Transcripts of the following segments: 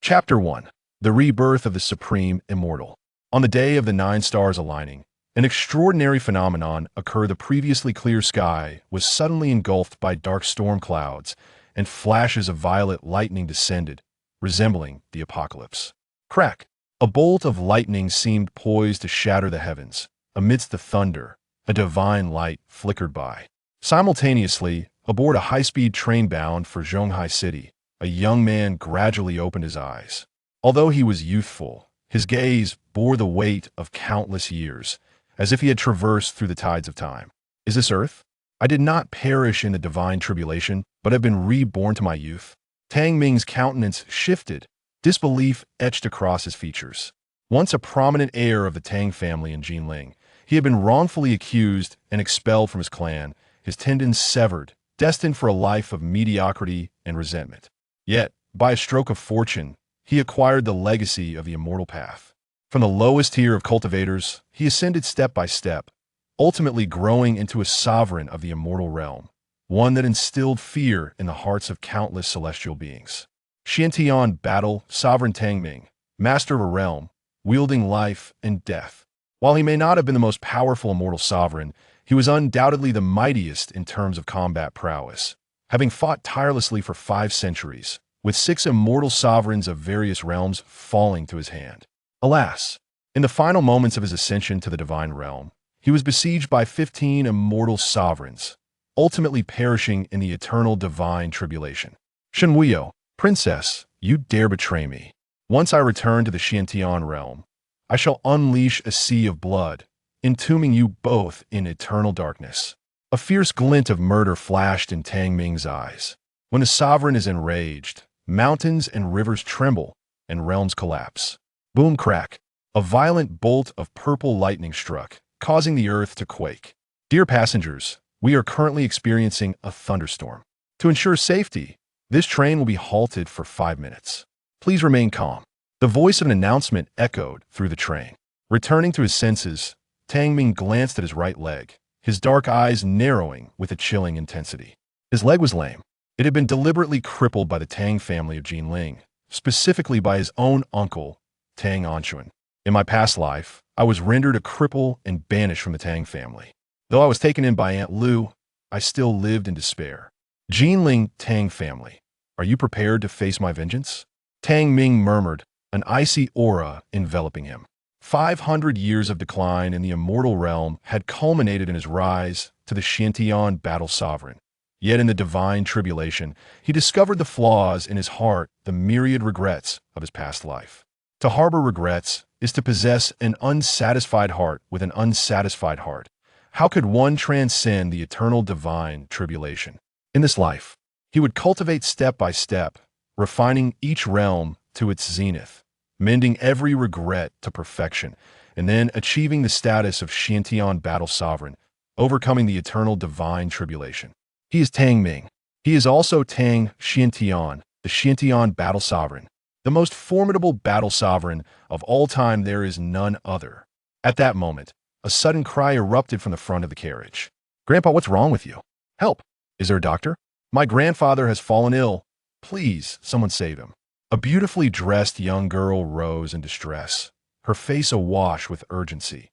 Chapter 1. The Rebirth of the Supreme Immortal. On the day of the 9 stars aligning, an extraordinary phenomenon occurred. The previously clear sky was suddenly engulfed by dark storm clouds, and flashes of violet lightning descended, resembling the apocalypse. Crack! A bolt of lightning seemed poised to shatter the heavens. Amidst the thunder, a divine light flickered by. Simultaneously, aboard a high-speed train bound for Zhonghai City, a young man gradually opened his eyes. Although he was youthful, his gaze bore the weight of countless years, as if he had traversed through the tides of time. Is this Earth? I did not perish in the divine tribulation, but have been reborn to my youth. Tang Ming's countenance shifted, disbelief etched across his features. Once a prominent heir of the Tang family in Jinling, he had been wrongfully accused and expelled from his clan, his tendons severed, destined for a life of mediocrity and resentment. Yet, by a stroke of fortune, he acquired the legacy of the immortal path. From the lowest tier of cultivators, he ascended step by step, ultimately growing into a sovereign of the immortal realm, one that instilled fear in the hearts of countless celestial beings. Xiantian Battle, Sovereign Tang Ming, master of a realm, wielding life and death. While he may not have been the most powerful immortal sovereign, he was undoubtedly the mightiest in terms of combat prowess, having fought tirelessly for 5 centuries, with 6 immortal sovereigns of various realms falling to his hand. Alas, in the final moments of his ascension to the divine realm, he was besieged by 15 immortal sovereigns, ultimately perishing in the eternal divine tribulation. Shenwuyo, princess, you dare betray me. Once I return to the Xiantian realm, I shall unleash a sea of blood, entombing you both in eternal darkness. A fierce glint of murder flashed in Tang Ming's eyes. When a sovereign is enraged, mountains and rivers tremble, and realms collapse. Boom crack! A violent bolt of purple lightning struck, causing the earth to quake. Dear passengers, we are currently experiencing a thunderstorm. To ensure safety, this train will be halted for 5 minutes. Please remain calm. The voice of an announcement echoed through the train. Returning to his senses, Tang Ming glanced at his right leg, his dark eyes narrowing with a chilling intensity. His leg was lame. It had been deliberately crippled by the Tang family of Jinling, specifically by his own uncle, Tang Anxuan. In my past life, I was rendered a cripple and banished from the Tang family. Though I was taken in by Aunt Lu, I still lived in despair. Jinling Tang family, are you prepared to face my vengeance? Tang Ming murmured, an icy aura enveloping him. 500 years of decline in the immortal realm had culminated in his rise to the Xiantian battle sovereign. Yet in the divine tribulation, he discovered the flaws in his heart, the myriad regrets of his past life. To harbor regrets is to possess an unsatisfied heart with an unsatisfied heart. How could one transcend the eternal divine tribulation? In this life, he would cultivate step by step, refining each realm to its zenith, mending every regret to perfection, and then achieving the status of Xiantian battle sovereign, overcoming the eternal divine tribulation. He is Tang Ming. He is also Tang Xiantian, the Xiantian battle sovereign. The most formidable battle sovereign of all time. There is none other. At that moment, a sudden cry erupted from the front of the carriage. Grandpa, what's wrong with you? Help! Is there a doctor? My grandfather has fallen ill. Please, someone save him. A beautifully dressed young girl rose in distress, her face awash with urgency.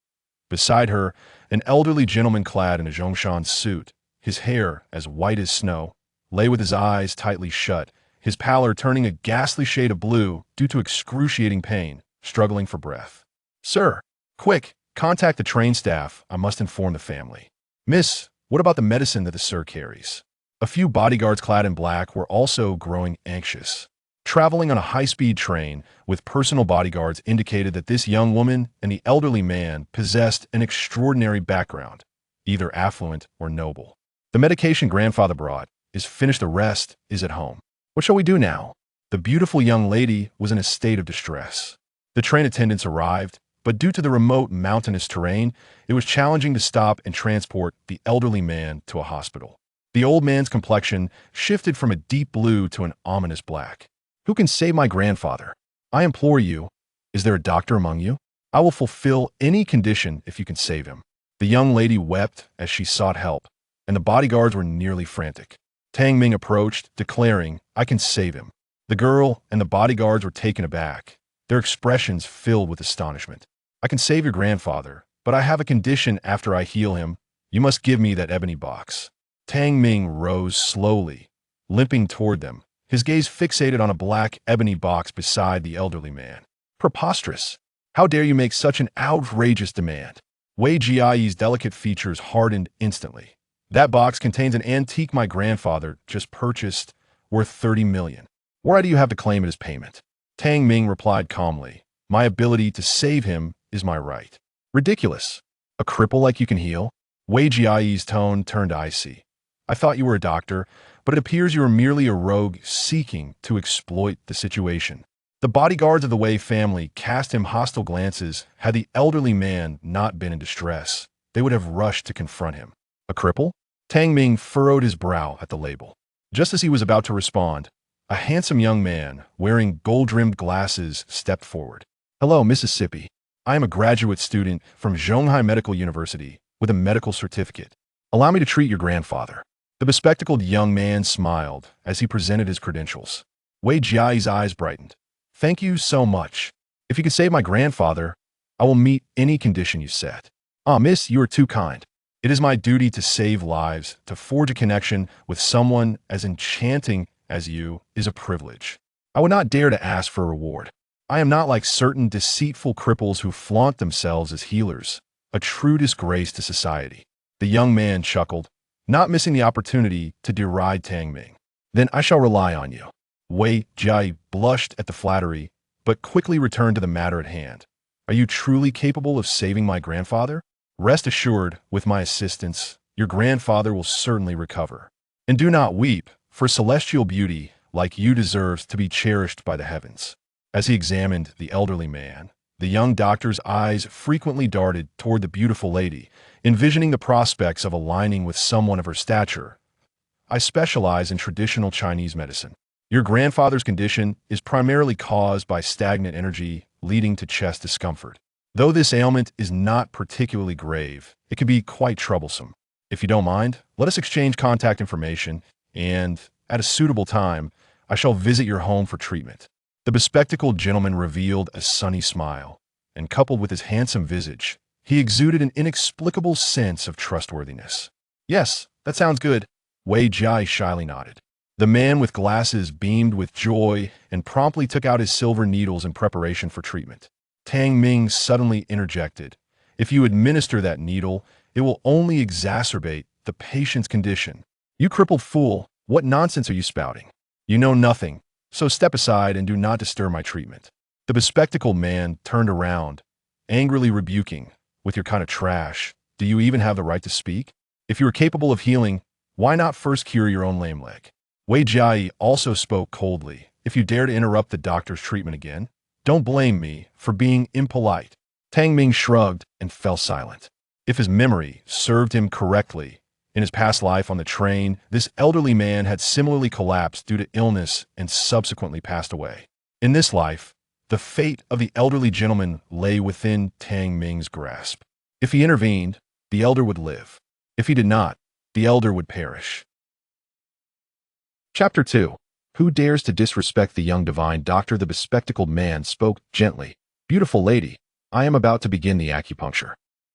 Beside her, an elderly gentleman clad in a Zhongshan suit, his hair as white as snow, lay with his eyes tightly shut, his pallor turning a ghastly shade of blue due to excruciating pain, struggling for breath. Sir, quick, contact the train staff. I must inform the family. Miss, what about the medicine that the sir carries? A few bodyguards clad in black were also growing anxious. Traveling on a high-speed train with personal bodyguards indicated that this young woman and the elderly man possessed an extraordinary background, either affluent or noble. The medication grandfather brought is finished. The rest is at home. What shall we do now? The beautiful young lady was in a state of distress. The train attendants arrived, but due to the remote mountainous terrain, it was challenging to stop and transport the elderly man to a hospital. The old man's complexion shifted from a deep blue to an ominous black. Who can save my grandfather? I implore you. Is there a doctor among you? I will fulfill any condition if you can save him. The young lady wept as she sought help, and the bodyguards were nearly frantic. Tang Ming approached, declaring, I can save him. The girl and the bodyguards were taken aback, their expressions filled with astonishment. I can save your grandfather, but I have a condition. After I heal him, you must give me that ebony box. Tang Ming rose slowly, limping toward them, his gaze fixated on a black ebony box beside the elderly man. Preposterous! How dare you make such an outrageous demand? Wei Jiayi's delicate features hardened instantly. That box contains an antique my grandfather just purchased, worth 30 million. Why do you have to claim it as payment? Tang Ming replied calmly. My ability to save him is my right. Ridiculous. A cripple like you can heal? Wei Jiayi's tone turned icy. I thought you were a doctor, but it appears you are merely a rogue seeking to exploit the situation. The bodyguards of the Wei family cast him hostile glances. Had the elderly man not been in distress, they would have rushed to confront him. A cripple? Tang Ming furrowed his brow at the label. Just as he was about to respond, a handsome young man wearing gold-rimmed glasses stepped forward. Hello, Mississippi. I am a graduate student from Zhonghai Medical University with a medical certificate. Allow me to treat your grandfather. The bespectacled young man smiled as he presented his credentials. Wei Jiayi's eyes brightened. Thank you so much. If you can save my grandfather, I will meet any condition you set. Ah, miss, you are too kind. It is my duty to save lives, to forge a connection with someone as enchanting as you is a privilege. I would not dare to ask for a reward. I am not like certain deceitful cripples who flaunt themselves as healers, a true disgrace to society. The young man chuckled, not missing the opportunity to deride Tang Ming. Then I shall rely on you. Wei Jiayi blushed at the flattery, but quickly returned to the matter at hand. Are you truly capable of saving my grandfather? Rest assured, with my assistance, your grandfather will certainly recover. And do not weep, for celestial beauty, like you, deserves to be cherished by the heavens. As he examined the elderly man, the young doctor's eyes frequently darted toward the beautiful lady, envisioning the prospects of aligning with someone of her stature. I specialize in traditional Chinese medicine. Your grandfather's condition is primarily caused by stagnant energy leading to chest discomfort. Though this ailment is not particularly grave, it can be quite troublesome. If you don't mind, let us exchange contact information, and, at a suitable time, I shall visit your home for treatment. The bespectacled gentleman revealed a sunny smile, and coupled with his handsome visage, he exuded an inexplicable sense of trustworthiness. Yes, that sounds good. Wei Jiayi shyly nodded. The man with glasses beamed with joy and promptly took out his silver needles in preparation for treatment. Tang Ming suddenly interjected. If you administer that needle, it will only exacerbate the patient's condition. You crippled fool, what nonsense are you spouting? You know nothing, so step aside and do not disturb my treatment. The bespectacled man turned around, angrily rebuking, with your kind of trash, do you even have the right to speak? If you are capable of healing, why not first cure your own lame leg? Wei Jiayi also spoke coldly. If you dare to interrupt the doctor's treatment again, don't blame me for being impolite. Tang Ming shrugged and fell silent. If his memory served him correctly, in his past life on the train, this elderly man had similarly collapsed due to illness and subsequently passed away. In this life, the fate of the elderly gentleman lay within Tang Ming's grasp. If he intervened, the elder would live. If he did not, the elder would perish. Chapter 2. Who dares to disrespect the young divine doctor? The bespectacled man spoke gently. Beautiful lady, I am about to begin the acupuncture.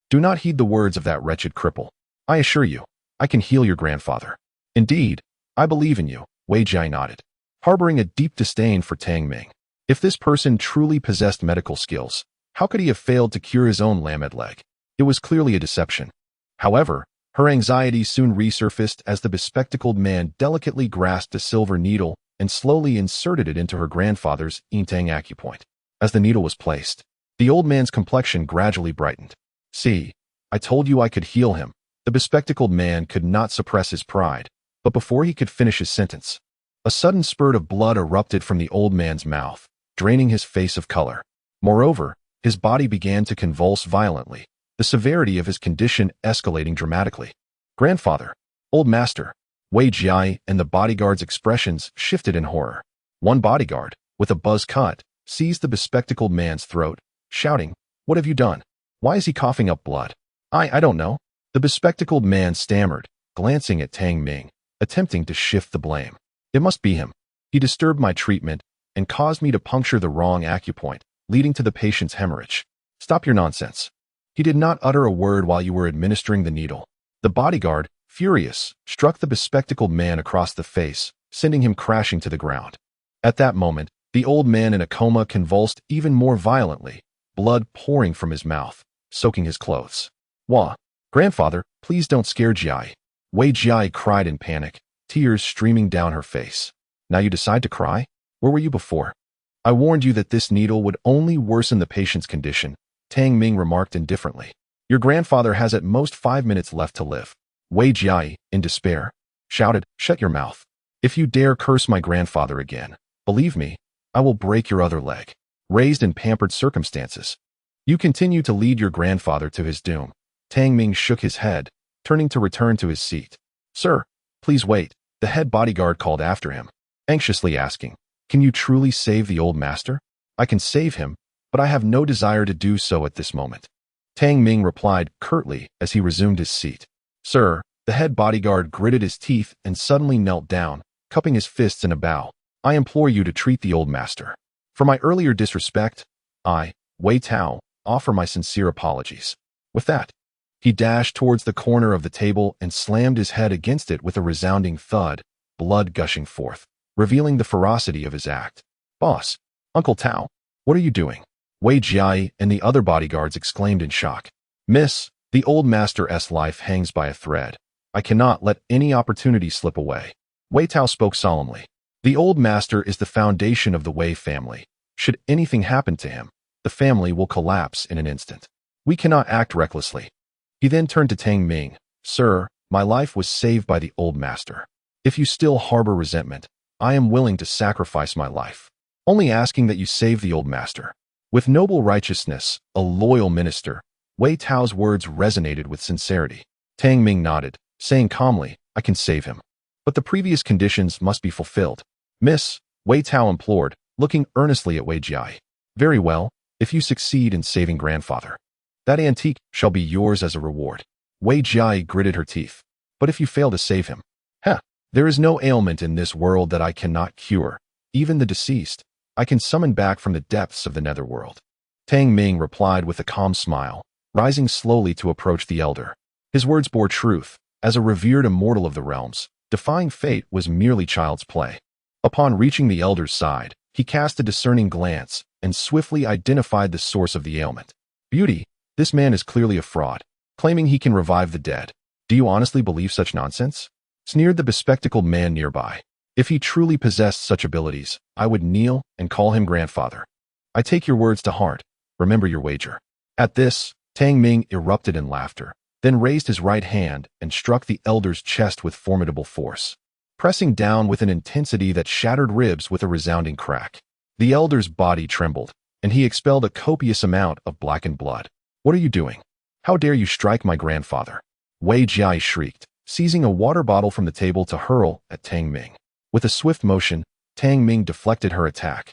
Do not heed the words of that wretched cripple. I assure you, I can heal your grandfather. Indeed, I believe in you, Wei Jiayi nodded, harboring a deep disdain for Tang Ming. If this person truly possessed medical skills, how could he have failed to cure his own lamed leg? It was clearly a deception. However, her anxiety soon resurfaced as the bespectacled man delicately grasped a silver needle and slowly inserted it into her grandfather's intang acupoint. As the needle was placed, the old man's complexion gradually brightened. See, I told you I could heal him. The bespectacled man could not suppress his pride, but before he could finish his sentence, a sudden spurt of blood erupted from the old man's mouth, draining his face of color. Moreover, his body began to convulse violently, the severity of his condition escalating dramatically. Grandfather, old master, Wei Jiayi and the bodyguard's expressions shifted in horror. One bodyguard, with a buzz cut, seized the bespectacled man's throat, shouting, "What have you done? Why is he coughing up blood?" I don't know. The bespectacled man stammered, glancing at Tang Ming, attempting to shift the blame. It must be him. He disturbed my treatment and caused me to puncture the wrong acupoint, leading to the patient's hemorrhage. Stop your nonsense. He did not utter a word while you were administering the needle. The bodyguard, furious, struck the bespectacled man across the face, sending him crashing to the ground. At that moment, the old man in a coma convulsed even more violently, blood pouring from his mouth, soaking his clothes. Wah! Grandfather, please don't scare Jiai. Wei Jiai cried in panic, tears streaming down her face. Now you decide to cry? Where were you before? I warned you that this needle would only worsen the patient's condition, Tang Ming remarked indifferently. Your grandfather has at most 5 minutes left to live. Wei Jiai, in despair, shouted, Shut your mouth. If you dare curse my grandfather again, believe me, I will break your other leg. Raised in pampered circumstances, you continue to lead your grandfather to his doom. Tang Ming shook his head, turning to return to his seat. Sir, please wait, the head bodyguard called after him, anxiously asking, Can you truly save the old master? I can save him, but I have no desire to do so at this moment. Tang Ming replied curtly as he resumed his seat. Sir, the head bodyguard gritted his teeth and suddenly knelt down, cupping his fists in a bow. I implore you to treat the old master. For my earlier disrespect, I, Wei Tao, offer my sincere apologies. With that, he dashed towards the corner of the table and slammed his head against it with a resounding thud, blood gushing forth, revealing the ferocity of his act. Boss, Uncle Tao, what are you doing? Wei Jiai and the other bodyguards exclaimed in shock. Miss, the old master's life hangs by a thread. I cannot let any opportunity slip away. Wei Tao spoke solemnly. The old master is the foundation of the Wei family. Should anything happen to him, the family will collapse in an instant. We cannot act recklessly. He then turned to Tang Ming. Sir, my life was saved by the old master. If you still harbor resentment, I am willing to sacrifice my life. Only asking that you save the old master. With noble righteousness, a loyal minister, Wei Tao's words resonated with sincerity. Tang Ming nodded, saying calmly, I can save him. But the previous conditions must be fulfilled. Miss, Wei Tao implored, looking earnestly at Wei Jiai. Very well, if you succeed in saving grandfather. That antique shall be yours as a reward. Wei Jiai gritted her teeth. But if you fail to save him? There is no ailment in this world that I cannot cure. Even the deceased, I can summon back from the depths of the netherworld. Tang Ming replied with a calm smile, rising slowly to approach the elder. His words bore truth. As a revered immortal of the realms, defying fate was merely child's play. Upon reaching the elder's side, he cast a discerning glance and swiftly identified the source of the ailment. Beauty, this man is clearly a fraud, claiming he can revive the dead. Do you honestly believe such nonsense? Sneered the bespectacled man nearby. If he truly possessed such abilities, I would kneel and call him grandfather. I take your words to heart. Remember your wager. At this, Tang Ming erupted in laughter, then raised his right hand and struck the elder's chest with formidable force, pressing down with an intensity that shattered ribs with a resounding crack. The elder's body trembled, and he expelled a copious amount of blackened blood. What are you doing? How dare you strike my grandfather? Wei Jiai shrieked, seizing a water bottle from the table to hurl at Tang Ming. With a swift motion, Tang Ming deflected her attack,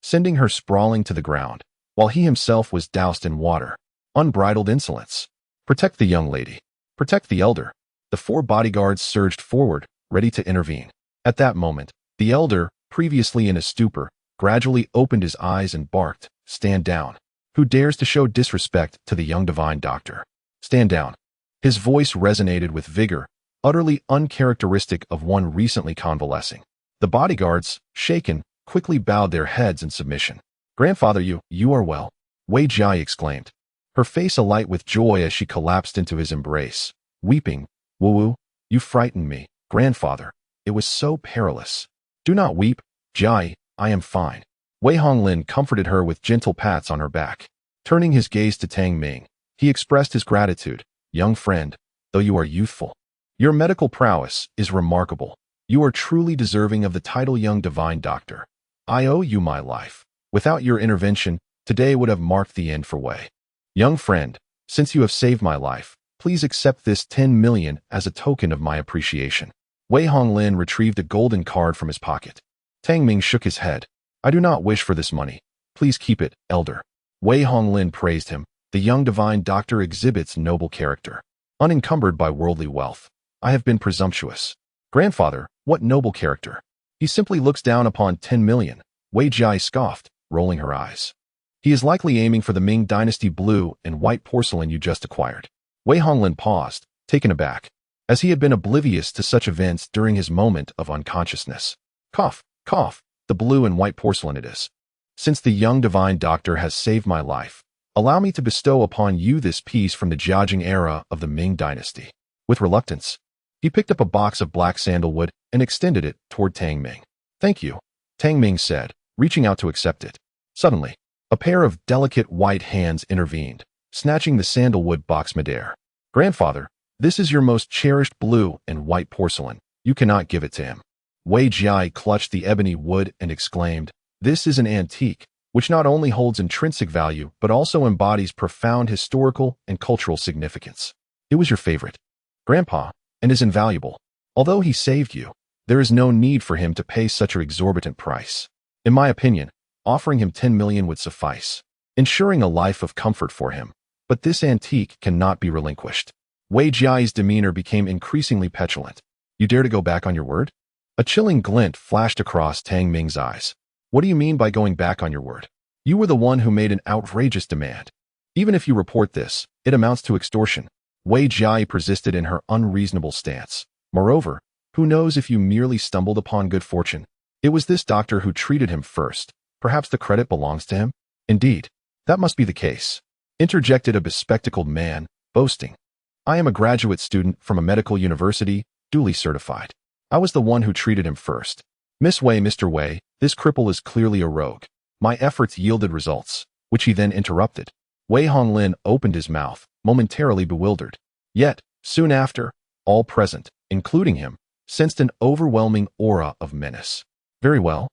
sending her sprawling to the ground, while he himself was doused in water. Unbridled insolence. Protect the young lady. Protect the elder. The 4 bodyguards surged forward, ready to intervene. At that moment, the elder, previously in a stupor, gradually opened his eyes and barked, Stand down. Who dares to show disrespect to the young divine doctor? Stand down. His voice resonated with vigor, utterly uncharacteristic of one recently convalescing. The bodyguards, shaken, quickly bowed their heads in submission. Grandfather, you are well, Wei Jiai exclaimed, her face alight with joy as she collapsed into his embrace, weeping. Wu, you frightened me, grandfather. It was so perilous. Do not weep, Jiai, I am fine. Wei Honglin comforted her with gentle pats on her back. Turning his gaze to Tang Ming, he expressed his gratitude. Young friend, though you are youthful, your medical prowess is remarkable. You are truly deserving of the title young divine doctor. I owe you my life. Without your intervention, today would have marked the end for Wei. Young friend, since you have saved my life, please accept this 10 million as a token of my appreciation. Wei Honglin retrieved a golden card from his pocket. Tang Ming shook his head. I do not wish for this money. Please keep it, elder. Wei Honglin praised him. The young divine doctor exhibits noble character, unencumbered by worldly wealth. I have been presumptuous. Grandfather, what noble character. He simply looks down upon 10 million. Wei Jia scoffed, rolling her eyes. He is likely aiming for the Ming Dynasty blue and white porcelain you just acquired. Wei Honglin paused, taken aback, as he had been oblivious to such events during his moment of unconsciousness. Cough, cough, the blue and white porcelain it is. Since the young divine doctor has saved my life, allow me to bestow upon you this piece from the Jiajing era of the Ming Dynasty. With reluctance, he picked up a box of black sandalwood and extended it toward Tang Ming. Thank you, Tang Ming said, reaching out to accept it. Suddenly, a pair of delicate white hands intervened, snatching the sandalwood box midair. Grandfather, this is your most cherished blue and white porcelain. You cannot give it to him. Wei Jia clutched the ebony wood and exclaimed, this is an antique, which not only holds intrinsic value but also embodies profound historical and cultural significance. It was your favorite, Grandpa, and is invaluable. Although he saved you, there is no need for him to pay such an exorbitant price. In my opinion, offering him 10 million would suffice, ensuring a life of comfort for him. But this antique cannot be relinquished. Wei Jia's demeanor became increasingly petulant. You dare to go back on your word? A chilling glint flashed across Tang Ming's eyes. What do you mean by going back on your word? You were the one who made an outrageous demand. Even if you report this, it amounts to extortion. Wei Jia persisted in her unreasonable stance. Moreover, who knows if you merely stumbled upon good fortune? It was this doctor who treated him first. Perhaps the credit belongs to him? Indeed, that must be the case, interjected a bespectacled man, boasting. I am a graduate student from a medical university, duly certified. I was the one who treated him first. Miss Wei, Mr. Wei, this cripple is clearly a rogue. My efforts yielded results, which he then interrupted. Wei Honglin opened his mouth, momentarily bewildered. Yet, soon after, all present, including him, sensed an overwhelming aura of menace. Very well.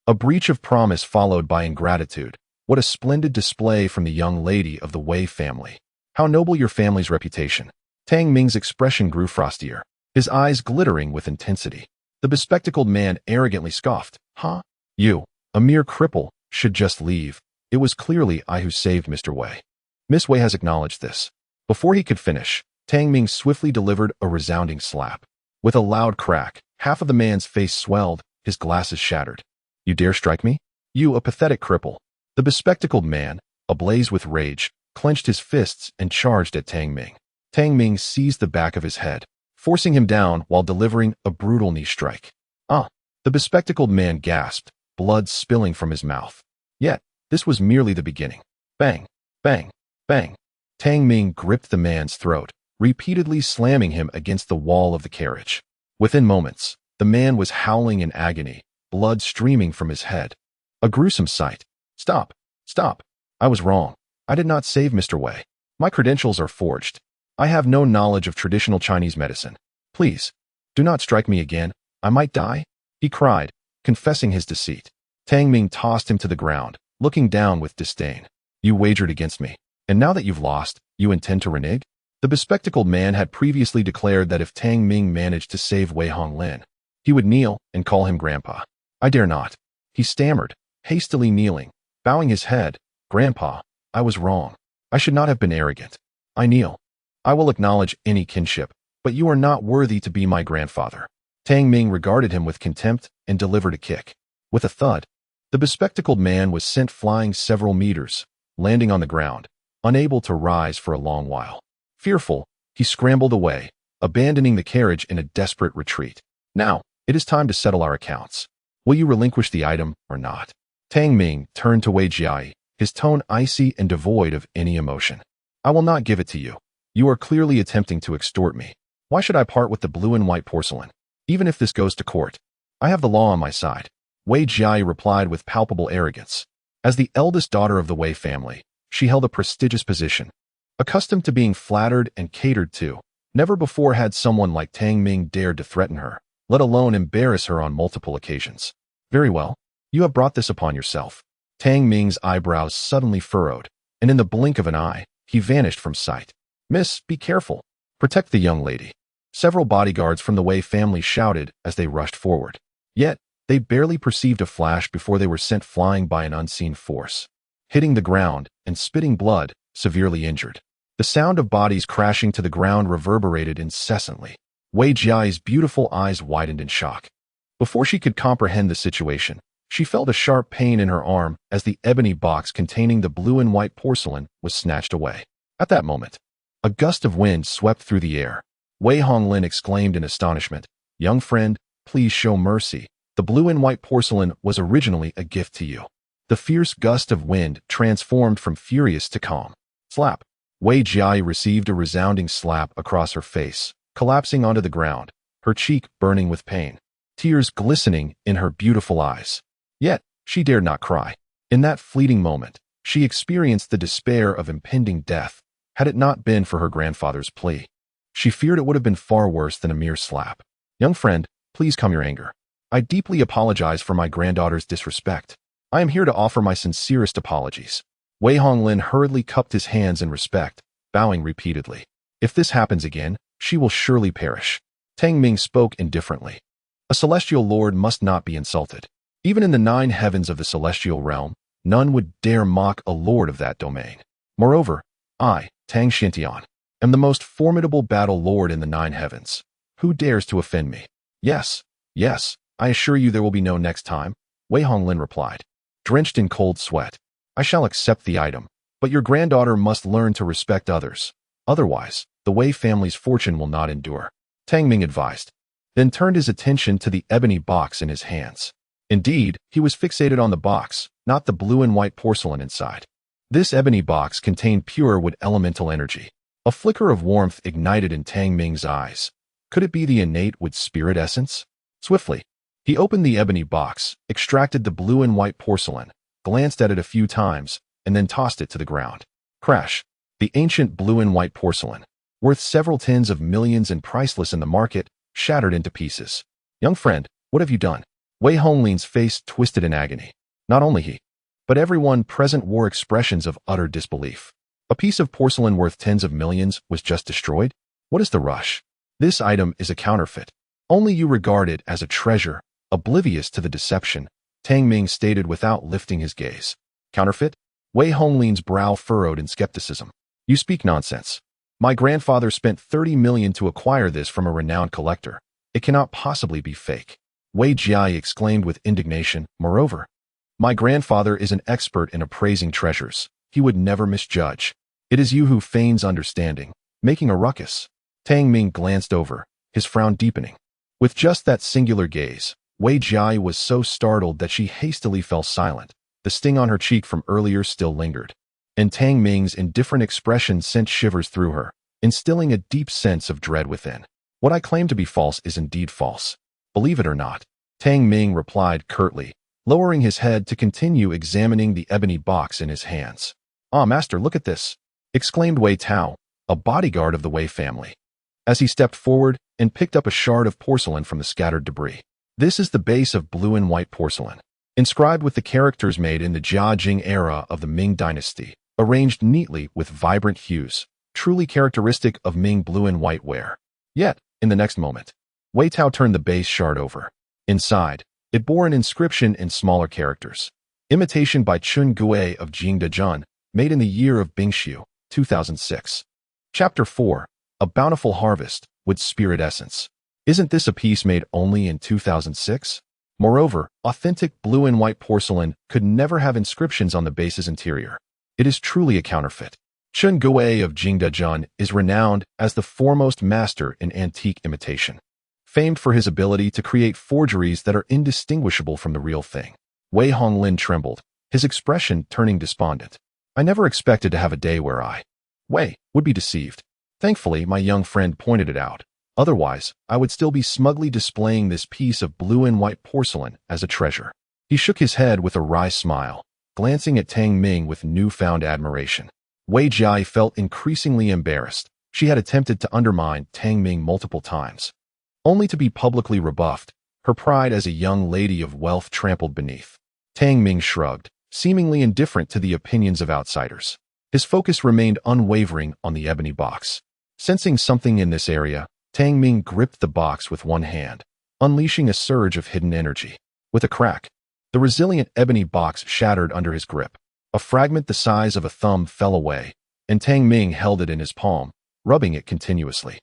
A breach of promise followed by ingratitude. What a splendid display from the young lady of the Wei family. How noble your family's reputation. Tang Ming's expression grew frostier, his eyes glittering with intensity. The bespectacled man arrogantly scoffed. Huh? You, a mere cripple, should just leave. It was clearly I who saved Mr. Wei. Miss Wei has acknowledged this. Before he could finish, Tang Ming swiftly delivered a resounding slap. With a loud crack, half of the man's face swelled, his glasses shattered. You dare strike me? You, a pathetic cripple. The bespectacled man, ablaze with rage, clenched his fists and charged at Tang Ming. Tang Ming seized the back of his head, forcing him down while delivering a brutal knee strike. Ah! The bespectacled man gasped, blood spilling from his mouth. Yet, this was merely the beginning. Bang! Bang! Bang! Tang Ming gripped the man's throat, repeatedly slamming him against the wall of the carriage. Within moments, the man was howling in agony, blood streaming from his head. A gruesome sight. Stop! Stop! I was wrong. I did not save Mr. Wei. My credentials are forged. I have no knowledge of traditional Chinese medicine. Please, do not strike me again. I might die, he cried, confessing his deceit. Tang Ming tossed him to the ground, looking down with disdain. You wagered against me, and now that you've lost, you intend to renege? The bespectacled man had previously declared that if Tang Ming managed to save Wei Honglin, he would kneel and call him Grandpa. I dare not, he stammered, hastily kneeling, bowing his head. Grandpa, I was wrong. I should not have been arrogant. I kneel. I will acknowledge any kinship, but you are not worthy to be my grandfather. Tang Ming regarded him with contempt and delivered a kick. With a thud, the bespectacled man was sent flying several meters, landing on the ground, unable to rise for a long while. Fearful, he scrambled away, abandoning the carriage in a desperate retreat. Now, it is time to settle our accounts. Will you relinquish the item or not? Tang Ming turned to Wei Jia, his tone icy and devoid of any emotion. I will not give it to you. You are clearly attempting to extort me. Why should I part with the blue and white porcelain? Even if this goes to court, I have the law on my side. Wei Jia replied with palpable arrogance. As the eldest daughter of the Wei family, she held a prestigious position. Accustomed to being flattered and catered to, never before had someone like Tang Ming dared to threaten her, let alone embarrass her on multiple occasions. Very well, you have brought this upon yourself. Tang Ming's eyebrows suddenly furrowed, and in the blink of an eye, he vanished from sight. Miss, be careful. Protect the young lady. Several bodyguards from the Wei family shouted as they rushed forward. Yet, they barely perceived a flash before they were sent flying by an unseen force, hitting the ground and spitting blood, severely injured. The sound of bodies crashing to the ground reverberated incessantly. Wei Jia's beautiful eyes widened in shock. Before she could comprehend the situation, She felt a sharp pain in her arm as the ebony box containing the blue and white porcelain was snatched away. At that moment, a gust of wind swept through the air. Wei Honglin exclaimed in astonishment, "Young friend, please show mercy. The blue and white porcelain was originally a gift to you." The fierce gust of wind transformed from furious to calm. Slap. Wei Jiai received a resounding slap across her face, collapsing onto the ground, her cheek burning with pain, tears glistening in her beautiful eyes. Yet, she dared not cry. In that fleeting moment, she experienced the despair of impending death, had it not been for her grandfather's plea. She feared it would have been far worse than a mere slap. "Young friend, please calm your anger. I deeply apologize for my granddaughter's disrespect. I am here to offer my sincerest apologies." Wei Honglin hurriedly cupped his hands in respect, bowing repeatedly. "If this happens again, she will surely perish." Tang Ming spoke indifferently. "A celestial lord must not be insulted. Even in the 9 heavens of the celestial realm, none would dare mock a lord of that domain. Moreover, I, Tang Xintian, am the most formidable battle lord in the 9 heavens. Who dares to offend me?" Yes, I assure you there will be no next time," Wei Honglin replied, drenched in cold sweat. "I shall accept the item, but your granddaughter must learn to respect others. Otherwise, the Wei family's fortune will not endure," Tang Ming advised, then turned his attention to the ebony box in his hands. Indeed, he was fixated on the box, not the blue and white porcelain inside. This ebony box contained pure wood elemental energy. A flicker of warmth ignited in Tang Ming's eyes. Could it be the innate wood spirit essence? Swiftly, he opened the ebony box, extracted the blue and white porcelain, glanced at it a few times, and then tossed it to the ground. Crash! The ancient blue and white porcelain, worth several tens of millions and priceless in the market, shattered into pieces. "Young friend, what have you done?" Wei Honglin's face twisted in agony. Not only he, but everyone present wore expressions of utter disbelief. A piece of porcelain worth tens of millions was just destroyed? What is the rush? This item is a counterfeit. Only you regard it as a treasure, oblivious to the deception, Tang Ming stated without lifting his gaze. Counterfeit? Wei Honglin's brow furrowed in skepticism. "You speak nonsense. My grandfather spent 30 million to acquire this from a renowned collector. It cannot possibly be fake." Wei Jiai exclaimed with indignation. "Moreover, my grandfather is an expert in appraising treasures. He would never misjudge. It is you who feigns understanding, making a ruckus." Tang Ming glanced over, his frown deepening. With just that singular gaze, Wei Jiai was so startled that she hastily fell silent. The sting on her cheek from earlier still lingered, and Tang Ming's indifferent expression sent shivers through her, instilling a deep sense of dread within. "What I claim to be false is indeed false. Believe it or not," Tang Ming replied curtly, lowering his head to continue examining the ebony box in his hands. "Ah, master, look at this," exclaimed Wei Tao, a bodyguard of the Wei family, as he stepped forward and picked up a shard of porcelain from the scattered debris. "This is the base of blue and white porcelain, inscribed with the characters made in the Jia Jing era of the Ming dynasty, arranged neatly with vibrant hues, truly characteristic of Ming blue and white ware." Yet, in the next moment, Wei Tao turned the base shard over. Inside, it bore an inscription in smaller characters. "Imitation by Chun Gui of Jingdezhen, made in the year of Bingxiu, 2006. Chapter 4, A Bountiful Harvest, with Spirit Essence. Isn't this a piece made only in 2006? Moreover, authentic blue and white porcelain could never have inscriptions on the base's interior. It is truly a counterfeit. Chun Gui of Jingdezhen is renowned as the foremost master in antique imitation, famed for his ability to create forgeries that are indistinguishable from the real thing." Wei Honglin trembled, his expression turning despondent. "I never expected to have a day where I, Wei, would be deceived. Thankfully, my young friend pointed it out. Otherwise, I would still be smugly displaying this piece of blue and white porcelain as a treasure." He shook his head with a wry smile, glancing at Tang Ming with newfound admiration. Wei Jiai felt increasingly embarrassed. She had attempted to undermine Tang Ming multiple times, only to be publicly rebuffed, her pride as a young lady of wealth trampled beneath. Tang Ming shrugged, seemingly indifferent to the opinions of outsiders. His focus remained unwavering on the ebony box. Sensing something in this area, Tang Ming gripped the box with one hand, unleashing a surge of hidden energy. With a crack, the resilient ebony box shattered under his grip. A fragment the size of a thumb fell away, and Tang Ming held it in his palm, rubbing it continuously.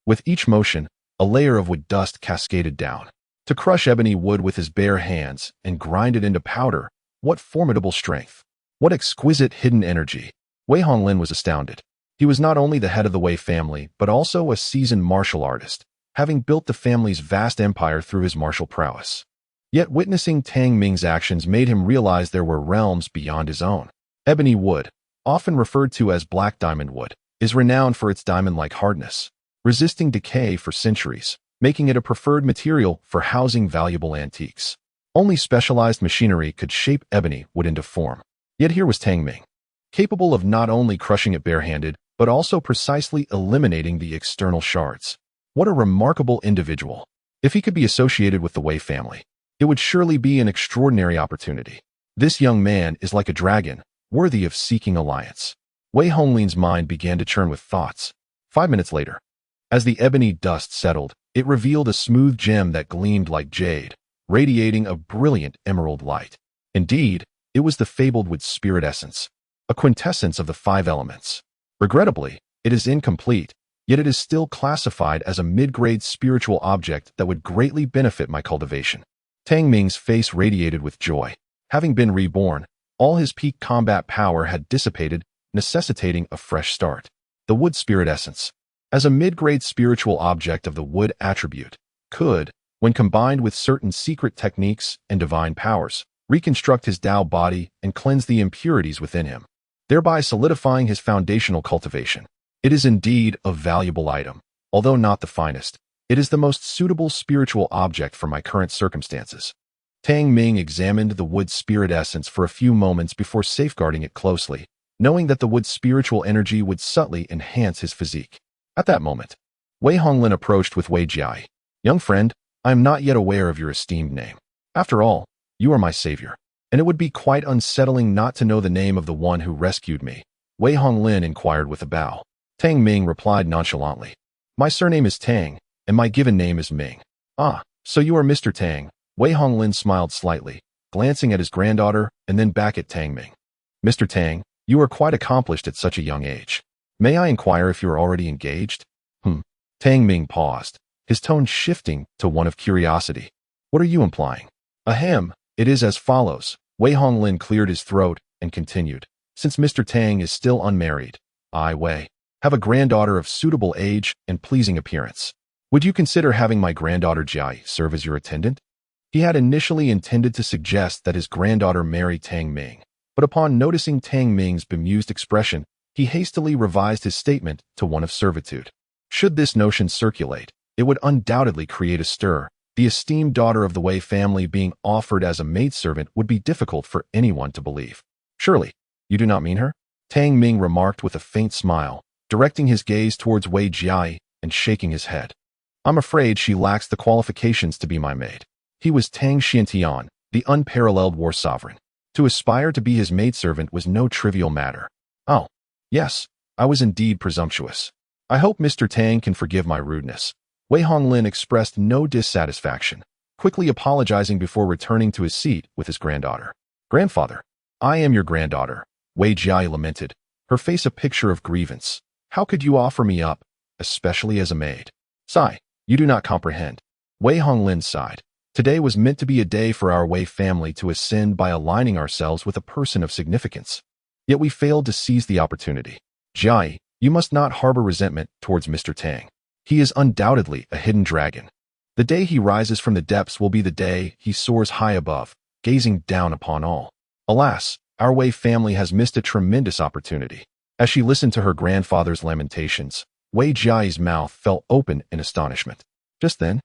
With each motion, a layer of wood dust cascaded down. To crush ebony wood with his bare hands and grind it into powder, what formidable strength! What exquisite hidden energy! Wei Honglin was astounded. He was not only the head of the Wei family, but also a seasoned martial artist, having built the family's vast empire through his martial prowess. Yet witnessing Tang Ming's actions made him realize there were realms beyond his own. Ebony wood, often referred to as black diamond wood, is renowned for its diamond-like hardness, resisting decay for centuries, making it a preferred material for housing valuable antiques. Only specialized machinery could shape ebony wood into form. Yet here was Tang Ming, capable of not only crushing it barehanded, but also precisely eliminating the external shards. What a remarkable individual! If he could be associated with the Wei family, it would surely be an extraordinary opportunity. This young man is like a dragon, worthy of seeking alliance. Wei Honglin's mind began to churn with thoughts. 5 minutes later, as the ebony dust settled, it revealed a smooth gem that gleamed like jade, radiating a brilliant emerald light. Indeed, it was the fabled wood spirit essence, a quintessence of the 5 elements. Regrettably, it is incomplete, yet it is still classified as a mid-grade spiritual object that would greatly benefit my cultivation. Tang Ming's face radiated with joy. Having been reborn, all his peak combat power had dissipated, necessitating a fresh start. The wood spirit essence, as a mid-grade spiritual object of the wood attribute, could, when combined with certain secret techniques and divine powers, reconstruct his Tao body and cleanse the impurities within him, thereby solidifying his foundational cultivation. It is indeed a valuable item, although not the finest. It is the most suitable spiritual object for my current circumstances. Tang Ming examined the wood spirit essence for a few moments before safeguarding it closely, knowing that the wood's spiritual energy would subtly enhance his physique. At that moment, Wei Honglin approached with Wei Jiai. Young friend, I am not yet aware of your esteemed name. After all, you are my savior, and it would be quite unsettling not to know the name of the one who rescued me. Wei Honglin inquired with a bow. Tang Ming replied nonchalantly. My surname is Tang, and my given name is Ming. Ah, so you are Mr. Tang. Wei Honglin smiled slightly, glancing at his granddaughter and then back at Tang Ming. Mr. Tang, you are quite accomplished at such a young age. May I inquire if you are already engaged? Tang Ming paused, his tone shifting to one of curiosity. What are you implying? Ahem, it is as follows. Wei Honglin cleared his throat and continued. Since Mr. Tang is still unmarried, I, Wei, have a granddaughter of suitable age and pleasing appearance. Would you consider having my granddaughter Jiai serve as your attendant? He had initially intended to suggest that his granddaughter marry Tang Ming, but upon noticing Tang Ming's bemused expression, he hastily revised his statement to one of servitude. Should this notion circulate, it would undoubtedly create a stir. The esteemed daughter of the Wei family being offered as a maidservant would be difficult for anyone to believe. Surely, you do not mean her? Tang Ming remarked with a faint smile, directing his gaze towards Wei Jiai and shaking his head. I'm afraid she lacks the qualifications to be my maid. He was Tang Xiantian, the unparalleled war sovereign. To aspire to be his maidservant was no trivial matter. Oh, yes, I was indeed presumptuous. I hope Mr. Tang can forgive my rudeness. Wei Honglin expressed no dissatisfaction, quickly apologizing before returning to his seat with his granddaughter. Grandfather, I am your granddaughter, Wei Jiai lamented, her face a picture of grievance. How could you offer me up, especially as a maid? Sigh, you do not comprehend. Wei Honglin sighed. Today was meant to be a day for our Wei family to ascend by aligning ourselves with a person of significance. Yet we failed to seize the opportunity. Jiai, you must not harbor resentment towards Mr. Tang. He is undoubtedly a hidden dragon. The day he rises from the depths will be the day he soars high above, gazing down upon all. Alas, our Wei family has missed a tremendous opportunity. As she listened to her grandfather's lamentations, Wei Jiai's mouth fell open in astonishment. Just then,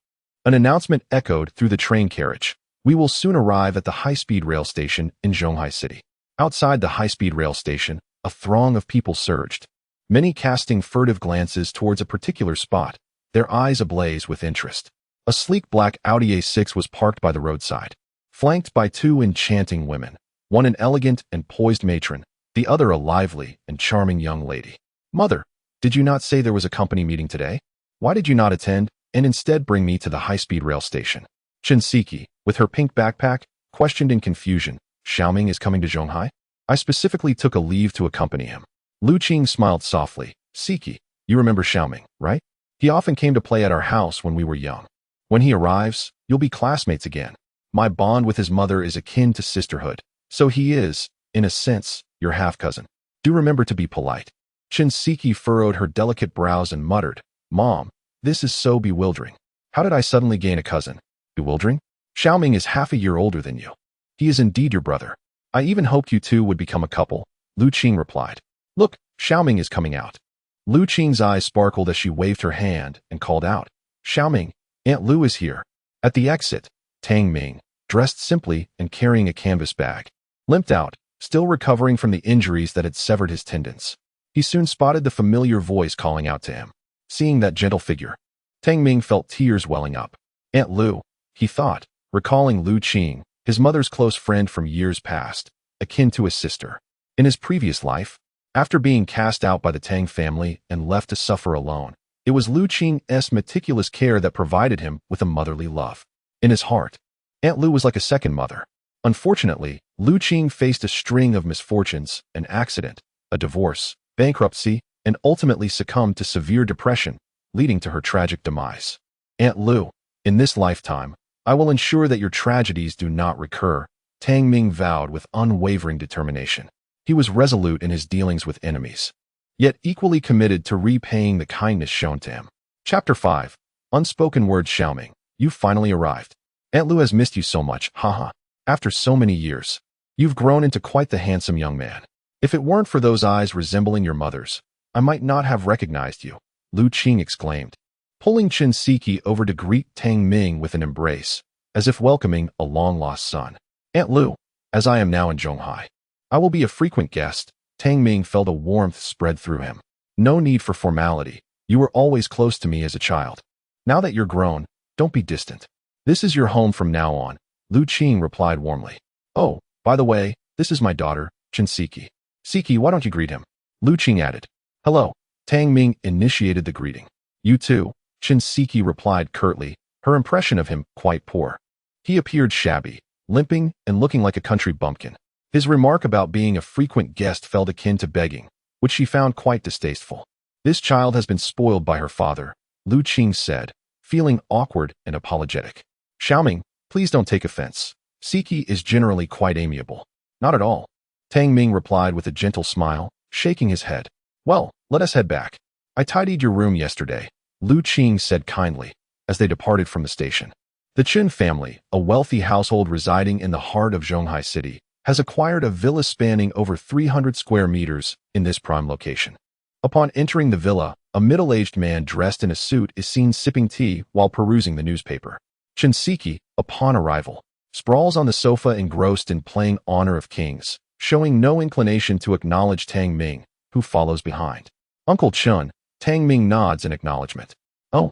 an announcement echoed through the train carriage. We will soon arrive at the high-speed rail station in Zhonghai City. Outside the high-speed rail station, a throng of people surged, many casting furtive glances towards a particular spot, their eyes ablaze with interest. A sleek black Audi A6 was parked by the roadside, flanked by 2 enchanting women, one an elegant and poised matron, the other a lively and charming young lady. Mother, did you not say there was a company meeting today? Why did you not attend and instead bring me to the high-speed rail station? Shinseki, with her pink backpack, questioned in confusion. Xiaoming is coming to Zhonghai? I specifically took a leave to accompany him. Lu Qing smiled softly. Siki, you remember Xiaoming, right? He often came to play at our house when we were young. When he arrives, You'll be classmates again. My bond with his mother is akin to sisterhood, so he is, in a sense, your half-cousin. Do remember to be polite." Shinseki furrowed her delicate brows and muttered, "Mom, this is so bewildering. How did I suddenly gain a cousin? Bewildering? Xiaoming is half a year older than you. He is indeed your brother. I even hoped you two would become a couple," Lu Qing replied. "Look, Xiaoming is coming out." Lu Qing's eyes sparkled as she waved her hand and called out, "Xiaoming, Aunt Lu is here." At the exit, Tang Ming, dressed simply and carrying a canvas bag, limped out, still recovering from the injuries that had severed his tendons. He soon spotted the familiar voice calling out to him. Seeing that gentle figure, Tang Ming felt tears welling up. Aunt Lu, he thought, recalling Lu Qing, his mother's close friend from years past, akin to his sister. In his previous life, after being cast out by the Tang family and left to suffer alone, it was Lu Qing's meticulous care that provided him with a motherly love. In his heart, Aunt Lu was like a second mother. Unfortunately, Lu Qing faced a string of misfortunes, an accident, a divorce, bankruptcy, and ultimately succumbed to severe depression, leading to her tragic demise. Aunt Lu, in this lifetime, I will ensure that your tragedies do not recur, Tang Ming vowed with unwavering determination. He was resolute in his dealings with enemies, yet equally committed to repaying the kindness shown to him. Chapter 5. Unspoken Words. Xiaoming, you finally arrived. Aunt Lu has missed you so much, haha. After so many years, you've grown into quite the handsome young man. If it weren't for those eyes resembling your mother's, I might not have recognized you, Lu Qing exclaimed, pulling Shinseki over to greet Tang Ming with an embrace, as if welcoming a long-lost son. Aunt Lu, as I am now in Zhonghai, I will be a frequent guest. Tang Ming felt a warmth spread through him. No need for formality. You were always close to me as a child. Now that you're grown, don't be distant. This is your home from now on, Lu Qing replied warmly. Oh, by the way, this is my daughter, Shinseki. Seki, why don't you greet him? Lu Qing added. Hello. Tang Ming initiated the greeting. You too, Shinseki replied curtly, her impression of him quite poor. He appeared shabby, limping, and looking like a country bumpkin. His remark about being a frequent guest felt akin to begging, which she found quite distasteful. This child has been spoiled by her father, Lu Qing said, feeling awkward and apologetic. Xiaoming, please don't take offense. Seki is generally quite amiable. Not at all. Tang Ming replied with a gentle smile, shaking his head. Well, let us head back. I tidied your room yesterday, Lu Qing said kindly, as they departed from the station. The Chen family, a wealthy household residing in the heart of Zhonghai City, has acquired a villa spanning over 300 square meters in this prime location. Upon entering the villa, a middle-aged man dressed in a suit is seen sipping tea while perusing the newspaper. Shinseki, upon arrival, sprawls on the sofa engrossed in playing Honor of Kings, showing no inclination to acknowledge Tang Ming, who follows behind. Uncle Chun, Tang Ming nods in acknowledgement. Oh,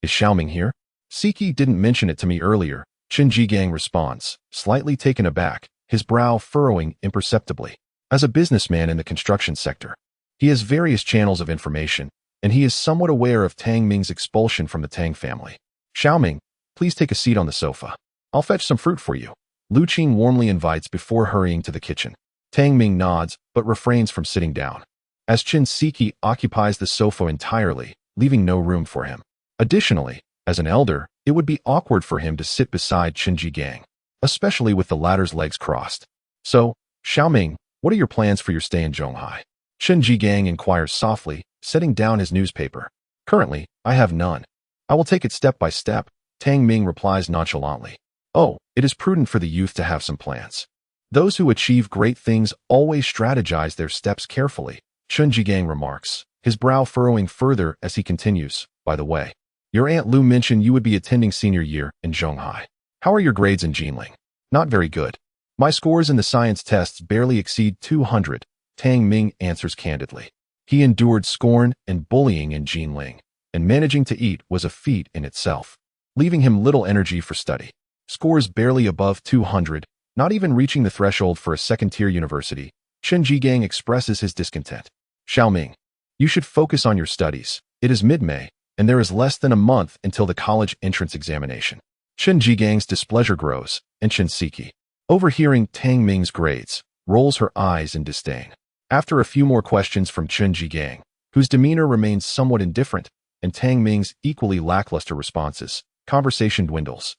is Xiaoming here? Seki didn't mention it to me earlier, Chen Jigang responds, slightly taken aback, his brow furrowing imperceptibly. As a businessman in the construction sector, he has various channels of information, and he is somewhat aware of Tang Ming's expulsion from the Tang family. Xiaoming, please take a seat on the sofa. I'll fetch some fruit for you. Lu Qing warmly invites before hurrying to the kitchen. Tang Ming nods, but refrains from sitting down, as Shinseki occupies the sofa entirely, leaving no room for him. Additionally, as an elder, it would be awkward for him to sit beside Chen Jigang, especially with the latter's legs crossed. So, Xiaoming, what are your plans for your stay in Zhonghai? Chen Jigang inquires softly, setting down his newspaper. Currently, I have none. I will take it step by step, Tang Ming replies nonchalantly. Oh, it is prudent for the youth to have some plans. Those who achieve great things always strategize their steps carefully, Chen Jigang remarks, his brow furrowing further as he continues. By the way, your Aunt Lu mentioned you would be attending senior year in Zhonghai. How are your grades in Jinling? Not very good. My scores in the science tests barely exceed 200, Tang Ming answers candidly. He endured scorn and bullying in Jinling, and managing to eat was a feat in itself, leaving him little energy for study. Scores barely above 200, not even reaching the threshold for a second-tier university, Chen Jigang expresses his discontent. Xiaoming, you should focus on your studies. It is mid-May, and there is less than a month until the college entrance examination. Chen Jigang's displeasure grows, and Shinseki, overhearing Tang Ming's grades, rolls her eyes in disdain. After a few more questions from Chen Jigang, whose demeanor remains somewhat indifferent, and Tang Ming's equally lackluster responses, conversation dwindles.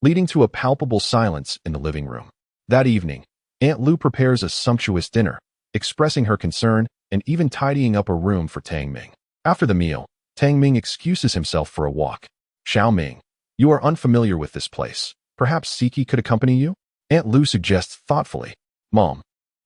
leading to a palpable silence in the living room. That evening, Aunt Lu prepares a sumptuous dinner, expressing her concern and even tidying up a room for Tang Ming. After the meal, Tang Ming excuses himself for a walk. Xiao Ming, you are unfamiliar with this place. Perhaps Siki could accompany you? Aunt Lu suggests thoughtfully. Mom,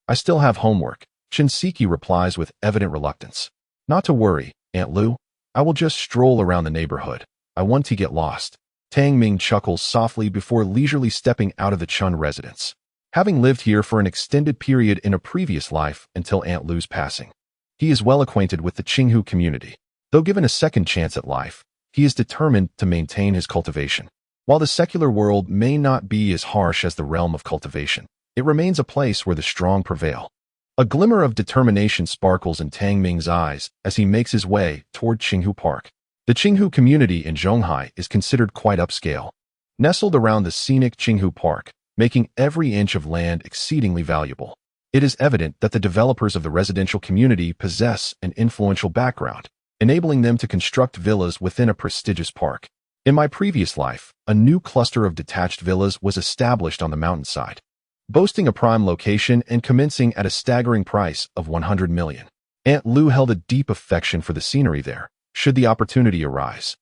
I still have homework. Shinseki replies with evident reluctance. Not to worry, Aunt Lu. I will just stroll around the neighborhood. I want to get lost. Tang Ming chuckles softly before leisurely stepping out of the Chun residence. Having lived here for an extended period in a previous life until Aunt Lu's passing, he is well acquainted with the Qinghu community. Though given a second chance at life, he is determined to maintain his cultivation. While the secular world may not be as harsh as the realm of cultivation, it remains a place where the strong prevail. A glimmer of determination sparkles in Tang Ming's eyes as he makes his way toward Qinghu Park. The Qinghu community in Zhonghai is considered quite upscale. Nestled around the scenic Qinghu Park, making every inch of land exceedingly valuable, it is evident that the developers of the residential community possess an influential background, enabling them to construct villas within a prestigious park. In my previous life, a new cluster of detached villas was established on the mountainside, boasting a prime location and commencing at a staggering price of 100 million. Aunt Lu held a deep affection for the scenery there. Should the opportunity arise,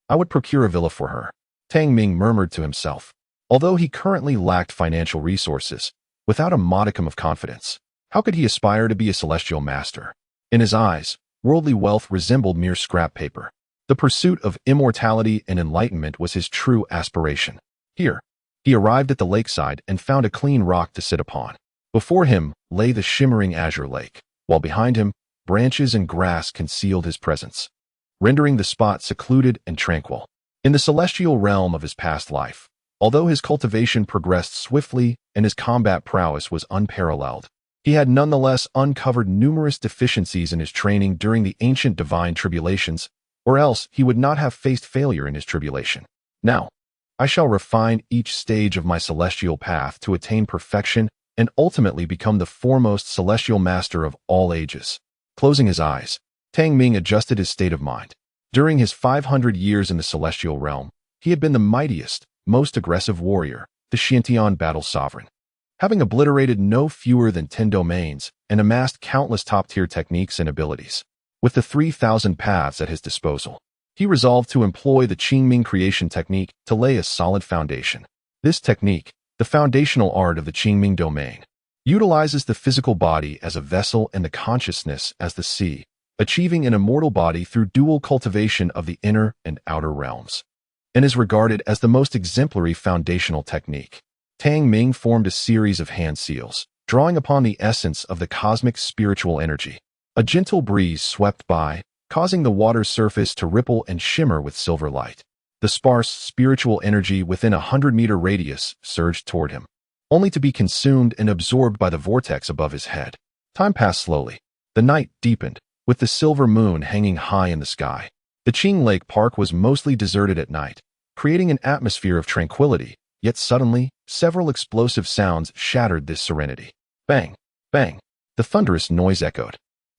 I would procure a villa for her. Tang Ming murmured to himself. Although he currently lacked financial resources, without a modicum of confidence, how could he aspire to be a celestial master? In his eyes, worldly wealth resembled mere scrap paper. The pursuit of immortality and enlightenment was his true aspiration. Here, he arrived at the lakeside and found a clean rock to sit upon. Before him lay the shimmering azure lake, while behind him, branches and grass concealed his presence, rendering the spot secluded and tranquil. In the celestial realm of his past life, although his cultivation progressed swiftly and his combat prowess was unparalleled, he had nonetheless uncovered numerous deficiencies in his training during the ancient divine tribulations, or else he would not have faced failure in his tribulation. Now, I shall refine each stage of my celestial path to attain perfection and ultimately become the foremost celestial master of all ages. Closing his eyes, Tang Ming adjusted his state of mind. During his 500 years in the celestial realm, he had been the mightiest, most aggressive warrior, the Xiantian battle sovereign. Having obliterated no fewer than 10 domains and amassed countless top-tier techniques and abilities, with the 3,000 paths at his disposal, he resolved to employ the Qingming creation technique to lay a solid foundation. This technique, the foundational art of the Qingming domain, utilizes the physical body as a vessel and the consciousness as the sea, achieving an immortal body through dual cultivation of the inner and outer realms, and is regarded as the most exemplary foundational technique. Tang Ming formed a series of hand seals, drawing upon the essence of the cosmic spiritual energy. A gentle breeze swept by, causing the water's surface to ripple and shimmer with silver light. The sparse spiritual energy within a 100-meter radius surged toward him, only to be consumed and absorbed by the vortex above his head. Time passed slowly. The night deepened, with the silver moon hanging high in the sky. The Qing Lake Park was mostly deserted at night, creating an atmosphere of tranquility, yet suddenly, several explosive sounds shattered this serenity. Bang! Bang! The thunderous noise echoed.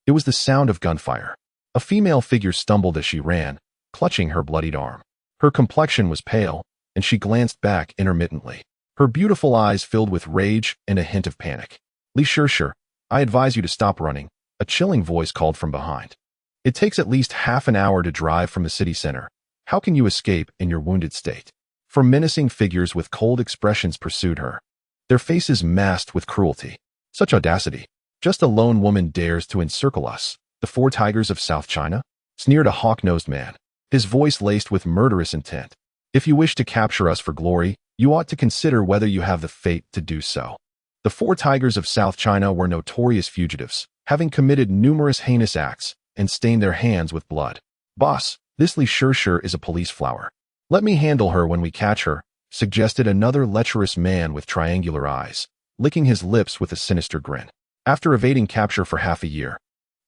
It was the sound of gunfire. A female figure stumbled as she ran, clutching her bloodied arm. Her complexion was pale, and she glanced back intermittently. Her beautiful eyes filled with rage and a hint of panic. Li Shishir, I advise you to stop running, a chilling voice called from behind. It takes at least half an hour to drive from the city center. How can you escape in your wounded state? For menacing figures with cold expressions pursued her, their faces masked with cruelty. Such audacity. Just a lone woman dares to encircle us. The 4 tigers of South China? Sneered a hawk-nosed man, his voice laced with murderous intent. If you wish to capture us for glory, you ought to consider whether you have the fate to do so. The 4 tigers of South China were notorious fugitives, having committed numerous heinous acts and stained their hands with blood. Boss, this Li Shishir is a police flower. Let me handle her when we catch her, suggested another lecherous man with triangular eyes, licking his lips with a sinister grin. After evading capture for half a year,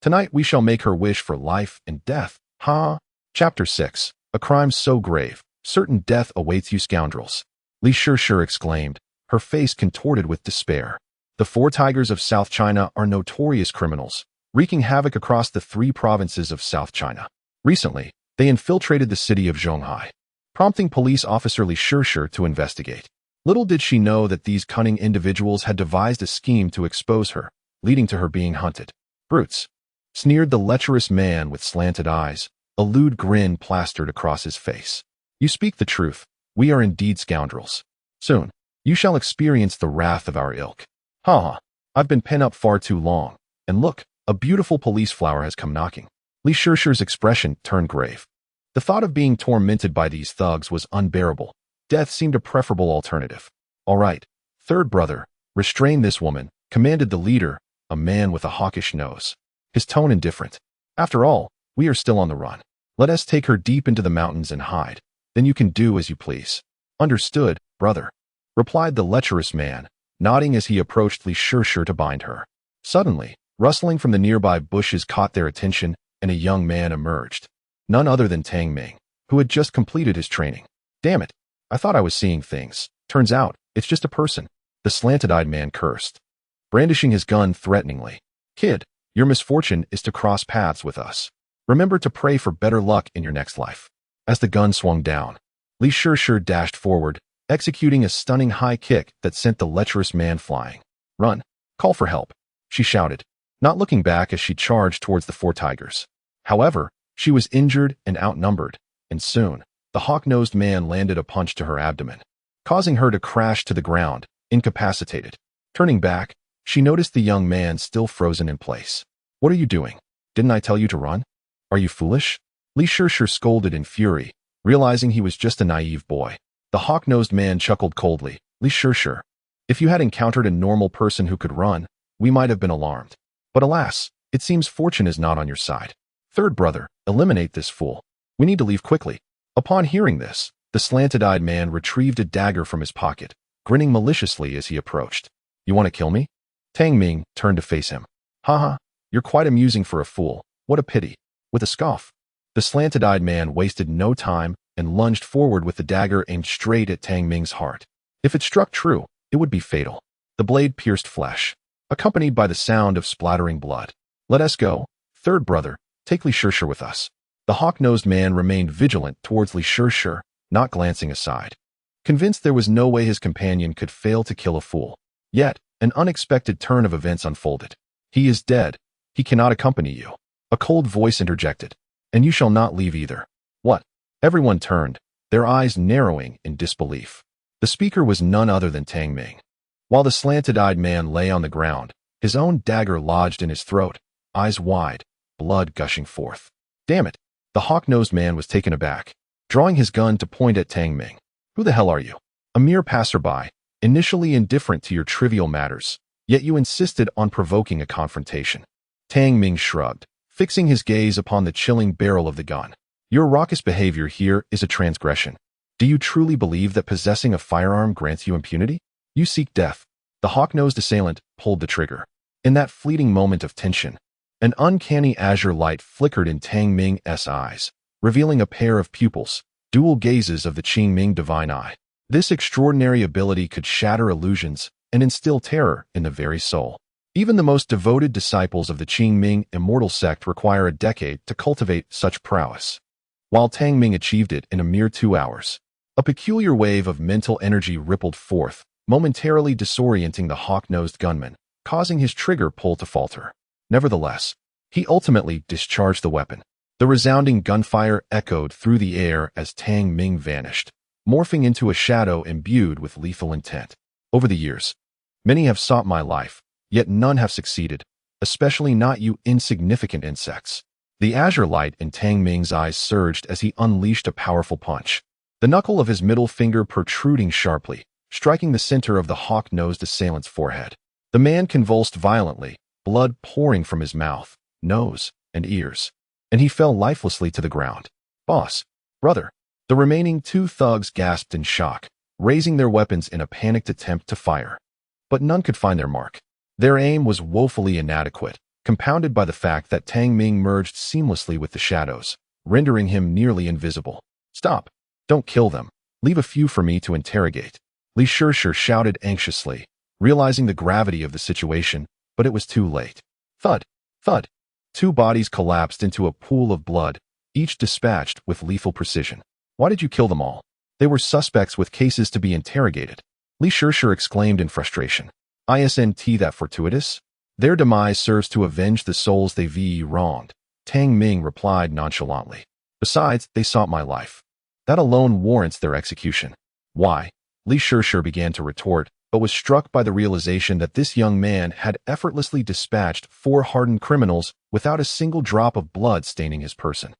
tonight we shall make her wish for life and death. Ha! Chapter 6. A crime so grave, certain death awaits you scoundrels. Li Shishir exclaimed, her face contorted with despair. The 4 tigers of South China are notorious criminals, wreaking havoc across the 3 provinces of South China. Recently, they infiltrated the city of Zhonghai, prompting police officer Li Shirshir to investigate. Little did she know that these cunning individuals had devised a scheme to expose her, leading to her being hunted. Brutes, sneered the lecherous man with slanted eyes, a lewd grin plastered across his face. You speak the truth. We are indeed scoundrels. Soon, you shall experience the wrath of our ilk. Ha ha, I've been pent up far too long, and look, a beautiful police flower has come knocking. Li Shirshir's expression turned grave. The thought of being tormented by these thugs was unbearable. Death seemed a preferable alternative. All right, third brother, restrain this woman, commanded the leader, a man with a hawkish nose. His tone indifferent. After all, we are still on the run. Let us take her deep into the mountains and hide. Then you can do as you please. Understood, brother, replied the lecherous man, nodding as he approached Li Shirshir to bind her. Suddenly, rustling from the nearby bushes caught their attention, and a young man emerged. None other than Tang Ming, who had just completed his training. Damn it, I thought I was seeing things. Turns out, it's just a person. The slanted-eyed man cursed, brandishing his gun threateningly. Kid, your misfortune is to cross paths with us. Remember to pray for better luck in your next life. As the gun swung down, Li Shirshir dashed forward, executing a stunning high kick that sent the lecherous man flying. Run, call for help, she shouted, not looking back as she charged towards the four tigers. However, she was injured and outnumbered, and soon, the hawk-nosed man landed a punch to her abdomen, causing her to crash to the ground, incapacitated. Turning back, she noticed the young man still frozen in place. What are you doing? Didn't I tell you to run? Are you foolish? Li Shirshir scolded in fury, realizing he was just a naive boy. The hawk-nosed man chuckled coldly. Li Shirshir, if you had encountered a normal person who could run, we might have been alarmed. But alas, it seems fortune is not on your side. Third brother, eliminate this fool. We need to leave quickly. Upon hearing this, the slanted-eyed man retrieved a dagger from his pocket, grinning maliciously as he approached. You want to kill me? Tang Ming turned to face him. Haha, you're quite amusing for a fool. What a pity. With a scoff, the slanted-eyed man wasted no time and lunged forward with the dagger aimed straight at Tang Ming's heart. If it struck true, it would be fatal. The blade pierced flesh, accompanied by the sound of splattering blood. Let us go. Third brother, take Li Shirshir with us. The hawk-nosed man remained vigilant towards Li Shirshir, not glancing aside. Convinced there was no way his companion could fail to kill a fool. Yet, an unexpected turn of events unfolded. He is dead. He cannot accompany you. A cold voice interjected. And you shall not leave either. What? Everyone turned, their eyes narrowing in disbelief. The speaker was none other than Tang Ming. While the slanted-eyed man lay on the ground, his own dagger lodged in his throat, eyes wide, blood gushing forth. Damn it! The hawk-nosed man was taken aback, drawing his gun to point at Tang Ming. Who the hell are you? A mere passerby, initially indifferent to your trivial matters, yet you insisted on provoking a confrontation. Tang Ming shrugged, fixing his gaze upon the chilling barrel of the gun. Your raucous behavior here is a transgression. Do you truly believe that possessing a firearm grants you impunity? You seek death. The hawk-nosed assailant pulled the trigger. In that fleeting moment of tension, an uncanny azure light flickered in Tang Ming's eyes, revealing a pair of pupils, dual gazes of the Qing Ming divine eye. This extraordinary ability could shatter illusions and instill terror in the very soul. Even the most devoted disciples of the Qing Ming Immortal sect require a decade to cultivate such prowess. While Tang Ming achieved it in a mere 2 hours, a peculiar wave of mental energy rippled forth, momentarily disorienting the hawk-nosed gunman, causing his trigger pull to falter. Nevertheless, he ultimately discharged the weapon. The resounding gunfire echoed through the air as Tang Ming vanished, morphing into a shadow imbued with lethal intent. Over the years, many have sought my life, yet none have succeeded, especially not you insignificant insects. The azure light in Tang Ming's eyes surged as he unleashed a powerful punch, the knuckle of his middle finger protruding sharply, striking the center of the hawk-nosed assailant's forehead. The man convulsed violently, blood pouring from his mouth, nose, and ears, and he fell lifelessly to the ground. Boss, brother. The remaining 2 thugs gasped in shock, raising their weapons in a panicked attempt to fire. But none could find their mark. Their aim was woefully inadequate, compounded by the fact that Tang Ming merged seamlessly with the shadows, rendering him nearly invisible. Stop! Don't kill them. Leave a few for me to interrogate. Li Shirshir shouted anxiously, realizing the gravity of the situation, but it was too late. Thud! Thud! 2 bodies collapsed into a pool of blood, each dispatched with lethal precision. Why did you kill them all? They were suspects with cases to be interrogated. Li Shishir exclaimed in frustration. Isn't that fortuitous? Their demise serves to avenge the souls they've wronged, Tang Ming replied nonchalantly. Besides, they sought my life. That alone warrants their execution. Why? Li Shishir began to retort, but was struck by the realization that this young man had effortlessly dispatched 4 hardened criminals without a single drop of blood staining his person.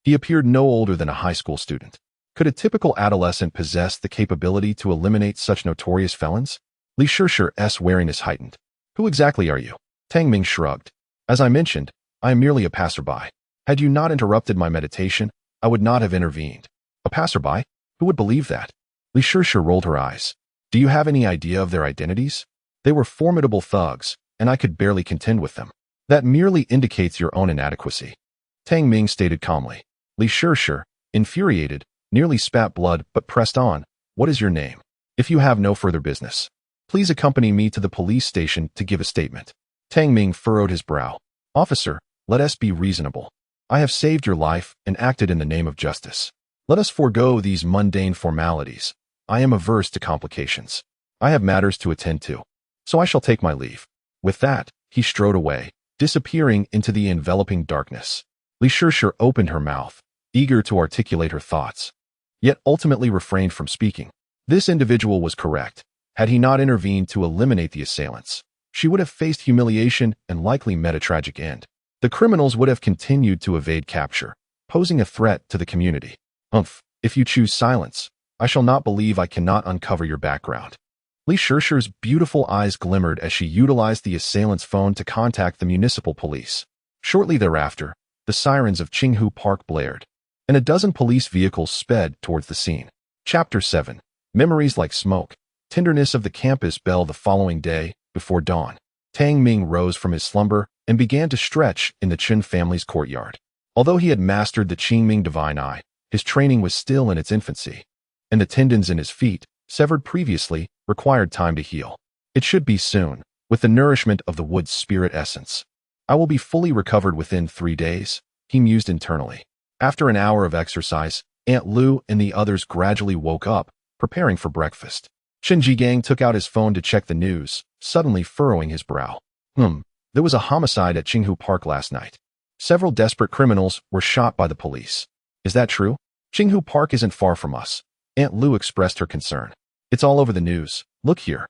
He appeared no older than a high school student. Could a typical adolescent possess the capability to eliminate such notorious felons? Li Shishir's wariness heightened. Who exactly are you? Tang Ming shrugged. As I mentioned, I am merely a passerby. Had you not interrupted my meditation, I would not have intervened. A passerby? Who would believe that? Li Shishir rolled her eyes. Do you have any idea of their identities? They were formidable thugs, and I could barely contend with them. That merely indicates your own inadequacy. Tang Ming stated calmly. Li Shishir, infuriated, nearly spat blood but pressed on. What is your name? If you have no further business, please accompany me to the police station to give a statement. Tang Ming furrowed his brow. Officer, let us be reasonable. I have saved your life and acted in the name of justice. Let us forego these mundane formalities. I am averse to complications. I have matters to attend to. So I shall take my leave. With that, he strode away, disappearing into the enveloping darkness. Li Shishir opened her mouth, eager to articulate her thoughts, yet ultimately refrained from speaking. This individual was correct. Had he not intervened to eliminate the assailants, she would have faced humiliation and likely met a tragic end. The criminals would have continued to evade capture, posing a threat to the community. If you choose silence, I shall not believe I cannot uncover your background. Li Shishir's beautiful eyes glimmered as she utilized the assailant's phone to contact the municipal police. Shortly thereafter, the sirens of Qinghu Park blared, and a dozen police vehicles sped towards the scene. Chapter 7. Memories like smoke. Tenderness of the campus bell. The following day, before dawn, Tang Ming rose from his slumber and began to stretch in the Chen family's courtyard. Although he had mastered the Qingming Divine Eye, his training was still in its infancy, and the tendons in his feet, severed previously, required time to heal. It should be soon, with the nourishment of the wood's spirit essence. I will be fully recovered within 3 days, he mused internally. After an hour of exercise, Aunt Lu and the others gradually woke up, preparing for breakfast. Chen Jigang took out his phone to check the news, suddenly furrowing his brow. There was a homicide at Qinghu Park last night. Several desperate criminals were shot by the police. Is that true? Qinghu Park isn't far from us. Aunt Lu expressed her concern. It's all over the news. Look here.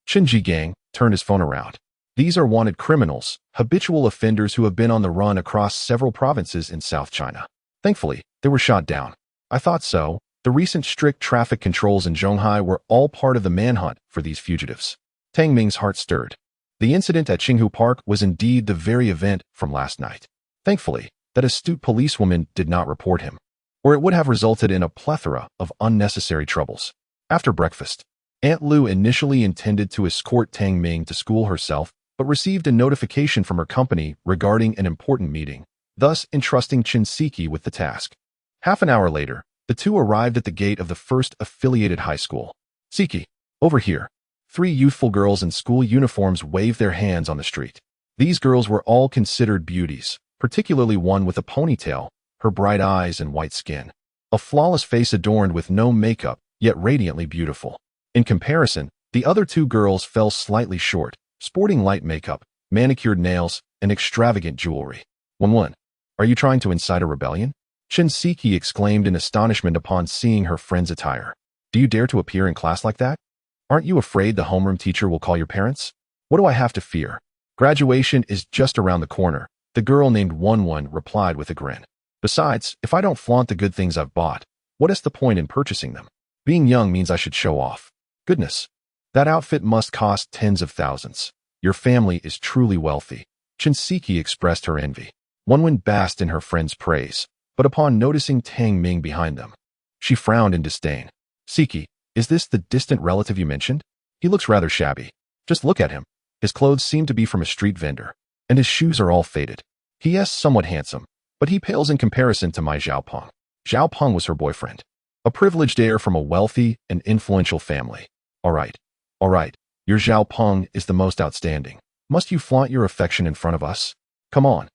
Chen Jigang turned his phone around. These are wanted criminals, habitual offenders who have been on the run across several provinces in South China. Thankfully, they were shot down. I thought so. The recent strict traffic controls in Zhonghai were all part of the manhunt for these fugitives. Tang Ming's heart stirred. The incident at Qinghu Park was indeed the very event from last night. Thankfully, that astute policewoman did not report him, or it would have resulted in a plethora of unnecessary troubles. After breakfast, Aunt Lu initially intended to escort Tang Ming to school herself, but received a notification from her company regarding an important meeting, thus entrusting Chen Siki with the task. Half an hour later, the two arrived at the gate of the first affiliated high school. Siki, over here. 3 youthful girls in school uniforms waved their hands on the street. These girls were all considered beauties, particularly one with a ponytail, her bright eyes and white skin. A flawless face adorned with no makeup, yet radiantly beautiful. In comparison, the other 2 girls fell slightly short, sporting light makeup, manicured nails, and extravagant jewelry. 1-1. Are you trying to incite a rebellion? Chen Siki exclaimed in astonishment upon seeing her friend's attire. Do you dare to appear in class like that? Aren't you afraid the homeroom teacher will call your parents? What do I have to fear? Graduation is just around the corner, the girl named 1-1 replied with a grin. Besides, if I don't flaunt the good things I've bought, what is the point in purchasing them? Being young means I should show off. Goodness, that outfit must cost tens of thousands. Your family is truly wealthy. Chen Siki expressed her envy. 1-1 basked in her friend's praise, but upon noticing Tang Ming behind them, she frowned in disdain. Siki, is this the distant relative you mentioned? He looks rather shabby. Just look at him. His clothes seem to be from a street vendor, and his shoes are all faded. He is somewhat handsome, but he pales in comparison to my Zhao Peng. Zhao Peng was her boyfriend, a privileged heir from a wealthy and influential family. All right, your Zhao Peng is the most outstanding. Must you flaunt your affection in front of us? Come on.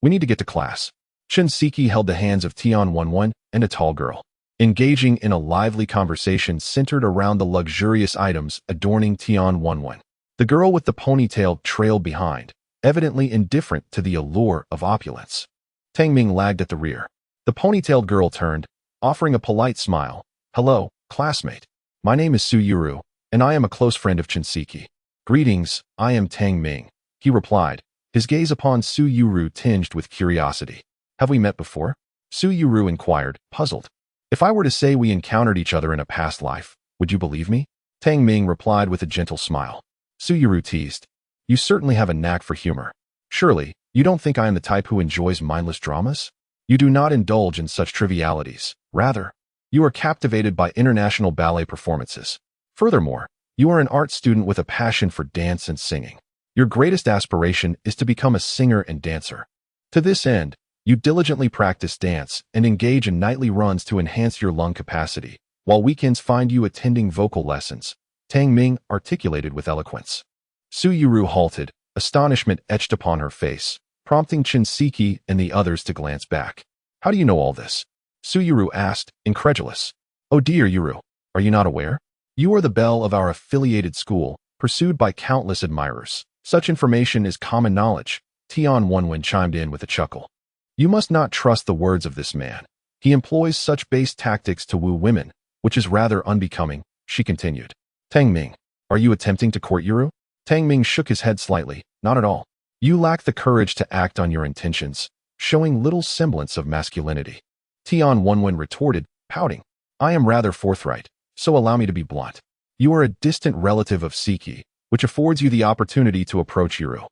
We need to get to class. Chen Siki held the hands of Tian 1-1 and a tall girl. engaging in a lively conversation centered around the luxurious items adorning Tianwanwen. The girl with the ponytail trailed behind, evidently indifferent to the allure of opulence. Tang Ming lagged at the rear. The ponytailed girl turned, offering a polite smile. "Hello, classmate. My name is Su Yuru, and I am a close friend of Chinsiki." "Greetings, I am Tang Ming," he replied, his gaze upon Su Yuru tinged with curiosity. "Have we met before?" Su Yuru inquired, puzzled. "If I were to say we encountered each other in a past life, would you believe me?" Tang Ming replied with a gentle smile. Su Yuru teased. "You certainly have a knack for humor. Surely, you don't think I am the type who enjoys mindless dramas? You do not indulge in such trivialities. Rather, you are captivated by international ballet performances. Furthermore, you are an art student with a passion for dance and singing. Your greatest aspiration is to become a singer and dancer. To this end, you diligently practice dance and engage in nightly runs to enhance your lung capacity, while weekends find you attending vocal lessons," Tang Ming articulated with eloquence. Su Yuru halted, astonishment etched upon her face, prompting Chinsiki and the others to glance back. "How do you know all this?" Su Yuru asked, incredulous. "Oh dear Yuru, are you not aware? You are the belle of our affiliated school, pursued by countless admirers. Such information is common knowledge," Tianwanwen chimed in with a chuckle. "You must not trust the words of this man. He employs such base tactics to woo women, which is rather unbecoming," she continued. "Tang Ming, are you attempting to court Yuru?" Tang Ming shook his head slightly. "Not at all. You lack the courage to act on your intentions, showing little semblance of masculinity." Tianwanwen retorted, pouting. "I am rather forthright, so allow me to be blunt. You are a distant relative of Siki, which affords you the opportunity to approach Yuru.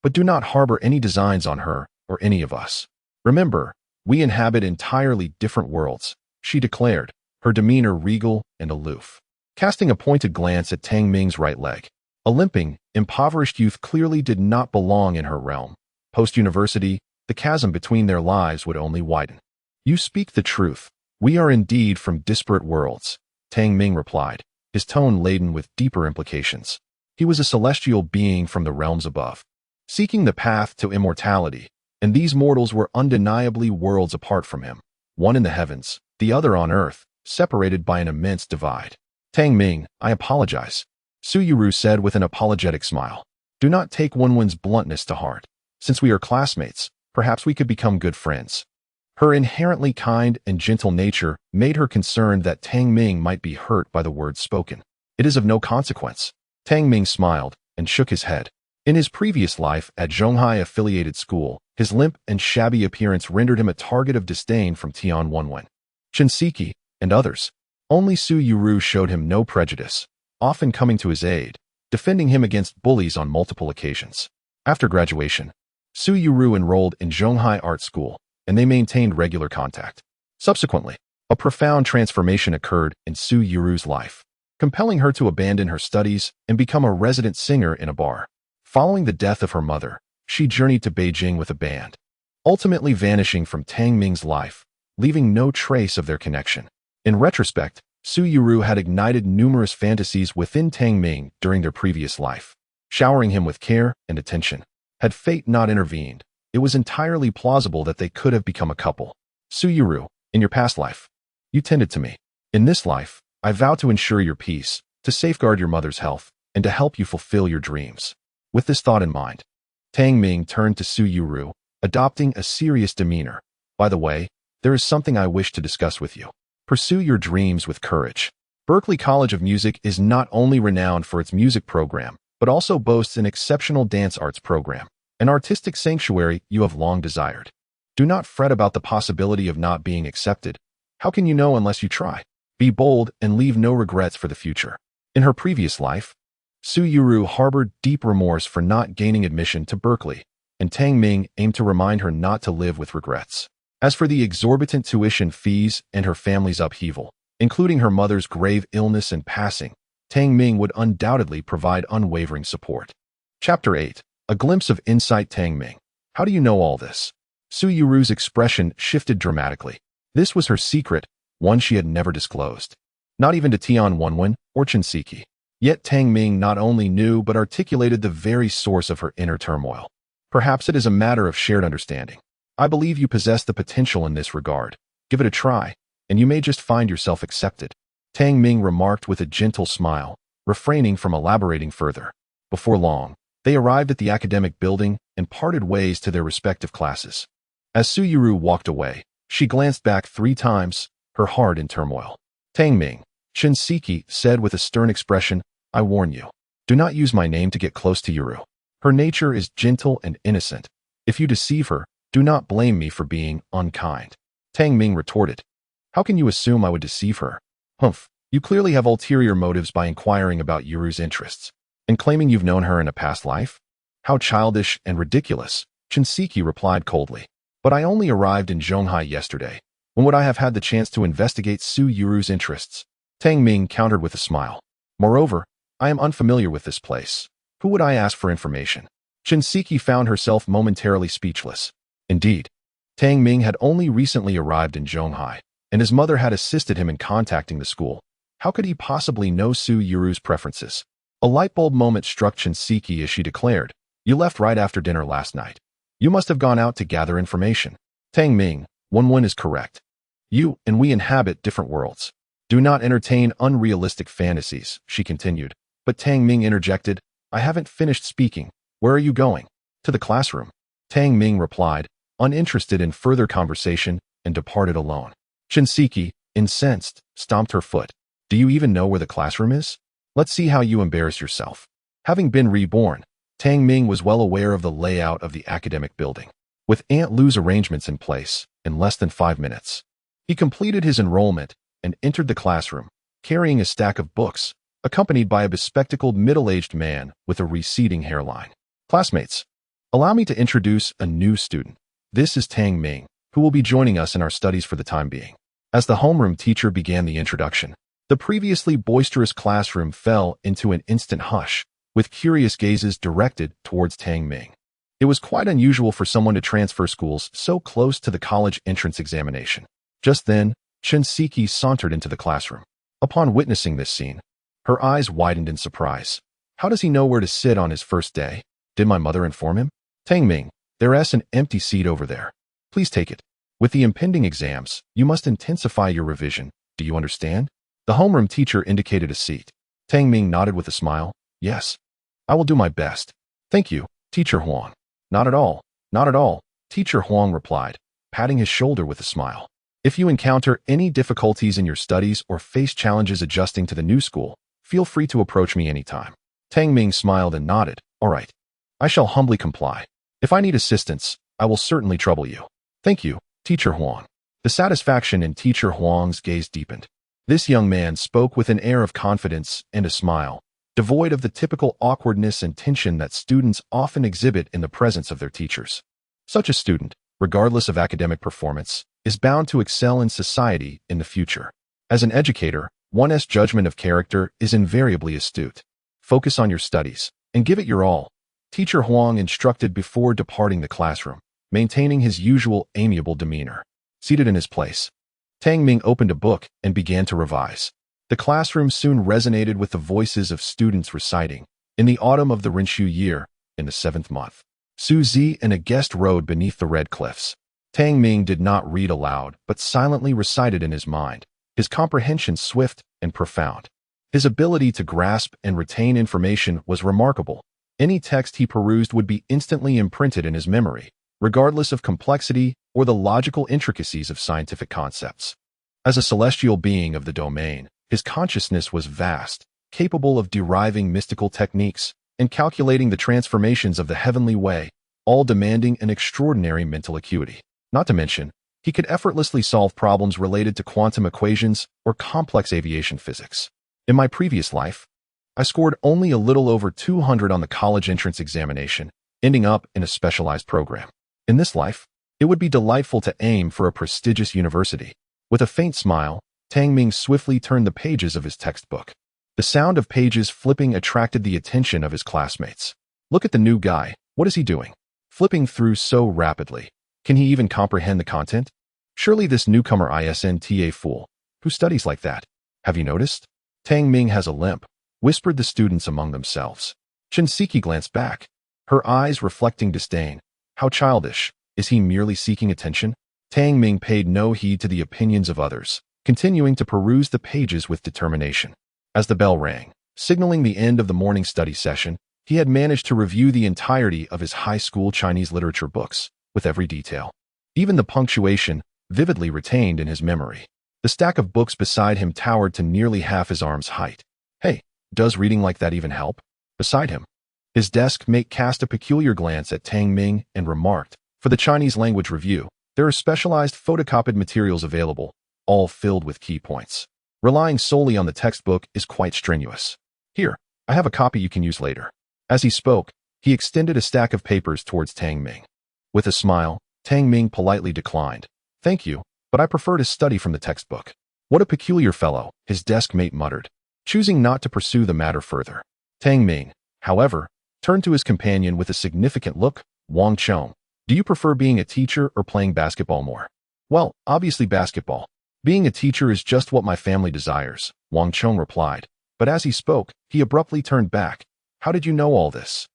But do not harbor any designs on her or any of us. Remember, we inhabit entirely different worlds," she declared, her demeanor regal and aloof. Casting a pointed glance at Tang Ming's right leg, a limping, impoverished youth clearly did not belong in her realm. Post-university, the chasm between their lives would only widen. "You speak the truth. We are indeed from disparate worlds," Tang Ming replied, his tone laden with deeper implications. He was a celestial being from the realms above, seeking the path to immortality, and these mortals were undeniably worlds apart from him, one in the heavens, the other on earth, separated by an immense divide. "Tang Ming, I apologize," Su Yuru said with an apologetic smile. "Do not take Wenwen's bluntness to heart. Since we are classmates, perhaps we could become good friends." Her inherently kind and gentle nature made her concerned that Tang Ming might be hurt by the words spoken. "It is of no consequence." Tang Ming smiled and shook his head. In his previous life at Zhonghai affiliated school, his limp and shabby appearance rendered him a target of disdain from Tianwanwen, Chinsiki, and others. Only Su Yuru showed him no prejudice, often coming to his aid, defending him against bullies on multiple occasions. After graduation, Su Yuru enrolled in Zhonghai Art School, and they maintained regular contact. Subsequently, a profound transformation occurred in Su Yuru's life, compelling her to abandon her studies and become a resident singer in a bar. Following the death of her mother, she journeyed to Beijing with a band, ultimately vanishing from Tang Ming's life, leaving no trace of their connection. In retrospect, Su Yuru had ignited numerous fantasies within Tang Ming during their previous life, showering him with care and attention. Had fate not intervened, it was entirely plausible that they could have become a couple. "Su Yuru, in your past life, you tended to me. In this life, I vow to ensure your peace, to safeguard your mother's health, and to help you fulfill your dreams." With this thought in mind, Tang Ming turned to Su Yuru, adopting a serious demeanor. "By the way, there is something I wish to discuss with you. Pursue your dreams with courage. Berklee College of Music is not only renowned for its music program, but also boasts an exceptional dance arts program, an artistic sanctuary you have long desired. Do not fret about the possibility of not being accepted. How can you know unless you try? Be bold and leave no regrets for the future." In her previous life, Su Yuru harbored deep remorse for not gaining admission to Berklee, and Tang Ming aimed to remind her not to live with regrets. As for the exorbitant tuition fees and her family's upheaval, including her mother's grave illness and passing, Tang Ming would undoubtedly provide unwavering support. Chapter 8. A glimpse of insight. Tang Ming. How do you know all this? Su Yuru's expression shifted dramatically. This was her secret, one she had never disclosed. Not even to Tianwanwen or Chinsiki. Yet Tang Ming not only knew but articulated the very source of her inner turmoil. "Perhaps it is a matter of shared understanding. I believe you possess the potential in this regard. Give it a try," and you may just find yourself accepted," Tang Ming remarked with a gentle smile, refraining from elaborating further. Before long, they arrived at the academic building and parted ways to their respective classes. As Su Yuru walked away, she glanced back 3 times, her heart in turmoil. "Tang Ming," Shinseki said with a stern expression, "I warn you. Do not use my name to get close to Yuru. Her nature is gentle and innocent. If you deceive her, do not blame me for being unkind." Tang Ming retorted, "How can you assume I would deceive her? Humph, you clearly have ulterior motives by inquiring about Yuru's interests and claiming you've known her in a past life. How childish and ridiculous," Shinseki replied coldly. "But I only arrived in Zhonghai yesterday. When would I have had the chance to investigate Su Yuru's interests?" Tang Ming countered with a smile. "Moreover, I am unfamiliar with this place. Who would I ask for information?" Shinseki found herself momentarily speechless. Indeed, Tang Ming had only recently arrived in Zhonghai, and his mother had assisted him in contacting the school. How could he possibly know Su Yuru's preferences? A lightbulb moment struck Shinseki as she declared, "You left right after dinner last night. You must have gone out to gather information." "Tang Ming, one is correct. You and we inhabit different worlds. Do not entertain unrealistic fantasies," she continued. But Tang Ming interjected, "I haven't finished speaking. Where are you going?" "To the classroom," Tang Ming replied, uninterested in further conversation, and departed alone. Shinseki, incensed, stomped her foot. "Do you even know where the classroom is? Let's see how you embarrass yourself." Having been reborn, Tang Ming was well aware of the layout of the academic building. With Aunt Lu's arrangements in place, in less than 5 minutes, he completed his enrollment and entered the classroom, carrying a stack of books, accompanied by a bespectacled middle-aged man with a receding hairline. "Classmates, allow me to introduce a new student. This is Tang Ming, who will be joining us in our studies for the time being." As the homeroom teacher began the introduction, the previously boisterous classroom fell into an instant hush, with curious gazes directed towards Tang Ming. It was quite unusual for someone to transfer schools so close to the college entrance examination. Just then, Shinseki sauntered into the classroom. Upon witnessing this scene, her eyes widened in surprise. How does he know where to sit on his first day? Did my mother inform him? "Tang Ming, there's an empty seat over there. Please take it. With the impending exams, you must intensify your revision. Do you understand?" The homeroom teacher indicated a seat. Tang Ming nodded with a smile. "Yes, I will do my best. Thank you, Teacher Huang." Not at all," Teacher Huang replied, patting his shoulder with a smile. "If you encounter any difficulties in your studies or face challenges adjusting to the new school, feel free to approach me anytime." Tang Ming smiled and nodded. "All right. I shall humbly comply. If I need assistance, I will certainly trouble you." "Thank you, Teacher Huang." The satisfaction in Teacher Huang's gaze deepened. This young man spoke with an air of confidence and a smile, devoid of the typical awkwardness and tension that students often exhibit in the presence of their teachers. Such a student, regardless of academic performance, is bound to excel in society in the future. As an educator, one's judgment of character is invariably astute. Focus on your studies and give it your all, Teacher Huang instructed before departing the classroom, maintaining his usual amiable demeanor. Seated in his place, Tang Ming opened a book and began to revise. The classroom soon resonated with the voices of students reciting, "In the autumn of the Rinshu year, in the 7th month, Su Zi and a guest rode beneath the red cliffs." Tang Ming did not read aloud, but silently recited in his mind, his comprehension swift and profound. His ability to grasp and retain information was remarkable. Any text he perused would be instantly imprinted in his memory, regardless of complexity or the logical intricacies of scientific concepts. As a celestial being of the domain, his consciousness was vast, capable of deriving mystical techniques and calculating the transformations of the heavenly way, all demanding an extraordinary mental acuity. Not to mention, he could effortlessly solve problems related to quantum equations or complex aviation physics. In my previous life, I scored only a little over 200 on the college entrance examination, ending up in a specialized program. In this life, it would be delightful to aim for a prestigious university. With a faint smile, Tang Ming swiftly turned the pages of his textbook. The sound of pages flipping attracted the attention of his classmates. "Look at the new guy. What is he doing? Flipping through so rapidly. Can he even comprehend the content? Surely this newcomer isn't a fool who studies like that. Have you noticed? Tang Ming has a limp," whispered the students among themselves. Shinseki glanced back, her eyes reflecting disdain. How childish. Is he merely seeking attention? Tang Ming paid no heed to the opinions of others, continuing to peruse the pages with determination. As the bell rang, signaling the end of the morning study session, he had managed to review the entirety of his high school Chinese literature books, with every detail. Even the punctuation, vividly retained in his memory. The stack of books beside him towered to nearly half his arm's height. Hey, does reading like that even help? Beside him, his desk mate cast a peculiar glance at Tang Ming and remarked, "For the Chinese language review, there are specialized photocopied materials available, all filled with key points. Relying solely on the textbook is quite strenuous. Here, I have a copy you can use later." As he spoke, he extended a stack of papers towards Tang Ming. With a smile, Tang Ming politely declined. "Thank you, but I prefer to study from the textbook." "What a peculiar fellow," his desk mate muttered, choosing not to pursue the matter further. Tang Ming, however, turned to his companion with a significant look. "Wang Chong, do you prefer being a teacher or playing basketball more?" "Well, obviously basketball. Being a teacher is just what my family desires," Wang Chong replied. But as he spoke, he abruptly turned back. "How did you know all this?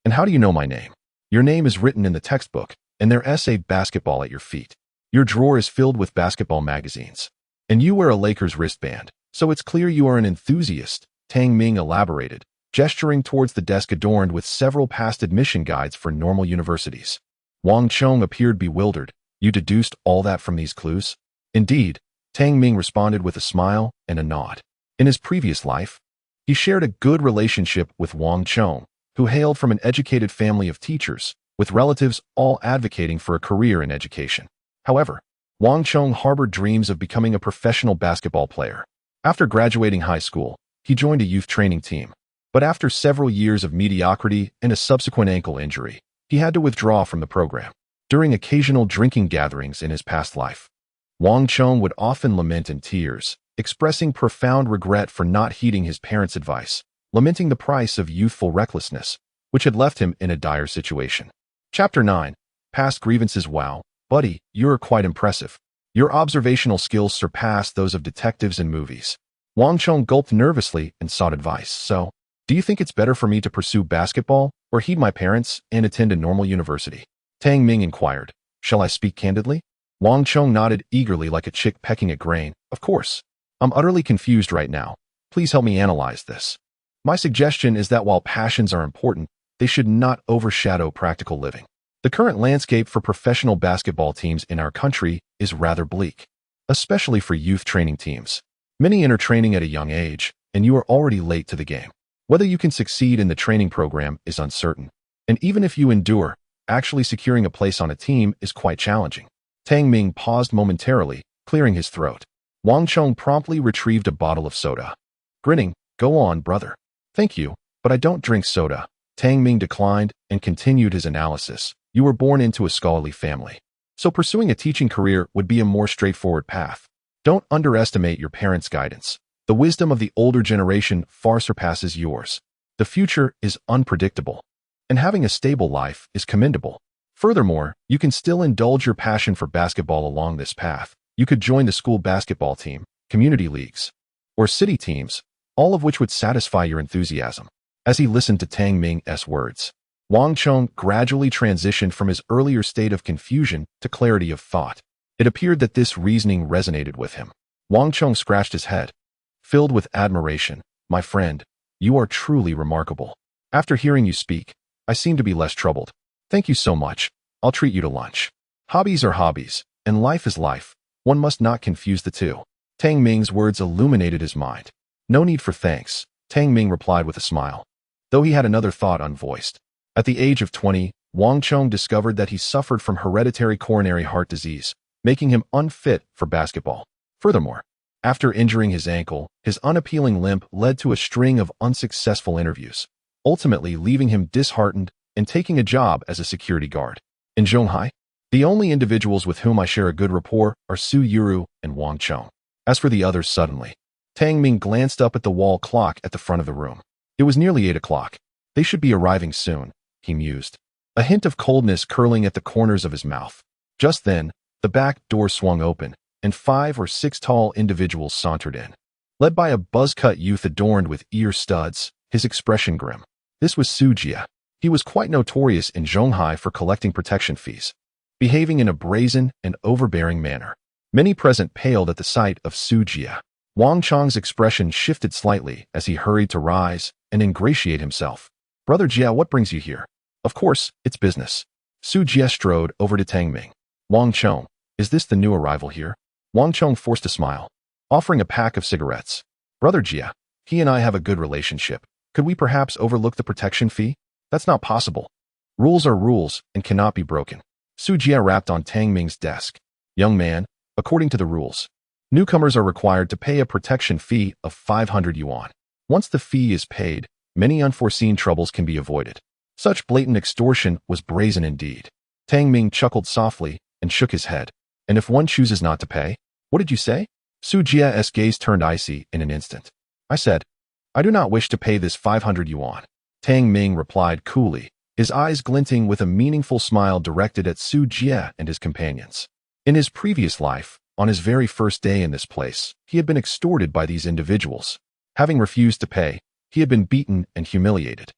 And how do you know my name? Your name is written in the textbook, and there is a basketball at your feet. Your drawer is filled with basketball magazines. And you wear a Lakers wristband, so it's clear you are an enthusiast," Tang Ming elaborated, gesturing towards the desk adorned with several past admission guides for normal universities. Wang Chong appeared bewildered. "You deduced all that from these clues?" "Indeed," Tang Ming responded with a smile and a nod. In his previous life, he shared a good relationship with Wang Chong, who hailed from an educated family of teachers, with relatives all advocating for a career in education. However, Wang Chong harbored dreams of becoming a professional basketball player. After graduating high school, he joined a youth training team. But after several years of mediocrity and a subsequent ankle injury, he had to withdraw from the program. During occasional drinking gatherings in his past life, Wang Chong would often lament in tears, expressing profound regret for not heeding his parents' advice, lamenting the price of youthful recklessness, which had left him in a dire situation. Chapter 9. Past Grievances. "Wow, buddy, you're quite impressive. Your observational skills surpass those of detectives in movies." Wang Chong gulped nervously and sought advice. "So, do you think it's better for me to pursue basketball or heed my parents and attend a normal university?" Tang Ming inquired. "Shall I speak candidly?" Wang Chong nodded eagerly like a chick pecking at grain. "Of course. I'm utterly confused right now. Please help me analyze this. My suggestion is that while passions are important, they should not overshadow practical living. The current landscape for professional basketball teams in our country is rather bleak, especially for youth training teams. Many enter training at a young age, and you are already late to the game. Whether you can succeed in the training program is uncertain. And even if you endure, actually securing a place on a team is quite challenging." Tang Ming paused momentarily, clearing his throat. Wang Chong promptly retrieved a bottle of soda. Grinning, "Go on, brother." "Thank you, but I don't drink soda." Tang Ming declined and continued his analysis. "You were born into a scholarly family, so pursuing a teaching career would be a more straightforward path. Don't underestimate your parents' guidance. The wisdom of the older generation far surpasses yours. The future is unpredictable, and having a stable life is commendable. Furthermore, you can still indulge your passion for basketball along this path. You could join the school basketball team, community leagues, or city teams, all of which would satisfy your enthusiasm." As he listened to Tang Ming's words, Wang Chong gradually transitioned from his earlier state of confusion to clarity of thought. It appeared that this reasoning resonated with him. Wang Chong scratched his head, filled with admiration. "My friend, you are truly remarkable. After hearing you speak, I seem to be less troubled. Thank you so much. I'll treat you to lunch." Hobbies are hobbies, and life is life. One must not confuse the two. Tang Ming's words illuminated his mind. "No need for thanks," Tang Ming replied with a smile, though he had another thought unvoiced. At the age of 20, Wang Chong discovered that he suffered from hereditary coronary heart disease, making him unfit for basketball. Furthermore, after injuring his ankle, his unappealing limp led to a string of unsuccessful interviews, ultimately leaving him disheartened and taking a job as a security guard in Zhonghai. The only individuals with whom I share a good rapport are Su Yuru and Wang Chong. As for the others, suddenly, Tang Ming glanced up at the wall clock at the front of the room. It was nearly 8 o'clock. They should be arriving soon, he mused, a hint of coldness curling at the corners of his mouth. Just then, the back door swung open, and 5 or 6 tall individuals sauntered in. Led by a buzz-cut youth adorned with ear studs, his expression grim. This was Su Jia. He was quite notorious in Zhonghai for collecting protection fees, behaving in a brazen and overbearing manner. Many present paled at the sight of Su Jie. Wang Chang's expression shifted slightly as he hurried to rise and ingratiate himself. Brother Jia, what brings you here? Of course, it's business. Su Jie strode over to Tang Ming. Wang Chong, is this the new arrival here? Wang Chong forced a smile, offering a pack of cigarettes. Brother Jia, he and I have a good relationship. Could we perhaps overlook the protection fee? That's not possible. Rules are rules and cannot be broken. Su Jie rapped on Tang Ming's desk. Young man, according to the rules, newcomers are required to pay a protection fee of 500 yuan. Once the fee is paid, many unforeseen troubles can be avoided. Such blatant extortion was brazen indeed. Tang Ming chuckled softly and shook his head. And if one chooses not to pay? What did you say? Su Jie's gaze turned icy in an instant. I said, I do not wish to pay this 500 yuan. Tang Ming replied coolly, his eyes glinting with a meaningful smile directed at Su Jie and his companions. In his previous life, on his very first day in this place, he had been extorted by these individuals. Having refused to pay, he had been beaten and humiliated.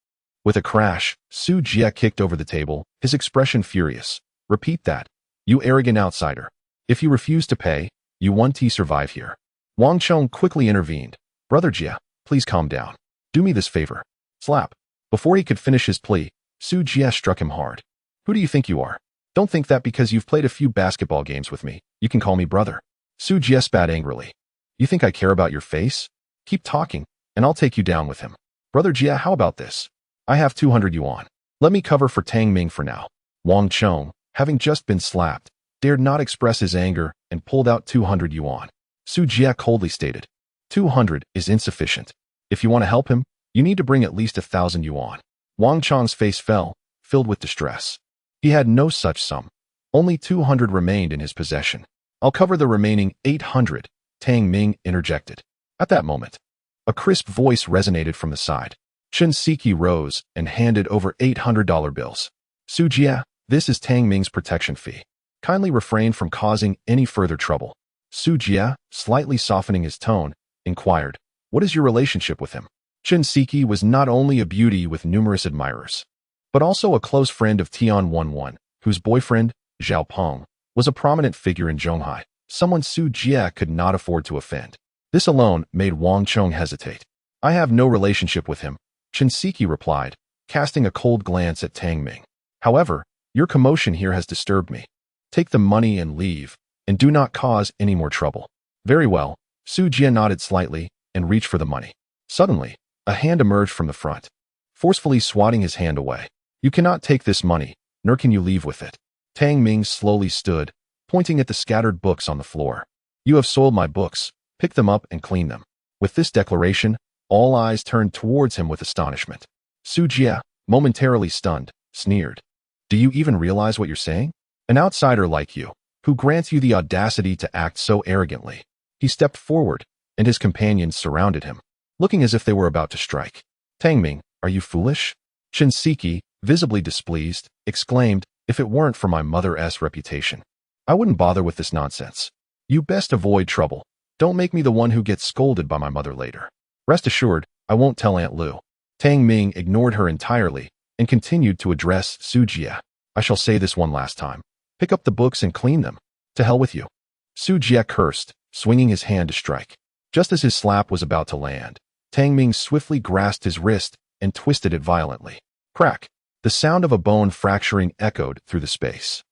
With a crash, Su Jie kicked over the table, his expression furious. Repeat that. You arrogant outsider. If you refuse to pay, you won't survive here. Wang Chong quickly intervened. Brother Jie, please calm down. Do me this favor. Slap. Before he could finish his plea, Su Jie struck him hard. Who do you think you are? Don't think that because you've played a few basketball games with me, you can call me brother. Su Jie spat angrily. You think I care about your face? Keep talking, and I'll take you down with him. Brother Jie, how about this? I have 200 yuan. Let me cover for Tang Ming for now. Wang Chong, having just been slapped, dared not express his anger and pulled out 200 yuan. Su Jie coldly stated, 200 is insufficient. If you want to help him, you need to bring at least 1,000 yuan. Wang Chong's face fell, filled with distress. He had no such sum. Only 200 remained in his possession. I'll cover the remaining 800, Tang Ming interjected. At that moment, a crisp voice resonated from the side. Chen Siki rose and handed over $800 bills. Su Jie, this is Tang Ming's protection fee. Kindly refrain from causing any further trouble. Su Jie, slightly softening his tone, inquired, what is your relationship with him? Chen Siki was not only a beauty with numerous admirers, but also a close friend of Tian Wenwen, whose boyfriend, Zhao Peng, was a prominent figure in Zhonghai, someone Su Jie could not afford to offend. This alone made Wang Chong hesitate. I have no relationship with him, Chen Siki replied, casting a cold glance at Tang Ming. However, your commotion here has disturbed me. Take the money and leave, and do not cause any more trouble. Very well, Su Jie nodded slightly and reached for the money. Suddenly, a hand emerged from the front, forcefully swatting his hand away. You cannot take this money, nor can you leave with it. Tang Ming slowly stood, pointing at the scattered books on the floor. You have soiled my books. Pick them up and clean them. With this declaration, all eyes turned towards him with astonishment. Su Jie, momentarily stunned, sneered. Do you even realize what you're saying? An outsider like you, who grants you the audacity to act so arrogantly. He stepped forward, and his companions surrounded him, looking as if they were about to strike. Tang Ming, are you foolish? Chen Siki, visibly displeased, exclaimed, if it weren't for my mother's reputation, I wouldn't bother with this nonsense. You best avoid trouble. Don't make me the one who gets scolded by my mother later. Rest assured, I won't tell Aunt Lu. Tang Ming ignored her entirely and continued to address Su Jie. I shall say this one last time. Pick up the books and clean them. To hell with you. Su Jie cursed, swinging his hand to strike. Just as his slap was about to land, Tang Ming swiftly grasped his wrist and twisted it violently. Crack! The sound of a bone fracturing echoed through the space.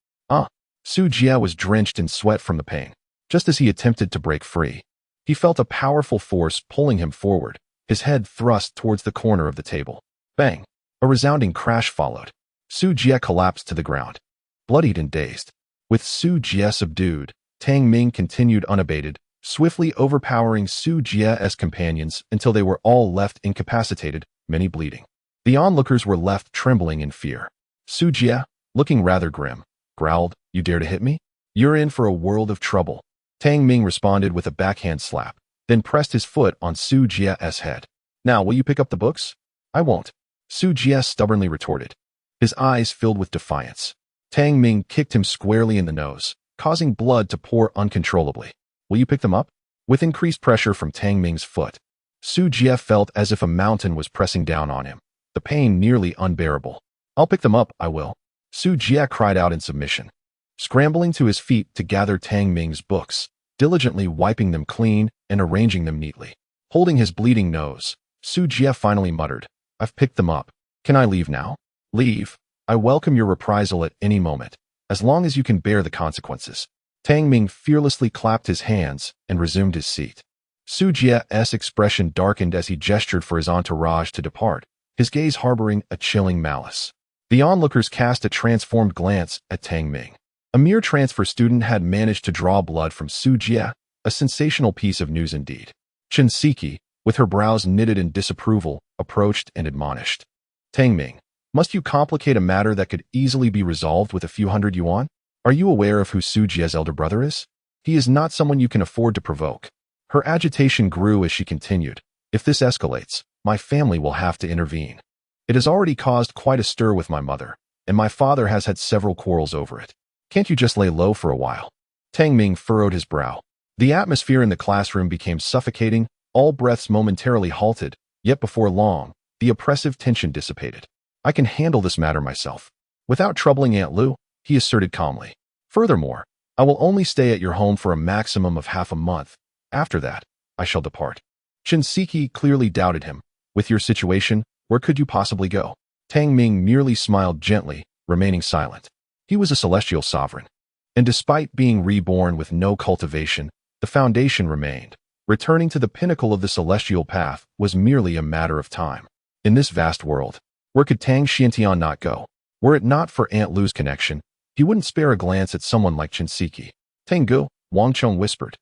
Su Jie was drenched in sweat from the pain. Just as he attempted to break free, he felt a powerful force pulling him forward, his head thrust towards the corner of the table. Bang! A resounding crash followed. Su Jie collapsed to the ground, bloodied and dazed. With Su Jie subdued, Tang Ming continued unabated, swiftly overpowering Su Jie's companions until they were all left incapacitated, many bleeding. The onlookers were left trembling in fear. Su Jie, looking rather grim, growled, You dare to hit me? You're in for a world of trouble. Tang Ming responded with a backhand slap, then pressed his foot on Su Jie's head. Now, will you pick up the books? I won't. Su Jie stubbornly retorted, his eyes filled with defiance. Tang Ming kicked him squarely in the nose, causing blood to pour uncontrollably. Will you pick them up? With increased pressure from Tang Ming's foot, Su Jie felt as if a mountain was pressing down on him, the pain nearly unbearable. I'll pick them up, I will. Su Jie cried out in submission, scrambling to his feet to gather Tang Ming's books. diligently wiping them clean and arranging them neatly. Holding his bleeding nose, Su Jie finally muttered, "I've picked them up. Can I leave now?" "Leave. I welcome your reprisal at any moment, as long as you can bear the consequences." Tang Ming fearlessly clapped his hands and resumed his seat. Su Jie's expression darkened as he gestured for his entourage to depart, his gaze harboring a chilling malice. The onlookers cast a transformed glance at Tang Ming. A mere transfer student had managed to draw blood from Su Jie, a sensational piece of news indeed. Chen Siki, with her brows knitted in disapproval, approached and admonished. "Tang Ming, must you complicate a matter that could easily be resolved with a few hundred yuan? Are you aware of who Su Jie's elder brother is? He is not someone you can afford to provoke." Her agitation grew as she continued, "If this escalates, my family will have to intervene. It has already caused quite a stir with my mother, and my father has had several quarrels over it. Can't you just lay low for a while?" Tang Ming furrowed his brow. The atmosphere in the classroom became suffocating, all breaths momentarily halted, yet before long, the oppressive tension dissipated. "I can handle this matter myself. Without troubling Aunt Lu," he asserted calmly. "Furthermore, I will only stay at your home for a maximum of half a month. After that, I shall depart." Chen Siki clearly doubted him. "With your situation, where could you possibly go?" Tang Ming merely smiled gently, remaining silent. He was a celestial sovereign, and despite being reborn with no cultivation, the foundation remained. Returning to the pinnacle of the celestial path was merely a matter of time. In this vast world, where could Tang Xiantian not go? Were it not for Aunt Lu's connection, he wouldn't spare a glance at someone like Chen Siki. "Tengu," Wang Chong whispered.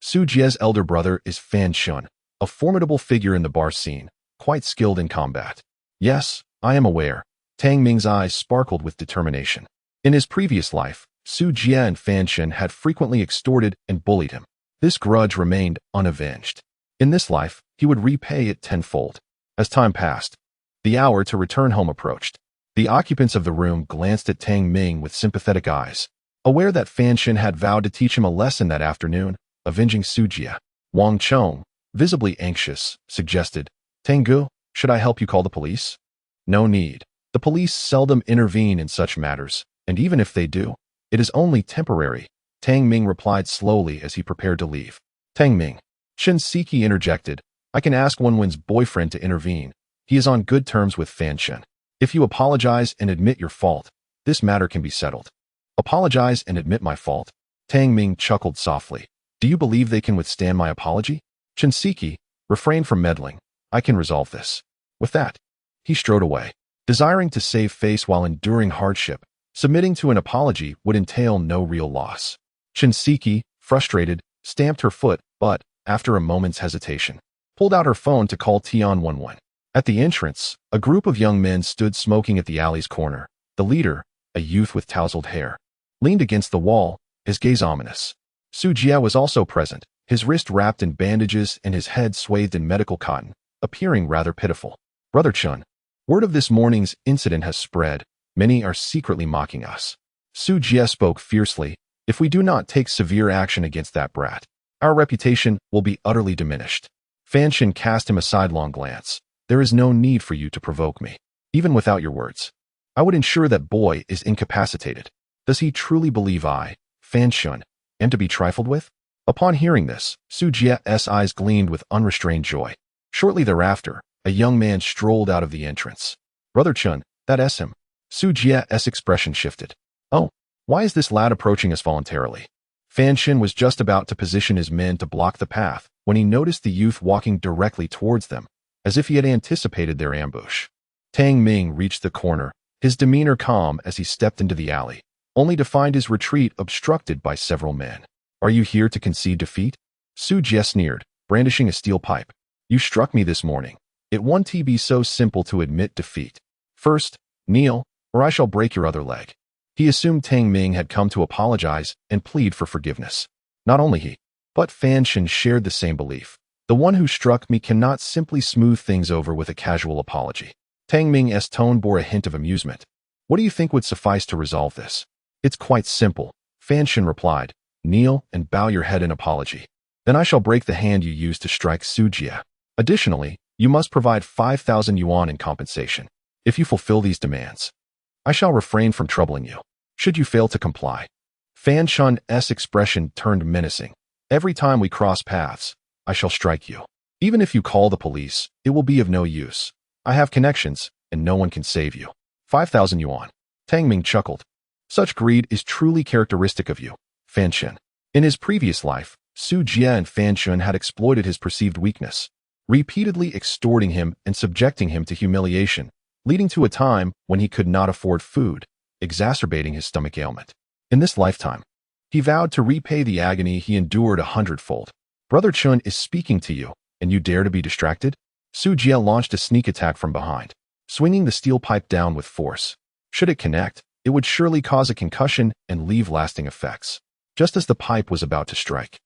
"Su Jie's elder brother is Fan Shun, a formidable figure in the bar scene, quite skilled in combat." "Yes, I am aware." Tang Ming's eyes sparkled with determination. In his previous life, Su Jie and Fan Shun had frequently extorted and bullied him. This grudge remained unavenged. In this life, he would repay it tenfold. As time passed, the hour to return home approached. The occupants of the room glanced at Tang Ming with sympathetic eyes, aware that Fan Shun had vowed to teach him a lesson that afternoon, avenging Su Jie. Wang Chong, visibly anxious, suggested, "Tengu, should I help you call the police?" "No need. The police seldom intervene in such matters, and even if they do, it is only temporary," Tang Ming replied slowly as he prepared to leave. "Tang Ming," Chen Siki interjected, "I can ask Wenwen's boyfriend to intervene. He is on good terms with Fan Shun. If you apologize and admit your fault, this matter can be settled." "Apologize and admit my fault?" Tang Ming chuckled softly. "Do you believe they can withstand my apology?" Chen Siki, refrain from meddling. "I can resolve this." With that, he strode away. Desiring to save face while enduring hardship, submitting to an apology would entail no real loss. Chen Siki, frustrated, stamped her foot, but, after a moment's hesitation, pulled out her phone to call Tian Wenwen. At the entrance, a group of young men stood smoking at the alley's corner. The leader, a youth with tousled hair, leaned against the wall, his gaze ominous. Su Jie was also present, his wrist wrapped in bandages and his head swathed in medical cotton, appearing rather pitiful. "Brother Chun, word of this morning's incident has spread. Many are secretly mocking us." Su Jie spoke fiercely. "If we do not take severe action against that brat, our reputation will be utterly diminished." Fan Shun cast him a sidelong glance. "There is no need for you to provoke me. Even without your words, I would ensure that boy is incapacitated. Does he truly believe I, Fan Shun, am to be trifled with?" Upon hearing this, Su Jie's eyes gleamed with unrestrained joy. Shortly thereafter, a young man strolled out of the entrance. "Brother Chun, that's him." Su Jie's expression shifted. "Oh, why is this lad approaching us voluntarily?" Fan Shun was just about to position his men to block the path when he noticed the youth walking directly towards them, as if he had anticipated their ambush. Tang Ming reached the corner, his demeanor calm as he stepped into the alley, only to find his retreat obstructed by several men. "Are you here to concede defeat?" Su Jie sneered, brandishing a steel pipe. "You struck me this morning. It won't be so simple to admit defeat. First, kneel, or I shall break your other leg." He assumed Tang Ming had come to apologize and plead for forgiveness. Not only he, but Fan Shun shared the same belief. The one who struck me cannot simply smooth things over with a casual apology. Tang Ming's tone bore a hint of amusement. "What do you think would suffice to resolve this?" "It's quite simple," Fan Shun replied. "Kneel and bow your head in apology. Then I shall break the hand you used to strike Su Jie. Additionally, you must provide 5,000 yuan in compensation. If you fulfill these demands, I shall refrain from troubling you. Should you fail to comply." Fan Shun's expression turned menacing. Every time we cross paths, I shall strike you. Even if you call the police, it will be of no use. I have connections, and no one can save you. 5,000 yuan. Tang Ming chuckled. Such greed is truly characteristic of you, Fan Chen. In his previous life, Su Jie and Fan Chen had exploited his perceived weakness, repeatedly extorting him and subjecting him to humiliation, leading to a time when he could not afford food, exacerbating his stomach ailment. In this lifetime, he vowed to repay the agony he endured 100-fold. Brother Chun is speaking to you, and you dare to be distracted? Su Jie launched a sneak attack from behind, swinging the steel pipe down with force. Should it connect, it would surely cause a concussion and leave lasting effects. Just as the pipe was about to strike,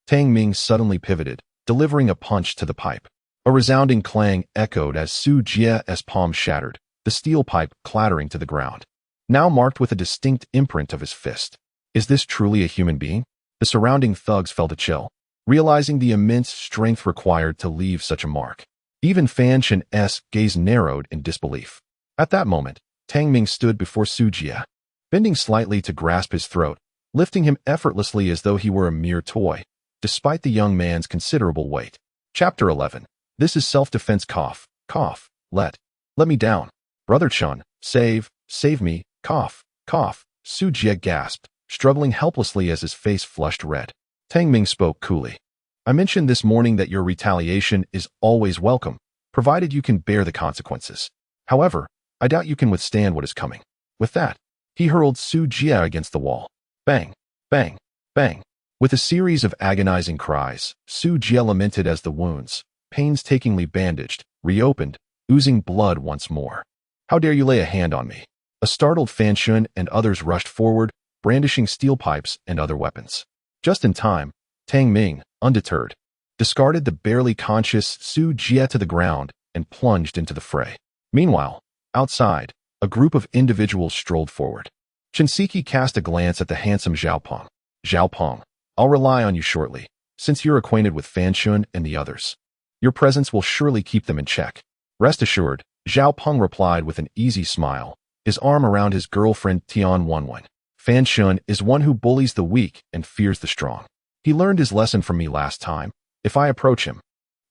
Tang Ming suddenly pivoted, delivering a punch to the pipe. A resounding clang echoed as Su Jie's palm shattered, the steel pipe clattering to the ground, now marked with a distinct imprint of his fist. Is this truly a human being? The surrounding thugs felt a chill, realizing the immense strength required to leave such a mark. Even Fan Chen's gaze narrowed in disbelief. At that moment, Tang Ming stood before Su Jie, bending slightly to grasp his throat, lifting him effortlessly as though he were a mere toy, despite the young man's considerable weight. Chapter 11. This is self-defense. Cough, cough, let me down. Brother Chun, save me, cough, cough. Su Jie gasped, struggling helplessly as his face flushed red. Tang Ming spoke coolly. I mentioned this morning that your retaliation is always welcome, provided you can bear the consequences. However, I doubt you can withstand what is coming. With that, he hurled Su Jie against the wall. Bang, bang, bang. With a series of agonizing cries, Su Jie lamented as the wounds, painstakingly bandaged, reopened, oozing blood once more. How dare you lay a hand on me? A startled Fan Shun and others rushed forward, brandishing steel pipes and other weapons. Just in time, Tang Ming, undeterred, discarded the barely conscious Su Jie to the ground and plunged into the fray. Meanwhile, outside, a group of individuals strolled forward. Shinseki cast a glance at the handsome Zhao Peng. Zhao Peng, I'll rely on you shortly, since you're acquainted with Fan Shun and the others. Your presence will surely keep them in check. Rest assured, Zhao Peng replied with an easy smile, his arm around his girlfriend Tian Wenwen. Fan Shun is one who bullies the weak and fears the strong. He learned his lesson from me last time. If I approach him,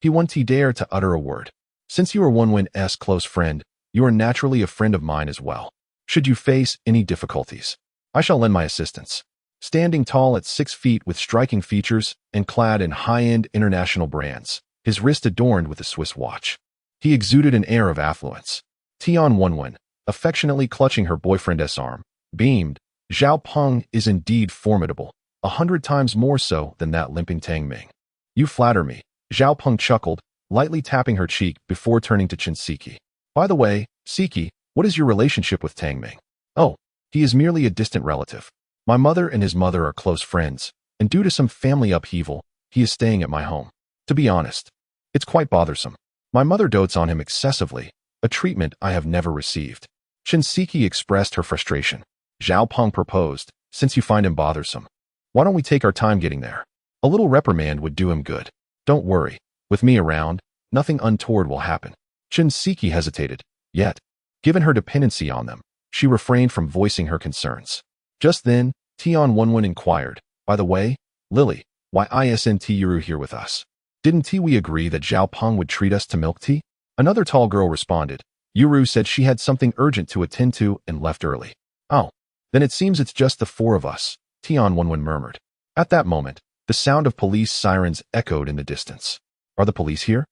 he won't dare to utter a word. Since you are Wenwen's close friend, you are naturally a friend of mine as well. Should you face any difficulties, I shall lend my assistance. Standing tall at 6 feet with striking features and clad in high-end international brands, his wrist adorned with a Swiss watch, he exuded an air of affluence. Tian Wenwen, affectionately clutching her boyfriend's arm, beamed. Zhao Peng is indeed formidable, 100 times more so than that limping Tang Ming. You flatter me, Zhao Peng chuckled, lightly tapping her cheek before turning to Shinseki. By the way, Seki, what is your relationship with Tang Ming? Oh, he is merely a distant relative. My mother and his mother are close friends, and due to some family upheaval, he is staying at my home. To be honest, it's quite bothersome. My mother dotes on him excessively, a treatment I have never received. Shinseki expressed her frustration. Zhao Peng proposed, since you find him bothersome, why don't we take our time getting there? A little reprimand would do him good. Don't worry, with me around, nothing untoward will happen. Shinseki hesitated, yet, given her dependency on them, she refrained from voicing her concerns. Just then, Tian Wenwen inquired, by the way, Lily, why isn't Yuru here with us? Didn't we agree that Zhao Peng would treat us to milk tea? Another tall girl responded. Yuru said she had something urgent to attend to and left early. Oh, then it seems it's just the 4 of us, Tian Wenwen murmured. At that moment, the sound of police sirens echoed in the distance. Are the police here?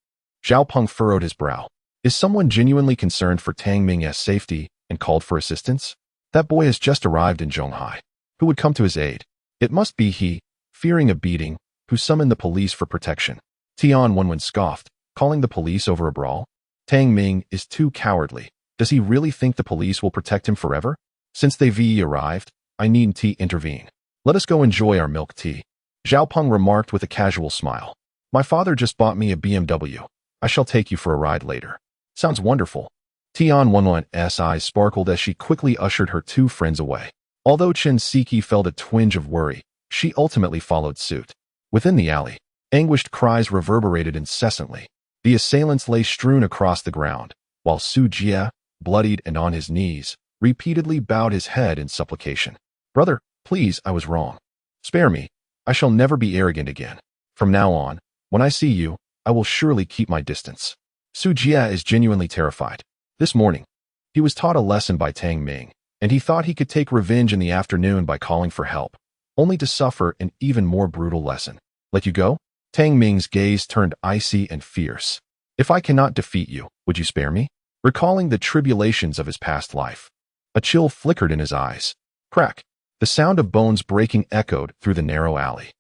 Zhao Peng furrowed his brow. Is someone genuinely concerned for Tang Ming's safety and called for assistance? That boy has just arrived in Zhonghai. Who would come to his aid? It must be he, fearing a beating, who summoned the police for protection. Tian Wenwen scoffed, calling the police over a brawl. Tang Ming is too cowardly. Does he really think the police will protect him forever? Since they've arrived, I needn't intervene. Let us go enjoy our milk tea. Zhao Peng remarked with a casual smile. My father just bought me a BMW. I shall take you for a ride later. Sounds wonderful. Tian Wenwen's eyes sparkled as she quickly ushered her 2 friends away. Although Shinseki felt a twinge of worry, she ultimately followed suit. Within the alley, anguished cries reverberated incessantly. The assailants lay strewn across the ground, while Su Jie, bloodied and on his knees, repeatedly bowed his head in supplication. Brother, please, I was wrong. Spare me. I shall never be arrogant again. From now on, when I see you, I will surely keep my distance. Su Jie is genuinely terrified. This morning, he was taught a lesson by Tang Ming, and he thought he could take revenge in the afternoon by calling for help, only to suffer an even more brutal lesson. Let you go? Tang Ming's gaze turned icy and fierce. If I cannot defeat you, would you spare me? Recalling the tribulations of his past life, a chill flickered in his eyes. Crack. The sound of bones breaking echoed through the narrow alley.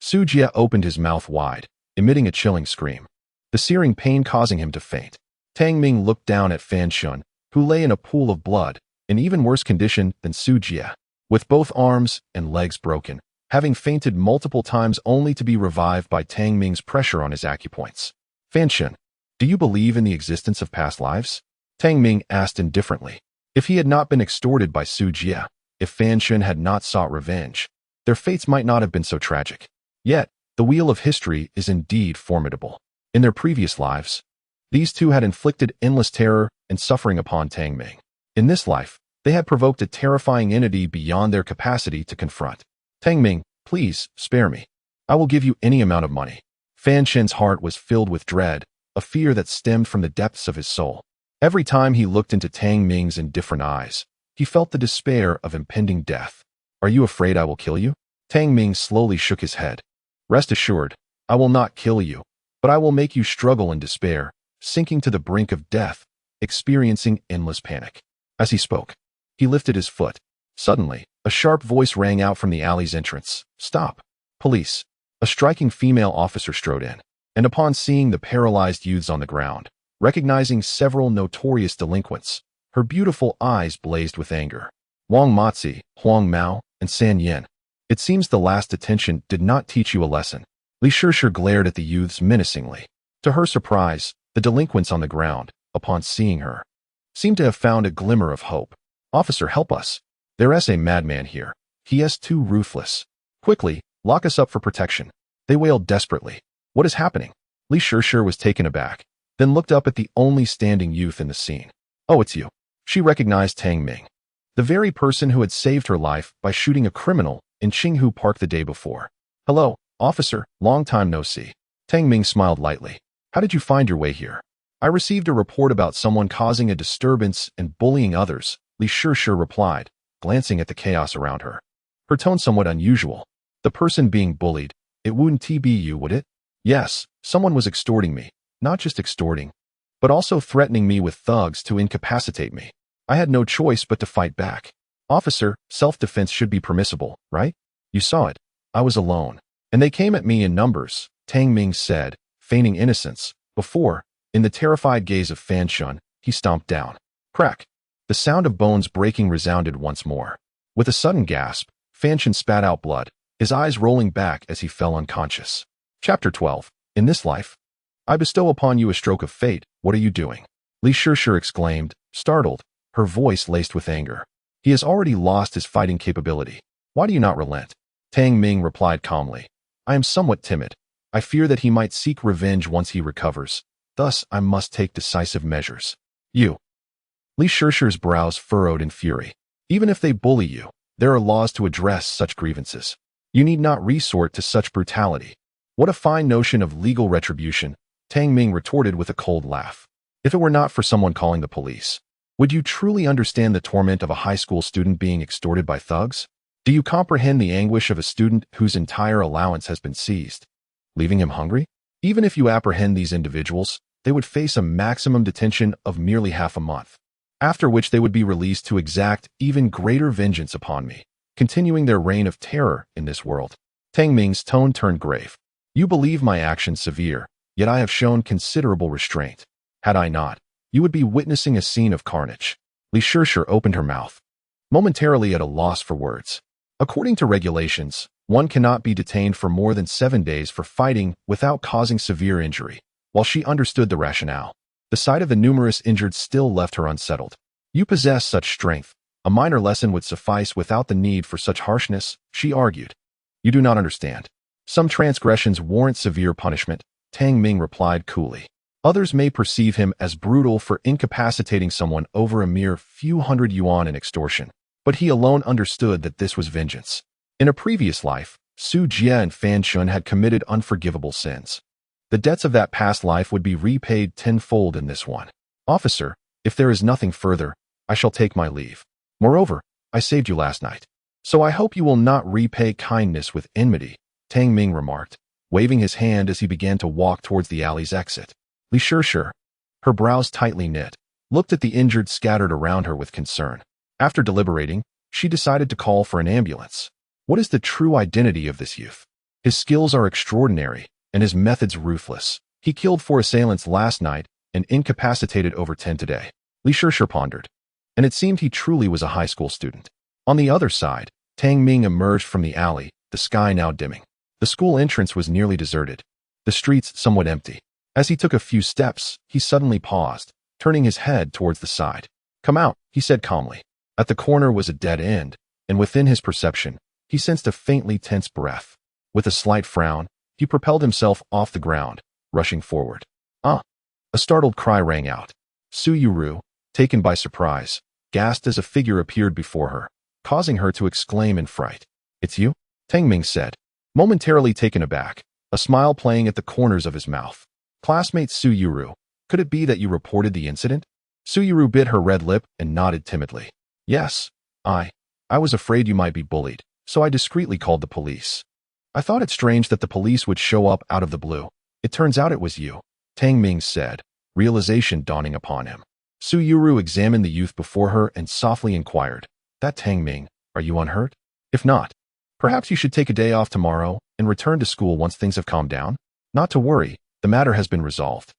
Su Jie opened his mouth wide, emitting a chilling scream, the searing pain causing him to faint. Tang Ming looked down at Fan Shun, who lay in a pool of blood, in even worse condition than Su Jie, with both arms and legs broken, having fainted multiple times only to be revived by Tang Ming's pressure on his acupoints. Fan Shun, do you believe in the existence of past lives? Tang Ming asked indifferently. If he had not been extorted by Su Jie, if Fan Shun had not sought revenge, their fates might not have been so tragic. Yet, the wheel of history is indeed formidable. In their previous lives, these two had inflicted endless terror and suffering upon Tang Ming. In this life, they had provoked a terrifying entity beyond their capacity to confront. Tang Ming, please, spare me. I will give you any amount of money. Fan Shen's heart was filled with dread, a fear that stemmed from the depths of his soul. Every time he looked into Tang Ming's indifferent eyes, he felt the despair of impending death. Are you afraid I will kill you? Tang Ming slowly shook his head. Rest assured, I will not kill you, but I will make you struggle in despair, sinking to the brink of death, experiencing endless panic. As he spoke, he lifted his foot. Suddenly, a sharp voice rang out from the alley's entrance. Stop. Police. A striking female officer strode in, and upon seeing the paralyzed youths on the ground, recognizing several notorious delinquents, her beautiful eyes blazed with anger. Wang Mozi, Huang Mao, and San Yin. It seems the last detention did not teach you a lesson. Li Shishir glared at the youths menacingly. To her surprise, the delinquents on the ground, upon seeing her, seemed to have found a glimmer of hope. Officer, help us. There's a madman here. He is too ruthless. Quickly, lock us up for protection. They wailed desperately. What is happening? Li Shishir was taken aback, then looked up at the only standing youth in the scene. Oh, it's you. She recognized Tang Ming, the very person who had saved her life by shooting a criminal in Qinghu Park the day before. Hello, officer, long time no see. Tang Ming smiled lightly. How did you find your way here? I received a report about someone causing a disturbance and bullying others, Li Shishir replied, glancing at the chaos around her. Her tone somewhat unusual. The person being bullied, it wouldn't be you, would it? Yes, someone was extorting me. Not just extorting, but also threatening me with thugs to incapacitate me. I had no choice but to fight back. Officer, self-defense should be permissible, right? You saw it. I was alone. And they came at me in numbers, Tang Ming said, feigning innocence. Before, in the terrified gaze of Fan Shun, he stomped down. Crack. The sound of bones breaking resounded once more. With a sudden gasp, Fan Shun spat out blood, his eyes rolling back as he fell unconscious. Chapter 12. In this life, I bestow upon you a stroke of fate. What are you doing? Li Shishir exclaimed, startled, her voice laced with anger. He has already lost his fighting capability. Why do you not relent? Tang Ming replied calmly. I am somewhat timid. I fear that he might seek revenge once he recovers. Thus, I must take decisive measures. You. Li Shishir's brows furrowed in fury. Even if they bully you, there are laws to address such grievances. You need not resort to such brutality. What a fine notion of legal retribution, Tang Ming retorted with a cold laugh. If it were not for someone calling the police, would you truly understand the torment of a high school student being extorted by thugs? Do you comprehend the anguish of a student whose entire allowance has been seized, leaving him hungry? Even if you apprehend these individuals, they would face a maximum detention of merely half a month, after which they would be released to exact even greater vengeance upon me, continuing their reign of terror in this world. Tang Ming's tone turned grave. You believe my actions severe, yet I have shown considerable restraint. Had I not, you would be witnessing a scene of carnage. Li Shishir opened her mouth, momentarily at a loss for words. According to regulations, one cannot be detained for more than 7 days for fighting without causing severe injury. While she understood the rationale, the sight of the numerous injured still left her unsettled. You possess such strength. A minor lesson would suffice without the need for such harshness, she argued. You do not understand. Some transgressions warrant severe punishment, Tang Ming replied coolly. Others may perceive him as brutal for incapacitating someone over a mere few hundred yuan in extortion, but he alone understood that this was vengeance. In a previous life, Su Jie and Fan Shun had committed unforgivable sins. The debts of that past life would be repaid tenfold in this one. Officer, if there is nothing further, I shall take my leave. Moreover, I saved you last night. So I hope you will not repay kindness with enmity, Tang Ming remarked, waving his hand as he began to walk towards the alley's exit. Li Shishir, her brows tightly knit, looked at the injured scattered around her with concern. After deliberating, she decided to call for an ambulance. What is the true identity of this youth? His skills are extraordinary, and his methods ruthless. He killed 4 assailants last night and incapacitated over 10 today. Li Shishir pondered. And it seemed he truly was a high school student. On the other side, Tang Ming emerged from the alley, the sky now dimming. The school entrance was nearly deserted, the streets somewhat empty. As he took a few steps, he suddenly paused, turning his head towards the side. Come out, he said calmly. At the corner was a dead end, and within his perception, he sensed a faintly tense breath. With a slight frown, he propelled himself off the ground, rushing forward. Ah! A startled cry rang out. Su Yuru, taken by surprise, gasped as a figure appeared before her, causing her to exclaim in fright. It's you? Tang Ming said, momentarily taken aback, a smile playing at the corners of his mouth. Classmate Su Yuru, could it be that you reported the incident? Su Yuru bit her red lip and nodded timidly. Yes, I was afraid you might be bullied, so I discreetly called the police. I thought it strange that the police would show up out of the blue. It turns out it was you, Tang Ming said, realization dawning upon him. Su Yuru examined the youth before her and softly inquired, That Tang Ming, are you unhurt? If not, perhaps you should take a day off tomorrow and return to school once things have calmed down? Not to worry, the matter has been resolved.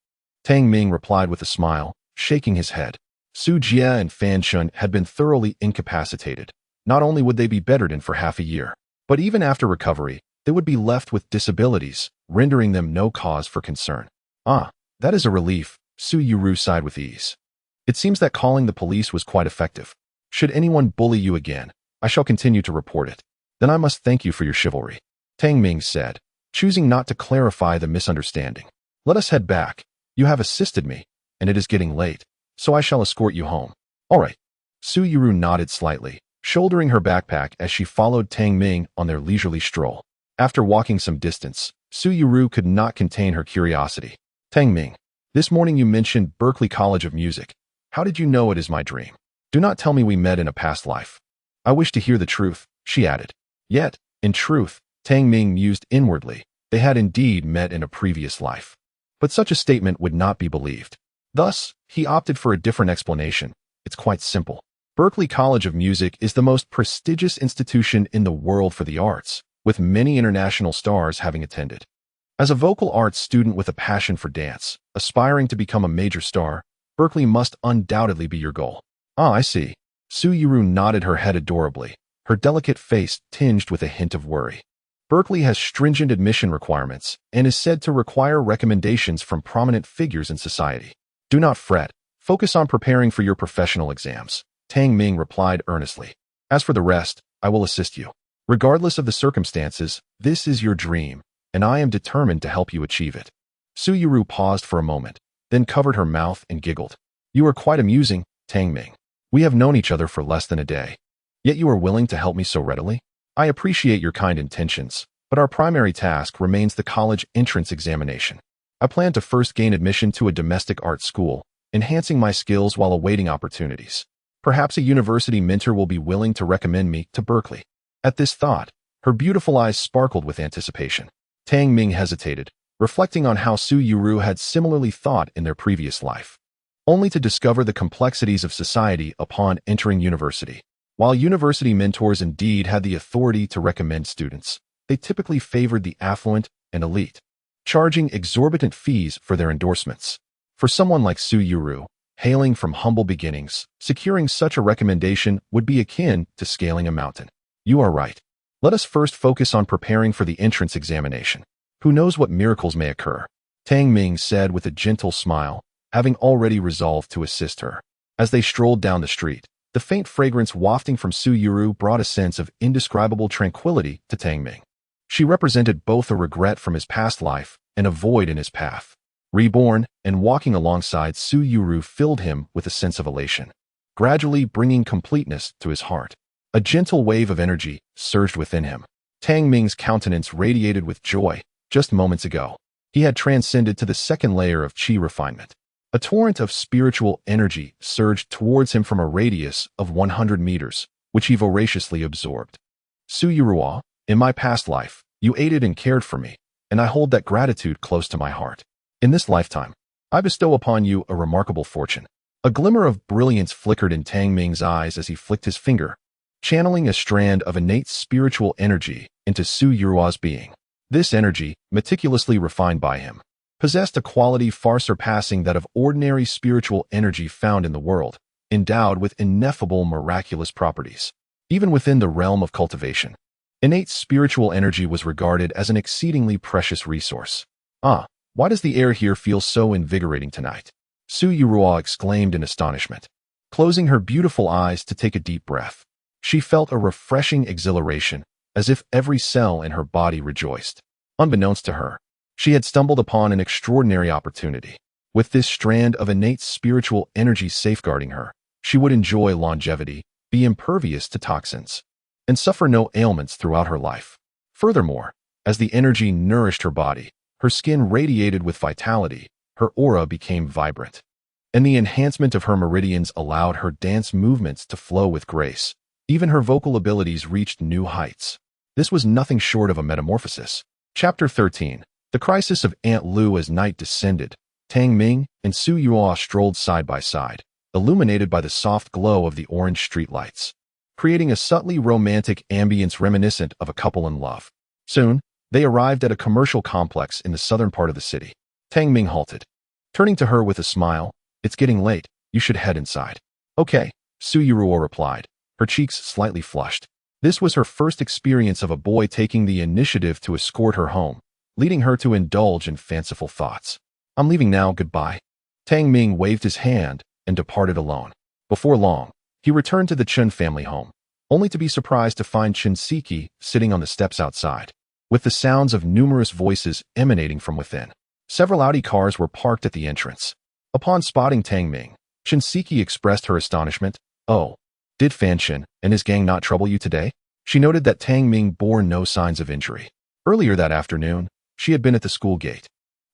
Tang Ming replied with a smile, shaking his head. Su Jie and Fan Shun had been thoroughly incapacitated. Not only would they be bedridden for half a year, but even after recovery, they would be left with disabilities, rendering them no cause for concern. Ah, that is a relief, Su Yuru sighed with ease. It seems that calling the police was quite effective. Should anyone bully you again, I shall continue to report it. Then I must thank you for your chivalry, Tang Ming said, choosing not to clarify the misunderstanding. Let us head back. You have assisted me, and it is getting late, so I shall escort you home. All right. Su Yuru nodded slightly, shouldering her backpack as she followed Tang Ming on their leisurely stroll. After walking some distance, Su Yuru could not contain her curiosity. Tang Ming, this morning you mentioned Berklee College of Music. How did you know it is my dream? Do not tell me we met in a past life. I wish to hear the truth, she added. Yet, in truth, Tang Ming mused inwardly, they had indeed met in a previous life. But such a statement would not be believed. Thus, he opted for a different explanation. It's quite simple. Berklee College of Music is the most prestigious institution in the world for the arts, with many international stars having attended. As a vocal arts student with a passion for dance, aspiring to become a major star, Berklee must undoubtedly be your goal. Ah, I see. Su Yuru nodded her head adorably, her delicate face tinged with a hint of worry. Berklee has stringent admission requirements and is said to require recommendations from prominent figures in society. Do not fret. Focus on preparing for your professional exams, Tang Ming replied earnestly. As for the rest, I will assist you. Regardless of the circumstances, this is your dream, and I am determined to help you achieve it. Su Yuru paused for a moment, then covered her mouth and giggled. You are quite amusing, Tang Ming. We have known each other for less than a day. Yet you are willing to help me so readily? I appreciate your kind intentions, but our primary task remains the college entrance examination. I plan to first gain admission to a domestic art school, enhancing my skills while awaiting opportunities. Perhaps a university mentor will be willing to recommend me to Berklee. At this thought, her beautiful eyes sparkled with anticipation. Tang Ming hesitated, reflecting on how Su Yuru had similarly thought in their previous life, only to discover the complexities of society upon entering university. While university mentors indeed had the authority to recommend students, they typically favored the affluent and elite, charging exorbitant fees for their endorsements. For someone like Su Yuru, hailing from humble beginnings, securing such a recommendation would be akin to scaling a mountain. You are right. Let us first focus on preparing for the entrance examination. Who knows what miracles may occur? Tang Ming said with a gentle smile, having already resolved to assist her. As they strolled down the street, the faint fragrance wafting from Su Yuru brought a sense of indescribable tranquility to Tang Ming. She represented both a regret from his past life and a void in his path. Reborn and walking alongside Su Yuru filled him with a sense of elation, gradually bringing completeness to his heart. A gentle wave of energy surged within him. Tang Ming's countenance radiated with joy. Just moments ago, he had transcended to the second layer of qi refinement. A torrent of spiritual energy surged towards him from a radius of 100 meters, which he voraciously absorbed. Su Yuruo, in my past life, you aided and cared for me, and I hold that gratitude close to my heart. In this lifetime, I bestow upon you a remarkable fortune. A glimmer of brilliance flickered in Tang Ming's eyes as he flicked his finger, channeling a strand of innate spiritual energy into Su Yuruo's being. This energy, meticulously refined by him, possessed a quality far surpassing that of ordinary spiritual energy found in the world, endowed with ineffable miraculous properties. Even within the realm of cultivation, innate spiritual energy was regarded as an exceedingly precious resource. Why does the air here feel so invigorating tonight? Su Yuruo exclaimed in astonishment, closing her beautiful eyes to take a deep breath. She felt a refreshing exhilaration, as if every cell in her body rejoiced. Unbeknownst to her, she had stumbled upon an extraordinary opportunity. With this strand of innate spiritual energy safeguarding her, she would enjoy longevity, be impervious to toxins, and suffer no ailments throughout her life. Furthermore, as the energy nourished her body, her skin radiated with vitality, her aura became vibrant, and the enhancement of her meridians allowed her dance movements to flow with grace. Even her vocal abilities reached new heights. This was nothing short of a metamorphosis. Chapter 13. The Crisis of Aunt Lu. As night descended, Tang Ming and Su Yuruo strolled side by side, illuminated by the soft glow of the orange streetlights, creating a subtly romantic ambience reminiscent of a couple in love. Soon, they arrived at a commercial complex in the southern part of the city. Tang Ming halted. Turning to her with a smile, "It's getting late, you should head inside." "Okay," Su Yuruo replied, her cheeks slightly flushed. This was her first experience of a boy taking the initiative to escort her home, leading her to indulge in fanciful thoughts. "I'm leaving now, goodbye." Tang Ming waved his hand and departed alone. Before long, he returned to the Chun family home, only to be surprised to find Shinseki sitting on the steps outside, with the sounds of numerous voices emanating from within. Several Audi cars were parked at the entrance. Upon spotting Tang Ming, Shinseki expressed her astonishment. "Oh, did Fan Shin and his gang not trouble you today?" She noted that Tang Ming bore no signs of injury. Earlier that afternoon, she had been at the school gate,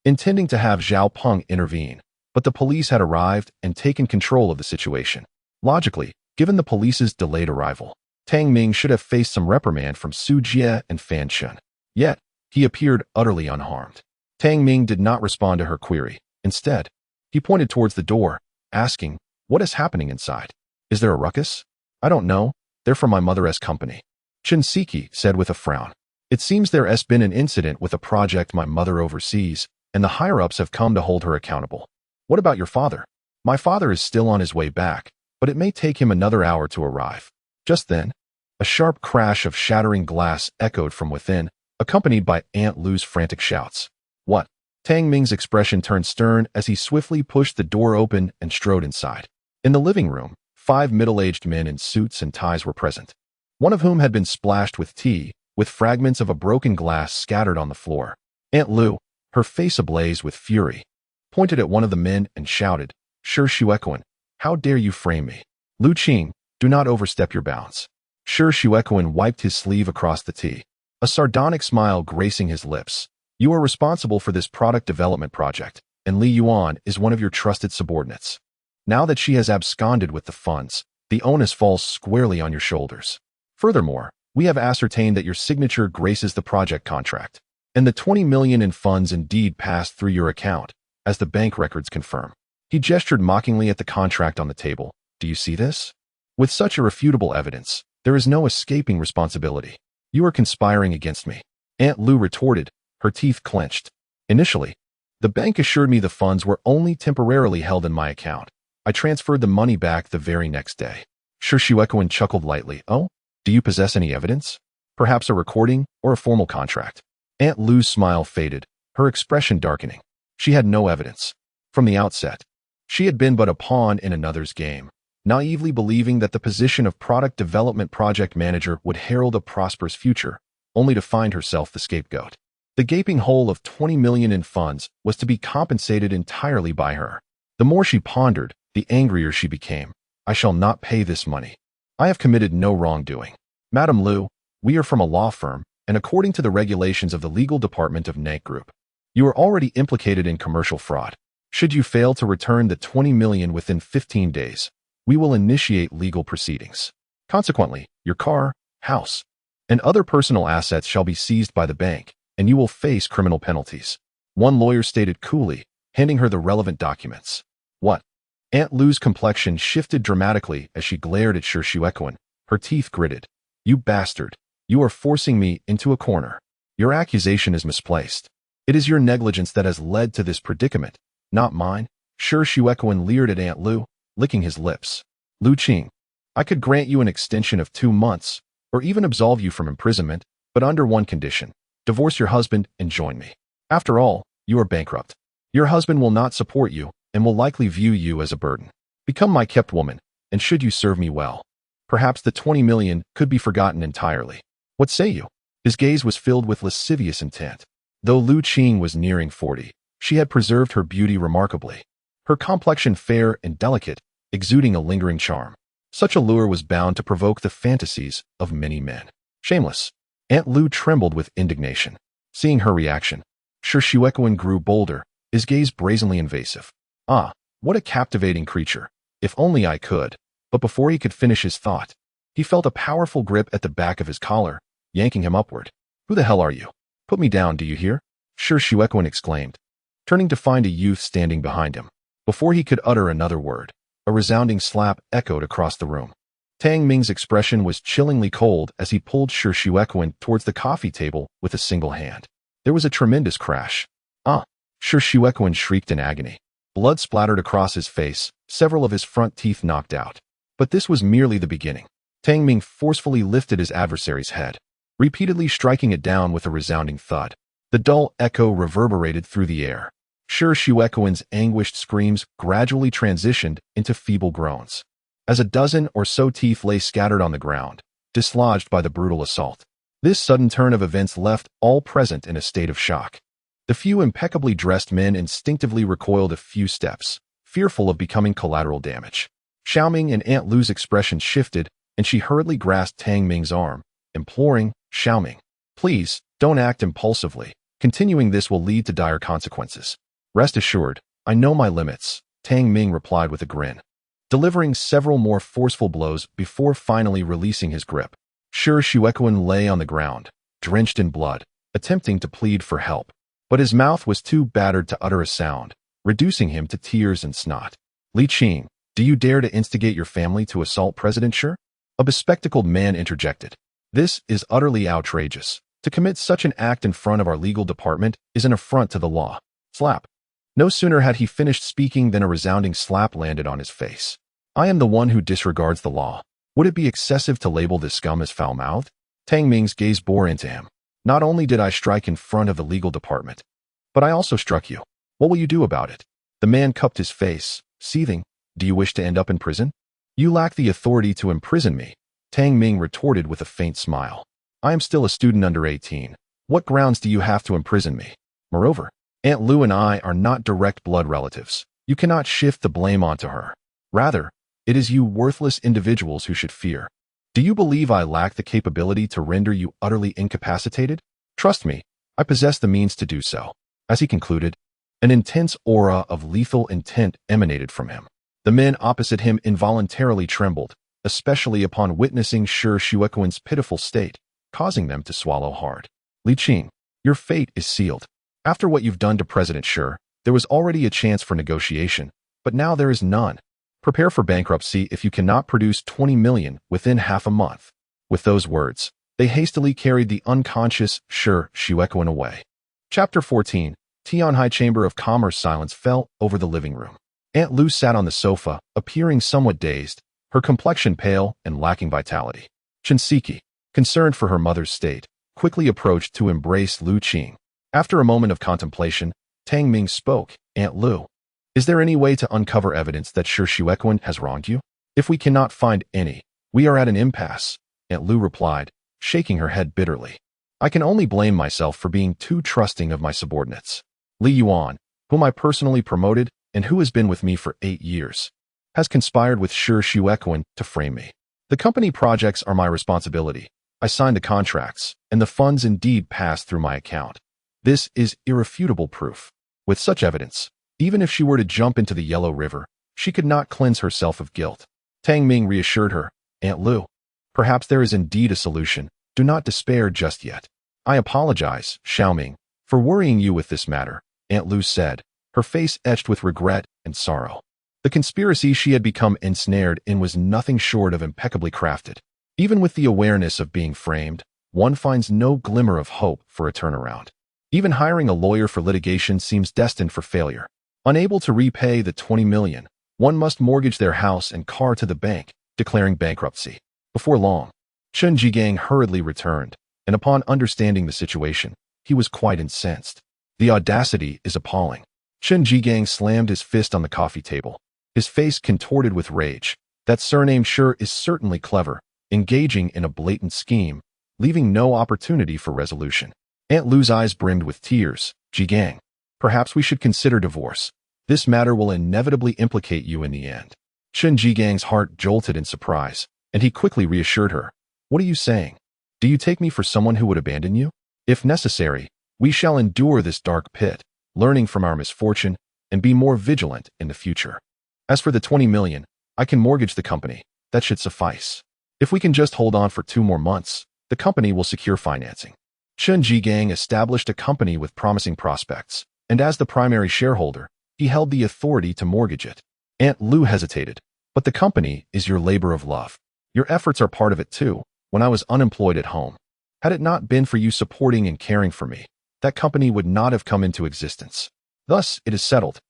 intending to have Zhao Peng intervene, but the police had arrived and taken control of the situation. Logically, given the police's delayed arrival, Tang Ming should have faced some reprimand from Su Jie and Fan Shin. Yet, he appeared utterly unharmed. Tang Ming did not respond to her query. Instead, he pointed towards the door, asking, "What is happening inside? Is there a ruckus?" "I don't know. They're from my mother's company," Shinseki said with a frown. "It seems there has been an incident with a project my mother oversees, and the higher-ups have come to hold her accountable." "What about your father?" "My father is still on his way back, but it may take him another hour to arrive." Just then, a sharp crash of shattering glass echoed from within, accompanied by Aunt Lu's frantic shouts. "What?" Tang Ming's expression turned stern as he swiftly pushed the door open and strode inside. In the living room, 5 middle-aged men in suits and ties were present, one of whom had been splashed with tea, with fragments of a broken glass scattered on the floor. Aunt Lu, her face ablaze with fury, pointed at one of the men and shouted, "Shi Shuequan, how dare you frame me? Lu Qing, do not overstep your bounds." Shi Shuequan wiped his sleeve across the tea, a sardonic smile gracing his lips. "You are responsible for this product development project, and Li Yuan is one of your trusted subordinates. Now that she has absconded with the funds, the onus falls squarely on your shoulders. Furthermore, we have ascertained that your signature graces the project contract, and the 20 million in funds indeed passed through your account, as the bank records confirm." He gestured mockingly at the contract on the table. "Do you see this? With such irrefutable evidence, there is no escaping responsibility. You are conspiring against me." Aunt Lu retorted, her teeth clenched. "Initially, the bank assured me the funds were only temporarily held in my account. I transferred the money back the very next day." Shi Shuequan chuckled lightly. "Oh? Do you possess any evidence? Perhaps a recording or a formal contract?" Aunt Lu's smile faded, her expression darkening. She had no evidence. From the outset, she had been but a pawn in another's game, naively believing that the position of product development project manager would herald a prosperous future, only to find herself the scapegoat. The gaping hole of 20 million in funds was to be compensated entirely by her. The more she pondered, the angrier she became. "I shall not pay this money. I have committed no wrongdoing. Madam Lu, we are from a law firm, and according to the regulations of the legal department of Nank Group, you are already implicated in commercial fraud. Should you fail to return the 20 million within 15 days, we will initiate legal proceedings. Consequently, your car, house, and other personal assets shall be seized by the bank, and you will face criminal penalties. One lawyer stated coolly, handing her the relevant documents. What? Aunt Lu's complexion shifted dramatically as she glared at Sir Shuequan, her teeth gritted. You bastard. You are forcing me into a corner. Your accusation is misplaced. It is your negligence that has led to this predicament, not mine. Sir Shuequan leered at Aunt Lu, licking his lips. Lu Qing, I could grant you an extension of 2 months, or even absolve you from imprisonment, but under one condition. Divorce your husband and join me. After all, you are bankrupt. Your husband will not support you and will likely view you as a burden. Become my kept woman, and should you serve me well, perhaps the 20 million could be forgotten entirely. What say you? His gaze was filled with lascivious intent. Though Lu Qing was nearing 40, she had preserved her beauty remarkably. Her complexion fair and delicate, exuding a lingering charm. Such a lure was bound to provoke the fantasies of many men. Shameless. Aunt Lu trembled with indignation. Seeing her reaction, Sir Shuequan grew bolder, his gaze brazenly invasive. Ah, what a captivating creature. If only I could. But before he could finish his thought, he felt a powerful grip at the back of his collar, yanking him upward. Who the hell are you? Put me down, do you hear? Sir Shuequan exclaimed, turning to find a youth standing behind him. Before he could utter another word, a resounding slap echoed across the room. Tang Ming's expression was chillingly cold as he pulled Sir Shuequan towards the coffee table with a single hand. There was a tremendous crash. Ah! Sir Shuequan shrieked in agony. Blood splattered across his face, several of his front teeth knocked out. But this was merely the beginning. Tang Ming forcefully lifted his adversary's head, repeatedly striking it down with a resounding thud. The dull echo reverberated through the air. Sir Shuequan's anguished screams gradually transitioned into feeble groans, as a dozen or so teeth lay scattered on the ground, dislodged by the brutal assault. This sudden turn of events left all present in a state of shock. The few impeccably dressed men instinctively recoiled a few steps, fearful of becoming collateral damage. Xiaoming and Aunt Lu's expression shifted, and she hurriedly grasped Tang Ming's arm, imploring, Xiaoming, please, don't act impulsively. Continuing this will lead to dire consequences. Rest assured, I know my limits, Tang Ming replied with a grin, delivering several more forceful blows before finally releasing his grip. Sir Shuequan lay on the ground, drenched in blood, attempting to plead for help. But his mouth was too battered to utter a sound, reducing him to tears and snot. Li Qing, do you dare to instigate your family to assault President Shi? A bespectacled man interjected. This is utterly outrageous. To commit such an act in front of our legal department is an affront to the law. Slap. No sooner had he finished speaking than a resounding slap landed on his face. I am the one who disregards the law. Would it be excessive to label this scum as foul-mouthed? Tang Ming's gaze bore into him. Not only did I strike in front of the legal department, but I also struck you. What will you do about it? The man cupped his face, seething. Do you wish to end up in prison? You lack the authority to imprison me, Tang Ming retorted with a faint smile. I am still a student under 18. What grounds do you have to imprison me? Moreover, Aunt Lu and I are not direct blood relatives. You cannot shift the blame onto her. Rather, it is you worthless individuals who should fear. Do you believe I lack the capability to render you utterly incapacitated? Trust me, I possess the means to do so. As he concluded, an intense aura of lethal intent emanated from him. The men opposite him involuntarily trembled, especially upon witnessing Sir Shuequan's pitiful state, causing them to swallow hard. Li Qing, your fate is sealed. After what you've done to President Shi, there was already a chance for negotiation, but now there is none. Prepare for bankruptcy if you cannot produce 20 million within half a month. With those words, they hastily carried the unconscious Sir Shuequan away. Chapter 14. Tianhai Chamber of Commerce. Silence fell over the living room. Aunt Lu sat on the sofa, appearing somewhat dazed, her complexion pale and lacking vitality. Shinseki, concerned for her mother's state, quickly approached to embrace Lu Qing. After a moment of contemplation, Tang Ming spoke. Aunt Lu, is there any way to uncover evidence that Sir Shuequan has wronged you? If we cannot find any, we are at an impasse, Aunt Lu replied, shaking her head bitterly. I can only blame myself for being too trusting of my subordinates. Li Yuan, whom I personally promoted and who has been with me for 8 years, has conspired with Sir Shuequan to frame me. The company projects are my responsibility, I signed the contracts, and the funds indeed passed through my account. This is irrefutable proof. With such evidence, even if she were to jump into the Yellow River, she could not cleanse herself of guilt. Tang Ming reassured her, Aunt Lu, perhaps there is indeed a solution. Do not despair just yet. I apologize, Xiaoming, for worrying you with this matter, Aunt Lu said, her face etched with regret and sorrow. The conspiracy she had become ensnared in was nothing short of impeccably crafted. Even with the awareness of being framed, one finds no glimmer of hope for a turnaround. Even hiring a lawyer for litigation seems destined for failure. Unable to repay the 20 million, one must mortgage their house and car to the bank, declaring bankruptcy. Before long, Chen Jigang hurriedly returned, and upon understanding the situation, he was quite incensed. The audacity is appalling. Chen Jigang slammed his fist on the coffee table, his face contorted with rage. That surname sure is certainly clever, engaging in a blatant scheme, leaving no opportunity for resolution. Aunt Lu's eyes brimmed with tears. Jigang, perhaps we should consider divorce. This matter will inevitably implicate you in the end. Chen Jigang's heart jolted in surprise, and he quickly reassured her. What are you saying? Do you take me for someone who would abandon you? If necessary, we shall endure this dark pit, learning from our misfortune, and be more vigilant in the future. As for the 20 million, I can mortgage the company. That should suffice. If we can just hold on for 2 more months, the company will secure financing. Chen Jigang established a company with promising prospects, and as the primary shareholder, he held the authority to mortgage it. Aunt Lu hesitated. But the company is your labor of love. Your efforts are part of it too. When I was unemployed at home, had it not been for you supporting and caring for me, that company would not have come into existence. Thus, it is settled.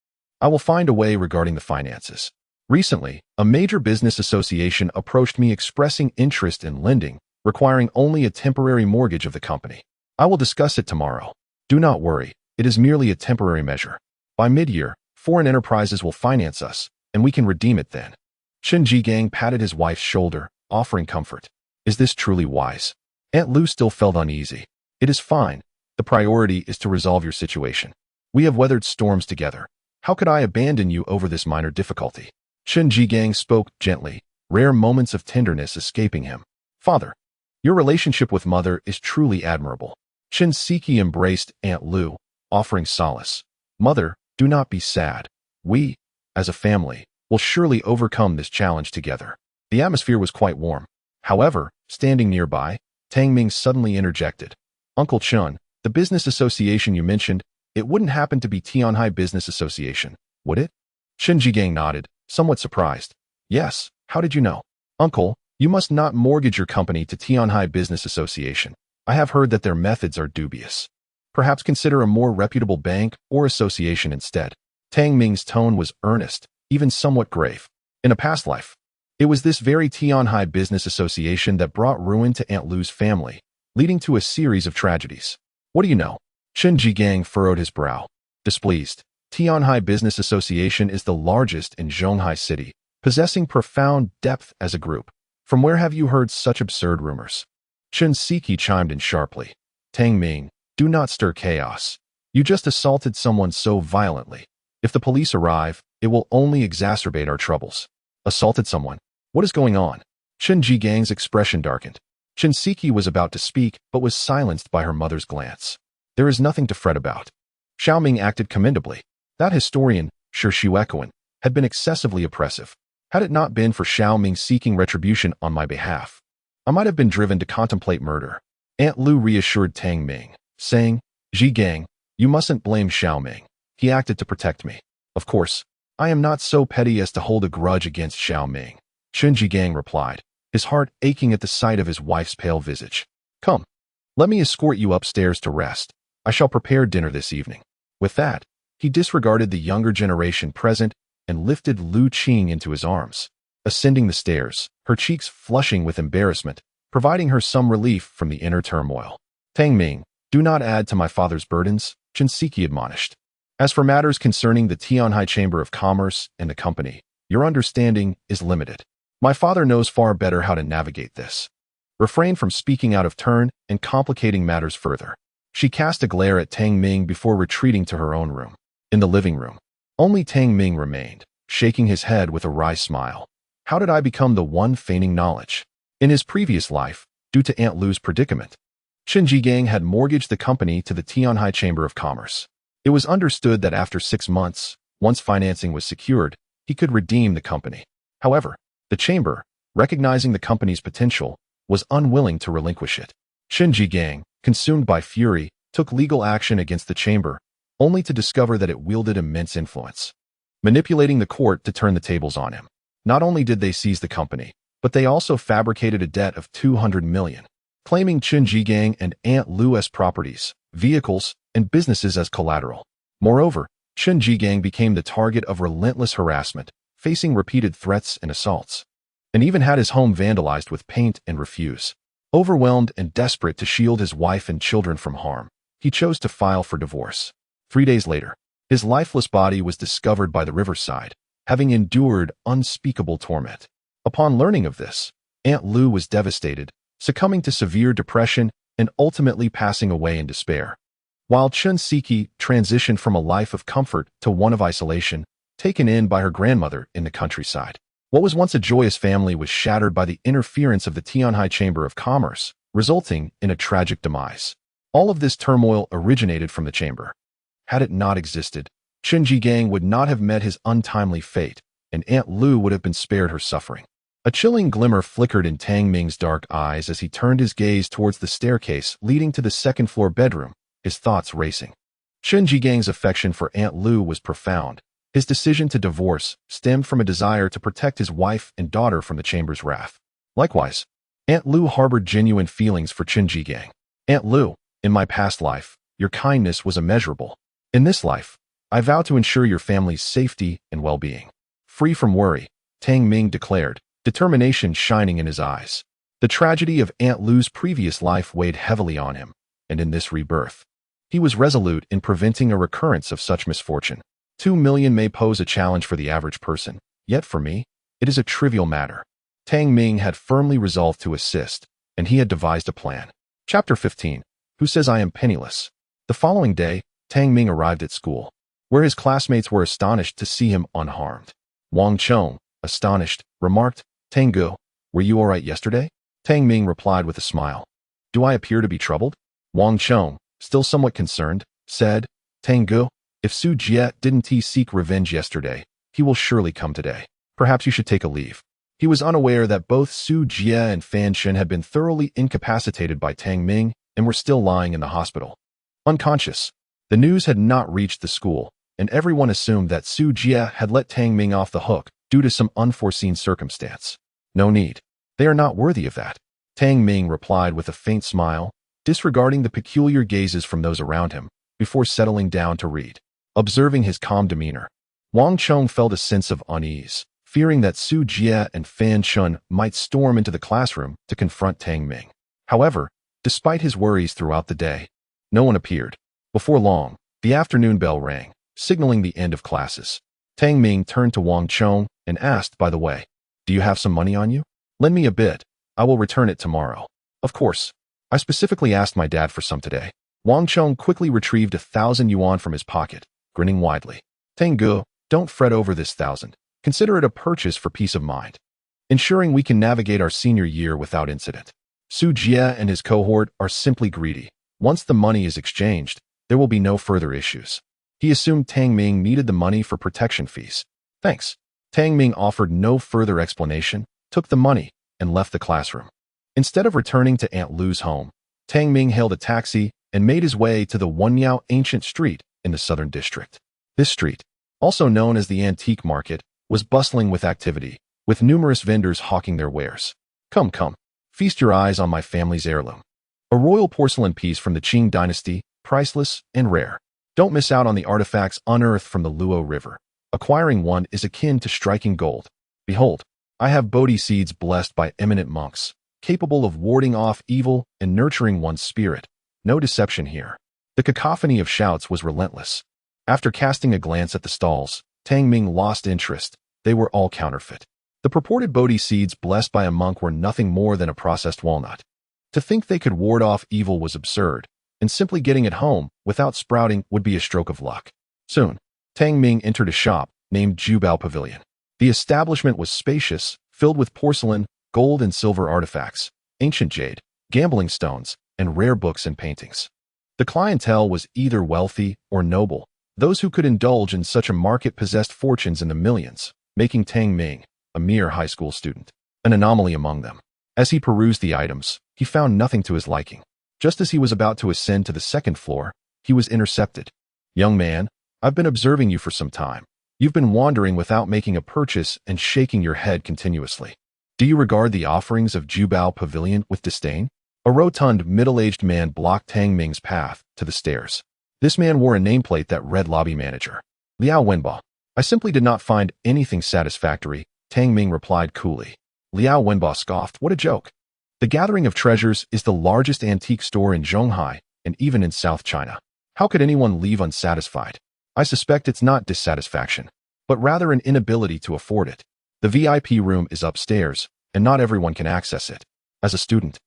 I will find a way regarding the finances. Recently, a major business association approached me expressing interest in lending, requiring only a temporary mortgage of the company. I will discuss it tomorrow. Do not worry, it is merely a temporary measure. By mid-year, foreign enterprises will finance us, and we can redeem it then. Chen Jigang patted his wife's shoulder, offering comfort. Is this truly wise? Aunt Lu still felt uneasy. It is fine. The priority is to resolve your situation. We have weathered storms together. How could I abandon you over this minor difficulty? Chen Jigang spoke gently, rare moments of tenderness escaping him. Father, your relationship with Mother is truly admirable. Chen Siki embraced Aunt Lu, offering solace. Mother, do not be sad. We, as a family, will surely overcome this challenge together. The atmosphere was quite warm. However, standing nearby, Tang Ming suddenly interjected. Uncle Chen, the business association you mentioned, it wouldn't happen to be Tianhai Business Association, would it? Chen Jigang nodded, somewhat surprised. Yes, how did you know? Uncle, you must not mortgage your company to Tianhai Business Association. I have heard that their methods are dubious. Perhaps consider a more reputable bank or association instead. Tang Ming's tone was earnest, even somewhat grave. In a past life, it was this very Tianhai Business Association that brought ruin to Aunt Lu's family, leading to a series of tragedies. What do you know? Chen Jigang furrowed his brow. Displeased, Tianhai Business Association is the largest in Zhonghai City, possessing profound depth as a group. From where have you heard such absurd rumors? Chen Siki chimed in sharply. Tang Ming, do not stir chaos. You just assaulted someone so violently. If the police arrive, it will only exacerbate our troubles. Assaulted someone? What is going on? Chen Jigang's expression darkened. Chen Siki was about to speak, but was silenced by her mother's glance. There is nothing to fret about. Xiaoming acted commendably. That historian, Shi Shuequan, had been excessively oppressive. Had it not been for Xiaoming seeking retribution on my behalf, I might have been driven to contemplate murder. Aunt Lu reassured Tang Ming, saying, Jigang, you mustn't blame Xiaoming. He acted to protect me. Of course, I am not so petty as to hold a grudge against Xiaoming. Chen Jigang replied, his heart aching at the sight of his wife's pale visage. Come, let me escort you upstairs to rest. I shall prepare dinner this evening. With that, he disregarded the younger generation present and lifted Lu Qing into his arms. Ascending the stairs, her cheeks flushing with embarrassment, providing her some relief from the inner turmoil. Tang Ming, do not add to my father's burdens, Chen Siki admonished. As for matters concerning the Tianhai Chamber of Commerce and the company, your understanding is limited. My father knows far better how to navigate this. Refrain from speaking out of turn and complicating matters further. She cast a glare at Tang Ming before retreating to her own room. In the living room, only Tang Ming remained, shaking his head with a wry smile. How did I become the one feigning knowledge? In his previous life, due to Aunt Lu's predicament. Chen Jigang had mortgaged the company to the Tianhai Chamber of Commerce. It was understood that after 6 months, once financing was secured, he could redeem the company. However, the chamber, recognizing the company's potential, was unwilling to relinquish it. Chen Jigang, consumed by fury, took legal action against the chamber, only to discover that it wielded immense influence, manipulating the court to turn the tables on him. Not only did they seize the company, but they also fabricated a debt of 200 million, claiming Chen Jigang and Aunt Lu's properties, vehicles, and businesses as collateral. Moreover, Chen Jigang became the target of relentless harassment, facing repeated threats and assaults, and even had his home vandalized with paint and refuse. Overwhelmed and desperate to shield his wife and children from harm, he chose to file for divorce. 3 days later, his lifeless body was discovered by the riverside, having endured unspeakable torment. Upon learning of this, Aunt Lu was devastated, succumbing to severe depression and ultimately passing away in despair. While Chen Siki transitioned from a life of comfort to one of isolation, taken in by her grandmother in the countryside. What was once a joyous family was shattered by the interference of the Tianhai Chamber of Commerce, resulting in a tragic demise. All of this turmoil originated from the chamber. Had it not existed, Chen Jigang would not have met his untimely fate, and Aunt Lu would have been spared her suffering. A chilling glimmer flickered in Tang Ming's dark eyes as he turned his gaze towards the staircase leading to the second-floor bedroom, his thoughts racing. Chen Jigang's affection for Aunt Lu was profound. His decision to divorce stemmed from a desire to protect his wife and daughter from the chamber's wrath. Likewise, Aunt Lu harbored genuine feelings for Chen Jigang. Aunt Lu, in my past life, your kindness was immeasurable. In this life, I vow to ensure your family's safety and well-being. Free from worry, Tang Ming declared, determination shining in his eyes. The tragedy of Aunt Lu's previous life weighed heavily on him, and in this rebirth, he was resolute in preventing a recurrence of such misfortune. 2 million may pose a challenge for the average person, yet for me, it is a trivial matter. Tang Ming had firmly resolved to assist, and he had devised a plan. Chapter 15. Who says I am penniless? The following day, Tang Ming arrived at school, where his classmates were astonished to see him unharmed. Wang Chong, astonished, remarked, Tang Gu, were you all right yesterday? Tang Ming replied with a smile. Do I appear to be troubled? Wang Chong, still somewhat concerned, said, Tang Gu, if Su Jie didn't seek revenge yesterday, he will surely come today. Perhaps you should take a leave. He was unaware that both Su Jie and Fan Shen had been thoroughly incapacitated by Tang Ming and were still lying in the hospital, unconscious. The news had not reached the school, and everyone assumed that Su Jie had let Tang Ming off the hook due to some unforeseen circumstance. No need. They are not worthy of that. Tang Ming replied with a faint smile, disregarding the peculiar gazes from those around him, before settling down to read. Observing his calm demeanor, Wang Chong felt a sense of unease, fearing that Su Jie and Fan Shun might storm into the classroom to confront Tang Ming. However, despite his worries throughout the day, no one appeared. Before long, the afternoon bell rang, signaling the end of classes. Tang Ming turned to Wang Chong and asked, by the way, do you have some money on you? Lend me a bit. I will return it tomorrow. Of course. I specifically asked my dad for some today. Wang Chong quickly retrieved 1,000 yuan from his pocket, grinning widely. Tang Gu, don't fret over this 1,000. Consider it a purchase for peace of mind, ensuring we can navigate our senior year without incident. Su Jie and his cohort are simply greedy. Once the money is exchanged, there will be no further issues. He assumed Tang Ming needed the money for protection fees. Thanks. Tang Ming offered no further explanation, took the money, and left the classroom. Instead of returning to Aunt Lu's home, Tang Ming hailed a taxi and made his way to the Wenyao Ancient Street in the Southern District. This street, also known as the Antique Market, was bustling with activity, with numerous vendors hawking their wares. Come, feast your eyes on my family's heirloom. A royal porcelain piece from the Qing dynasty, priceless and rare. Don't miss out on the artifacts unearthed from the Luo River. Acquiring one is akin to striking gold. Behold, I have Bodhi seeds blessed by eminent monks, capable of warding off evil and nurturing one's spirit. No deception here. The cacophony of shouts was relentless. After casting a glance at the stalls, Tang Ming lost interest. They were all counterfeit. The purported Bodhi seeds blessed by a monk were nothing more than a processed walnut. To think they could ward off evil was absurd, and simply getting it home without sprouting would be a stroke of luck. Soon, Tang Ming entered a shop named Jubao Pavilion. The establishment was spacious, filled with porcelain, gold and silver artifacts, ancient jade, gambling stones, and rare books and paintings. The clientele was either wealthy or noble. Those who could indulge in such a market possessed fortunes in the millions, making Tang Ming, a mere high school student, an anomaly among them. As he perused the items, he found nothing to his liking. Just as he was about to ascend to the second floor, he was intercepted. "Young man, I've been observing you for some time. You've been wandering without making a purchase and shaking your head continuously. Do you regard the offerings of Jubao Pavilion with disdain?" A rotund, middle-aged man blocked Tang Ming's path to the stairs. This man wore a nameplate that read Lobby Manager. "Liao Wenba." "I simply did not find anything satisfactory," Tang Ming replied coolly. Liao Wenba scoffed. "What a joke. The Gathering of Treasures is the largest antique store in Zhonghai and even in South China. How could anyone leave unsatisfied? I suspect it's not dissatisfaction, but rather an inability to afford it. The VIP room is upstairs, and not everyone can access it. As a student,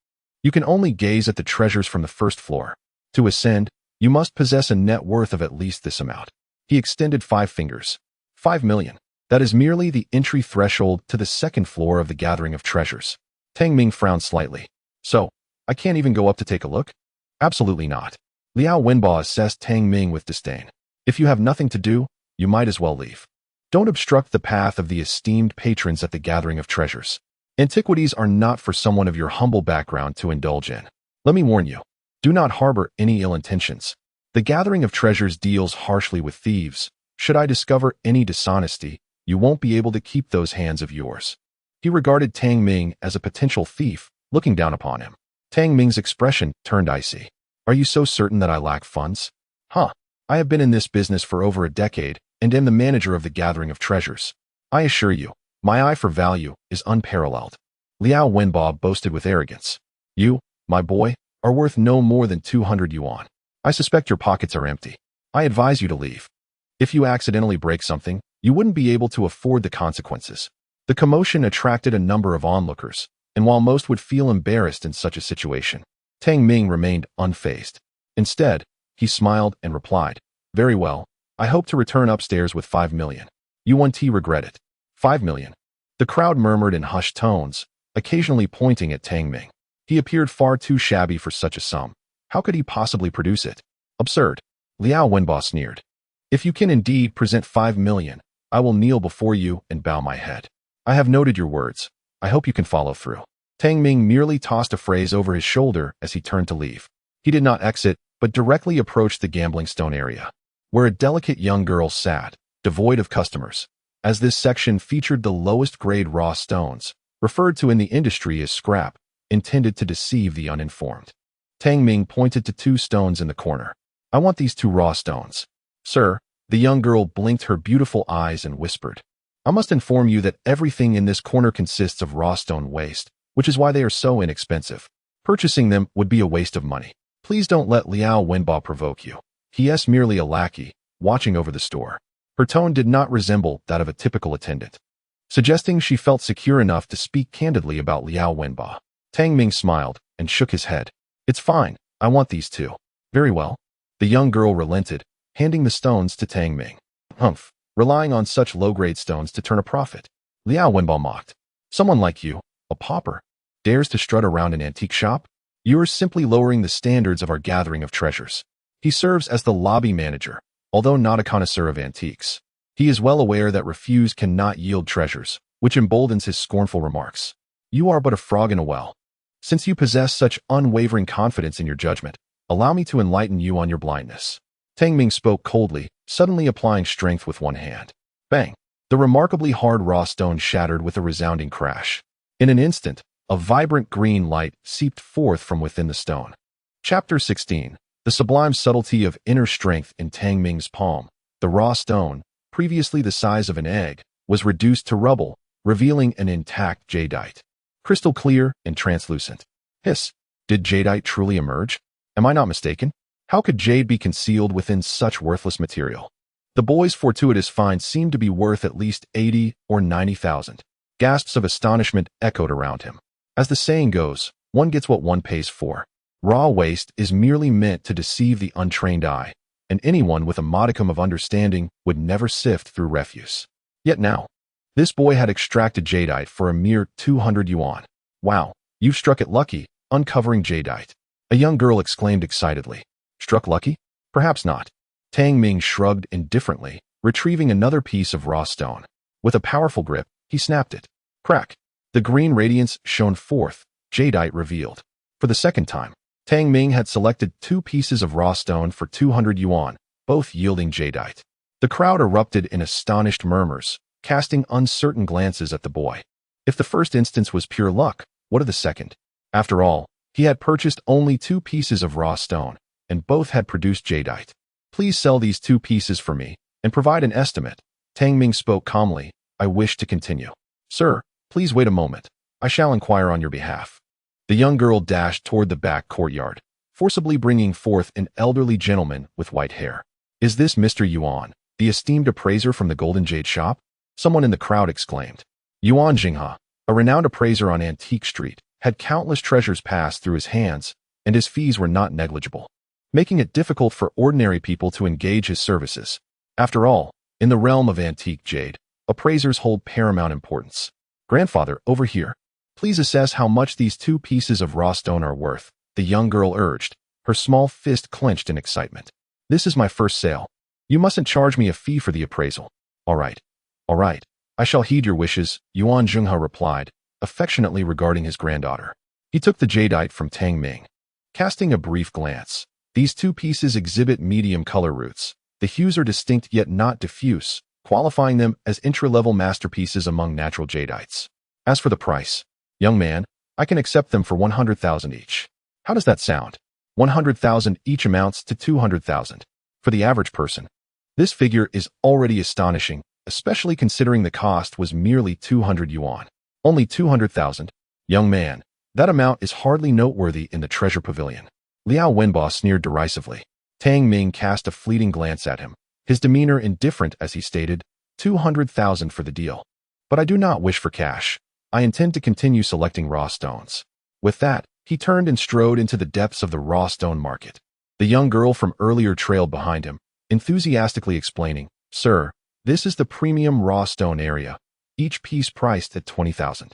you can only gaze at the treasures from the first floor. To ascend, you must possess a net worth of at least this amount." He extended 5 fingers. 5 million. That is merely the entry threshold to the second floor of the Gathering of Treasures. Tang Ming frowned slightly. "So, I can't even go up to take a look?" "Absolutely not." Liao Wenba assessed Tang Ming with disdain. "If you have nothing to do, you might as well leave. Don't obstruct the path of the esteemed patrons at the Gathering of Treasures. Antiquities are not for someone of your humble background to indulge in. Let me warn you, do not harbor any ill intentions. The Gathering of Treasures deals harshly with thieves. Should I discover any dishonesty, you won't be able to keep those hands of yours." He regarded Tang Ming as a potential thief, looking down upon him. Tang Ming's expression turned icy. "Are you so certain that I lack funds?" "Huh. I have been in this business for over a decade and am the manager of the Gathering of Treasures. I assure you, my eye for value is unparalleled." Liao Wenba boasted with arrogance. "You, my boy, are worth no more than 200 yuan. I suspect your pockets are empty. I advise you to leave. If you accidentally break something, you wouldn't be able to afford the consequences." The commotion attracted a number of onlookers, and while most would feel embarrassed in such a situation, Tang Ming remained unfazed. Instead, he smiled and replied, "Very well, I hope to return upstairs with 5 million. You won't regret it." 5 million. The crowd murmured in hushed tones, occasionally pointing at Tang Ming. He appeared far too shabby for such a sum. How could he possibly produce it? Absurd. Liao Wenba sneered. "If you can indeed present 5 million, I will kneel before you and bow my head. I have noted your words. I hope you can follow through." Tang Ming merely tossed a phrase over his shoulder as he turned to leave. He did not exit, but directly approached the gambling stone area, where a delicate young girl sat, devoid of customers. As this section featured the lowest grade raw stones, referred to in the industry as scrap, intended to deceive the uninformed. Tang Ming pointed to 2 stones in the corner. "I want these 2 raw stones." "Sir," the young girl blinked her beautiful eyes and whispered, "I must inform you that everything in this corner consists of raw stone waste, which is why they are so inexpensive. Purchasing them would be a waste of money. Please don't let Liao Wenba provoke you. He is merely a lackey, watching over the store." Her tone did not resemble that of a typical attendant, suggesting she felt secure enough to speak candidly about Liao Wenba. Tang Ming smiled and shook his head. "It's fine, I want these 2. "Very well." The young girl relented, handing the stones to Tang Ming. "Humph, relying on such low-grade stones to turn a profit." Liao Wenba mocked. "Someone like you, a pauper, dares to strut around an antique shop? You are simply lowering the standards of our Gathering of Treasures." He serves as the lobby manager, although not a connoisseur of antiques. He is well aware that refuse cannot yield treasures, which emboldens his scornful remarks. "You are but a frog in a well. Since you possess such unwavering confidence in your judgment, allow me to enlighten you on your blindness." Tang Ming spoke coldly, suddenly applying strength with one hand. Bang! The remarkably hard raw stone shattered with a resounding crash. In an instant, a vibrant green light seeped forth from within the stone. Chapter 16. The sublime subtlety of inner strength in Tang Ming's palm. The raw stone, previously the size of an egg, was reduced to rubble, revealing an intact jadeite. Crystal clear and translucent. Hiss! Did jadeite truly emerge? Am I not mistaken? How could jade be concealed within such worthless material? The boy's fortuitous find seemed to be worth at least 80 or 90,000. Gasps of astonishment echoed around him. As the saying goes, one gets what one pays for. Raw waste is merely meant to deceive the untrained eye, and anyone with a modicum of understanding would never sift through refuse. Yet now, this boy had extracted jadeite for a mere 200 yuan. Wow, you've struck it lucky, uncovering jadeite. A young girl exclaimed excitedly. Struck lucky? Perhaps not. Tang Ming shrugged indifferently, retrieving another piece of raw stone. With a powerful grip, he snapped it. Crack! The green radiance shone forth, jadeite revealed. For the second time, Tang Ming had selected 2 pieces of raw stone for 200 yuan, both yielding jadeite. The crowd erupted in astonished murmurs, casting uncertain glances at the boy. If the first instance was pure luck, what of the second? After all, he had purchased only 2 pieces of raw stone, and both had produced jadeite. Please sell these 2 pieces for me, and provide an estimate. Tang Ming spoke calmly. I wish to continue. Sir, please wait a moment. I shall inquire on your behalf. The young girl dashed toward the back courtyard, forcibly bringing forth an elderly gentleman with white hair. Is this Mr. Yuan, the esteemed appraiser from the Golden Jade shop? Someone in the crowd exclaimed. Yuan Jinghe, a renowned appraiser on Antique Street, had countless treasures pass through his hands, and his fees were not negligible, making it difficult for ordinary people to engage his services. After all, in the realm of antique jade, appraisers hold paramount importance. Grandfather, over here. Please assess how much these 2 pieces of raw stone are worth, the young girl urged, her small fist clenched in excitement. This is my first sale. You mustn't charge me a fee for the appraisal. All right. I shall heed your wishes, Yuan Jinghe replied, affectionately regarding his granddaughter. He took the jadeite from Tang Ming. Casting a brief glance, these 2 pieces exhibit medium color roots. The hues are distinct yet not diffuse, qualifying them as intra-level masterpieces among natural jadeites. As for the price, young man, I can accept them for 100,000 each. How does that sound? 100,000 each amounts to 200,000. For the average person, this figure is already astonishing, especially considering the cost was merely 200 yuan. Only 200,000? Young man, that amount is hardly noteworthy in the treasure pavilion. Liao Wenbo sneered derisively. Tang Ming cast a fleeting glance at him, his demeanor indifferent as he stated, 200,000 for the deal. But I do not wish for cash. I intend to continue selecting raw stones. With that, he turned and strode into the depths of the raw stone market. The young girl from earlier trailed behind him, enthusiastically explaining, Sir, this is the premium raw stone area, each piece priced at 20,000.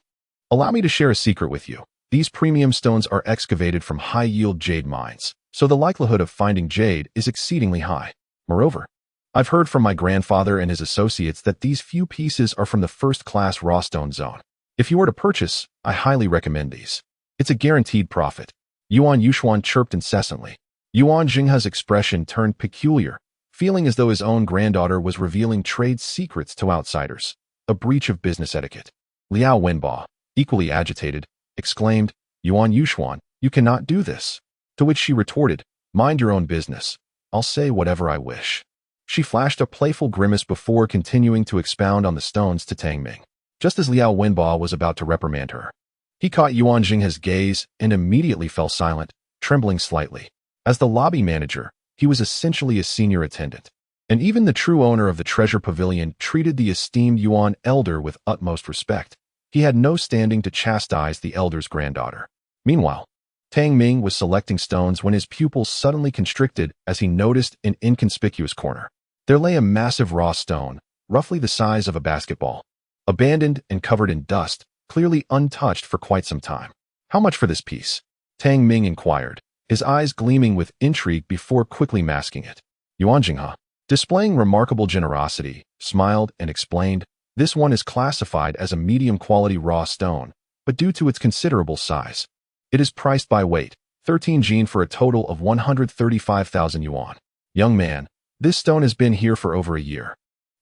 Allow me to share a secret with you. These premium stones are excavated from high-yield jade mines, so the likelihood of finding jade is exceedingly high. Moreover, I've heard from my grandfather and his associates that these few pieces are from the first-class raw stone zone. If you were to purchase, I highly recommend these. It's a guaranteed profit. Yuan Yuxuan chirped incessantly. Yuan Jinghe's expression turned peculiar, feeling as though his own granddaughter was revealing trade secrets to outsiders, a breach of business etiquette. Liao Wenbo, equally agitated, exclaimed, Yuan Yuxuan, you cannot do this. To which she retorted, mind your own business. I'll say whatever I wish. She flashed a playful grimace before continuing to expound on the stones to Tang Ming. Just as Liao Wenbo was about to reprimand her, he caught Yuan Jinghe's gaze and immediately fell silent, trembling slightly. As the lobby manager, he was essentially a senior attendant, and even the true owner of the treasure pavilion treated the esteemed Yuan elder with utmost respect. He had no standing to chastise the elder's granddaughter. Meanwhile, Tang Ming was selecting stones when his pupils suddenly constricted as he noticed an inconspicuous corner. There lay a massive raw stone, roughly the size of a basketball, abandoned and covered in dust, clearly untouched for quite some time. How much for this piece? Tang Ming inquired, his eyes gleaming with intrigue before quickly masking it. Yuan Jinghe, displaying remarkable generosity, smiled and explained, this one is classified as a medium-quality raw stone, but due to its considerable size, it is priced by weight, 13 jin for a total of 135,000 yuan. Young man, this stone has been here for over a year.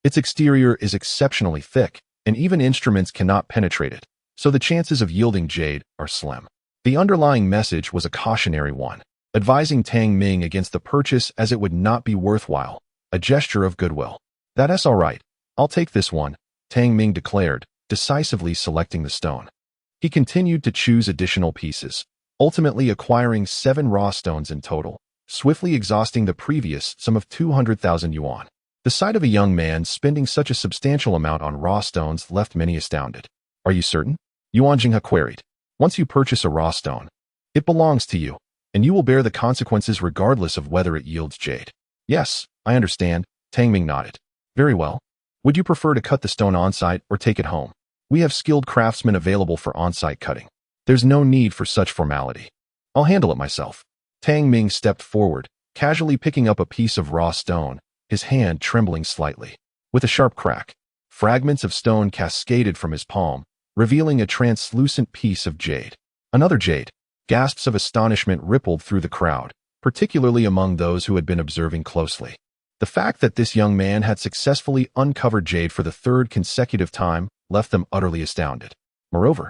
Its exterior is exceptionally thick, and even instruments cannot penetrate it, so the chances of yielding jade are slim. The underlying message was a cautionary one, advising Tang Ming against the purchase as it would not be worthwhile, a gesture of goodwill. That's all right. I'll take this one, Tang Ming declared, decisively selecting the stone. He continued to choose additional pieces, ultimately acquiring 7 raw stones in total, swiftly exhausting the previous sum of 200,000 yuan. The sight of a young man spending such a substantial amount on raw stones left many astounded. Are you certain? Yuan Jinghe queried. Once you purchase a raw stone, it belongs to you, and you will bear the consequences regardless of whether it yields jade. Yes, I understand, Tang Ming nodded. Very well. Would you prefer to cut the stone on-site or take it home? We have skilled craftsmen available for on-site cutting. There's no need for such formality. I'll handle it myself. Tang Ming stepped forward, casually picking up a piece of raw stone, his hand trembling slightly. With a sharp crack, fragments of stone cascaded from his palm, revealing a translucent piece of jade. Another jade. Gasps of astonishment rippled through the crowd, particularly among those who had been observing closely. The fact that this young man had successfully uncovered jade for the third consecutive time left them utterly astounded. Moreover,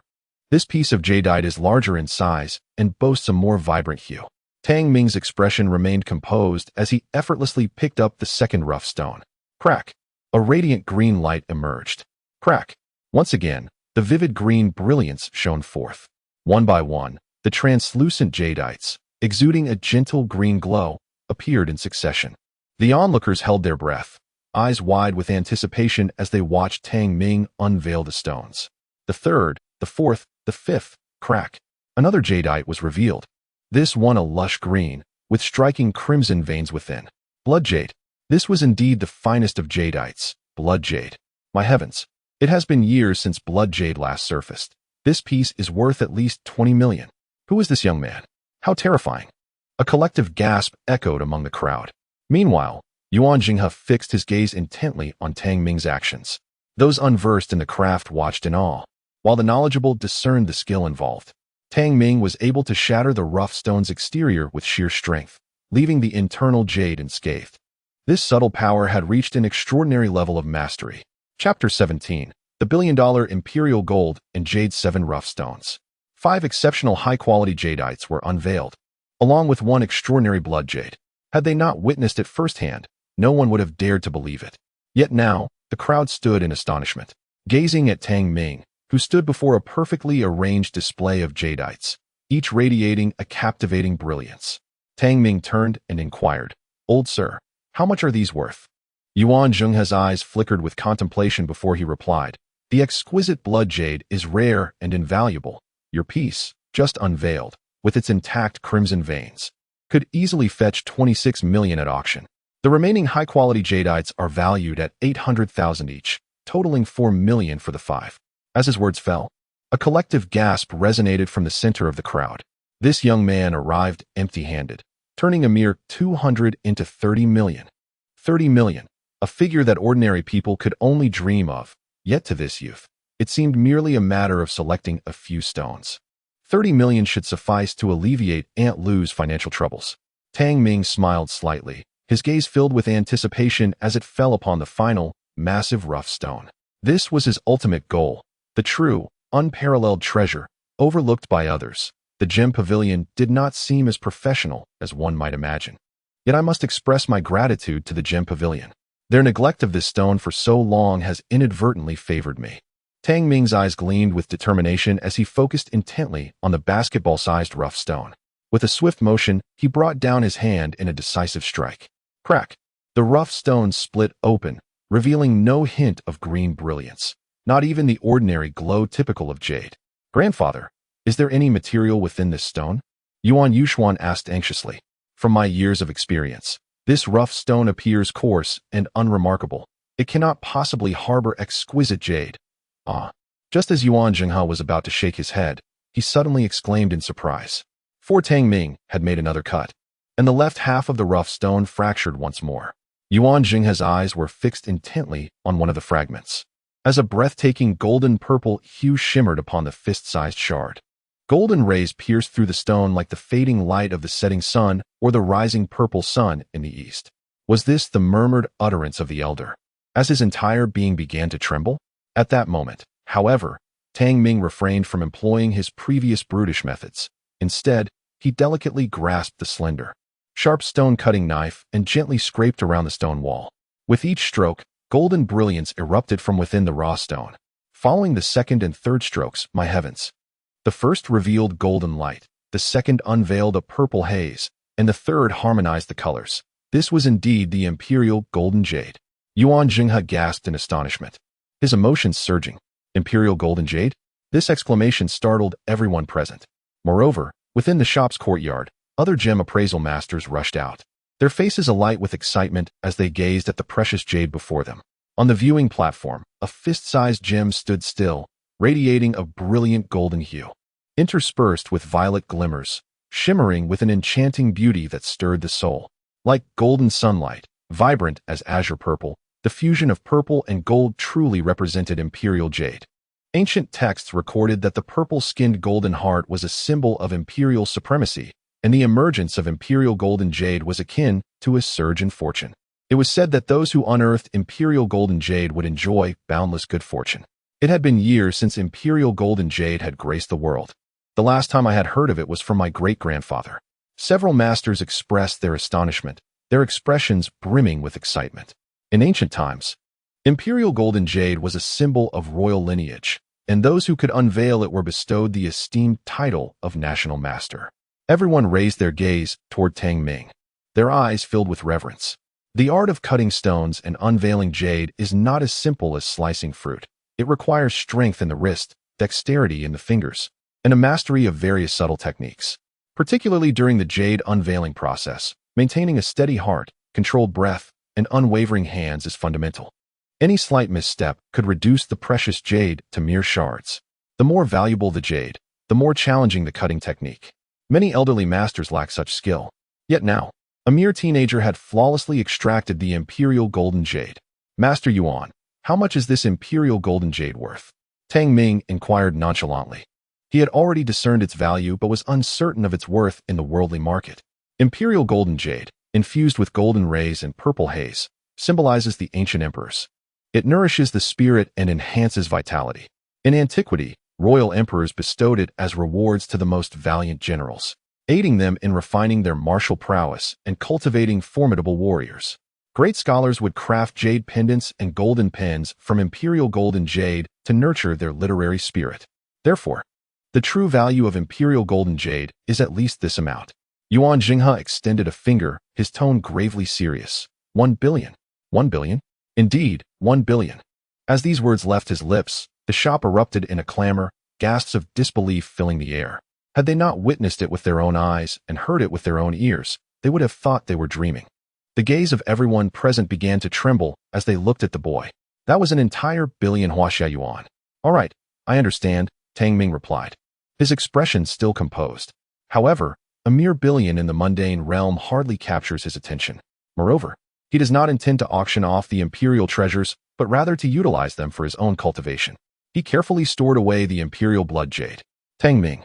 this piece of jadeite is larger in size and boasts a more vibrant hue. Tang Ming's expression remained composed as he effortlessly picked up the second rough stone. Crack! A radiant green light emerged. Crack! Once again, the vivid green brilliance shone forth. One by one, the translucent jadeites, exuding a gentle green glow, appeared in succession. The onlookers held their breath, eyes wide with anticipation as they watched Tang Ming unveil the stones. The third, the fourth, the fifth, crack. Another jadeite was revealed. This one a lush green, with striking crimson veins within. Blood jade. This was indeed the finest of jadeites, blood jade. My heavens, it has been years since blood jade last surfaced. This piece is worth at least 20 million. Who is this young man? How terrifying. A collective gasp echoed among the crowd. Meanwhile, Yuan Jinghe fixed his gaze intently on Tang Ming's actions. Those unversed in the craft watched in awe, while the knowledgeable discerned the skill involved. Tang Ming was able to shatter the rough stone's exterior with sheer strength, leaving the internal jade unscathed. This subtle power had reached an extraordinary level of mastery. Chapter 17. The billion-dollar Imperial Gold and Jade 7 Rough Stones. 5 exceptional high-quality jadeites were unveiled, along with 1 extraordinary blood jade. Had they not witnessed it firsthand, no one would have dared to believe it. Yet now, the crowd stood in astonishment, gazing at Tang Ming, who stood before a perfectly arranged display of jadeites, each radiating a captivating brilliance. Tang Ming turned and inquired, "Old sir, how much are these worth?" Yuan Jinghe's eyes flickered with contemplation before he replied, "The exquisite blood jade is rare and invaluable. Your piece, just unveiled, with its intact crimson veins, could easily fetch 26 million at auction. The remaining high-quality jadeites are valued at 800,000 each, totaling 4 million for the 5. As his words fell, a collective gasp resonated from the center of the crowd. This young man arrived empty-handed, turning a mere 200 into 30 million. 30 million, a figure that ordinary people could only dream of, yet to this youth, it seemed merely a matter of selecting a few stones. 30 million should suffice to alleviate Aunt Lu's financial troubles. Tang Ming smiled slightly, his gaze filled with anticipation as it fell upon the final, massive rough stone. This was his ultimate goal, the true, unparalleled treasure, overlooked by others. The gem pavilion did not seem as professional as one might imagine. Yet I must express my gratitude to the gem pavilion. Their neglect of this stone for so long has inadvertently favored me. Tang Ming's eyes gleamed with determination as he focused intently on the basketball-sized rough stone. With a swift motion, he brought down his hand in a decisive strike. Crack! The rough stone split open, revealing no hint of green brilliance, not even the ordinary glow typical of jade. "Grandfather, is there any material within this stone?" Yuan Yuxuan asked anxiously. "From my years of experience, this rough stone appears coarse and unremarkable. It cannot possibly harbor exquisite jade." Ah! Just as Yuan Jinghe was about to shake his head, he suddenly exclaimed in surprise. For Tang Ming had made another cut, and the left half of the rough stone fractured once more. Yuan Jinghe's eyes were fixed intently on one of the fragments, as a breathtaking golden-purple hue shimmered upon the fist-sized shard. Golden rays pierced through the stone like the fading light of the setting sun or the rising purple sun in the east. Was this the murmured utterance of the elder, as his entire being began to tremble? At that moment, however, Tang Ming refrained from employing his previous brutish methods. Instead, he delicately grasped the slender, sharp stone-cutting knife and gently scraped around the stone wall. With each stroke, golden brilliance erupted from within the raw stone. Following the second and third strokes, my heavens! The first revealed golden light, the second unveiled a purple haze, and the third harmonized the colors. This was indeed the imperial golden jade. Yuan Jinghe gasped in astonishment, his emotions surging. Imperial golden jade? This exclamation startled everyone present. Moreover, within the shop's courtyard, other gem appraisal masters rushed out, their faces alight with excitement as they gazed at the precious jade before them. On the viewing platform, a fist-sized gem stood still, radiating a brilliant golden hue. Interspersed with violet glimmers, shimmering with an enchanting beauty that stirred the soul. Like golden sunlight, vibrant as azure purple, the fusion of purple and gold truly represented imperial jade. Ancient texts recorded that the purple-skinned golden heart was a symbol of imperial supremacy, and the emergence of imperial golden jade was akin to a surge in fortune. It was said that those who unearthed imperial golden jade would enjoy boundless good fortune. It had been years since imperial golden jade had graced the world. The last time I had heard of it was from my great-grandfather. Several masters expressed their astonishment, their expressions brimming with excitement. In ancient times, imperial golden jade was a symbol of royal lineage, and those who could unveil it were bestowed the esteemed title of national master. Everyone raised their gaze toward Tang Ming, their eyes filled with reverence. The art of cutting stones and unveiling jade is not as simple as slicing fruit. It requires strength in the wrist, dexterity in the fingers, and a mastery of various subtle techniques. Particularly during the jade unveiling process, maintaining a steady heart, controlled breath, and unwavering hands is fundamental. Any slight misstep could reduce the precious jade to mere shards. The more valuable the jade, the more challenging the cutting technique. Many elderly masters lack such skill. Yet now, a mere teenager had flawlessly extracted the imperial golden jade. Master Yuan, how much is this imperial golden jade worth? Tang Ming inquired nonchalantly. He had already discerned its value but was uncertain of its worth in the worldly market. Imperial golden jade, infused with golden rays and purple haze, symbolizes the ancient emperors. It nourishes the spirit and enhances vitality. In antiquity, royal emperors bestowed it as rewards to the most valiant generals, aiding them in refining their martial prowess and cultivating formidable warriors. Great scholars would craft jade pendants and golden pens from imperial golden jade to nurture their literary spirit. Therefore, the true value of imperial golden jade is at least this amount. Yuan Jinghe extended a finger, his tone gravely serious. 1 billion. 1 billion? Indeed, 1 billion. As these words left his lips, the shop erupted in a clamor, gasps of disbelief filling the air. Had they not witnessed it with their own eyes and heard it with their own ears, they would have thought they were dreaming. The gaze of everyone present began to tremble as they looked at the boy. That was an entire billion huaxia yuan. All right, I understand, Tang Ming replied, his expression still composed. However, a mere billion in the mundane realm hardly captures his attention. Moreover, he does not intend to auction off the imperial treasures, but rather to utilize them for his own cultivation. He carefully stored away the imperial blood jade. Tang Ming,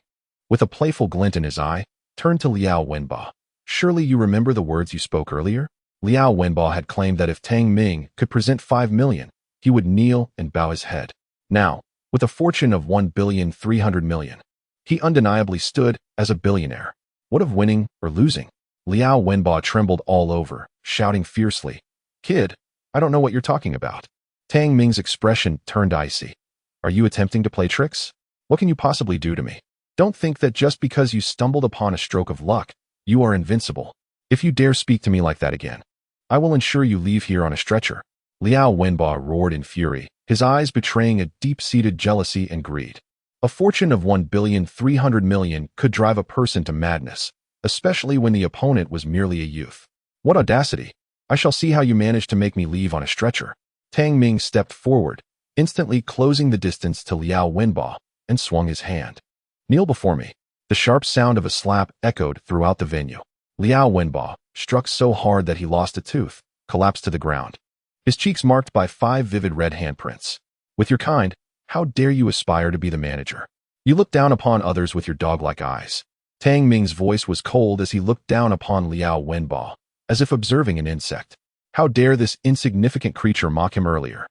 with a playful glint in his eye, turned to Liao Wenba. Surely you remember the words you spoke earlier? Liao Wenba had claimed that if Tang Ming could present 5 million, he would kneel and bow his head. Now, with a fortune of 1,300,000,000, he undeniably stood as a billionaire. What of winning or losing? Liao Wenba trembled all over, shouting fiercely, "Kid, I don't know what you're talking about." Tang Ming's expression turned icy. Are you attempting to play tricks? What can you possibly do to me? Don't think that just because you stumbled upon a stroke of luck, you are invincible. If you dare speak to me like that again, I will ensure you leave here on a stretcher. Liao Wenba roared in fury, his eyes betraying a deep-seated jealousy and greed. A fortune of 1,300,000,000 could drive a person to madness, especially when the opponent was merely a youth. What audacity! I shall see how you manage to make me leave on a stretcher. Tang Ming stepped forward, instantly closing the distance to Liao Wenba, and swung his hand. Kneel before me. The sharp sound of a slap echoed throughout the venue. Liao Wenba, struck so hard that he lost a tooth, collapsed to the ground, his cheeks marked by 5 vivid red handprints. With your kind, how dare you aspire to be the manager? You look down upon others with your dog-like eyes. Tang Ming's voice was cold as he looked down upon Liao Wenba, as if observing an insect. How dare this insignificant creature mock him earlier?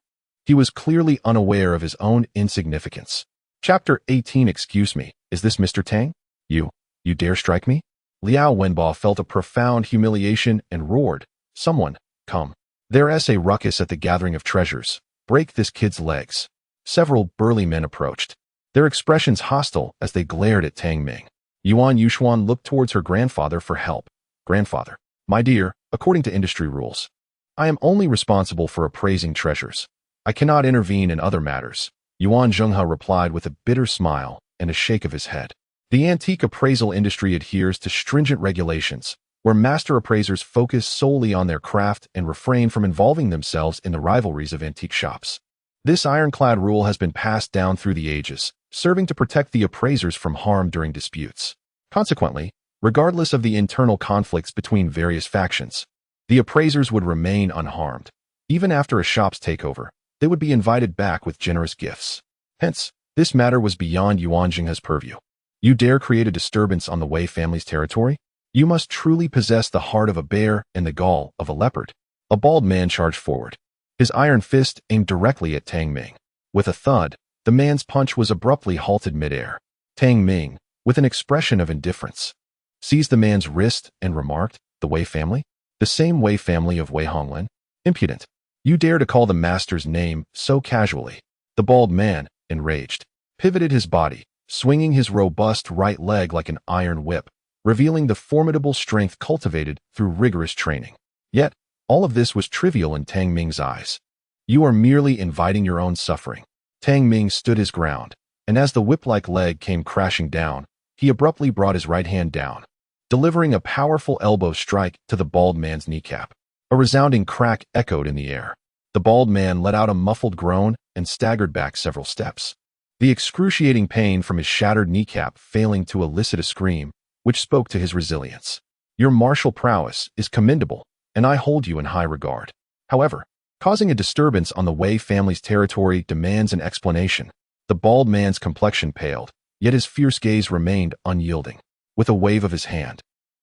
He was clearly unaware of his own insignificance. Chapter 18. Excuse me, is this Mr. Tang? You dare strike me? Liao Wenba felt a profound humiliation and roared, "Someone, come. There's a ruckus at the gathering of treasures. Break this kid's legs." Several burly men approached, their expressions hostile as they glared at Tang Ming. Yuan Yushuan looked towards her grandfather for help. "Grandfather, my dear, according to industry rules, I am only responsible for appraising treasures. I cannot intervene in other matters," Yuan Zhenghe replied with a bitter smile and a shake of his head. The antique appraisal industry adheres to stringent regulations, where master appraisers focus solely on their craft and refrain from involving themselves in the rivalries of antique shops. This ironclad rule has been passed down through the ages, serving to protect the appraisers from harm during disputes. Consequently, Regardless of the internal conflicts between various factions, the appraisers would remain unharmed. Even after a shop's takeover, they would be invited back with generous gifts. Hence, this matter was beyond Yuan Jinghe's purview. You dare create a disturbance on the Wei family's territory? You must truly possess the heart of a bear and the gall of a leopard. A bald man charged forward, his iron fist aimed directly at Tang Ming. With a thud, the man's punch was abruptly halted midair. Tang Ming, with an expression of indifference, seized the man's wrist and remarked, "The Wei family? The same Wei family of Wei Honglin? Impudent. You dare to call the master's name so casually." The bald man, enraged, pivoted his body, swinging his robust right leg like an iron whip, revealing the formidable strength cultivated through rigorous training. Yet, all of this was trivial in Tang Ming's eyes. You are merely inviting your own suffering. Tang Ming stood his ground, and as the whip-like leg came crashing down, he abruptly brought his right hand down, delivering a powerful elbow strike to the bald man's kneecap. A resounding crack echoed in the air. The bald man let out a muffled groan and staggered back several steps, the excruciating pain from his shattered kneecap failing to elicit a scream, which spoke to his resilience. Your martial prowess is commendable, and I hold you in high regard. However, causing a disturbance on the Wei family's territory demands an explanation. The bald man's complexion paled, yet his fierce gaze remained unyielding. With a wave of his hand,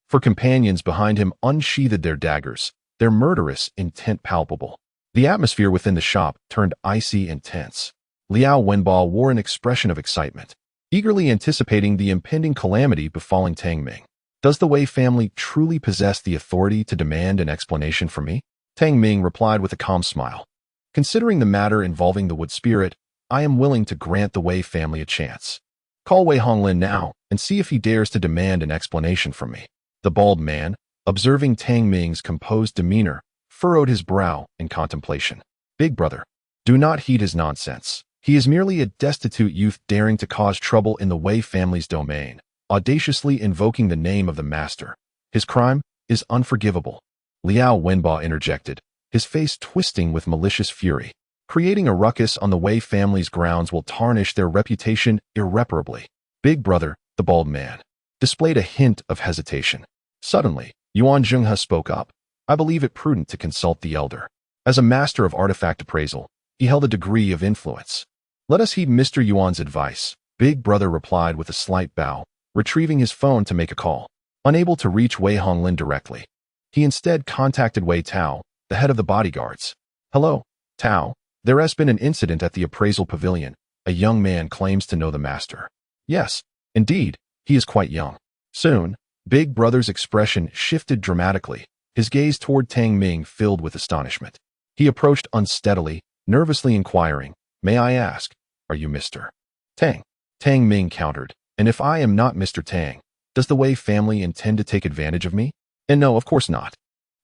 for companions behind him unsheathed their daggers, their murderous intent palpable. The atmosphere within the shop turned icy and tense. Liao Wenbo wore an expression of excitement, eagerly anticipating the impending calamity befalling Tang Ming. Does the Wei family truly possess the authority to demand an explanation from me? Tang Ming replied with a calm smile. Considering the matter involving the wood spirit, I am willing to grant the Wei family a chance. Call Wei Honglin now and see if he dares to demand an explanation from me. The bald man, observing Tang Ming's composed demeanor, furrowed his brow in contemplation. Big brother, do not heed his nonsense. He is merely a destitute youth daring to cause trouble in the Wei family's domain, audaciously invoking the name of the master. His crime is unforgivable. Liao Wenbo interjected, his face twisting with malicious fury. Creating a ruckus on the Wei family's grounds will tarnish their reputation irreparably. Big brother, the bald man, displayed a hint of hesitation. Suddenly, Yuan Jinghe spoke up. I believe it prudent to consult the elder. As a master of artifact appraisal, he held a degree of influence. Let us heed Mr. Yuan's advice. Big brother replied with a slight bow, retrieving his phone to make a call. Unable to reach Wei Honglin directly, he instead contacted Wei Tao, the head of the bodyguards. Hello, Tao. There has been an incident at the appraisal pavilion. A young man claims to know the master. Yes, indeed, he is quite young. Soon, Big brother's expression shifted dramatically, his gaze toward Tang Ming filled with astonishment. He approached unsteadily, nervously inquiring, May I ask, are you Mr. Tang? Tang Ming countered, and if I am not Mr. Tang, does the Wei family intend to take advantage of me? And no, of course not.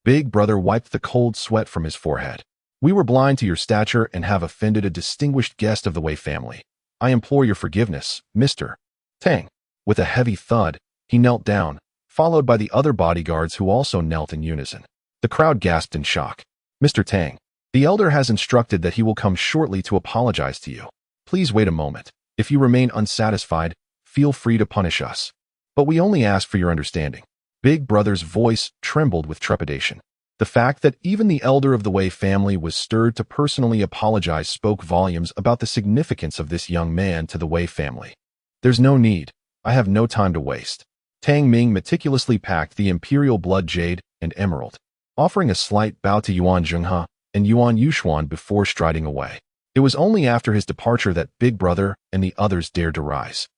Big brother wiped the cold sweat from his forehead. We were blind to your stature and have offended a distinguished guest of the Wei family. I implore your forgiveness, Mr. Tang. With a heavy thud, he knelt down, followed by the other bodyguards who also knelt in unison. The crowd gasped in shock. Mr. Tang, the elder has instructed that he will come shortly to apologize to you. Please wait a moment. If you remain unsatisfied, feel free to punish us. But we only ask for your understanding. Big brother's voice trembled with trepidation. The fact that even the elder of the Wei family was stirred to personally apologize spoke volumes about the significance of this young man to the Wei family. There's no need. I have no time to waste. Tang Ming meticulously packed the imperial blood jade and emerald, offering a slight bow to Yuan Jinghe and Yuan Yuxuan before striding away. It was only after his departure that Big brother and the others dared to rise.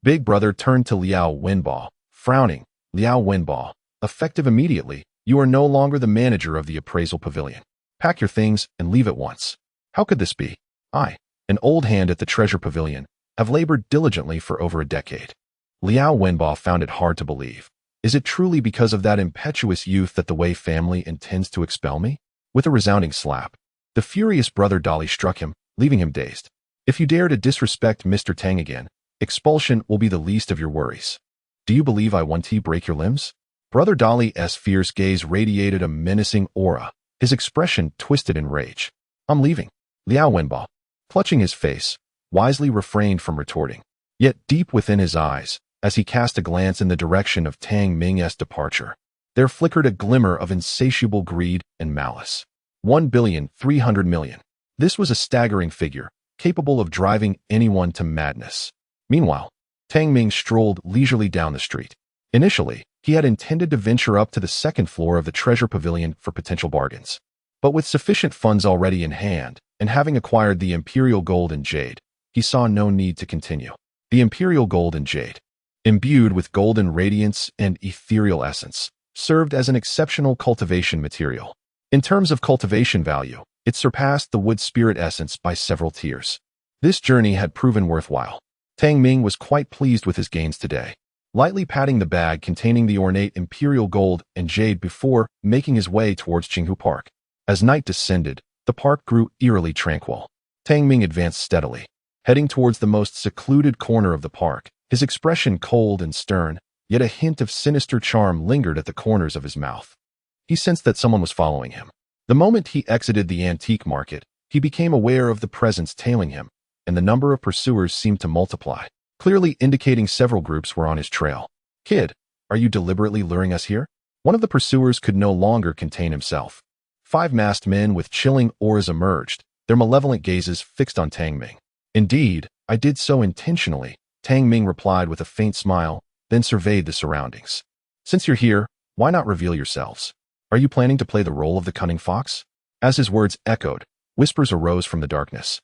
Big brother turned to Liao Wenbo, frowning. Liao Wenbo, effective immediately, you are no longer the manager of the appraisal pavilion. Pack your things and leave at once. How could this be? I, an old hand at the treasure pavilion, have labored diligently for over a decade. Liao Wenbo found it hard to believe. Is it truly because of that impetuous youth that the Wei family intends to expel me? With a resounding slap, the furious brother Dali struck him, leaving him dazed. If you dare to disrespect Mr. Tang again, expulsion will be the least of your worries. Do you believe I want to break your limbs? Brother Dali's fierce gaze radiated a menacing aura, his expression twisted in rage. I'm leaving. Liao Wenbo, clutching his face, wisely refrained from retorting. Yet deep within his eyes, As he cast a glance in the direction of Tang Ming's departure, there flickered a glimmer of insatiable greed and malice. 1,300,000,000. This was a staggering figure, capable of driving anyone to madness. Meanwhile, Tang Ming strolled leisurely down the street. Initially, he had intended to venture up to the second floor of the treasure pavilion for potential bargains. But with sufficient funds already in hand, and having acquired the Imperial Gold and Jade, he saw no need to continue. The Imperial Gold and Jade, imbued with golden radiance and ethereal essence, served as an exceptional cultivation material. In terms of cultivation value, it surpassed the wood spirit essence by several tiers. This journey had proven worthwhile. Tang Ming was quite pleased with his gains today, lightly patting the bag containing the ornate Imperial Gold and Jade before making his way towards Qinghu Park. As night descended, the park grew eerily tranquil. Tang Ming advanced steadily, heading towards the most secluded corner of the park, his expression cold and stern, yet a hint of sinister charm lingered at the corners of his mouth. He sensed that someone was following him. The moment he exited the antique market, he became aware of the presence tailing him, and the number of pursuers seemed to multiply, clearly indicating several groups were on his trail. "Kid, are you deliberately luring us here?" One of the pursuers could no longer contain himself. 5 masked men with chilling auras emerged, their malevolent gazes fixed on Tang Ming. "Indeed, I did so intentionally," Tang Ming replied with a faint smile, then surveyed the surroundings. "Since you're here, why not reveal yourselves? Are you planning to play the role of the cunning fox?" As his words echoed, whispers arose from the darkness,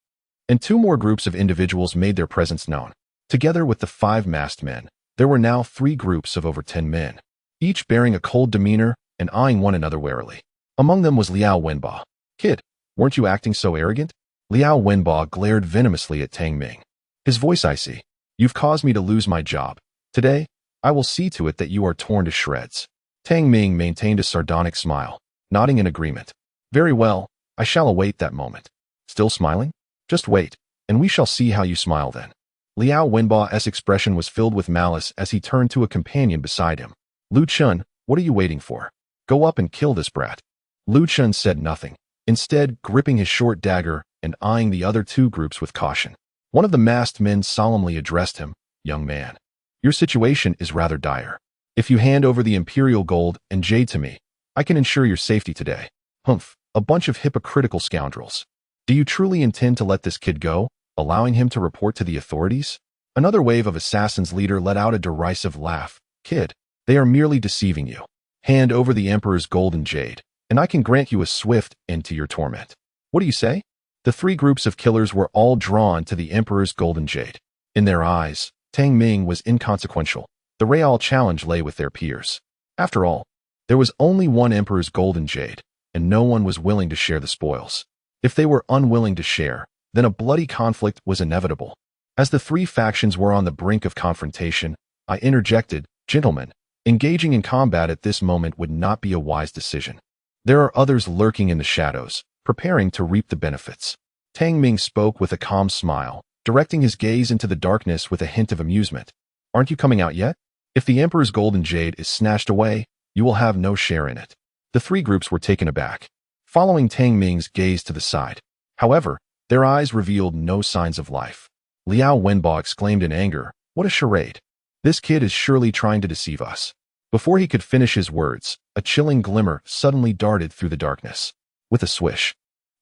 and 2 more groups of individuals made their presence known. Together with the 5 masked men, there were now 3 groups of over 10 men, each bearing a cold demeanor and eyeing one another warily. Among them was Liao Wenba. "Kid, weren't you acting so arrogant?" Liao Wenba glared venomously at Tang Ming, his voice icy. "You've caused me to lose my job. Today, I will see to it that you are torn to shreds." Tang Ming maintained a sardonic smile, nodding in agreement. "Very well, I shall await that moment." "Still smiling? Just wait, and we shall see how you smile then." Liao Wenba's expression was filled with malice as he turned to a companion beside him. "Lu Chun, what are you waiting for? Go up and kill this brat." Lu Chun said nothing, instead gripping his short dagger and eyeing the other 2 groups with caution. One of the masked men solemnly addressed him, "Young man, your situation is rather dire. If you hand over the Imperial Gold and Jade to me, I can ensure your safety today." "Humph, a bunch of hypocritical scoundrels. Do you truly intend to let this kid go, allowing him to report to the authorities?" Another wave of assassins leader let out a derisive laugh. "Kid, they are merely deceiving you. Hand over the Emperor's Gold and Jade, and I can grant you a swift end to your torment." "What do you say?" The 3 groups of killers were all drawn to the Emperor's Gold and Jade. In their eyes, Tang Ming was inconsequential. The real challenge lay with their peers. After all, there was only one Emperor's Gold and Jade, and no one was willing to share the spoils. If they were unwilling to share, then a bloody conflict was inevitable. As the 3 factions were on the brink of confrontation, I interjected, "Gentlemen, engaging in combat at this moment would not be a wise decision. There are others lurking in the shadows, preparing to reap the benefits." Tang Ming spoke with a calm smile, directing his gaze into the darkness with a hint of amusement. "Aren't you coming out yet? If the Emperor's Gold and Jade is snatched away, you will have no share in it." The 3 groups were taken aback, following Tang Ming's gaze to the side. However, their eyes revealed no signs of life. Liao Wenba exclaimed in anger, "What a charade! This kid is surely trying to deceive us." Before he could finish his words, a chilling glimmer suddenly darted through the darkness. With a swish,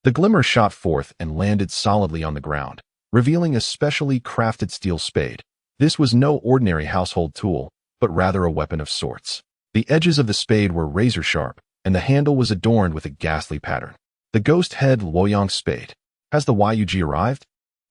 the glimmer shot forth and landed solidly on the ground, revealing a specially crafted steel spade. This was no ordinary household tool, but rather a weapon of sorts. The edges of the spade were razor-sharp, and the handle was adorned with a ghastly pattern. The ghost head Luoyang spade. "Has the Yug arrived?"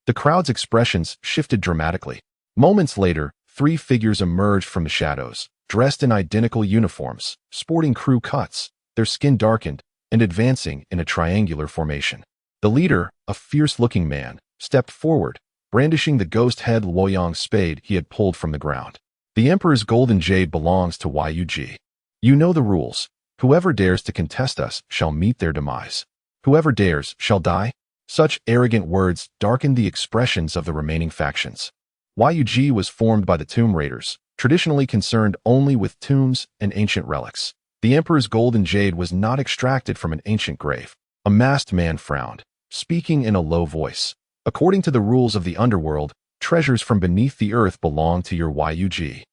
The crowd's expressions shifted dramatically. Moments later, 3 figures emerged from the shadows, dressed in identical uniforms, sporting crew cuts, their skin darkened, and advancing in a triangular formation. The leader, a fierce-looking man, stepped forward, brandishing the ghost head Luoyang spade he had pulled from the ground. "The Emperor's Gold and Jade belongs to Yug. You know the rules. Whoever dares to contest us shall meet their demise. Whoever dares shall die." Such arrogant words darkened the expressions of the remaining factions. Yug was formed by the Tomb Raiders, traditionally concerned only with tombs and ancient relics. The Emperor's Gold and Jade was not extracted from an ancient grave. A masked man frowned, speaking in a low voice. "According to the rules of the underworld, treasures from beneath the earth belong to your Yug.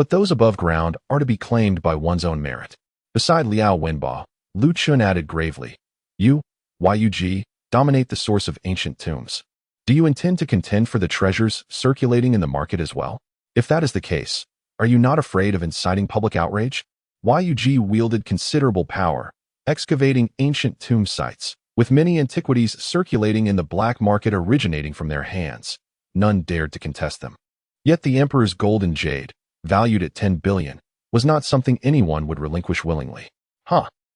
but those above ground are to be claimed by one's own merit. Beside Liao Wenbo, Lu Chun added gravely, You, Yug, dominate the source of ancient tombs. Do you intend to contend for the treasures circulating in the market as well? If that is the case, are you not afraid of inciting public outrage? Yug wielded considerable power, excavating ancient tomb sites, with many antiquities circulating in the black market originating from their hands. None dared to contest them. Yet the emperor's golden jade, valued at 10 billion, was not something anyone would relinquish willingly.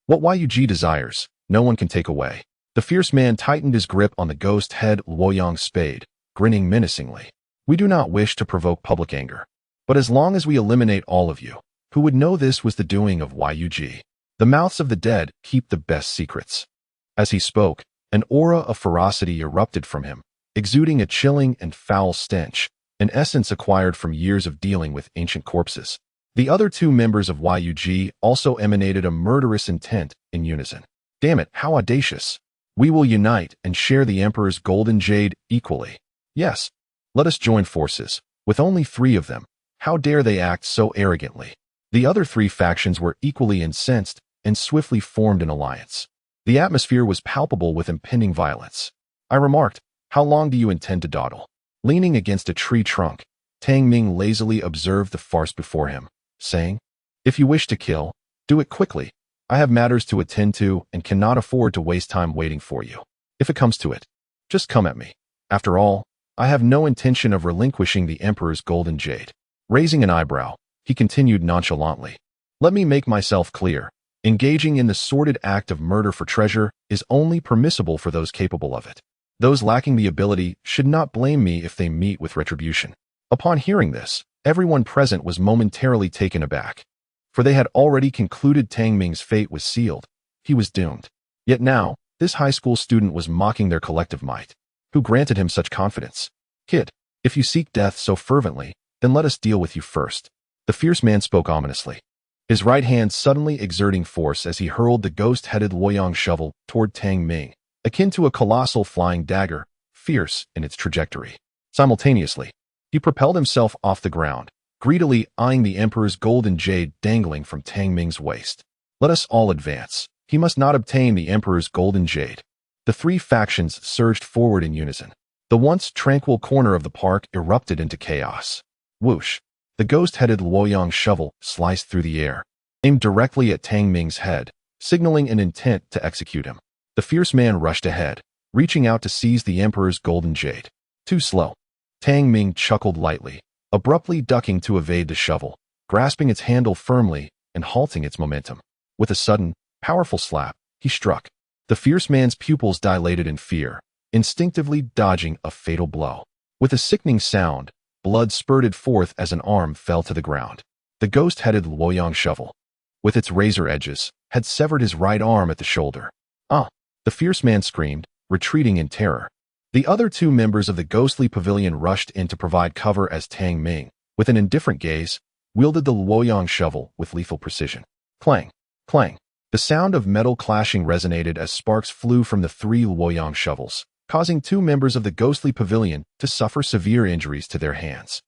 What Yug desires, no one can take away. The fierce man tightened his grip on the ghost head Luoyang's spade, grinning menacingly. We do not wish to provoke public anger. But as long as we eliminate all of you, who would know this was the doing of Yug? The mouths of the dead keep the best secrets. As he spoke, an aura of ferocity erupted from him, exuding a chilling and foul stench, an essence acquired from years of dealing with ancient corpses. The other two members of Yug also emanated a murderous intent in unison. Damn it, how audacious! We will unite and share the Emperor's golden jade equally. Yes, let us join forces, with only 3 of them. How dare they act so arrogantly? The other 3 factions were equally incensed and swiftly formed an alliance. The atmosphere was palpable with impending violence. I remarked, How long do you intend to dawdle? Leaning against a tree trunk, Tang Ming lazily observed the farce before him, saying, If you wish to kill, do it quickly. I have matters to attend to and cannot afford to waste time waiting for you. If it comes to it, just come at me. After all, I have no intention of relinquishing the Emperor's golden jade. Raising an eyebrow, he continued nonchalantly. Let me make myself clear. Engaging in the sordid act of murder for treasure is only permissible for those capable of it. Those lacking the ability should not blame me if they meet with retribution. Upon hearing this, everyone present was momentarily taken aback. For they had already concluded Tang Ming's fate was sealed. He was doomed. Yet now, this high school student was mocking their collective might. Who granted him such confidence? Kid, if you seek death so fervently, then let us deal with you first. The fierce man spoke ominously, his right hand suddenly exerting force as he hurled the ghost-headed Luoyang shovel toward Tang Ming, akin to a colossal flying dagger, fierce in its trajectory. Simultaneously, he propelled himself off the ground, greedily eyeing the Emperor's golden jade dangling from Tang Ming's waist. Let us all advance. He must not obtain the Emperor's golden jade. The 3 factions surged forward in unison. The once tranquil corner of the park erupted into chaos. Whoosh! The ghost-headed Luoyang shovel sliced through the air, aimed directly at Tang Ming's head, signaling an intent to execute him. The fierce man rushed ahead, reaching out to seize the Emperor's golden jade. Too slow. Tang Ming chuckled lightly, abruptly ducking to evade the shovel, grasping its handle firmly and halting its momentum. With a sudden, powerful slap, he struck. The fierce man's pupils dilated in fear, instinctively dodging a fatal blow. With a sickening sound, blood spurted forth as an arm fell to the ground. The ghost-headed Luoyang shovel, with its razor edges, had severed his right arm at the shoulder. The fierce man screamed, retreating in terror. The other 2 members of the ghostly pavilion rushed in to provide cover as Tang Ming, with an indifferent gaze, wielded the Luoyang shovel with lethal precision. Clang! Clang! The sound of metal clashing resonated as sparks flew from the 3 Luoyang shovels, causing 2 members of the ghostly pavilion to suffer severe injuries to their hands.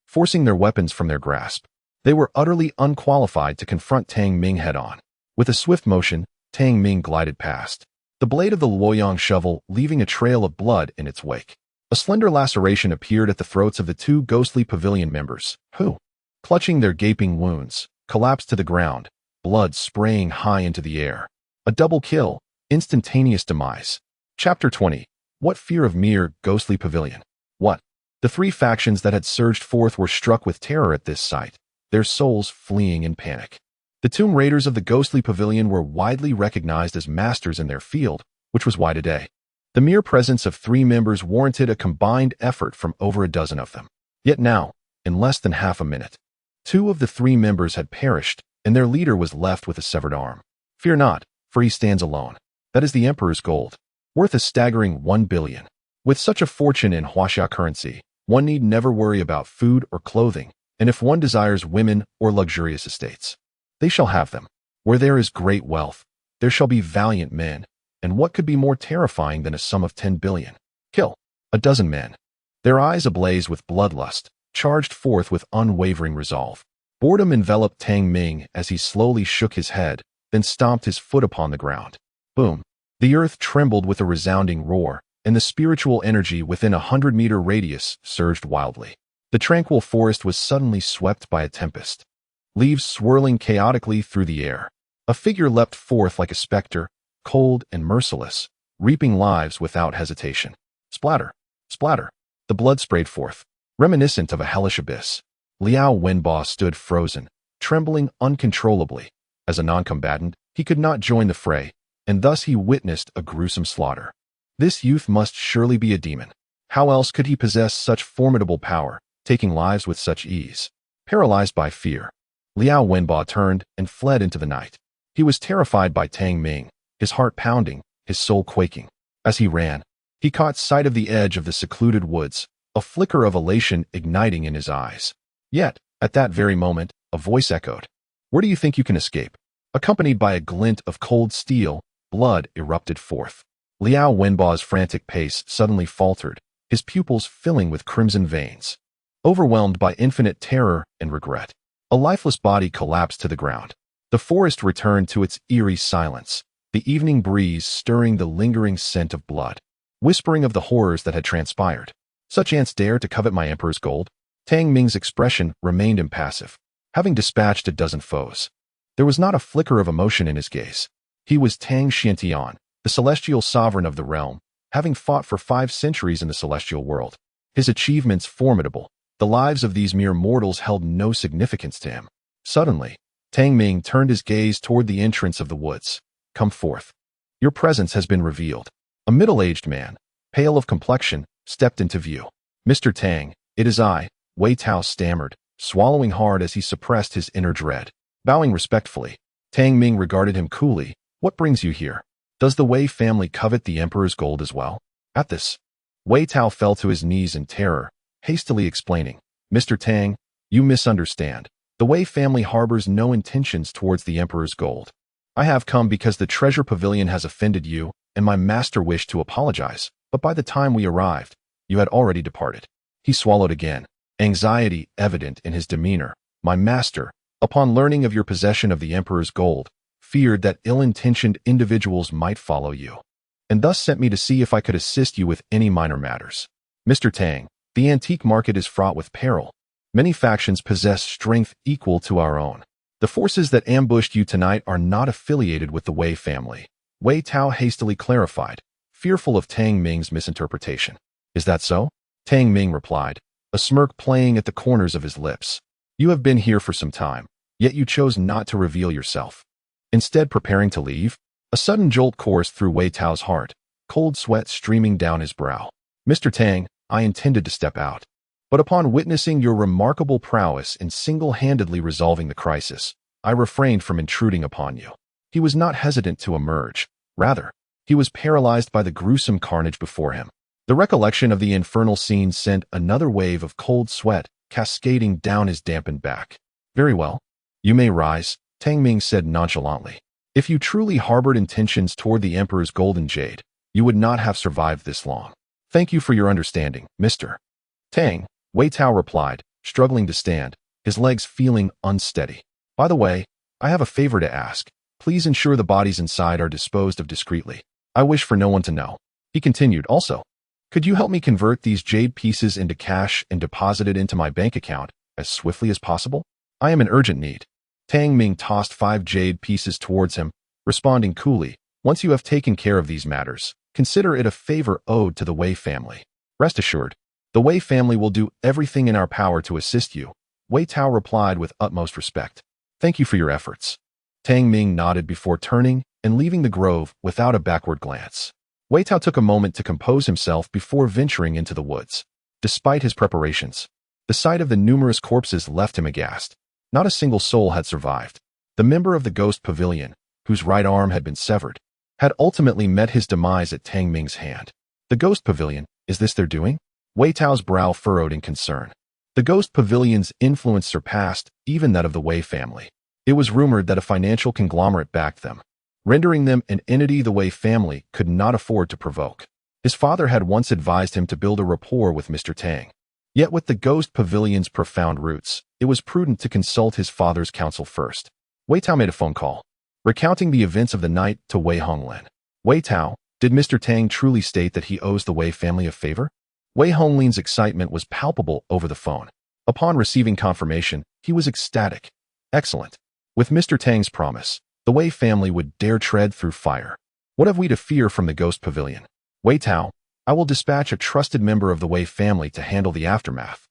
Forcing their weapons from their grasp, they were utterly unqualified to confront Tang Ming head-on. With a swift motion, Tang Ming glided past, the blade of the Luoyang shovel leaving a trail of blood in its wake. A slender laceration appeared at the throats of the 2 ghostly pavilion members, who, clutching their gaping wounds, collapsed to the ground, blood spraying high into the air. A double kill, instantaneous demise. Chapter 20. What fear of mere ghostly pavilion? What? The 3 factions that had surged forth were struck with terror at this sight, their souls fleeing in panic. The tomb raiders of the ghostly pavilion were widely recognized as masters in their field, which was why today. The mere presence of 3 members warranted a combined effort from over a dozen of them. Yet now, in less than half a minute, 2 of the 3 members had perished, and their leader was left with a severed arm. Fear not, for he stands alone. That is the Emperor's gold, worth a staggering 1 billion. With such a fortune in Huaxia currency, one need never worry about food or clothing, and if one desires women or luxurious estates, they shall have them. Where there is great wealth, there shall be valiant men, and what could be more terrifying than a sum of 10 billion? Kill a dozen men. Their eyes ablaze with bloodlust, charged forth with unwavering resolve. Boredom enveloped Tang Ming as he slowly shook his head, then stomped his foot upon the ground. Boom! The earth trembled with a resounding roar, and the spiritual energy within a 100-meter radius surged wildly. The tranquil forest was suddenly swept by a tempest. Leaves swirling chaotically through the air. A figure leapt forth like a specter, cold and merciless, reaping lives without hesitation. Splatter! Splatter! The blood sprayed forth, reminiscent of a hellish abyss. Liao Wenbo stood frozen, trembling uncontrollably. As a non-combatant, he could not join the fray, and thus he witnessed a gruesome slaughter. This youth must surely be a demon. How else could he possess such formidable power, taking lives with such ease? Paralyzed by fear, Liao Wenbo turned and fled into the night. He was terrified by Tang Ming, his heart pounding, his soul quaking. As he ran, he caught sight of the edge of the secluded woods, a flicker of elation igniting in his eyes. Yet, at that very moment, a voice echoed, "Where do you think you can escape?" Accompanied by a glint of cold steel, blood erupted forth. Liao Wenbo's frantic pace suddenly faltered, his pupils filling with crimson veins. Overwhelmed by infinite terror and regret, a lifeless body collapsed to the ground. The forest returned to its eerie silence, the evening breeze stirring the lingering scent of blood, whispering of the horrors that had transpired. Such ants dare to covet my emperor's gold? Tang Ming's expression remained impassive, having dispatched a dozen foes. There was not a flicker of emotion in his gaze. He was Tang Xiantian, the celestial sovereign of the realm, having fought for 5 centuries in the celestial world. His achievements formidable, the lives of these mere mortals held no significance to him. Suddenly, Tang Ming turned his gaze toward the entrance of the woods. "Come forth. Your presence has been revealed." A middle-aged man, pale of complexion, stepped into view. "Mr. Tang, it is I," Wei Tao stammered, swallowing hard as he suppressed his inner dread. Bowing respectfully, Tang Ming regarded him coolly. "What brings you here? Does the Wei family covet the emperor's gold as well?" At this, Wei Tao fell to his knees in terror, hastily explaining, "Mr. Tang, you misunderstand. The Wei family harbors no intentions towards the emperor's gold. I have come because the treasure pavilion has offended you, and my master wished to apologize, but by the time we arrived, you had already departed." He swallowed again, anxiety evident in his demeanor. "My master, upon learning of your possession of the emperor's gold, feared that ill-intentioned individuals might follow you, and thus sent me to see if I could assist you with any minor matters. Mr. Tang, the antique market is fraught with peril. Many factions possess strength equal to our own. The forces that ambushed you tonight are not affiliated with the Wei family," Wei Tao hastily clarified, fearful of Tang Ming's misinterpretation. "Is that so?" Tang Ming replied, a smirk playing at the corners of his lips. "You have been here for some time, yet you chose not to reveal yourself. Instead preparing to leave?" A sudden jolt coursed through Wei Tao's heart, cold sweat streaming down his brow. "Mr. Tang, I intended to step out. But upon witnessing your remarkable prowess in single-handedly resolving the crisis, I refrained from intruding upon you." He was not hesitant to emerge. Rather, he was paralyzed by the gruesome carnage before him. The recollection of the infernal scene sent another wave of cold sweat cascading down his dampened back. "Very well. You may rise," Tang Ming said nonchalantly. "If you truly harbored intentions toward the emperor's golden jade, you would not have survived this long. Thank you for your understanding, Mr. Tang," Wei Tao replied, struggling to stand, his legs feeling unsteady. "By the way, I have a favor to ask. Please ensure the bodies inside are disposed of discreetly. I wish for no one to know." He continued, "Also, could you help me convert these jade pieces into cash and deposit it into my bank account as swiftly as possible? I am in urgent need." Tang Ming tossed 5 jade pieces towards him, responding coolly, "Once you have taken care of these matters, consider it a favor owed to the Wei family. Rest assured, the Wei family will do everything in our power to assist you," Wei Tao replied with utmost respect. "Thank you for your efforts." Tang Ming nodded before turning and leaving the grove without a backward glance. Wei Tao took a moment to compose himself before venturing into the woods. Despite his preparations, the sight of the numerous corpses left him aghast. Not a single soul had survived. The member of the Ghost Pavilion, whose right arm had been severed, had ultimately met his demise at Tang Ming's hand. The Ghost Pavilion, is this their doing? Wei Tao's brow furrowed in concern. The Ghost Pavilion's influence surpassed even that of the Wei family. It was rumored that a financial conglomerate backed them, rendering them an entity the Wei family could not afford to provoke. His father had once advised him to build a rapport with Mr. Tang. Yet with the ghost pavilion's profound roots, it was prudent to consult his father's counsel first. Wei Tao made a phone call, recounting the events of the night to Wei Honglin. Wei Tao, did Mr. Tang truly state that he owes the Wei family a favor? Wei Honglin's excitement was palpable over the phone. Upon receiving confirmation, he was ecstatic. Excellent. With Mr. Tang's promise, the Wei family would dare tread through fire. What have we to fear from the ghost pavilion? Wei Tao, I will dispatch a trusted member of the Wei family to handle the aftermath.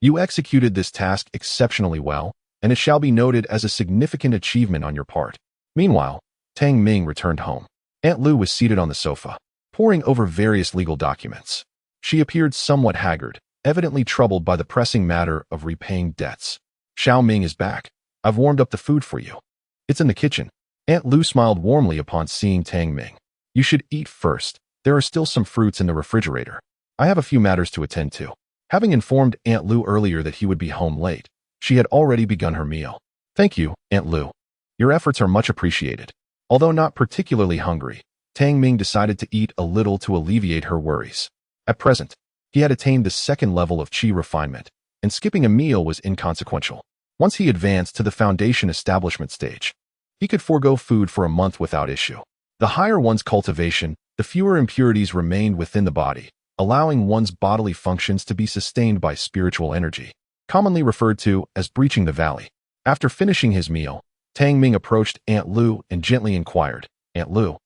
You executed this task exceptionally well, and it shall be noted as a significant achievement on your part. Meanwhile, Tang Ming returned home. Aunt Lu was seated on the sofa, poring over various legal documents. She appeared somewhat haggard, evidently troubled by the pressing matter of repaying debts. Xiao Ming is back. I've warmed up the food for you. It's in the kitchen. Aunt Lu smiled warmly upon seeing Tang Ming. You should eat first. There are still some fruits in the refrigerator. I have a few matters to attend to. Having informed Aunt Lu earlier that he would be home late, she had already begun her meal. Thank you, Aunt Lu. Your efforts are much appreciated. Although not particularly hungry, Tang Ming decided to eat a little to alleviate her worries. At present, he had attained the second level of qi refinement, and skipping a meal was inconsequential. Once he advanced to the foundation establishment stage, he could forego food for a month without issue. The higher one's cultivation, the fewer impurities remained within the body, allowing one's bodily functions to be sustained by spiritual energy, commonly referred to as breaching the valley. After finishing his meal, Tang Ming approached Aunt Lu and gently inquired, Aunt Lu,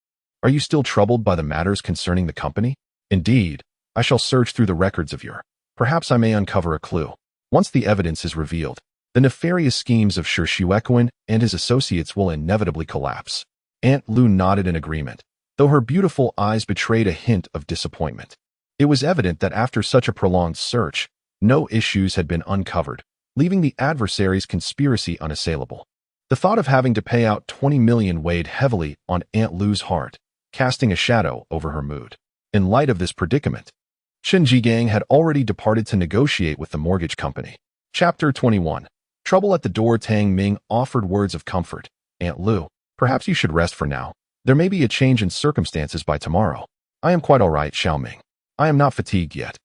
are you still troubled by the matters concerning the company? Indeed, I shall search through the records of your. Perhaps I may uncover a clue. Once the evidence is revealed, the nefarious schemes of Shi Xuequan and his associates will inevitably collapse. Aunt Lu nodded in agreement, though her beautiful eyes betrayed a hint of disappointment. It was evident that after such a prolonged search, no issues had been uncovered, leaving the adversary's conspiracy unassailable. The thought of having to pay out 20 million weighed heavily on Aunt Lu's heart, casting a shadow over her mood. In light of this predicament, Chen Jigang had already departed to negotiate with the mortgage company. Chapter 21. Trouble at the door. Tang Ming offered words of comfort. Aunt Lu, perhaps you should rest for now. There may be a change in circumstances by tomorrow. I am quite all right, Xiao Ming. I am not fatigued yet.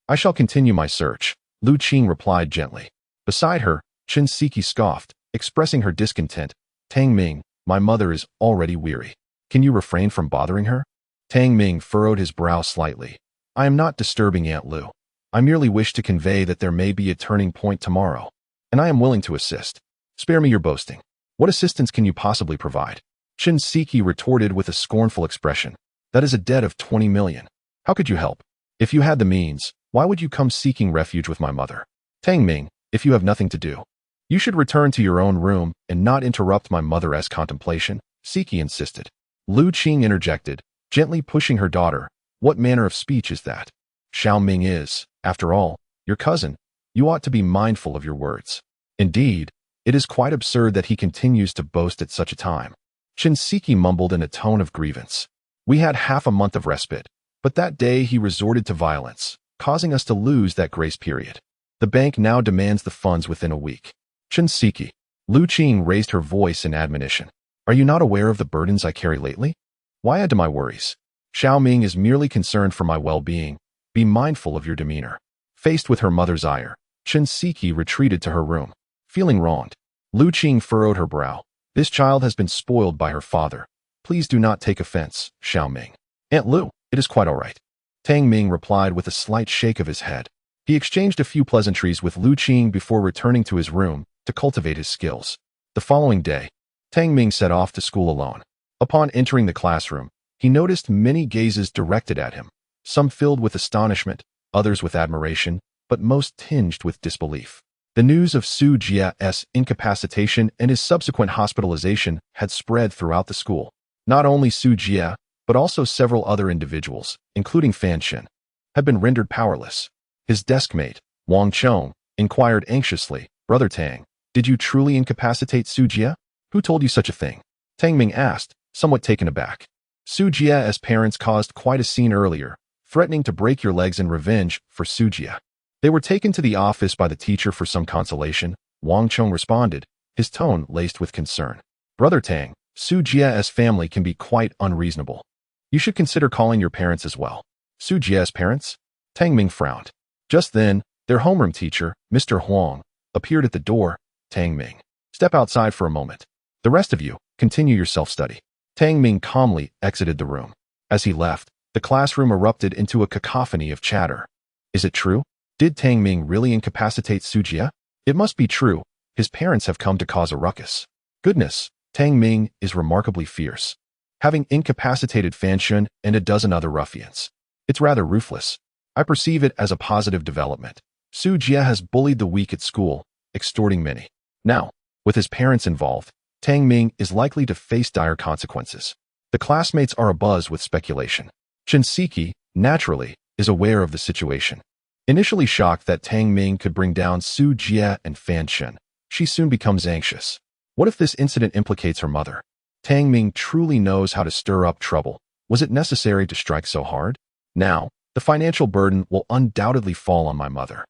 I shall continue my search, Lu Qing replied gently. Beside her, Chen Siki scoffed, expressing her discontent. Tang Ming, my mother is already weary. Can you refrain from bothering her? Tang Ming furrowed his brow slightly. I am not disturbing Aunt Lu. I merely wish to convey that there may be a turning point tomorrow, and I am willing to assist. Spare me your boasting. What assistance can you possibly provide? Chen Siki retorted with a scornful expression. That is a debt of 20 million. How could you help? If you had the means, why would you come seeking refuge with my mother? Tang Ming, if you have nothing to do, you should return to your own room and not interrupt my mother's contemplation, Siki insisted. Lu Qing interjected, gently pushing her daughter. What manner of speech is that? Xiao Ming is, after all, your cousin. You ought to be mindful of your words. Indeed, it is quite absurd that he continues to boast at such a time. Chen Siki mumbled in a tone of grievance. We had half a month of respite, but that day he resorted to violence, causing us to lose that grace period. The bank now demands the funds within a week. Chen Siki. Lu Qing raised her voice in admonition. Are you not aware of the burdens I carry lately? Why add to my worries? Xiao Ming is merely concerned for my well-being. Be mindful of your demeanor. Faced with her mother's ire, Chen Siki retreated to her room. Feeling wronged, Lu Qing furrowed her brow. This child has been spoiled by her father. Please do not take offense, Xiao Ming. Aunt Lu, it is quite all right. Tang Ming replied with a slight shake of his head. He exchanged a few pleasantries with Lu Qing before returning to his room to cultivate his skills. The following day, Tang Ming set off to school alone. Upon entering the classroom, he noticed many gazes directed at him, some filled with astonishment, others with admiration, but most tinged with disbelief. The news of Su Jia's incapacitation and his subsequent hospitalization had spread throughout the school. Not only Su Jia, but also several other individuals, including Fan Shen, had been rendered powerless. His deskmate, Wang Chong, inquired anxiously, Brother Tang, did you truly incapacitate Su Jia? Who told you such a thing? Tang Ming asked, somewhat taken aback. Su Jia's parents caused quite a scene earlier, threatening to break your legs in revenge for Su Jia. They were taken to the office by the teacher for some consolation, Wang Chong responded, his tone laced with concern. Brother Tang, Su Jia's family can be quite unreasonable. You should consider calling your parents as well. Su Jia's parents? Tang Ming frowned. Just then, Their homeroom teacher, Mr. Huang, appeared at the door. Tang Ming, step outside for a moment. The rest of you, continue your self-study. Tang Ming calmly exited the room. As he left, the classroom erupted into a cacophony of chatter. Is it true? Did Tang Ming really incapacitate Su Jie? It must be true. His parents have come to cause a ruckus. Goodness, Tang Ming is remarkably fierce, having incapacitated Fan Shun and a dozen other ruffians. It's rather ruthless. I perceive it as a positive development. Su Jie has bullied the weak at school, extorting many. Now, with his parents involved, Tang Ming is likely to face dire consequences. The classmates are abuzz with speculation. Chen Siki, naturally, is aware of the situation. Initially shocked that Tang Ming could bring down Su Jie and Fan Shun, she soon becomes anxious. What if this incident implicates her mother? Tang Ming truly knows how to stir up trouble. Was it necessary to strike so hard? Now, the financial burden will undoubtedly fall on my mother.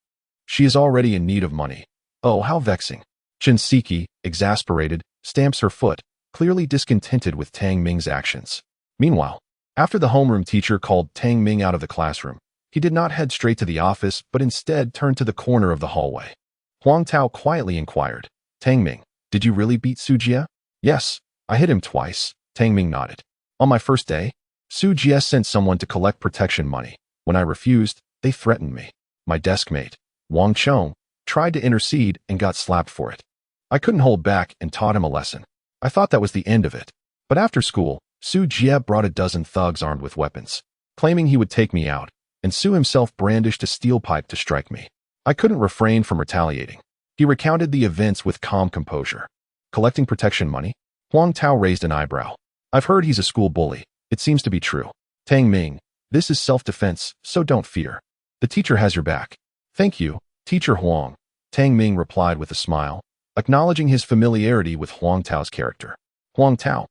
She is already in need of money. Oh, how vexing. Chen Siki, exasperated, stamps her foot, clearly discontented with Tang Ming's actions. Meanwhile, after the homeroom teacher called Tang Ming out of the classroom, he did not head straight to the office but instead turned to the corner of the hallway. Huang Tao quietly inquired, Tang Ming, did you really beat Su Jie? Yes, I hit him twice, Tang Ming nodded. On my first day, Su Jie sent someone to collect protection money. When I refused, they threatened me. My desk mate, Wang Chong, tried to intercede and got slapped for it. I couldn't hold back and taught him a lesson. I thought that was the end of it. But after school, Su Jie brought a dozen thugs armed with weapons, claiming he would take me out, and Su himself brandished a steel pipe to strike me. I couldn't refrain from retaliating. He recounted the events with calm composure. Collecting protection money? Huang Tao raised an eyebrow. I've heard he's a school bully. It seems to be true. Tang Ming, this is self-defense, so don't fear. The teacher has your back. Thank you, Teacher Huang, Tang Ming replied with a smile, acknowledging his familiarity with Huang Tao's character. Huang Tao,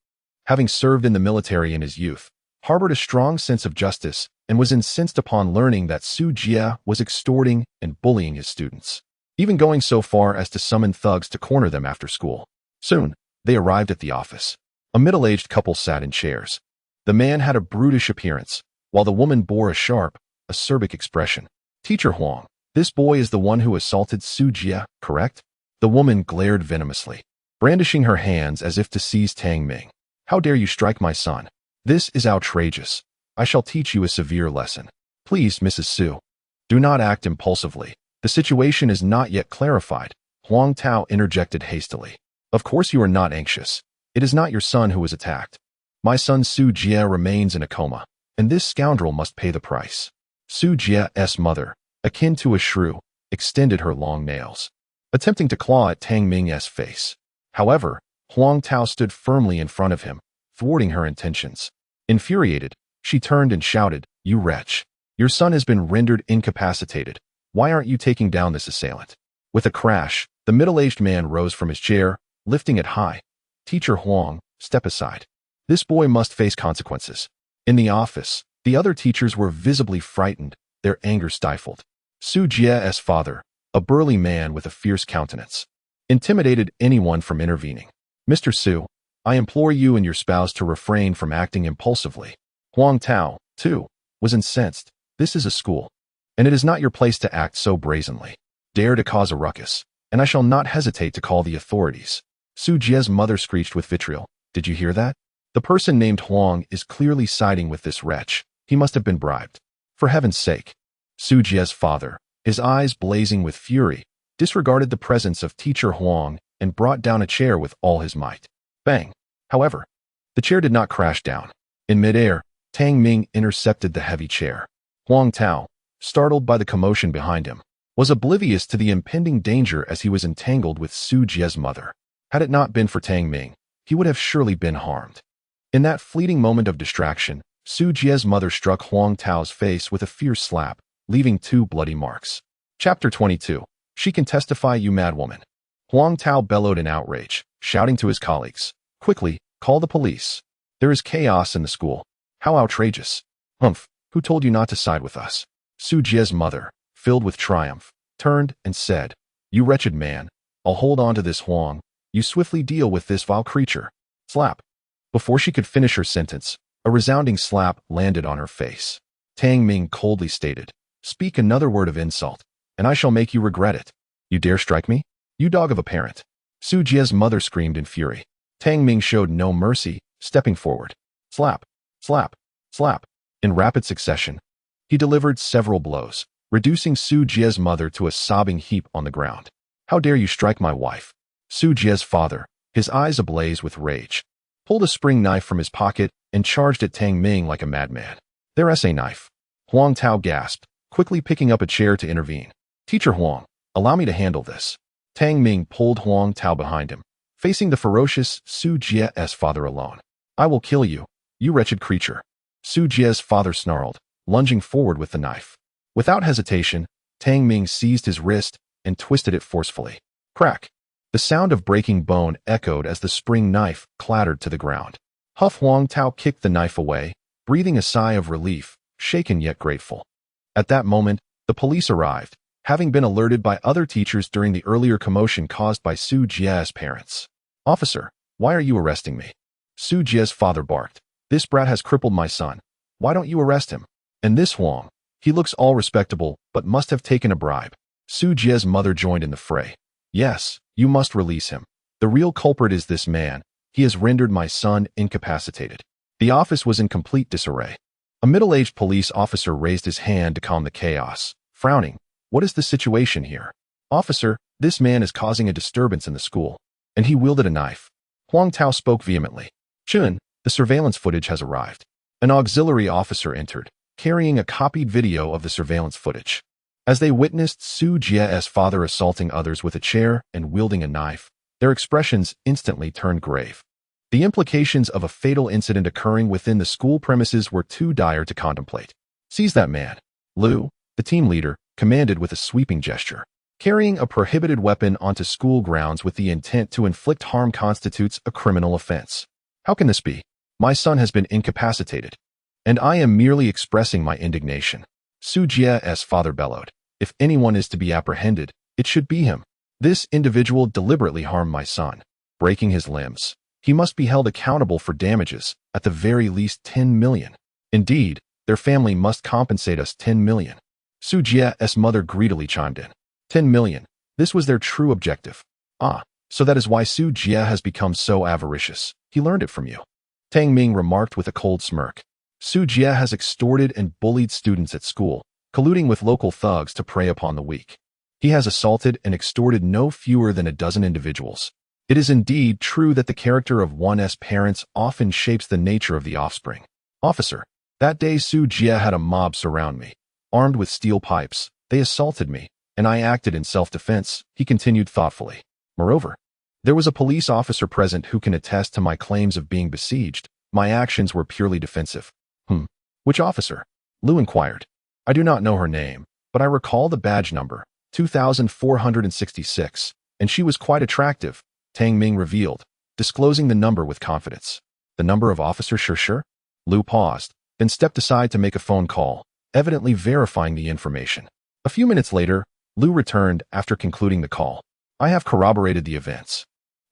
having served in the military in his youth, harbored a strong sense of justice and was incensed upon learning that Su Jie was extorting and bullying his students, even going so far as to summon thugs to corner them after school. Soon, they arrived at the office. A middle-aged couple sat in chairs. The man had a brutish appearance, while the woman bore a sharp, acerbic expression. Teacher Huang, this boy is the one who assaulted Su Jie, correct? The woman glared venomously, brandishing her hands as if to seize Tang Ming. How dare you strike my son? This is outrageous. I shall teach you a severe lesson. Please, Mrs. Su, do not act impulsively. The situation is not yet clarified. Huang Tao interjected hastily. Of course you are not anxious. It is not your son who was attacked. My son Su Jie remains in a coma, and this scoundrel must pay the price. Su Jie's mother, akin to a shrew, extended her long nails, attempting to claw at Tang Ming's face. However, Huang Tao stood firmly in front of him, thwarting her intentions. Infuriated, she turned and shouted, You wretch! Your son has been rendered incapacitated. Why aren't you taking down this assailant? With a crash, the middle-aged man rose from his chair, lifting it high. Teacher Huang, step aside. This boy must face consequences. In the office, the other teachers were visibly frightened, their anger stifled. Su Jie's father, a burly man with a fierce countenance, intimidated anyone from intervening. Mr. Su, I implore you and your spouse to refrain from acting impulsively. Huang Tao, too, was incensed. This is a school, and it is not your place to act so brazenly. Dare to cause a ruckus, and I shall not hesitate to call the authorities. Su Jie's mother screeched with vitriol. Did you hear that? The person named Huang is clearly siding with this wretch. He must have been bribed. For heaven's sake. Su Jie's father, his eyes blazing with fury, disregarded the presence of Teacher Huang and brought down a chair with all his might. Bang! However, the chair did not crash down. In midair, Tang Ming intercepted the heavy chair. Huang Tao, startled by the commotion behind him, was oblivious to the impending danger as he was entangled with Su Jie's mother. Had it not been for Tang Ming, he would have surely been harmed. In that fleeting moment of distraction, Su Jie's mother struck Huang Tao's face with a fierce slap, leaving 2 bloody marks. Chapter 22. She can testify, you madwoman. Huang Tao bellowed in outrage, shouting to his colleagues, Quickly, call the police. There is chaos in the school. How outrageous. Humph, who told you not to side with us? Su Jie's mother, filled with triumph, turned and said, You wretched man, I'll hold on to this Huang. You swiftly deal with this vile creature. Slap. Before she could finish her sentence, a resounding slap landed on her face. Tang Ming coldly stated, Speak another word of insult. and I shall make you regret it. You dare strike me? You dog of a parent. Su Jie's mother screamed in fury. Tang Ming showed no mercy, stepping forward. Slap, slap, slap. In rapid succession, he delivered several blows, reducing Su Jie's mother to a sobbing heap on the ground. How dare you strike my wife? Su Jie's father, his eyes ablaze with rage, pulled a spring knife from his pocket and charged at Tang Ming like a madman. There's a knife. Huang Tao gasped, quickly picking up a chair to intervene. Teacher Huang, allow me to handle this. Tang Ming pulled Huang Tao behind him, facing the ferocious Su Jie's father alone. I will kill you, you wretched creature. Su Jie's father snarled, lunging forward with the knife. Without hesitation, Tang Ming seized his wrist and twisted it forcefully. Crack! The sound of breaking bone echoed as the spring knife clattered to the ground. Huang Tao kicked the knife away, breathing a sigh of relief, shaken yet grateful. At that moment, the police arrived, having been alerted by other teachers during the earlier commotion caused by Su Jie's parents. Officer, why are you arresting me? Su Jie's father barked. This brat has crippled my son. Why don't you arrest him? And this Huang, he looks all respectable, but must have taken a bribe. Su Jie's mother joined in the fray. Yes, you must release him. The real culprit is this man. He has rendered my son incapacitated. The office was in complete disarray. A middle-aged police officer raised his hand to calm the chaos, frowning. What is the situation here? Officer, this man is causing a disturbance in the school. And he wielded a knife. Huang Tao spoke vehemently. Chun, the surveillance footage has arrived. An auxiliary officer entered, carrying a copied video of the surveillance footage. As they witnessed Su Jie's father assaulting others with a chair and wielding a knife, their expressions instantly turned grave. The implications of a fatal incident occurring within the school premises were too dire to contemplate. Seize that man. Lu, the team leader, commanded with a sweeping gesture. Carrying a prohibited weapon onto school grounds with the intent to inflict harm constitutes a criminal offense. How can this be? My son has been incapacitated, and I am merely expressing my indignation. Su Jie's father bellowed. If anyone is to be apprehended, it should be him. This individual deliberately harmed my son, breaking his limbs. He must be held accountable for damages, at the very least 10 million. Indeed, their family must compensate us 10 million. Su Jie's mother greedily chimed in. 10 million. This was their true objective. Ah, so that is why Su Jie has become so avaricious. He learned it from you. Tang Ming remarked with a cold smirk. Su Jie has extorted and bullied students at school, colluding with local thugs to prey upon the weak. He has assaulted and extorted no fewer than a dozen individuals. It is indeed true that the character of one's parents often shapes the nature of the offspring. Officer, that day Su Jie had a mob surround me. Armed with steel pipes, they assaulted me, and I acted in self-defense, he continued thoughtfully. Moreover, there was a police officer present who can attest to my claims of being besieged. My actions were purely defensive. Which officer? Lu inquired. I do not know her name, but I recall the badge number, 2466, and she was quite attractive, Tang Ming revealed, disclosing the number with confidence. The number of Officer Sure? Lu paused, then stepped aside to make a phone call, evidently verifying the information. A few minutes later, Lu returned after concluding the call. I have corroborated the events.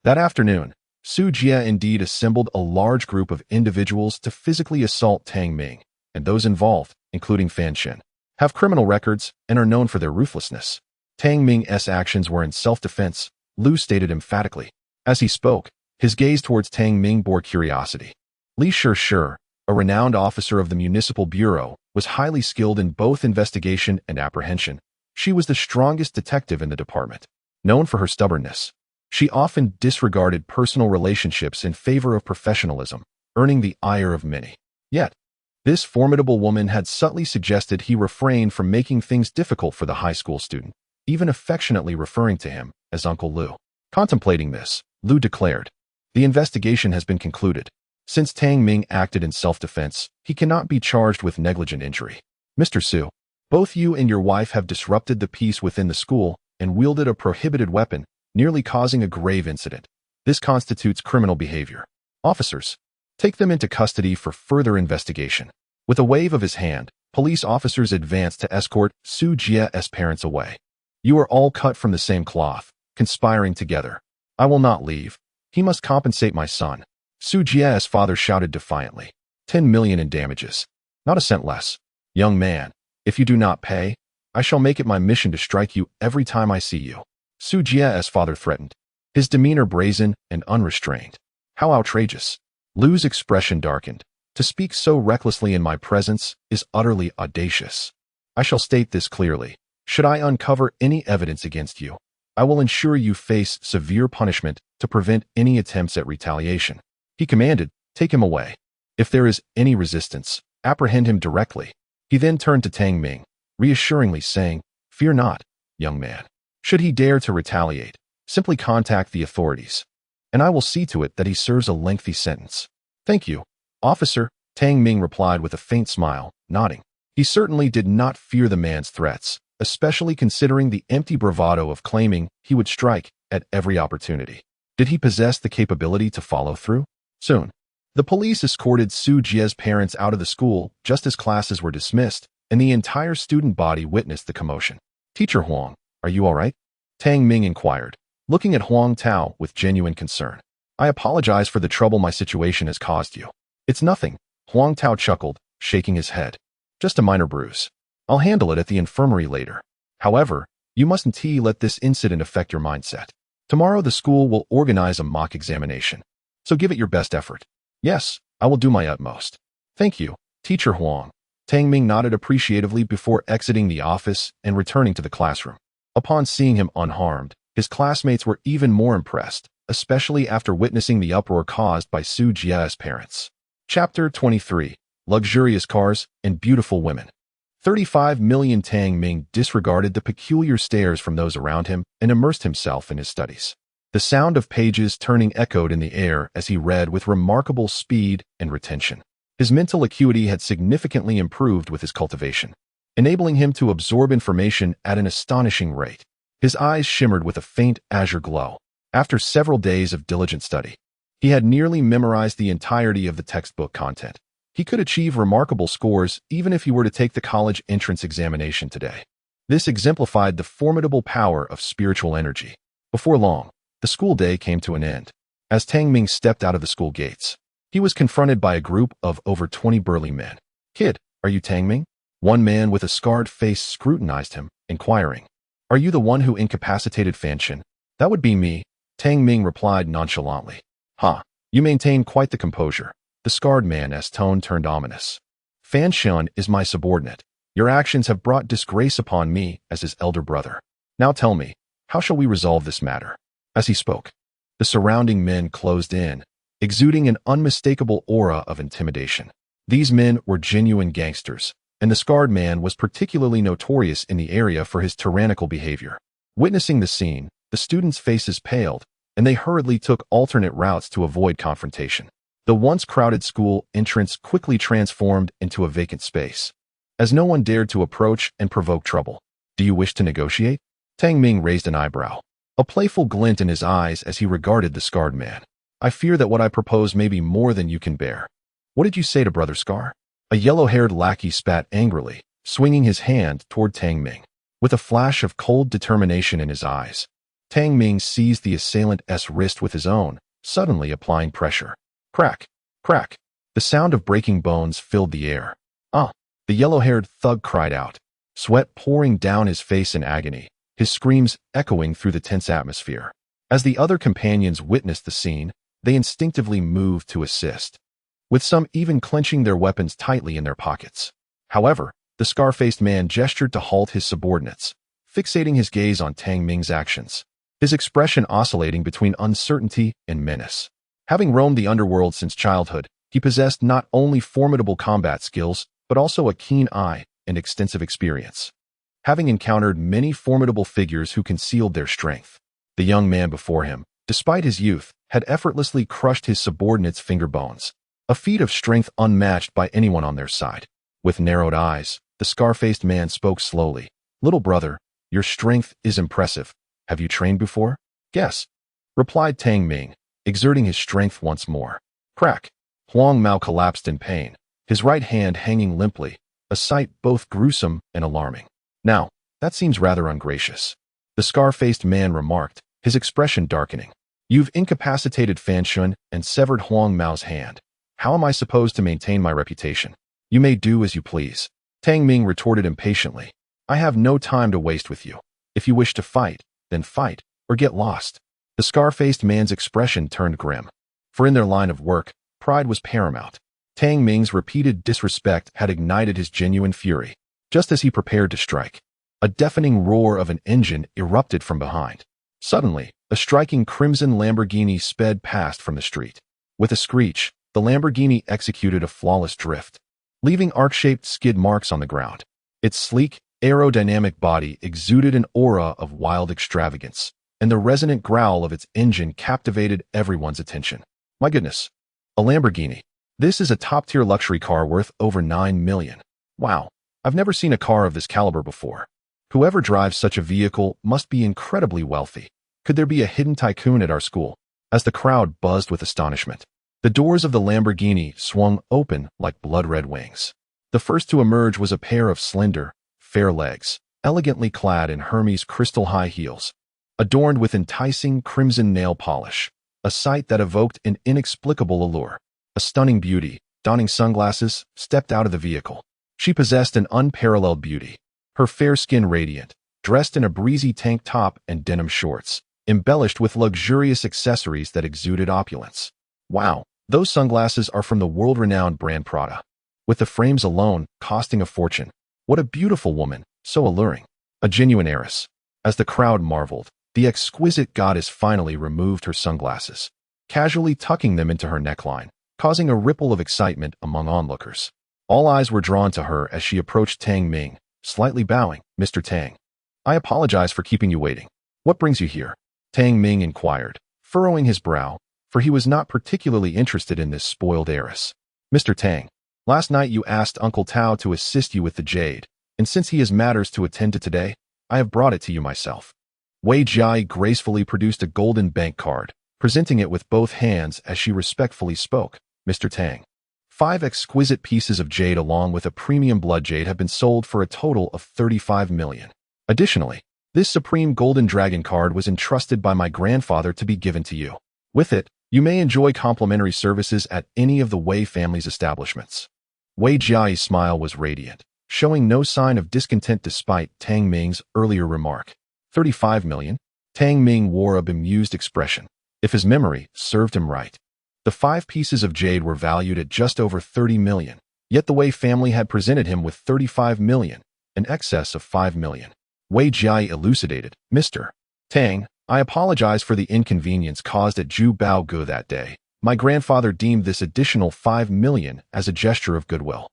That afternoon, Su Jie indeed assembled a large group of individuals to physically assault Tang Ming, and those involved, including Fan Chen, have criminal records and are known for their ruthlessness. Tang Ming's actions were in self-defense, Lu stated emphatically. As he spoke, his gaze towards Tang Ming bore curiosity. Li Sure, a renowned officer of the Municipal Bureau, was highly skilled in both investigation and apprehension. She was the strongest detective in the department. Known for her stubbornness, she often disregarded personal relationships in favor of professionalism, earning the ire of many. Yet, this formidable woman had subtly suggested he refrain from making things difficult for the high school student, even affectionately referring to him as Uncle Lu. Contemplating this, Lu declared, the investigation has been concluded. Since Tang Ming acted in self-defense, he cannot be charged with negligent injury. Mr. Su, both you and your wife have disrupted the peace within the school and wielded a prohibited weapon, nearly causing a grave incident. This constitutes criminal behavior. Officers, take them into custody for further investigation. With a wave of his hand, police officers advanced to escort Su Jie's parents away. You are all cut from the same cloth, conspiring together. I will not leave. He must compensate my son. Su Jie's father shouted defiantly. 10 million in damages. Not a cent less. Young man, if you do not pay, I shall make it my mission to strike you every time I see you. Su Jie's father threatened, his demeanor brazen and unrestrained. How outrageous. Lu's expression darkened. To speak so recklessly in my presence is utterly audacious. I shall state this clearly. Should I uncover any evidence against you, I will ensure you face severe punishment to prevent any attempts at retaliation. He commanded, take him away. If there is any resistance, apprehend him directly. He then turned to Tang Ming, reassuringly saying, fear not, young man. Should he dare to retaliate, simply contact the authorities, and I will see to it that he serves a lengthy sentence. Thank you, officer, Tang Ming replied with a faint smile, nodding. He certainly did not fear the man's threats, especially considering the empty bravado of claiming he would strike at every opportunity. Did he possess the capability to follow through? Soon, the police escorted Su Jie's parents out of the school just as classes were dismissed, and the entire student body witnessed the commotion. Teacher Huang, are you all right? Tang Ming inquired, looking at Huang Tao with genuine concern. I apologize for the trouble my situation has caused you. It's nothing, Huang Tao chuckled, shaking his head. Just a minor bruise. I'll handle it at the infirmary later. However, you mustn't let this incident affect your mindset. Tomorrow the school will organize a mock examination, so give it your best effort. Yes, I will do my utmost. Thank you, Teacher Huang. Tang Ming nodded appreciatively before exiting the office and returning to the classroom. Upon seeing him unharmed, his classmates were even more impressed, especially after witnessing the uproar caused by Su Jie's parents. Chapter 23. Luxurious Cars and Beautiful Women. 35 million. Tang Ming disregarded the peculiar stares from those around him and immersed himself in his studies. The sound of pages turning echoed in the air as he read with remarkable speed and retention. His mental acuity had significantly improved with his cultivation, enabling him to absorb information at an astonishing rate. His eyes shimmered with a faint azure glow. After several days of diligent study, he had nearly memorized the entirety of the textbook content. He could achieve remarkable scores even if he were to take the college entrance examination today. This exemplified the formidable power of spiritual energy. Before long, the school day came to an end. As Tang Ming stepped out of the school gates, he was confronted by a group of over 20 burly men. Kid, are you Tang Ming? One man with a scarred face scrutinized him, inquiring, are you the one who incapacitated Fan Shen? That would be me, Tang Ming replied nonchalantly. Ha, you maintain quite the composure. The scarred man's tone turned ominous. Fan Shen is my subordinate. Your actions have brought disgrace upon me as his elder brother. Now tell me, how shall we resolve this matter? As he spoke, the surrounding men closed in, exuding an unmistakable aura of intimidation. These men were genuine gangsters, and the scarred man was particularly notorious in the area for his tyrannical behavior. Witnessing the scene, the students' faces paled, and they hurriedly took alternate routes to avoid confrontation. The once crowded school entrance quickly transformed into a vacant space, as no one dared to approach and provoke trouble. Do you wish to negotiate? Tang Ming raised an eyebrow, a playful glint in his eyes as he regarded the scarred man. I fear that what I propose may be more than you can bear. What did you say to Brother Scar? A yellow-haired lackey spat angrily, swinging his hand toward Tang Ming. With a flash of cold determination in his eyes, Tang Ming seized the assailant's wrist with his own, suddenly applying pressure. Crack, crack. The sound of breaking bones filled the air. Ah! The yellow-haired thug cried out, sweat pouring down his face in agony, his screams echoing through the tense atmosphere. As the other companions witnessed the scene, they instinctively moved to assist, with some even clenching their weapons tightly in their pockets. However, the scar-faced man gestured to halt his subordinates, fixating his gaze on Tang Ming's actions, his expression oscillating between uncertainty and menace. Having roamed the underworld since childhood, he possessed not only formidable combat skills, but also a keen eye and extensive experience. Having encountered many formidable figures who concealed their strength, the young man before him, despite his youth, had effortlessly crushed his subordinates' finger bones, a feat of strength unmatched by anyone on their side. With narrowed eyes, the scar-faced man spoke slowly. Little brother, your strength is impressive. Have you trained before? Yes, replied Tang Ming, exerting his strength once more. Crack! Huang Mao collapsed in pain, his right hand hanging limply, a sight both gruesome and alarming. Now, that seems rather ungracious, the scar-faced man remarked, his expression darkening. You've incapacitated Fan Shen and severed Huang Mao's hand. How am I supposed to maintain my reputation? You may do as you please, Tang Ming retorted impatiently. I have no time to waste with you. If you wish to fight, then fight, or get lost. The scar-faced man's expression turned grim. For in their line of work, pride was paramount. Tang Ming's repeated disrespect had ignited his genuine fury. Just as he prepared to strike, a deafening roar of an engine erupted from behind. Suddenly, a striking crimson Lamborghini sped past from the street. With a screech, the Lamborghini executed a flawless drift, leaving arc-shaped skid marks on the ground. Its sleek, aerodynamic body exuded an aura of wild extravagance, and the resonant growl of its engine captivated everyone's attention. My goodness, a Lamborghini. This is a top-tier luxury car worth over $9 million. Wow, I've never seen a car of this caliber before. Whoever drives such a vehicle must be incredibly wealthy. Could there be a hidden tycoon at our school? As the crowd buzzed with astonishment, the doors of the Lamborghini swung open like blood-red wings. The first to emerge was a pair of slender, fair legs, elegantly clad in Hermes crystal high heels, adorned with enticing crimson nail polish, a sight that evoked an inexplicable allure. A stunning beauty, donning sunglasses, stepped out of the vehicle. She possessed an unparalleled beauty. Her fair skin radiant, dressed in a breezy tank top and denim shorts, embellished with luxurious accessories that exuded opulence. Wow, those sunglasses are from the world-renowned brand Prada. With the frames alone, costing a fortune. What a beautiful woman, so alluring. A genuine heiress. As the crowd marveled, the exquisite goddess finally removed her sunglasses, casually tucking them into her neckline, causing a ripple of excitement among onlookers. All eyes were drawn to her as she approached Tang Ming, slightly bowing. Mr. Tang, I apologize for keeping you waiting. What brings you here? Tang Ming inquired, furrowing his brow, for he was not particularly interested in this spoiled heiress. Mr. Tang, last night you asked Uncle Tao to assist you with the jade, and since he has matters to attend to today, I have brought it to you myself. Wei Jiai gracefully produced a golden bank card, presenting it with both hands as she respectfully spoke. Mr. Tang, 5 exquisite pieces of jade along with a premium blood jade have been sold for a total of $35 million. Additionally, this supreme golden dragon card was entrusted by my grandfather to be given to you. With it, you may enjoy complimentary services at any of the Wei family's establishments. Wei Jiai's smile was radiant, showing no sign of discontent despite Tang Ming's earlier remark. 35 million? Tang Ming wore a bemused expression. If his memory served him right, the 5 pieces of jade were valued at just over 30 million, yet the Wei family had presented him with 35 million, in excess of 5 million. Wei Jiai elucidated, Mr. Tang, I apologize for the inconvenience caused at Ju Bao Gu that day. My grandfather deemed this additional 5 million as a gesture of goodwill.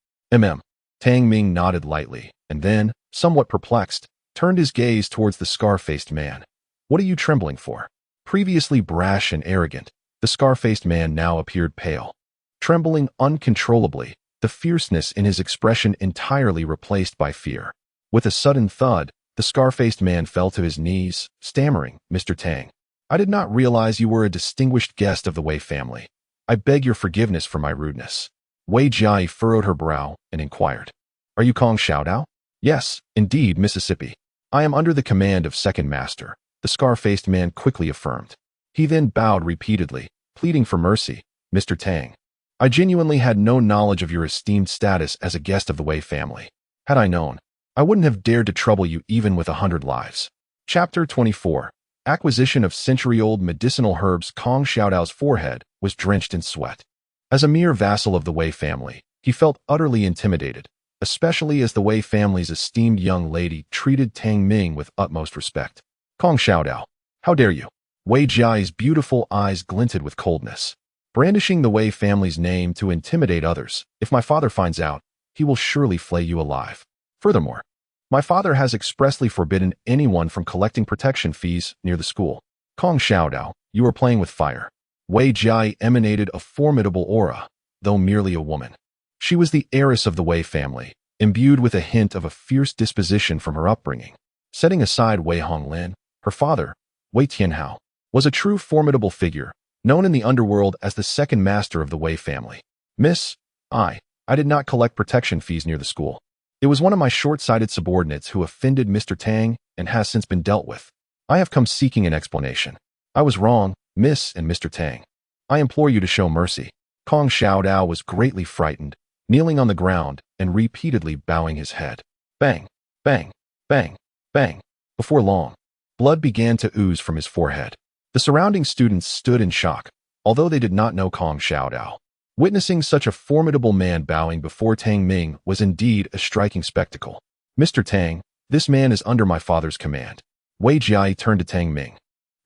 Tang Ming nodded lightly, and then, somewhat perplexed, turned his gaze towards the scar-faced man. What are you trembling for? Previously brash and arrogant, the scar-faced man now appeared pale. Trembling uncontrollably, the fierceness in his expression entirely replaced by fear. With a sudden thud, the scar-faced man fell to his knees, stammering, Mr. Tang, I did not realize you were a distinguished guest of the Wei family. I beg your forgiveness for my rudeness. Wei Jiai furrowed her brow and inquired, Are you Kong Xiaodao? Yes, indeed, Mississippi. I am under the command of Second Master, the scar-faced man quickly affirmed. He then bowed repeatedly, pleading for mercy. Mr. Tang, I genuinely had no knowledge of your esteemed status as a guest of the Wei family. Had I known, I wouldn't have dared to trouble you even with 100 lives. Chapter 24. Acquisition of century-old medicinal herbs. Kong Xiaodao's forehead was drenched in sweat. As a mere vassal of the Wei family, he felt utterly intimidated, especially as the Wei family's esteemed young lady treated Tang Ming with utmost respect. Kong Xiaodao, how dare you? Wei Jiai's beautiful eyes glinted with coldness. Brandishing the Wei family's name to intimidate others, if my father finds out, he will surely flay you alive. Furthermore, my father has expressly forbidden anyone from collecting protection fees near the school. Kong Xiaodao, you are playing with fire. Wei Jiai emanated a formidable aura, though merely a woman. She was the heiress of the Wei family, imbued with a hint of a fierce disposition from her upbringing. Setting aside Wei Honglin, her father, Wei Tianhao, was a true formidable figure, known in the underworld as the second master of the Wei family. Miss, I did not collect protection fees near the school. It was one of my short-sighted subordinates who offended Mr. Tang and has since been dealt with. I have come seeking an explanation. I was wrong, Miss and Mr. Tang. I implore you to show mercy. Kong Xiaodao was greatly frightened, kneeling on the ground and repeatedly bowing his head. Bang! Bang! Bang, bang. Before long, blood began to ooze from his forehead. The surrounding students stood in shock, although they did not know Kong Xiaodao. Witnessing such a formidable man bowing before Tang Ming was indeed a striking spectacle. Mr. Tang, this man is under my father's command. Wei Jiai turned to Tang Ming,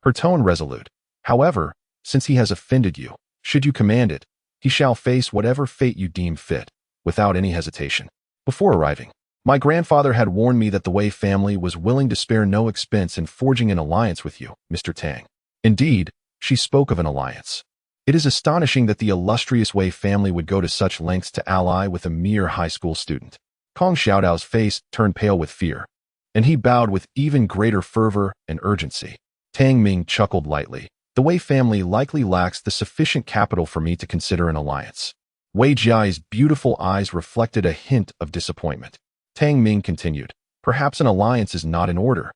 her tone resolute. However, since he has offended you, should you command it, he shall face whatever fate you deem fit, without any hesitation. Before arriving, my grandfather had warned me that the Wei family was willing to spare no expense in forging an alliance with you, Mr. Tang. Indeed, she spoke of an alliance. It is astonishing that the illustrious Wei family would go to such lengths to ally with a mere high school student. Kong Xiaodao's face turned pale with fear, and he bowed with even greater fervor and urgency. Tang Ming chuckled lightly. The Wei family likely lacks the sufficient capital for me to consider an alliance. Wei Jiai's beautiful eyes reflected a hint of disappointment. Tang Ming continued, perhaps an alliance is not in order,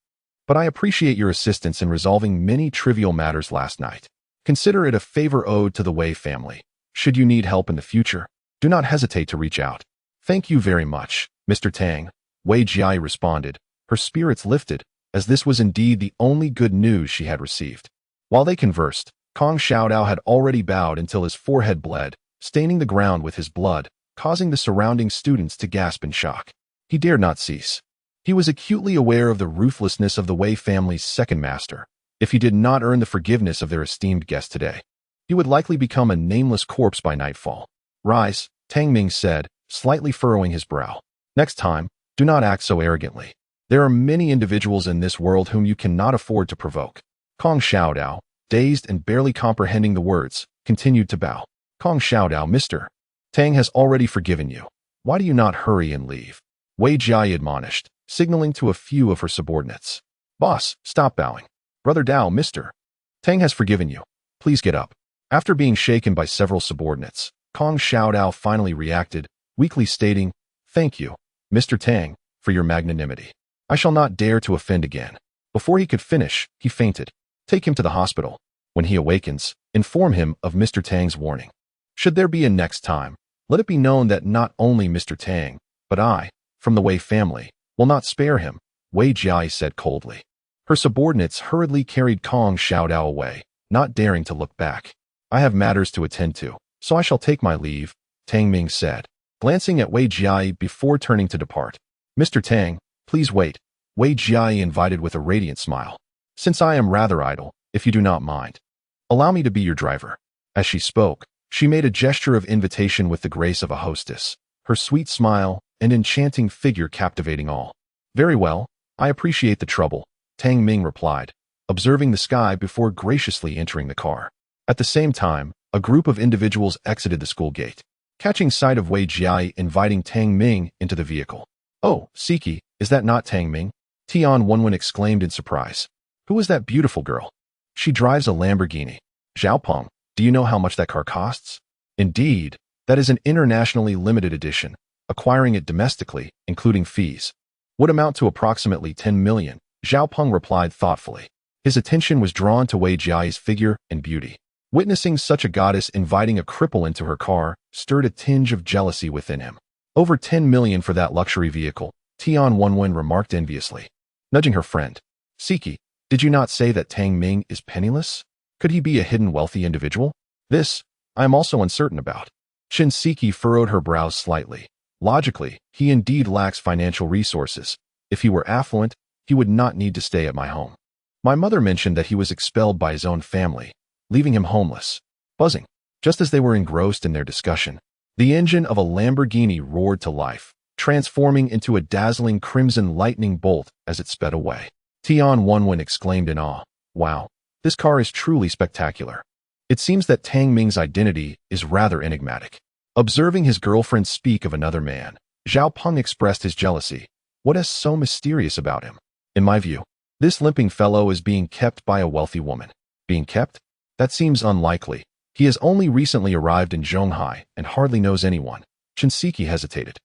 but I appreciate your assistance in resolving many trivial matters last night. Consider it a favor owed to the Wei family. Should you need help in the future, do not hesitate to reach out. Thank you very much, Mr. Tang, Wei Jiai responded, her spirits lifted, as this was indeed the only good news she had received. While they conversed, Kong Xiaodao had already bowed until his forehead bled, staining the ground with his blood, causing the surrounding students to gasp in shock. He dared not cease. He was acutely aware of the ruthlessness of the Wei family's second master. If he did not earn the forgiveness of their esteemed guest today, he would likely become a nameless corpse by nightfall. Rise, Tang Ming said, slightly furrowing his brow. Next time, do not act so arrogantly. There are many individuals in this world whom you cannot afford to provoke. Kong Xiaodao, dazed and barely comprehending the words, continued to bow. Kong Xiaodao, Mr. Tang has already forgiven you. Why do you not hurry and leave? Wei Jiai admonished, signaling to a few of her subordinates. Boss, stop bowing. Brother Dao, Mr. Tang has forgiven you. Please get up. After being shaken by several subordinates, Kong Xiaodao finally reacted, weakly stating, Thank you, Mr. Tang, for your magnanimity. I shall not dare to offend again. Before he could finish, he fainted. Take him to the hospital. When he awakens, inform him of Mr. Tang's warning. Should there be a next time, let it be known that not only Mr. Tang, but I, from the Wei family, will not spare him, Wei Jiai said coldly. Her subordinates hurriedly carried Kong Xiaodao away, not daring to look back. I have matters to attend to, so I shall take my leave, Tang Ming said, glancing at Wei Jiai before turning to depart. Mr. Tang, please wait, Wei Jiai invited with a radiant smile. Since I am rather idle, if you do not mind, allow me to be your driver. As she spoke, she made a gesture of invitation with the grace of a hostess, her sweet smile and enchanting figure captivating all. Very well, I appreciate the trouble, Tang Ming replied, observing the sky before graciously entering the car. At the same time, a group of individuals exited the school gate, catching sight of Wei Jiai inviting Tang Ming into the vehicle. Oh, Siki, is that not Tang Ming? Tian Wenwen exclaimed in surprise. Who is that beautiful girl? She drives a Lamborghini. Xiaopeng, do you know how much that car costs? Indeed, that is an internationally limited edition. Acquiring it domestically, including fees, would amount to approximately 10 million, Xiaopeng replied thoughtfully. His attention was drawn to Wei Jiai's figure and beauty. Witnessing such a goddess inviting a cripple into her car stirred a tinge of jealousy within him. Over 10 million for that luxury vehicle, Tian Wenwen remarked enviously. Nudging her friend, Siki, did you not say that Tang Ming is penniless? Could he be a hidden wealthy individual? This, I am also uncertain about. Shin Siki furrowed her brows slightly. Logically, he indeed lacks financial resources. If he were affluent, he would not need to stay at my home. My mother mentioned that he was expelled by his own family, leaving him homeless. Buzzing. Just as they were engrossed in their discussion, the engine of a Lamborghini roared to life, transforming into a dazzling crimson lightning bolt as it sped away. Tian Wenwen exclaimed in awe. Wow, this car is truly spectacular. It seems that Tang Ming's identity is rather enigmatic. Observing his girlfriend speak of another man, Xiaopeng expressed his jealousy. What is so mysterious about him? In my view, this limping fellow is being kept by a wealthy woman. Being kept? That seems unlikely. He has only recently arrived in Zhonghai and hardly knows anyone. Shinseki hesitated.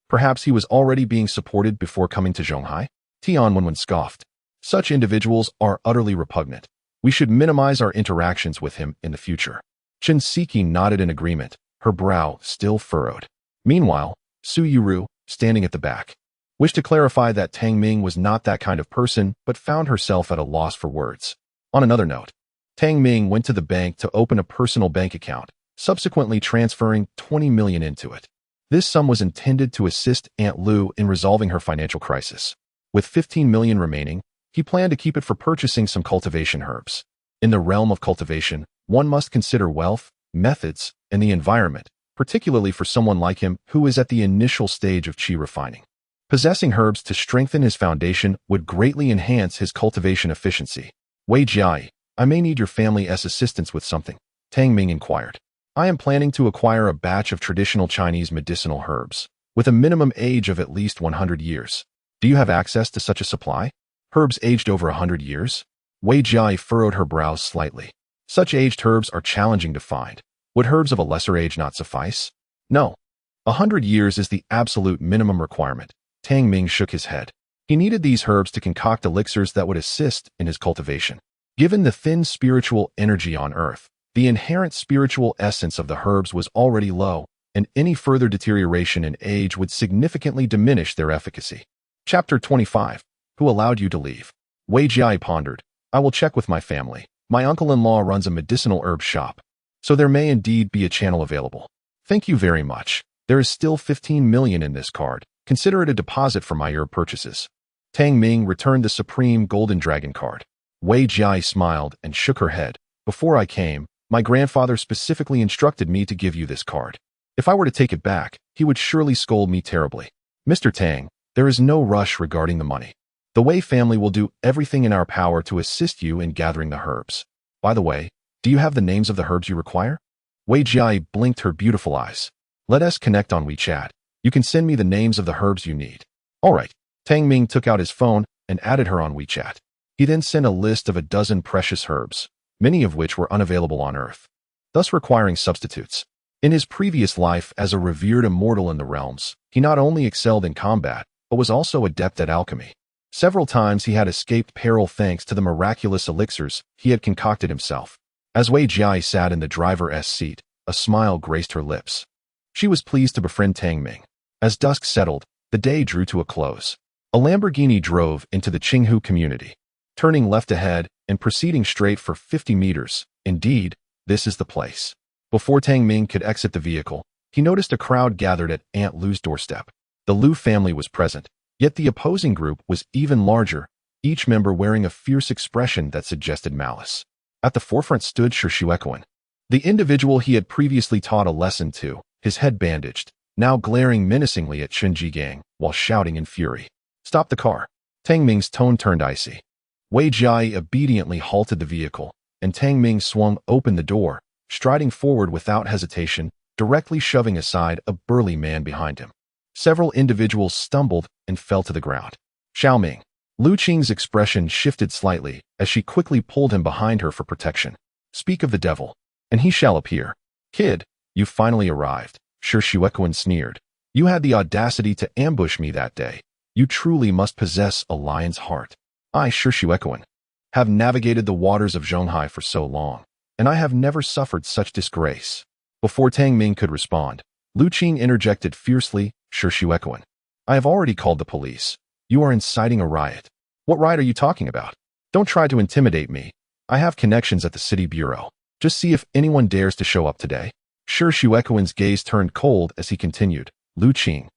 Perhaps he was already being supported before coming to Zhonghai? Tian Wenwen scoffed. Such individuals are utterly repugnant. We should minimize our interactions with him in the future. Shinseki nodded in agreement, her brow still furrowed. Meanwhile, Su Yuru, standing at the back, wished to clarify that Tang Ming was not that kind of person, but found herself at a loss for words. On another note, Tang Ming went to the bank to open a personal bank account, subsequently transferring 20 million into it. This sum was intended to assist Aunt Lu in resolving her financial crisis. With 15 million remaining, he planned to keep it for purchasing some cultivation herbs. In the realm of cultivation, one must consider wealth, methods, and the environment, particularly for someone like him who is at the initial stage of qi refining. Possessing herbs to strengthen his foundation would greatly enhance his cultivation efficiency. Wei Jiai, I may need your family's assistance with something, Tang Ming inquired. I am planning to acquire a batch of traditional Chinese medicinal herbs, with a minimum age of at least 100 years. Do you have access to such a supply? Herbs aged over 100 years? Wei Jiai furrowed her brows slightly. Such aged herbs are challenging to find. Would herbs of a lesser age not suffice? No. 100 years is the absolute minimum requirement. Tang Ming shook his head. He needed these herbs to concoct elixirs that would assist in his cultivation. Given the thin spiritual energy on Earth, the inherent spiritual essence of the herbs was already low, and any further deterioration in age would significantly diminish their efficacy. Chapter 25. Who allowed you to leave? Wei Jiai pondered. I will check with my family. My uncle-in-law runs a medicinal herb shop, so there may indeed be a channel available. Thank you very much. There is still 15 million in this card. Consider it a deposit for my herb purchases. Tang Ming returned the Supreme Golden Dragon card. Wei Jiai smiled and shook her head. Before I came, my grandfather specifically instructed me to give you this card. If I were to take it back, he would surely scold me terribly. Mr. Tang, there is no rush regarding the money. The Wei family will do everything in our power to assist you in gathering the herbs. By the way, do you have the names of the herbs you require? Wei Jiai blinked her beautiful eyes. Let us connect on WeChat. You can send me the names of the herbs you need. All right. Tang Ming took out his phone and added her on WeChat. He then sent a list of a dozen precious herbs, many of which were unavailable on Earth, thus requiring substitutes. In his previous life as a revered immortal in the realms, he not only excelled in combat, but was also adept at alchemy. Several times he had escaped peril thanks to the miraculous elixirs he had concocted himself. As Wei Jiai sat in the driver's seat, a smile graced her lips. She was pleased to befriend Tang Ming. As dusk settled, the day drew to a close. A Lamborghini drove into the Qinghu community, turning left ahead and proceeding straight for 50 meters. Indeed, this is the place. Before Tang Ming could exit the vehicle, he noticed a crowd gathered at Aunt Lu's doorstep. The Lu family was present, yet the opposing group was even larger, each member wearing a fierce expression that suggested malice. At the forefront stood Shuequan, the individual he had previously taught a lesson to, his head bandaged, now glaring menacingly at Chen Jigang while shouting in fury. Stop the car. Tang Ming's tone turned icy. Wei Jiai obediently halted the vehicle, and Tang Ming swung open the door, striding forward without hesitation, directly shoving aside a burly man behind him. Several individuals stumbled and fell to the ground. Xiao Ming. Lu Qing's expression shifted slightly as she quickly pulled him behind her for protection. Speak of the devil, and he shall appear. Kid, you finally arrived, Shuequan sneered. You had the audacity to ambush me that day. You truly must possess a lion's heart. I, Shuequan, have navigated the waters of Zhonghai for so long, and I have never suffered such disgrace. Before Tang Ming could respond, Lu Qing interjected fiercely, Shuequan, I have already called the police. You are inciting a riot. What riot are you talking about? Don't try to intimidate me. I have connections at the city bureau. Just see if anyone dares to show up today. Shuequan's gaze turned cold as he continued. Lu Qing,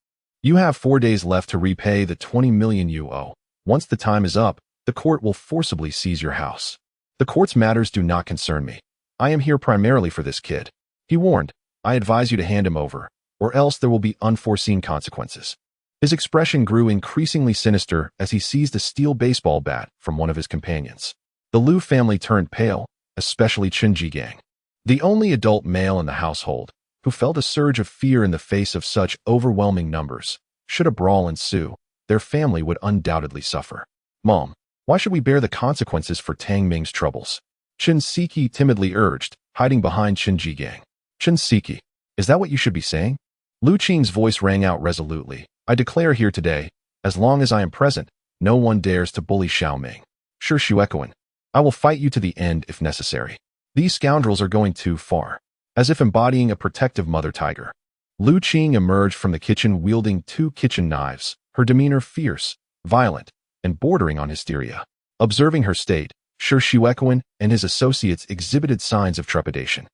you have 4 days left to repay the 20 million you owe. Once the time is up, the court will forcibly seize your house. The court's matters do not concern me. I am here primarily for this kid. He warned, I advise you to hand him over, or else there will be unforeseen consequences. His expression grew increasingly sinister as he seized a steel baseball bat from one of his companions. The Lu family turned pale, especially Chen Jigang, the only adult male in the household, who felt a surge of fear in the face of such overwhelming numbers. Should a brawl ensue, their family would undoubtedly suffer. Mom, why should we bear the consequences for Tang Ming's troubles? Chen Siki timidly urged, hiding behind Chen Jigang. Chen Siki, is that what you should be saying? Lu Qing's voice rang out resolutely. I declare here today, as long as I am present, no one dares to bully Xiao Ming. Shuequan, I will fight you to the end if necessary. These scoundrels are going too far. As if embodying a protective mother tiger, Lu Qing emerged from the kitchen wielding 2 kitchen knives, her demeanor fierce, violent, and bordering on hysteria. Observing her state, Shi Shuequan and his associates exhibited signs of trepidation.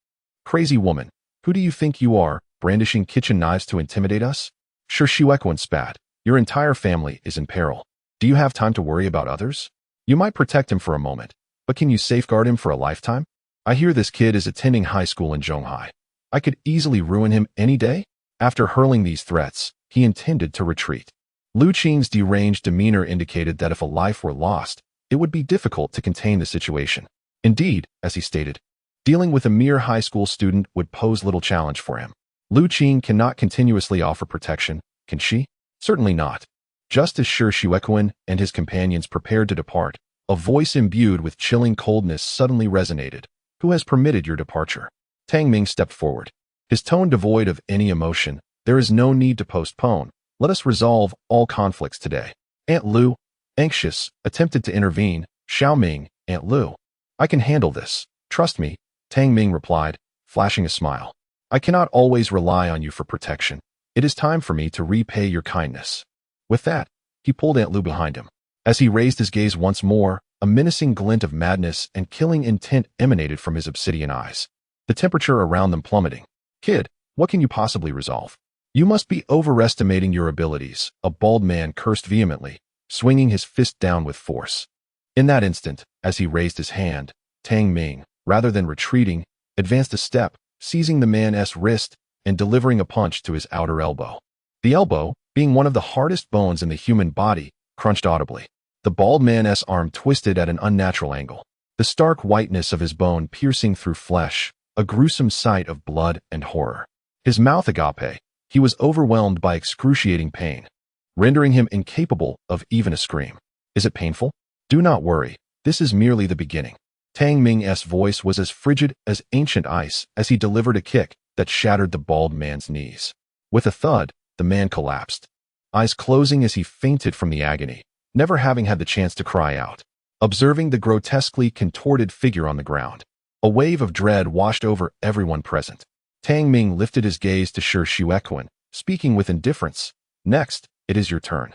"Crazy woman, who do you think you are, brandishing kitchen knives to intimidate us?" Shi Shuequan spat. "Your entire family is in peril. Do you have time to worry about others? You might protect him for a moment, but can you safeguard him for a lifetime? I hear this kid is attending high school in Zhonghai. I could easily ruin him any day." After hurling these threats, he intended to retreat. Lu Qing's deranged demeanor indicated that if a life were lost, it would be difficult to contain the situation. Indeed, as he stated, dealing with a mere high school student would pose little challenge for him. Lu Qing cannot continuously offer protection, can she? Certainly not. Just as Shi Shuequan and his companions prepared to depart, a voice imbued with chilling coldness suddenly resonated. "Who has permitted your departure?" Tang Ming stepped forward, his tone devoid of any emotion. "There is no need to postpone. Let us resolve all conflicts today." Aunt Lu, anxious, attempted to intervene. "Xiao Ming, Aunt Lu, I can handle this. Trust me," Tang Ming replied, flashing a smile. "I cannot always rely on you for protection. It is time for me to repay your kindness." With that, he pulled Aunt Lu behind him. As he raised his gaze once more, a menacing glint of madness and killing intent emanated from his obsidian eyes, the temperature around them plummeting. "Kid, what can you possibly resolve? You must be overestimating your abilities," a bald man cursed vehemently, swinging his fist down with force. In that instant, as he raised his hand, Tang Ming, rather than retreating, advanced a step, seizing the man's wrist and delivering a punch to his outer elbow. The elbow, being one of the hardest bones in the human body, crunched audibly. The bald man's arm twisted at an unnatural angle, the stark whiteness of his bone piercing through flesh, a gruesome sight of blood and horror. His mouth agape, he was overwhelmed by excruciating pain, rendering him incapable of even a scream. "Is it painful? Do not worry, this is merely the beginning." Tang Ming's voice was as frigid as ancient ice as he delivered a kick that shattered the bald man's knees. With a thud, the man collapsed, eyes closing as he fainted from the agony, never having had the chance to cry out. Observing the grotesquely contorted figure on the ground, a wave of dread washed over everyone present. Tang Ming lifted his gaze to Shi Shuequan, speaking with indifference. "Next, it is your turn."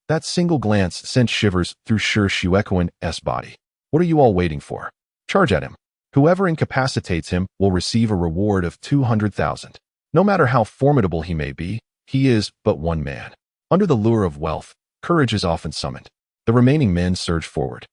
That single glance sent shivers through Shi Shuequan's body. "What are you all waiting for? Charge at him. Whoever incapacitates him will receive a reward of 200,000. No matter how formidable he may be, he is but one man. Under the lure of wealth, courage is often summoned." The remaining men surged forward,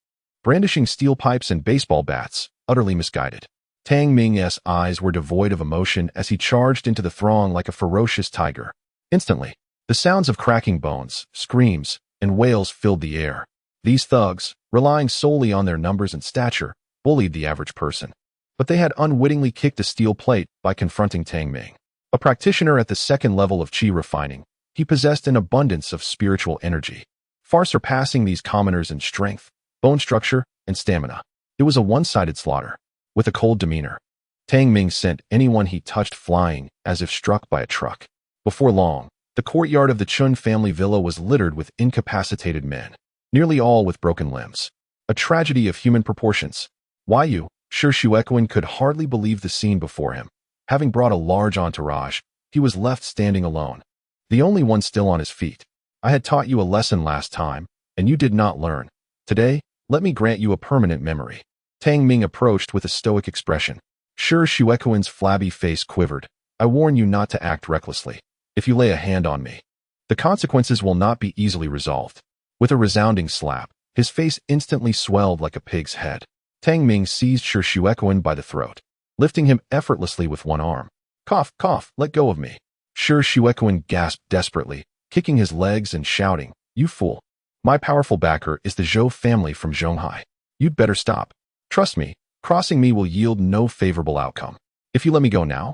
brandishing steel pipes and baseball bats, utterly misguided. Tang Ming's eyes were devoid of emotion as he charged into the throng like a ferocious tiger. Instantly, the sounds of cracking bones, screams, and wails filled the air. These thugs, relying solely on their numbers and stature, bullied the average person. But they had unwittingly kicked a steel plate by confronting Tang Ming. A practitioner at the second level of qi refining, he possessed an abundance of spiritual energy, far surpassing these commoners in strength, bone structure, and stamina. It was a one-sided slaughter. With a cold demeanor, Tang Ming sent anyone he touched flying as if struck by a truck. Before long, the courtyard of the Chun family villa was littered with incapacitated men, nearly all with broken limbs. A tragedy of human proportions. Shi Shuequan could hardly believe the scene before him. Having brought a large entourage, he was left standing alone, the only one still on his feet. "I had taught you a lesson last time, and you did not learn. Today, let me grant you a permanent memory." Tang Ming approached with a stoic expression. Shi Shuequan's flabby face quivered. "I warn you not to act recklessly. If you lay a hand on me, the consequences will not be easily resolved." With a resounding slap, his face instantly swelled like a pig's head. Tang Ming seized Shi Shuequan by the throat, lifting him effortlessly with one arm. "Cough, cough, let go of me." Shi Shuequan gasped desperately, kicking his legs and shouting, "You fool. My powerful backer is the Zhou family from Zhonghai. You'd better stop. Trust me, crossing me will yield no favorable outcome. If you let me go now,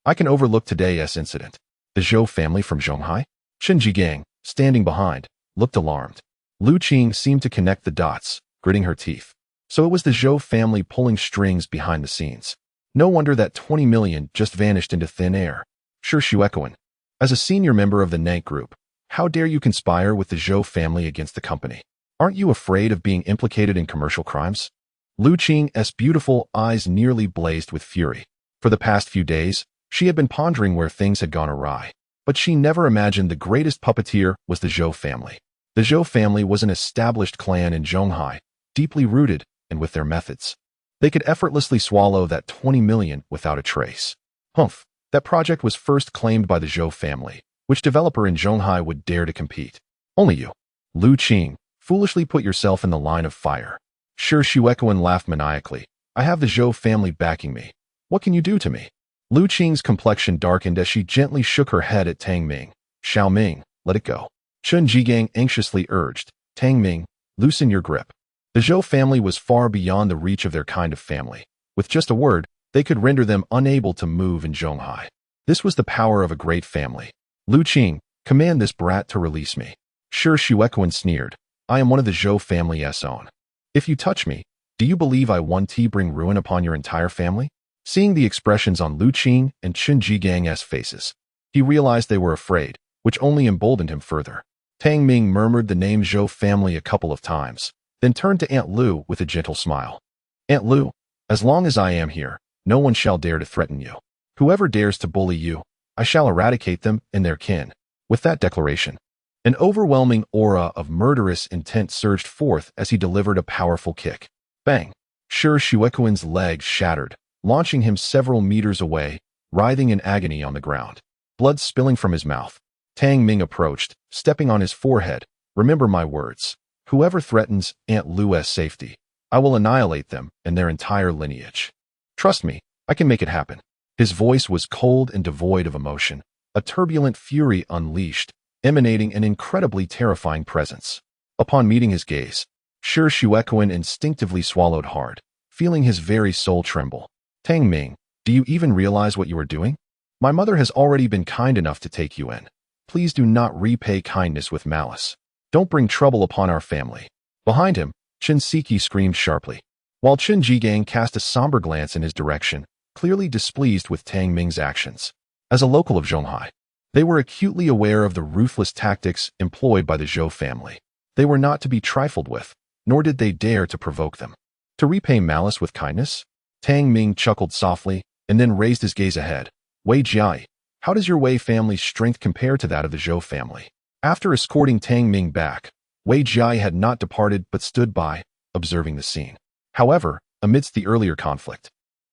I can overlook today's incident." The Zhou family from Zhonghai? Chen Jigang, standing behind, looked alarmed. Lu Qing seemed to connect the dots, gritting her teeth. So it was the Zhou family pulling strings behind the scenes. No wonder that 20 million just vanished into thin air. Shi Shuequan, as a senior member of the Nank Group, how dare you conspire with the Zhou family against the company? Aren't you afraid of being implicated in commercial crimes? Lu Qing's beautiful eyes nearly blazed with fury. For the past few days, she had been pondering where things had gone awry. But she never imagined the greatest puppeteer was the Zhou family. The Zhou family was an established clan in Zhonghai, deeply rooted, and with their methods. They could effortlessly swallow that 20 million without a trace. Humph, that project was first claimed by the Zhou family. Which developer in Zhonghai would dare to compete? Only you. Lu Qing, foolishly put yourself in the line of fire. Sure, Shuequan laughed maniacally. I have the Zhou family backing me. What can you do to me? Lu Qing's complexion darkened as she gently shook her head at Tang Ming. Xiao Ming, let it go. Chun Jigang anxiously urged. Tang Ming, loosen your grip. The Zhou family was far beyond the reach of their kind of family. With just a word, they could render them unable to move in Zhonghai. This was the power of a great family. Lu Qing, command this brat to release me. Sure, Shuequan sneered. I am one of the Zhou family's own. If you touch me, do you believe I want to bring ruin upon your entire family? Seeing the expressions on Lu Qing and Chun Jigang's faces, he realized they were afraid, which only emboldened him further. Tang Ming murmured the name Zhou family a couple of times, then turned to Aunt Lu with a gentle smile. Aunt Lu, as long as I am here, no one shall dare to threaten you. Whoever dares to bully you, I shall eradicate them and their kin. With that declaration, an overwhelming aura of murderous intent surged forth as he delivered a powerful kick. Bang! Sure, Shuequan's legs shattered, launching him several meters away, writhing in agony on the ground. Blood spilling from his mouth. Tang Ming approached, stepping on his forehead. Remember my words. Whoever threatens Aunt Lu's safety, I will annihilate them and their entire lineage. Trust me, I can make it happen. His voice was cold and devoid of emotion, a turbulent fury unleashed, emanating an incredibly terrifying presence. Upon meeting his gaze, Sure Shuequan instinctively swallowed hard, feeling his very soul tremble. Tang Ming, do you even realize what you are doing? My mother has already been kind enough to take you in. Please do not repay kindness with malice. Don't bring trouble upon our family. Behind him, Chen Siki screamed sharply, while Chen Jigang cast a somber glance in his direction, clearly displeased with Tang Ming's actions. As a local of Zhonghai, they were acutely aware of the ruthless tactics employed by the Zhou family. They were not to be trifled with, nor did they dare to provoke them. To repay malice with kindness? Tang Ming chuckled softly, and then raised his gaze ahead. Wei Jiai, how does your Wei family's strength compare to that of the Zhou family? After escorting Tang Ming back, Wei Jiai had not departed but stood by, observing the scene. However, amidst the earlier conflict,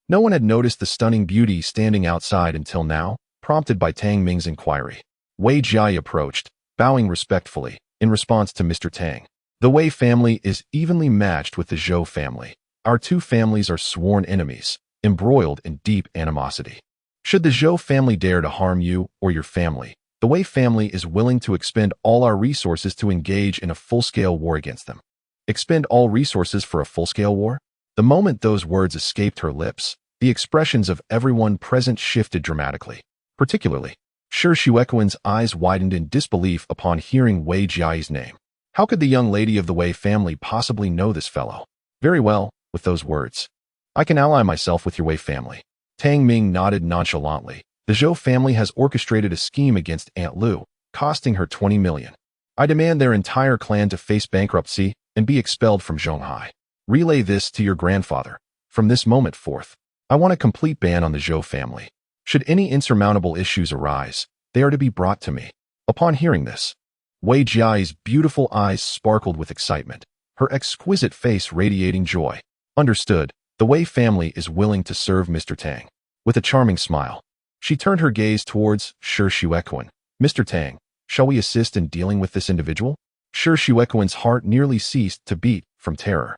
no one had noticed the stunning beauty standing outside until now, prompted by Tang Ming's inquiry. Wei Jiai approached, bowing respectfully, in response to Mr. Tang. The Wei family is evenly matched with the Zhou family. Our two families are sworn enemies, embroiled in deep animosity. Should the Zhou family dare to harm you or your family, the Wei family is willing to expend all our resources to engage in a full-scale war against them. Expend all resources for a full-scale war? The moment those words escaped her lips, the expressions of everyone present shifted dramatically. Particularly, Sure Shuequan's eyes widened in disbelief upon hearing Wei Jiai's name. How could the young lady of the Wei family possibly know this fellow? Very well. With those words, I can ally myself with your Wei family. Tang Ming nodded nonchalantly. The Zhou family has orchestrated a scheme against Aunt Lu, costing her 20 million. I demand their entire clan to face bankruptcy and be expelled from Zhonghai. Relay this to your grandfather. From this moment forth, I want a complete ban on the Zhou family. Should any insurmountable issues arise, they are to be brought to me. Upon hearing this, Wei Jiai's beautiful eyes sparkled with excitement, her exquisite face radiating joy. Understood, the Wei family is willing to serve Mr. Tang. With a charming smile, she turned her gaze towards Sure Shuequan. Mr. Tang, shall we assist in dealing with this individual? Sure Shuequan's heart nearly ceased to beat from terror.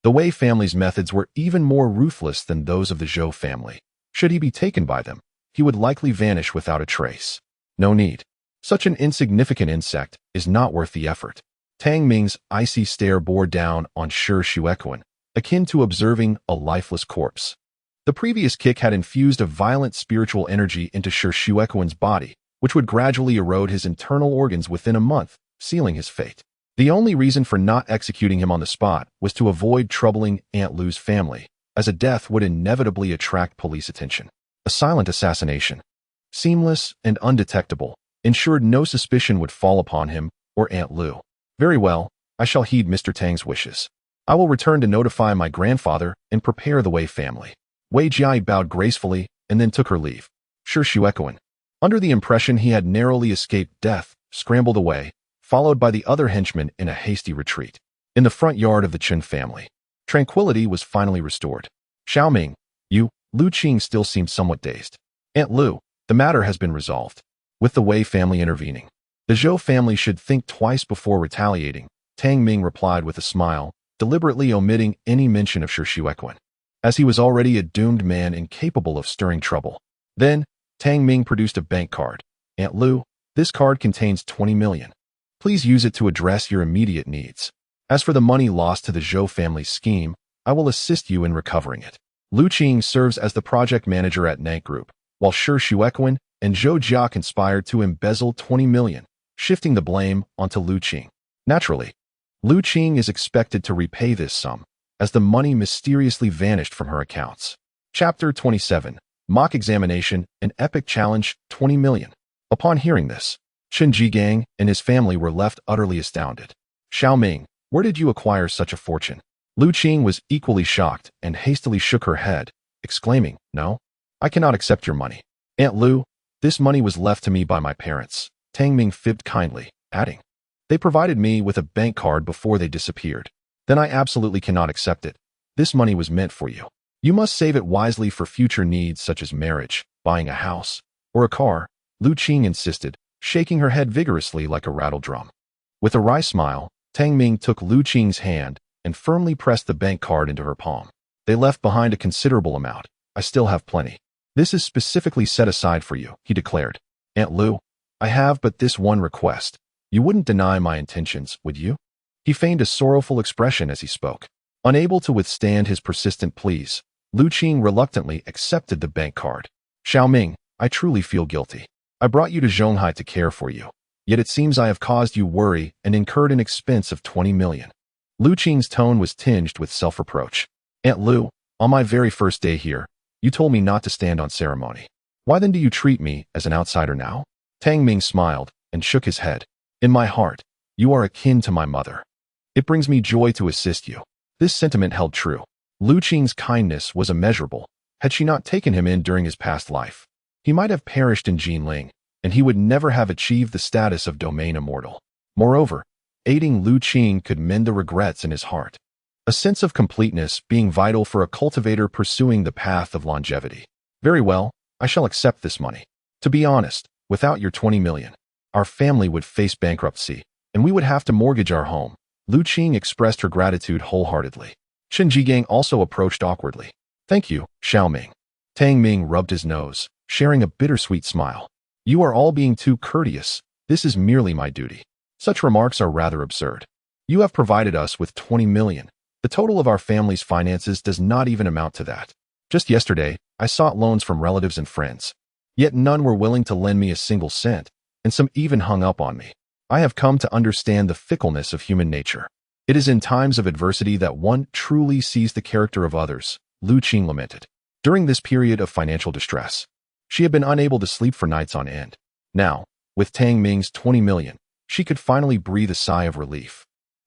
The Wei family's methods were even more ruthless than those of the Zhou family. Should he be taken by them, he would likely vanish without a trace. No need. Such an insignificant insect is not worth the effort. Tang Ming's icy stare bore down on Sure Shuequan, akin to observing a lifeless corpse. The previous kick had infused a violent spiritual energy into Sure Shuequan's body, which would gradually erode his internal organs within a month, sealing his fate. The only reason for not executing him on the spot was to avoid troubling Aunt Lu's family, as a death would inevitably attract police attention. A silent assassination, seamless and undetectable, ensured no suspicion would fall upon him or Aunt Lu. Very well, I shall heed Mr. Tang's wishes. I will return to notify my grandfather and prepare the Wei family. Wei Jiai bowed gracefully and then took her leave. Sure Shuequan, Under the impression he had narrowly escaped death, scrambled away, followed by the other henchmen in a hasty retreat. In the front yard of the Chen family, tranquility was finally restored. Xiaoming, you, Lu Qing still seemed somewhat dazed. Aunt Lu, the matter has been resolved. With the Wei family intervening, the Zhou family should think twice before retaliating, Tang Ming replied with a smile, deliberately omitting any mention of Shi Xuequan, as he was already a doomed man incapable of stirring trouble. Then, Tang Ming produced a bank card. Aunt Lu, this card contains 20 million. Please use it to address your immediate needs. As for the money lost to the Zhou family's scheme, I will assist you in recovering it. Lu Qing serves as the project manager at Nank Group, while Shi Xuequan and Zhou Jia conspired to embezzle 20 million, shifting the blame onto Lu Qing. Naturally, Lu Qing is expected to repay this sum, as the money mysteriously vanished from her accounts. Chapter 27, Mock Examination, an Epic Challenge, 20 million. Upon hearing this, Chen Jigang and his family were left utterly astounded. Xiaoming, where did you acquire such a fortune? Lu Qing was equally shocked and hastily shook her head, exclaiming, No, I cannot accept your money. Aunt Lu, this money was left to me by my parents. Tang Ming fibbed kindly, adding, They provided me with a bank card before they disappeared. Then I absolutely cannot accept it. This money was meant for you. You must save it wisely for future needs such as marriage, buying a house, or a car, Lu Qing insisted, shaking her head vigorously like a rattle drum. With a wry smile, Tang Ming took Lu Qing's hand and firmly pressed the bank card into her palm. They left behind a considerable amount. I still have plenty. This is specifically set aside for you, he declared. Aunt Lu, I have but this one request. You wouldn't deny my intentions, would you? He feigned a sorrowful expression as he spoke. Unable to withstand his persistent pleas, Lu Qing reluctantly accepted the bank card. Xiaoming, I truly feel guilty. I brought you to Zhonghai to care for you. Yet it seems I have caused you worry and incurred an expense of 20 million. Lu Qing's tone was tinged with self-reproach. Aunt Lu, on my very first day here, you told me not to stand on ceremony. Why then do you treat me as an outsider now? Tang Ming smiled and shook his head. In my heart, you are akin to my mother. It brings me joy to assist you. This sentiment held true. Lu Qing's kindness was immeasurable. Had she not taken him in during his past life, he might have perished in Jinling, and he would never have achieved the status of domain immortal. Moreover, aiding Lu Qing could mend the regrets in his heart. A sense of completeness being vital for a cultivator pursuing the path of longevity. Very well, I shall accept this money. To be honest, without your 20 million, our family would face bankruptcy, and we would have to mortgage our home. Lu Qing expressed her gratitude wholeheartedly. Chen Jigang also approached awkwardly. Thank you, Xiaoming. Tang Ming rubbed his nose, sharing a bittersweet smile. You are all being too courteous. This is merely my duty. Such remarks are rather absurd. You have provided us with 20 million. The total of our family's finances does not even amount to that. Just yesterday, I sought loans from relatives and friends. Yet none were willing to lend me a single cent, and some even hung up on me. I have come to understand the fickleness of human nature. It is in times of adversity that one truly sees the character of others, Lu Qing lamented. During this period of financial distress, she had been unable to sleep for nights on end. Now, with Tang Ming's 20 million, she could finally breathe a sigh of relief,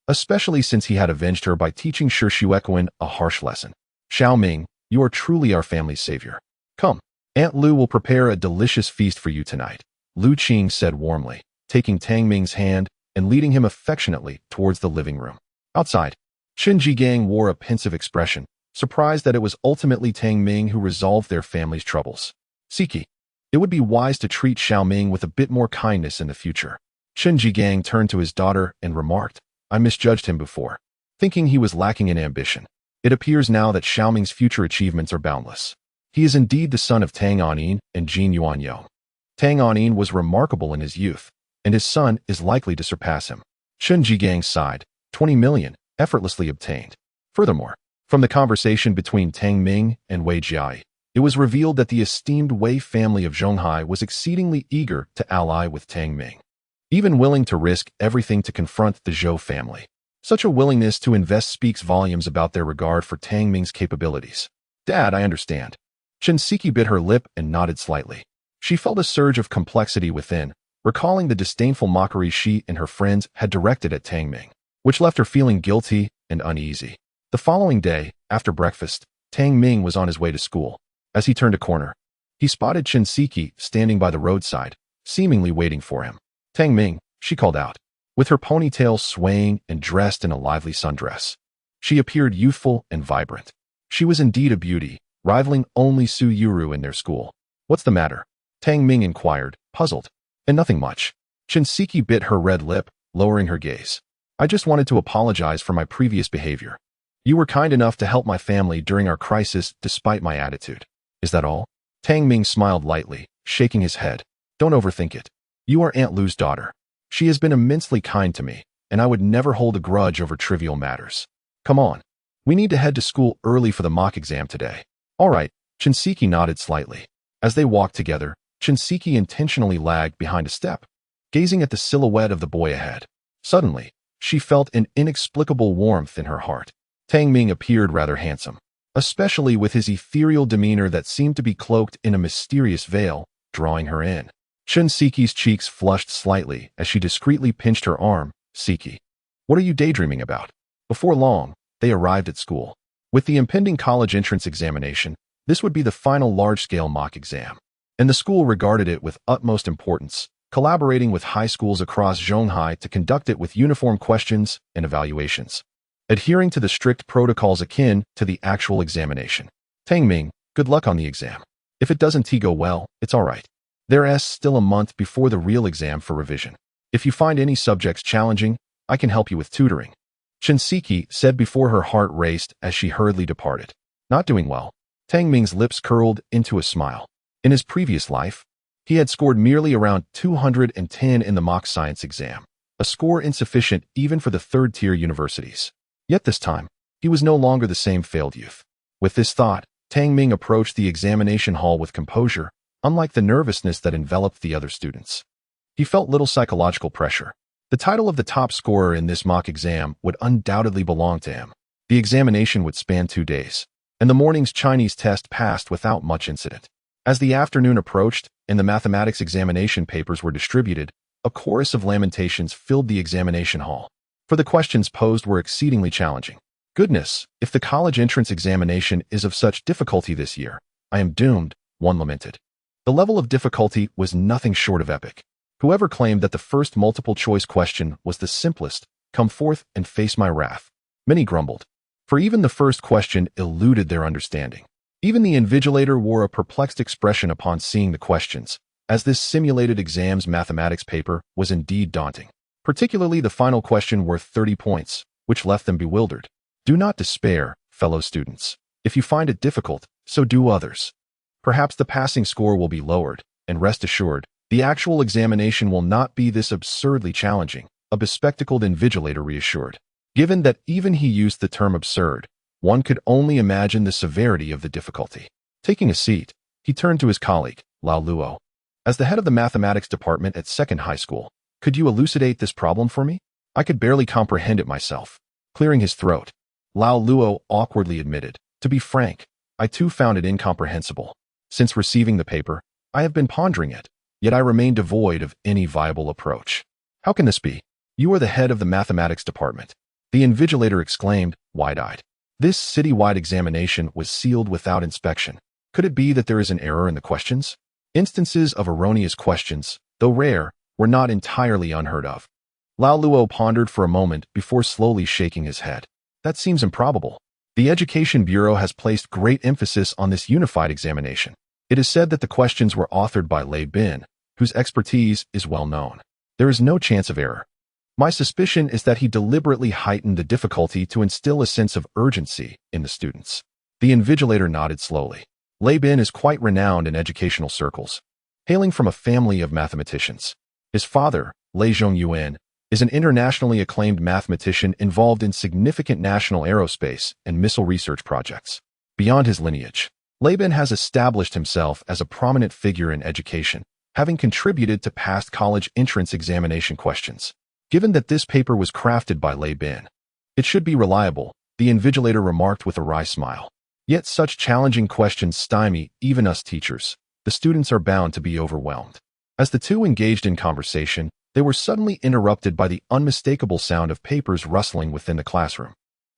especially since he had avenged her by teaching Shi Xuequan a harsh lesson. Xiaoming, you are truly our family's savior. Come, Aunt Lu will prepare a delicious feast for you tonight, Lu Qing said warmly, taking Tang Ming's hand and leading him affectionately towards the living room. Outside, Chen Jigang wore a pensive expression, surprised that it was ultimately Tang Ming who resolved their family's troubles. Siki, it would be wise to treat Xiaoming with a bit more kindness in the future. Chen Jigang turned to his daughter and remarked, I misjudged him before, thinking he was lacking in ambition. It appears now that Xiaoming's future achievements are boundless. He is indeed the son of Tang Anin and Jin Yuanyou. Tang Anin was remarkable in his youth, and his son is likely to surpass him. Chen Jigang sighed. 20 million, effortlessly obtained. Furthermore, from the conversation between Tang Ming and Wei Jiai, it was revealed that the esteemed Wei family of Zhonghai was exceedingly eager to ally with Tang Ming, even willing to risk everything to confront the Zhou family. Such a willingness to invest speaks volumes about their regard for Tang Ming's capabilities. Dad, I understand. Chen Siki bit her lip and nodded slightly. She felt a surge of complexity within, recalling the disdainful mockery she and her friends had directed at Tang Ming, which left her feeling guilty and uneasy. The following day, after breakfast, Tang Ming was on his way to school. As he turned a corner, He spotted Shinseki standing by the roadside, seemingly waiting for him. "Tang Ming," she called out, with her ponytail swaying and dressed in a lively sundress. She appeared youthful and vibrant. She was indeed a beauty, rivaling only Su Yuru in their school. "What's the matter?" Tang Ming inquired, puzzled. "And nothing much." Shinseki bit her red lip, lowering her gaze. "I just wanted to apologize for my previous behavior. You were kind enough to help my family during our crisis despite my attitude. Is that all?" Tang Ming smiled lightly, shaking his head. "Don't overthink it. You are Aunt Lu's daughter. She has been immensely kind to me, and I would never hold a grudge over trivial matters. Come on. We need to head to school early for the mock exam today." "All right." Shinseki nodded slightly. As they walked together, Shinseki intentionally lagged behind a step, gazing at the silhouette of the boy ahead. Suddenly, she felt an inexplicable warmth in her heart. Tang Ming appeared rather handsome, especially with his ethereal demeanor that seemed to be cloaked in a mysterious veil, drawing her in. Shinseki's cheeks flushed slightly as she discreetly pinched her arm. "Seki, what are you daydreaming about?" Before long, they arrived at school. With the impending college entrance examination, this would be the final large-scale mock exam, and the school regarded it with utmost importance, collaborating with high schools across Zhonghai to conduct it with uniform questions and evaluations, adhering to the strict protocols akin to the actual examination. "Tang Ming, good luck on the exam. If it doesn't go well, it's all right. There's still a month before the real exam for revision. If you find any subjects challenging, I can help you with tutoring," Shinseki said before her heart raced as she hurriedly departed. Not doing well. Tang Ming's lips curled into a smile. In his previous life, he had scored merely around 210 in the mock science exam, a score insufficient even for the third-tier universities. Yet this time, he was no longer the same failed youth. With this thought, Tang Ming approached the examination hall with composure, unlike the nervousness that enveloped the other students. He felt little psychological pressure. The title of the top scorer in this mock exam would undoubtedly belong to him. The examination would span 2 days, and the morning's Chinese test passed without much incident. As the afternoon approached and the mathematics examination papers were distributed, a chorus of lamentations filled the examination hall, for the questions posed were exceedingly challenging. "Goodness, if the college entrance examination is of such difficulty this year, I am doomed," one lamented. The level of difficulty was nothing short of epic. Whoever claimed that the first multiple-choice question was the simplest, "Come forth and face my wrath," many grumbled, for even the first question eluded their understanding. Even the invigilator wore a perplexed expression upon seeing the questions, as this simulated exam's mathematics paper was indeed daunting, particularly the final question worth 30 points, which left them bewildered. Do not despair, fellow students. If you find it difficult, so do others. Perhaps the passing score will be lowered, and rest assured, the actual examination will not be this absurdly challenging, a bespectacled invigilator reassured. Given that even he used the term absurd, one could only imagine the severity of the difficulty. Taking a seat, he turned to his colleague, Lao Luo. "As the head of the mathematics department at Second High School, could you elucidate this problem for me? I could barely comprehend it myself." Clearing his throat, Lao Luo awkwardly admitted, "To be frank, I too found it incomprehensible. Since receiving the paper, I have been pondering it, yet I remain devoid of any viable approach." "How can this be? You are the head of the mathematics department," the invigilator exclaimed, wide-eyed. "This citywide examination was sealed without inspection. Could it be that there is an error in the questions?" Instances of erroneous questions, though rare, were not entirely unheard of. Lao Luo pondered for a moment before slowly shaking his head. "That seems improbable. The Education Bureau has placed great emphasis on this unified examination. It is said that the questions were authored by Lei Bin, whose expertise is well known. There is no chance of error. My suspicion is that he deliberately heightened the difficulty to instill a sense of urgency in the students." The invigilator nodded slowly. Lei Bin is quite renowned in educational circles, hailing from a family of mathematicians. His father, Lei Zhongyuan, is an internationally acclaimed mathematician involved in significant national aerospace and missile research projects. Beyond his lineage, Lei Bin has established himself as a prominent figure in education, having contributed to past college entrance examination questions. Given that this paper was crafted by Lei Bin, it should be reliable, the invigilator remarked with a wry smile. Yet such challenging questions stymie even us teachers. The students are bound to be overwhelmed. As the two engaged in conversation, they were suddenly interrupted by the unmistakable sound of papers rustling within the classroom.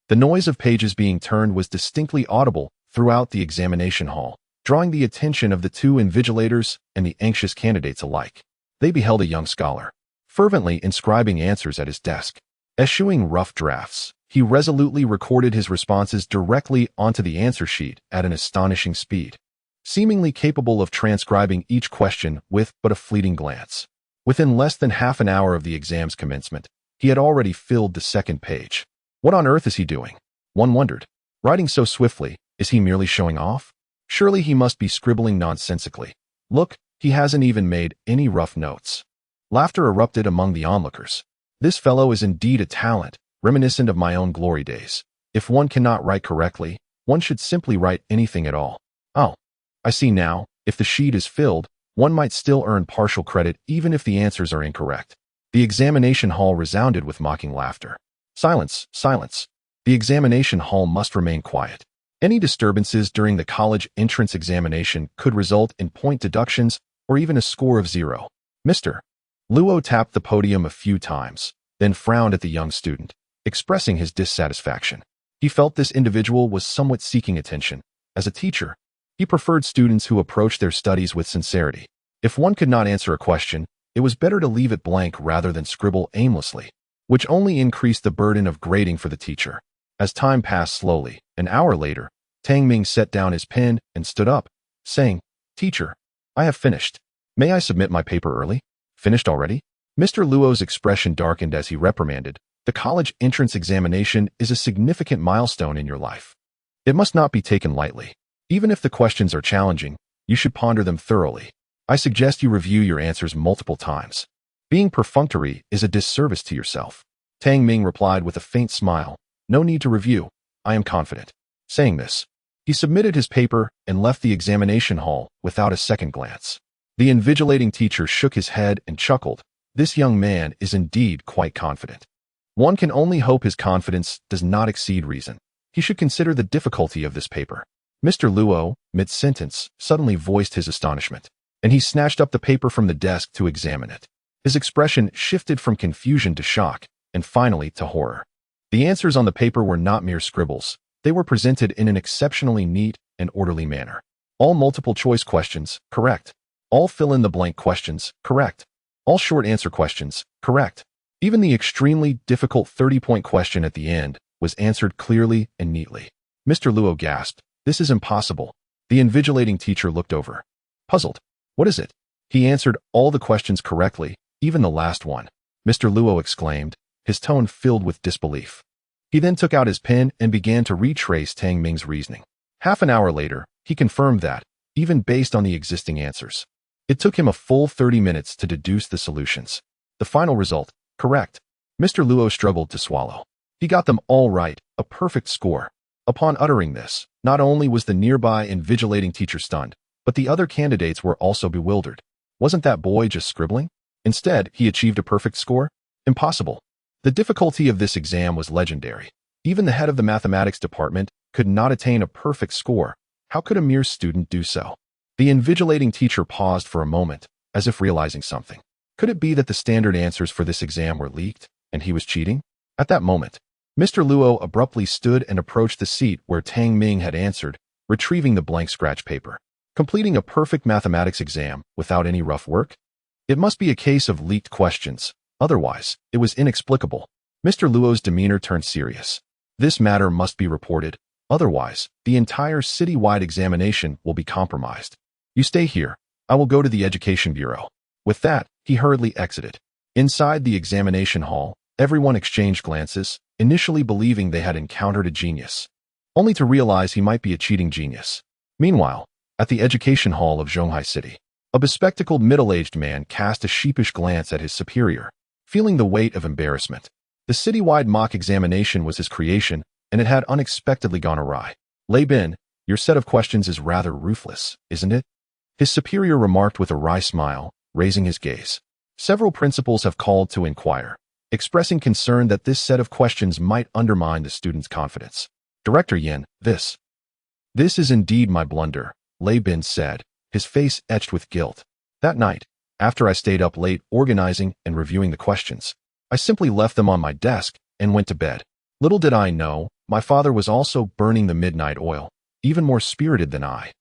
The noise of pages being turned was distinctly audible throughout the examination hall, drawing the attention of the two invigilators and the anxious candidates alike. They beheld a young scholar, fervently inscribing answers at his desk. Eschewing rough drafts, he resolutely recorded his responses directly onto the answer sheet at an astonishing speed, seemingly capable of transcribing each question with but a fleeting glance. Within less than half an hour of the exam's commencement, he had already filled the second page. What on earth is he doing? One wondered. Writing so swiftly, is he merely showing off? Surely he must be scribbling nonsensically. Look, he hasn't even made any rough notes. Laughter erupted among the onlookers. This fellow is indeed a talent, reminiscent of my own glory days. If one cannot write correctly, one should simply write anything at all. Oh, I see now, if the sheet is filled, one might still earn partial credit even if the answers are incorrect. The examination hall resounded with mocking laughter. Silence, silence. The examination hall must remain quiet. Any disturbances during the college entrance examination could result in point deductions or even a score of 0. Mr. Luo tapped the podium a few times, then frowned at the young student, expressing his dissatisfaction. He felt this individual was somewhat seeking attention. As a teacher, he preferred students who approached their studies with sincerity. If one could not answer a question, it was better to leave it blank rather than scribble aimlessly, which only increased the burden of grading for the teacher. As time passed slowly, an hour later, Tang Ming set down his pen and stood up, saying, "Teacher, I have finished. May I submit my paper early?" "Finished already?" Mr. Luo's expression darkened as he reprimanded. "The college entrance examination is a significant milestone in your life. It must not be taken lightly. Even if the questions are challenging, you should ponder them thoroughly. I suggest you review your answers multiple times. Being perfunctory is a disservice to yourself." Tang Ming replied with a faint smile, "No need to review. I am confident." Saying this, he submitted his paper and left the examination hall without a second glance. The invigilating teacher shook his head and chuckled. This young man is indeed quite confident. One can only hope his confidence does not exceed reason. He should consider the difficulty of this paper. Mr. Luo, mid-sentence, suddenly voiced his astonishment, and he snatched up the paper from the desk to examine it. His expression shifted from confusion to shock, and finally to horror. The answers on the paper were not mere scribbles. They were presented in an exceptionally neat and orderly manner. All multiple-choice questions, correct. All fill-in-the-blank questions, correct. All short answer questions, correct. Even the extremely difficult 30-point question at the end was answered clearly and neatly. Mr. Luo gasped, "This is impossible." The invigilating teacher looked over, puzzled. "What is it?" He answered all the questions correctly, even the last one. Mr. Luo exclaimed, his tone filled with disbelief. He then took out his pen and began to retrace Tang Ming's reasoning. Half an hour later, he confirmed that, even based on the existing answers, it took him a full 30 minutes to deduce the solutions. The final result, correct. Mr. Luo struggled to swallow. He got them all right, a perfect score. Upon uttering this, not only was the nearby invigilating teacher stunned, but the other candidates were also bewildered. Wasn't that boy just scribbling? Instead, he achieved a perfect score? Impossible. The difficulty of this exam was legendary. Even the head of the mathematics department could not attain a perfect score. How could a mere student do so? The invigilating teacher paused for a moment, as if realizing something. Could it be that the standard answers for this exam were leaked, and he was cheating? At that moment, Mr. Luo abruptly stood and approached the seat where Tang Ming had answered, retrieving the blank scratch paper. Completing a perfect mathematics exam without any rough work? It must be a case of leaked questions. Otherwise, it was inexplicable. Mr. Luo's demeanor turned serious. This matter must be reported. Otherwise, the entire city-wide examination will be compromised. You stay here. I will go to the Education Bureau. With that, he hurriedly exited. Inside the examination hall, everyone exchanged glances, initially believing they had encountered a genius, only to realize he might be a cheating genius. Meanwhile, at the Education Hall of Zhonghai City, a bespectacled middle-aged man cast a sheepish glance at his superior, feeling the weight of embarrassment. The citywide mock examination was his creation, and it had unexpectedly gone awry. Lei Bin, your set of questions is rather ruthless, isn't it? His superior remarked with a wry smile, raising his gaze. Several principals have called to inquire, expressing concern that this set of questions might undermine the student's confidence. Director Yin, this is indeed my blunder, Lei Bin said, his face etched with guilt. That night, after I stayed up late organizing and reviewing the questions, I simply left them on my desk and went to bed. Little did I know, my father was also burning the midnight oil, even more spirited than I.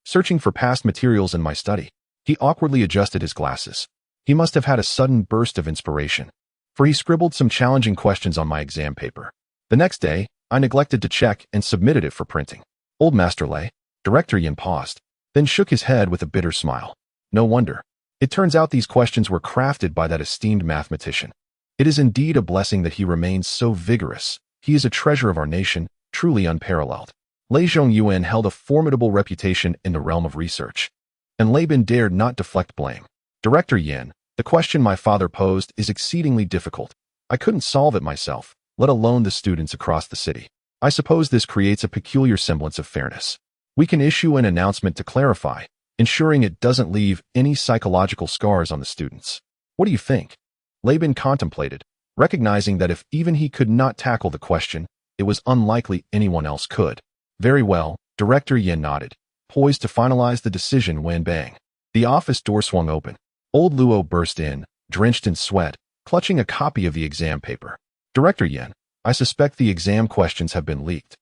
searching for past materials in my study. He awkwardly adjusted his glasses. He must have had a sudden burst of inspiration, for he scribbled some challenging questions on my exam paper. The next day, I neglected to check and submitted it for printing. Old Master Lei, Director Yin paused, then shook his head with a bitter smile. No wonder. It turns out these questions were crafted by that esteemed mathematician. It is indeed a blessing that he remains so vigorous. He is a treasure of our nation, truly unparalleled. Lei Zhongyuan held a formidable reputation in the realm of research, and Lei Bin dared not deflect blame. Director Yin, the question my father posed is exceedingly difficult. I couldn't solve it myself, let alone the students across the city. I suppose this creates a peculiar semblance of fairness. We can issue an announcement to clarify, ensuring it doesn't leave any psychological scars on the students. What do you think? Lei Bin contemplated, recognizing that if even he could not tackle the question, it was unlikely anyone else could. Very well, Director Yin nodded, poised to finalize the decision when bang. The office door swung open. Old Luo burst in, drenched in sweat, clutching a copy of the exam paper. Director Yin, I suspect the exam questions have been leaked.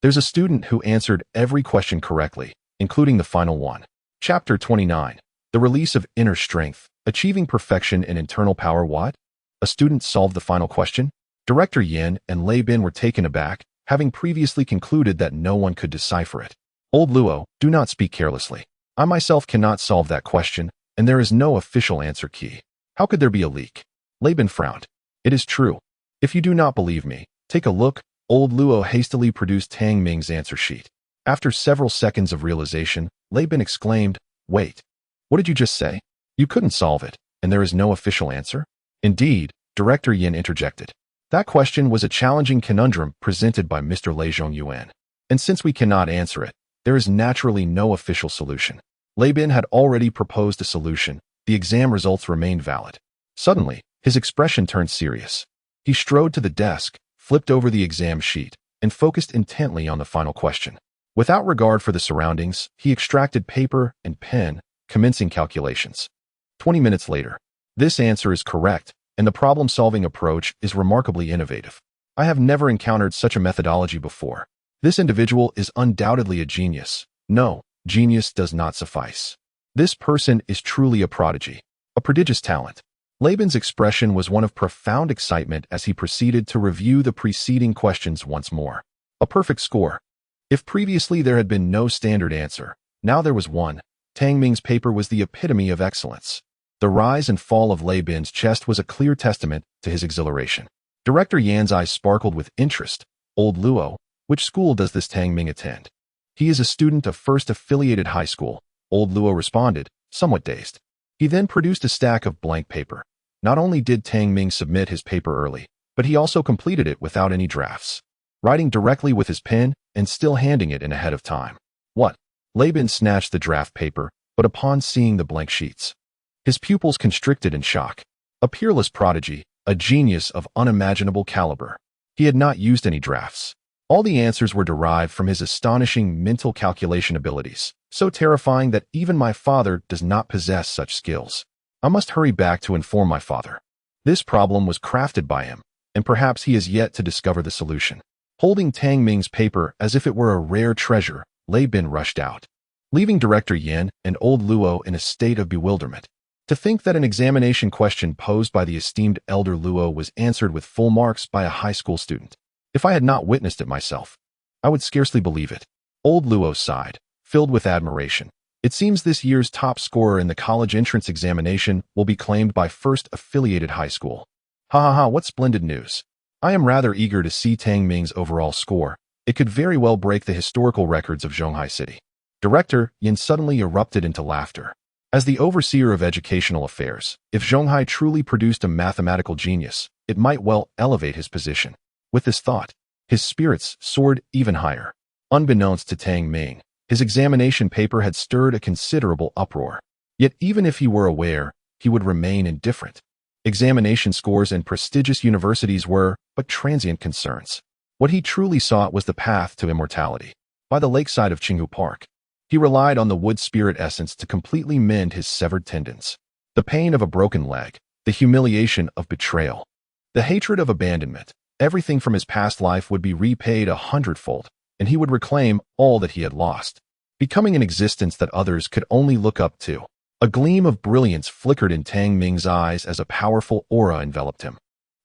There's a student who answered every question correctly, including the final one. Chapter 29. The Release of Inner Strength, Achieving Perfection in Internal Power. What? A student solved the final question? Director Yin and Lei Bin were taken aback, having previously concluded that no one could decipher it. Old Luo, do not speak carelessly. I myself cannot solve that question, and there is no official answer key. How could there be a leak? Lei Bin frowned. It is true. If you do not believe me, take a look. Old Luo hastily produced Tang Ming's answer sheet. After several seconds of realization, Lei Bin exclaimed, Wait. What did you just say? You couldn't solve it, and there is no official answer? Indeed, Director Yin interjected. That question was a challenging conundrum presented by Mr. Lei Zhongyuan. And since we cannot answer it, there is naturally no official solution. Lei Bin had already proposed a solution. The exam results remained valid. Suddenly, his expression turned serious. He strode to the desk, flipped over the exam sheet, and focused intently on the final question. Without regard for the surroundings, he extracted paper and pen, commencing calculations. 20 minutes later. This answer is correct, and the problem-solving approach is remarkably innovative. I have never encountered such a methodology before. This individual is undoubtedly a genius. No, genius does not suffice. This person is truly a prodigy, a prodigious talent. Lei Bin's expression was one of profound excitement as he proceeded to review the preceding questions once more. A perfect score. If previously there had been no standard answer, now there was one. Tang Ming's paper was the epitome of excellence. The rise and fall of Lei Bin's chest was a clear testament to his exhilaration. Director Yan's eyes sparkled with interest. Old Luo, which school does this Tang Ming attend? He is a student of First Affiliated High School. Old Luo responded, somewhat dazed. He then produced a stack of blank paper. Not only did Tang Ming submit his paper early, but he also completed it without any drafts, writing directly with his pen and still handing it in ahead of time. What? Lei Bin snatched the draft paper, but upon seeing the blank sheets, his pupils constricted in shock. A peerless prodigy, a genius of unimaginable caliber. He had not used any drafts. All the answers were derived from his astonishing mental calculation abilities, so terrifying that even my father does not possess such skills. I must hurry back to inform my father. This problem was crafted by him, and perhaps he has yet to discover the solution. Holding Tang Ming's paper as if it were a rare treasure, Lei Bin rushed out, leaving Director Yin and Old Luo in a state of bewilderment. To think that an examination question posed by the esteemed Elder Luo was answered with full marks by a high school student. If I had not witnessed it myself, I would scarcely believe it. Old Luo sighed, filled with admiration. It seems this year's top scorer in the college entrance examination will be claimed by First Affiliated High School. Ha ha ha, what splendid news. I am rather eager to see Tang Ming's overall score. It could very well break the historical records of Zhonghai City. Director Yin suddenly erupted into laughter. As the overseer of educational affairs, if Zhonghai truly produced a mathematical genius, it might well elevate his position. With this thought, his spirits soared even higher. Unbeknownst to Tang Ming, his examination paper had stirred a considerable uproar. Yet even if he were aware, he would remain indifferent. Examination scores in prestigious universities were but transient concerns. What he truly sought was the path to immortality. By the lakeside of Qinghu Park, he relied on the wood spirit essence to completely mend his severed tendons. The pain of a broken leg, the humiliation of betrayal, the hatred of abandonment, everything from his past life would be repaid 100-fold, and he would reclaim all that he had lost. becoming an existence that others could only look up to. A gleam of brilliance flickered in Tang Ming's eyes as a powerful aura enveloped him,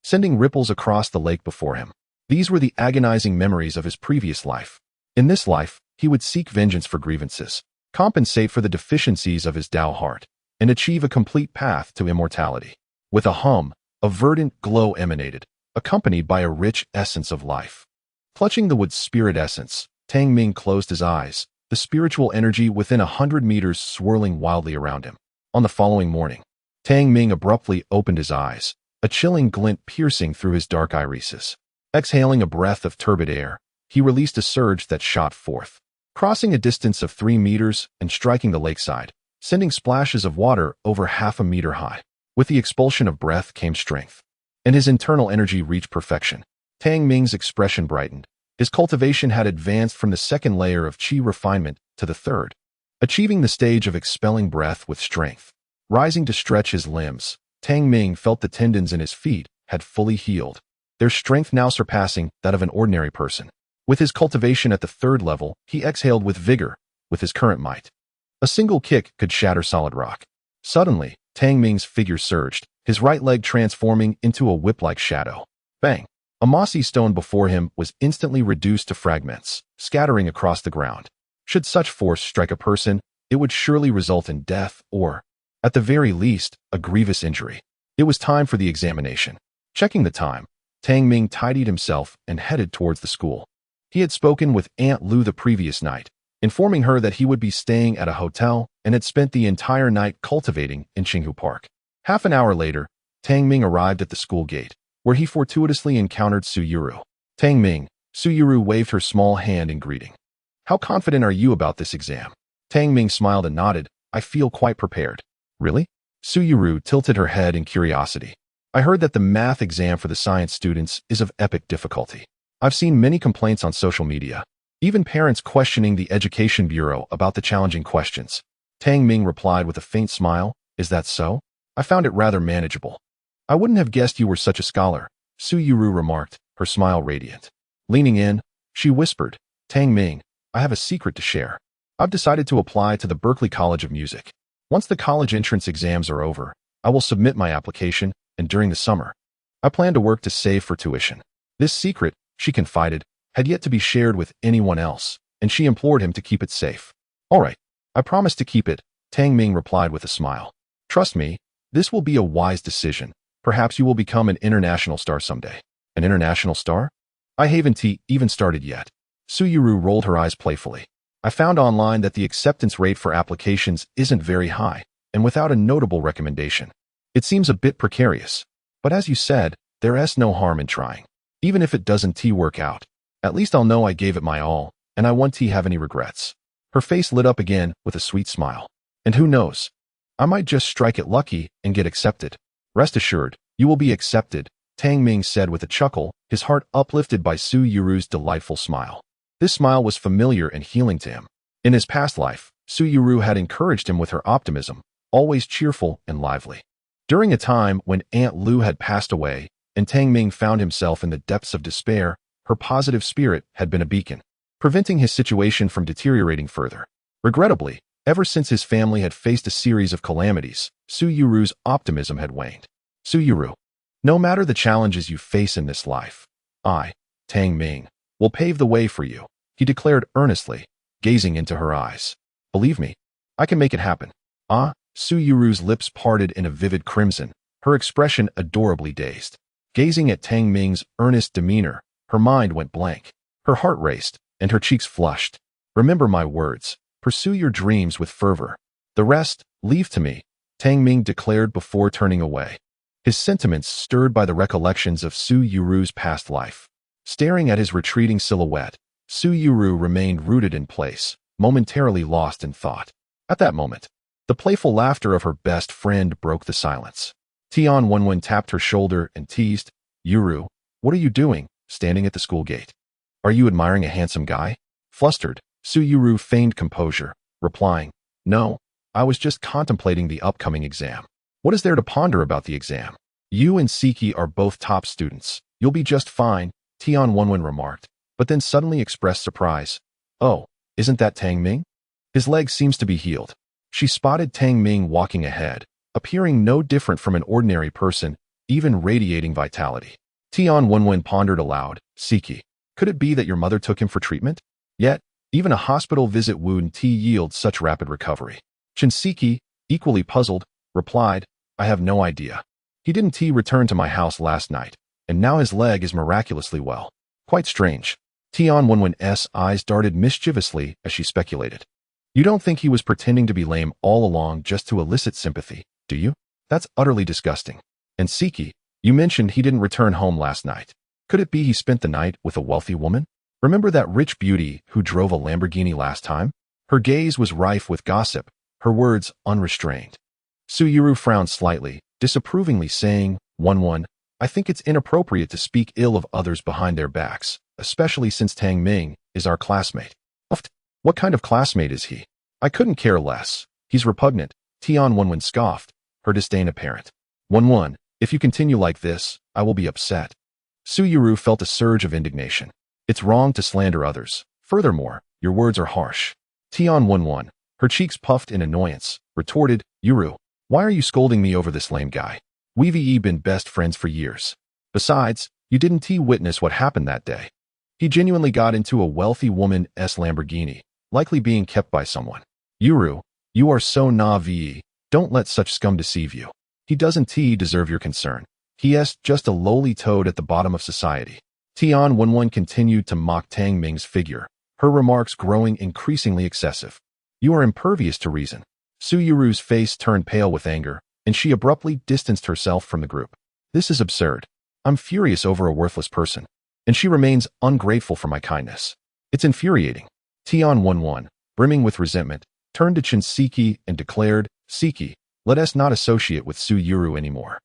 sending ripples across the lake before him. These were the agonizing memories of his previous life. In this life, he would seek vengeance for grievances, compensate for the deficiencies of his Tao heart, and achieve a complete path to immortality. With a hum, a verdant glow emanated, accompanied by a rich essence of life. Clutching the wood's spirit essence, Tang Ming closed his eyes, the spiritual energy within 100 meters swirling wildly around him. On the following morning, Tang Ming abruptly opened his eyes, a chilling glint piercing through his dark irises. Exhaling a breath of turbid air, he released a surge that shot forth, crossing a distance of 3 meters and striking the lakeside, sending splashes of water over half a meter high. With the expulsion of breath came strength, and his internal energy reached perfection. Tang Ming's expression brightened. His cultivation had advanced from the second layer of qi refinement to the third, achieving the stage of expelling breath with strength. Rising to stretch his limbs, Tang Ming felt the tendons in his feet had fully healed, their strength now surpassing that of an ordinary person. With his cultivation at the third level, he exhaled with vigor, with his current might. A single kick could shatter solid rock. Suddenly, Tang Ming's figure surged, his right leg transforming into a whip-like shadow. Bang! A mossy stone before him was instantly reduced to fragments, scattering across the ground. Should such force strike a person, it would surely result in death or, at the very least, a grievous injury. It was time for the examination. Checking the time, Tang Ming tidied himself and headed towards the school. He had spoken with Aunt Lu the previous night, informing her that he would be staying at a hotel and had spent the entire night cultivating in Qinghu Park. Half an hour later, Tang Ming arrived at the school gate, where he fortuitously encountered Su Yuru. Tang Ming, Su Yuru waved her small hand in greeting. How confident are you about this exam? Tang Ming smiled and nodded. I feel quite prepared. Really? Su Yuru tilted her head in curiosity. I heard that the math exam for the science students is of epic difficulty. I've seen many complaints on social media, even parents questioning the Education Bureau about the challenging questions. Tang Ming replied with a faint smile. Is that so? I found it rather manageable. I wouldn't have guessed you were such a scholar, Su Yuru remarked, her smile radiant. Leaning in, she whispered, Tang Ming, I have a secret to share. I've decided to apply to the Berklee College of Music. Once the college entrance exams are over, I will submit my application, and during the summer, I plan to work to save for tuition. This secret, she confided, had yet to be shared with anyone else, and she implored him to keep it safe. All right, I promise to keep it, Tang Ming replied with a smile. Trust me, this will be a wise decision. Perhaps you will become an international star someday. An international star? I haven't even started yet. Su Yuru rolled her eyes playfully. I found online that the acceptance rate for applications isn't very high, and without a notable recommendation. It seems a bit precarious. But as you said, there's no harm in trying. Even if it doesn't work out, at least I'll know I gave it my all, and I won't have any regrets. Her face lit up again with a sweet smile. And who knows? I might just strike it lucky and get accepted. Rest assured, you will be accepted, Tang Ming said with a chuckle, his heart uplifted by Su Yuru's delightful smile. This smile was familiar and healing to him. In his past life, Su Yuru had encouraged him with her optimism, always cheerful and lively. During a time when Aunt Lu had passed away and Tang Ming found himself in the depths of despair, her positive spirit had been a beacon, preventing his situation from deteriorating further. Regrettably, ever since his family had faced a series of calamities, Su Yuru's optimism had waned. Su Yuru, no matter the challenges you face in this life, I, Tang Ming, will pave the way for you, he declared earnestly, gazing into her eyes. Believe me, I can make it happen. Ah, Su Yuru's lips parted in a vivid crimson, her expression adorably dazed. Gazing at Tang Ming's earnest demeanor, her mind went blank. Her heart raced, and her cheeks flushed. Remember my words. Pursue your dreams with fervor. The rest, leave to me, Tang Ming declared before turning away, his sentiments stirred by the recollections of Su Yuru's past life. Staring at his retreating silhouette, Su Yuru remained rooted in place, momentarily lost in thought. At that moment, the playful laughter of her best friend broke the silence. Tian Wenwen tapped her shoulder and teased, Yuru, what are you doing, standing at the school gate? Are you admiring a handsome guy? Flustered, Su Yuru feigned composure, replying, No, I was just contemplating the upcoming exam. What is there to ponder about the exam? You and Siki are both top students. You'll be just fine, Tian Wenwen remarked, but then suddenly expressed surprise. Oh, isn't that Tang Ming? His leg seems to be healed. She spotted Tang Ming walking ahead, appearing no different from an ordinary person, even radiating vitality. Tian Wenwen pondered aloud, Siki, could it be that your mother took him for treatment? Yet, even a hospital visit wouldn't yield such rapid recovery. Shinseki, equally puzzled, replied, I have no idea. He didn't return to my house last night, and now his leg is miraculously well. Quite strange. Tian Wenwen's eyes darted mischievously as she speculated. You don't think he was pretending to be lame all along just to elicit sympathy, do you? That's utterly disgusting. And Siki, you mentioned he didn't return home last night. Could it be he spent the night with a wealthy woman? Remember that rich beauty who drove a Lamborghini last time? Her gaze was rife with gossip, her words unrestrained. Suyuru frowned slightly, disapprovingly saying, Wenwen, I think it's inappropriate to speak ill of others behind their backs, especially since Tang Ming is our classmate. What kind of classmate is he? I couldn't care less. He's repugnant, Tian Wenwen scoffed, her disdain apparent. Wenwen, if you continue like this, I will be upset. Suyuru felt a surge of indignation. It's wrong to slander others. Furthermore, your words are harsh. Tian Wenwen, her cheeks puffed in annoyance, retorted, Yuru, why are you scolding me over this lame guy? We've been best friends for years. Besides, you didn't witness what happened that day. He genuinely got into a wealthy woman's Lamborghini, likely being kept by someone. Yuru, you are so naive, don't let such scum deceive you. He doesn't deserve your concern. He is just a lowly toad at the bottom of society. Tian Wenwen continued to mock Tang Ming's figure, her remarks growing increasingly excessive. You are impervious to reason. Suyuru's face turned pale with anger, and she abruptly distanced herself from the group. This is absurd. I'm furious over a worthless person, and she remains ungrateful for my kindness. It's infuriating. Tian Wenwen, brimming with resentment, turned to Shinseki and declared, Siki, let us not associate with Suyuru anymore.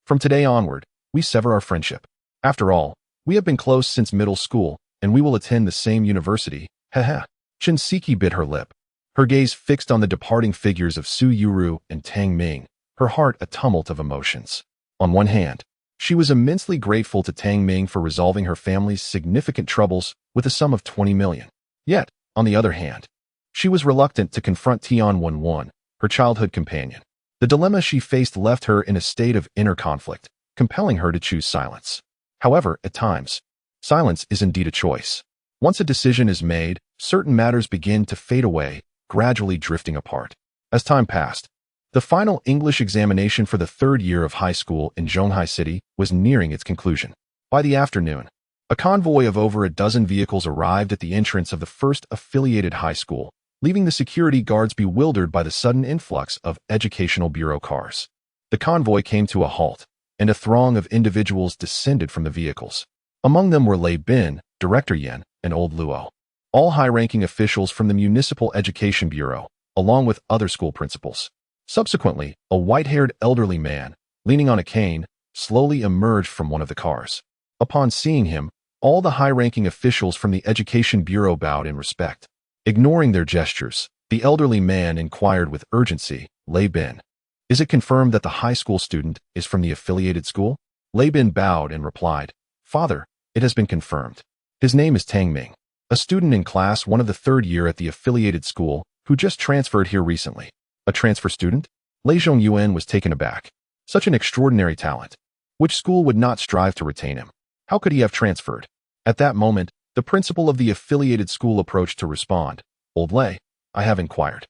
From today onward, we sever our friendship. After all, we have been close since middle school, and we will attend the same university. Heh. Shinseki bit her lip, her gaze fixed on the departing figures of Suyuru and Tang Ming, her heart a tumult of emotions. On one hand, she was immensely grateful to Tang Ming for resolving her family's significant troubles with a sum of 20 million. Yet, on the other hand, she was reluctant to confront Tian Wenwen, her childhood companion. The dilemma she faced left her in a state of inner conflict, compelling her to choose silence. However, at times, silence is indeed a choice. Once a decision is made, certain matters begin to fade away, gradually drifting apart. As time passed, the final English examination for the third year of high school in Zhonghai City was nearing its conclusion. By the afternoon, a convoy of over a dozen vehicles arrived at the entrance of the first affiliated high school, leaving the security guards bewildered by the sudden influx of educational bureau cars. The convoy came to a halt, and a throng of individuals descended from the vehicles. Among them were Lei Bin, Director Yen, and Old Luo, all high-ranking officials from the Municipal Education Bureau, along with other school principals. Subsequently, a white-haired elderly man, leaning on a cane, slowly emerged from one of the cars. Upon seeing him, all the high-ranking officials from the Education Bureau bowed in respect. Ignoring their gestures, the elderly man inquired with urgency, Lei Bin, is it confirmed that the high school student is from the affiliated school? Lei Bin bowed and replied, Father, it has been confirmed. His name is Tang Ming, a student in class 1 of the third year at the affiliated school who just transferred here recently. A transfer student? Lei Zhongyuan was taken aback. Such an extraordinary talent. Which school would not strive to retain him? How could he have transferred? At that moment, the principal of the affiliated school approached to respond. Old Lei, I have inquired.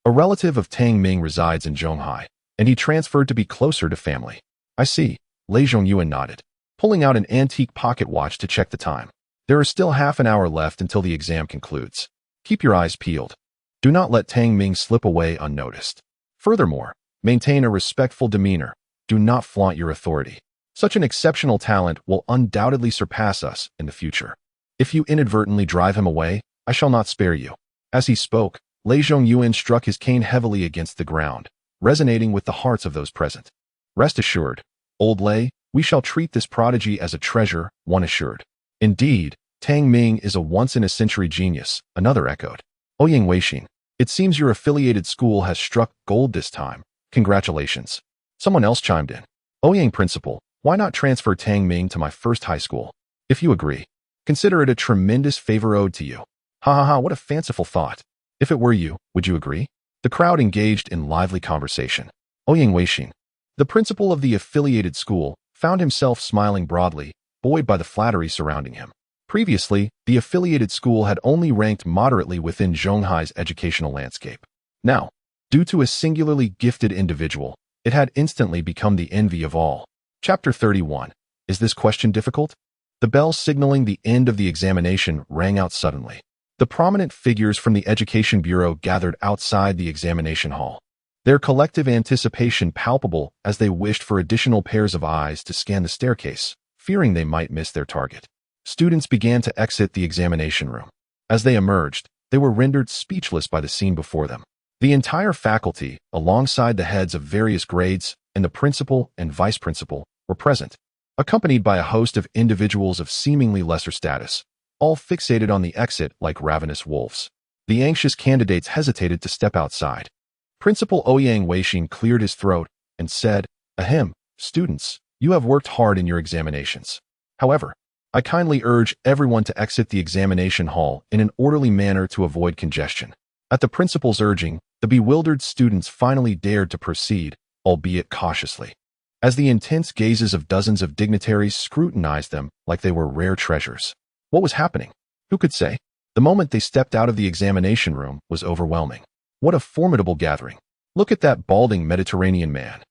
A relative of Tang Ming resides in Zhonghai, and he transferred to be closer to family. I see. Lei Zhongyuan nodded, pulling out an antique pocket watch to check the time. There is still half an hour left until the exam concludes. Keep your eyes peeled. Do not let Tang Ming slip away unnoticed. Furthermore, maintain a respectful demeanor. Do not flaunt your authority. Such an exceptional talent will undoubtedly surpass us in the future. If you inadvertently drive him away, I shall not spare you. As he spoke, Lei Zhongyuan struck his cane heavily against the ground, resonating with the hearts of those present. Rest assured, Old Lei, we shall treat this prodigy as a treasure, one assured. Indeed, Tang Ming is a once-in-a-century genius, another echoed. Ouyang Weixin, it seems your affiliated school has struck gold this time. Congratulations. Someone else chimed in. Ouyang Principal, why not transfer Tang Ming to my first high school? If you agree, consider it a tremendous favor owed to you. Ha ha ha, what a fanciful thought. If it were you, would you agree? The crowd engaged in lively conversation. Ouyang Weixin, the principal of the affiliated school, found himself smiling broadly, buoyed by the flattery surrounding him. Previously, the affiliated school had only ranked moderately within Zhonghai's educational landscape. Now, due to a singularly gifted individual, it had instantly become the envy of all. Chapter 31. Is this question difficult? The bell signaling the end of the examination rang out suddenly. The prominent figures from the Education Bureau gathered outside the examination hall, their collective anticipation palpable as they wished for additional pairs of eyes to scan the staircase, fearing they might miss their target. Students began to exit the examination room. As they emerged, they were rendered speechless by the scene before them. The entire faculty, alongside the heads of various grades and the principal and vice principal, were present, accompanied by a host of individuals of seemingly lesser status, all fixated on the exit like ravenous wolves. The anxious candidates hesitated to step outside. Principal Ouyang Weixin cleared his throat and said, "Ahem, students, you have worked hard in your examinations. However, I kindly urge everyone to exit the examination hall in an orderly manner to avoid congestion." At the principal's urging, the bewildered students finally dared to proceed, albeit cautiously, as the intense gazes of dozens of dignitaries scrutinized them like they were rare treasures. What was happening? Who could say? The moment they stepped out of the examination room was overwhelming. What a formidable gathering. Look at that balding Mediterranean man.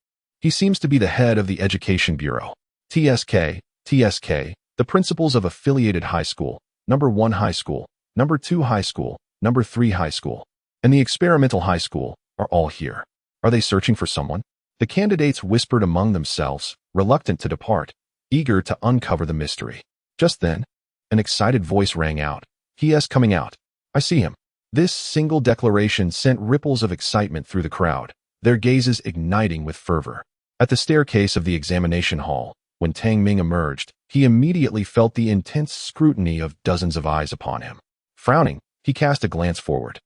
He seems to be the head of the Education Bureau. TSK, the principals of affiliated high school, number 1 high school, number 2 high school, number 3 high school, and the experimental high school are all here. Are they searching for someone? The candidates whispered among themselves, reluctant to depart, eager to uncover the mystery. Just then, an excited voice rang out. "He is coming out. I see him." This single declaration sent ripples of excitement through the crowd, their gazes igniting with fervor. At the staircase of the examination hall, when Tang Ming emerged, he immediately felt the intense scrutiny of dozens of eyes upon him. Frowning, he cast a glance forward,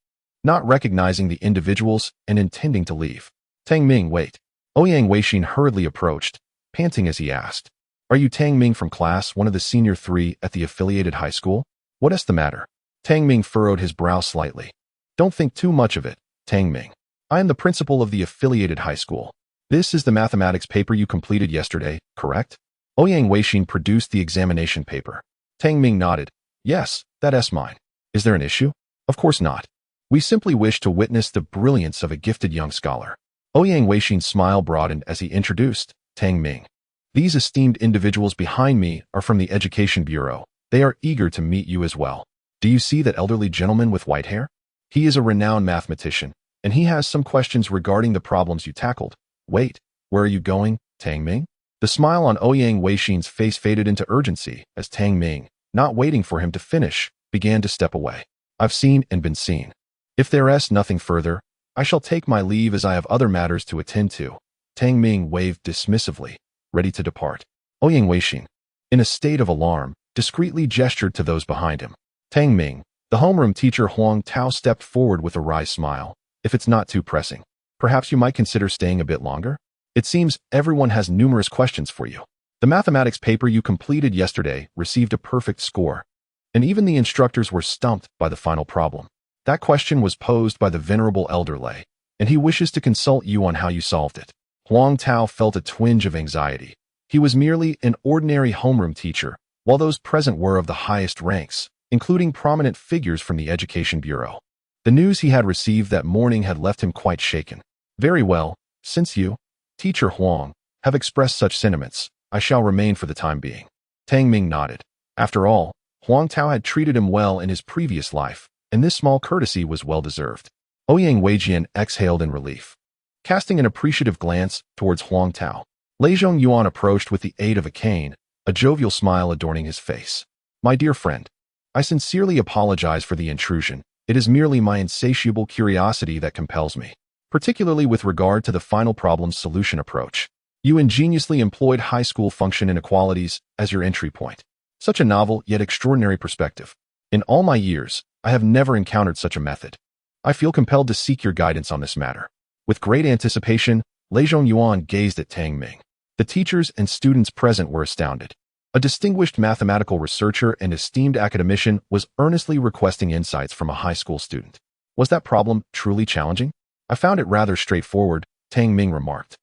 not recognizing the individuals and intending to leave. "Tang Ming, wait." Ouyang Weixin hurriedly approached, panting as he asked, "Are you Tang Ming from class 1 of the senior 3 at the affiliated high school? What is the matter?" Tang Ming furrowed his brow slightly. "Don't think too much of it, Tang Ming. I am the principal of the affiliated high school. This is the mathematics paper you completed yesterday, correct?" Ouyang Weixin produced the examination paper. Tang Ming nodded. "Yes, that is mine. Is there an issue?" "Of course not. We simply wish to witness the brilliance of a gifted young scholar." Ouyang Weixin's smile broadened as he introduced Tang Ming. "These esteemed individuals behind me are from the Education Bureau. They are eager to meet you as well. Do you see that elderly gentleman with white hair? He is a renowned mathematician, and he has some questions regarding the problems you tackled. Wait, where are you going, Tang Ming?" The smile on Ouyang Weixin's face faded into urgency as Tang Ming, not waiting for him to finish, began to step away. "I've seen and been seen. If there is nothing further, I shall take my leave as I have other matters to attend to." Tang Ming waved dismissively, ready to depart. Ouyang Weixin, in a state of alarm, discreetly gestured to those behind him. Tang Ming, the homeroom teacher Huang Tao stepped forward with a wry smile. "If it's not too pressing, perhaps you might consider staying a bit longer? It seems everyone has numerous questions for you. The mathematics paper you completed yesterday received a perfect score, and even the instructors were stumped by the final problem. That question was posed by the venerable elder Lei, and he wishes to consult you on how you solved it." Huang Tao felt a twinge of anxiety. He was merely an ordinary homeroom teacher, while those present were of the highest ranks, including prominent figures from the Education Bureau. The news he had received that morning had left him quite shaken. "Very well, since you, Teacher Huang, have expressed such sentiments, I shall remain for the time being." Tang Ming nodded. After all, Huang Tao had treated him well in his previous life, and this small courtesy was well-deserved. Ouyang Weijian exhaled in relief. Casting an appreciative glance towards Huang Tao, Lei Zhongyuan approached with the aid of a cane, a jovial smile adorning his face. "My dear friend, I sincerely apologize for the intrusion. It is merely my insatiable curiosity that compels me, particularly with regard to the final problem's solution approach. You ingeniously employed high school function inequalities as your entry point. Such a novel yet extraordinary perspective. In all my years, I have never encountered such a method. I feel compelled to seek your guidance on this matter." With great anticipation, Lei Zhongyuan gazed at Tang Ming. The teachers and students present were astounded. A distinguished mathematical researcher and esteemed academician was earnestly requesting insights from a high school student. Was that problem truly challenging? I found it rather straightforward, Tang Ming remarked,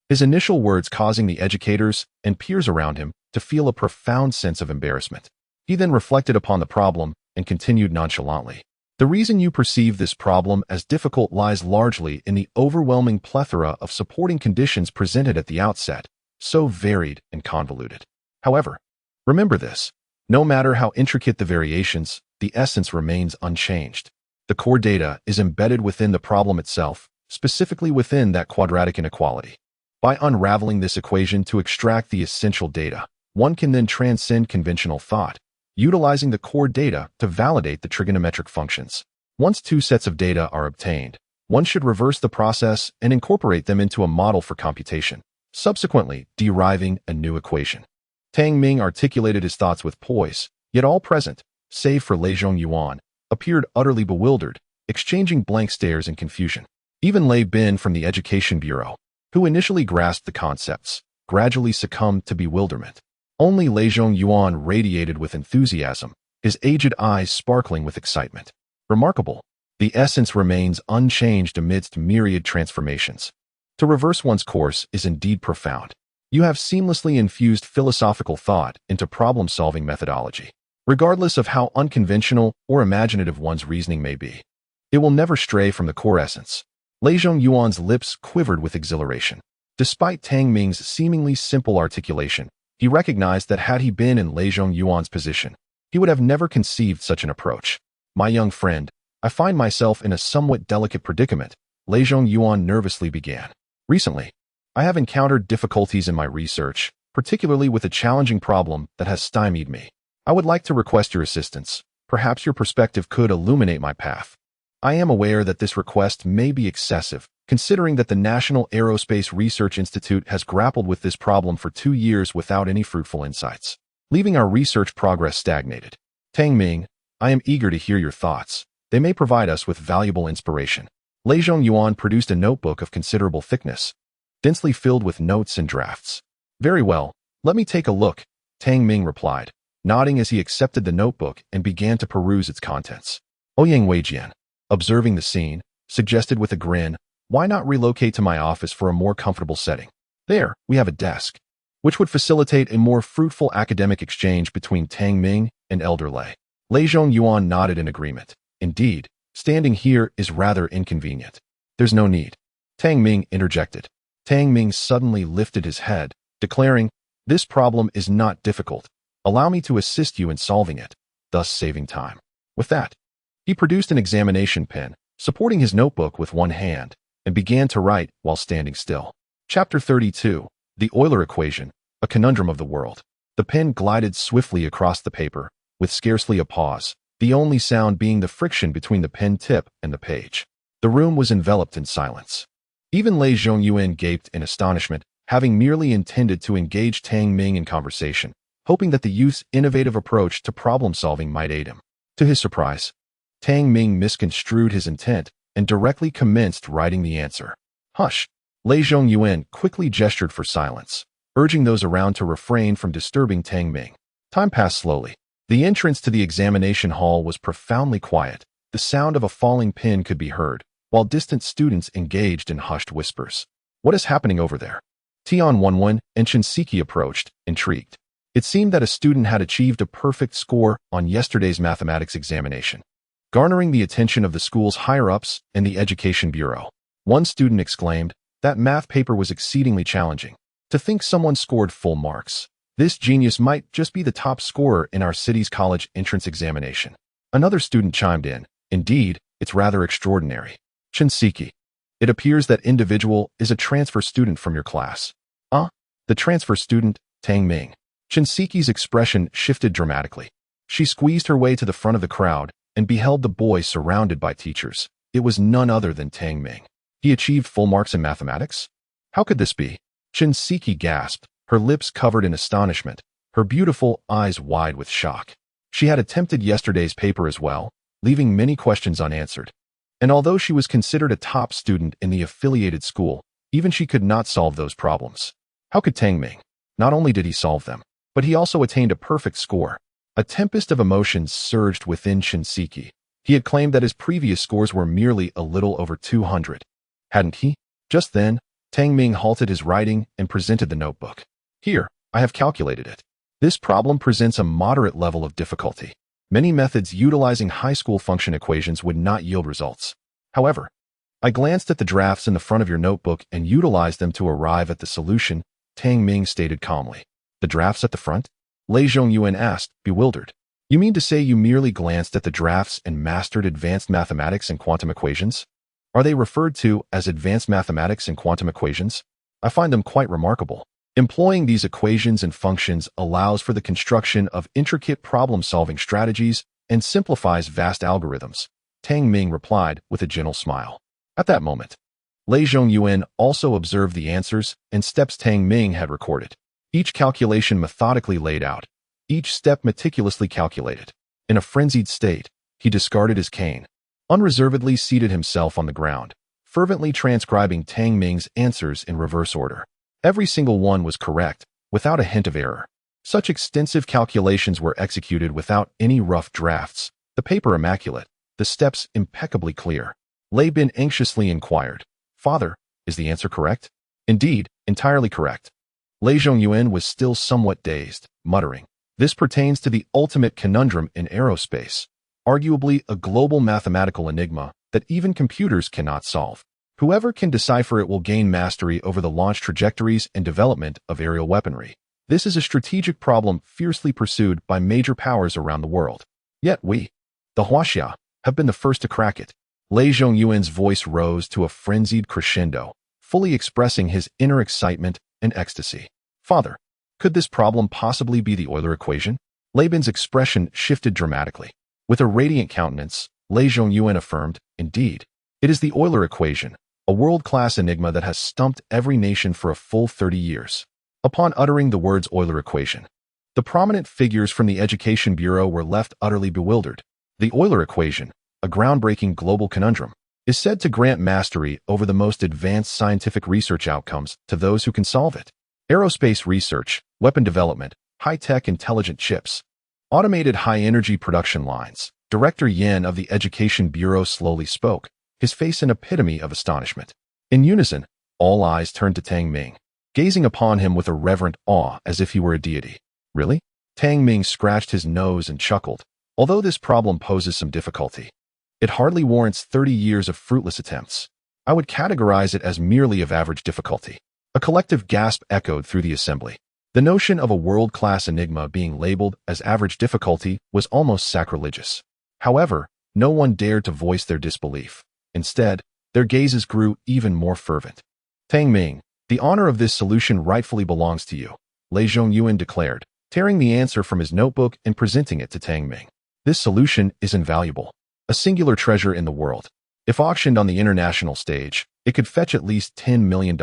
his initial words causing the educators and peers around him to feel a profound sense of embarrassment. He then reflected upon the problem and continued nonchalantly. The reason you perceive this problem as difficult lies largely in the overwhelming plethora of supporting conditions presented at the outset, so varied and convoluted. However, remember this: no matter how intricate the variations, the essence remains unchanged. The core data is embedded within the problem itself, specifically within that quadratic inequality. By unraveling this equation to extract the essential data, one can then transcend conventional thought, utilizing the core data to validate the trigonometric functions. Once two sets of data are obtained, one should reverse the process and incorporate them into a model for computation, subsequently deriving a new equation. Tang Ming articulated his thoughts with poise, yet all present, save for Lei Zhongyuan, appeared utterly bewildered, exchanging blank stares in confusion. Even Lei Bin from the Education Bureau, who initially grasped the concepts, gradually succumbed to bewilderment. Only Lei Zhongyuan radiated with enthusiasm, his aged eyes sparkling with excitement. Remarkable. The essence remains unchanged amidst myriad transformations. To reverse one's course is indeed profound. You have seamlessly infused philosophical thought into problem-solving methodology. Regardless of how unconventional or imaginative one's reasoning may be, it will never stray from the core essence. Lei Zhongyuan's lips quivered with exhilaration. Despite Tang Ming's seemingly simple articulation, he recognized that had he been in Lei Zhongyuan's position, he would have never conceived such an approach. My young friend, I find myself in a somewhat delicate predicament, Lei Zhongyuan nervously began. Recently, I have encountered difficulties in my research, particularly with a challenging problem that has stymied me. I would like to request your assistance. Perhaps your perspective could illuminate my path. I am aware that this request may be excessive, considering that the National Aerospace Research Institute has grappled with this problem for 2 years without any fruitful insights, leaving our research progress stagnated. Tang Ming, I am eager to hear your thoughts. They may provide us with valuable inspiration. Lei Zhongyuan produced a notebook of considerable thickness, densely filled with notes and drafts. Very well, let me take a look, Tang Ming replied, nodding as he accepted the notebook and began to peruse its contents. Ouyang Weijian, observing the scene, suggested with a grin, why not relocate to my office for a more comfortable setting? There, we have a desk, which would facilitate a more fruitful academic exchange between Tang Ming and Elder Lei. Lei Zhongyuan nodded in agreement. Indeed, standing here is rather inconvenient. There's no need. Tang Ming interjected. Tang Ming suddenly lifted his head, declaring, this problem is not difficult. Allow me to assist you in solving it, thus saving time. With that, he produced an examination pen, supporting his notebook with one hand, and began to write while standing still. Chapter 32, The Euler Equation, A Conundrum of the World. The pen glided swiftly across the paper, with scarcely a pause, the only sound being the friction between the pen tip and the page. The room was enveloped in silence. Even Lei Zhongyuan gaped in astonishment, having merely intended to engage Tang Ming in conversation, hoping that the youth's innovative approach to problem-solving might aid him. To his surprise, Tang Ming misconstrued his intent and directly commenced writing the answer. Hush! Lei Zhongyuan quickly gestured for silence, urging those around to refrain from disturbing Tang Ming. Time passed slowly. The entrance to the examination hall was profoundly quiet. The sound of a falling pin could be heard, while distant students engaged in hushed whispers. What is happening over there? Tian Wenwen and Shinseki approached, intrigued. It seemed that a student had achieved a perfect score on yesterday's mathematics examination, garnering the attention of the school's higher-ups and the Education Bureau. One student exclaimed, that math paper was exceedingly challenging. To think someone scored full marks. This genius might just be the top scorer in our city's college entrance examination. Another student chimed in, indeed, it's rather extraordinary. Shinseki. It appears that individual is a transfer student from your class. The transfer student, Tang Ming. Shinseki's expression shifted dramatically. She squeezed her way to the front of the crowd and beheld the boy surrounded by teachers. It was none other than Tang Ming. He achieved full marks in mathematics? How could this be? Shinseki gasped, her lips covered in astonishment, her beautiful eyes wide with shock. She had attempted yesterday's paper as well, leaving many questions unanswered. And although she was considered a top student in the affiliated school, even she could not solve those problems. How could Tang Ming? Not only did he solve them, but he also attained a perfect score. A tempest of emotions surged within Shinseki. He had claimed that his previous scores were merely a little over 200. Hadn't he? Just then, Tang Ming halted his writing and presented the notebook. Here, I have calculated it. This problem presents a moderate level of difficulty. Many methods utilizing high school function equations would not yield results. However, I glanced at the drafts in the front of your notebook and utilized them to arrive at the solution, Tang Ming stated calmly. The drafts at the front? Lei Zhongyuan asked, bewildered. You mean to say you merely glanced at the drafts and mastered advanced mathematics and quantum equations? Are they referred to as advanced mathematics and quantum equations? I find them quite remarkable. Employing these equations and functions allows for the construction of intricate problem-solving strategies and simplifies vast algorithms, Tang Ming replied with a gentle smile. At that moment, Lei Zhongyuan also observed the answers and steps Tang Ming had recorded. Each calculation methodically laid out, each step meticulously calculated. In a frenzied state, he discarded his cane, unreservedly seated himself on the ground, fervently transcribing Tang Ming's answers in reverse order. Every single one was correct, without a hint of error. Such extensive calculations were executed without any rough drafts, the paper immaculate, the steps impeccably clear. Lei Bin anxiously inquired, Father, is the answer correct? Indeed, entirely correct. Lei Zhongyuan was still somewhat dazed, muttering, This pertains to the ultimate conundrum in aerospace, arguably a global mathematical enigma that even computers cannot solve. Whoever can decipher it will gain mastery over the launch trajectories and development of aerial weaponry. This is a strategic problem fiercely pursued by major powers around the world. Yet we, the Huaxia, have been the first to crack it. Lei Zhongyuan's voice rose to a frenzied crescendo, fully expressing his inner excitement and ecstasy. Father, could this problem possibly be the Euler equation? Lei Bin's expression shifted dramatically. With a radiant countenance, Lei Zhongyuan affirmed, Indeed, it is the Euler equation, a world-class enigma that has stumped every nation for a full 30 years. Upon uttering the words Euler equation, the prominent figures from the Education Bureau were left utterly bewildered. The Euler equation, a groundbreaking global conundrum, is said to grant mastery over the most advanced scientific research outcomes to those who can solve it. Aerospace research, weapon development, high-tech intelligent chips, automated high-energy production lines. Director Yen of the Education Bureau slowly spoke, his face an epitome of astonishment. In unison, all eyes turned to Tang Ming, gazing upon him with a reverent awe as if he were a deity. Really? Tang Ming scratched his nose and chuckled. Although this problem poses some difficulty, it hardly warrants 30 years of fruitless attempts. I would categorize it as merely of average difficulty. A collective gasp echoed through the assembly. The notion of a world-class enigma being labeled as average difficulty was almost sacrilegious. However, no one dared to voice their disbelief. Instead, their gazes grew even more fervent. Tang Ming, the honor of this solution rightfully belongs to you, Lei Zhongyuan declared, tearing the answer from his notebook and presenting it to Tang Ming. This solution is invaluable, a singular treasure in the world. If auctioned on the international stage, it could fetch at least $10 million.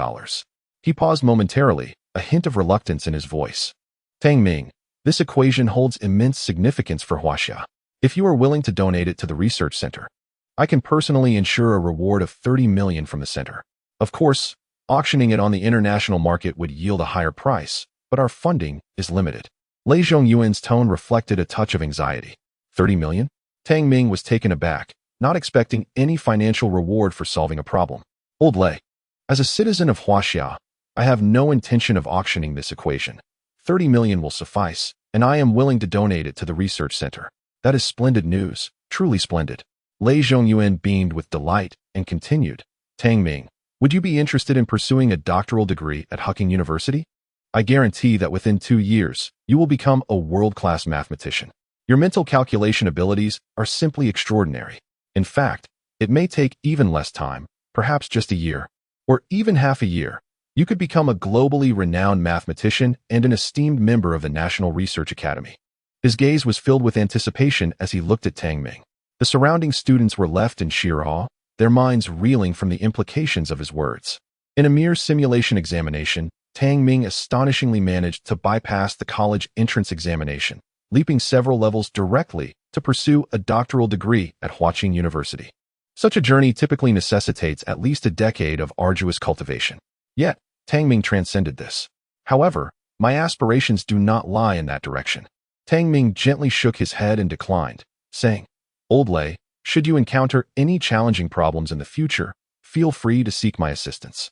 He paused momentarily, a hint of reluctance in his voice. Tang Ming, this equation holds immense significance for Huaxia. If you are willing to donate it to the research center, I can personally ensure a reward of $30 million from the center. Of course, auctioning it on the international market would yield a higher price, but our funding is limited. Lei Zhongyuan's tone reflected a touch of anxiety. 30 million? Tang Ming was taken aback, not expecting any financial reward for solving a problem. Old Lei, as a citizen of Huaxia, I have no intention of auctioning this equation. 30 million will suffice, and I am willing to donate it to the research center. That is splendid news, truly splendid. Lei Zhongyuan beamed with delight and continued, Tang Ming, would you be interested in pursuing a doctoral degree at Hucking University? I guarantee that within 2 years, you will become a world-class mathematician. Your mental calculation abilities are simply extraordinary. In fact, it may take even less time, perhaps just a year, or even half a year. You could become a globally renowned mathematician and an esteemed member of the National Research Academy. His gaze was filled with anticipation as he looked at Tang Ming. The surrounding students were left in sheer awe, their minds reeling from the implications of his words. In a mere simulation examination, Tang Ming astonishingly managed to bypass the college entrance examination, leaping several levels directly to pursue a doctoral degree at Huaqing University. Such a journey typically necessitates at least a decade of arduous cultivation. Yet, Tang Ming transcended this. However, my aspirations do not lie in that direction. Tang Ming gently shook his head and declined, saying, Old Lei, Should you encounter any challenging problems in the future, feel free to seek my assistance.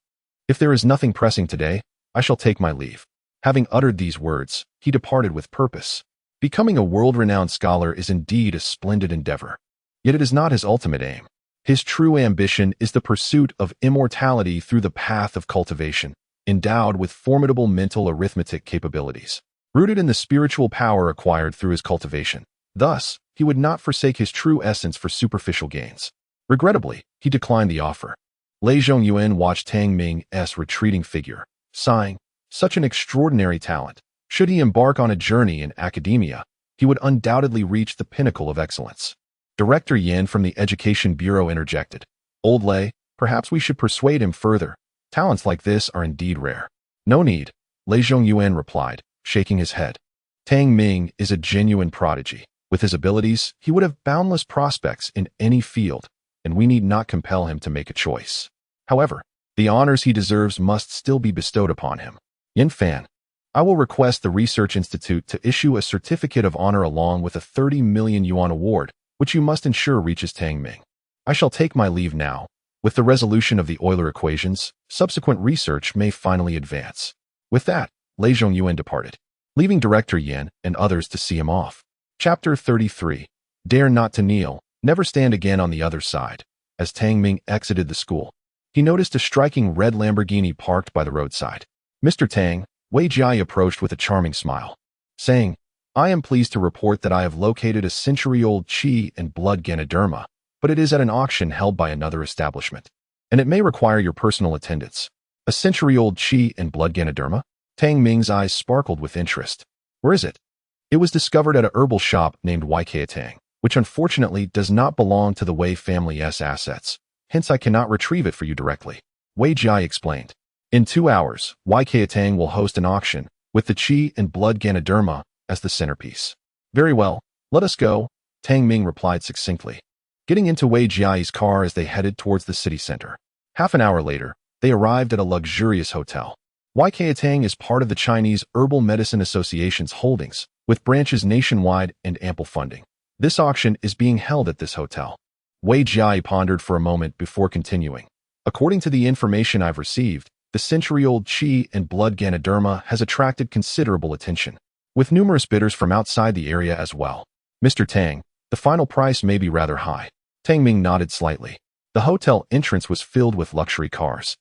If there is nothing pressing today, I shall take my leave." Having uttered these words, he departed with purpose. Becoming a world-renowned scholar is indeed a splendid endeavor. Yet it is not his ultimate aim. His true ambition is the pursuit of immortality through the path of cultivation, endowed with formidable mental arithmetic capabilities, rooted in the spiritual power acquired through his cultivation. Thus, he would not forsake his true essence for superficial gains. Regrettably, he declined the offer. Lei Zhongyuan watched Tang Ming's retreating figure, sighing, "Such an extraordinary talent. Should he embark on a journey in academia, he would undoubtedly reach the pinnacle of excellence." Director Yin from the Education Bureau interjected, "Old Lei, perhaps we should persuade him further. Talents like this are indeed rare." "No need," Lei Zhongyuan replied, shaking his head. "Tang Ming is a genuine prodigy. With his abilities, he would have boundless prospects in any field, and we need not compel him to make a choice. However, the honors he deserves must still be bestowed upon him. Yin Fan, I will request the Research Institute to issue a certificate of honor along with a 30 million yuan award, which you must ensure reaches Tang Ming. I shall take my leave now. With the resolution of the Euler equations, subsequent research may finally advance." With that, Lei Zhongyuan departed, leaving Director Yin and others to see him off. Chapter 33. Dare not to kneel, never stand again on the other side. As Tang Ming exited the school, he noticed a striking red Lamborghini parked by the roadside. "Mr. Tang," Wei Jiai approached with a charming smile, saying, "I am pleased to report that I have located a century-old qi and blood Ganoderma, but it is at an auction held by another establishment, and it may require your personal attendance." "A century-old qi and blood Ganoderma?" Tang Ming's eyes sparkled with interest. "Where is it?" "It was discovered at a herbal shop named Tang, which unfortunately does not belong to the Wei family's assets. Hence I cannot retrieve it for you directly," Wei Jiai explained. "In 2 hours, Tang will host an auction, with the qi and blood Ganoderma as the centerpiece." "Very well, let us go," Tang Ming replied succinctly, getting into Wei Jiai's car as they headed towards the city center. Half an hour later, they arrived at a luxurious hotel. Tang is part of the Chinese Herbal Medicine Association's holdings, with branches nationwide and ample funding. This auction is being held at this hotel. Wei Jiai pondered for a moment before continuing. "According to the information I've received, the century-old qi and blood Ganoderma has attracted considerable attention, with numerous bidders from outside the area as well. Mr. Tang, the final price may be rather high." Tang Ming nodded slightly. The hotel entrance was filled with luxury cars,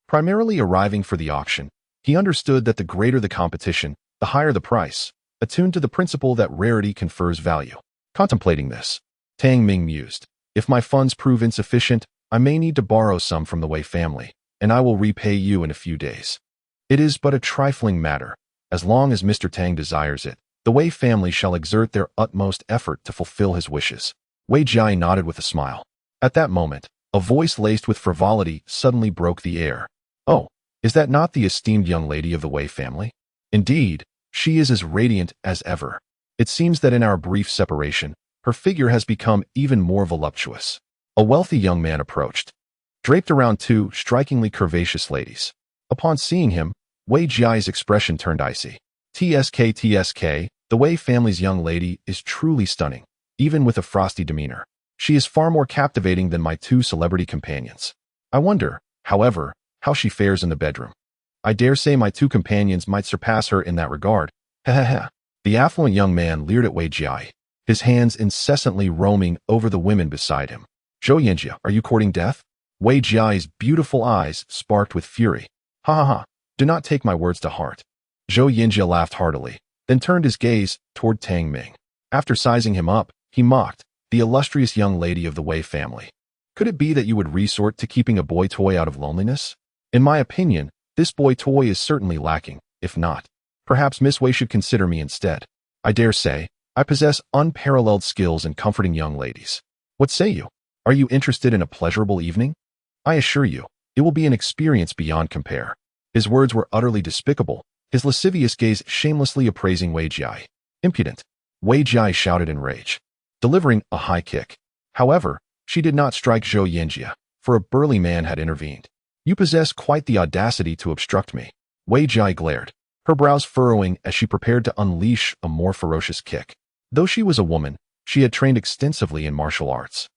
primarily arriving for the auction. He understood that the greater the competition, the higher the price, attuned to the principle that rarity confers value. Contemplating this, Tang Ming mused, "If my funds prove insufficient, I may need to borrow some from the Wei family, and I will repay you in a few days. It is but a trifling matter. As long as Mr. Tang desires it, the Wei family shall exert their utmost effort to fulfill his wishes." Wei Jiai nodded with a smile. At that moment, a voice laced with frivolity suddenly broke the air. "Oh, is that not the esteemed young lady of the Wei family? Indeed, she is as radiant as ever. It seems that in our brief separation, her figure has become even more voluptuous." A wealthy young man approached, draped around 2 strikingly curvaceous ladies. Upon seeing him, Wei Jiai's expression turned icy. TSK, the Wei family's young lady is truly stunning, even with a frosty demeanor. She is far more captivating than my 2 celebrity companions. I wonder, however, how she fares in the bedroom. I dare say my 2 companions might surpass her in that regard. Hehehe. The affluent young man leered at Wei Jiai, his hands incessantly roaming over the women beside him. "Zhou Yanjia, are you courting death?" Wei Jiai's beautiful eyes sparked with fury. "Ha ha ha, do not take my words to heart." Zhou Yanjia laughed heartily, then turned his gaze toward Tang Ming. After sizing him up, he mocked, "The illustrious young lady of the Wei family. Could it be that you would resort to keeping a boy toy out of loneliness? In my opinion, this boy toy is certainly lacking. If not, perhaps Miss Wei should consider me instead. I dare say, I possess unparalleled skills in comforting young ladies. What say you? Are you interested in a pleasurable evening? I assure you, it will be an experience beyond compare." His words were utterly despicable, his lascivious gaze shamelessly appraising Wei Jiai. "Impudent!" Wei Jiai shouted in rage, delivering a high kick. However, she did not strike Zhou Yanjia, for a burly man had intervened. "You possess quite the audacity to obstruct me." Wei Jiai glared, her brows furrowing as she prepared to unleash a more ferocious kick. Though she was a woman, she had trained extensively in martial arts.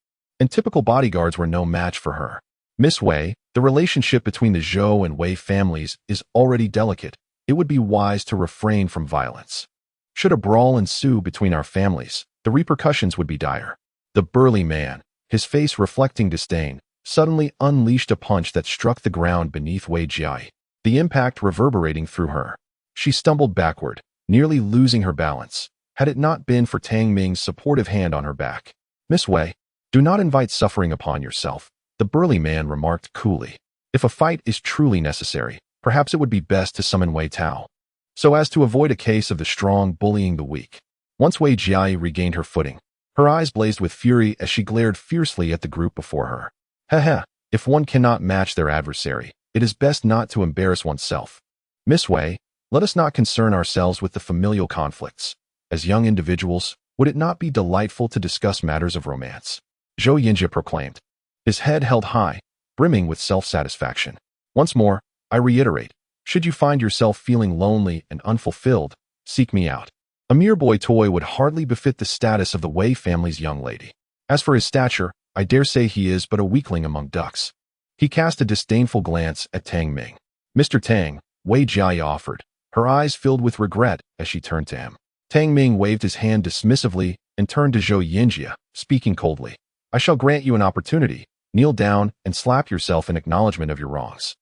and typical bodyguards were no match for her. Miss Wei, the relationship between the Zhou and Wei families is already delicate. It would be wise to refrain from violence. Should a brawl ensue between our families, the repercussions would be dire. The burly man, his face reflecting disdain, suddenly unleashed a punch that struck the ground beneath Wei Jiai, the impact reverberating through her. She stumbled backward, nearly losing her balance, had it not been for Tang Ming's supportive hand on her back. Miss Wei, do not invite suffering upon yourself, the burly man remarked coolly. If a fight is truly necessary, perhaps it would be best to summon Wei Tao, so as to avoid a case of the strong bullying the weak. Once Wei Jiai regained her footing, her eyes blazed with fury as she glared fiercely at the group before her. Heh, if one cannot match their adversary, it is best not to embarrass oneself. Miss Wei, let us not concern ourselves with the familial conflicts. As young individuals, would it not be delightful to discuss matters of romance? Zhou Yinjie proclaimed, his head held high, brimming with self-satisfaction. Once more, I reiterate, should you find yourself feeling lonely and unfulfilled, seek me out. A mere boy toy would hardly befit the status of the Wei family's young lady. As for his stature, I dare say he is but a weakling among ducks. He cast a disdainful glance at Tang Ming. Mr. Tang, Wei Jiai offered, her eyes filled with regret as she turned to him. Tang Ming waved his hand dismissively and turned to Zhou Yinjie, speaking coldly. I shall grant you an opportunity. Kneel down and slap yourself in acknowledgement of your wrongs.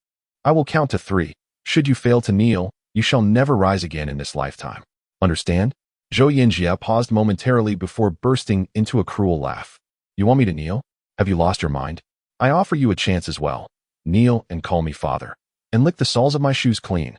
I will count to 3. Should you fail to kneel, you shall never rise again in this lifetime. Understand? Zhou Yinjie paused momentarily before bursting into a cruel laugh. You want me to kneel? Have you lost your mind? I offer you a chance as well. Kneel and call me father, and lick the soles of my shoes clean.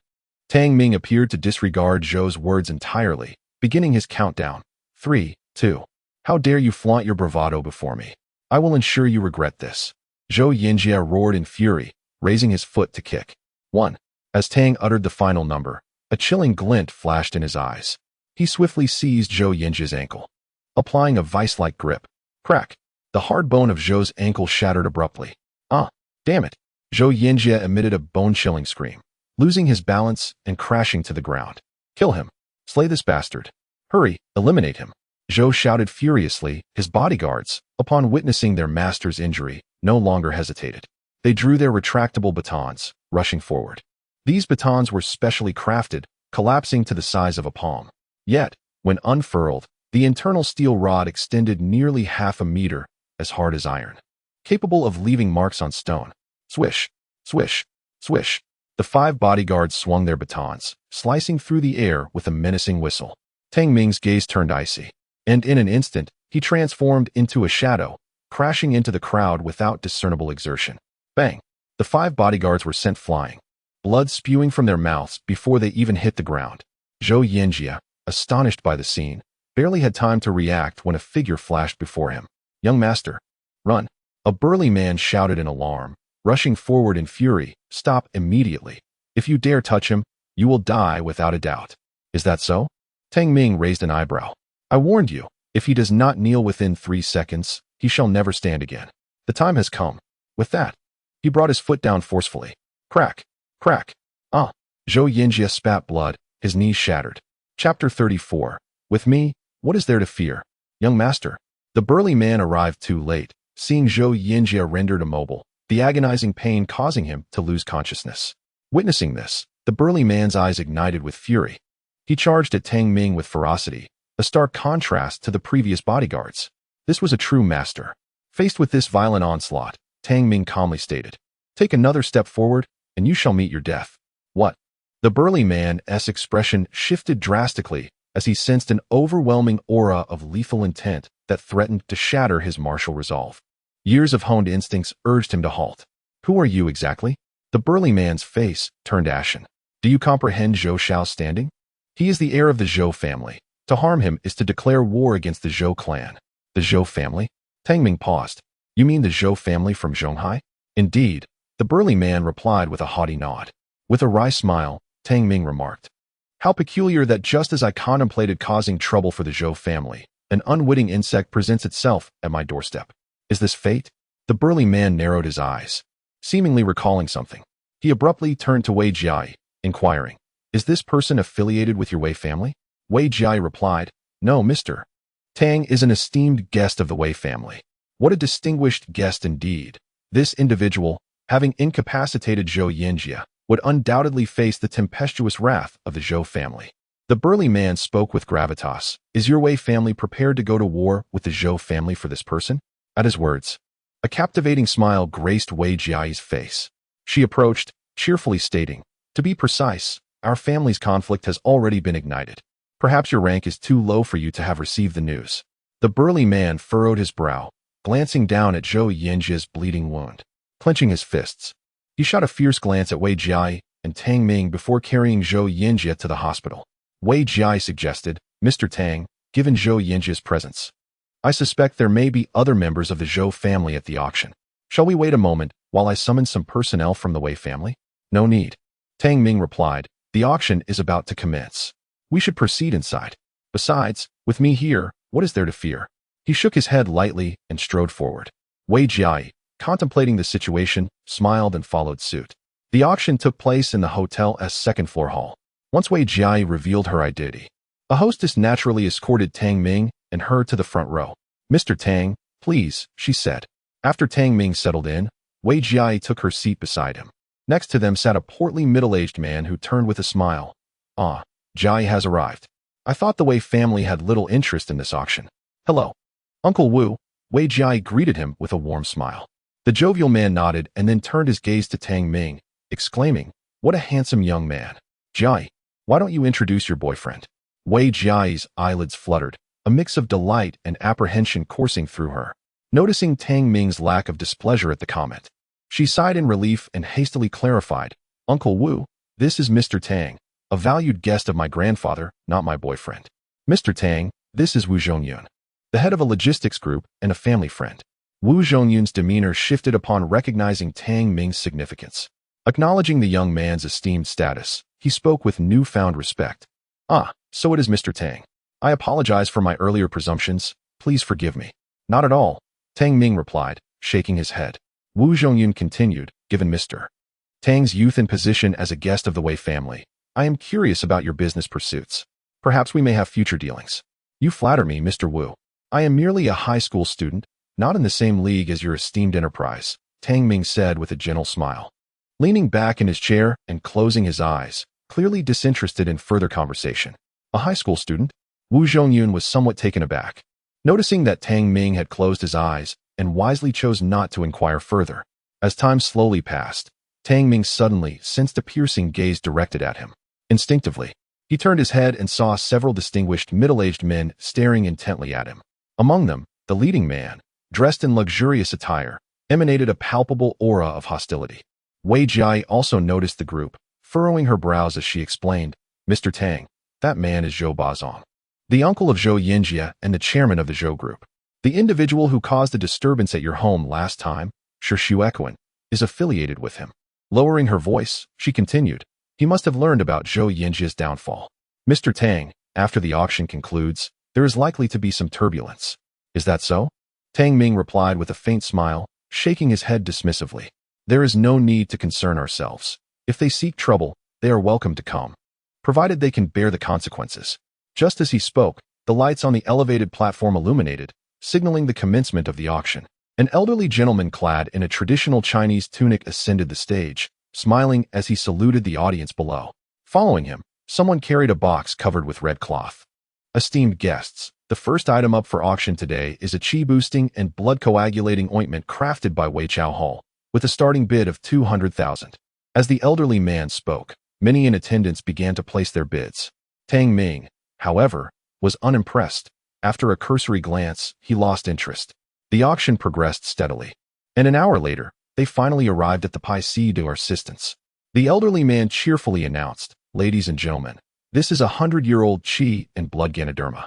Tang Ming appeared to disregard Zhou's words entirely, beginning his countdown. 3, 2. How dare you flaunt your bravado before me? I will ensure you regret this. Zhou Yinjie roared in fury, raising his foot to kick. 1. As Tang uttered the final number, a chilling glint flashed in his eyes. He swiftly seized Zhou Yinjie's ankle, applying a vice-like grip. Crack! The hard bone of Zhou's ankle shattered abruptly. Ah, damn it! Zhou Yinjie emitted a bone-chilling scream, losing his balance and crashing to the ground. Kill him! Slay this bastard! Hurry, eliminate him! Zhou shouted furiously. His bodyguards, upon witnessing their master's injury, no longer hesitated. They drew their retractable batons, rushing forward. These batons were specially crafted, collapsing to the size of a palm. Yet, when unfurled, the internal steel rod extended nearly half a meter, as hard as iron, capable of leaving marks on stone. Swish, swish, swish. The 5 bodyguards swung their batons, slicing through the air with a menacing whistle. Tang Ming's gaze turned icy, and in an instant, he transformed into a shadow, crashing into the crowd without discernible exertion. Bang! The 5 bodyguards were sent flying, blood spewing from their mouths before they even hit the ground. Zhou Yinjie, astonished by the scene, barely had time to react when a figure flashed before him. Young master, run! A burly man shouted in alarm, rushing forward in fury. Stop immediately. If you dare touch him, you will die without a doubt. Is that so? Tang Ming raised an eyebrow. I warned you, if he does not kneel within 3 seconds, he shall never stand again. The time has come. With that, he brought his foot down forcefully. Crack, crack. Ah! Zhou Yinjie spat blood, his knees shattered. Chapter 34. With me, what is there to fear? Young master. The burly man arrived too late, seeing Zhou Yinjie rendered immobile, the agonizing pain causing him to lose consciousness. Witnessing this, the burly man's eyes ignited with fury. He charged at Tang Ming with ferocity, a stark contrast to the previous bodyguards. This was a true master. Faced with this violent onslaught, Tang Ming calmly stated, Take another step forward, and you shall meet your death. What? The burly man's expression shifted drastically as he sensed an overwhelming aura of lethal intent that threatened to shatter his martial resolve. Years of honed instincts urged him to halt. Who are you exactly? The burly man's face turned ashen. Do you comprehend Zhou Xiao's standing? He is the heir of the Zhou family. To harm him is to declare war against the Zhou clan. The Zhou family? Tang Ming paused. You mean the Zhou family from Zhonghai? Indeed, the burly man replied with a haughty nod. With a wry smile, Tang Ming remarked, How peculiar that just as I contemplated causing trouble for the Zhou family, an unwitting insect presents itself at my doorstep. Is this fate? The burly man narrowed his eyes, seemingly recalling something. He abruptly turned to Wei Jiai, inquiring, Is this person affiliated with your Wei family? Wei Jiai replied, No, Mr. Tang is an esteemed guest of the Wei family. What a distinguished guest indeed. This individual, having incapacitated Zhou Yinjie, would undoubtedly face the tempestuous wrath of the Zhou family. The burly man spoke with gravitas. Is your Wei family prepared to go to war with the Zhou family for this person? At his words, a captivating smile graced Wei Jiai's face. She approached, cheerfully stating, to be precise, our family's conflict has already been ignited. Perhaps your rank is too low for you to have received the news. The burly man furrowed his brow, glancing down at Zhou Yinjie's bleeding wound. Clenching his fists, he shot a fierce glance at Wei Jiai and Tang Ming before carrying Zhou Yinjie to the hospital. Wei Jiai suggested, Mr. Tang, given Zhou Yinjie's presence, I suspect there may be other members of the Zhou family at the auction. Shall we wait a moment while I summon some personnel from the Wei family? No need. Tang Ming replied, the auction is about to commence. We should proceed inside. Besides, with me here, what is there to fear? He shook his head lightly and strode forward. Wei Jiai, contemplating the situation, smiled and followed suit. The auction took place in the hotel's second-floor hall. Once Wei Jiai revealed her identity, a hostess naturally escorted Tang Ming and her to the front row. Mr. Tang, please, she said. After Tang Ming settled in, Wei Jiai took her seat beside him. Next to them sat a portly middle-aged man who turned with a smile. Ah, Jiai has arrived. I thought the Wei family had little interest in this auction. Hello. Uncle Wu, Wei Jiai greeted him with a warm smile. The jovial man nodded and then turned his gaze to Tang Ming, exclaiming, what a handsome young man. Jiai, why don't you introduce your boyfriend? Wei Jiai's eyelids fluttered, a mix of delight and apprehension coursing through her. Noticing Tang Ming's lack of displeasure at the comment, she sighed in relief and hastily clarified, Uncle Wu, this is Mr. Tang, a valued guest of my grandfather, not my boyfriend. Mr. Tang, this is Wu Zhongyun, the head of a logistics group and a family friend. Wu Zhongyun's demeanor shifted upon recognizing Tang Ming's significance. Acknowledging the young man's esteemed status, he spoke with newfound respect. Ah, so it is Mr. Tang. I apologize for my earlier presumptions. Please forgive me. Not at all, Tang Ming replied, shaking his head. Wu Zhongyun continued, given Mr. Tang's youth and position as a guest of the Wei family, I am curious about your business pursuits. Perhaps we may have future dealings. You flatter me, Mr. Wu. I am merely a high school student, not in the same league as your esteemed enterprise, Tang Ming said with a gentle smile. Leaning back in his chair and closing his eyes, clearly disinterested in further conversation. A high school student? Wu Zhongyun was somewhat taken aback. Noticing that Tang Ming had closed his eyes and wisely chose not to inquire further. As time slowly passed, Tang Ming suddenly sensed a piercing gaze directed at him. Instinctively, he turned his head and saw several distinguished middle-aged men staring intently at him. Among them, the leading man, dressed in luxurious attire, emanated a palpable aura of hostility. Wei Jiai also noticed the group, furrowing her brows as she explained, Mr. Tang, that man is Zhou Bazong, the uncle of Zhou Yinjie and the chairman of the Zhou group. The individual who caused the disturbance at your home last time, Shi Shuequan, is affiliated with him. Lowering her voice, she continued, he must have learned about Zhou Yinjie's downfall. Mr. Tang, after the auction concludes, there is likely to be some turbulence. Is that so? Tang Ming replied with a faint smile, shaking his head dismissively. There is no need to concern ourselves. If they seek trouble, they are welcome to come, provided they can bear the consequences. Just as he spoke, the lights on the elevated platform illuminated, signaling the commencement of the auction. An elderly gentleman clad in a traditional Chinese tunic ascended the stage, smiling as he saluted the audience below. Following him, someone carried a box covered with red cloth. Esteemed guests, the first item up for auction today is a qi-boosting and blood-coagulating ointment crafted by Wei Chao Hall, with a starting bid of 200,000. As the elderly man spoke, many in attendance began to place their bids. Tang Ming, however, was unimpressed. After a cursory glance, he lost interest. The auction progressed steadily, and an hour later, they finally arrived at the Pai Si de assistance. The elderly man cheerfully announced, ladies and gentlemen, this is a 100-year-old qi and blood Ganoderma.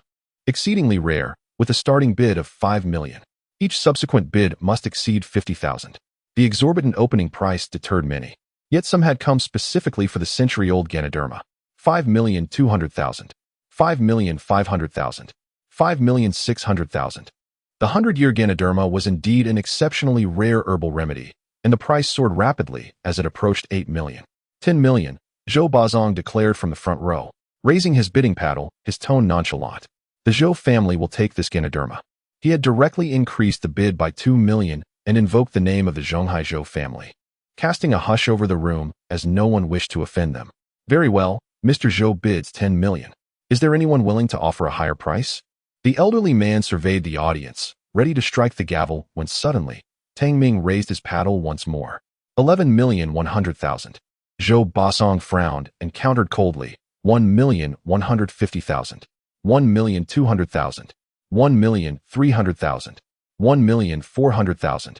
Exceedingly rare, with a starting bid of 5 million. Each subsequent bid must exceed 50,000. The exorbitant opening price deterred many. Yet some had come specifically for the century-old Ganoderma. 5,200,000. 5,500,000. 5,600,000. The 100-year Ganoderma was indeed an exceptionally rare herbal remedy, and the price soared rapidly as it approached 8 million. 10 million, Zhou Bazong declared from the front row, raising his bidding paddle, his tone nonchalant. The Zhou family will take this Ganoderma. He had directly increased the bid by 2 million and invoked the name of the Zhonghai Zhou family, casting a hush over the room as no one wished to offend them. Very well, Mr. Zhou bids 10 million. Is there anyone willing to offer a higher price? The elderly man surveyed the audience, ready to strike the gavel when suddenly, Tang Ming raised his paddle once more. 11,100,000. Zhou Basong frowned and countered coldly. 1,150,000. 1,200,000. 1,300,000. 1,400,000.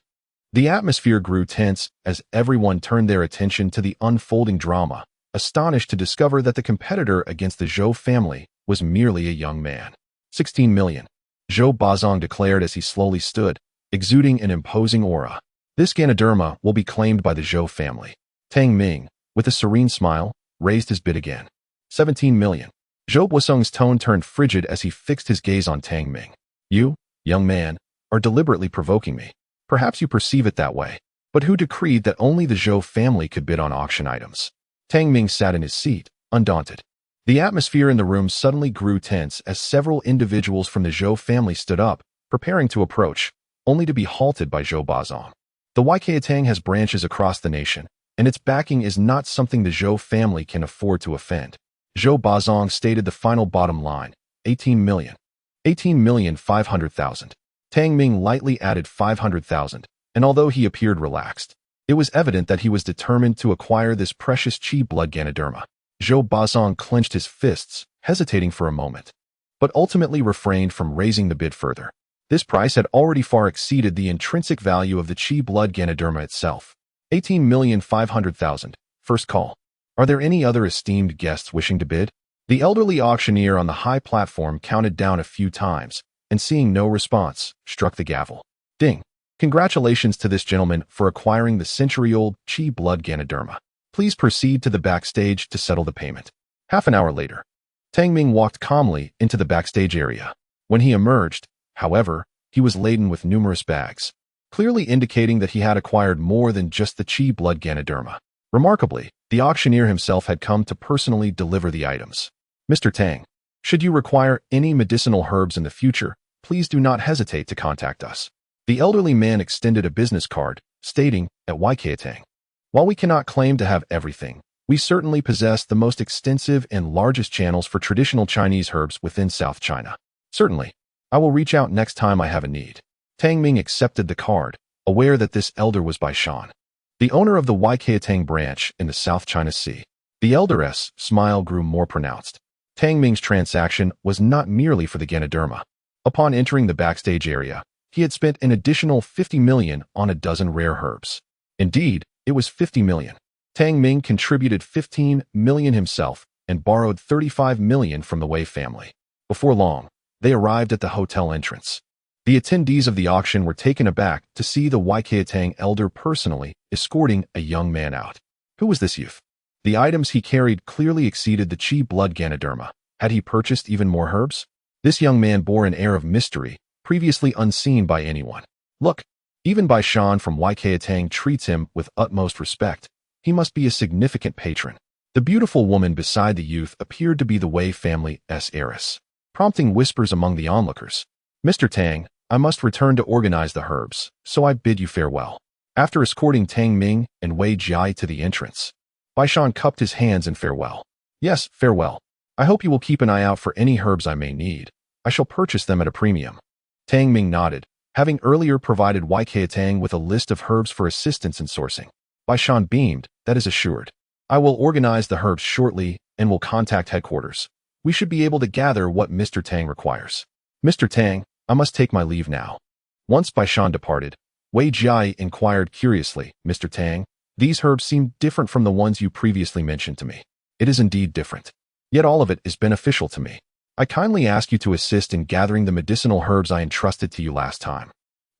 The atmosphere grew tense as everyone turned their attention to the unfolding drama, astonished to discover that the competitor against the Zhou family was merely a young man. 16 million. Zhou Bazong declared as he slowly stood, exuding an imposing aura. This Ganoderma will be claimed by the Zhou family. Tang Ming, with a serene smile, raised his bid again. 17 million. Zhou Basong's tone turned frigid as he fixed his gaze on Tang Ming. You, young man, are deliberately provoking me. Perhaps you perceive it that way. But who decreed that only the Zhou family could bid on auction items? Tang Ming sat in his seat, undaunted. The atmosphere in the room suddenly grew tense as several individuals from the Zhou family stood up, preparing to approach, only to be halted by Zhou Bazong. The Yikaotang has branches across the nation, and its backing is not something the Zhou family can afford to offend. Zhou Bazong stated the final bottom line, 18 million. 18,500,000. Tang Ming lightly added 500,000, and although he appeared relaxed, it was evident that he was determined to acquire this precious Qi blood Ganoderma. Zhou Bazong clenched his fists, hesitating for a moment, but ultimately refrained from raising the bid further. This price had already far exceeded the intrinsic value of the Qi blood Ganoderma itself. 18,500,000. First call. Are there any other esteemed guests wishing to bid? The elderly auctioneer on the high platform counted down a few times, and seeing no response, struck the gavel. Ding. Congratulations to this gentleman for acquiring the century-old Qi blood Ganoderma. Please proceed to the backstage to settle the payment. Half an hour later, Tang Ming walked calmly into the backstage area. When he emerged, however, he was laden with numerous bags, clearly indicating that he had acquired more than just the Qi blood Ganoderma. Remarkably, the auctioneer himself had come to personally deliver the items. Mr. Tang, should you require any medicinal herbs in the future, please do not hesitate to contact us. The elderly man extended a business card, stating, at Yikaotang. While we cannot claim to have everything, we certainly possess the most extensive and largest channels for traditional Chinese herbs within South China. Certainly, I will reach out next time I have a need. Tang Ming accepted the card, aware that this elder was Bai Shan, the owner of the Yikaotang branch in the South China Sea. The elderess' smile grew more pronounced. Tang Ming's transaction was not merely for the Ganoderma. Upon entering the backstage area, he had spent an additional 50 million on a dozen rare herbs. Indeed, it was 50 million. Tang Ming contributed 15 million himself and borrowed 35 million from the Wei family. Before long, they arrived at the hotel entrance. The attendees of the auction were taken aback to see the Yikaotang elder personally escorting a young man out. Who was this youth? The items he carried clearly exceeded the Qi blood Ganoderma. Had he purchased even more herbs? This young man bore an air of mystery, previously unseen by anyone. Look, even Bai Shan from Yikaotang treats him with utmost respect. He must be a significant patron. The beautiful woman beside the youth appeared to be the Wei family's heiress, prompting whispers among the onlookers. Mr. Tang, I must return to organize the herbs, so I bid you farewell. After escorting Tang Ming and Wei Jia to the entrance, Bai Shan cupped his hands in farewell. Yes, farewell. I hope you will keep an eye out for any herbs I may need. I shall purchase them at a premium. Tang Ming nodded, having earlier provided Yikaotang with a list of herbs for assistance in sourcing. Bai Shan beamed, that is assured. I will organize the herbs shortly and will contact headquarters. We should be able to gather what Mr. Tang requires. Mr. Tang, I must take my leave now. Once Bai Shan departed, Wei Jia inquired curiously, Mr. Tang, these herbs seem different from the ones you previously mentioned to me. It is indeed different. Yet all of it is beneficial to me. I kindly ask you to assist in gathering the medicinal herbs I entrusted to you last time.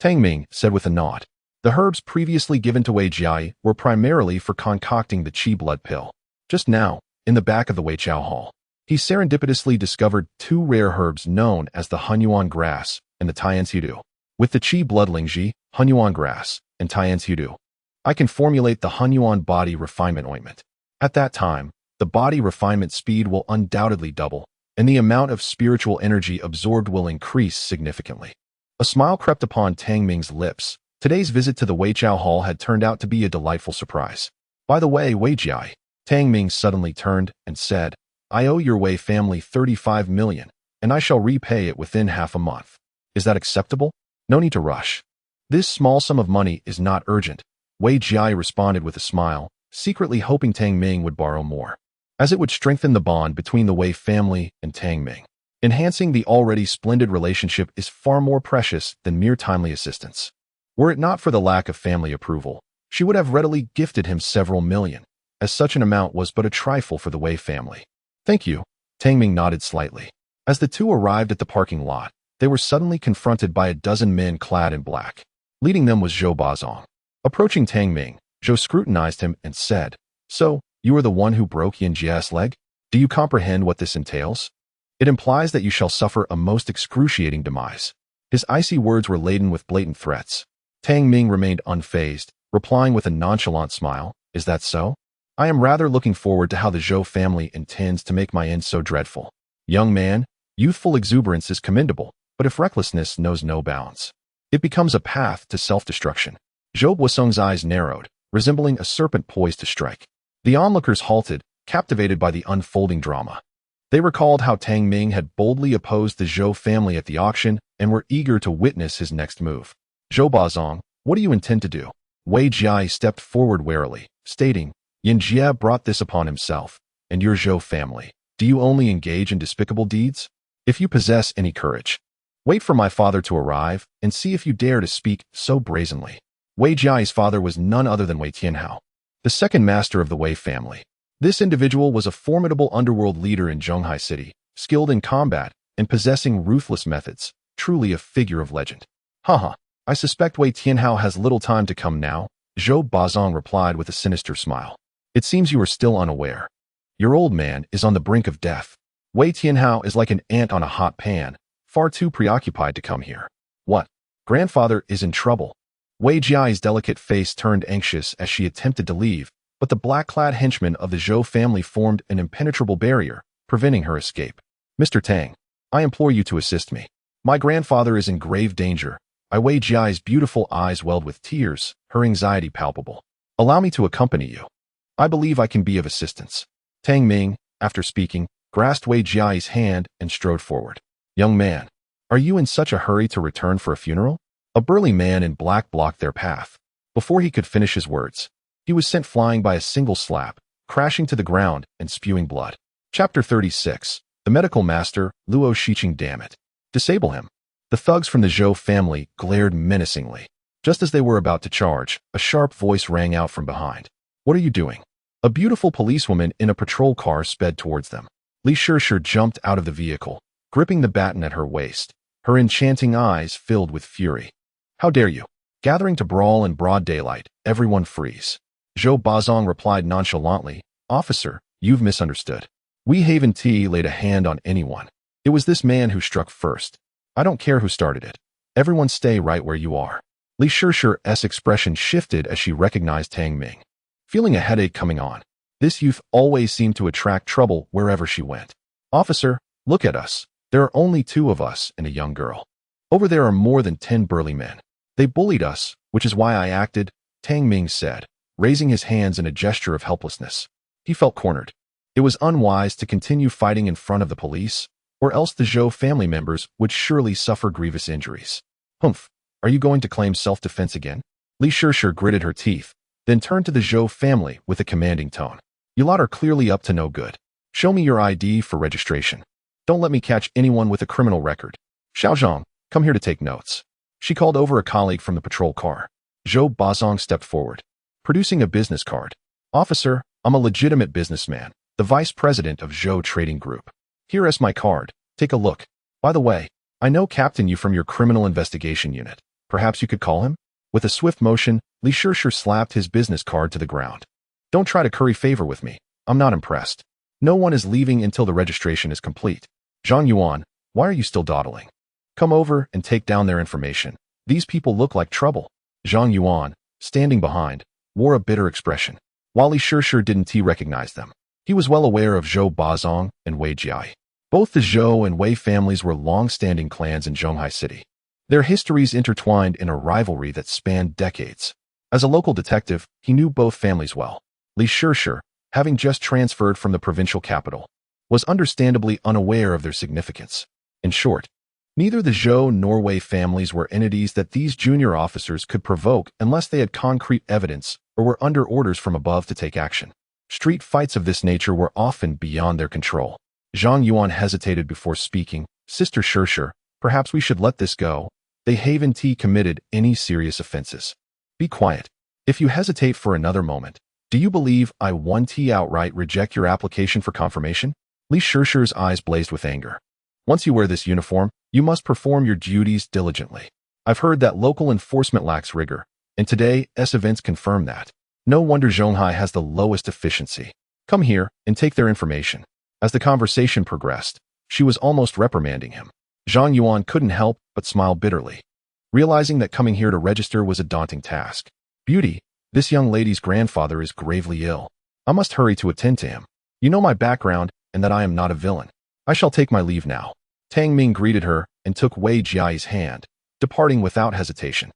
Tang Ming said with a nod. The herbs previously given to Wei Jia were primarily for concocting the Qi blood pill. Just now, in the back of the Wei Chao Hall, he serendipitously discovered two rare herbs known as the Hunyuan grass and the Tianxidu. With the Qi blood Lingji, Hunyuan grass, and Tianxidu, I can formulate the Hunyuan body refinement ointment. At that time, the body refinement speed will undoubtedly double, and the amount of spiritual energy absorbed will increase significantly. A smile crept upon Tang Ming's lips. Today's visit to the Weijiao Hall had turned out to be a delightful surprise. By the way, Weijiao, Tang Ming suddenly turned and said, I owe your Wei family 35 million, and I shall repay it within half a month. Is that acceptable? No need to rush. This small sum of money is not urgent, Wei Jiai responded with a smile, secretly hoping Tang Ming would borrow more, as it would strengthen the bond between the Wei family and Tang Ming. Enhancing the already splendid relationship is far more precious than mere timely assistance. Were it not for the lack of family approval, she would have readily gifted him several million, as such an amount was but a trifle for the Wei family. Thank you, Tang Ming nodded slightly. As the two arrived at the parking lot, they were suddenly confronted by a dozen men clad in black. Leading them was Zhou Bazong. Approaching Tang Ming, Zhou scrutinized him and said, So, you are the one who broke Yin Jia's leg? Do you comprehend what this entails? It implies that you shall suffer a most excruciating demise. His icy words were laden with blatant threats. Tang Ming remained unfazed, replying with a nonchalant smile, Is that so? I am rather looking forward to how the Zhou family intends to make my end so dreadful. Young man, youthful exuberance is commendable, but if recklessness knows no bounds, it becomes a path to self-destruction. Zhou Boisong's eyes narrowed, resembling a serpent poised to strike. The onlookers halted, captivated by the unfolding drama. They recalled how Tang Ming had boldly opposed the Zhou family at the auction and were eager to witness his next move. Zhou Bazong, what do you intend to do? Wei Jiai stepped forward warily, stating, Yin Jia brought this upon himself, and your Zhou family. Do you only engage in despicable deeds? If you possess any courage, wait for my father to arrive and see if you dare to speak so brazenly. Wei Jiai's father was none other than Wei Tianhao, the second master of the Wei family. This individual was a formidable underworld leader in Zhonghai City, skilled in combat and possessing ruthless methods, truly a figure of legend. Haha, I suspect Wei Tianhao has little time to come now, Zhou Bazong replied with a sinister smile. It seems you are still unaware. Your old man is on the brink of death. Wei Tianhao is like an ant on a hot pan, far too preoccupied to come here. What? Grandfather is in trouble. Wei Jiai's delicate face turned anxious as she attempted to leave, but the black-clad henchmen of the Zhou family formed an impenetrable barrier, preventing her escape. Mr. Tang, I implore you to assist me. My grandfather is in grave danger. Wei Jiai's beautiful eyes welled with tears, her anxiety palpable. Allow me to accompany you. I believe I can be of assistance. Tang Ming, after speaking, grasped Wei Jiai's hand and strode forward. Young man, are you in such a hurry to return for a funeral? A burly man in black blocked their path. Before he could finish his words, he was sent flying by a single slap, crashing to the ground and spewing blood. Chapter 36. The Medical Master, Luo Shiqing. Damn it. Disable him. The thugs from the Zhou family glared menacingly. Just as they were about to charge, a sharp voice rang out from behind. What are you doing? A beautiful policewoman in a patrol car sped towards them. Li Shishir jumped out of the vehicle, gripping the baton at her waist, her enchanting eyes filled with fury. How dare you? Gathering to brawl in broad daylight, everyone freeze. Zhou Bazong replied nonchalantly, Officer, you've misunderstood. We haven't laid a hand on anyone. It was this man who struck first. I don't care who started it. Everyone stay right where you are. Li Shishir's expression shifted as she recognized Tang Ming. Feeling a headache coming on, this youth always seemed to attract trouble wherever she went. Officer, look at us. There are only 2 of us and a young girl. Over there are more than 10 burly men. They bullied us, which is why I acted, Tang Ming said, raising his hands in a gesture of helplessness. He felt cornered. It was unwise to continue fighting in front of the police, or else the Zhou family members would surely suffer grievous injuries. Humph, are you going to claim self-defense again? Li Shishir gritted her teeth, then turned to the Zhou family with a commanding tone. You lot are clearly up to no good. Show me your ID for registration. Don't let me catch anyone with a criminal record. Xiaozhong, come here to take notes. She called over a colleague from the patrol car. Zhou Bazong stepped forward, producing a business card. Officer, I'm a legitimate businessman, the vice president of Zhou Trading Group. Here is my card. Take a look. By the way, I know Captain you from your criminal investigation unit. Perhaps you could call him? With a swift motion, Li Shishir slapped his business card to the ground. Don't try to curry favor with me. I'm not impressed. No one is leaving until the registration is complete. Zhang Yuan, why are you still dawdling? Come over and take down their information. These people look like trouble. Zhang Yuan, standing behind, wore a bitter expression. While Li Shishir didn't recognize them, he was well aware of Zhou Bazong and Wei Jiai. Both the Zhou and Wei families were long-standing clans in Zhonghai City. Their histories intertwined in a rivalry that spanned decades. As a local detective, he knew both families well. Li Shishir, having just transferred from the provincial capital, was understandably unaware of their significance. In short, neither the Zhou nor Wei families were entities that these junior officers could provoke unless they had concrete evidence or were under orders from above to take action. Street fights of this nature were often beyond their control. Zhang Yuan hesitated before speaking. Sister Shishir, perhaps we should let this go. They haven't committed any serious offenses. Be quiet. If you hesitate for another moment, do you believe I won't outright reject your application for confirmation? Li Shishir's eyes blazed with anger. Once you wear this uniform, you must perform your duties diligently. I've heard that local enforcement lacks rigor, and today's events confirm that. No wonder Zhonghai has the lowest efficiency. Come here and take their information. As the conversation progressed, she was almost reprimanding him. Zhang Yuan couldn't help but smile bitterly, realizing that coming here to register was a daunting task. Beauty, this young lady's grandfather is gravely ill. I must hurry to attend to him. You know my background and that I am not a villain. I shall take my leave now. Tang Ming greeted her and took Wei Jiai's hand, departing without hesitation.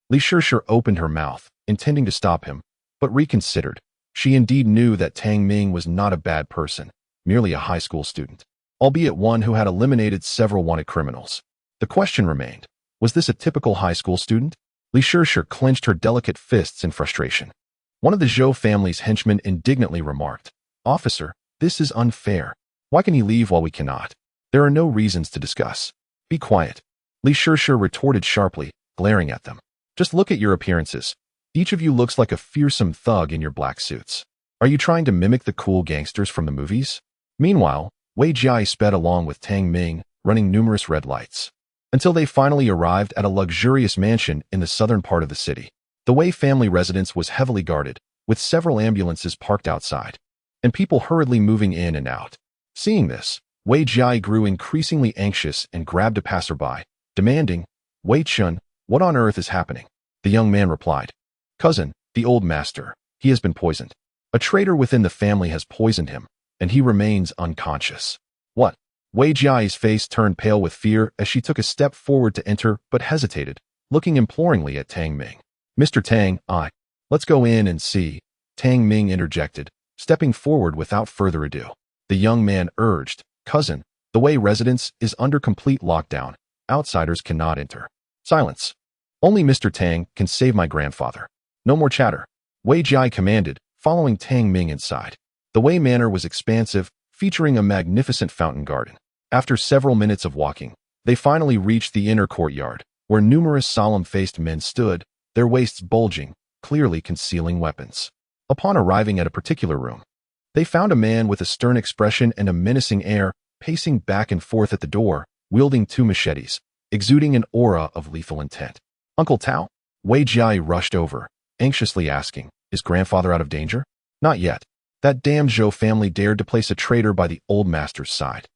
Li Shishir opened her mouth, intending to stop him, but reconsidered. She indeed knew that Tang Ming was not a bad person, merely a high school student, albeit one who had eliminated several wanted criminals. The question remained, was this a typical high school student? Li Shishir clenched her delicate fists in frustration. One of the Zhou family's henchmen indignantly remarked, "Officer, this is unfair. Why can he leave while we cannot? There are no reasons to discuss." Be quiet. Li Shishir retorted sharply, glaring at them. Just look at your appearances. Each of you looks like a fearsome thug in your black suits. Are you trying to mimic the cool gangsters from the movies? Meanwhile, Wei Jiai sped along with Tang Ming, running numerous red lights, until they finally arrived at a luxurious mansion in the southern part of the city. The Wei family residence was heavily guarded, with several ambulances parked outside, and people hurriedly moving in and out. Seeing this, Wei Jiai grew increasingly anxious and grabbed a passerby, demanding, "Wei Chun, what on earth is happening?" The young man replied, "Cousin, the old master, he has been poisoned. A traitor within the family has poisoned him, and he remains unconscious." What? Wei Jiai's face turned pale with fear as she took a step forward to enter but hesitated, looking imploringly at Tang Ming. "Mr. Tang, let's go in and see," Tang Ming interjected, stepping forward without further ado. The young man urged, "Cousin, the Wei residence is under complete lockdown. Outsiders cannot enter." "Silence. Only Mr. Tang can save my grandfather. No more chatter," Wei Jiai commanded, following Tang Ming inside. The Wei Manor was expansive, featuring a magnificent fountain garden. After several minutes of walking, they finally reached the inner courtyard, where numerous solemn-faced men stood, their waists bulging, clearly concealing weapons. Upon arriving at a particular room, they found a man with a stern expression and a menacing air, pacing back and forth at the door, wielding two machetes, exuding an aura of lethal intent. "Uncle Tao?" Wei Jiai rushed over, anxiously asking, "Is grandfather out of danger?" "Not yet. That damned Zhou family dared to place a traitor by the old master's side.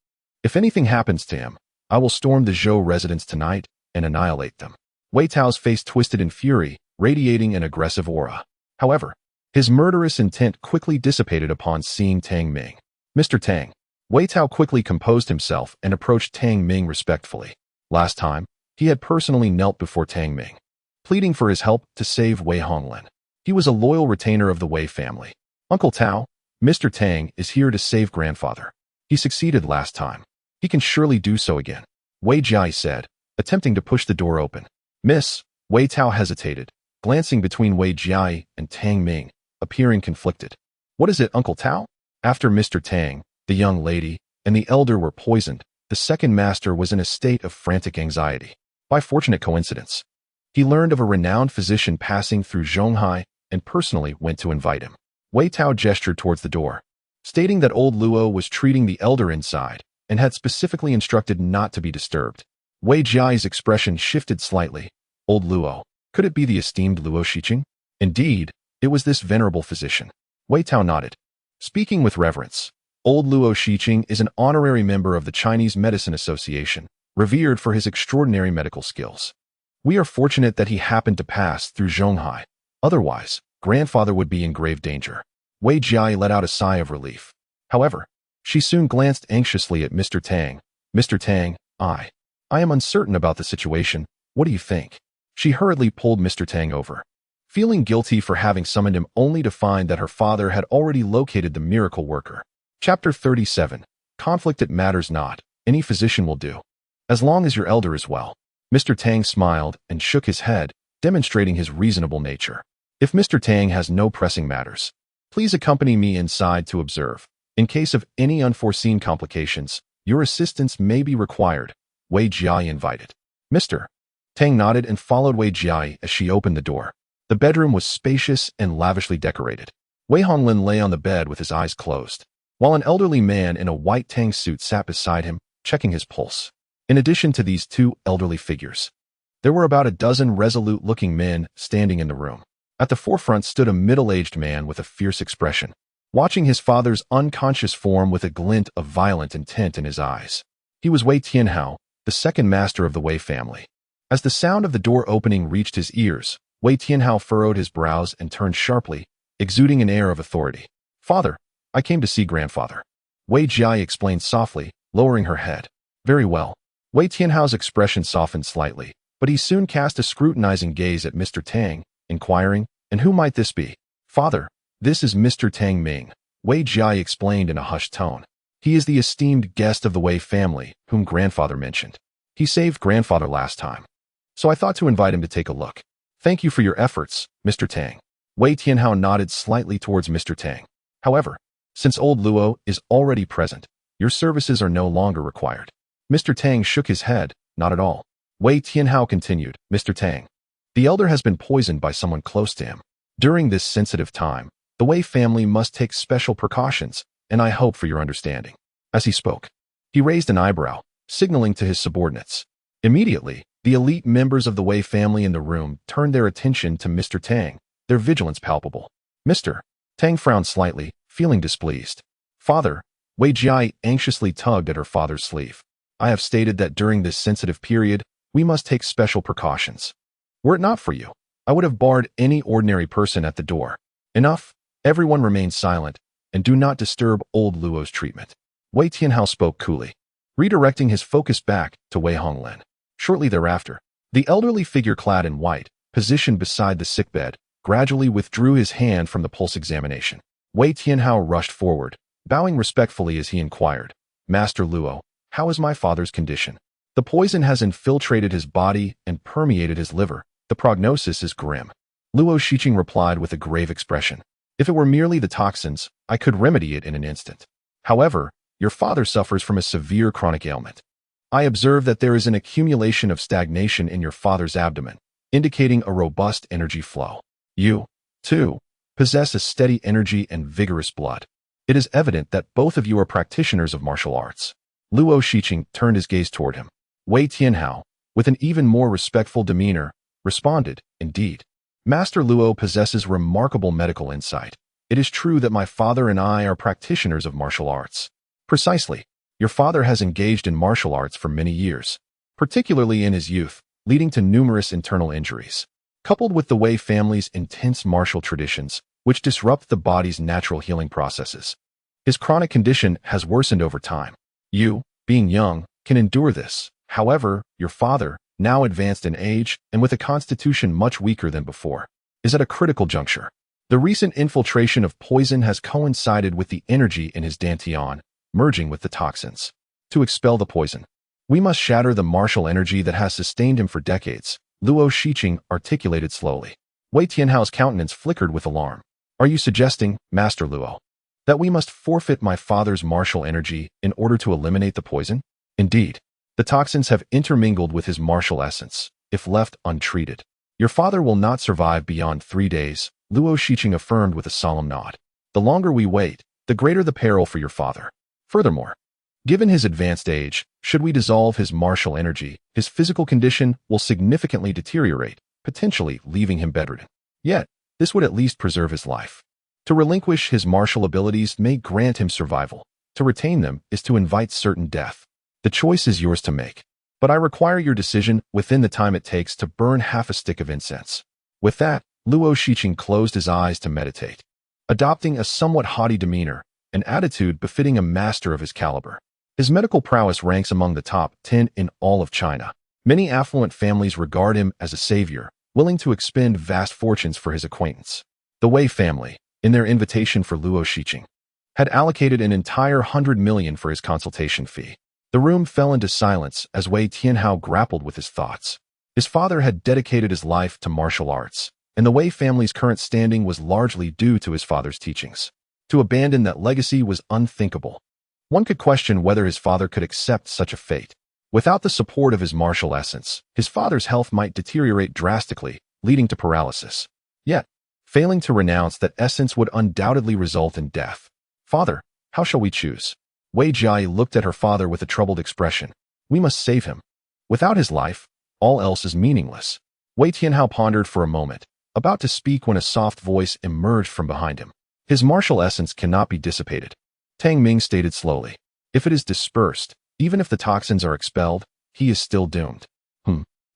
If anything happens to him, I will storm the Zhou residence tonight and annihilate them." Wei Tao's face twisted in fury, radiating an aggressive aura. However, his murderous intent quickly dissipated upon seeing Tang Ming. "Mr. Tang." Wei Tao quickly composed himself and approached Tang Ming respectfully. Last time, he had personally knelt before Tang Ming, pleading for his help to save Wei Honglin. He was a loyal retainer of the Wei family. "Uncle Tao, Mr. Tang is here to save grandfather. He succeeded last time. He can surely do so again," Wei Jiai said, attempting to push the door open. "Miss," Wei Tao hesitated, glancing between Wei Jiai and Tang Ming, appearing conflicted. "What is it, Uncle Tao?" After Mr. Tang, the young lady, and the elder were poisoned, the second master was in a state of frantic anxiety. By fortunate coincidence, he learned of a renowned physician passing through Zhonghai and personally went to invite him. Wei Tao gestured towards the door, stating that old Luo was treating the elder inside and had specifically instructed not to be disturbed. Wei Jiai's expression shifted slightly. Old Luo. Could it be the esteemed Luo Shiqing? Indeed, it was this venerable physician. Wei Tao nodded, speaking with reverence. Old Luo Shiqing is an honorary member of the Chinese Medicine Association, revered for his extraordinary medical skills. We are fortunate that he happened to pass through Zhonghai. Otherwise, grandfather would be in grave danger. Wei Jiai let out a sigh of relief. However, she soon glanced anxiously at Mr. Tang. "Mr. Tang, I am uncertain about the situation. What do you think? She hurriedly pulled Mr. Tang over, feeling guilty for having summoned him only to find that her father had already located the miracle worker. Chapter 37. Conflict. It matters not. Any physician will do, as long as your elder is well. Mr. Tang smiled and shook his head, demonstrating his reasonable nature. If Mr. Tang has no pressing matters, please accompany me inside to observe. In case of any unforeseen complications, your assistance may be required, Wei Jiai invited. Mr. Tang nodded and followed Wei Jiai as she opened the door. The bedroom was spacious and lavishly decorated. Wei Honglin lay on the bed with his eyes closed, while an elderly man in a white Tang suit sat beside him, checking his pulse. In addition to these two elderly figures, there were about a dozen resolute-looking men standing in the room. At the forefront stood a middle-aged man with a fierce expression, watching his father's unconscious form with a glint of violent intent in his eyes. He was Wei Tianhao, the second master of the Wei family. As the sound of the door opening reached his ears, Wei Tianhao furrowed his brows and turned sharply, exuding an air of authority. Father, I came to see grandfather. Wei Jiai explained softly, lowering her head. Very well. Wei Tianhao's expression softened slightly, but he soon cast a scrutinizing gaze at Mr. Tang, inquiring, and who might this be? Father, this is Mr. Tang Ming, Wei Jiai explained in a hushed tone. He is the esteemed guest of the Wei family, whom grandfather mentioned. He saved grandfather last time, so I thought to invite him to take a look. Thank you for your efforts, Mr. Tang. Wei Tianhao nodded slightly towards Mr. Tang. However, since old Luo is already present, your services are no longer required. Mr. Tang shook his head. Not at all. Wei Tianhao continued. Mr. Tang, the elder has been poisoned by someone close to him. During this sensitive time, the Wei family must take special precautions, and I hope for your understanding. As he spoke, he raised an eyebrow, signaling to his subordinates. Immediately, the elite members of the Wei family in the room turned their attention to Mr. Tang, their vigilance palpable. Mr. Tang frowned slightly, feeling displeased. Father, Wei Jiai anxiously tugged at her father's sleeve. I have stated that during this sensitive period, we must take special precautions. Were it not for you, I would have barred any ordinary person at the door. Enough. Everyone remain silent, and do not disturb old Luo's treatment. Wei Tianhao spoke coolly, redirecting his focus back to Wei Honglin. Shortly thereafter, the elderly figure clad in white, positioned beside the sickbed, gradually withdrew his hand from the pulse examination. Wei Tianhao rushed forward, bowing respectfully as he inquired, Master Luo, how is my father's condition? The poison has infiltrated his body and permeated his liver. The prognosis is grim. Luo Shiqing replied with a grave expression. If it were merely the toxins, I could remedy it in an instant. However, your father suffers from a severe chronic ailment. I observe that there is an accumulation of stagnation in your father's abdomen, indicating a robust energy flow. You, too, possess a steady energy and vigorous blood. It is evident that both of you are practitioners of martial arts. Luo Shiqing turned his gaze toward him. Wei Tianhao, with an even more respectful demeanor, responded, Indeed. Master Luo possesses remarkable medical insight. It is true that my father and I are practitioners of martial arts. Precisely. Your father has engaged in martial arts for many years, particularly in his youth, leading to numerous internal injuries. Coupled with the Wei family's intense martial traditions, which disrupt the body's natural healing processes, his chronic condition has worsened over time. You, being young, can endure this. However, your father, now advanced in age and with a constitution much weaker than before, is at a critical juncture. The recent infiltration of poison has coincided with the energy in his dantian, merging with the toxins. To expel the poison, we must shatter the martial energy that has sustained him for decades, Luo Shiqing articulated slowly. Wei Tianhao's countenance flickered with alarm. Are you suggesting, Master Luo, that we must forfeit my father's martial energy in order to eliminate the poison? Indeed. The toxins have intermingled with his martial essence. If left untreated, your father will not survive beyond 3 days, Luo Shiqing affirmed with a solemn nod. The longer we wait, the greater the peril for your father. Furthermore, given his advanced age, should we dissolve his martial energy, his physical condition will significantly deteriorate, potentially leaving him bedridden. Yet, this would at least preserve his life. To relinquish his martial abilities may grant him survival. To retain them is to invite certain death. The choice is yours to make, but I require your decision within the time it takes to burn half a stick of incense. With that, Luo Shiqing closed his eyes to meditate, adopting a somewhat haughty demeanor, an attitude befitting a master of his caliber. His medical prowess ranks among the top 10 in all of China. Many affluent families regard him as a savior, willing to expend vast fortunes for his acquaintance. The Wei family, in their invitation for Luo Shiqing, had allocated an entire 100 million for his consultation fee. The room fell into silence as Wei Tianhao grappled with his thoughts. His father had dedicated his life to martial arts, and the Wei family's current standing was largely due to his father's teachings. To abandon that legacy was unthinkable. One could question whether his father could accept such a fate. Without the support of his martial essence, his father's health might deteriorate drastically, leading to paralysis. Yet, failing to renounce that essence would undoubtedly result in death. Father, how shall we choose? Wei Jia looked at her father with a troubled expression. We must save him. Without his life, all else is meaningless. Wei Tianhao pondered for a moment, about to speak when a soft voice emerged from behind him. His martial essence cannot be dissipated. Tang Ming stated slowly. If it is dispersed, even if the toxins are expelled, he is still doomed.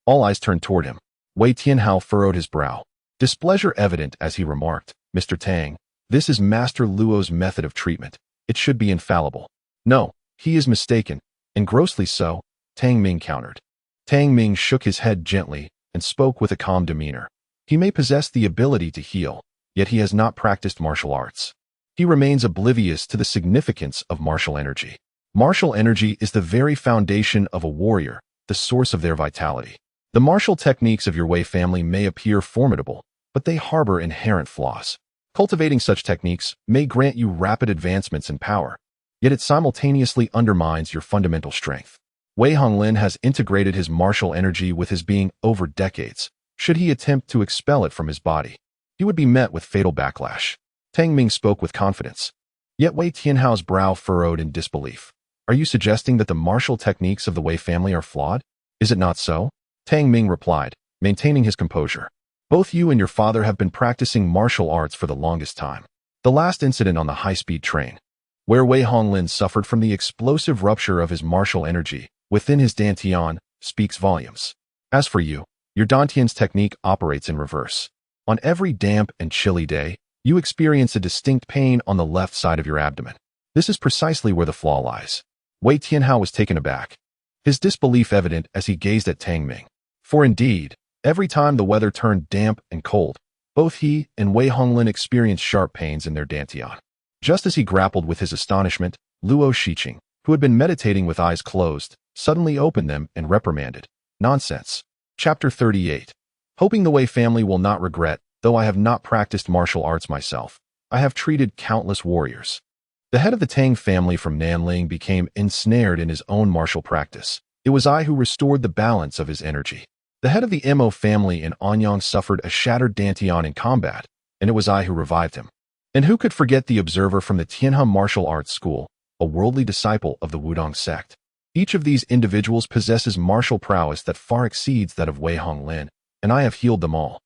All eyes turned toward him. Wei Tianhao furrowed his brow. Displeasure evident as he remarked, Mr. Tang, this is Master Luo's method of treatment. It should be infallible. No, he is mistaken, and grossly so, Tang Ming countered. Tang Ming shook his head gently and spoke with a calm demeanor. He may possess the ability to heal, yet he has not practiced martial arts. He remains oblivious to the significance of martial energy. Martial energy is the very foundation of a warrior, the source of their vitality. The martial techniques of your Wei family may appear formidable, but they harbor inherent flaws. Cultivating such techniques may grant you rapid advancements in power, yet it simultaneously undermines your fundamental strength. Wei Honglin has integrated his martial energy with his being over decades. Should he attempt to expel it from his body, he would be met with fatal backlash. Tang Ming spoke with confidence. Yet Wei Tianhao's brow furrowed in disbelief. Are you suggesting that the martial techniques of the Wei family are flawed? Is it not so? Tang Ming replied, maintaining his composure. Both you and your father have been practicing martial arts for the longest time. The last incident on the high-speed train, where Wei Honglin suffered from the explosive rupture of his martial energy within his dantian, speaks volumes. As for you, your dantian's technique operates in reverse. On every damp and chilly day, you experience a distinct pain on the left side of your abdomen. This is precisely where the flaw lies. Wei Tianhao was taken aback, his disbelief evident as he gazed at Tang Ming. For indeed, every time the weather turned damp and cold, both he and Wei Honglin experienced sharp pains in their dantian. Just as he grappled with his astonishment, Luo Shiqing, who had been meditating with eyes closed, suddenly opened them and reprimanded. Nonsense. Chapter 38. Hoping the Wei family will not regret, though I have not practiced martial arts myself, I have treated countless warriors. The head of the Tang family from Nanling became ensnared in his own martial practice. It was I who restored the balance of his energy. The head of the Mo family in Anyang suffered a shattered dantian in combat, and it was I who revived him. And who could forget the observer from the Tianhe Martial Arts School, a worldly disciple of the Wudong sect? Each of these individuals possesses martial prowess that far exceeds that of Wei Honglin, and I have healed them all.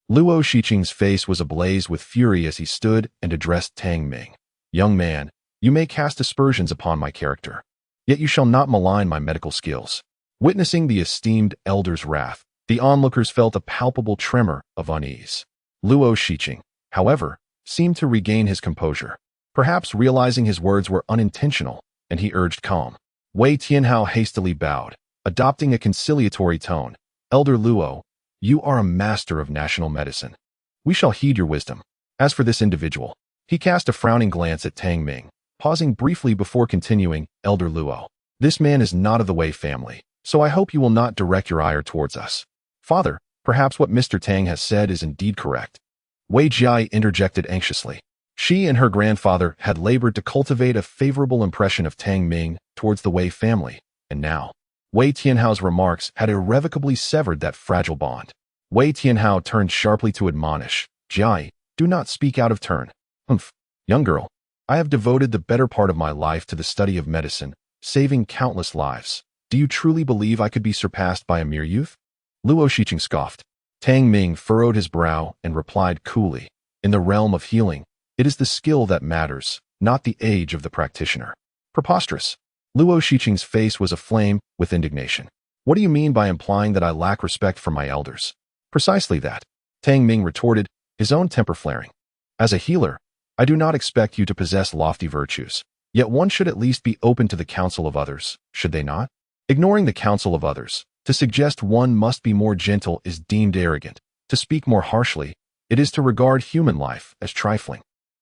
Luo Shiqing's face was ablaze with fury as he stood and addressed Tang Ming. Young man, you may cast aspersions upon my character, yet you shall not malign my medical skills. Witnessing the esteemed elder's wrath, the onlookers felt a palpable tremor of unease. Luo Shiqing, however, seemed to regain his composure, perhaps realizing his words were unintentional, and he urged calm. Wei Tianhao hastily bowed, adopting a conciliatory tone. Elder Luo, you are a master of national medicine. We shall heed your wisdom. As for this individual, he cast a frowning glance at Tang Ming, pausing briefly before continuing, Elder Luo, this man is not of the Wei family, so I hope you will not direct your ire towards us. Father, perhaps what Mr. Tang has said is indeed correct. Wei Jia interjected anxiously. She and her grandfather had labored to cultivate a favorable impression of Tang Ming towards the Wei family, and now, Wei Tianhao's remarks had irrevocably severed that fragile bond. Wei Tianhao turned sharply to admonish, Jia, do not speak out of turn. Young girl, I have devoted the better part of my life to the study of medicine, saving countless lives. Do you truly believe I could be surpassed by a mere youth? Luo Shiqing scoffed. Tang Ming furrowed his brow and replied coolly, in the realm of healing, it is the skill that matters, not the age of the practitioner. Preposterous. Luo Shiqing's face was aflame with indignation. What do you mean by implying that I lack respect for my elders? Precisely that. Tang Ming retorted, his own temper flaring. As a healer, I do not expect you to possess lofty virtues, yet one should at least be open to the counsel of others, should they not? Ignoring the counsel of others, To suggest one must be more gentle is deemed arrogant. To speak more harshly, it is to regard human life as trifling,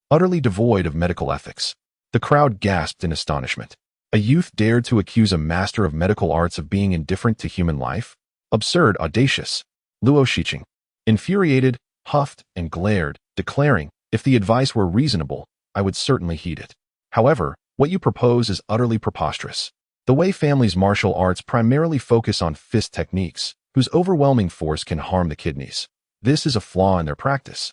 utterly devoid of medical ethics. The crowd gasped in astonishment. A youth dared to accuse a master of medical arts of being indifferent to human life? Absurd, audacious. Luo Shiqing, infuriated, huffed and glared, declaring, if the advice were reasonable, I would certainly heed it. However, what you propose is utterly preposterous. The Wei family's martial arts primarily focus on fist techniques, whose overwhelming force can harm the kidneys. This is a flaw in their practice.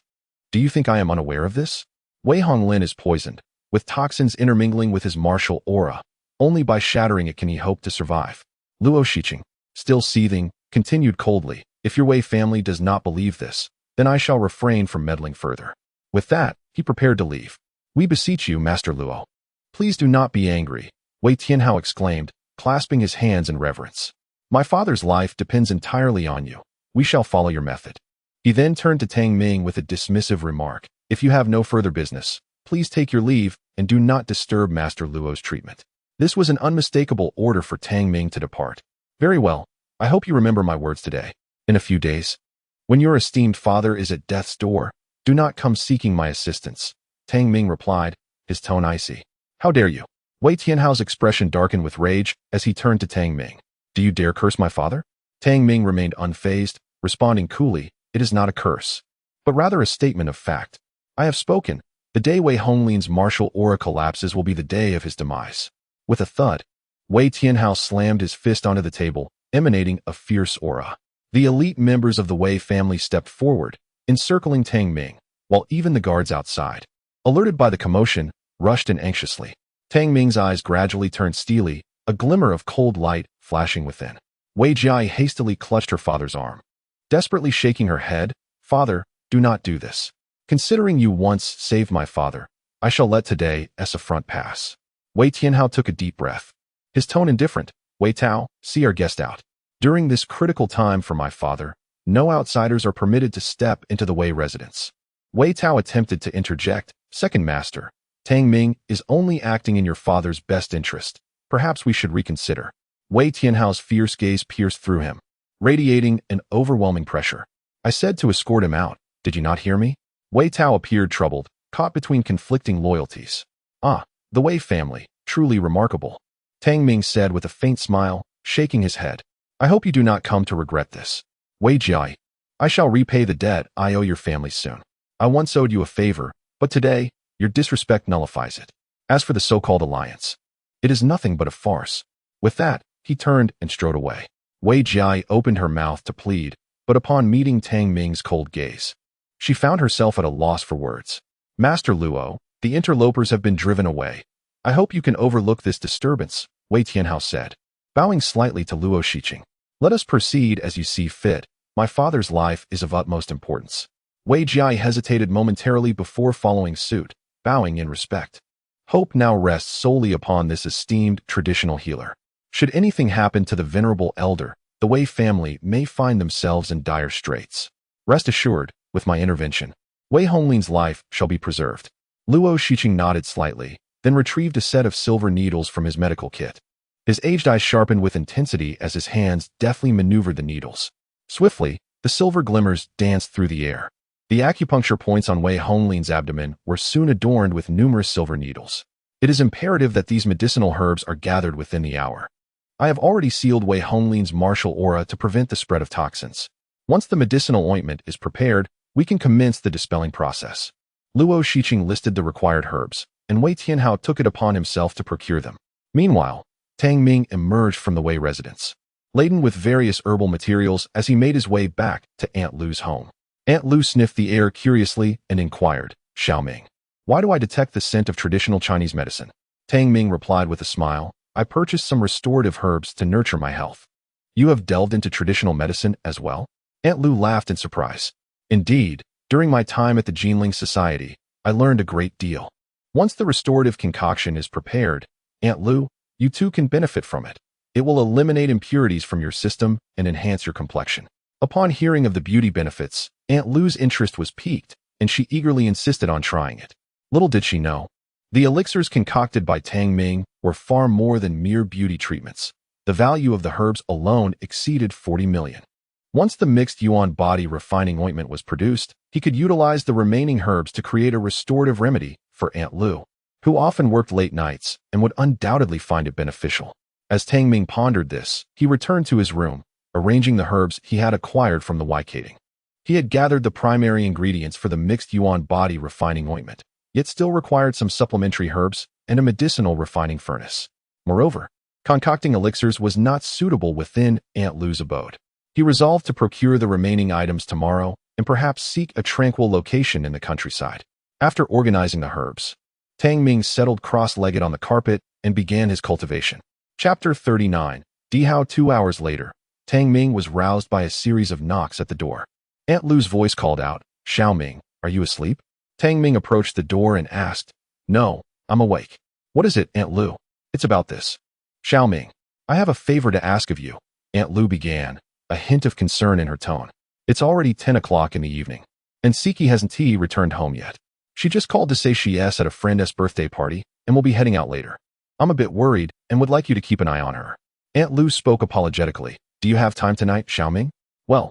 Do you think I am unaware of this? Wei Honglin is poisoned, with toxins intermingling with his martial aura. Only by shattering it can he hope to survive. Luo Shiqing, still seething, continued coldly, if your Wei family does not believe this, then I shall refrain from meddling further. With that, he prepared to leave. We beseech you, Master Luo. Please do not be angry, Wei Tianhao exclaimed, clasping his hands in reverence. My father's life depends entirely on you. We shall follow your method. He then turned to Tang Ming with a dismissive remark. If you have no further business, please take your leave and do not disturb Master Luo's treatment. This was an unmistakable order for Tang Ming to depart. Very well. I hope you remember my words today. In a few days, when your esteemed father is at death's door, do not come seeking my assistance. Tang Ming replied, his tone icy. How dare you? Wei Tianhao's expression darkened with rage as he turned to Tang Ming. Do you dare curse my father? Tang Ming remained unfazed, responding coolly, it is not a curse, but rather a statement of fact. I have spoken. The day Wei Honglin's martial aura collapses will be the day of his demise. With a thud, Wei Tianhao slammed his fist onto the table, emanating a fierce aura. The elite members of the Wei family stepped forward, encircling Tang Ming, while even the guards outside, alerted by the commotion, rushed in anxiously. Tang Ming's eyes gradually turned steely, a glimmer of cold light flashing within. Wei Jia hastily clutched her father's arm, desperately shaking her head. Father, do not do this. Considering you once saved my father, I shall let today's affront pass. Wei Tianhao took a deep breath. His tone indifferent. Wei Tao, see our guest out. During this critical time for my father, no outsiders are permitted to step into the Wei residence. Wei Tao attempted to interject. Second master, Tang Ming is only acting in your father's best interest. Perhaps we should reconsider. Wei Tianhao's fierce gaze pierced through him, radiating an overwhelming pressure. I said to escort him out. Did you not hear me? Wei Tao appeared troubled, caught between conflicting loyalties. Ah, the Wei family, truly remarkable. Tang Ming said with a faint smile, shaking his head. I hope you do not come to regret this. Wei Jia, I shall repay the debt I owe your family soon. I once owed you a favor, but today, your disrespect nullifies it. As for the so-called alliance, it is nothing but a farce. With that, he turned and strode away. Wei Jia opened her mouth to plead, but upon meeting Tang Ming's cold gaze, she found herself at a loss for words. Master Luo, the interlopers have been driven away. I hope you can overlook this disturbance, Wei Tianhao said, bowing slightly to Luo Shiqing. Let us proceed as you see fit. My father's life is of utmost importance. Wei Jia hesitated momentarily before following suit, bowing in respect. Hope now rests solely upon this esteemed traditional healer. Should anything happen to the venerable elder, the Wei family may find themselves in dire straits. Rest assured, with my intervention, Wei Honglin's life shall be preserved. Luo Shiqing nodded slightly, then retrieved a set of silver needles from his medical kit. His aged eyes sharpened with intensity as his hands deftly maneuvered the needles. Swiftly, the silver glimmers danced through the air. The acupuncture points on Wei Honglin's abdomen were soon adorned with numerous silver needles. It is imperative that these medicinal herbs are gathered within the hour. I have already sealed Wei Honglin's martial aura to prevent the spread of toxins. Once the medicinal ointment is prepared, we can commence the dispelling process. Luo Shiqing listed the required herbs, and Wei Tianhao took it upon himself to procure them. Meanwhile, Tang Ming emerged from the Wei residence, laden with various herbal materials as he made his way back to Aunt Lu's home. Aunt Lu sniffed the air curiously and inquired, Xiao Ming, why do I detect the scent of traditional Chinese medicine? Tang Ming replied with a smile, I purchased some restorative herbs to nurture my health. You have delved into traditional medicine as well? Aunt Lu laughed in surprise. Indeed, during my time at the Jinling Society, I learned a great deal. Once the restorative concoction is prepared, Aunt Lu, you too can benefit from it. It will eliminate impurities from your system and enhance your complexion. Upon hearing of the beauty benefits, Aunt Lu's interest was piqued, and she eagerly insisted on trying it. Little did she know, the elixirs concocted by Tang Ming were far more than mere beauty treatments. The value of the herbs alone exceeded 40 million. Once the mixed yuan body refining ointment was produced, he could utilize the remaining herbs to create a restorative remedy for Aunt Lu, who often worked late nights and would undoubtedly find it beneficial. As Tang Ming pondered this, he returned to his room, arranging the herbs he had acquired from the Waicating. He had gathered the primary ingredients for the mixed yuan body refining ointment, yet still required some supplementary herbs and a medicinal refining furnace. Moreover, concocting elixirs was not suitable within Aunt Lu's abode. He resolved to procure the remaining items tomorrow and perhaps seek a tranquil location in the countryside. After organizing the herbs, Tang Ming settled cross-legged on the carpet and began his cultivation. Chapter 39. Dihao. 2 hours later, Tang Ming was roused by a series of knocks at the door. Aunt Lu's voice called out, "Xiao Ming, are you asleep?" Tang Ming approached the door and asked, "No, I'm awake." "What is it, Aunt Lu?" "It's about this." "Xiao Ming, I have a favor to ask of you," Aunt Lu began, a hint of concern in her tone. "It's already 10 o'clock in the evening, and Siki hasn't returned home yet. She just called to say she's at a friend's birthday party and will be heading out later. I'm a bit worried and would like you to keep an eye on her." Aunt Lu spoke apologetically. "Do you have time tonight, Xiao Ming?" "Well,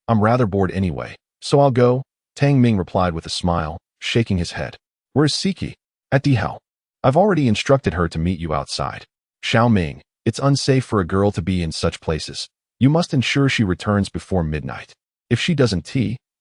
I'm rather bored anyway, so I'll go," Tang Ming replied with a smile, shaking his head. "Where's Siki?" "At Dihao. I've already instructed her to meet you outside." "Xiao Ming, it's unsafe for a girl to be in such places. You must ensure she returns before midnight. If she doesn't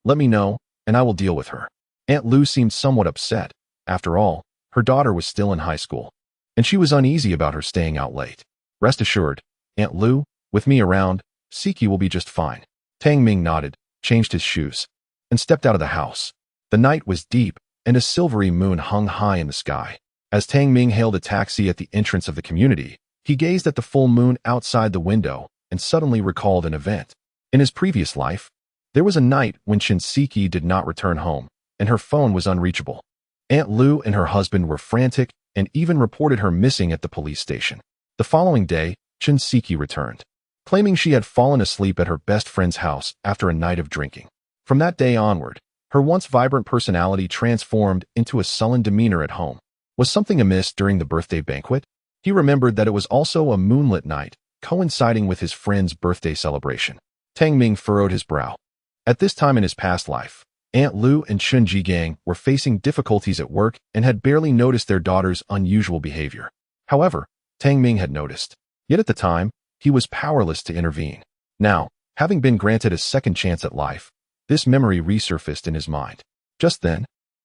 let me know, and I will deal with her." Aunt Lu seemed somewhat upset. After all, her daughter was still in high school, and she was uneasy about her staying out late. "Rest assured, Aunt Lu, with me around, Siki will be just fine." Tang Ming nodded, changed his shoes, and stepped out of the house. The night was deep, and a silvery moon hung high in the sky. As Tang Ming hailed a taxi at the entrance of the community, he gazed at the full moon outside the window and suddenly recalled an event. In his previous life, there was a night when Siki did not return home, and her phone was unreachable. Aunt Lu and her husband were frantic and even reported her missing at the police station. The following day, Siki returned, claiming she had fallen asleep at her best friend's house after a night of drinking. From that day onward, her once vibrant personality transformed into a sullen demeanor at home. Was something amiss during the birthday banquet? He remembered that it was also a moonlit night, coinciding with his friend's birthday celebration. Tang Ming furrowed his brow. At this time in his past life, Aunt Lu and Chun Jigang were facing difficulties at work and had barely noticed their daughter's unusual behavior. However, Tang Ming had noticed. Yet at the time, he was powerless to intervene. Now, having been granted a second chance at life, this memory resurfaced in his mind. Just then,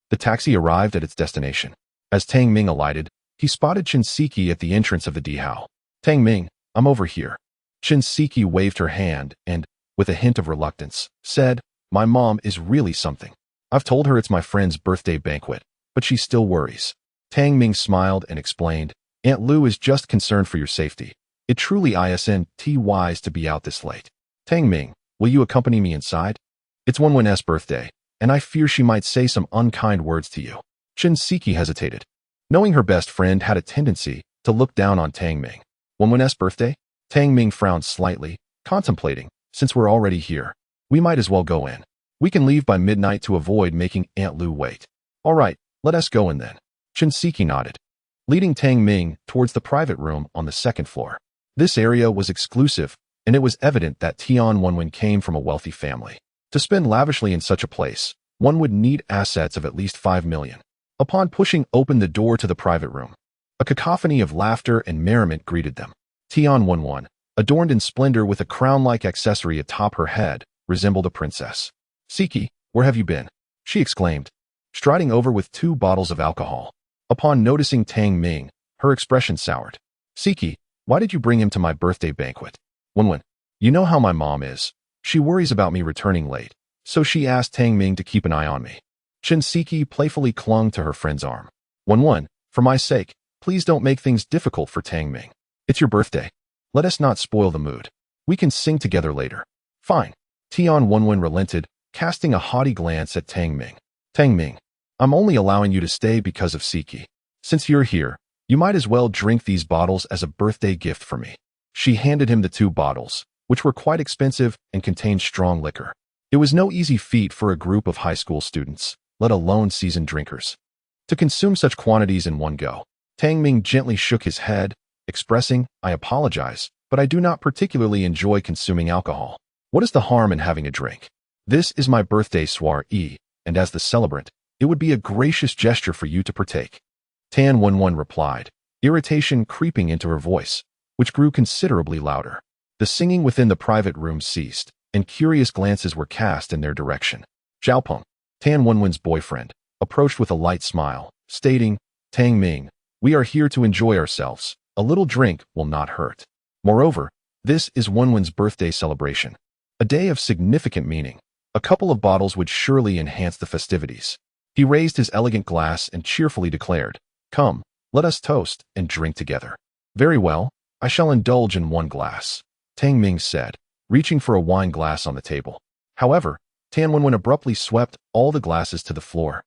the taxi arrived at its destination. As Tang Ming alighted, he spotted Siki at the entrance of the Dihao. "Tang Ming, I'm over here." Siki waved her hand and, with a hint of reluctance, said, "My mom is really something. I've told her it's my friend's birthday banquet, but she still worries." Tang Ming smiled and explained, "Aunt Lu is just concerned for your safety. It truly isn't wise to be out this late. Tang Ming, will you accompany me inside? It's Wenwen's birthday, and I fear she might say some unkind words to you." Siki hesitated, knowing her best friend had a tendency to look down on Tang Ming. "Wenwen's birthday?" Tang Ming frowned slightly, contemplating, "Since we're already here, we might as well go in. We can leave by midnight to avoid making Aunt Lu wait." "All right, let us go in then." Siki nodded, leading Tang Ming towards the private room on the second floor. This area was exclusive, and it was evident that Tian Wenwen came from a wealthy family. To spend lavishly in such a place, one would need assets of at least 5 million. Upon pushing open the door to the private room, a cacophony of laughter and merriment greeted them. Tian Wenwen, adorned in splendor with a crown-like accessory atop her head, resembled a princess. "Siki, where have you been?" she exclaimed, striding over with 2 bottles of alcohol. Upon noticing Tang Ming, her expression soured. "Siki, why did you bring him to my birthday banquet?" "Wenwen, you know how my mom is. She worries about me returning late, so she asked Tang Ming to keep an eye on me." Siki playfully clung to her friend's arm. "Wenwen, for my sake, please don't make things difficult for Tang Ming. It's your birthday. Let us not spoil the mood. We can sing together later." "Fine." Tian Wenwen relented, casting a haughty glance at Tang Ming. "Tang Ming, I'm only allowing you to stay because of Siki. Since you're here, you might as well drink these bottles as a birthday gift for me." She handed him the 2 bottles, which were quite expensive and contained strong liquor. It was no easy feat for a group of high school students, let alone seasoned drinkers, to consume such quantities in one go. Tang Ming gently shook his head, expressing, "I apologize, but I do not particularly enjoy consuming alcohol. What is the harm in having a drink? This is my birthday soiree, and as the celebrant, it would be a gracious gesture for you to partake. Tan 11 replied, irritation creeping into her voice, which grew considerably louder. The singing within the private room ceased, and curious glances were cast in their direction. Xiaopeng, Tan 11's boyfriend, approached with a light smile, stating, Tang Ming, we are here to enjoy ourselves. A little drink will not hurt. Moreover, this is Wenwen's birthday celebration, a day of significant meaning. A couple of bottles would surely enhance the festivities. He raised his elegant glass and cheerfully declared, Come, let us toast and drink together. Very well, I shall indulge in one glass, Tang Ming said, reaching for a wine glass on the table. However, Tan Wenwen abruptly swept all the glasses to the floor,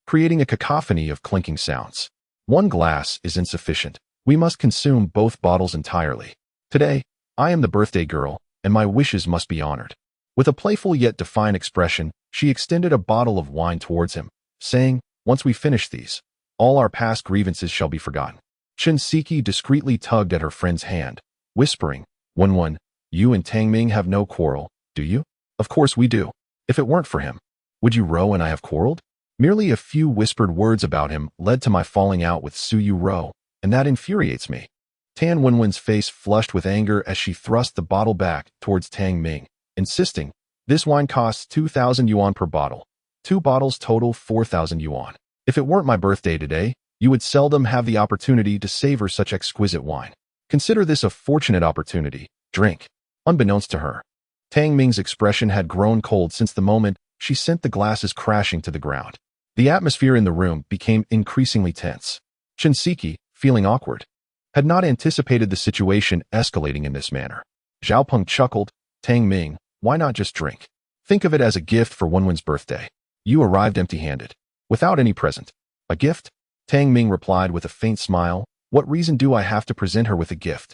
creating a cacophony of clinking sounds. One glass is insufficient. We must consume both bottles entirely. Today, I am the birthday girl, and my wishes must be honored. With a playful yet defiant expression, she extended a bottle of wine towards him, saying, Once we finish these, all our past grievances shall be forgotten. Chen Siki discreetly tugged at her friend's hand, whispering, Wenwen, you and Tang Ming have no quarrel, do you? Of course we do. If it weren't for him, would you Ro and I have quarreled? Merely a few whispered words about him led to my falling out with Su Yu Ro, and that infuriates me. Tan Wenwen's face flushed with anger as she thrust the bottle back towards Tang Ming, insisting, This wine costs 2,000 yuan per bottle. 2 bottles total 4,000 yuan. If it weren't my birthday today, you would seldom have the opportunity to savor such exquisite wine. Consider this a fortunate opportunity. Drink. Unbeknownst to her, Tang Ming's expression had grown cold since the moment she sent the glasses crashing to the ground. The atmosphere in the room became increasingly tense. Chen Siki, feeling awkward, had not anticipated the situation escalating in this manner. Xiaopeng chuckled, Tang Ming, why not just drink? Think of it as a gift for Wenwen's birthday. You arrived empty-handed, without any present. A gift? Tang Ming replied with a faint smile, What reason do I have to present her with a gift?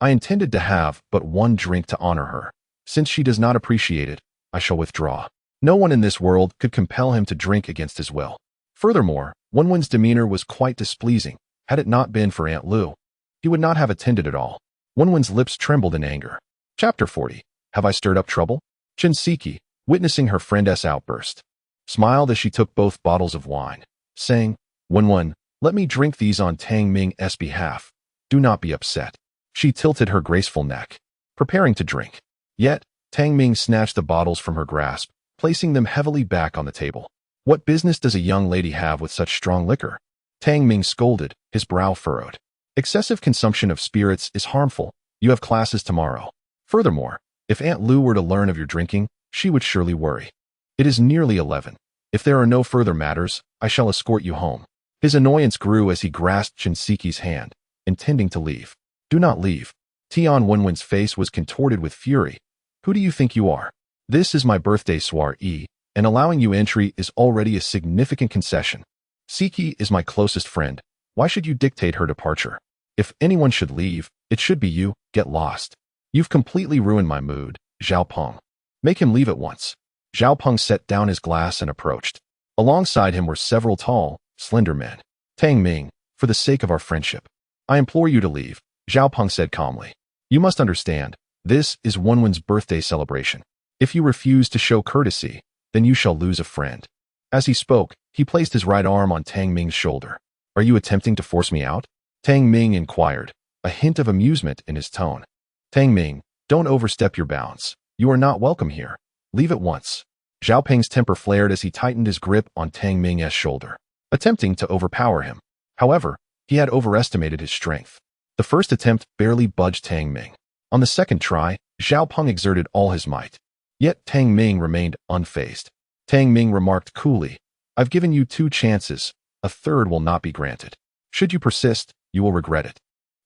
I intended to have but one drink to honor her. Since she does not appreciate it, I shall withdraw. No one in this world could compel him to drink against his will. Furthermore, Wenwen's demeanor was quite displeasing. Had it not been for Aunt Lu, he would not have attended at all. Wenwen's lips trembled in anger. Chapter 40. Have I stirred up trouble? Chen Siki, witnessing her friend's outburst, smiled as she took both bottles of wine, saying, Wenwen, let me drink these on Tang Ming's behalf. Do not be upset. She tilted her graceful neck, preparing to drink. Yet, Tang Ming snatched the bottles from her grasp, placing them heavily back on the table. What business does a young lady have with such strong liquor? Tang Ming scolded, his brow furrowed. Excessive consumption of spirits is harmful. You have classes tomorrow. Furthermore, if Aunt Lu were to learn of your drinking, she would surely worry. It is nearly 11. If there are no further matters, I shall escort you home. His annoyance grew as he grasped Chen Siki's hand, intending to leave. Do not leave. Tian Wenwen's face was contorted with fury. Who do you think you are? This is my birthday soiree, and allowing you entry is already a significant concession. Siki is my closest friend. Why should you dictate her departure? If anyone should leave, it should be you. Get lost. You've completely ruined my mood, Xiaopeng. Make him leave at once. Xiaopeng set down his glass and approached. Alongside him were several tall, slender men. Tang Ming, for the sake of our friendship, I implore you to leave, Xiaopeng said calmly. You must understand, this is Wenwen's birthday celebration. If you refuse to show courtesy, then you shall lose a friend. As he spoke, he placed his right arm on Tang Ming's shoulder. Are you attempting to force me out? Tang Ming inquired, a hint of amusement in his tone. Tang Ming, don't overstep your bounds. You are not welcome here. Leave at once. Xiaopeng's temper flared as he tightened his grip on Tang Ming's shoulder, attempting to overpower him. However, he had overestimated his strength. The first attempt barely budged Tang Ming. On the second try, Xiaopeng exerted all his might. Yet Tang Ming remained unfazed. Tang Ming remarked coolly, I've given you 2 chances. A third will not be granted. Should you persist, you will regret it.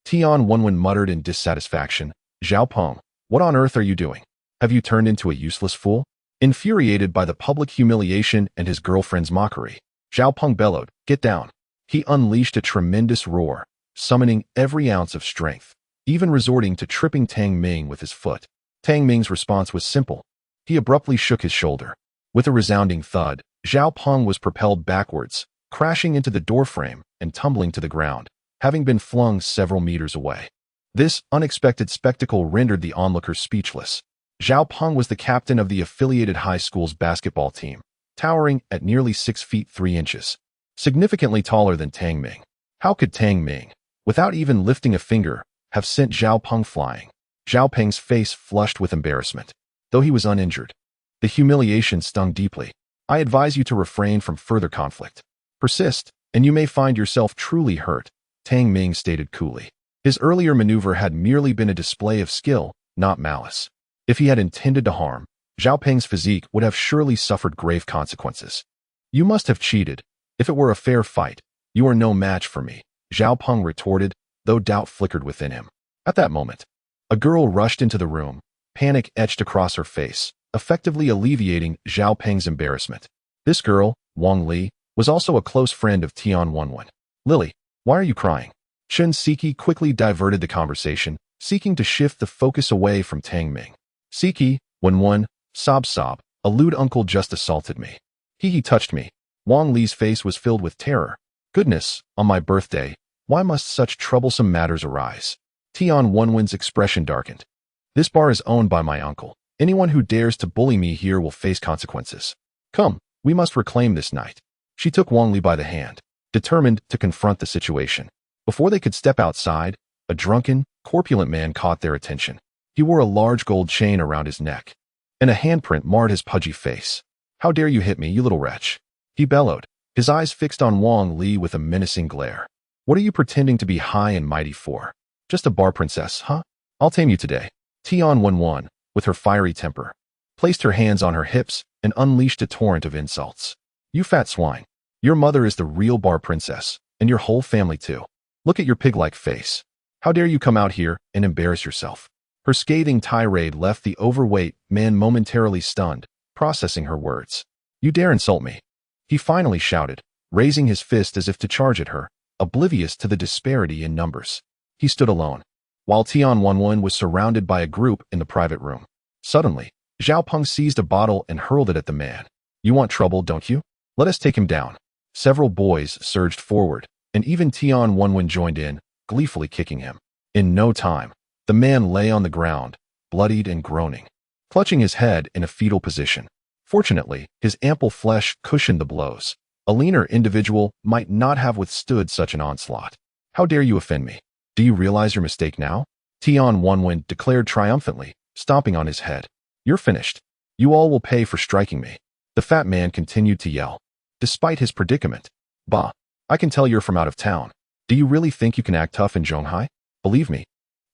Tian Wenwen muttered in dissatisfaction, Xiaopeng, what on earth are you doing? Have you turned into a useless fool? Infuriated by the public humiliation and his girlfriend's mockery, Xiaopeng bellowed, Get down. He unleashed a tremendous roar, summoning every ounce of strength, even resorting to tripping Tang Ming with his foot. Tang Ming's response was simple. He abruptly shook his shoulder. With a resounding thud, Xiaopeng was propelled backwards, crashing into the doorframe and tumbling to the ground, having been flung several meters away. This unexpected spectacle rendered the onlookers speechless. Zhao Peng was the captain of the affiliated high school's basketball team, towering at nearly 6 feet 3 inches, significantly taller than Tang Ming. How could Tang Ming, without even lifting a finger, have sent Zhao Peng flying? Zhao Peng's face flushed with embarrassment, though he was uninjured. The humiliation stung deeply. I advise you to refrain from further conflict. Persist, and you may find yourself truly hurt, Tang Ming stated coolly. His earlier maneuver had merely been a display of skill, not malice. If he had intended to harm, Zhao Peng's physique would have surely suffered grave consequences. You must have cheated. If it were a fair fight, you are no match for me, Zhao Peng retorted, though doubt flickered within him. At that moment, a girl rushed into the room, panic etched across her face, effectively alleviating Zhao Peng's embarrassment. This girl, Wang Li, was also a close friend of Tian Wenwen. Lily, why are you crying? Chen Siki quickly diverted the conversation, seeking to shift the focus away from Tang Ming. Siki, Wenwen, sob, a lewd uncle just assaulted me. He touched me. Wang Li's face was filled with terror. Goodness, on my birthday, why must such troublesome matters arise? Tian Wenwen's expression darkened. This bar is owned by my uncle. Anyone who dares to bully me here will face consequences. Come, we must reclaim this night. She took Wang Li by the hand, determined to confront the situation. Before they could step outside, a drunken, corpulent man caught their attention. He wore a large gold chain around his neck, and a handprint marred his pudgy face. How dare you hit me, you little wretch? He bellowed, his eyes fixed on Wang Li with a menacing glare. What are you pretending to be high and mighty for? Just a bar princess, huh? I'll tame you today. Tian Wenwen, with her fiery temper, placed her hands on her hips and unleashed a torrent of insults. You fat swine. Your mother is the real bar princess, and your whole family too. Look at your pig-like face. How dare you come out here and embarrass yourself? Her scathing tirade left the overweight man momentarily stunned, processing her words. You dare insult me? He finally shouted, raising his fist as if to charge at her, oblivious to the disparity in numbers. He stood alone, while Tian Wenwen was surrounded by a group in the private room. Suddenly, Zhao Peng seized a bottle and hurled it at the man. You want trouble, don't you? Let us take him down. Several boys surged forward, and even Tian Wenwen joined in, gleefully kicking him. In no time, the man lay on the ground, bloodied and groaning, clutching his head in a fetal position. Fortunately, his ample flesh cushioned the blows. A leaner individual might not have withstood such an onslaught. How dare you offend me? Do you realize your mistake now? Tian Wenwen declared triumphantly, stomping on his head. You're finished. You all will pay for striking me. The fat man continued to yell, despite his predicament. Bah, I can tell you're from out of town. Do you really think you can act tough in Zhonghai? Believe me,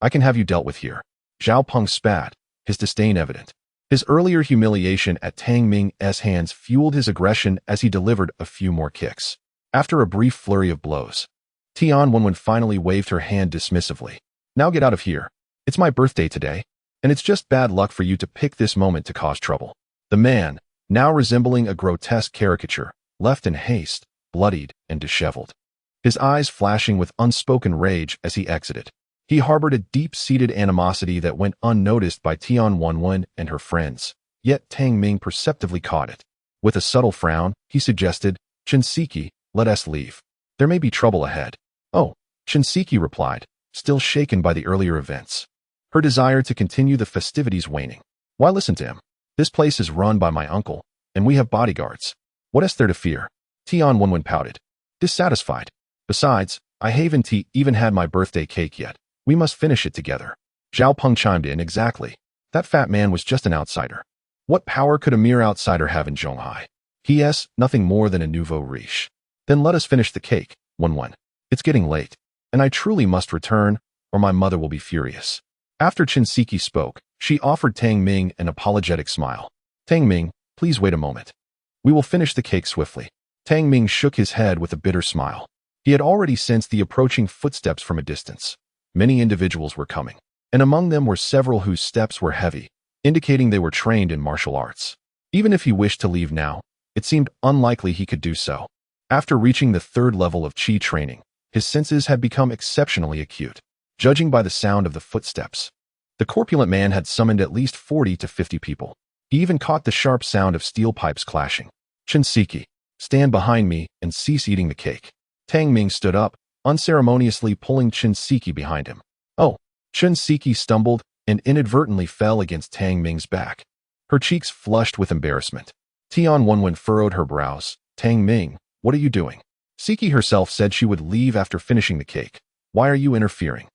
I can have you dealt with here. Zhao Peng spat, his disdain evident. His earlier humiliation at Tang Ming's hands fueled his aggression as he delivered a few more kicks. After a brief flurry of blows, Tian Wenwen finally waved her hand dismissively. Now get out of here. It's my birthday today, and it's just bad luck for you to pick this moment to cause trouble. The man, now resembling a grotesque caricature, left in haste, bloodied and disheveled, his eyes flashing with unspoken rage as he exited. He harbored a deep-seated animosity that went unnoticed by Tian Wenwen and her friends, yet Tang Ming perceptively caught it. With a subtle frown, he suggested, Chen Siki, let us leave. There may be trouble ahead. Oh, Chen Siki replied, still shaken by the earlier events, her desire to continue the festivities waning. Why listen to him? This place is run by my uncle, and we have bodyguards. What is there to fear? Tian Wenwen pouted, dissatisfied. Besides, I haven't even had my birthday cake yet. We must finish it together. Zhao Peng chimed in, exactly. That fat man was just an outsider. What power could a mere outsider have in Zhonghai? P.S. Nothing more than a nouveau riche. Then let us finish the cake, Wenwen. It's getting late, and I truly must return, or my mother will be furious. After Chen Siki spoke, she offered Tang Ming an apologetic smile. Tang Ming, please wait a moment. We will finish the cake swiftly. Tang Ming shook his head with a bitter smile. He had already sensed the approaching footsteps from a distance. Many individuals were coming, and among them were several whose steps were heavy, indicating they were trained in martial arts. Even if he wished to leave now, it seemed unlikely he could do so. After reaching the 3rd level of Qi training, his senses had become exceptionally acute. Judging by the sound of the footsteps, the corpulent man had summoned at least 40 to 50 people. He even caught the sharp sound of steel pipes clashing. Chen Siki, stand behind me and cease eating the cake. Tang Ming stood up, unceremoniously pulling Chen Siki behind him. Oh, Chen Siki stumbled and inadvertently fell against Tang Ming's back. Her cheeks flushed with embarrassment. Tian Wenwen furrowed her brows. Tang Ming, what are you doing? Siki herself said she would leave after finishing the cake. Why are you interfering?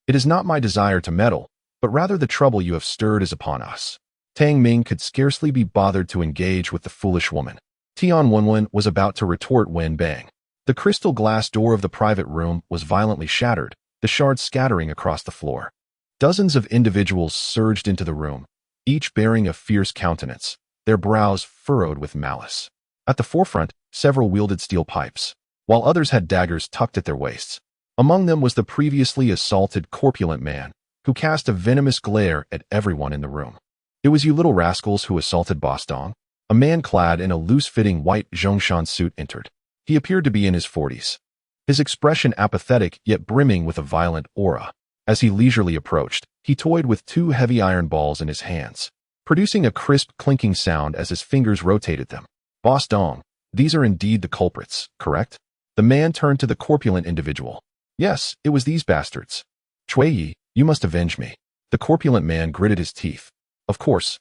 It is not my desire to meddle, but rather the trouble you have stirred is upon us. Tang Ming could scarcely be bothered to engage with the foolish woman. Tian Wenwen was about to retort when bang. The crystal glass door of the private room was violently shattered, the shards scattering across the floor. Dozens of individuals surged into the room, each bearing a fierce countenance, their brows furrowed with malice. At the forefront, several wielded steel pipes, while others had daggers tucked at their waists. Among them was the previously assaulted corpulent man, who cast a venomous glare at everyone in the room. It was you little rascals who assaulted Boss Dong. A man clad in a loose-fitting white Zhongshan suit entered. He appeared to be in his 40s. His expression apathetic yet brimming with a violent aura. As he leisurely approached, he toyed with two heavy iron balls in his hands, producing a crisp clinking sound as his fingers rotated them. Boss Dong, these are indeed the culprits, correct? The man turned to the corpulent individual. Yes, it was these bastards. Chui Yi, you must avenge me. The corpulent man gritted his teeth. Of course.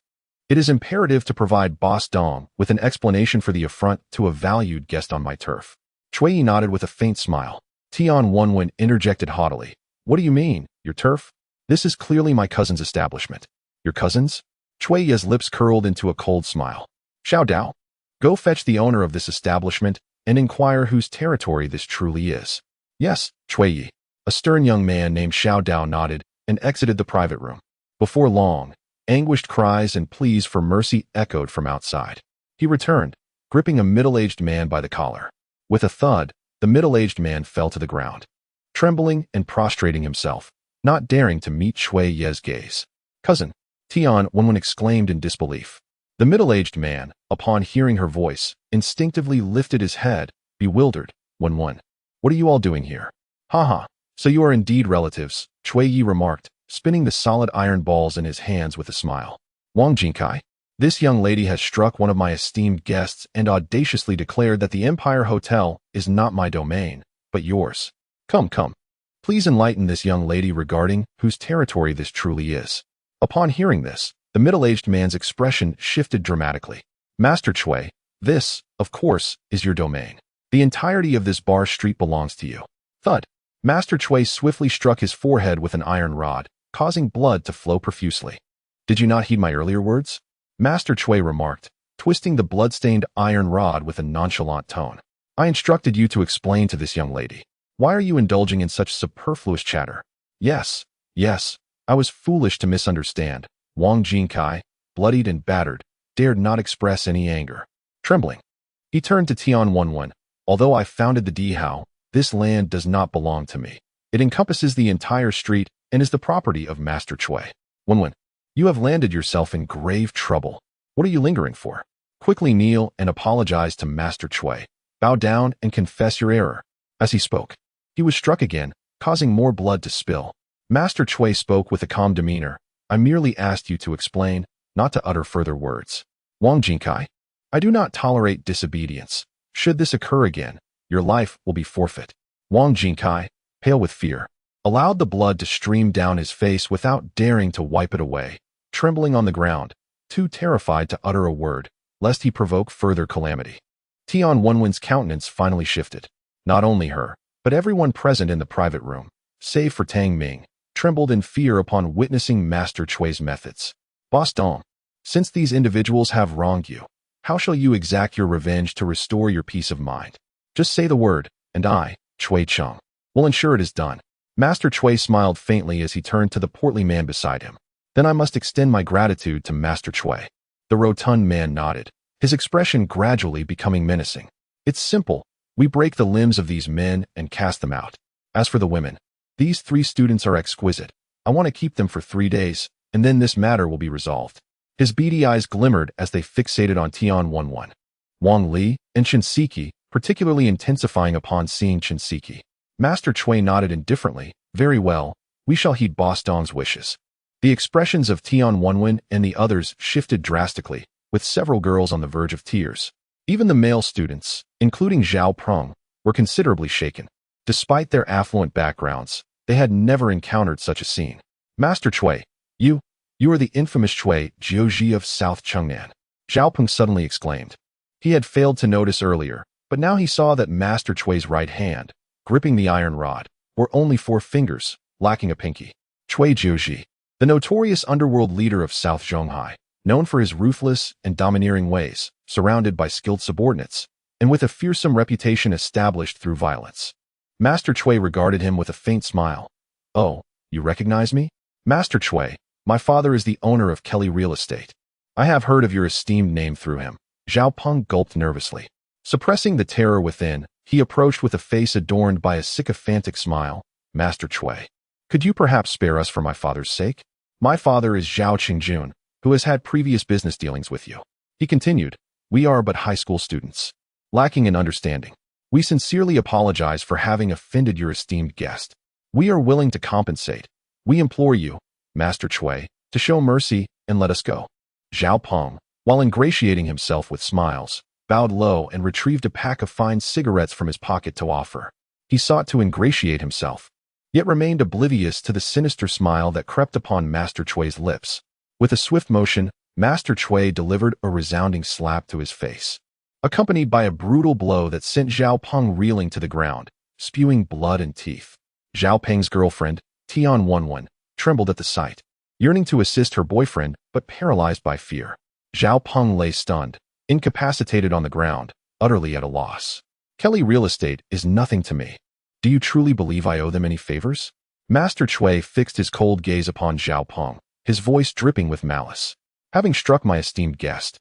It is imperative to provide Boss Dong with an explanation for the affront to a valued guest on my turf. Chui Yi nodded with a faint smile. Tian Wenwen interjected haughtily. What do you mean, your turf? This is clearly my cousin's establishment. Your cousin's? Chui Yi's lips curled into a cold smile. Xiao Dao, go fetch the owner of this establishment and inquire whose territory this truly is. Yes, Chui Yi. A stern young man named Xiao Dao nodded and exited the private room. Before long, anguished cries and pleas for mercy echoed from outside. He returned, gripping a middle-aged man by the collar. With a thud, the middle-aged man fell to the ground, trembling and prostrating himself, not daring to meet Chui Yi's gaze. Cousin, Tian Wenwen exclaimed in disbelief. The middle-aged man, upon hearing her voice, instinctively lifted his head, bewildered. Wenwen, what are you all doing here? Ha, so you are indeed relatives, Chui Yi remarked, spinning the solid iron balls in his hands with a smile. Wang Jinkai, this young lady has struck one of my esteemed guests and audaciously declared that the Empire Hotel is not my domain, but yours. Come. Please enlighten this young lady regarding whose territory this truly is. Upon hearing this, the middle-aged man's expression shifted dramatically. Master Chui, this, of course, is your domain. The entirety of this bar street belongs to you. Thud. Master Chui swiftly struck his forehead with an iron rod, causing blood to flow profusely. Did you not heed my earlier words? Master Chui remarked, twisting the blood-stained iron rod with a nonchalant tone. I instructed you to explain to this young lady. Why are you indulging in such superfluous chatter? Yes, I was foolish to misunderstand. Wang Jinkai, bloodied and battered, dared not express any anger. Trembling, he turned to Tian Wenwen. Although I founded the Dihao, this land does not belong to me. It encompasses the entire street and is the property of Master Chui. Wenwen, you have landed yourself in grave trouble. What are you lingering for? Quickly kneel and apologize to Master Chui. Bow down and confess your error. As he spoke, he was struck again, causing more blood to spill. Master Chui spoke with a calm demeanor. I merely asked you to explain, not to utter further words. Wang Jinkai, I do not tolerate disobedience. Should this occur again, your life will be forfeit. Wang Jinkai, pale with fear, allowed the blood to stream down his face without daring to wipe it away, trembling on the ground, too terrified to utter a word, lest he provoke further calamity. Tian Wenwen's countenance finally shifted. Not only her, but everyone present in the private room, save for Tang Ming, trembled in fear upon witnessing Master Chui's methods. Boss Dong, since these individuals have wronged you, how shall you exact your revenge to restore your peace of mind? Just say the word, and I, Chui Cheng, will ensure it is done. Master Chui smiled faintly as he turned to the portly man beside him. Then I must extend my gratitude to Master Chui. The rotund man nodded, his expression gradually becoming menacing. It's simple. We break the limbs of these men and cast them out. As for the women, these 3 students are exquisite. I want to keep them for 3 days, and then this matter will be resolved. His beady eyes glimmered as they fixated on Tian Wenwen, Wang Li, and Chen Siki, particularly intensifying upon seeing Chen Siki. Master Chui nodded indifferently. Very well, we shall heed Boss Dong's wishes. The expressions of Tian Wenwen and the others shifted drastically, with several girls on the verge of tears. Even the male students, including Zhao Prong, were considerably shaken. Despite their affluent backgrounds, they had never encountered such a scene. Master Chui, you are the infamous Chui Jiuzhi of South Chengnan. Zhao Peng suddenly exclaimed. He had failed to notice earlier, but now he saw that Master Chui's right hand, gripping the iron rod, were only 4 fingers, lacking a pinky. Chui Jiuzhi, the notorious underworld leader of South Zhonghai, known for his ruthless and domineering ways, surrounded by skilled subordinates, and with a fearsome reputation established through violence. Master Chui regarded him with a faint smile. Oh, you recognize me? Master Chui, my father is the owner of Kelly Real Estate. I have heard of your esteemed name through him. Zhao Peng gulped nervously. Suppressing the terror within, he approached with a face adorned by a sycophantic smile. Master Chui, could you perhaps spare us for my father's sake? My father is Zhao Qingjun, who has had previous business dealings with you. He continued, we are but high school students, lacking in understanding. We sincerely apologize for having offended your esteemed guest. We are willing to compensate. We implore you, Master Chui, to show mercy and let us go. Zhao Peng, while ingratiating himself with smiles, bowed low and retrieved a pack of fine cigarettes from his pocket to offer. He sought to ingratiate himself, yet remained oblivious to the sinister smile that crept upon Master Chui's lips. With a swift motion, Master Chui delivered a resounding slap to his face, accompanied by a brutal blow that sent Zhao Peng reeling to the ground, spewing blood and teeth. Zhao Peng's girlfriend, Tian Wenwen, trembled at the sight, yearning to assist her boyfriend but paralyzed by fear. Zhao Peng lay stunned, incapacitated on the ground, utterly at a loss. Kelly Real Estate is nothing to me. Do you truly believe I owe them any favors? Master Chui fixed his cold gaze upon Zhao Peng, his voice dripping with malice. Having struck my esteemed guest,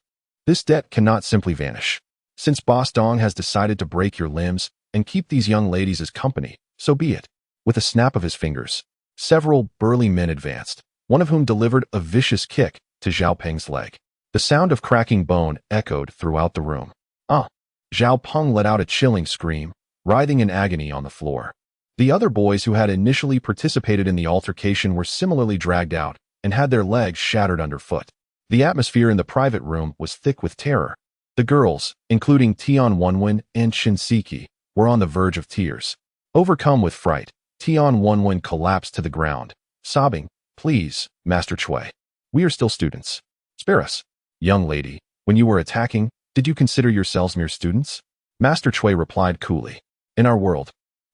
this debt cannot simply vanish. Since Boss Dong has decided to break your limbs and keep these young ladies as company, so be it. With a snap of his fingers, several burly men advanced, one of whom delivered a vicious kick to Zhao Peng's leg. The sound of cracking bone echoed throughout the room. Ah! Zhao Peng let out a chilling scream, writhing in agony on the floor. The other boys who had initially participated in the altercation were similarly dragged out and had their legs shattered underfoot. The atmosphere in the private room was thick with terror. The girls, including Tian Wenwen and Qin Siki, were on the verge of tears. Overcome with fright, Tian Wenwen collapsed to the ground, sobbing, Please, Master Chui. We are still students. Spare us. Young lady, when you were attacking, did you consider yourselves mere students? Master Chui replied coolly. In our world,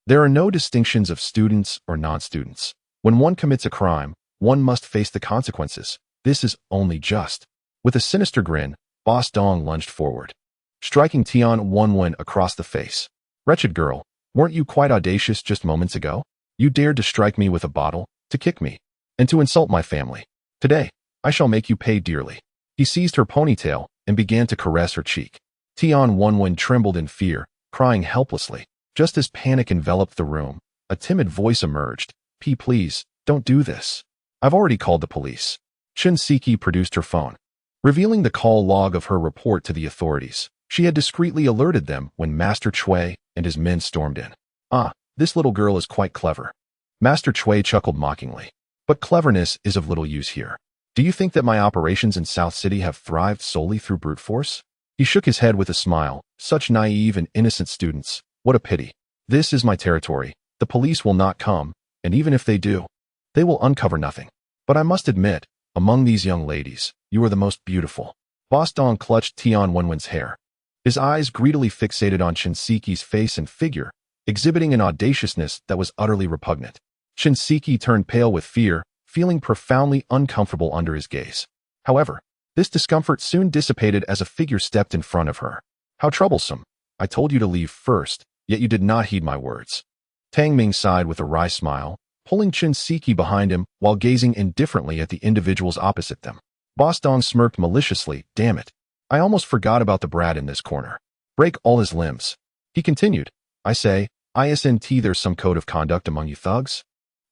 there are no distinctions of students or non-students. When one commits a crime, one must face the consequences. This is only just. With a sinister grin, Boss Dong lunged forward, striking Tian Wenwen across the face. Wretched girl, weren't you quite audacious just moments ago? You dared to strike me with a bottle, to kick me, and to insult my family. Today, I shall make you pay dearly. He seized her ponytail and began to caress her cheek. Tian Wenwen trembled in fear, crying helplessly. Just as panic enveloped the room, a timid voice emerged. Please, don't do this. I've already called the police. Qin Siki produced her phone, revealing the call log of her report to the authorities. She had discreetly alerted them when Master Chui and his men stormed in. Ah, this little girl is quite clever. Master Chui chuckled mockingly. But cleverness is of little use here. Do you think that my operations in South City have thrived solely through brute force? He shook his head with a smile. Such naive and innocent students. What a pity. This is my territory. The police will not come, and even if they do, they will uncover nothing. But I must admit, among these young ladies, you are the most beautiful. Boss Dong clutched Tian Wenwen's hair, his eyes greedily fixated on Qin Siki's face and figure, exhibiting an audaciousness that was utterly repugnant. Qin Siki turned pale with fear, feeling profoundly uncomfortable under his gaze. However, this discomfort soon dissipated as a figure stepped in front of her. How troublesome. I told you to leave first, yet you did not heed my words. Tang Ming sighed with a wry smile, pulling Qin Siki behind him while gazing indifferently at the individuals opposite them. Boss Dong smirked maliciously. Damn it. I almost forgot about the brat in this corner. Break all his limbs. He continued. I say, isn't there's some code of conduct among you thugs?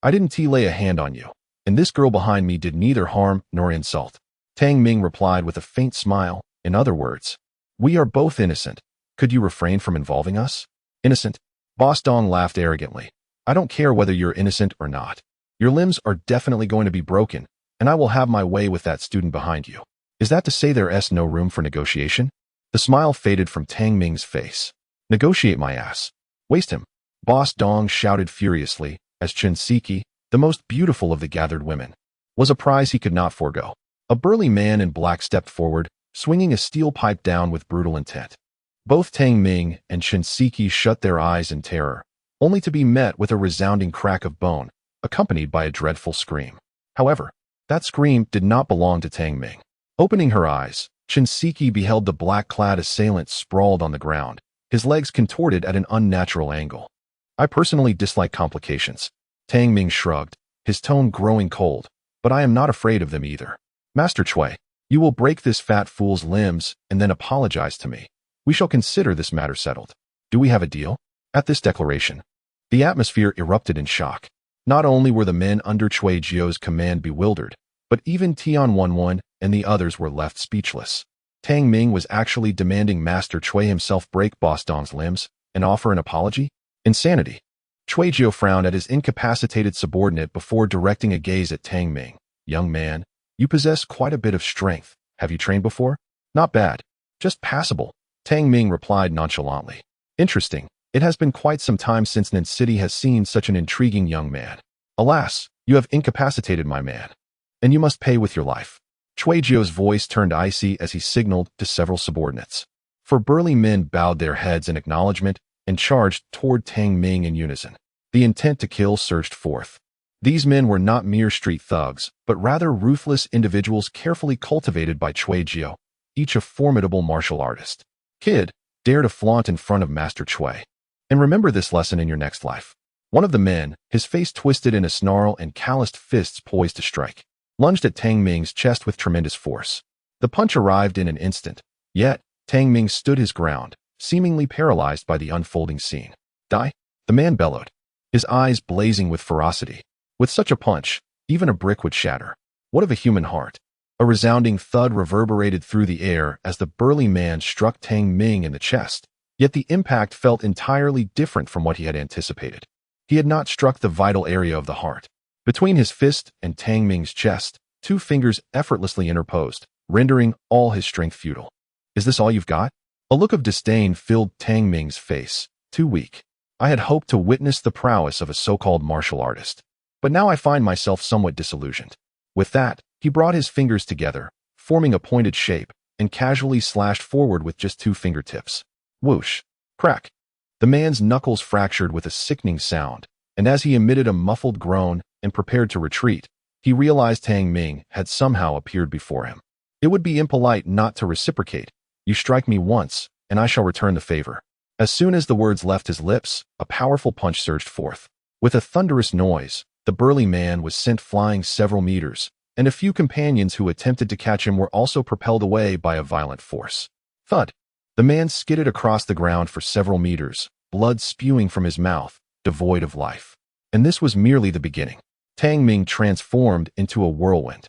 I didn't lay a hand on you, and this girl behind me did neither harm nor insult. Tang Ming replied with a faint smile. In other words, we are both innocent. Could you refrain from involving us? Innocent? Boss Dong laughed arrogantly. I don't care whether you're innocent or not. Your limbs are definitely going to be broken, and I will have my way with that student behind you. Is that to say there's no room for negotiation? The smile faded from Tang Ming's face. Negotiate my ass. Waste him. Boss Dong shouted furiously, as Qin Siki, the most beautiful of the gathered women, was a prize he could not forego. A burly man in black stepped forward, swinging a steel pipe down with brutal intent. Both Tang Ming and Shinseki shut their eyes in terror, only to be met with a resounding crack of bone, accompanied by a dreadful scream. However, that scream did not belong to Tang Ming. Opening her eyes, Shinseki beheld the black-clad assailant sprawled on the ground, his legs contorted at an unnatural angle. I personally dislike complications. Tang Ming shrugged, his tone growing cold, but I am not afraid of them either. Master Chui, you will break this fat fool's limbs and then apologize to me. We shall consider this matter settled. Do we have a deal? At this declaration, the atmosphere erupted in shock. Not only were the men under Chui Jio's command bewildered, but even Tian Wenwen and the others were left speechless. Tang Ming was actually demanding Master Chui himself break Boss Dong's limbs and offer an apology? Insanity. Chui Jio frowned at his incapacitated subordinate before directing a gaze at Tang Ming. Young man, you possess quite a bit of strength. Have you trained before? Not bad. Just passable. Tang Ming replied nonchalantly. Interesting. It has been quite some time since Nin City has seen such an intriguing young man. Alas, you have incapacitated my man. And you must pay with your life. Chui Jio's voice turned icy as he signaled to several subordinates. Four burly men bowed their heads in acknowledgement and charged toward Tang Ming in unison. The intent to kill surged forth. These men were not mere street thugs, but rather ruthless individuals carefully cultivated by Chui Jio, each a formidable martial artist. Kid, dare to flaunt in front of Master Chui. And remember this lesson in your next life. One of the men, his face twisted in a snarl and calloused fists poised to strike, lunged at Tang Ming's chest with tremendous force. The punch arrived in an instant, yet Tang Ming stood his ground, seemingly paralyzed by the unfolding scene. Die? The man bellowed, his eyes blazing with ferocity. With such a punch, even a brick would shatter. What of a human heart? A resounding thud reverberated through the air as the burly man struck Tang Ming in the chest, yet the impact felt entirely different from what he had anticipated. He had not struck the vital area of the heart. Between his fist and Tang Ming's chest, two fingers effortlessly interposed, rendering all his strength futile. Is this all you've got? A look of disdain filled Tang Ming's face. Too weak. I had hoped to witness the prowess of a so-called martial artist. But now I find myself somewhat disillusioned. With that, he brought his fingers together, forming a pointed shape, and casually slashed forward with just two fingertips. Whoosh. Crack. The man's knuckles fractured with a sickening sound, and as he emitted a muffled groan and prepared to retreat, he realized Tang Ming had somehow appeared before him. It would be impolite not to reciprocate. You strike me once, and I shall return the favor. As soon as the words left his lips, a powerful punch surged forth. With a thunderous noise, the burly man was sent flying several meters, and a few companions who attempted to catch him were also propelled away by a violent force. Thud! The man skidded across the ground for several meters, blood spewing from his mouth, devoid of life. And this was merely the beginning. Tang Ming transformed into a whirlwind,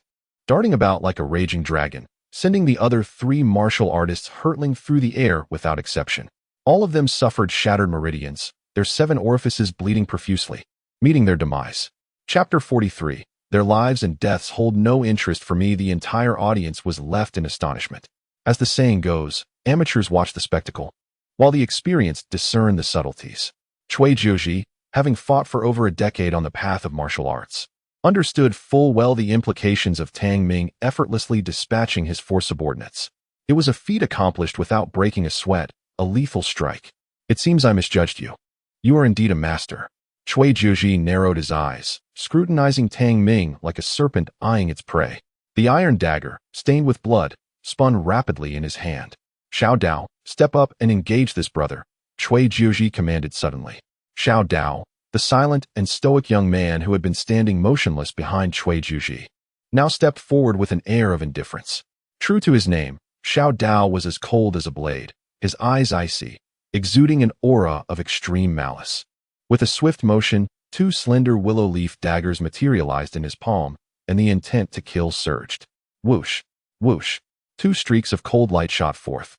darting about like a raging dragon, sending the other three martial artists hurtling through the air without exception. All of them suffered shattered meridians, their 7 orifices bleeding profusely, meeting their demise. Chapter 43. Their lives and deaths hold no interest for me. The entire audience was left in astonishment. As the saying goes, amateurs watch the spectacle, while the experienced discern the subtleties. Chui Jioji, having fought for over a decade on the path of martial arts, understood full well the implications of Tang Ming effortlessly dispatching his 4 subordinates. It was a feat accomplished without breaking a sweat, a lethal strike. It seems I misjudged you. You are indeed a master. Chui Jioji narrowed his eyes, scrutinizing Tang Ming like a serpent eyeing its prey. The iron dagger, stained with blood, spun rapidly in his hand. Xiao Dao, step up and engage this brother, Chui Jioji commanded suddenly. Xiao Dao, the silent and stoic young man who had been standing motionless behind Chui Jioji, now stepped forward with an air of indifference. True to his name, Xiao Dao was as cold as a blade, his eyes icy, exuding an aura of extreme malice. With a swift motion, 2 slender willow leaf daggers materialized in his palm, and the intent to kill surged. Whoosh, whoosh. 2 streaks of cold light shot forth,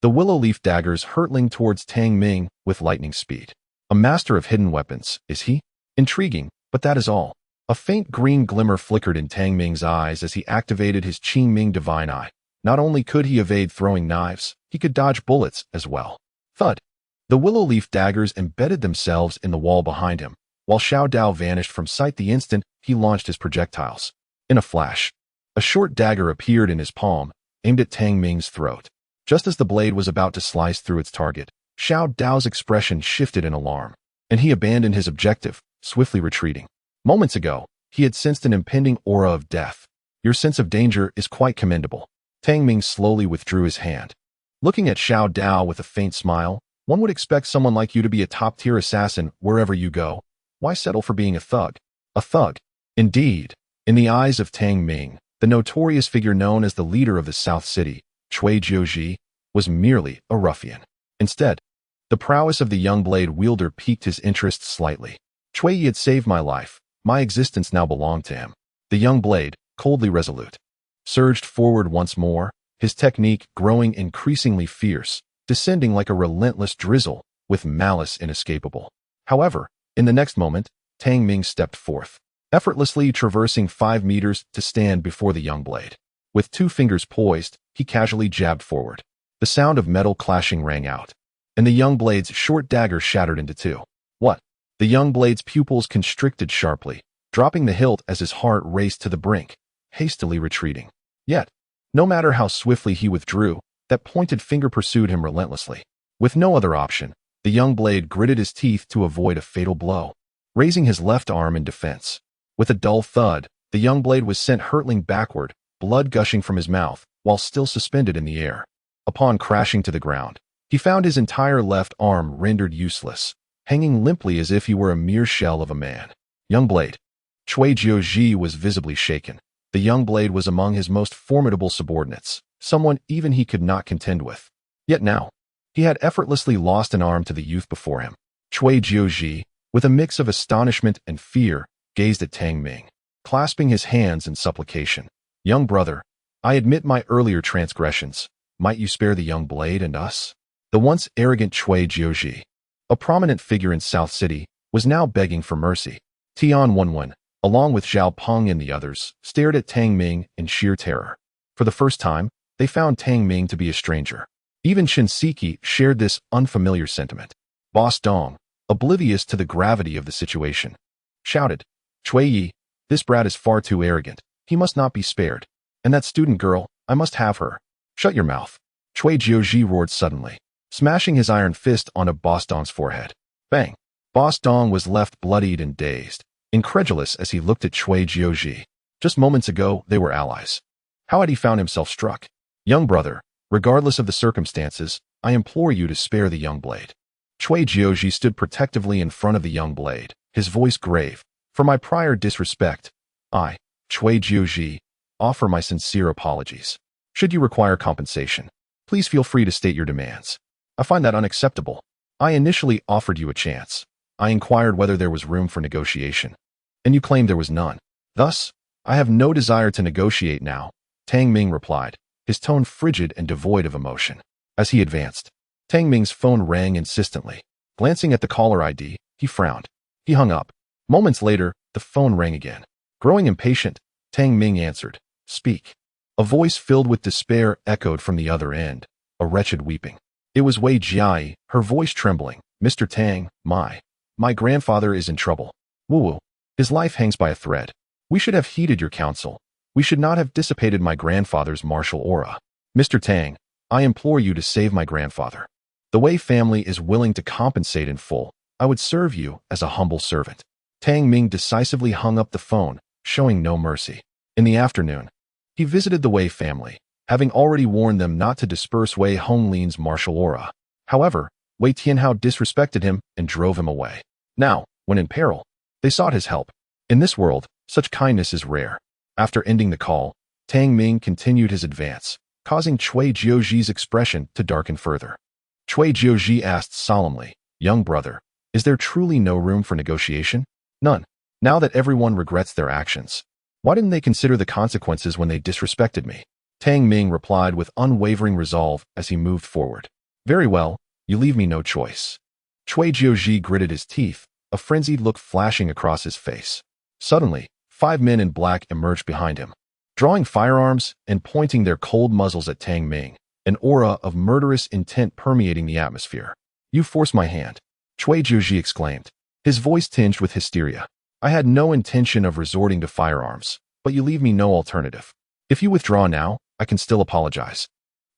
the willow leaf daggers hurtling towards Tang Ming with lightning speed. A master of hidden weapons, is he? Intriguing, but that is all. A faint green glimmer flickered in Tang Ming's eyes as he activated his Qing Ming Divine Eye. Not only could he evade throwing knives, he could dodge bullets as well. Thud! The willow leaf daggers embedded themselves in the wall behind him, while Xiao Dao vanished from sight the instant he launched his projectiles. In a flash, a short dagger appeared in his palm, aimed at Tang Ming's throat. Just as the blade was about to slice through its target, Xiao Dao's expression shifted in alarm, and he abandoned his objective, swiftly retreating. Moments ago, he had sensed an impending aura of death. Your sense of danger is quite commendable. Tang Ming slowly withdrew his hand. Looking at Xiao Dao with a faint smile, one would expect someone like you to be a top-tier assassin wherever you go. Why settle for being a thug? A thug. Indeed, in the eyes of Tang Ming, the notorious figure known as the leader of the South City, Cui Jiuzhi, was merely a ruffian. Instead, the prowess of the young blade wielder piqued his interest slightly. Cui had saved my life. My existence now belonged to him. The young blade, coldly resolute, surged forward once more, his technique growing increasingly fierce, descending like a relentless drizzle, with malice inescapable. However, in the next moment, Tang Ming stepped forth, effortlessly traversing 5 meters to stand before the young blade. With 2 fingers poised, he casually jabbed forward. The sound of metal clashing rang out, and the young blade's short dagger shattered into 2. What? The young blade's pupils constricted sharply, dropping the hilt as his heart raced to the brink, hastily retreating. Yet, no matter how swiftly he withdrew, that pointed finger pursued him relentlessly. With no other option, the young blade gritted his teeth to avoid a fatal blow, raising his left arm in defense. With a dull thud, the young blade was sent hurtling backward, blood gushing from his mouth, while still suspended in the air. Upon crashing to the ground, he found his entire left arm rendered useless, hanging limply as if he were a mere shell of a man. Young blade. Cui Jiuzhi was visibly shaken. The young blade was among his most formidable subordinates, someone even he could not contend with. Yet now, he had effortlessly lost an arm to the youth before him. Cui Jiuzhi, with a mix of astonishment and fear, gazed at Tang Ming, clasping his hands in supplication. Young brother, I admit my earlier transgressions. Might you spare the young blade and us? The once arrogant Cui Jiuzhi, a prominent figure in South City, was now begging for mercy. Tian Wenwen, along with Zhao Peng and the others, stared at Tang Ming in sheer terror. For the first time, they found Tang Ming to be a stranger. Even Shinseki shared this unfamiliar sentiment. Boss Dong, oblivious to the gravity of the situation, shouted, Cui Yi, this brat is far too arrogant. He must not be spared. And that student girl, I must have her. Shut your mouth. Cui Jiuzhi roared suddenly, smashing his iron fist onto Boss Dong's forehead. Bang! Boss Dong was left bloodied and dazed, incredulous as he looked at Cui Jiuzhi. Just moments ago, they were allies. How had he found himself struck? Young brother, regardless of the circumstances, I implore you to spare the young blade. Cui Jiuzhi stood protectively in front of the young blade, his voice grave. For my prior disrespect, I, Cui Jiuzhi, offer my sincere apologies. Should you require compensation, please feel free to state your demands. I find that unacceptable. I initially offered you a chance. I inquired whether there was room for negotiation, and you claimed there was none. Thus, I have no desire to negotiate now, Tang Ming replied, his tone frigid and devoid of emotion. As he advanced, Tang Ming's phone rang insistently. Glancing at the caller ID, he frowned. He hung up. Moments later, the phone rang again. Growing impatient, Tang Ming answered, Speak. A voice filled with despair echoed from the other end, a wretched weeping. It was Wei Jiai, her voice trembling. Mr. Tang, my grandfather is in trouble. Woo-woo. His life hangs by a thread. We should have heeded your counsel. We should not have dissipated my grandfather's martial aura. Mr. Tang, I implore you to save my grandfather. The Wei family is willing to compensate in full. I would serve you as a humble servant. Tang Ming decisively hung up the phone, showing no mercy. In the afternoon, he visited the Wei family, having already warned them not to disperse Wei Honglin's martial aura. However, Wei Tianhao disrespected him and drove him away. Now, when in peril, they sought his help. In this world, such kindness is rare. After ending the call, Tang Ming continued his advance, causing Cui Jiuzhi's expression to darken further. Cui Jiuzhi asked solemnly, Young brother, is there truly no room for negotiation? None. Now that everyone regrets their actions, why didn't they consider the consequences when they disrespected me? Tang Ming replied with unwavering resolve as he moved forward. Very well, you leave me no choice. Cui Jiuzhi gritted his teeth, a frenzied look flashing across his face. Suddenly, 5 men in black emerged behind him, drawing firearms and pointing their cold muzzles at Tang Ming, an aura of murderous intent permeating the atmosphere. You forced my hand, Cui Jiuzhi exclaimed, his voice tinged with hysteria. I had no intention of resorting to firearms, but you leave me no alternative. If you withdraw now, I can still apologize.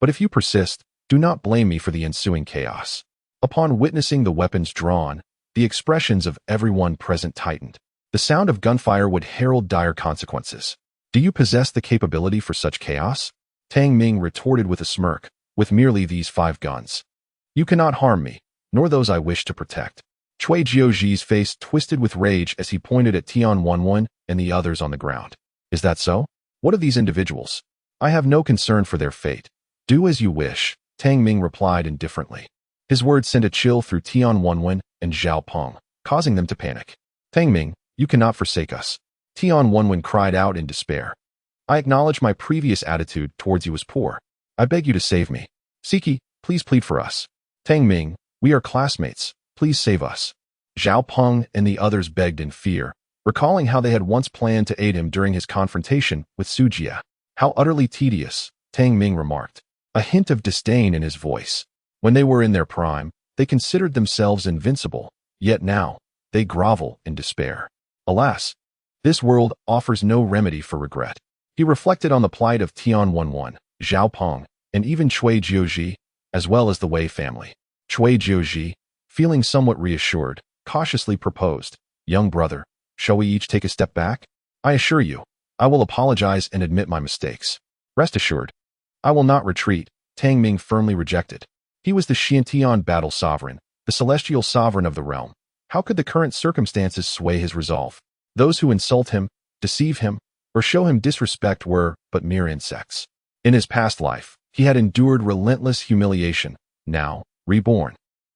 But if you persist, do not blame me for the ensuing chaos." Upon witnessing the weapons drawn, the expressions of everyone present tightened. The sound of gunfire would herald dire consequences. "Do you possess the capability for such chaos?" Tang Ming retorted with a smirk. "With merely these 5 guns, you cannot harm me, nor those I wish to protect." Cui Jiuji's face twisted with rage as he pointed at Tian Wenwen and the others on the ground. "Is that so? What of these individuals? I have no concern for their fate. Do as you wish," Tang Ming replied indifferently. His words sent a chill through Tian Wenwen and Zhao Peng, causing them to panic. "Tang Ming, you cannot forsake us," Tian Wenwen cried out in despair. "I acknowledge my previous attitude towards you was poor. I beg you to save me. Siki, please plead for us. Tang Ming, we are classmates. Please save us." Zhao Peng and the others begged in fear, recalling how they had once planned to aid him during his confrontation with Su Jia. "How utterly tedious," Tang Ming remarked, a hint of disdain in his voice. When they were in their prime, they considered themselves invincible, yet now, they grovel in despair. Alas, this world offers no remedy for regret. He reflected on the plight of Tian Wenwen, Zhao Peng, and even Cui Jiuji, as well as the Wei family. Cui Jiuji, feeling somewhat reassured, cautiously proposed, "Young brother, shall we each take a step back? I assure you, I will apologize and admit my mistakes. Rest assured, I will not retreat," Tang Ming firmly rejected. He was the Xiantian battle sovereign, the celestial sovereign of the realm. How could the current circumstances sway his resolve? Those who insult him, deceive him, or show him disrespect were but mere insects. In his past life, he had endured relentless humiliation. Now, reborn,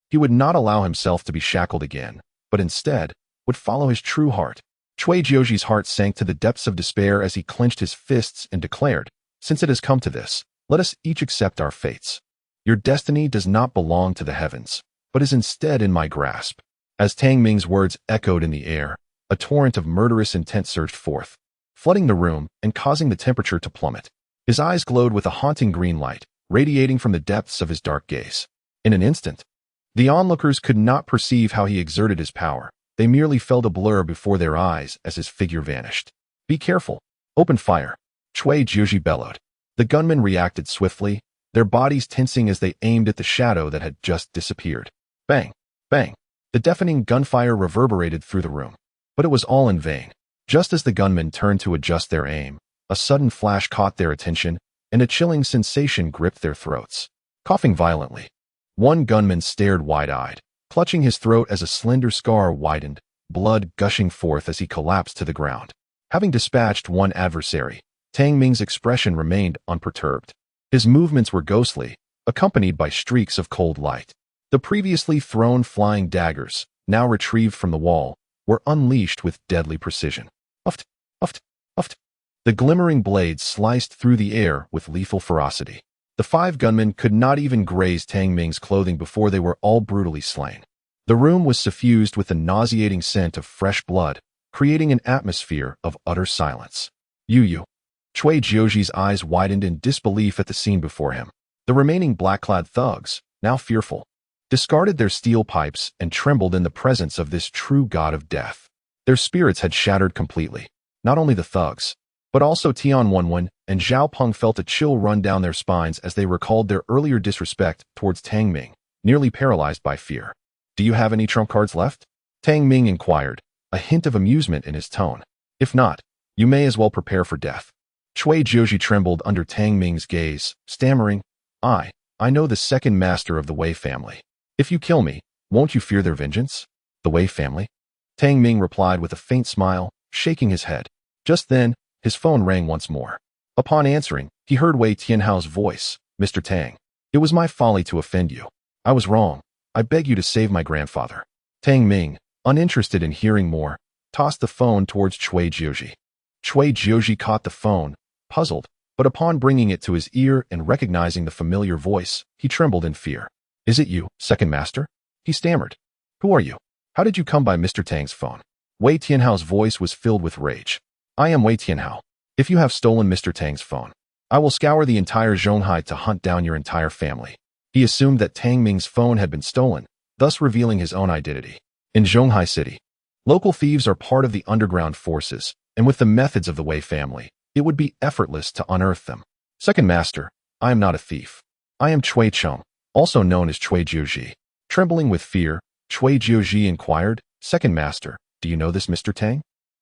he would not allow himself to be shackled again, but instead would follow his true heart. Cui Jiuji's heart sank to the depths of despair as he clenched his fists and declared, "Since it has come to this, let us each accept our fates. Your destiny does not belong to the heavens, but is instead in my grasp." As Tang Ming's words echoed in the air, a torrent of murderous intent surged forth, flooding the room and causing the temperature to plummet. His eyes glowed with a haunting green light, radiating from the depths of his dark gaze. In an instant, the onlookers could not perceive how he exerted his power. They merely felt a blur before their eyes as his figure vanished. "Be careful. Open fire," Cui Jiuji bellowed. The gunmen reacted swiftly, their bodies tensing as they aimed at the shadow that had just disappeared. Bang! Bang! The deafening gunfire reverberated through the room. But it was all in vain. Just as the gunmen turned to adjust their aim, a sudden flash caught their attention, and a chilling sensation gripped their throats. Coughing violently, one gunman stared wide-eyed, clutching his throat as a slender scar widened, blood gushing forth as he collapsed to the ground. Having dispatched one adversary, Tang Ming's expression remained unperturbed. His movements were ghostly, accompanied by streaks of cold light. The previously thrown flying daggers, now retrieved from the wall, were unleashed with deadly precision. Uft, uft, uft. The glimmering blades sliced through the air with lethal ferocity. The 5 gunmen could not even graze Tang Ming's clothing before they were all brutally slain. The room was suffused with the nauseating scent of fresh blood, creating an atmosphere of utter silence. "You." Cui Jiuji's eyes widened in disbelief at the scene before him. The remaining black-clad thugs, now fearful, discarded their steel pipes and trembled in the presence of this true god of death. Their spirits had shattered completely. Not only the thugs, but also Tian Wenwen and Zhao Peng felt a chill run down their spines as they recalled their earlier disrespect towards Tang Ming, nearly paralyzed by fear. "Do you have any trump cards left?" Tang Ming inquired, a hint of amusement in his tone. "If not, you may as well prepare for death." Cui Jiuji trembled under Tang Ming's gaze, stammering, I know the second master of the Wei family. If you kill me, won't you fear their vengeance?" "The Wei family?" Tang Ming replied with a faint smile, shaking his head. Just then, his phone rang once more. Upon answering, he heard Wei Tianhao's voice. "Mr. Tang, it was my folly to offend you. I was wrong. I beg you to save my grandfather." Tang Ming, uninterested in hearing more, tossed the phone towards Cui Jiuji. Cui Jiuji caught the phone, puzzled, but upon bringing it to his ear and recognizing the familiar voice, he trembled in fear. "Is it you, second master?" he stammered. "Who are you? How did you come by Mr. Tang's phone?" Wei Tianhao's voice was filled with rage. "I am Wei Tianhao. If you have stolen Mr. Tang's phone, I will scour the entire Zhonghai to hunt down your entire family." He assumed that Tang Ming's phone had been stolen, thus revealing his own identity. In Zhonghai City, local thieves are part of the underground forces, and with the methods of the Wei family, it would be effortless to unearth them. Second Master, I am not a thief. I am Cui Cheng, also known as Cui Jiuji. Trembling with fear, Cui Jiuji inquired, Second Master, do you know this Mr. Tang?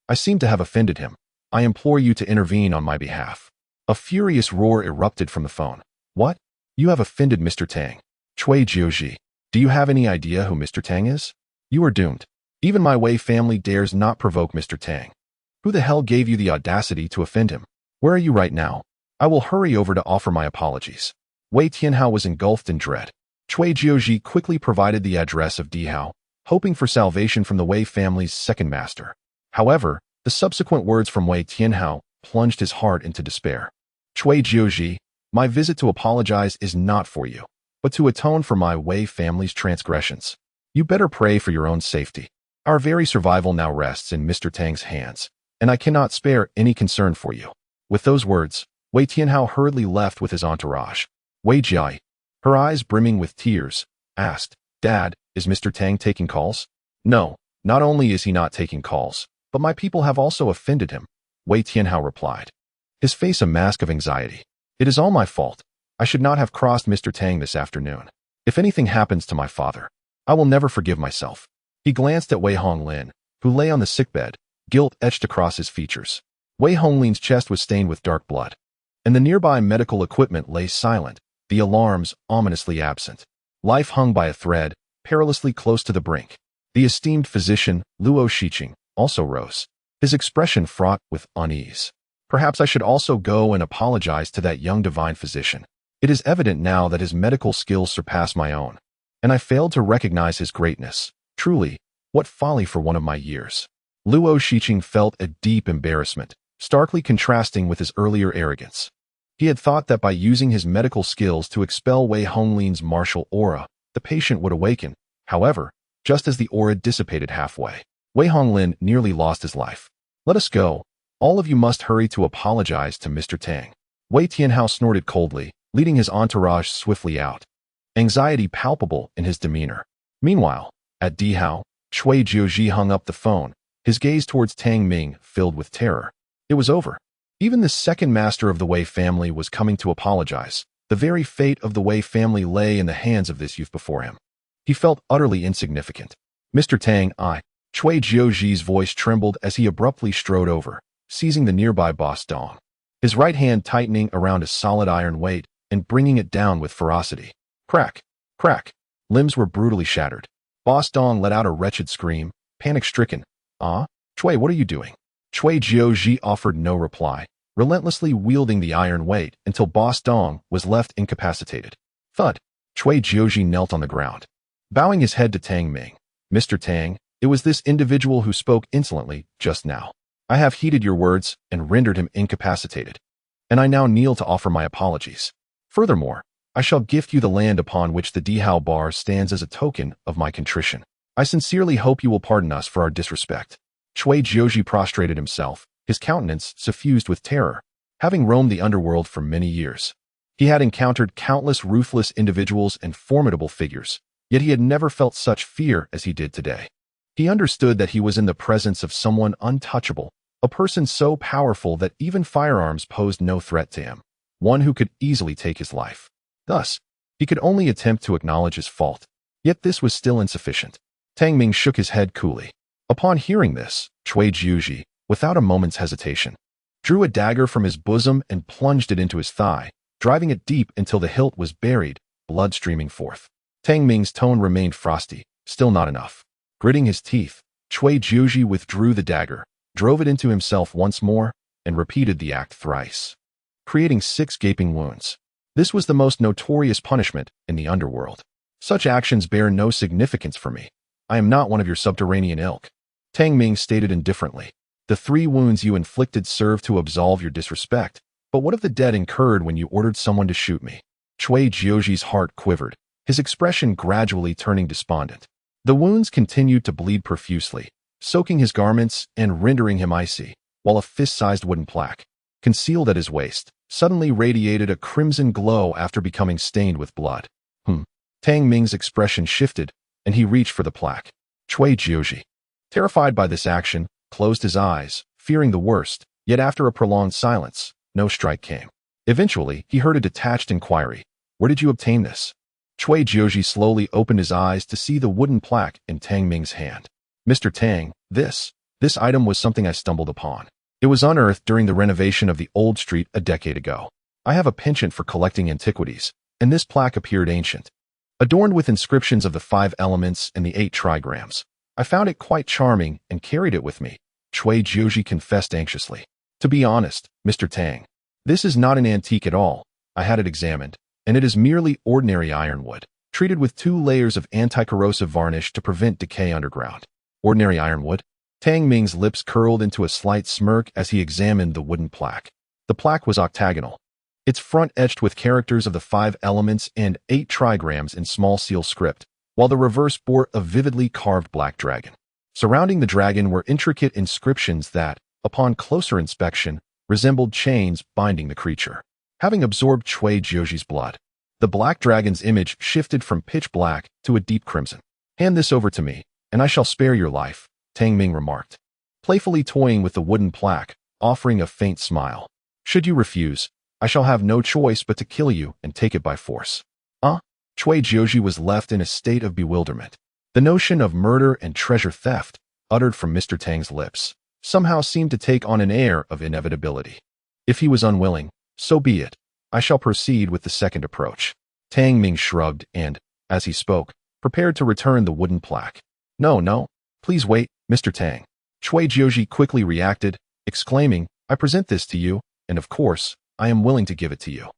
I seem to have offended him. I implore you to intervene on my behalf. A furious roar erupted from the phone. What? You have offended Mr. Tang. Cui Jiuji, do you have any idea who Mr. Tang is? You are doomed. Even my Wei family dares not provoke Mr. Tang. Who the hell gave you the audacity to offend him? Where are you right now? I will hurry over to offer my apologies. Wei Tianhao was engulfed in dread. Cui Jiuji quickly provided the address of Dihao, hoping for salvation from the Wei family's second master. However, the subsequent words from Wei Tianhao plunged his heart into despair. Cui Jiuji, my visit to apologize is not for you, but to atone for my Wei family's transgressions. You better pray for your own safety. Our very survival now rests in Mr. Tang's hands, and I cannot spare any concern for you. With those words, Wei Tianhao hurriedly left with his entourage. Wei Jiai, her eyes brimming with tears, asked, Dad, is Mr. Tang taking calls? No, not only is he not taking calls, but my people have also offended him, Wei Tianhao replied. His face a mask of anxiety. It is all my fault. I should not have crossed Mr. Tang this afternoon. If anything happens to my father, I will never forgive myself. He glanced at Wei Honglin, who lay on the sickbed, guilt etched across his features. Wei Honglin's chest was stained with dark blood, and the nearby medical equipment lay silent, the alarms ominously absent. Life hung by a thread, perilously close to the brink. The esteemed physician, Luo Shiqing, also rose, his expression fraught with unease. Perhaps I should also go and apologize to that young divine physician. It is evident now that his medical skills surpass my own, and I failed to recognize his greatness. Truly, what folly for one of my years. Luo Shiqing felt a deep embarrassment, starkly contrasting with his earlier arrogance. He had thought that by using his medical skills to expel Wei Honglin's martial aura, the patient would awaken. However, just as the aura dissipated halfway, Wei Honglin nearly lost his life. Let us go. All of you must hurry to apologize to Mr. Tang. Wei Tianhao snorted coldly, leading his entourage swiftly out, anxiety palpable in his demeanor. Meanwhile, at Dihao, Cui Jiuji hung up the phone, his gaze towards Tang Ming filled with terror. It was over. Even the second master of the Wei family was coming to apologize. The very fate of the Wei family lay in the hands of this youth before him. He felt utterly insignificant. Mr. Tang, Cui Jiuji's voice trembled as he abruptly strode over, seizing the nearby Boss Dong, his right hand tightening around a solid iron weight and bringing it down with ferocity. Crack! Crack! Limbs were brutally shattered. Boss Dong let out a wretched scream, panic-stricken. Cui, what are you doing? Cui Jiuji offered no reply, relentlessly wielding the iron weight until Boss Dong was left incapacitated. Thud! Cui Jiuji knelt on the ground, bowing his head to Tang Ming. Mr. Tang, it was this individual who spoke insolently just now. I have heeded your words and rendered him incapacitated, and I now kneel to offer my apologies. Furthermore, I shall gift you the land upon which the Dihao bar stands as a token of my contrition. I sincerely hope you will pardon us for our disrespect. Cui Jiuji prostrated himself, his countenance suffused with terror. Having roamed the underworld for many years, he had encountered countless ruthless individuals and formidable figures, yet he had never felt such fear as he did today. He understood that he was in the presence of someone untouchable, a person so powerful that even firearms posed no threat to him, one who could easily take his life. Thus, he could only attempt to acknowledge his fault. Yet this was still insufficient. Tang Ming shook his head coolly. Upon hearing this, Cui Jiuji, without a moment's hesitation, drew a dagger from his bosom and plunged it into his thigh, driving it deep until the hilt was buried, blood streaming forth. Tang Ming's tone remained frosty, still not enough. Gritting his teeth, Cui Jiuji withdrew the dagger, drove it into himself once more, and repeated the act thrice, creating 6 gaping wounds. This was the most notorious punishment in the underworld. Such actions bear no significance for me. I am not one of your subterranean ilk. Tang Ming stated indifferently. The 3 wounds you inflicted serve to absolve your disrespect, but what of the debt incurred when you ordered someone to shoot me? Cui Jiuji's heart quivered, his expression gradually turning despondent. The wounds continued to bleed profusely, soaking his garments and rendering him icy, while a fist-sized wooden plaque, concealed at his waist, suddenly radiated a crimson glow after becoming stained with blood. Tang Ming's expression shifted, and he reached for the plaque. Cui Jiuji, terrified by this action, closed his eyes, fearing the worst, yet after a prolonged silence, no strike came. Eventually, he heard a detached inquiry. Where did you obtain this? Chui Jiuji slowly opened his eyes to see the wooden plaque in Tang Ming's hand. Mr. Tang, this item was something I stumbled upon. It was unearthed during the renovation of the old street a decade ago. I have a penchant for collecting antiquities, and this plaque appeared ancient. Adorned with inscriptions of the 5 elements and the 8 trigrams. I found it quite charming and carried it with me, Chui Jiuji confessed anxiously. To be honest, Mr. Tang, this is not an antique at all. I had it examined, and it is merely ordinary ironwood, treated with 2 layers of anti-corrosive varnish to prevent decay underground. Ordinary ironwood? Tang Ming's lips curled into a slight smirk as he examined the wooden plaque. The plaque was octagonal, its front etched with characters of the 5 elements and 8 trigrams in small seal script, while the reverse bore a vividly carved black dragon. Surrounding the dragon were intricate inscriptions that, upon closer inspection, resembled chains binding the creature. Having absorbed Chui Jiuji's blood, the black dragon's image shifted from pitch black to a deep crimson. Hand this over to me, and I shall spare your life, Tang Ming remarked, playfully toying with the wooden plaque, offering a faint smile. Should you refuse, I shall have no choice but to kill you and take it by force. Chui Jiuji was left in a state of bewilderment. The notion of murder and treasure theft, uttered from Mr. Tang's lips, somehow seemed to take on an air of inevitability. If he was unwilling, so be it. I shall proceed with the second approach. Tang Ming shrugged and, as he spoke, prepared to return the wooden plaque. No, please wait, Mr. Tang. Chui Jiuji quickly reacted, exclaiming, I present this to you, and of course, I am willing to give it to you.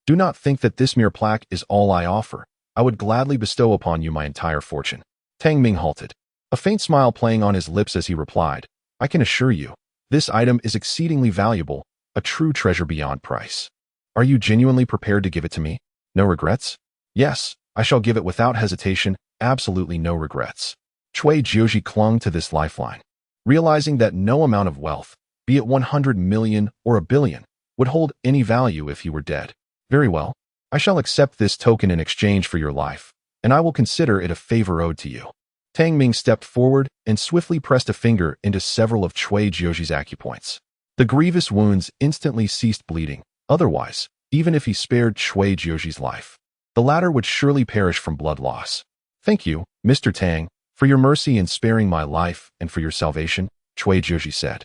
Do not think that this mere plaque is all I offer. I would gladly bestow upon you my entire fortune. Tang Ming halted, a faint smile playing on his lips as he replied, I can assure you, this item is exceedingly valuable, a true treasure beyond price. Are you genuinely prepared to give it to me? No regrets? Yes, I shall give it without hesitation, absolutely no regrets. Chui Jiuji clung to this lifeline, realizing that no amount of wealth, be it 100 million or a billion, would hold any value if he were dead. Very well, I shall accept this token in exchange for your life, and I will consider it a favor owed to you. Tang Ming stepped forward and swiftly pressed a finger into several of Chui Jiuji's acupoints. The grievous wounds instantly ceased bleeding. Otherwise, even if he spared Chui Jiuji's life, the latter would surely perish from blood loss. Thank you, Mr. Tang, for your mercy in sparing my life and for your salvation, Chui Jiuji said,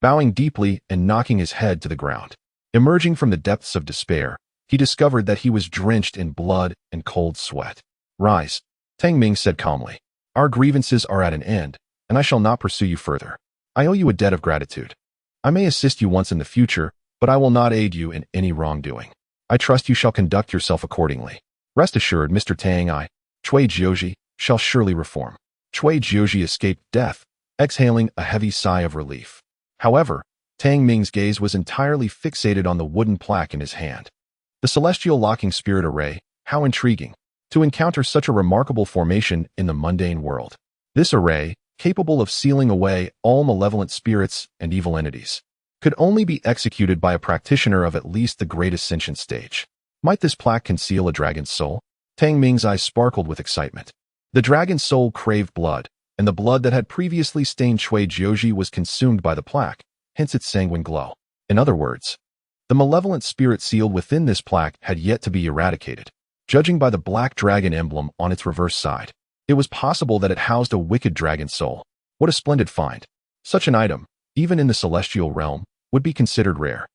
bowing deeply and knocking his head to the ground. Emerging from the depths of despair, he discovered that he was drenched in blood and cold sweat. Rise, Tang Ming said calmly. Our grievances are at an end, and I shall not pursue you further. I owe you a debt of gratitude. I may assist you once in the future, but I will not aid you in any wrongdoing. I trust you shall conduct yourself accordingly. Rest assured, Mr. Tang, Chui Jiuji, shall surely reform. Chui Jiuji escaped death, exhaling a heavy sigh of relief. However, Tang Ming's gaze was entirely fixated on the wooden plaque in his hand. The celestial locking spirit array, how intriguing, to encounter such a remarkable formation in the mundane world. This array, capable of sealing away all malevolent spirits and evil entities, could only be executed by a practitioner of at least the great ascension stage. Might this plaque conceal a dragon's soul? Tang Ming's eyes sparkled with excitement. The dragon's soul craved blood, and the blood that had previously stained Chui Jiuji was consumed by the plaque, hence its sanguine glow. In other words, the malevolent spirit sealed within this plaque had yet to be eradicated. Judging by the black dragon emblem on its reverse side, it was possible that it housed a wicked dragon soul. What a splendid find. Such an item, even in the celestial realm, would be considered rare.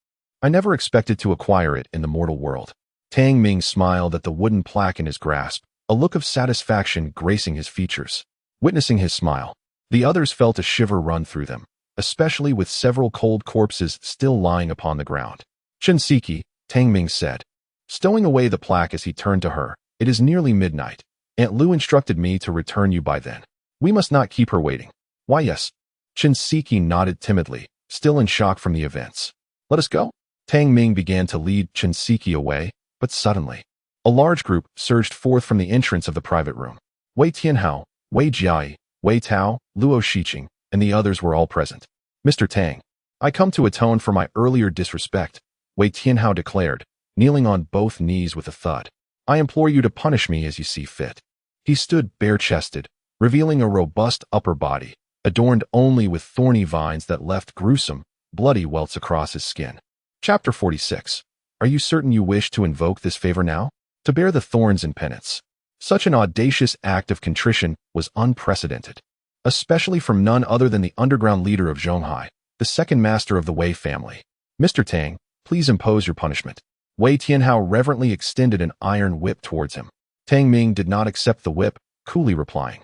I never expected to acquire it in the mortal world. Tang Ming smiled at the wooden plaque in his grasp, a look of satisfaction gracing his features. Witnessing his smile, the others felt a shiver run through them, especially with several cold corpses still lying upon the ground. Shinseki, Tang Ming said, stowing away the plaque as he turned to her, it is nearly midnight. Aunt Lu instructed me to return you by then. We must not keep her waiting. Why, yes. Shinseki nodded timidly, still in shock from the events. Let us go. Tang Ming began to lead Shinseki away, but suddenly, a large group surged forth from the entrance of the private room. Wei Tianhao, Wei Jiai, Wei Tao, Luo Shiqing, and the others were all present. Mr. Tang, I come to atone for my earlier disrespect, Wei Tianhao declared, kneeling on both knees with a thud. I implore you to punish me as you see fit. He stood bare-chested, revealing a robust upper body, adorned only with thorny vines that left gruesome, bloody welts across his skin. Chapter 46. Are you certain you wish to invoke this favor now? To bear the thorns in penance. Such an audacious act of contrition was unprecedented, especially from none other than the underground leader of Zhonghai, the second master of the Wei family. Mr. Tang, please impose your punishment. Wei Tianhao reverently extended an iron whip towards him. Tang Ming did not accept the whip, coolly replying,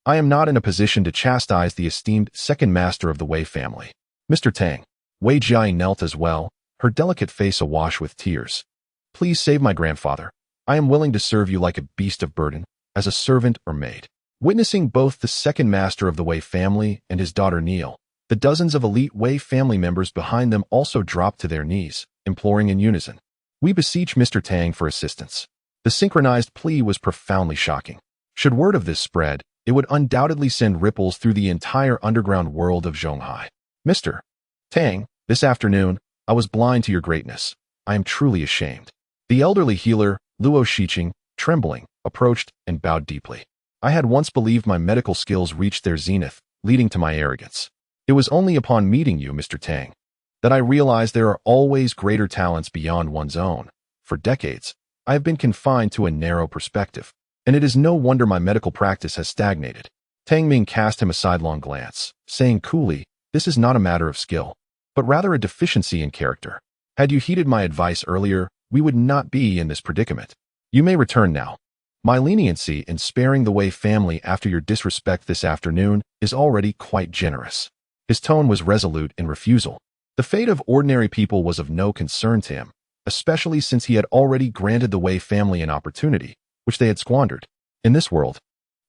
I am not in a position to chastise the esteemed second master of the Wei family. Mr. Tang. Wei Jiai knelt as well, her delicate face awash with tears. Please save my grandfather. I am willing to serve you like a beast of burden, as a servant or maid. Witnessing both the second master of the Wei family and his daughter kneel, the dozens of elite Wei family members behind them also dropped to their knees, imploring in unison. We beseech Mr. Tang for assistance. The synchronized plea was profoundly shocking. Should word of this spread, it would undoubtedly send ripples through the entire underground world of Zhonghai. Mr. Tang, this afternoon, I was blind to your greatness. I am truly ashamed. The elderly healer, Luo Shiqing, trembling, approached and bowed deeply. I had once believed my medical skills reached their zenith, leading to my arrogance. It was only upon meeting you, Mr. Tang, that I realized there are always greater talents beyond one's own. For decades, I have been confined to a narrow perspective, and it is no wonder my medical practice has stagnated. Tang Ming cast him a sidelong glance, saying coolly, this is not a matter of skill, but rather a deficiency in character. Had you heeded my advice earlier, we would not be in this predicament. You may return now. My leniency in sparing the Wei family after your disrespect this afternoon is already quite generous. His tone was resolute in refusal. The fate of ordinary people was of no concern to him, especially since he had already granted the Wei family an opportunity, which they had squandered. In this world,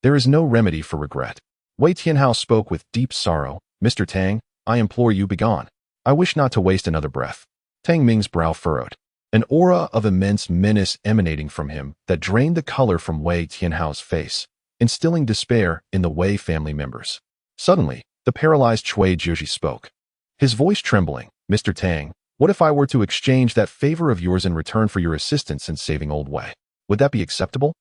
there is no remedy for regret. Wei Tianhao spoke with deep sorrow. Mr. Tang, I implore you begone. I wish not to waste another breath. Tang Ming's brow furrowed, an aura of immense menace emanating from him that drained the color from Wei Tianhao's face, instilling despair in the Wei family members. Suddenly, the paralyzed Cui Jiuzhi spoke, his voice trembling. Mr. Tang, what if I were to exchange that favor of yours in return for your assistance in saving old Wei? Would that be acceptable?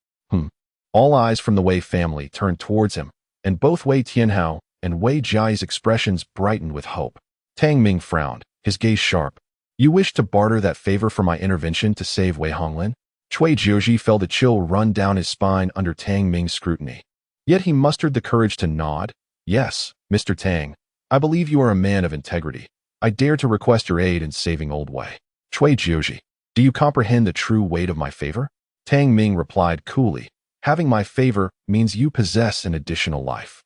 All eyes from the Wei family turned towards him, and both Wei Tianhao and Wei Jiai's expressions brightened with hope. Tang Ming frowned, his gaze sharp. You wish to barter that favor for my intervention to save Wei Honglin? Cui Jiuzhi felt a chill run down his spine under Tang Ming's scrutiny. Yet he mustered the courage to nod. Yes, Mr. Tang, I believe you are a man of integrity. I dare to request your aid in saving old Wei. Cui Jiuzhi, do you comprehend the true weight of my favor? Tang Ming replied coolly. Having my favor means you possess an additional life.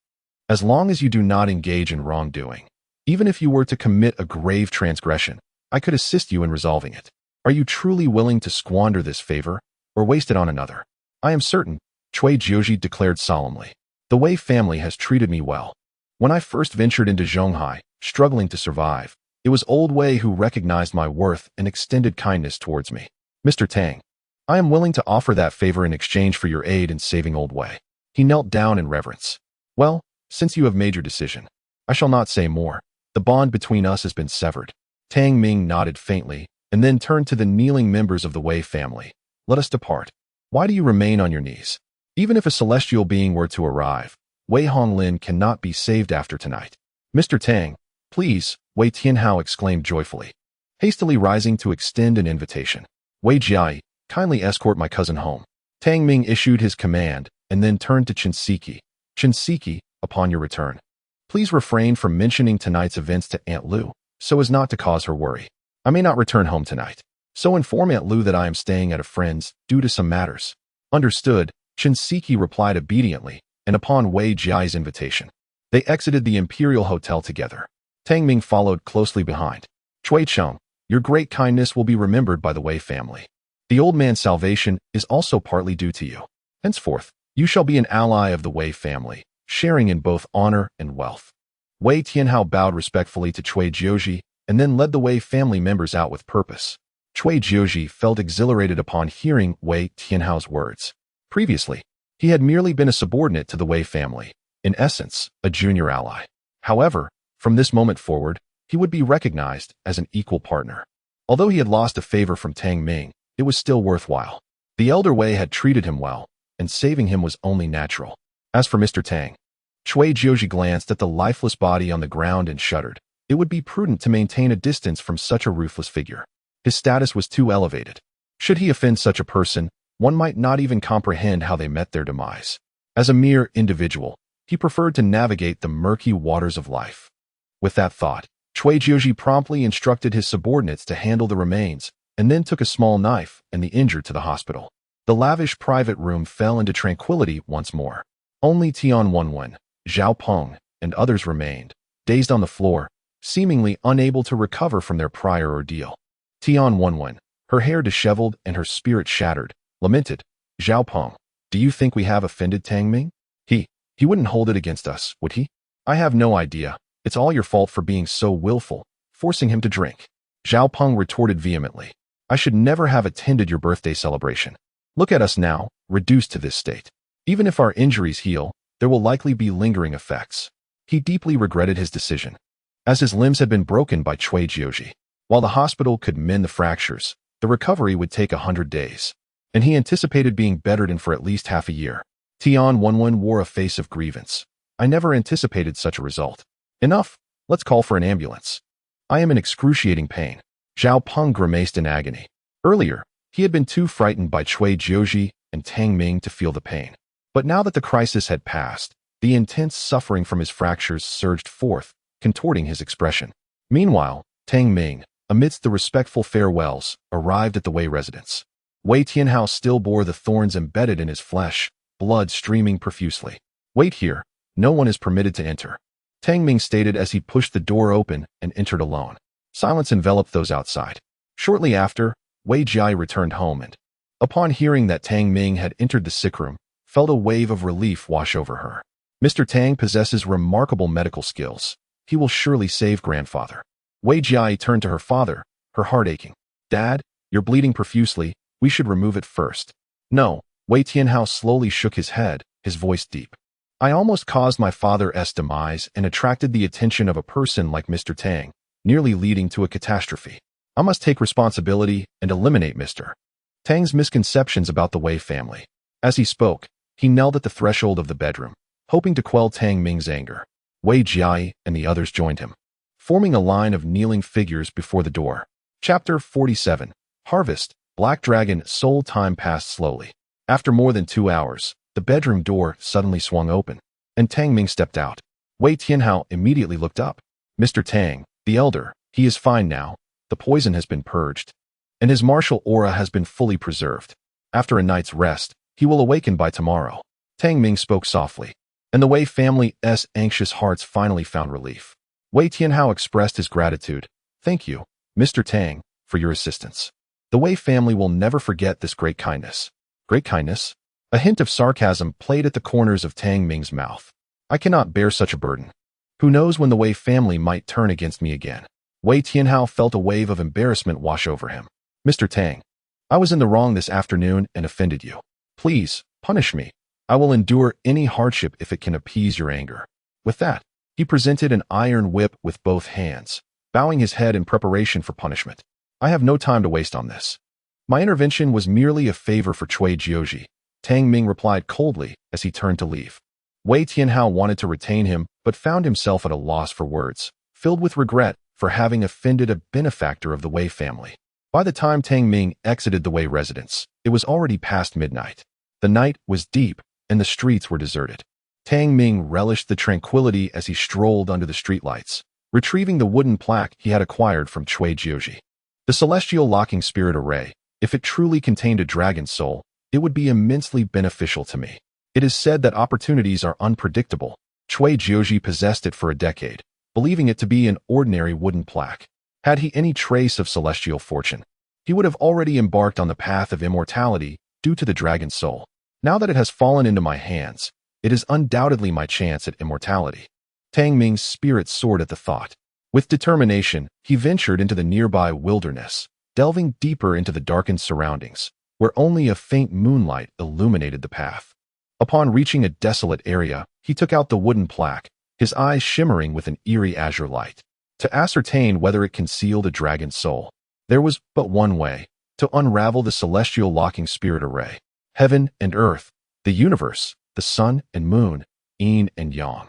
As long as you do not engage in wrongdoing, even if you were to commit a grave transgression, I could assist you in resolving it. Are you truly willing to squander this favor, or waste it on another? I am certain, Cui Jiuzhi declared solemnly. The Wei family has treated me well. When I first ventured into Zhonghai, struggling to survive, it was old Wei who recognized my worth and extended kindness towards me. Mr. Tang, I am willing to offer that favor in exchange for your aid in saving old Wei. He knelt down in reverence. Well, since you have made your decision, I shall not say more. The bond between us has been severed. Tang Ming nodded faintly, and then turned to the kneeling members of the Wei family. Let us depart. Why do you remain on your knees? Even if a celestial being were to arrive, Wei Honglin cannot be saved after tonight. Mr. Tang, please, Wei Tianhao exclaimed joyfully, hastily rising to extend an invitation. Wei Jiai, kindly escort my cousin home. Tang Ming issued his command, and then turned to Chen Siki. Chen Siki, upon your return, please refrain from mentioning tonight's events to Aunt Lu, so as not to cause her worry. I may not return home tonight, so inform Aunt Lu that I am staying at a friend's due to some matters. Understood, Chen Siki replied obediently, and upon Wei Jiai's invitation, they exited the Imperial Hotel together. Tang Ming followed closely behind. Cui Cheng, your great kindness will be remembered by the Wei family. The old man's salvation is also partly due to you. Henceforth, you shall be an ally of the Wei family, sharing in both honor and wealth. Wei Tianhao bowed respectfully to Cui Jiuzhi and then led the Wei family members out with purpose. Cui Jiuzhi felt exhilarated upon hearing Wei Tianhao's words. Previously, he had merely been a subordinate to the Wei family, in essence, a junior ally. However, from this moment forward, he would be recognized as an equal partner. Although he had lost a favor from Tang Ming, it was still worthwhile. The elder Wei had treated him well, and saving him was only natural. As for Mr. Tang, Cui Jiuzhi glanced at the lifeless body on the ground and shuddered. it would be prudent to maintain a distance from such a ruthless figure. His status was too elevated. Should he offend such a person, one might not even comprehend how they met their demise. As a mere individual, he preferred to navigate the murky waters of life. With that thought, Cui Jiuji promptly instructed his subordinates to handle the remains, and then took a small knife and the injured to the hospital. The lavish private room fell into tranquility once more. Only Tian Wenwen, Zhao Peng, and others remained, dazed on the floor, seemingly unable to recover from their prior ordeal. Tian Wenwen, her hair disheveled and her spirit shattered, lamented, "Zhao Peng, do you think we have offended Tang Ming? He wouldn't hold it against us, would he? I have no idea. It's all your fault for being so willful, forcing him to drink." Zhao Peng retorted vehemently, "I should never have attended your birthday celebration. Look at us now, reduced to this state. Even if our injuries heal, there will likely be lingering effects." He deeply regretted his decision, as his limbs had been broken by Cui Jiuji. While the hospital could mend the fractures, the recovery would take 100 days, and he anticipated being bettered in for at least half a year. Tian Wenwen wore a face of grievance. "I never anticipated such a result. Enough, let's call for an ambulance. I am in excruciating pain." Zhao Peng grimaced in agony. Earlier, he had been too frightened by Cui Jiuji and Tang Ming to feel the pain. But now that the crisis had passed, the intense suffering from his fractures surged forth, contorting his expression. Meanwhile, Tang Ming, amidst the respectful farewells, arrived at the Wei residence. Wei Tianhao still bore the thorns embedded in his flesh, blood streaming profusely. "Wait here, no one is permitted to enter," Tang Ming stated as he pushed the door open and entered alone. Silence enveloped those outside. Shortly after, Wei Jiai returned home and, upon hearing that Tang Ming had entered the sick room, felt a wave of relief wash over her. "Mr. Tang possesses remarkable medical skills. He will surely save grandfather." Wei Jiai turned to her father, her heart aching. "Dad, you're bleeding profusely. We should remove it first." "No." Wei Tianhao slowly shook his head, his voice deep. "I almost caused my father's demise and attracted the attention of a person like Mr. Tang, nearly leading to a catastrophe. I must take responsibility and eliminate Mr. Tang's misconceptions about the Wei family." As he spoke, he knelt at the threshold of the bedroom, hoping to quell Tang Ming's anger. Wei Jiai and the others joined him, forming a line of kneeling figures before the door. Chapter 47. Harvest. Black Dragon. Soul. Time passed slowly. After more than 2 hours, the bedroom door suddenly swung open, and Tang Ming stepped out. Wei Tianhao immediately looked up. "Mr. Tang, the elder, he is fine now. The poison has been purged, and his martial aura has been fully preserved. After a night's rest, he will awaken by tomorrow." Tang Ming spoke softly, and the Wei family's anxious hearts finally found relief. Wei Tianhao expressed his gratitude. "Thank you, Mr. Tang, for your assistance. The Wei family will never forget this great kindness." "Great kindness?" A hint of sarcasm played at the corners of Tang Ming's mouth. "I cannot bear such a burden. Who knows when the Wei family might turn against me again?" Wei Tianhao felt a wave of embarrassment wash over him. "Mr. Tang, I was in the wrong this afternoon and offended you. Please, punish me. I will endure any hardship if it can appease your anger." With that, he presented an iron whip with both hands, bowing his head in preparation for punishment. "I have no time to waste on this. My intervention was merely a favor for Cui Jiuji," Tang Ming replied coldly as he turned to leave. Wei Tianhao wanted to retain him, but found himself at a loss for words, filled with regret for having offended a benefactor of the Wei family. By the time Tang Ming exited the Wei residence, it was already past midnight. The night was deep, and the streets were deserted. Tang Ming relished the tranquility as he strolled under the streetlights, retrieving the wooden plaque he had acquired from Cui Jiuji. The celestial locking spirit array, if it truly contained a dragon soul, it would be immensely beneficial to me. It is said that opportunities are unpredictable. Cui Jiuji possessed it for a decade, believing it to be an ordinary wooden plaque. Had he any trace of celestial fortune, he would have already embarked on the path of immortality due to the dragon soul. Now that it has fallen into my hands, it is undoubtedly my chance at immortality. Tang Ming's spirit soared at the thought. With determination, he ventured into the nearby wilderness, delving deeper into the darkened surroundings, where only a faint moonlight illuminated the path. Upon reaching a desolate area, he took out the wooden plaque, his eyes shimmering with an eerie azure light, to ascertain whether it concealed a dragon's soul. There was but one way, to unravel the celestial locking spirit array. Heaven and earth, the universe, the sun and moon, yin and yang.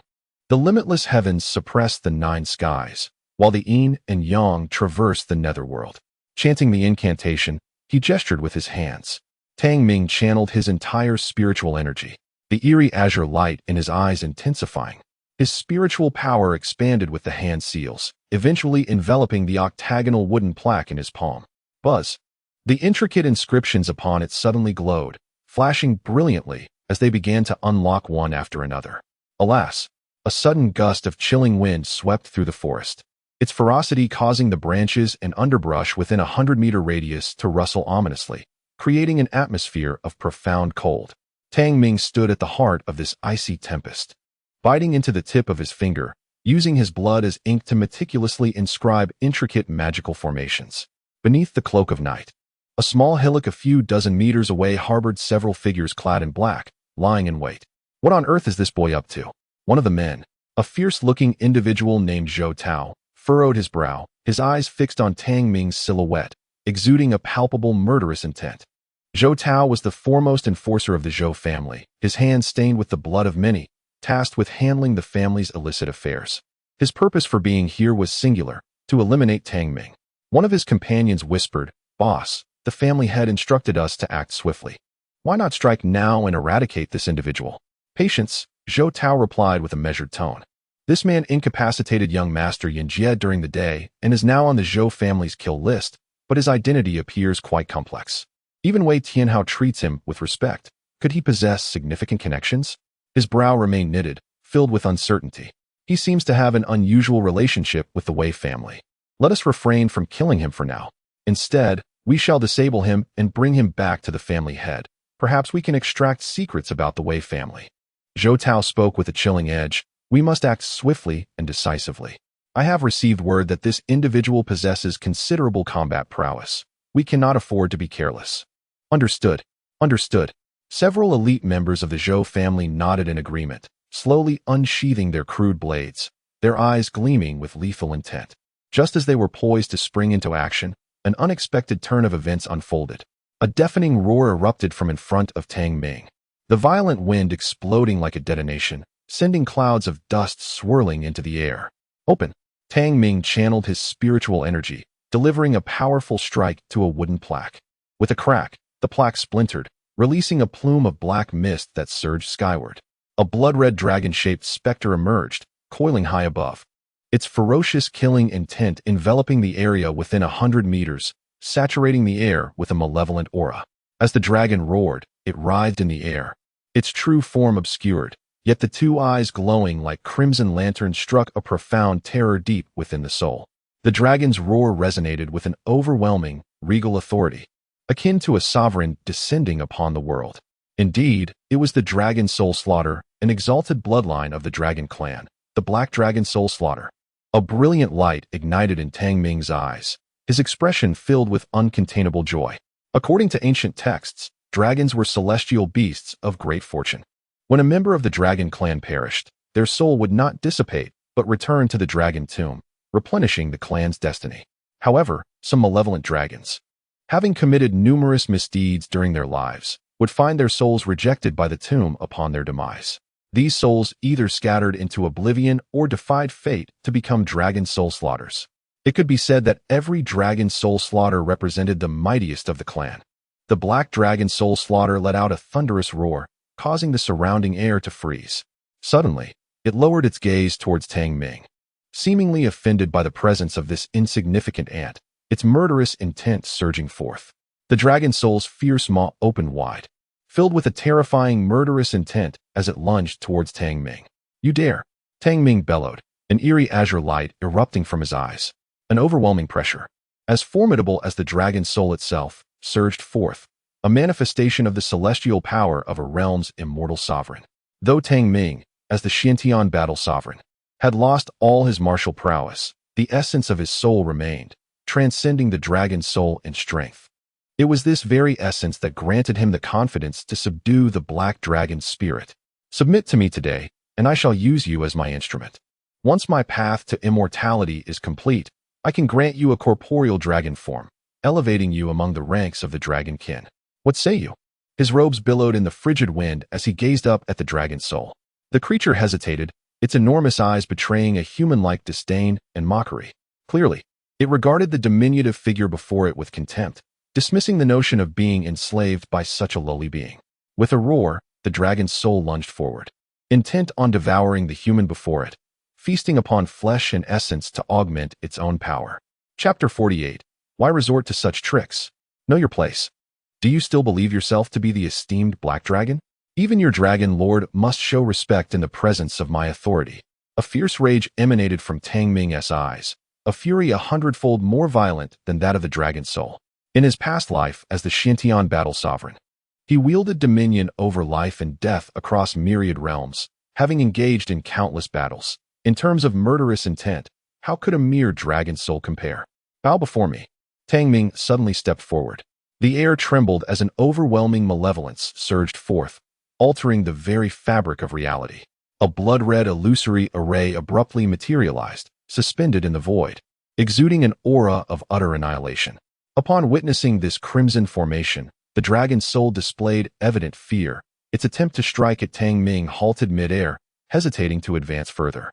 The limitless heavens suppressed the 9 skies, while the yin and yang traversed the netherworld. Chanting the incantation, he gestured with his hands. Tang Ming channeled his entire spiritual energy, the eerie azure light in his eyes intensifying. His spiritual power expanded with the hand seals, eventually enveloping the octagonal wooden plaque in his palm. Buzz! The intricate inscriptions upon it suddenly glowed, flashing brilliantly as they began to unlock one after another. Alas! A sudden gust of chilling wind swept through the forest, its ferocity causing the branches and underbrush within a 100-meter radius to rustle ominously, creating an atmosphere of profound cold. Tang Ming stood at the heart of this icy tempest, biting into the tip of his finger, using his blood as ink to meticulously inscribe intricate magical formations. Beneath the cloak of night, a small hillock a few dozen meters away harbored several figures clad in black, lying in wait. What on earth is this boy up to? One of the men, a fierce-looking individual named Zhou Tao, furrowed his brow, his eyes fixed on Tang Ming's silhouette, exuding a palpable murderous intent. Zhou Tao was the foremost enforcer of the Zhou family, his hands stained with the blood of many, tasked with handling the family's illicit affairs. His purpose for being here was singular, to eliminate Tang Ming. One of his companions whispered, "Boss, the family had instructed us to act swiftly. Why not strike now and eradicate this individual?" "Patience," Zhou Tao replied with a measured tone. "This man incapacitated young Master Yin Jie during the day and is now on the Zhou family's kill list, but his identity appears quite complex. Even Wei Tianhao treats him with respect. Could he possess significant connections?" His brow remained knitted, filled with uncertainty. "He seems to have an unusual relationship with the Wei family. Let us refrain from killing him for now. Instead, we shall disable him and bring him back to the family head. Perhaps we can extract secrets about the Wei family." Zhou Tao spoke with a chilling edge. "We must act swiftly and decisively. I have received word that this individual possesses considerable combat prowess. We cannot afford to be careless." "Understood. Understood." Several elite members of the Zhou family nodded in agreement, slowly unsheathing their crude blades, their eyes gleaming with lethal intent. Just as they were poised to spring into action, an unexpected turn of events unfolded. A deafening roar erupted from in front of Tang Ming, the violent wind exploding like a detonation, sending clouds of dust swirling into the air. "Open!" Tang Ming channeled his spiritual energy, delivering a powerful strike to a wooden plaque. With a crack, the plaque splintered, releasing a plume of black mist that surged skyward. A blood-red dragon-shaped specter emerged, coiling high above, its ferocious killing intent enveloping the area within 100 meters, saturating the air with a malevolent aura. As the dragon roared, it writhed in the air, its true form obscured, yet the two eyes glowing like crimson lanterns struck a profound terror deep within the soul. The dragon's roar resonated with an overwhelming, regal authority, akin to a sovereign descending upon the world. Indeed, it was the Dragon Soul Slaughter, an exalted bloodline of the Dragon Clan, the Black Dragon Soul Slaughter. A brilliant light ignited in Tang Ming's eyes, his expression filled with uncontainable joy. According to ancient texts, dragons were celestial beasts of great fortune. When a member of the Dragon Clan perished, their soul would not dissipate, but return to the Dragon Tomb, replenishing the clan's destiny. However, some malevolent dragons, having committed numerous misdeeds during their lives, would find their souls rejected by the tomb upon their demise. These souls either scattered into oblivion or defied fate to become Dragon Soul Slaughters. It could be said that every Dragon Soul Slaughter represented the mightiest of the clan. The Black Dragon Soul Slaughter let out a thunderous roar, causing the surrounding air to freeze. Suddenly, it lowered its gaze towards Tang Ming, seemingly offended by the presence of this insignificant ant, its murderous intent surging forth. The dragon soul's fierce maw opened wide, filled with a terrifying murderous intent as it lunged towards Tang Ming. "You dare!" Tang Ming bellowed, an eerie azure light erupting from his eyes. An overwhelming pressure, as formidable as the dragon soul itself, surged forth, a manifestation of the celestial power of a realm's immortal sovereign. Though Tang Ming, as the Xiantian battle sovereign, had lost all his martial prowess, the essence of his soul remained, transcending the dragon soul in strength. It was this very essence that granted him the confidence to subdue the black dragon's spirit. "Submit to me today, and I shall use you as my instrument. Once my path to immortality is complete, I can grant you a corporeal dragon form, elevating you among the ranks of the dragon kin. What say you?" His robes billowed in the frigid wind as he gazed up at the dragon soul. The creature hesitated, its enormous eyes betraying a human-like disdain and mockery. Clearly, it regarded the diminutive figure before it with contempt, dismissing the notion of being enslaved by such a lowly being. With a roar, the dragon's soul lunged forward, intent on devouring the human before it, feasting upon flesh and essence to augment its own power. Chapter 48. Why resort to such tricks? Know your place. Do you still believe yourself to be the esteemed Black Dragon? Even your dragon lord must show respect in the presence of my authority. A fierce rage emanated from Tang Ming's eyes, a fury 100-fold more violent than that of the dragon's soul. In his past life as the Xintian battle sovereign, he wielded dominion over life and death across myriad realms, having engaged in countless battles. In terms of murderous intent, how could a mere dragon soul compare? Bow before me. Tang Ming suddenly stepped forward. The air trembled as an overwhelming malevolence surged forth, altering the very fabric of reality. A blood-red illusory array abruptly materialized, suspended in the void, exuding an aura of utter annihilation. Upon witnessing this crimson formation, the dragon's soul displayed evident fear. Its attempt to strike at Tang Ming halted mid-air, hesitating to advance further.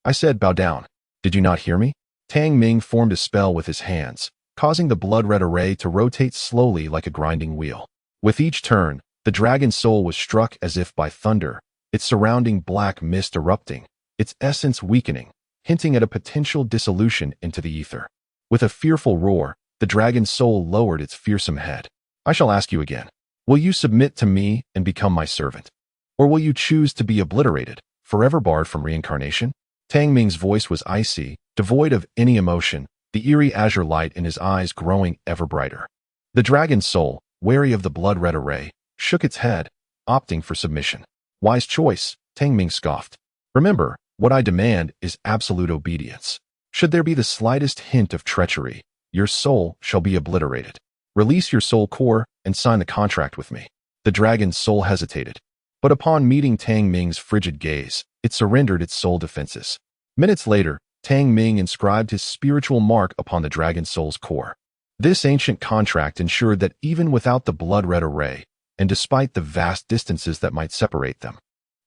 I said, bow down. Did you not hear me? Tang Ming formed a spell with his hands, causing the blood-red array to rotate slowly like a grinding wheel. With each turn, the dragon's soul was struck as if by thunder, its surrounding black mist erupting, its essence weakening, hinting at a potential dissolution into the ether. With a fearful roar, the dragon's soul lowered its fearsome head. I shall ask you again. Will you submit to me and become my servant? Or will you choose to be obliterated, forever barred from reincarnation? Tang Ming's voice was icy, devoid of any emotion, the eerie azure light in his eyes growing ever brighter. The dragon's soul, wary of the blood-red array, shook its head, opting for submission. Wise choice, Tang Ming scoffed. Remember, what I demand is absolute obedience. Should there be the slightest hint of treachery, your soul shall be obliterated. Release your soul core and sign the contract with me. The dragon's soul hesitated, but upon meeting Tang Ming's frigid gaze, it surrendered its soul defenses. Minutes later, Tang Ming inscribed his spiritual mark upon the dragon's soul's core. This ancient contract ensured that even without the blood-red array, and despite the vast distances that might separate them,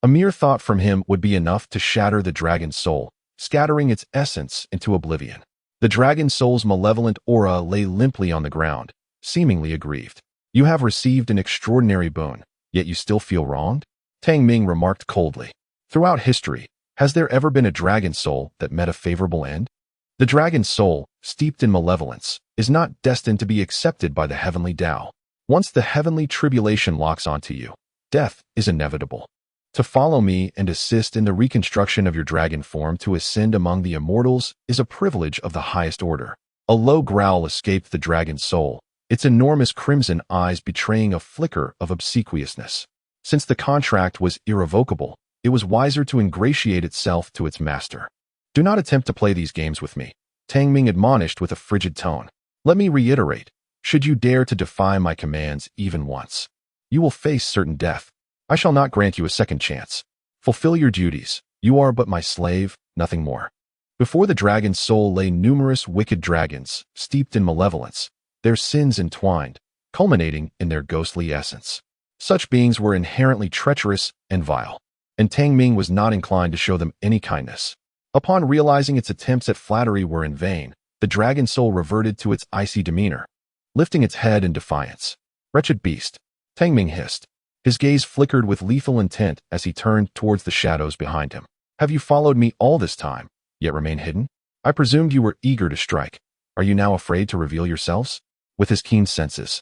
a mere thought from him would be enough to shatter the dragon's soul, scattering its essence into oblivion. The dragon's soul's malevolent aura lay limply on the ground, seemingly aggrieved. You have received an extraordinary boon, yet you still feel wronged? Tang Ming remarked coldly. Throughout history, has there ever been a dragon soul that met a favorable end? The dragon's soul, steeped in malevolence, is not destined to be accepted by the heavenly Tao. Once the heavenly tribulation locks onto you, death is inevitable. To follow me and assist in the reconstruction of your dragon form to ascend among the immortals is a privilege of the highest order. A low growl escaped the dragon's soul, its enormous crimson eyes betraying a flicker of obsequiousness. Since the contract was irrevocable, it was wiser to ingratiate itself to its master. Do not attempt to play these games with me, Tang Ming admonished with a frigid tone. Let me reiterate, should you dare to defy my commands even once, you will face certain death. I shall not grant you a second chance. Fulfill your duties. You are but my slave, nothing more. Before the dragon's soul lay numerous wicked dragons, steeped in malevolence, their sins entwined, culminating in their ghostly essence. Such beings were inherently treacherous and vile, and Tang Ming was not inclined to show them any kindness. Upon realizing its attempts at flattery were in vain, the dragon soul reverted to its icy demeanor, lifting its head in defiance. Wretched beast, Tang Ming hissed. His gaze flickered with lethal intent as he turned towards the shadows behind him. Have you followed me all this time, yet remain hidden? I presumed you were eager to strike. Are you now afraid to reveal yourselves? With his keen senses,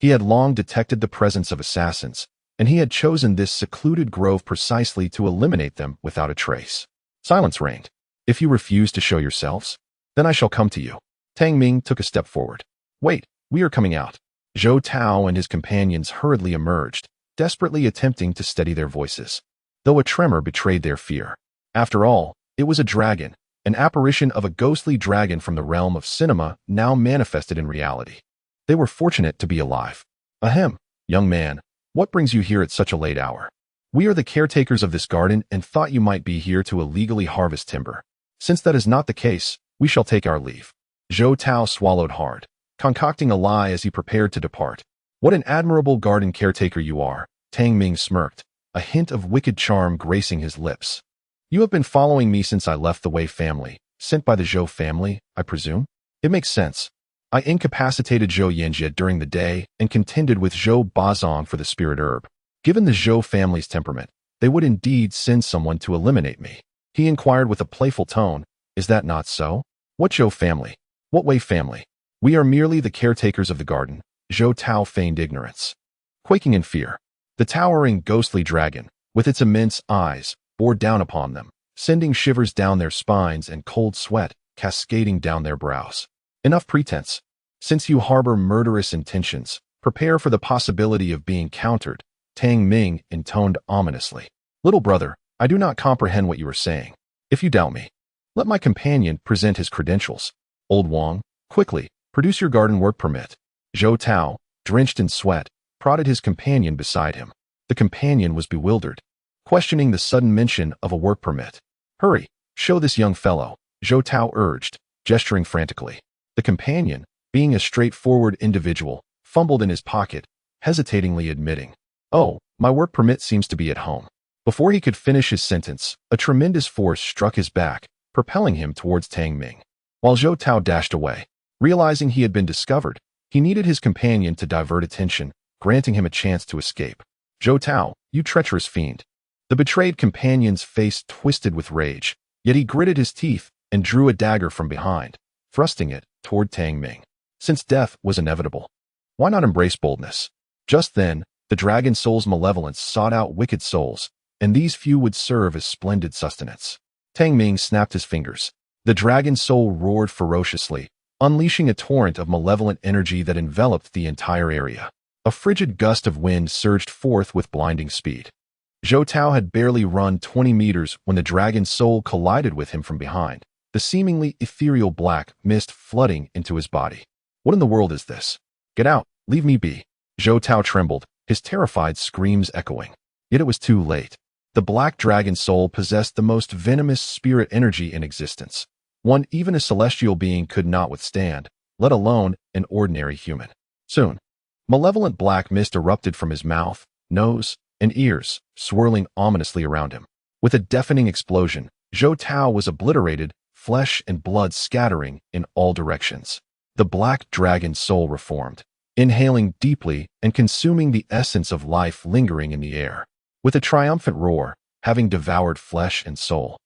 he had long detected the presence of assassins, and he had chosen this secluded grove precisely to eliminate them without a trace. Silence reigned. If you refuse to show yourselves, then I shall come to you. Tang Ming took a step forward. Wait, we are coming out. Zhou Tao and his companions hurriedly emerged, desperately attempting to steady their voices, though a tremor betrayed their fear. After all, it was a dragon, an apparition of a ghostly dragon from the realm of cinema now manifested in reality. They were fortunate to be alive. Ahem, young man, what brings you here at such a late hour? We are the caretakers of this garden and thought you might be here to illegally harvest timber. Since that is not the case, we shall take our leave. Zhou Tao swallowed hard, concocting a lie as he prepared to depart. What an admirable garden caretaker you are, Tang Ming smirked, a hint of wicked charm gracing his lips. You have been following me since I left the Wei family, Sent by the Zhou family, I presume? It makes sense. I incapacitated Zhou Yanjie during the day and contended with Zhou Bazong for the spirit herb. Given the Zhou family's temperament, they would indeed send someone to eliminate me. He inquired with a playful tone, is that not so? What Zhou family? What Wei family? We are merely the caretakers of the garden. Zhou Tao feigned ignorance. Quaking in fear, the towering ghostly dragon, with its immense eyes, bore down upon them, sending shivers down their spines and cold sweat cascading down their brows. Enough pretense. Since you harbor murderous intentions, prepare for the possibility of being countered, Tang Ming intoned ominously. Little brother, I do not comprehend what you are saying. If you doubt me, let my companion present his credentials. Old Wang, quickly, produce your garden work permit. Zhou Tao, drenched in sweat, prodded his companion beside him. The companion was bewildered, questioning the sudden mention of a work permit. Hurry, show this young fellow, Zhou Tao urged, gesturing frantically. The companion, being a straightforward individual, fumbled in his pocket, hesitatingly admitting, oh, my work permit seems to be at home. Before he could finish his sentence, a tremendous force struck his back, propelling him towards Tang Ming. While Zhou Tao dashed away, realizing he had been discovered, he needed his companion to divert attention, granting him a chance to escape. Zhou Tao, you treacherous fiend. The betrayed companion's face twisted with rage, yet he gritted his teeth and drew a dagger from behind, thrusting it toward Tang Ming. Since death was inevitable, why not embrace boldness? Just then, the dragon soul's malevolence sought out wicked souls, and these few would serve as splendid sustenance. Tang Ming snapped his fingers. The dragon soul roared ferociously, unleashing a torrent of malevolent energy that enveloped the entire area. A frigid gust of wind surged forth with blinding speed. Zhou Tao had barely run 20 meters when the dragon soul collided with him from behind, the seemingly ethereal black mist flooding into his body. What in the world is this? Get out, leave me be. Zhou Tao trembled, his terrified screams echoing. Yet it was too late. The black dragon soul possessed the most venomous spirit energy in existence, one even a celestial being could not withstand, let alone an ordinary human. Soon, malevolent black mist erupted from his mouth, nose, and ears, swirling ominously around him. With a deafening explosion, Zhou Tao was obliterated, flesh and blood scattering in all directions. The black dragon soul reformed, inhaling deeply and consuming the essence of life lingering in the air. With a triumphant roar, having devoured flesh and soul,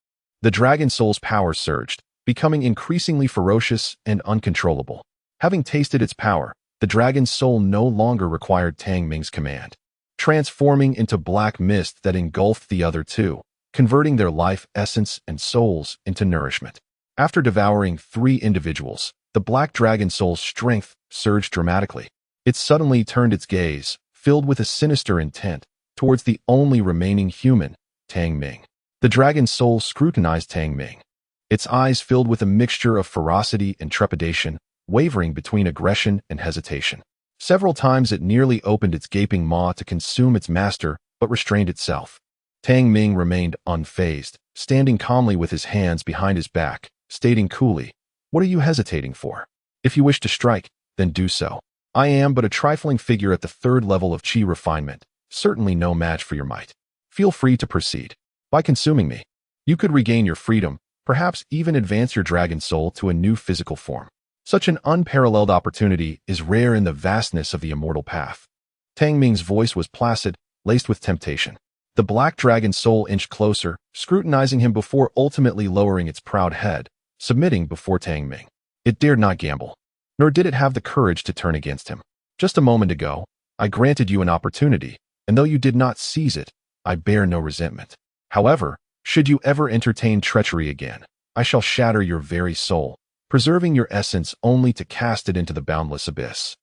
the dragon soul's power surged, becoming increasingly ferocious and uncontrollable. Having tasted its power, the dragon soul no longer required Tang Ming's command, transforming into black mist that engulfed the other two, converting their life essence and souls into nourishment. After devouring 3 individuals, the black dragon soul's strength surged dramatically. It suddenly turned its gaze, filled with a sinister intent, towards the only remaining human, Tang Ming. The dragon soul scrutinized Tang Ming, its eyes filled with a mixture of ferocity and trepidation, wavering between aggression and hesitation. Several times it nearly opened its gaping maw to consume its master, but restrained itself. Tang Ming remained unfazed, standing calmly with his hands behind his back, stating coolly, "What are you hesitating for? If you wish to strike, then do so. I am but a trifling figure at the 3rd level of Qi refinement, certainly no match for your might. Feel free to proceed. By consuming me, you could regain your freedom, perhaps even advance your dragon soul to a new physical form. Such an unparalleled opportunity is rare in the vastness of the immortal path." Tang Ming's voice was placid, laced with temptation. The black dragon soul inched closer, scrutinizing him before ultimately lowering its proud head, submitting before Tang Ming. It dared not gamble, nor did it have the courage to turn against him. Just a moment ago, I granted you an opportunity, and though you did not seize it, I bear no resentment. However, should you ever entertain treachery again, I shall shatter your very soul, preserving your essence only to cast it into the boundless abyss,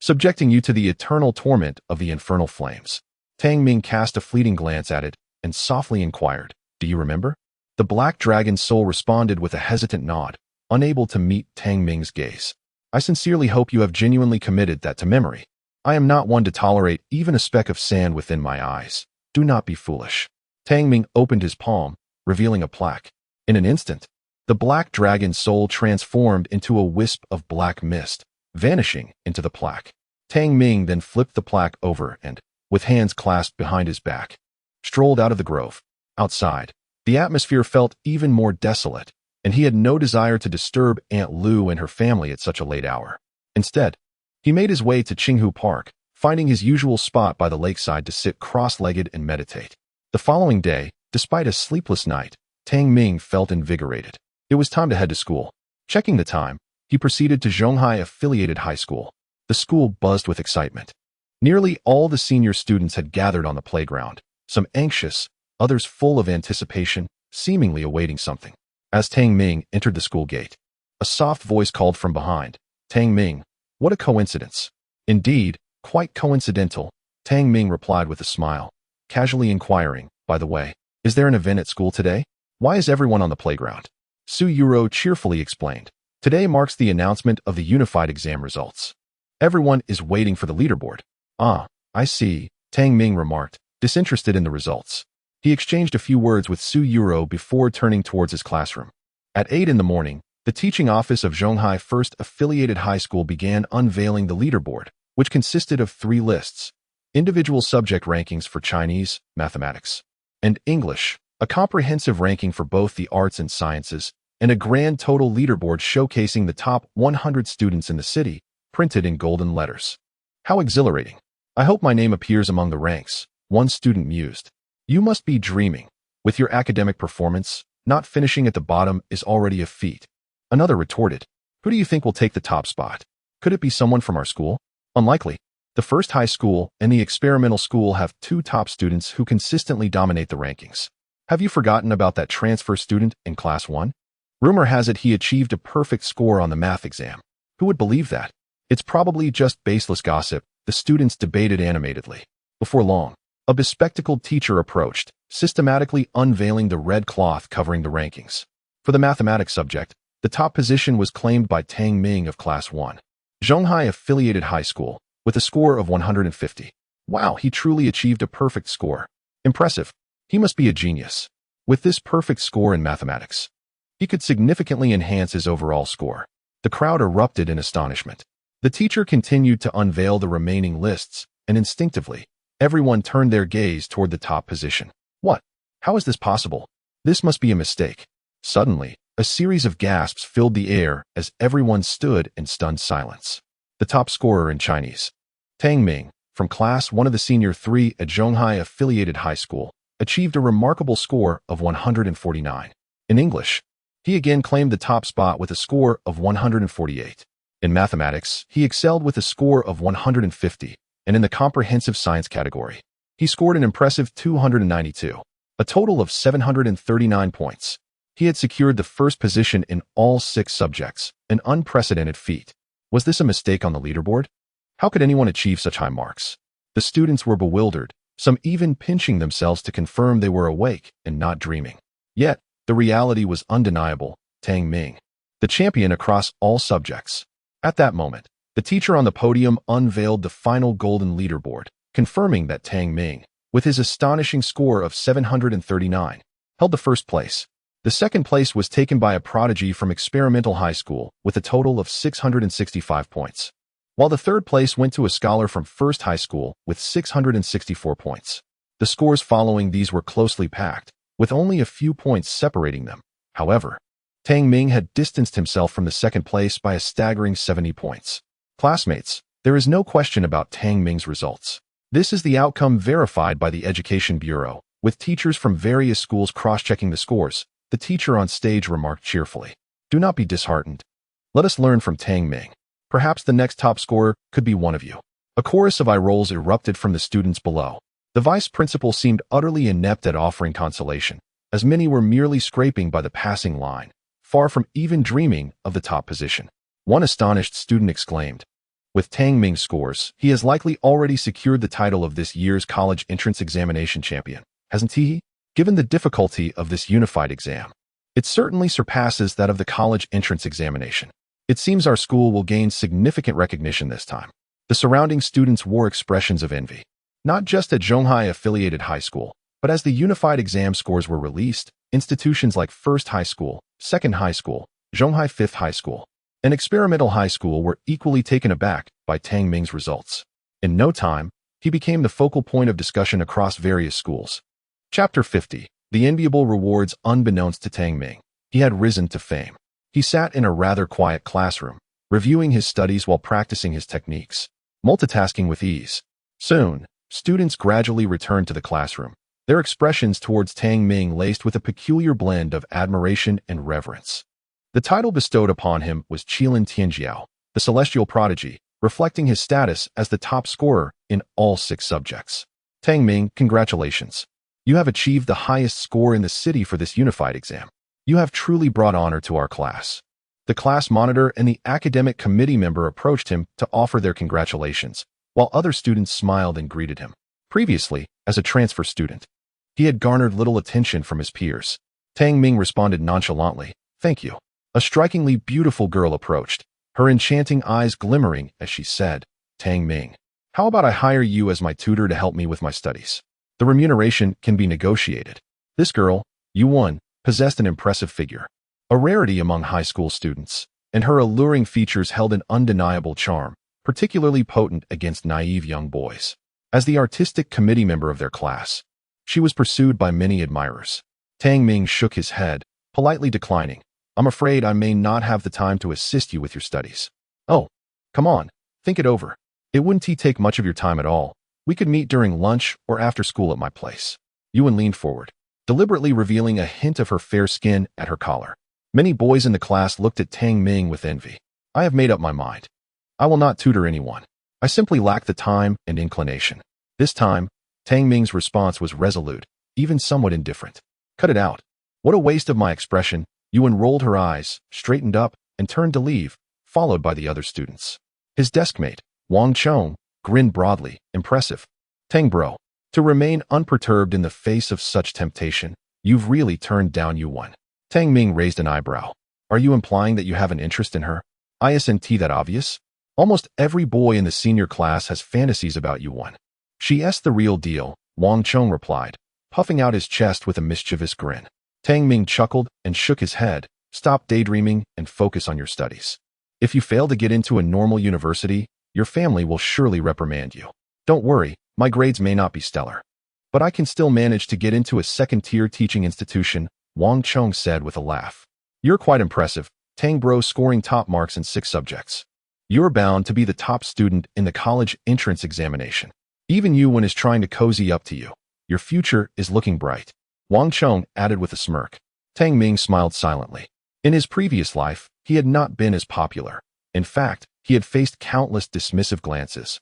subjecting you to the eternal torment of the infernal flames. Tang Ming cast a fleeting glance at it and softly inquired, "Do you remember?" The black dragon soul responded with a hesitant nod, unable to meet Tang Ming's gaze. "I sincerely hope you have genuinely committed that to memory. I am not one to tolerate even a speck of sand within my eyes. Do not be foolish." Tang Ming opened his palm, revealing a plaque. In an instant, the black dragon soul transformed into a wisp of black mist, vanishing into the plaque. Tang Ming then flipped the plaque over and, with hands clasped behind his back, strolled out of the grove. Outside, the atmosphere felt even more desolate, and he had no desire to disturb Aunt Lu and her family at such a late hour. Instead, he made his way to Qinghu Park, finding his usual spot by the lakeside to sit cross-legged and meditate. The following day, despite a sleepless night, Tang Ming felt invigorated. It was time to head to school. Checking the time, he proceeded to Zhonghai Affiliated High School. The school buzzed with excitement. Nearly all the senior students had gathered on the playground, some anxious, others full of anticipation, seemingly awaiting something. As Tang Ming entered the school gate, a soft voice called from behind, "Tang Ming, what a coincidence." "Indeed, quite coincidental," Tang Ming replied with a smile, casually inquiring, "By the way, is there an event at school today? Why is everyone on the playground?" Su Yuro cheerfully explained, "Today marks the announcement of the unified exam results. Everyone is waiting for the leaderboard." "Ah, I see," Tang Ming remarked, disinterested in the results. He exchanged a few words with Su Yuro before turning towards his classroom. At 8 in the morning, the teaching office of Zhonghai First Affiliated High School began unveiling the leaderboard, which consisted of 3 lists: individual subject rankings for Chinese, mathematics, and English, a comprehensive ranking for both the arts and sciences, and a grand total leaderboard showcasing the top 100 students in the city, printed in golden letters. "How exhilarating. I hope my name appears among the ranks," one student mused. "You must be dreaming. With your academic performance, not finishing at the bottom is already a feat." Another retorted, "Who do you think will take the top spot? Could it be someone from our school?" "Unlikely. The first high school and the experimental school have 2 top students who consistently dominate the rankings. Have you forgotten about that transfer student in class 1? Rumor has it he achieved a perfect score on the math exam. Who would believe that? It's probably just baseless gossip," the students debated animatedly. Before long, a bespectacled teacher approached, systematically unveiling the red cloth covering the rankings. For the mathematics subject, the top position was claimed by Tang Ming of Class 1. Zhonghai Affiliated High School, with a score of 150. Wow, he truly achieved a perfect score. Impressive. He must be a genius. With this perfect score in mathematics, he could significantly enhance his overall score. The crowd erupted in astonishment. The teacher continued to unveil the remaining lists, and instinctively, everyone turned their gaze toward the top position. "What? How is this possible? This must be a mistake." Suddenly, a series of gasps filled the air as everyone stood in stunned silence. The top scorer in Chinese, Tang Ming, from Class 1 of the Senior 3 at Zhonghai Affiliated High School, achieved a remarkable score of 149. In English, he again claimed the top spot with a score of 148. In mathematics, he excelled with a score of 150, and in the comprehensive science category, he scored an impressive 292, a total of 739 points. He had secured the first position in all 6 subjects, an unprecedented feat. Was this a mistake on the leaderboard? How could anyone achieve such high marks? The students were bewildered, some even pinching themselves to confirm they were awake and not dreaming. Yet, the reality was undeniable: Tang Ming, the champion across all subjects. At that moment, the teacher on the podium unveiled the final golden leaderboard, confirming that Tang Ming, with his astonishing score of 739, held the first place. The second place was taken by a prodigy from Experimental High School with a total of 665 points, while the third place went to a scholar from First High School with 664 points. The scores following these were closely packed, with only a few points separating them. However, Tang Ming had distanced himself from the second place by a staggering 70 points. Classmates, there is no question about Tang Ming's results. This is the outcome verified by the Education Bureau, with teachers from various schools cross-checking the scores. The teacher on stage remarked cheerfully, "Do not be disheartened. Let us learn from Tang Ming. Perhaps the next top scorer could be one of you." A chorus of eye rolls erupted from the students below. The vice principal seemed utterly inept at offering consolation, as many were merely scraping by the passing line, far from even dreaming of the top position. One astonished student exclaimed, "With Tang Ming's scores, he has likely already secured the title of this year's college entrance examination champion, hasn't he? Given the difficulty of this unified exam, it certainly surpasses that of the college entrance examination. It seems our school will gain significant recognition this time." The surrounding students wore expressions of envy, not just at Zhonghai Affiliated High School, but as the unified exam scores were released, institutions like First High School, Second High School, Zhonghai Fifth High School, and Experimental High School were equally taken aback by Tang Ming's results. In no time, he became the focal point of discussion across various schools. Chapter 50. The Enviable Rewards. Unbeknownst to Tang Ming, He had risen to fame. He sat in a rather quiet classroom, reviewing his studies while practicing his techniques, multitasking with ease. Soon, students gradually returned to the classroom, their expressions towards Tang Ming laced with a peculiar blend of admiration and reverence. The title bestowed upon him was Qilin Tianjiao, the celestial prodigy, reflecting his status as the top scorer in all 6 subjects. Tang Ming, congratulations. You have achieved the highest score in the city for this unified exam. You have truly brought honor to our class. The class monitor and the academic committee member approached him to offer their congratulations, while other students smiled and greeted him. Previously, as a transfer student, he had garnered little attention from his peers. Tang Ming responded nonchalantly, "Thank you." A strikingly beautiful girl approached, her enchanting eyes glimmering as she said, "Tang Ming, how about I hire you as my tutor to help me with my studies? The remuneration can be negotiated." This girl, Yuan, possessed an impressive figure, a rarity among high school students, and her alluring features held an undeniable charm, particularly potent against naive young boys. As the artistic committee member of their class, she was pursued by many admirers. Tang Ming shook his head, politely declining. "I'm afraid I may not have the time to assist you with your studies." "Oh, come on, think it over. It wouldn't take much of your time at all. We could meet during lunch or after school at my place." Yuan leaned forward, deliberately revealing a hint of her fair skin at her collar. Many boys in the class looked at Tang Ming with envy. "I have made up my mind. I will not tutor anyone. I simply lack the time and inclination." This time, Tang Ming's response was resolute, even somewhat indifferent. "Cut it out. What a waste of my expression." Yuan rolled her eyes, straightened up, and turned to leave, followed by the other students. His deskmate, Wang Chong, grinned broadly, impressive. "Tang bro, to remain unperturbed in the face of such temptation, you've really turned down Yuan." Tang Ming raised an eyebrow. "Are you implying that you have an interest in her? Isn't that obvious? Almost every boy in the senior class has fantasies about Yuan." "She's the real deal," Wang Chong replied, puffing out his chest with a mischievous grin. Tang Ming chuckled and shook his head. "Stop daydreaming and focus on your studies. If you fail to get into a normal university, your family will surely reprimand you. Don't worry, my grades may not be stellar, but I can still manage to get into a second-tier teaching institution," Wang Chong said with a laugh. "You're quite impressive, Tang bro, scoring top marks in 6 subjects. You're bound to be the top student in the college entrance examination. Even Yuan is trying to cozy up to you. Your future is looking bright." Wang Chong added with a smirk. Tang Ming smiled silently. In his previous life, he had not been as popular. In fact, he had faced countless dismissive glances,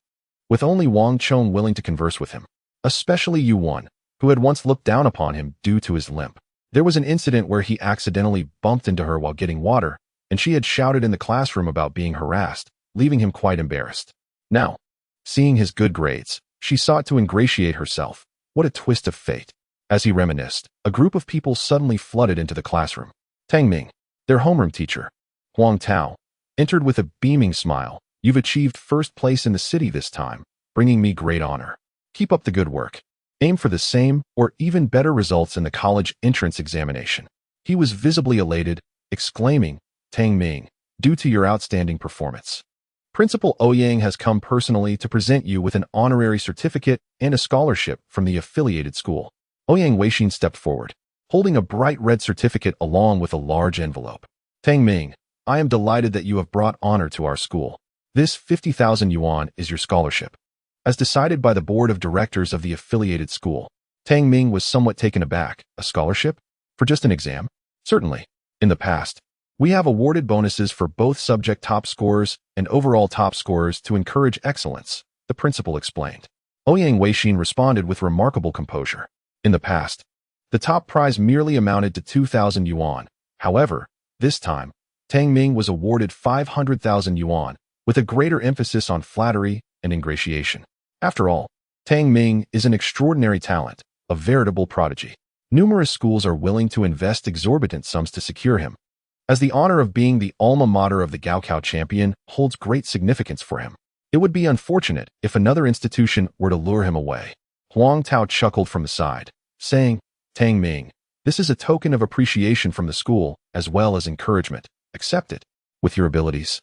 with only Wang Chong willing to converse with him, especially Yuan, who had once looked down upon him due to his limp. There was an incident where he accidentally bumped into her while getting water, and she had shouted in the classroom about being harassed, leaving him quite embarrassed. Now, seeing his good grades, she sought to ingratiate herself. What a twist of fate. As he reminisced, a group of people suddenly flooded into the classroom. Tang Ming, their homeroom teacher, Huang Tao, entered with a beaming smile. "You've achieved first place in the city this time, bringing me great honor. Keep up the good work. Aim for the same or even better results in the college entrance examination." He was visibly elated, exclaiming, "Tang Ming, due to your outstanding performance, Principal Ouyang has come personally to present you with an honorary certificate and a scholarship from the affiliated school." Ouyang Weixin stepped forward, holding a bright red certificate along with a large envelope. "Tang Ming, I am delighted that you have brought honor to our school. This 50,000 yuan is your scholarship." As decided by the board of directors of the affiliated school, Tang Ming was somewhat taken aback. "A scholarship? For just an exam?" "Certainly. In the past, we have awarded bonuses for both subject top scorers and overall top scorers to encourage excellence," the principal explained. Ouyang Weixin responded with remarkable composure. In the past, the top prize merely amounted to 2,000 yuan. However, this time, Tang Ming was awarded 500,000 yuan, with a greater emphasis on flattery and ingratiation. After all, Tang Ming is an extraordinary talent, a veritable prodigy. Numerous schools are willing to invest exorbitant sums to secure him, as the honor of being the alma mater of the Gaokao champion holds great significance for him. It would be unfortunate if another institution were to lure him away. Huang Tao chuckled from the side, saying, "Tang Ming, this is a token of appreciation from the school as well as encouragement. Accept it. With your abilities,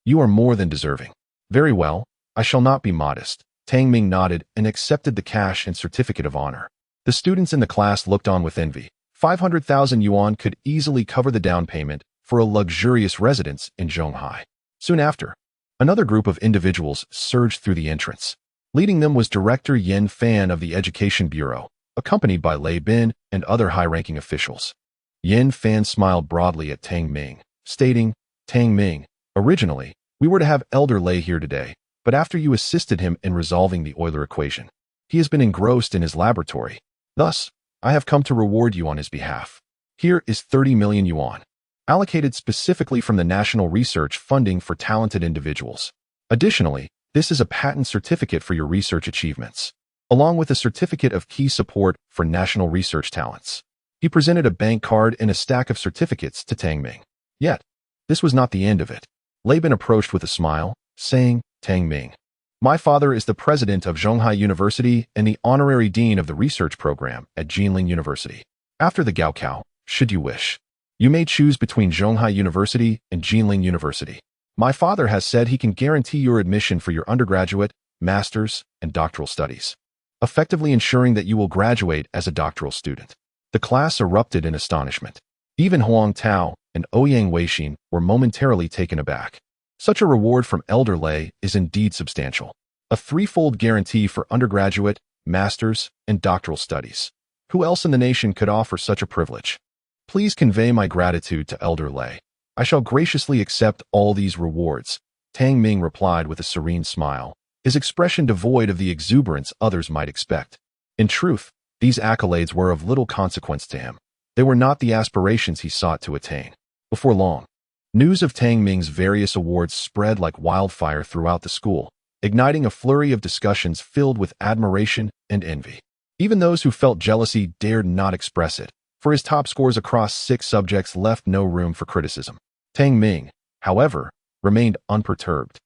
you are more than deserving." "Very well, I shall not be modest." Tang Ming nodded and accepted the cash and certificate of honor. The students in the class looked on with envy, 500,000 yuan could easily cover the down payment for a luxurious residence in Zhonghai. Soon after, another group of individuals surged through the entrance. Leading them was Director Yin Fan of the Education Bureau, accompanied by Lei Bin and other high-ranking officials. Yin Fan smiled broadly at Tang Ming, stating, "Tang Ming, originally, we were to have Elder Lei here today, but after you assisted him in resolving the Euler equation, he has been engrossed in his laboratory. Thus, I have come to reward you on his behalf. Here is 30 million yuan, allocated specifically from the National Research Funding for Talented Individuals. Additionally, this is a patent certificate for your research achievements, along with a certificate of key support for national research talents." He presented a bank card and a stack of certificates to Tang Ming. Yet, this was not the end of it. Lei Bin approached with a smile, saying, "Tang Ming, my father is the president of Zhonghai University and the honorary dean of the research program at Jinling University. After the Gaokao, should you wish, you may choose between Zhonghai University and Jinling University. My father has said he can guarantee your admission for your undergraduate, master's, and doctoral studies, effectively ensuring that you will graduate as a doctoral student." The class erupted in astonishment. Even Huang Tao and Ouyang Weixin were momentarily taken aback. Such a reward from Elder Lei is indeed substantial. A threefold guarantee for undergraduate, master's, and doctoral studies. Who else in the nation could offer such a privilege? Please convey my gratitude to Elder Lei. I shall graciously accept all these rewards, Tang Ming replied with a serene smile, his expression devoid of the exuberance others might expect. In truth, these accolades were of little consequence to him. They were not the aspirations he sought to attain. Before long, news of Tang Ming's various awards spread like wildfire throughout the school, igniting a flurry of discussions filled with admiration and envy. Even those who felt jealousy dared not express it, for his top scores across 6 subjects left no room for criticism. Tang Ming, however, remained unperturbed,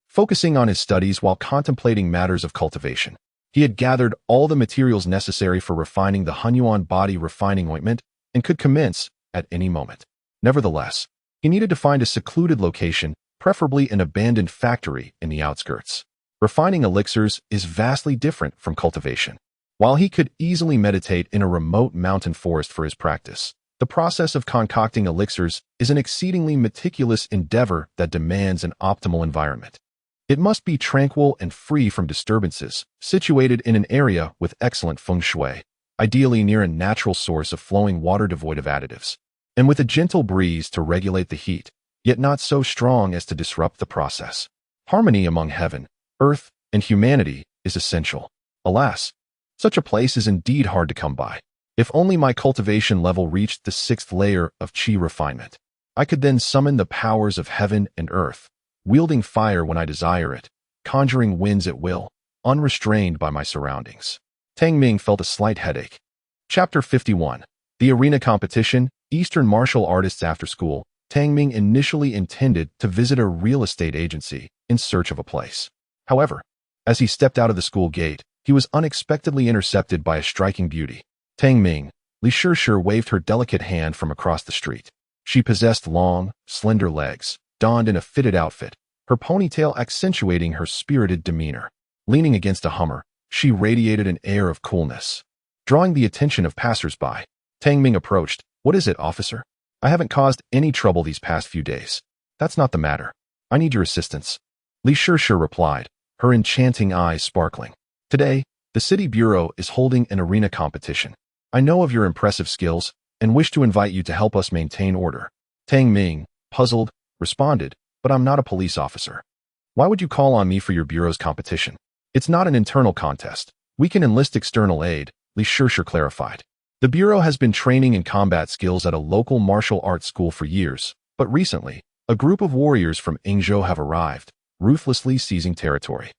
focusing on his studies while contemplating matters of cultivation. He had gathered all the materials necessary for refining the Hunyuan body refining ointment and could commence at any moment. Nevertheless, he needed to find a secluded location, preferably an abandoned factory in the outskirts. Refining elixirs is vastly different from cultivation. While he could easily meditate in a remote mountain forest for his practice, the process of concocting elixirs is an exceedingly meticulous endeavor that demands an optimal environment. It must be tranquil and free from disturbances, situated in an area with excellent feng shui, ideally near a natural source of flowing water devoid of additives, and with a gentle breeze to regulate the heat, yet not so strong as to disrupt the process. Harmony among heaven, earth, and humanity is essential. Alas, such a place is indeed hard to come by. If only my cultivation level reached the 6th layer of qi refinement, I could then summon the powers of heaven and earth, wielding fire when I desire it, conjuring winds at will, unrestrained by my surroundings. Tang Ming felt a slight headache. Chapter 51. The Arena Competition, Eastern Martial Artists After School. Tang Ming initially intended to visit a real estate agency in search of a place. However, as he stepped out of the school gate, he was unexpectedly intercepted by a striking beauty. Tang Ming, Li Shishir waved her delicate hand from across the street. She possessed long, slender legs, donned in a fitted outfit, her ponytail accentuating her spirited demeanor. Leaning against a Hummer, she radiated an air of coolness. Drawing the attention of passers-by, Tang Ming approached. "What is it, officer? I haven't caused any trouble these past few days." "That's not the matter. I need your assistance," Li Shishir replied, her enchanting eyes sparkling. "Today, the city bureau is holding an arena competition. I know of your impressive skills and wish to invite you to help us maintain order." Tang Ming, puzzled, responded, "But I'm not a police officer. Why would you call on me for your bureau's competition? It's not an internal contest. We can enlist external aid," Li Shishir clarified. The bureau has been training in combat skills at a local martial arts school for years, but recently, a group of warriors from Yingzhou have arrived, ruthlessly seizing territory.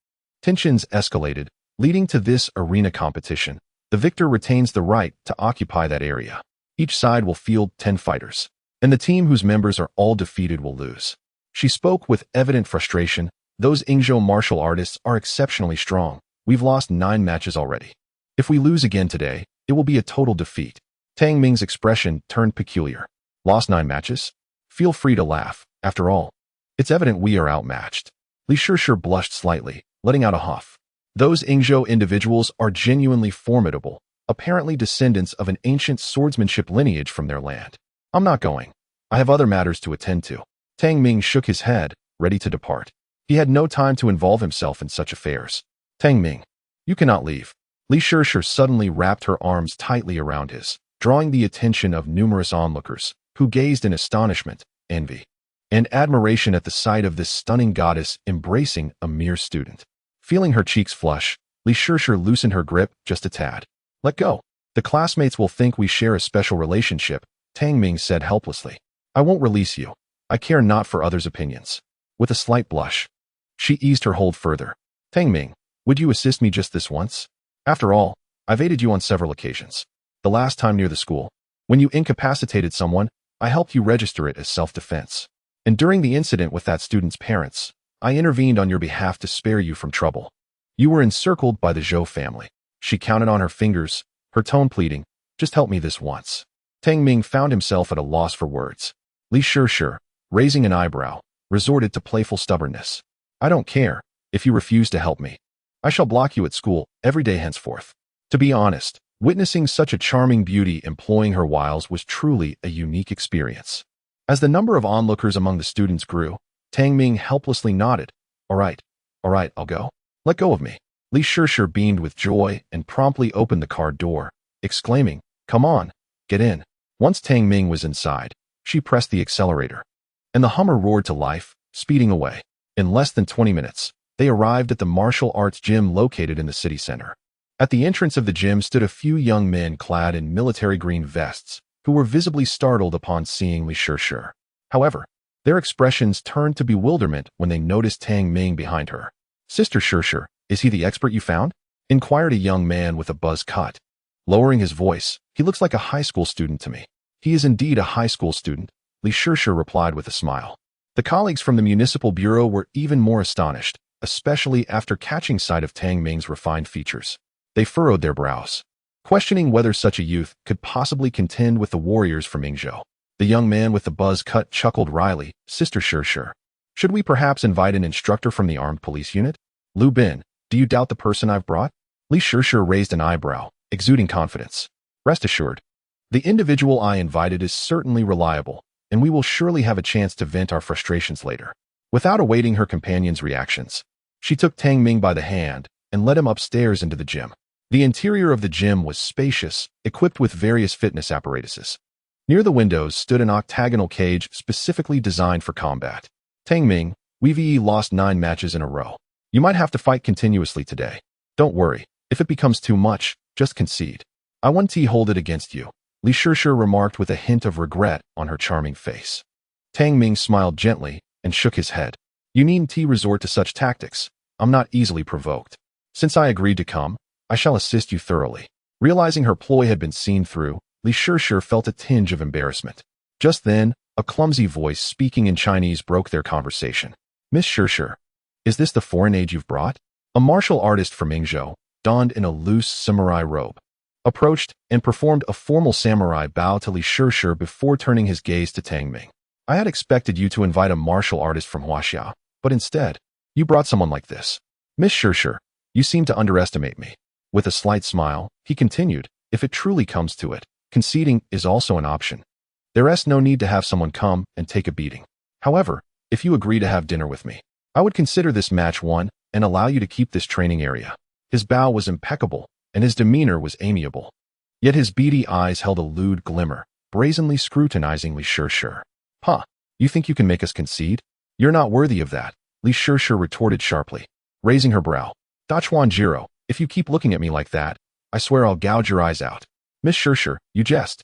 Tensions escalated, leading to this arena competition. The victor retains the right to occupy that area. Each side will field 10 fighters, and the team whose members are all defeated will lose. She spoke with evident frustration. "Those Yingzhou martial artists are exceptionally strong. We've lost 9 matches already. If we lose again today, it will be a total defeat." Tang Ming's expression turned peculiar. "Lost 9 matches? Feel free to laugh. After all, it's evident we are outmatched." Li Shishir blushed slightly, letting out a huff. "Those Yingzhou individuals are genuinely formidable. apparently descendants of an ancient swordsmanship lineage from their land. I'm not going. I have other matters to attend to. Tang Ming shook his head, ready to depart. He had no time to involve himself in such affairs. Tang Ming, you cannot leave. Li Shishir suddenly wrapped her arms tightly around his, drawing the attention of numerous onlookers, who gazed in astonishment, envy, and admiration at the sight of this stunning goddess embracing a mere student. Feeling her cheeks flush, Li Shishir loosened her grip just a tad. Let go. The classmates will think we share a special relationship, Tang Ming said helplessly. I won't release you. I care not for others' opinions. With a slight blush, she eased her hold further. Tang Ming, would you assist me just this once? After all, I've aided you on several occasions. The last time near the school, when you incapacitated someone, I helped you register it as self-defense. And during the incident with that student's parents, I intervened on your behalf to spare you from trouble. You were encircled by the Zhou family. She counted on her fingers, her tone pleading, just help me this once. Tang Ming found himself at a loss for words. Li Shishir, raising an eyebrow, resorted to playful stubbornness. I don't care if you refuse to help me. I shall block you at school every day henceforth. To be honest, witnessing such a charming beauty employing her wiles was truly a unique experience. As the number of onlookers among the students grew, Tang Ming helplessly nodded. All right, I'll go. Let go of me. Li Shishir beamed with joy and promptly opened the car door, exclaiming, come on, get in. Once Tang Ming was inside, she pressed the accelerator, and the Hummer roared to life, speeding away. In less than 20 minutes, they arrived at the martial arts gym located in the city center. At the entrance of the gym stood a few young men clad in military green vests, who were visibly startled upon seeing Li Shishir. However, their expressions turned to bewilderment when they noticed Tang Ming behind her. Sister Shishir, is he the expert you found? Inquired a young man with a buzz cut. Lowering his voice, he looks like a high school student to me. He is indeed a high school student, Li Shishir replied with a smile. The colleagues from the municipal bureau were even more astonished, especially after catching sight of Tang Ming's refined features. They furrowed their brows, questioning whether such a youth could possibly contend with the warriors from Yingzhou. The young man with the buzz cut chuckled wryly. Sister Shishir, should we perhaps invite an instructor from the armed police unit? Lu Bin, do you doubt the person I've brought? Li Shishir raised an eyebrow, exuding confidence. Rest assured, the individual I invited is certainly reliable, and we will surely have a chance to vent our frustrations later. Without awaiting her companion's reactions, she took Tang Ming by the hand and led him upstairs into the gym. The interior of the gym was spacious, equipped with various fitness apparatuses. Near the windows stood an octagonal cage specifically designed for combat. Tang Ming, we've lost 9 matches in a row. You might have to fight continuously today. Don't worry, if it becomes too much, just concede. I won't hold it against you, Li Shishir remarked with a hint of regret on her charming face. Tang Ming smiled gently and shook his head. You needn't resort to such tactics. I'm not easily provoked. Since I agreed to come, I shall assist you thoroughly. Realizing her ploy had been seen through, Li Shishir felt a tinge of embarrassment. Just then, a clumsy voice speaking in Chinese broke their conversation. Miss Shishir, is this the foreign aid you've brought? A martial artist from Yingzhou, donned in a loose samurai robe, approached and performed a formal samurai bow to Li Shishir before turning his gaze to Tang Ming. I had expected you to invite a martial artist from Huaxia, but instead, you brought someone like this. Miss Shishir, you seem to underestimate me. With a slight smile, he continued, if it truly comes to it, conceding is also an option. There's no need to have someone come and take a beating. However, if you agree to have dinner with me, I would consider this match won and allow you to keep this training area. His bow was impeccable, and his demeanor was amiable. Yet his beady eyes held a lewd glimmer, brazenly scrutinizing Li Shishir. Huh, you think you can make us concede? You're not worthy of that, Li Shishir retorted sharply, raising her brow. Dachuan Jiro, if you keep looking at me like that, I swear I'll gouge your eyes out. Miss Shishir, you jest.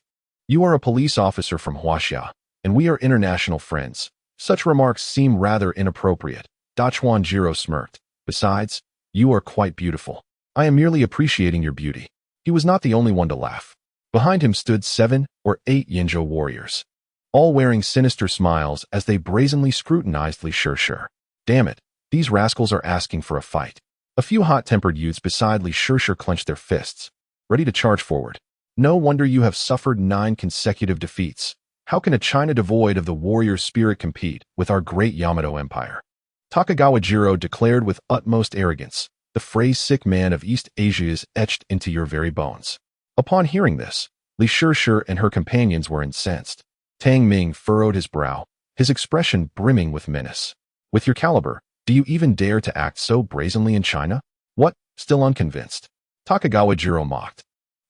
You are a police officer from Huaxia, and we are international friends. Such remarks seem rather inappropriate. Dachuan Jiro smirked. Besides, you are quite beautiful. I am merely appreciating your beauty. He was not the only one to laugh. Behind him stood 7 or 8 Yingzhou warriors, all wearing sinister smiles as they brazenly scrutinized Li Shishir. Damn it, these rascals are asking for a fight. A few hot-tempered youths beside Li Shishir clenched their fists, ready to charge forward. No wonder you have suffered 9 consecutive defeats. How can a China devoid of the warrior spirit compete with our great Yamato Empire? Takagawa Jiro declared with utmost arrogance. The phrase sick man of East Asia is etched into your very bones. Upon hearing this, Li Shishir and her companions were incensed. Tang Ming furrowed his brow, his expression brimming with menace. With your caliber, do you even dare to act so brazenly in China? What? Still unconvinced? Takagawa Jiro mocked.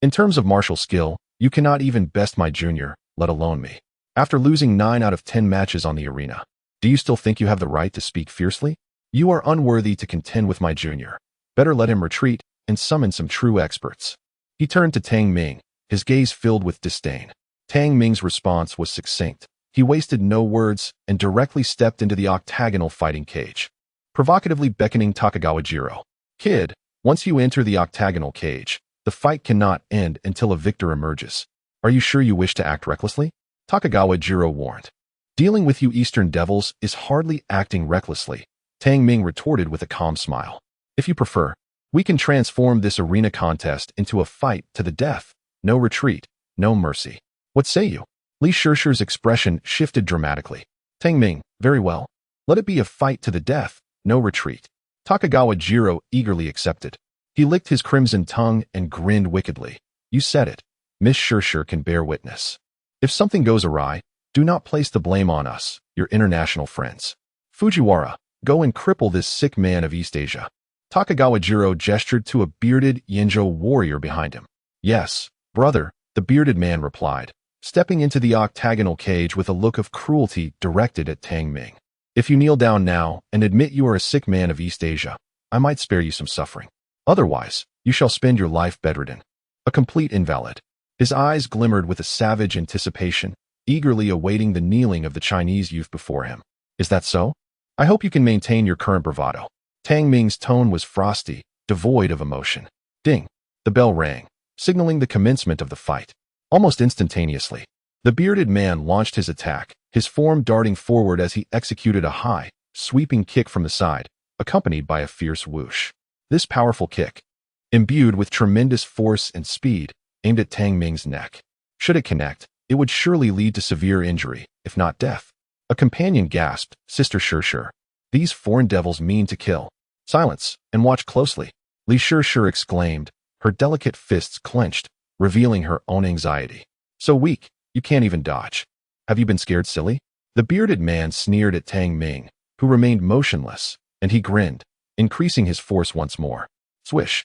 In terms of martial skill, you cannot even best my junior, let alone me. After losing 9 out of 10 matches on the arena, do you still think you have the right to speak fiercely? You are unworthy to contend with my junior. Better let him retreat and summon some true experts. He turned to Tang Ming, his gaze filled with disdain. Tang Ming's response was succinct. He wasted no words and directly stepped into the octagonal fighting cage, provocatively beckoning Takagawa Jiro. Kid, once you enter the octagonal cage, the fight cannot end until a victor emerges. Are you sure you wish to act recklessly? Takagawa Jiro warned. Dealing with you Eastern devils is hardly acting recklessly, Tang Ming retorted with a calm smile. If you prefer, we can transform this arena contest into a fight to the death. No retreat, no mercy. What say you? Li Shishir's expression shifted dramatically. Tang Ming, very well. Let it be a fight to the death, no retreat. Takagawa Jiro eagerly accepted. He licked his crimson tongue and grinned wickedly. You said it. Miss Shishir can bear witness. If something goes awry, do not place the blame on us, your international friends. Fujiwara, go and cripple this sick man of East Asia. Takagawa Jiro gestured to a bearded Yinzhou warrior behind him. Yes, brother, the bearded man replied, stepping into the octagonal cage with a look of cruelty directed at Tang Ming. If you kneel down now and admit you are a sick man of East Asia, I might spare you some suffering. Otherwise, you shall spend your life bedridden. A complete invalid. His eyes glimmered with a savage anticipation, eagerly awaiting the kneeling of the Chinese youth before him. Is that so? I hope you can maintain your current bravado. Tang Ming's tone was frosty, devoid of emotion. Ding! The bell rang, signaling the commencement of the fight. Almost instantaneously, the bearded man launched his attack, his form darting forward as he executed a high, sweeping kick from the side, accompanied by a fierce whoosh. This powerful kick, imbued with tremendous force and speed, aimed at Tang Ming's neck. Should it connect, it would surely lead to severe injury, if not death. A companion gasped, Sister Shishir. These foreign devils mean to kill. Silence, and watch closely. Li Shishir exclaimed, her delicate fists clenched, revealing her own anxiety. So weak, you can't even dodge. Have you been scared silly? The bearded man sneered at Tang Ming, who remained motionless, and he grinned, increasing his force once more. Swish.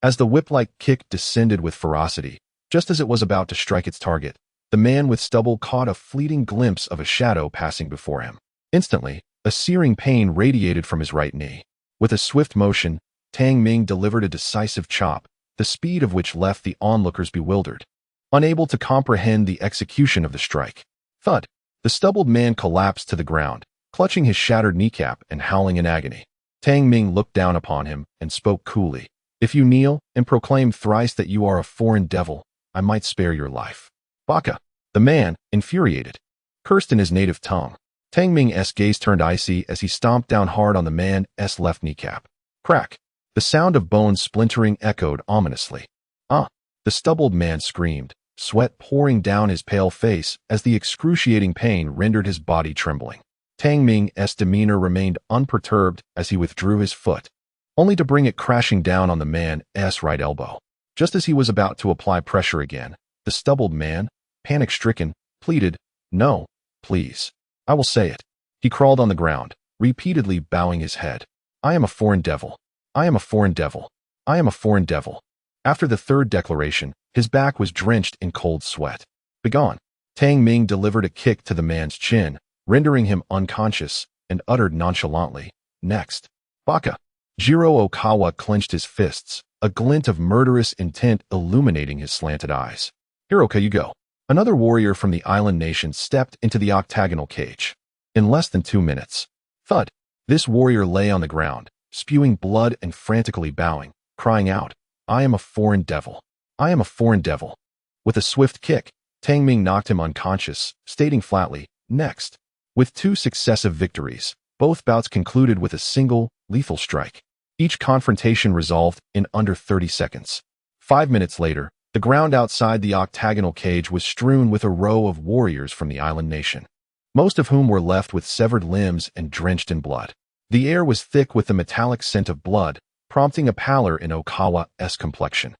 As the whip-like kick descended with ferocity, just as it was about to strike its target, the man with stubble caught a fleeting glimpse of a shadow passing before him. Instantly, a searing pain radiated from his right knee. With a swift motion, Tang Ming delivered a decisive chop, the speed of which left the onlookers bewildered, unable to comprehend the execution of the strike. Thud! The stubbled man collapsed to the ground, clutching his shattered kneecap and howling in agony. Tang Ming looked down upon him and spoke coolly. If you kneel and proclaim thrice that you are a foreign devil, I might spare your life. Baka! The man, infuriated, cursed in his native tongue. Tang Ming's gaze turned icy as he stomped down hard on the man's left kneecap. Crack! The sound of bones splintering echoed ominously. Ah! The stubbled man screamed, sweat pouring down his pale face as the excruciating pain rendered his body trembling. Tang Ming's demeanor remained unperturbed as he withdrew his foot, only to bring it crashing down on the man's right elbow. Just as he was about to apply pressure again, the stubbled man, panic-stricken, pleaded, No, please. I will say it. He crawled on the ground, repeatedly bowing his head. I am a foreign devil. I am a foreign devil. I am a foreign devil. After the third declaration, his back was drenched in cold sweat. Begone! Tang Ming delivered a kick to the man's chin, rendering him unconscious, and uttered nonchalantly, Next. Baka! Jiro Okawa clenched his fists, a glint of murderous intent illuminating his slanted eyes. Hiroka, you go. Another warrior from the island nation stepped into the octagonal cage. In less than 2 minutes. Thud! This warrior lay on the ground, spewing blood and frantically bowing, crying out, I am a foreign devil. I am a foreign devil. With a swift kick, Tang Ming knocked him unconscious, stating flatly, Next. With 2 successive victories, both bouts concluded with a single, lethal strike. Each confrontation resolved in under 30 seconds. 5 minutes later, the ground outside the octagonal cage was strewn with a row of warriors from the island nation, most of whom were left with severed limbs and drenched in blood. The air was thick with the metallic scent of blood, prompting a pallor in Okawa's complexion.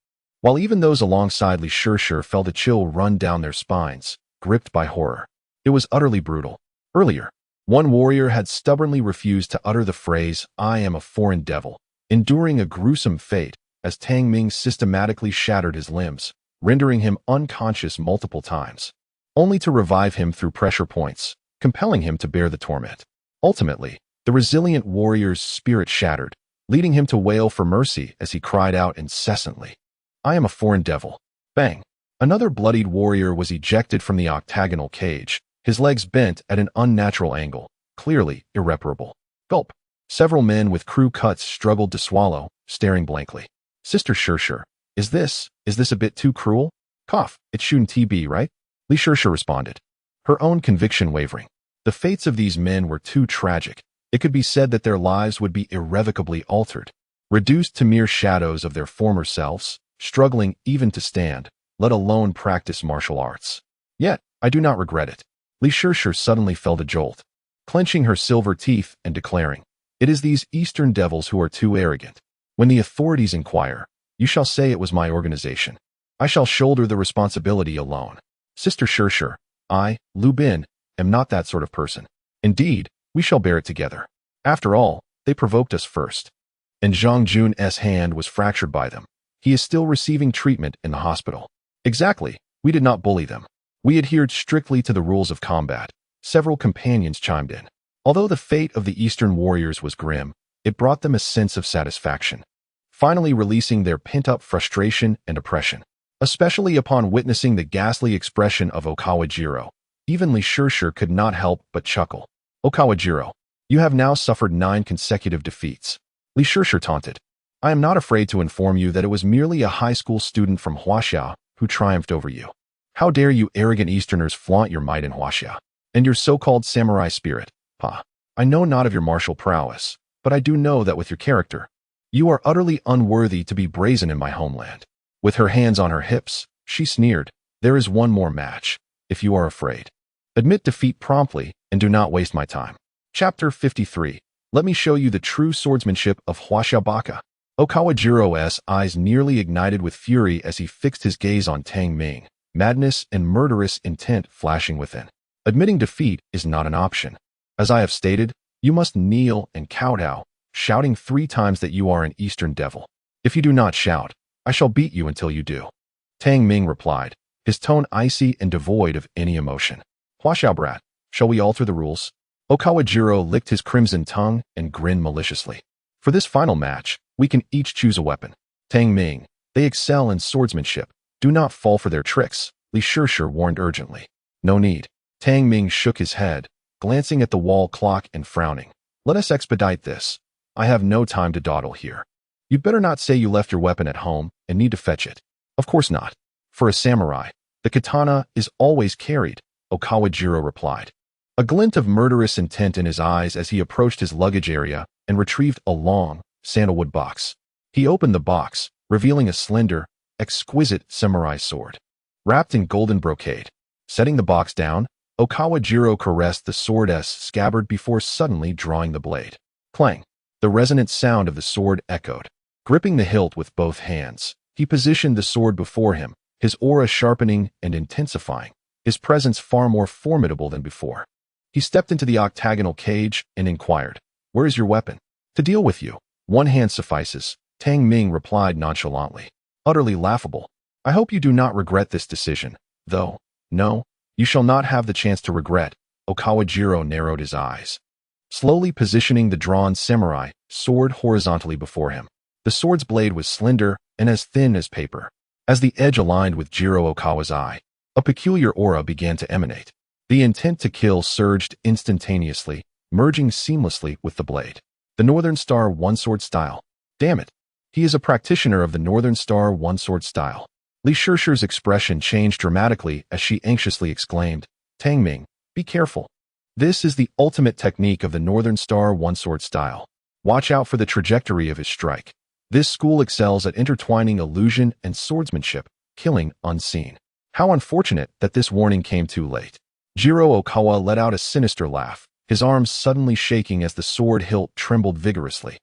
while even those alongside Li Shirshir felt a chill run down their spines, gripped by horror. It was utterly brutal. Earlier, one warrior had stubbornly refused to utter the phrase, "I am a foreign devil," enduring a gruesome fate as Tang Ming systematically shattered his limbs, rendering him unconscious multiple times, only to revive him through pressure points, compelling him to bear the torment. Ultimately, the resilient warrior's spirit shattered, leading him to wail for mercy as he cried out incessantly, "I am a foreign devil." Bang! Another bloodied warrior was ejected from the octagonal cage, his legs bent at an unnatural angle, clearly irreparable. Gulp! Several men with crew cuts struggled to swallow, staring blankly. "Sister Shirshir, is this a bit too cruel?" "Cough, it shouldn't be, right?" Li Shirshir responded, her own conviction wavering. The fates of these men were too tragic. It could be said that their lives would be irrevocably altered, reduced to mere shadows of their former selves, struggling even to stand, let alone practice martial arts. Yet, I do not regret it. Li Shirshir suddenly felt a jolt, clenching her silver teeth and declaring, "It is these Eastern devils who are too arrogant. When the authorities inquire, you shall say it was my organization. I shall shoulder the responsibility alone. Sister Shirshir, I, Lu Bin, am not that sort of person. Indeed, we shall bear it together. After all, they provoked us first." And Zhang Jun's hand was fractured by them. He is still receiving treatment in the hospital. "Exactly, we did not bully them. We adhered strictly to the rules of combat," several companions chimed in. Although the fate of the Eastern warriors was grim, it brought them a sense of satisfaction, finally releasing their pent-up frustration and oppression. Especially upon witnessing the ghastly expression of Okawajiro, even Li Shirshir could not help but chuckle. "Okawajiro, you have now suffered 9 consecutive defeats." Li Shirshir taunted. "I am not afraid to inform you that it was merely a high school student from Huaxia who triumphed over you. How dare you arrogant Easterners flaunt your might in Huaxia, and your so-called samurai spirit, Pa. I know not of your martial prowess, but I do know that with your character, you are utterly unworthy to be brazen in my homeland." With her hands on her hips, she sneered, "There is one more match, if you are afraid. Admit defeat promptly and do not waste my time." Chapter 53. Let me show you the true swordsmanship of Huaxia Baka. Okawajiro's eyes nearly ignited with fury as he fixed his gaze on Tang Ming, madness and murderous intent flashing within. Admitting defeat is not an option. As I have stated, you must kneel and kowtow, shouting 3 times that you are an Eastern devil. If you do not shout, I shall beat you until you do." Tang Ming replied, his tone icy and devoid of any emotion. "Huaxiao brat, shall we alter the rules?" Okawajiro licked his crimson tongue and grinned maliciously. "For this final match, we can each choose a weapon. Tang Ming, they excel in swordsmanship. Do not fall for their tricks," Li Shirshir warned urgently. "No need." Tang Ming shook his head, glancing at the wall clock and frowning. "Let us expedite this. I have no time to dawdle here. You'd better not say you left your weapon at home and need to fetch it." "Of course not. For a samurai, the katana is always carried," Okawajiro replied, a glint of murderous intent in his eyes as he approached his luggage area and retrieved a long, sandalwood box. He opened the box, revealing a slender, exquisite samurai sword, wrapped in golden brocade. Setting the box down, Okawajiro caressed the sword's scabbard before suddenly drawing the blade. Clang! The resonant sound of the sword echoed. Gripping the hilt with both hands, he positioned the sword before him, his aura sharpening and intensifying, his presence far more formidable than before. He stepped into the octagonal cage and inquired, "Where is your weapon?" "To deal with you, one hand suffices," Tang Ming replied nonchalantly. "Utterly laughable. I hope you do not regret this decision, though. No, you shall not have the chance to regret." Okawajiro narrowed his eyes, slowly positioning the drawn samurai sword horizontally before him. The sword's blade was slender and as thin as paper. As the edge aligned with Jiro Okawa's eye, a peculiar aura began to emanate. The intent to kill surged instantaneously, merging seamlessly with the blade. The Northern Star one-sword style. Damn it. He is a practitioner of the Northern Star one-sword style. Li Shirshir's expression changed dramatically as she anxiously exclaimed, "Tang Ming, be careful. This is the ultimate technique of the Northern Star one-sword style. Watch out for the trajectory of his strike. This school excels at intertwining illusion and swordsmanship, killing unseen." How unfortunate that this warning came too late. Jiro Okawa let out a sinister laugh, his arms suddenly shaking as the sword hilt trembled vigorously,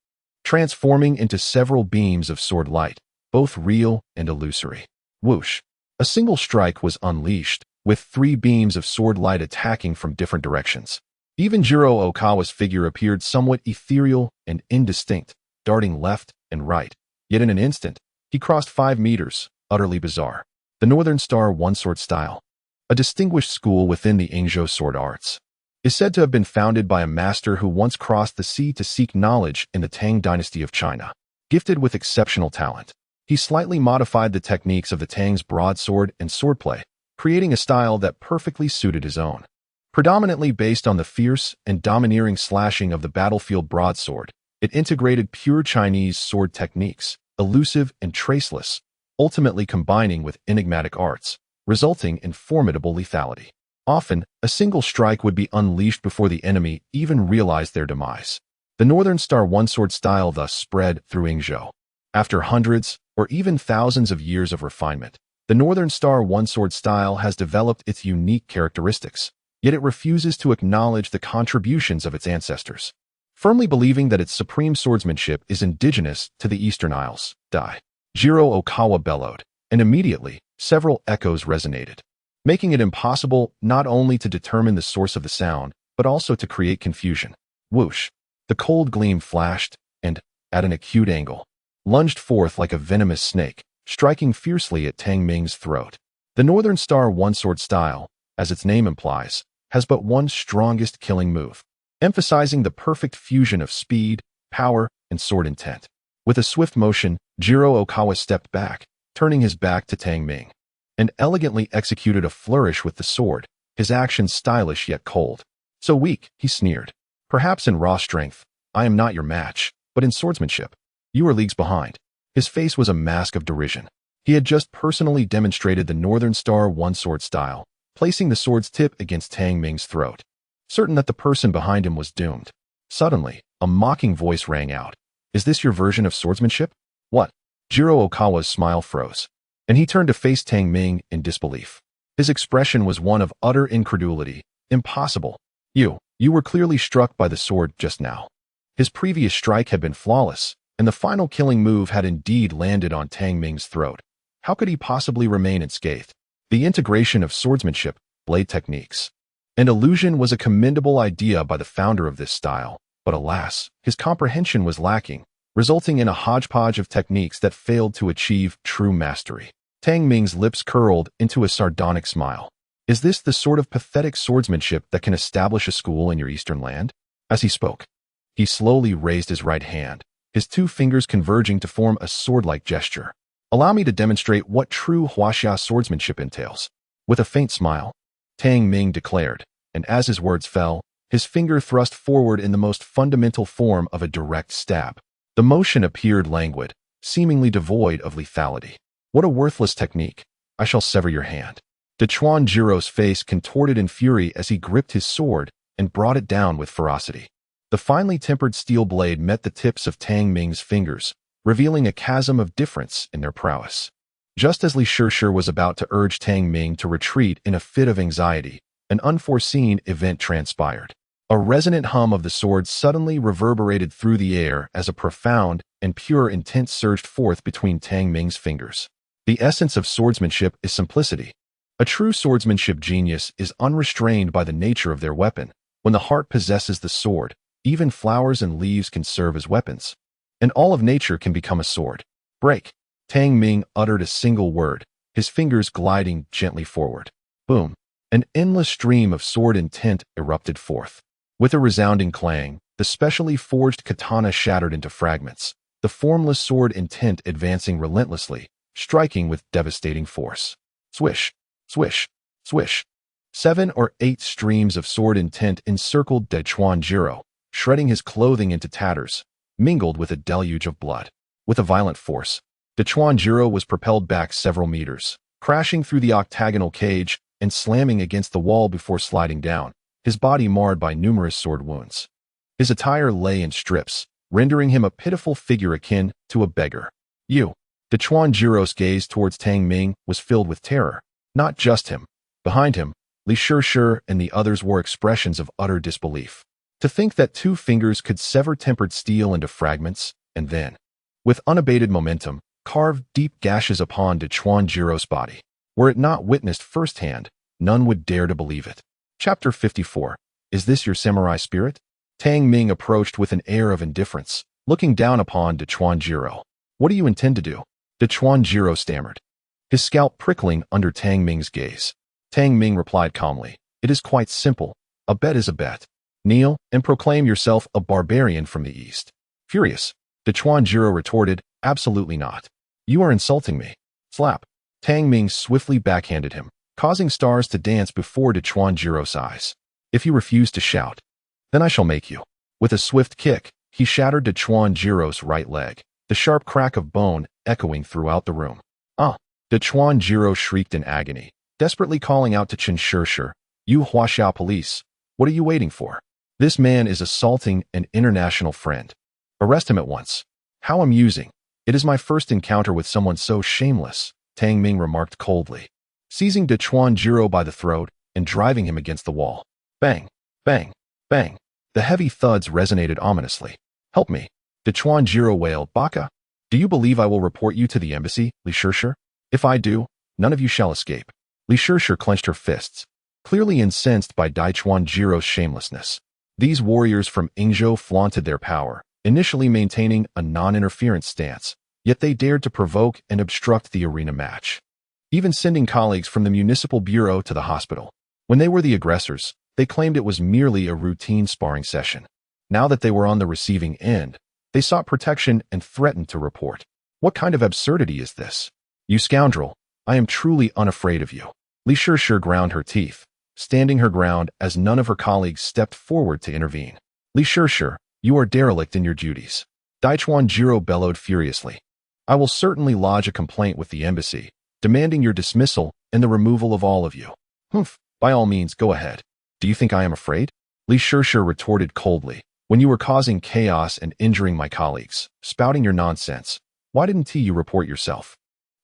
transforming into several beams of sword light. both real and illusory. Whoosh! A single strike was unleashed, with 3 beams of sword light attacking from different directions. Even Jiro Okawa's figure appeared somewhat ethereal and indistinct, darting left and right. Yet in an instant, he crossed 5 meters, utterly bizarre. The Northern Star One-Sword Style, a distinguished school within the Ingzhou sword arts, is said to have been founded by a master who once crossed the sea to seek knowledge in the Tang dynasty of China. Gifted with exceptional talent, he slightly modified the techniques of the Tang's broadsword and swordplay, creating a style that perfectly suited his own. Predominantly based on the fierce and domineering slashing of the battlefield broadsword, it integrated pure Chinese sword techniques, elusive and traceless, ultimately combining with enigmatic arts, resulting in formidable lethality. Often, a single strike would be unleashed before the enemy even realized their demise. The Northern Star One-Sword Style thus spread through Ingzhou. After hundreds, or even thousands of years of refinement, the Northern Star One-Sword Style has developed its unique characteristics, yet it refuses to acknowledge the contributions of its ancestors. Firmly believing that its supreme swordsmanship is indigenous to the Eastern Isles, Jiro Okawa bellowed, and immediately, several echoes resonated, making it impossible not only to determine the source of the sound, but also to create confusion. Whoosh! The cold gleam flashed, and, at an acute angle, lunged forth like a venomous snake, striking fiercely at Tang Ming's throat. The Northern Star One-Sword Style, as its name implies, has but one strongest killing move, emphasizing the perfect fusion of speed, power, and sword intent. With a swift motion, Jiro Okawa stepped back, turning his back to Tang Ming, and elegantly executed a flourish with the sword, his action stylish yet cold. So weak, he sneered. Perhaps in raw strength, I am not your match, but in swordsmanship, you are leagues behind. His face was a mask of derision. He had just personally demonstrated the Northern Star One-Sword Style, placing the sword's tip against Tang Ming's throat, certain that the person behind him was doomed. Suddenly, a mocking voice rang out. Is this your version of swordsmanship? What? Jiro Okawa's smile froze, and he turned to face Tang Ming in disbelief. His expression was one of utter incredulity. Impossible. You were clearly struck by the sword just now. His previous strike had been flawless, and the final killing move had indeed landed on Tang Ming's throat. How could he possibly remain unscathed? The integration of swordsmanship, blade techniques, and illusion was a commendable idea by the founder of this style, but alas, his comprehension was lacking, resulting in a hodgepodge of techniques that failed to achieve true mastery. Tang Ming's lips curled into a sardonic smile. Is this the sort of pathetic swordsmanship that can establish a school in your eastern land? As he spoke, he slowly raised his right hand, his 2 fingers converging to form a sword-like gesture. Allow me to demonstrate what true Huaxia swordsmanship entails. With a faint smile, Tang Ming declared, and as his words fell, his finger thrust forward in the most fundamental form of a direct stab. The motion appeared languid, seemingly devoid of lethality. What a worthless technique. I shall sever your hand. Dechuan Jiro's face contorted in fury as he gripped his sword and brought it down with ferocity. The finely tempered steel blade met the tips of Tang Ming's fingers, revealing a chasm of difference in their prowess. Just as Li Shishir was about to urge Tang Ming to retreat in a fit of anxiety, an unforeseen event transpired. A resonant hum of the sword suddenly reverberated through the air as a profound and pure intent surged forth between Tang Ming's fingers. The essence of swordsmanship is simplicity. A true swordsmanship genius is unrestrained by the nature of their weapon. When the heart possesses the sword, even flowers and leaves can serve as weapons, and all of nature can become a sword. Break. Tang Ming uttered a single word, his fingers gliding gently forward. Boom. An endless stream of sword intent erupted forth. With a resounding clang, the specially forged katana shattered into fragments, the formless sword intent advancing relentlessly, striking with devastating force. Swish, swish, swish. 7 or 8 streams of sword intent encircled Dechuan Jiro, shredding his clothing into tatters, mingled with a deluge of blood. With a violent force, Dechuan Jiro was propelled back several meters, crashing through the octagonal cage and slamming against the wall before sliding down, his body marred by numerous sword wounds. His attire lay in strips, rendering him a pitiful figure akin to a beggar. Dechuan Jiro's gaze towards Tang Ming was filled with terror. Not just him. Behind him, Li Shishir and the others wore expressions of utter disbelief. To think that 2 fingers could sever tempered steel into fragments, and then, with unabated momentum, carved deep gashes upon Dechuanjiro's body. Were it not witnessed firsthand, none would dare to believe it. Chapter 54. Is this your samurai spirit? Tang Ming approached with an air of indifference, looking down upon Dechuanjiro. What do you intend to do? Dechuanjiro stammered, his scalp prickling under Tang Ming's gaze. Tang Ming replied calmly, it is quite simple. A bet is a bet. Kneel and proclaim yourself a barbarian from the east. Furious, Dechuanjiro retorted, absolutely not. You are insulting me. Slap. Tang Ming swiftly backhanded him, causing stars to dance before Dechuanjiro's eyes. If you refuse to shout, then I shall make you. With a swift kick, he shattered Dechuanjiro's right leg, the sharp crack of bone echoing throughout the room. Ah! Dechuanjiro shrieked in agony, desperately calling out to Chen Shishir, you Huaxiao police, what are you waiting for? This man is assaulting an international friend. Arrest him at once. How amusing. It is my first encounter with someone so shameless, Tang Ming remarked coldly, seizing Dechuanjiro by the throat and driving him against the wall. Bang, bang, bang. The heavy thuds resonated ominously. Help me. Dechuanjiro wailed, Baka. Do you believe I will report you to the embassy, Li Shishir? If I do, none of you shall escape. Li Shishir clenched her fists, clearly incensed by Dechuanjiro's shamelessness. These warriors from Yingzhou flaunted their power, initially maintaining a non-interference stance, yet they dared to provoke and obstruct the arena match, even sending colleagues from the municipal bureau to the hospital. When they were the aggressors, they claimed it was merely a routine sparring session. Now that they were on the receiving end, they sought protection and threatened to report. What kind of absurdity is this? You scoundrel, I am truly unafraid of you. Li Shishir ground her teeth, standing her ground as none of her colleagues stepped forward to intervene. Li Shishir, you are derelict in your duties. Dechuanjiro bellowed furiously. I will certainly lodge a complaint with the embassy, demanding your dismissal and the removal of all of you. Humph, by all means, go ahead. Do you think I am afraid? Li Shishir retorted coldly. When you were causing chaos and injuring my colleagues, spouting your nonsense, why didn't you report yourself?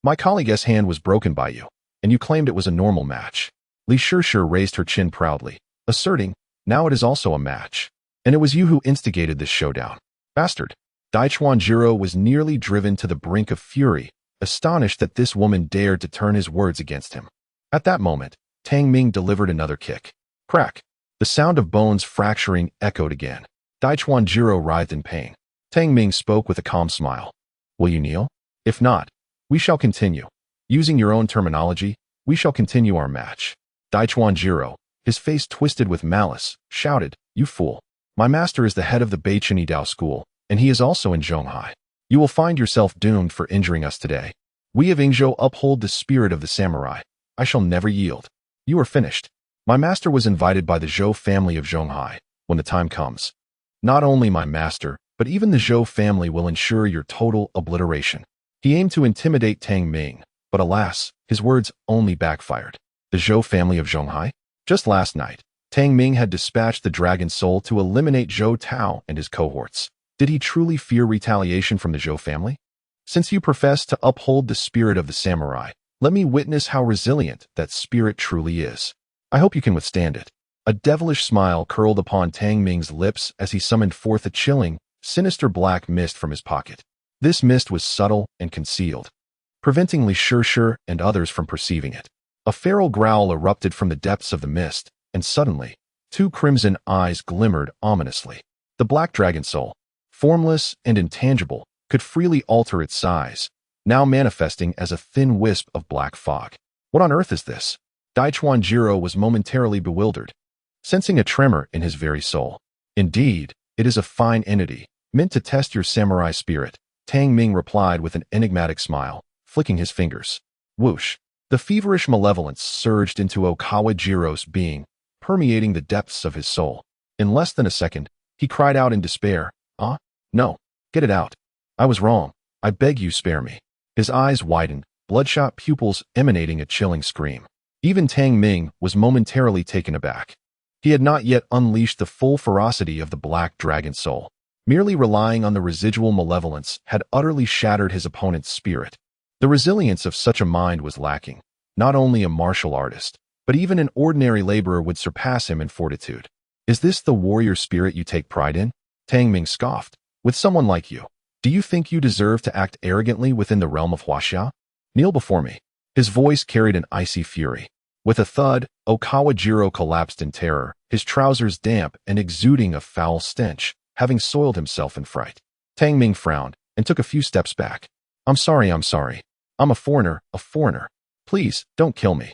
My colleague's hand was broken by you, and you claimed it was a normal match. Li Shishir raised her chin proudly, asserting, now it is also a match. And it was you who instigated this showdown. Bastard. Dechuanjiro was nearly driven to the brink of fury, astonished that this woman dared to turn his words against him. At that moment, Tang Ming delivered another kick. Crack. The sound of bones fracturing echoed again. Dechuanjiro writhed in pain. Tang Ming spoke with a calm smile. Will you kneel? If not, we shall continue. Using your own terminology, we shall continue our match. Dechuanjiro, his face twisted with malice, shouted, you fool. My master is the head of the Beichen Dao school, and he is also in Zhonghai. You will find yourself doomed for injuring us today. We of Yingzhou uphold the spirit of the samurai. I shall never yield. You are finished. My master was invited by the Zhou family of Zhonghai. When the time comes, not only my master, but even the Zhou family will ensure your total obliteration. He aimed to intimidate Tang Ming, but alas, his words only backfired. The Zhou family of Zhonghai? Just last night, Tang Ming had dispatched the Dragon Soul to eliminate Zhou Tao and his cohorts. Did he truly fear retaliation from the Zhou family? Since you profess to uphold the spirit of the samurai, let me witness how resilient that spirit truly is. I hope you can withstand it. A devilish smile curled upon Tang Ming's lips as he summoned forth a chilling, sinister black mist from his pocket. This mist was subtle and concealed, preventing Li Shishir and others from perceiving it. A feral growl erupted from the depths of the mist, and suddenly, two crimson eyes glimmered ominously. The Black Dragon Soul, formless and intangible, could freely alter its size, now manifesting as a thin wisp of black fog. What on earth is this? Dechuanjiro was momentarily bewildered, sensing a tremor in his very soul. Indeed, it is a fine entity, meant to test your samurai spirit, Tang Ming replied with an enigmatic smile, flicking his fingers. Whoosh! The feverish malevolence surged into Okawajiro's being, permeating the depths of his soul. In less than a second, he cried out in despair, no, get it out. I was wrong. I beg you spare me. His eyes widened, bloodshot pupils emanating a chilling scream. Even Tang Ming was momentarily taken aback. He had not yet unleashed the full ferocity of the Black Dragon Soul. Merely relying on the residual malevolence had utterly shattered his opponent's spirit. The resilience of such a mind was lacking. Not only a martial artist, but even an ordinary laborer would surpass him in fortitude. Is this the warrior spirit you take pride in? Tang Ming scoffed. With someone like you, Do you think you deserve to act arrogantly within the realm of Huaxia? Kneel before me. His voice carried an icy fury. With a thud, Okawajiro collapsed in terror, his trousers damp and exuding a foul stench, having soiled himself in fright. Tang Ming frowned and took a few steps back. I'm sorry. I'm a foreigner. Please, don't kill me.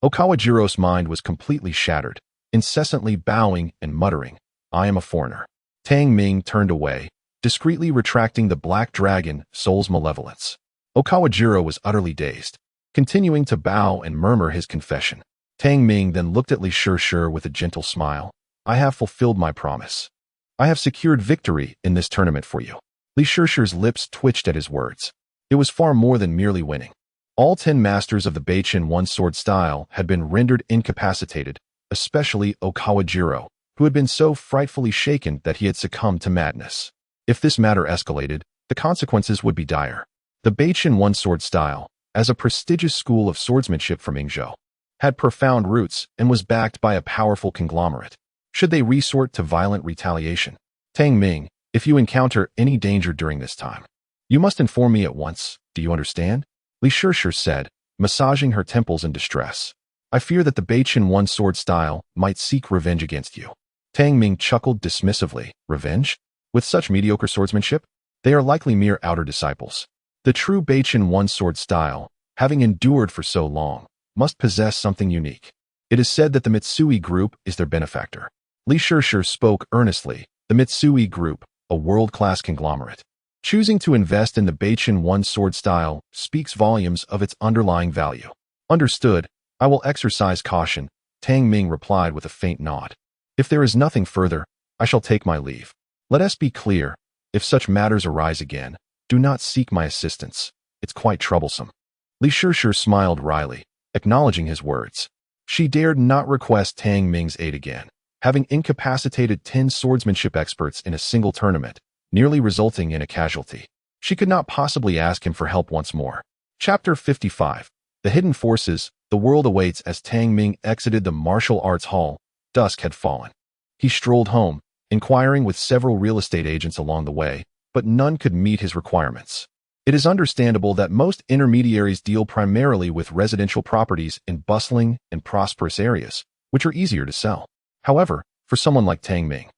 Okawajiro's mind was completely shattered, incessantly bowing and muttering, I am a foreigner. Tang Ming turned away, discreetly retracting the black dragon, soul's malevolence. Okawajiro was utterly dazed, continuing to bow and murmur his confession. Tang Ming then looked at Li Shishir with a gentle smile. I have fulfilled my promise. I have secured victory in this tournament for you. Li Shishir's lips twitched at his words. It was far more than merely winning. All 10 masters of the Beichin one-sword style had been rendered incapacitated, especially Okawajiro, who had been so frightfully shaken that he had succumbed to madness. If this matter escalated, the consequences would be dire. The Beichin one-sword style, as a prestigious school of swordsmanship from Yingzhou, had profound roots and was backed by a powerful conglomerate. Should they resort to violent retaliation? Tang Ming, if you encounter any danger during this time, you must inform me at once, do you understand? Li Shishir said, massaging her temples in distress. I fear that the Beichin one-sword style might seek revenge against you. Tang Ming chuckled dismissively. Revenge? With such mediocre swordsmanship? They are likely mere outer disciples. The true Beichin one-sword style, having endured for so long, must possess something unique. It is said that the Mitsui Group is their benefactor. Li Shishir spoke earnestly. The Mitsui Group, a world-class conglomerate, choosing to invest in the Beichin one-sword style speaks volumes of its underlying value. Understood. I will exercise caution, Tang Ming replied with a faint nod. If there is nothing further, I shall take my leave. Let us be clear. If such matters arise again, do not seek my assistance. It's quite troublesome. Li Shishir smiled wryly, acknowledging his words. She dared not request Tang Ming's aid again, having incapacitated 10 swordsmanship experts in a single tournament, nearly resulting in a casualty. She could not possibly ask him for help once more. Chapter 55. The Hidden Forces. The world awaits as Tang Ming exited the martial arts hall. Dusk had fallen. He strolled home, inquiring with several real estate agents along the way, but none could meet his requirements. It is understandable that most intermediaries deal primarily with residential properties in bustling and prosperous areas, which are easier to sell. However, for someone like Tang Ming,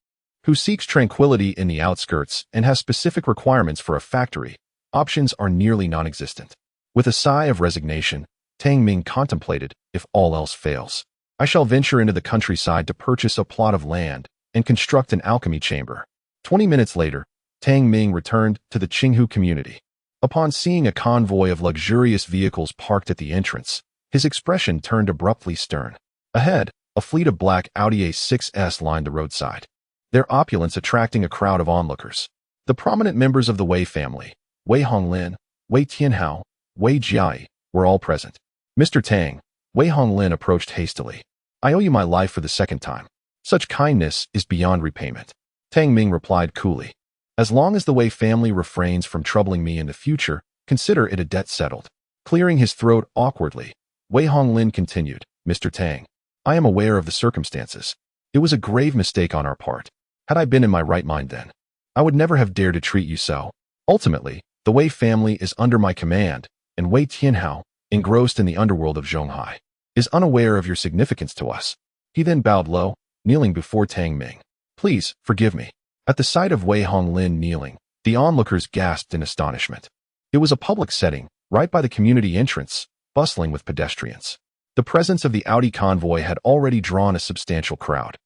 who seeks tranquility in the outskirts and has specific requirements for a factory, options are nearly non-existent. With a sigh of resignation, Tang Ming contemplated, if all else fails, I shall venture into the countryside to purchase a plot of land and construct an alchemy chamber. 20 minutes later, Tang Ming returned to the Qinghu community. Upon seeing a convoy of luxurious vehicles parked at the entrance, his expression turned abruptly stern. Ahead, a fleet of black Audi A6s lined the roadside, their opulence attracting a crowd of onlookers. The prominent members of the Wei family, Wei Honglin, Wei Tianhao, Wei Jiai, were all present. Mr. Tang, Wei Honglin approached hastily. I owe you my life for the second time. Such kindness is beyond repayment. Tang Ming replied coolly. As long as the Wei family refrains from troubling me in the future, consider it a debt settled. Clearing his throat awkwardly, Wei Honglin continued, Mr. Tang, I am aware of the circumstances. It was a grave mistake on our part. Had I been in my right mind then, I would never have dared to treat you so. Ultimately, the Wei family is under my command, and Wei Tianhao, engrossed in the underworld of Zhonghai, is unaware of your significance to us. He then bowed low, kneeling before Tang Ming. Please, forgive me. At the sight of Wei Honglin kneeling, the onlookers gasped in astonishment. It was a public setting, right by the community entrance, bustling with pedestrians. The presence of the Audi convoy had already drawn a substantial crowd,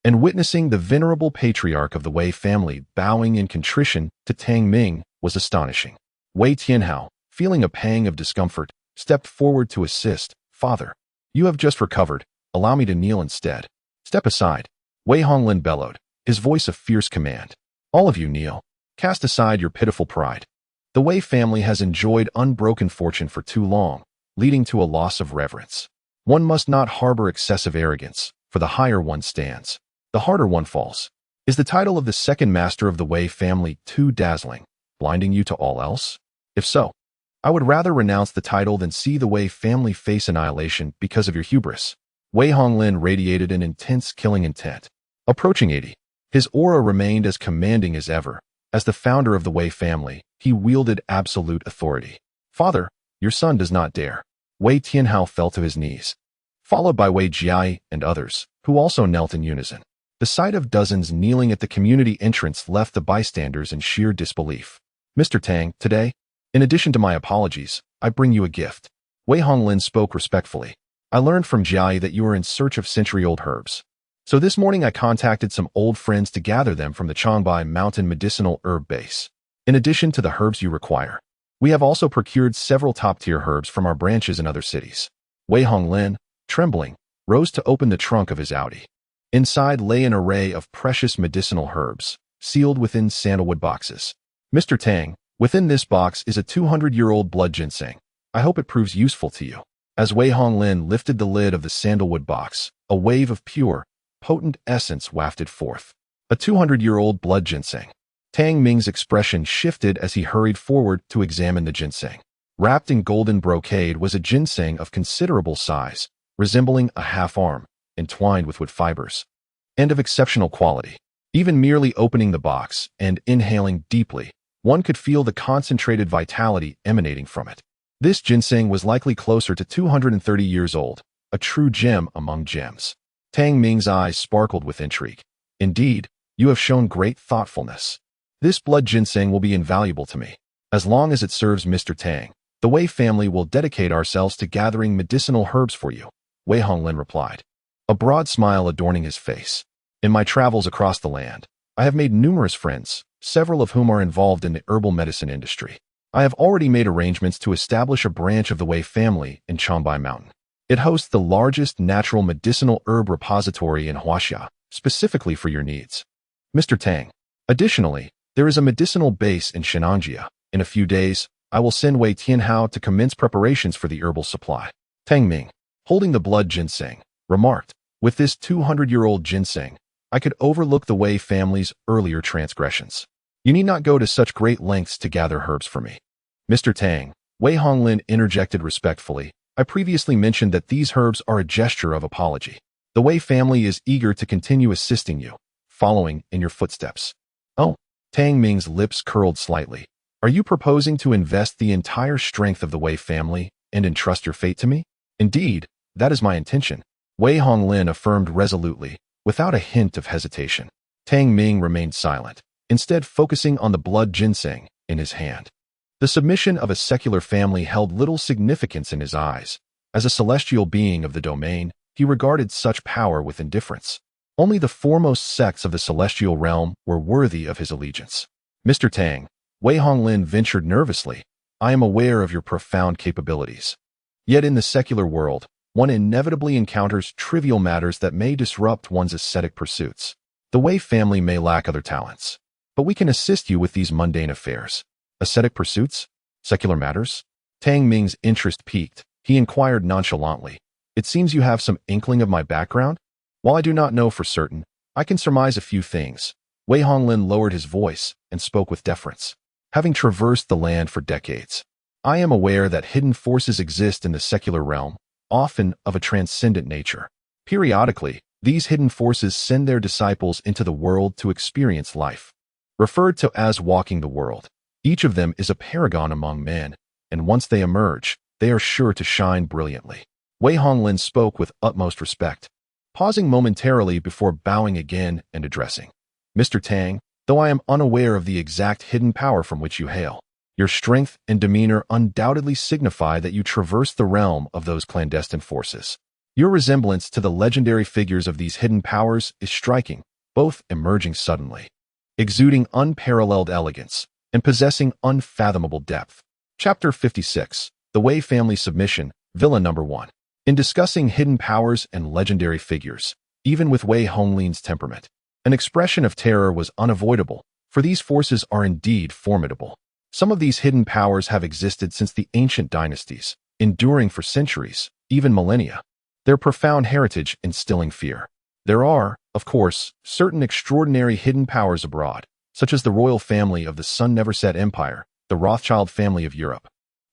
and witnessing the venerable patriarch of the Wei family bowing in contrition to Tang Ming was astonishing. Wei Tianhao, feeling a pang of discomfort, stepped forward to assist. Father, you have just recovered. Allow me to kneel instead. Step aside. Wei Honglin bellowed, his voice a fierce command. All of you kneel. Cast aside your pitiful pride. The Wei family has enjoyed unbroken fortune for too long, leading to a loss of reverence. One must not harbor excessive arrogance, for the higher one stands, the harder one falls. Is the title of the second master of the Wei family too dazzling, blinding you to all else? If so, I would rather renounce the title than see the Wei family face annihilation because of your hubris. Wei Honglin radiated an intense killing intent. Approaching 80, his aura remained as commanding as ever. As the founder of the Wei family, he wielded absolute authority. "Father, your son does not dare." Wei Tianhao fell to his knees, followed by Wei Jiai and others, who also knelt in unison. The sight of dozens kneeling at the community entrance left the bystanders in sheer disbelief. "Mr. Tang, today, in addition to my apologies, I bring you a gift." Wei Honglin spoke respectfully. "I learned from Jiai that you are in search of century-old herbs. So this morning I contacted some old friends to gather them from the Changbai Mountain Medicinal Herb Base. In addition to the herbs you require, we have also procured several top-tier herbs from our branches in other cities." Wei Honglin, trembling, rose to open the trunk of his Audi. Inside lay an array of precious medicinal herbs, sealed within sandalwood boxes. "Mr. Tang, within this box is a 200-year-old blood ginseng. I hope it proves useful to you." As Wei Honglin lifted the lid of the sandalwood box, a wave of pure, potent essence wafted forth. A 200-year-old blood ginseng. Tang Ming's expression shifted as he hurried forward to examine the ginseng. Wrapped in golden brocade was a ginseng of considerable size, resembling a half-arm, entwined with wood fibers, and of exceptional quality. Even merely opening the box and inhaling deeply, one could feel the concentrated vitality emanating from it. This ginseng was likely closer to 230 years old, a true gem among gems. Tang Ming's eyes sparkled with intrigue. "Indeed, you have shown great thoughtfulness. This blood ginseng will be invaluable to me. As long as it serves Mr. Tang, the Wei family will dedicate ourselves to gathering medicinal herbs for you," Wei Honglin replied, a broad smile adorning his face. "In my travels across the land, I have made numerous friends, several of whom are involved in the herbal medicine industry. I have already made arrangements to establish a branch of the Wei family in Changbai Mountain. It hosts the largest natural medicinal herb repository in Huaxia, specifically for your needs, Mr. Tang. Additionally, there is a medicinal base in Shenanjia. In a few days, I will send Wei Tianhao to commence preparations for the herbal supply." Tang Ming, holding the blood ginseng, remarked, "With this 200-year-old ginseng, I could overlook the Wei family's earlier transgressions. You need not go to such great lengths to gather herbs for me." "Mr. Tang," Wei Honglin interjected respectfully, "I previously mentioned that these herbs are a gesture of apology. The Wei family is eager to continue assisting you, following in your footsteps." "Oh," Tang Ming's lips curled slightly. "Are you proposing to invest the entire strength of the Wei family and entrust your fate to me?" "Indeed, that is my intention," Wei Honglin affirmed resolutely, without a hint of hesitation. Tang Ming remained silent, instead focusing on the blood ginseng in his hand. The submission of a secular family held little significance in his eyes. As a celestial being of the domain, he regarded such power with indifference. Only the foremost sects of the celestial realm were worthy of his allegiance. "Mr. Tang," Wei Honglin ventured nervously, "I am aware of your profound capabilities. Yet in the secular world, one inevitably encounters trivial matters that may disrupt one's ascetic pursuits. The Wei family may lack other talents, but we can assist you with these mundane affairs." "Ascetic pursuits? Secular matters?" Tang Ming's interest piqued. He inquired nonchalantly, "It seems you have some inkling of my background?" "While I do not know for certain, I can surmise a few things." Wei Honglin lowered his voice and spoke with deference. "Having traversed the land for decades, I am aware that hidden forces exist in the secular realm, often of a transcendent nature. Periodically, these hidden forces send their disciples into the world to experience life. Referred to as walking the world, each of them is a paragon among men, and once they emerge, they are sure to shine brilliantly." Wei Honglin spoke with utmost respect, pausing momentarily before bowing again and addressing, "Mr. Tang, though I am unaware of the exact hidden power from which you hail, your strength and demeanor undoubtedly signify that you traverse the realm of those clandestine forces. Your resemblance to the legendary figures of these hidden powers is striking, both emerging suddenly, exuding unparalleled elegance, and possessing unfathomable depth." Chapter 56, The Wei Family Submission, Villa Number 1. In discussing hidden powers and legendary figures, even with Wei Honglin's temperament, an expression of terror was unavoidable, for these forces are indeed formidable. Some of these hidden powers have existed since the ancient dynasties, enduring for centuries, even millennia, their profound heritage instilling fear. There are, of course, certain extraordinary hidden powers abroad, such as the royal family of the Sun Never Set Empire, the Rothschild family of Europe,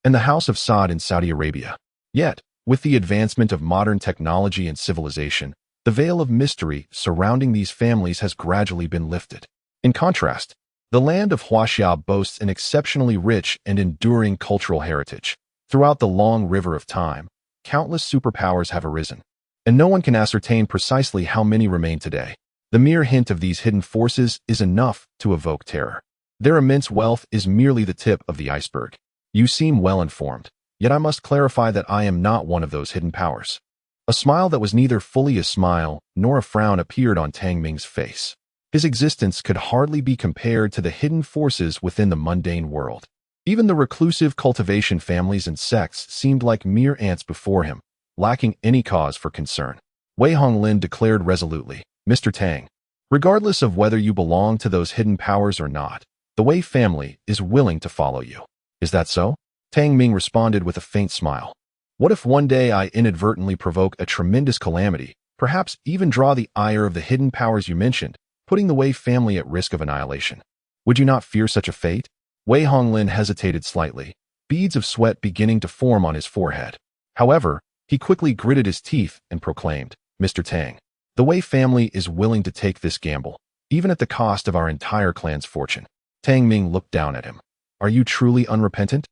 and the House of Saud in Saudi Arabia. Yet, with the advancement of modern technology and civilization, the veil of mystery surrounding these families has gradually been lifted. In contrast, The land of Huaxia boasts an exceptionally rich and enduring cultural heritage. Throughout the long river of time, countless superpowers have arisen, and no one can ascertain precisely how many remain today. The mere hint of these hidden forces is enough to evoke terror. Their immense wealth is merely the tip of the iceberg. You seem well informed, yet I must clarify that I am not one of those hidden powers. A smile that was neither fully a smile nor a frown appeared on Tang Ming's face. His existence could hardly be compared to the hidden forces within the mundane world. Even the reclusive cultivation families and sects seemed like mere ants before him, lacking any cause for concern. Wei Honglin declared resolutely, "Mr. Tang, regardless of whether you belong to those hidden powers or not, the Wei family is willing to follow you. Is that so?" Tang Ming responded with a faint smile. "What if one day I inadvertently provoke a tremendous calamity, perhaps even draw the ire of the hidden powers you mentioned, putting the Wei family at risk of annihilation? Would you not fear such a fate?" Wei Honglin hesitated slightly, beads of sweat beginning to form on his forehead. However, he quickly gritted his teeth and proclaimed, "Mr. Tang, the Wei family is willing to take this gamble, even at the cost of our entire clan's fortune." Tang Ming looked down at him. "Are you truly unrepentant?"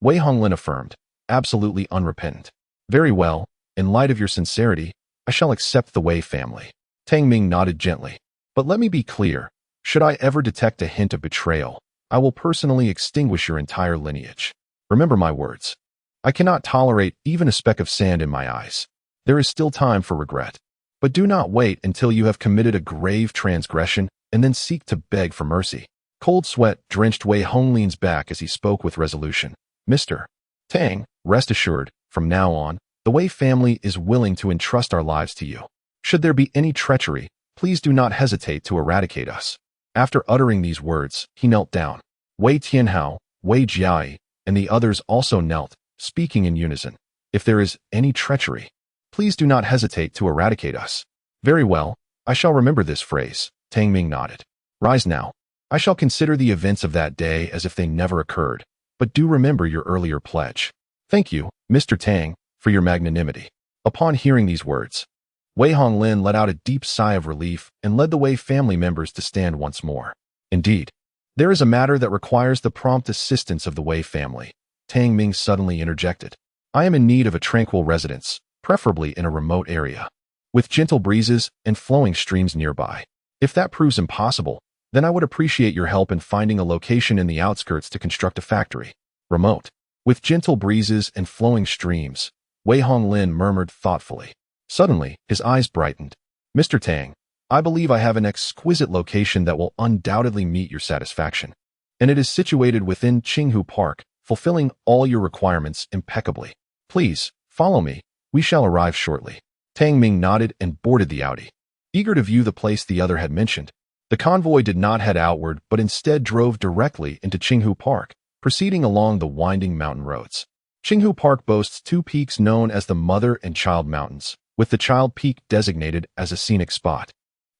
Wei Honglin affirmed, "Absolutely unrepentant." "Very well, in light of your sincerity, I shall accept the Wei family." Tang Ming nodded gently. "But let me be clear, should I ever detect a hint of betrayal, I will personally extinguish your entire lineage. Remember my words. I cannot tolerate even a speck of sand in my eyes. There is still time for regret. But do not wait until you have committed a grave transgression and then seek to beg for mercy." Cold sweat drenched Wei Honglin's back as he spoke with resolution. "Mr. Tang, rest assured, from now on, the Wei family is willing to entrust our lives to you. Should there be any treachery, please do not hesitate to eradicate us." After uttering these words, he knelt down. Wei Tianhao, Wei Jiai, and the others also knelt, speaking in unison. "If there is any treachery, please do not hesitate to eradicate us." "Very well, I shall remember this phrase," Tang Ming nodded. "Rise now. I shall consider the events of that day as if they never occurred, but do remember your earlier pledge." "Thank you, Mr. Tang, for your magnanimity." Upon hearing these words, Wei Honglin let out a deep sigh of relief and led the Wei family members to stand once more. "Indeed, there is a matter that requires the prompt assistance of the Wei family," Tang Ming suddenly interjected. "I am in need of a tranquil residence, preferably in a remote area, with gentle breezes and flowing streams nearby. If that proves impossible, then I would appreciate your help in finding a location in the outskirts to construct a factory." "Remote, with gentle breezes and flowing streams," Wei Honglin murmured thoughtfully. Suddenly, his eyes brightened. "Mr. Tang, I believe I have an exquisite location that will undoubtedly meet your satisfaction, and it is situated within Qinghu Park, fulfilling all your requirements impeccably. Please, follow me. We shall arrive shortly." Tang Ming nodded and boarded the Audi. Eager to view the place the other had mentioned, the convoy did not head outward but instead drove directly into Qinghu Park, proceeding along the winding mountain roads. Qinghu Park boasts two peaks known as the Mother and Child Mountains, with the Child Peak designated as a scenic spot,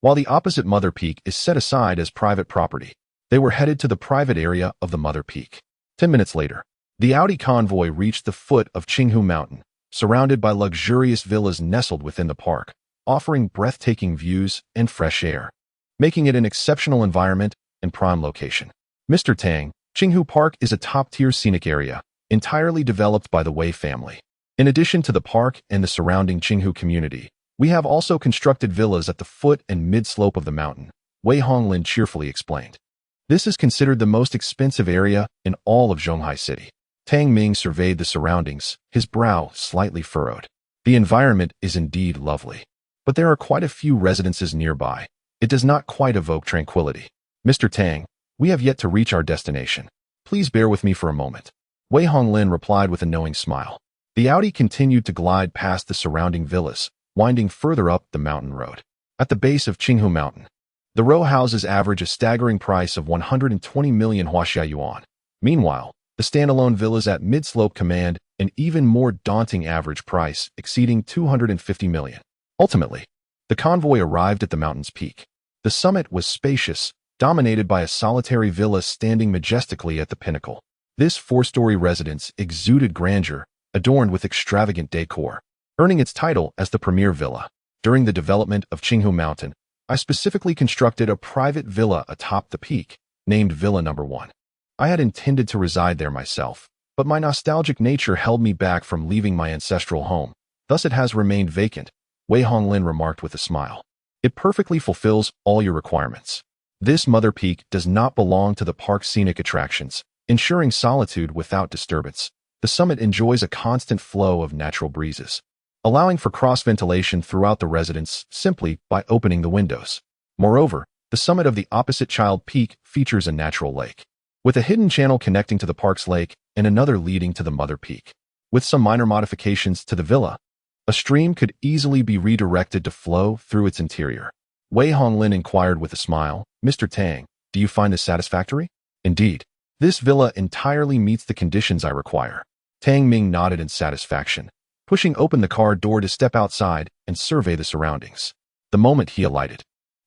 while the opposite Mother Peak is set aside as private property. They were headed to the private area of the Mother Peak. 10 minutes later, the Audi convoy reached the foot of Qinghu Mountain, surrounded by luxurious villas nestled within the park, offering breathtaking views and fresh air, making it an exceptional environment and prime location. "Mr. Tang, Qinghu Park is a top-tier scenic area, entirely developed by the Wei family. In addition to the park and the surrounding Qinghu community, we have also constructed villas at the foot and mid-slope of the mountain," Wei Honglin cheerfully explained. "This is considered the most expensive area in all of Zhonghai City." Tang Ming surveyed the surroundings, his brow slightly furrowed. The environment is indeed lovely, but there are quite a few residences nearby. It does not quite evoke tranquility. "Mr. Tang, we have yet to reach our destination. Please bear with me for a moment." Wei Honglin replied with a knowing smile. The Audi continued to glide past the surrounding villas, winding further up the mountain road. At the base of Qinghu Mountain, the row houses average a staggering price of 120 million Huaxia yuan. Meanwhile, the standalone villas at mid-slope command an even more daunting average price exceeding 250 million. Ultimately, the convoy arrived at the mountain's peak. The summit was spacious, dominated by a solitary villa standing majestically at the pinnacle. This four-story residence exuded grandeur, adorned with extravagant decor, earning its title as the premier villa. During the development of Qinghu Mountain, I specifically constructed a private villa atop the peak, named Villa Number 1. I had intended to reside there myself, but my nostalgic nature held me back from leaving my ancestral home. Thus it has remained vacant, Wei Honglin remarked with a smile. It perfectly fulfills all your requirements. This mother peak does not belong to the park's scenic attractions, ensuring solitude without disturbance. The summit enjoys a constant flow of natural breezes, allowing for cross-ventilation throughout the residence simply by opening the windows. Moreover, the summit of the opposite child peak features a natural lake, with a hidden channel connecting to the park's lake and another leading to the mother peak. With some minor modifications to the villa, a stream could easily be redirected to flow through its interior. Wei Honglin inquired with a smile, Mr. Tang, do you find this satisfactory? Indeed. This villa entirely meets the conditions I require. Tang Ming nodded in satisfaction, pushing open the car door to step outside and survey the surroundings. The moment he alighted,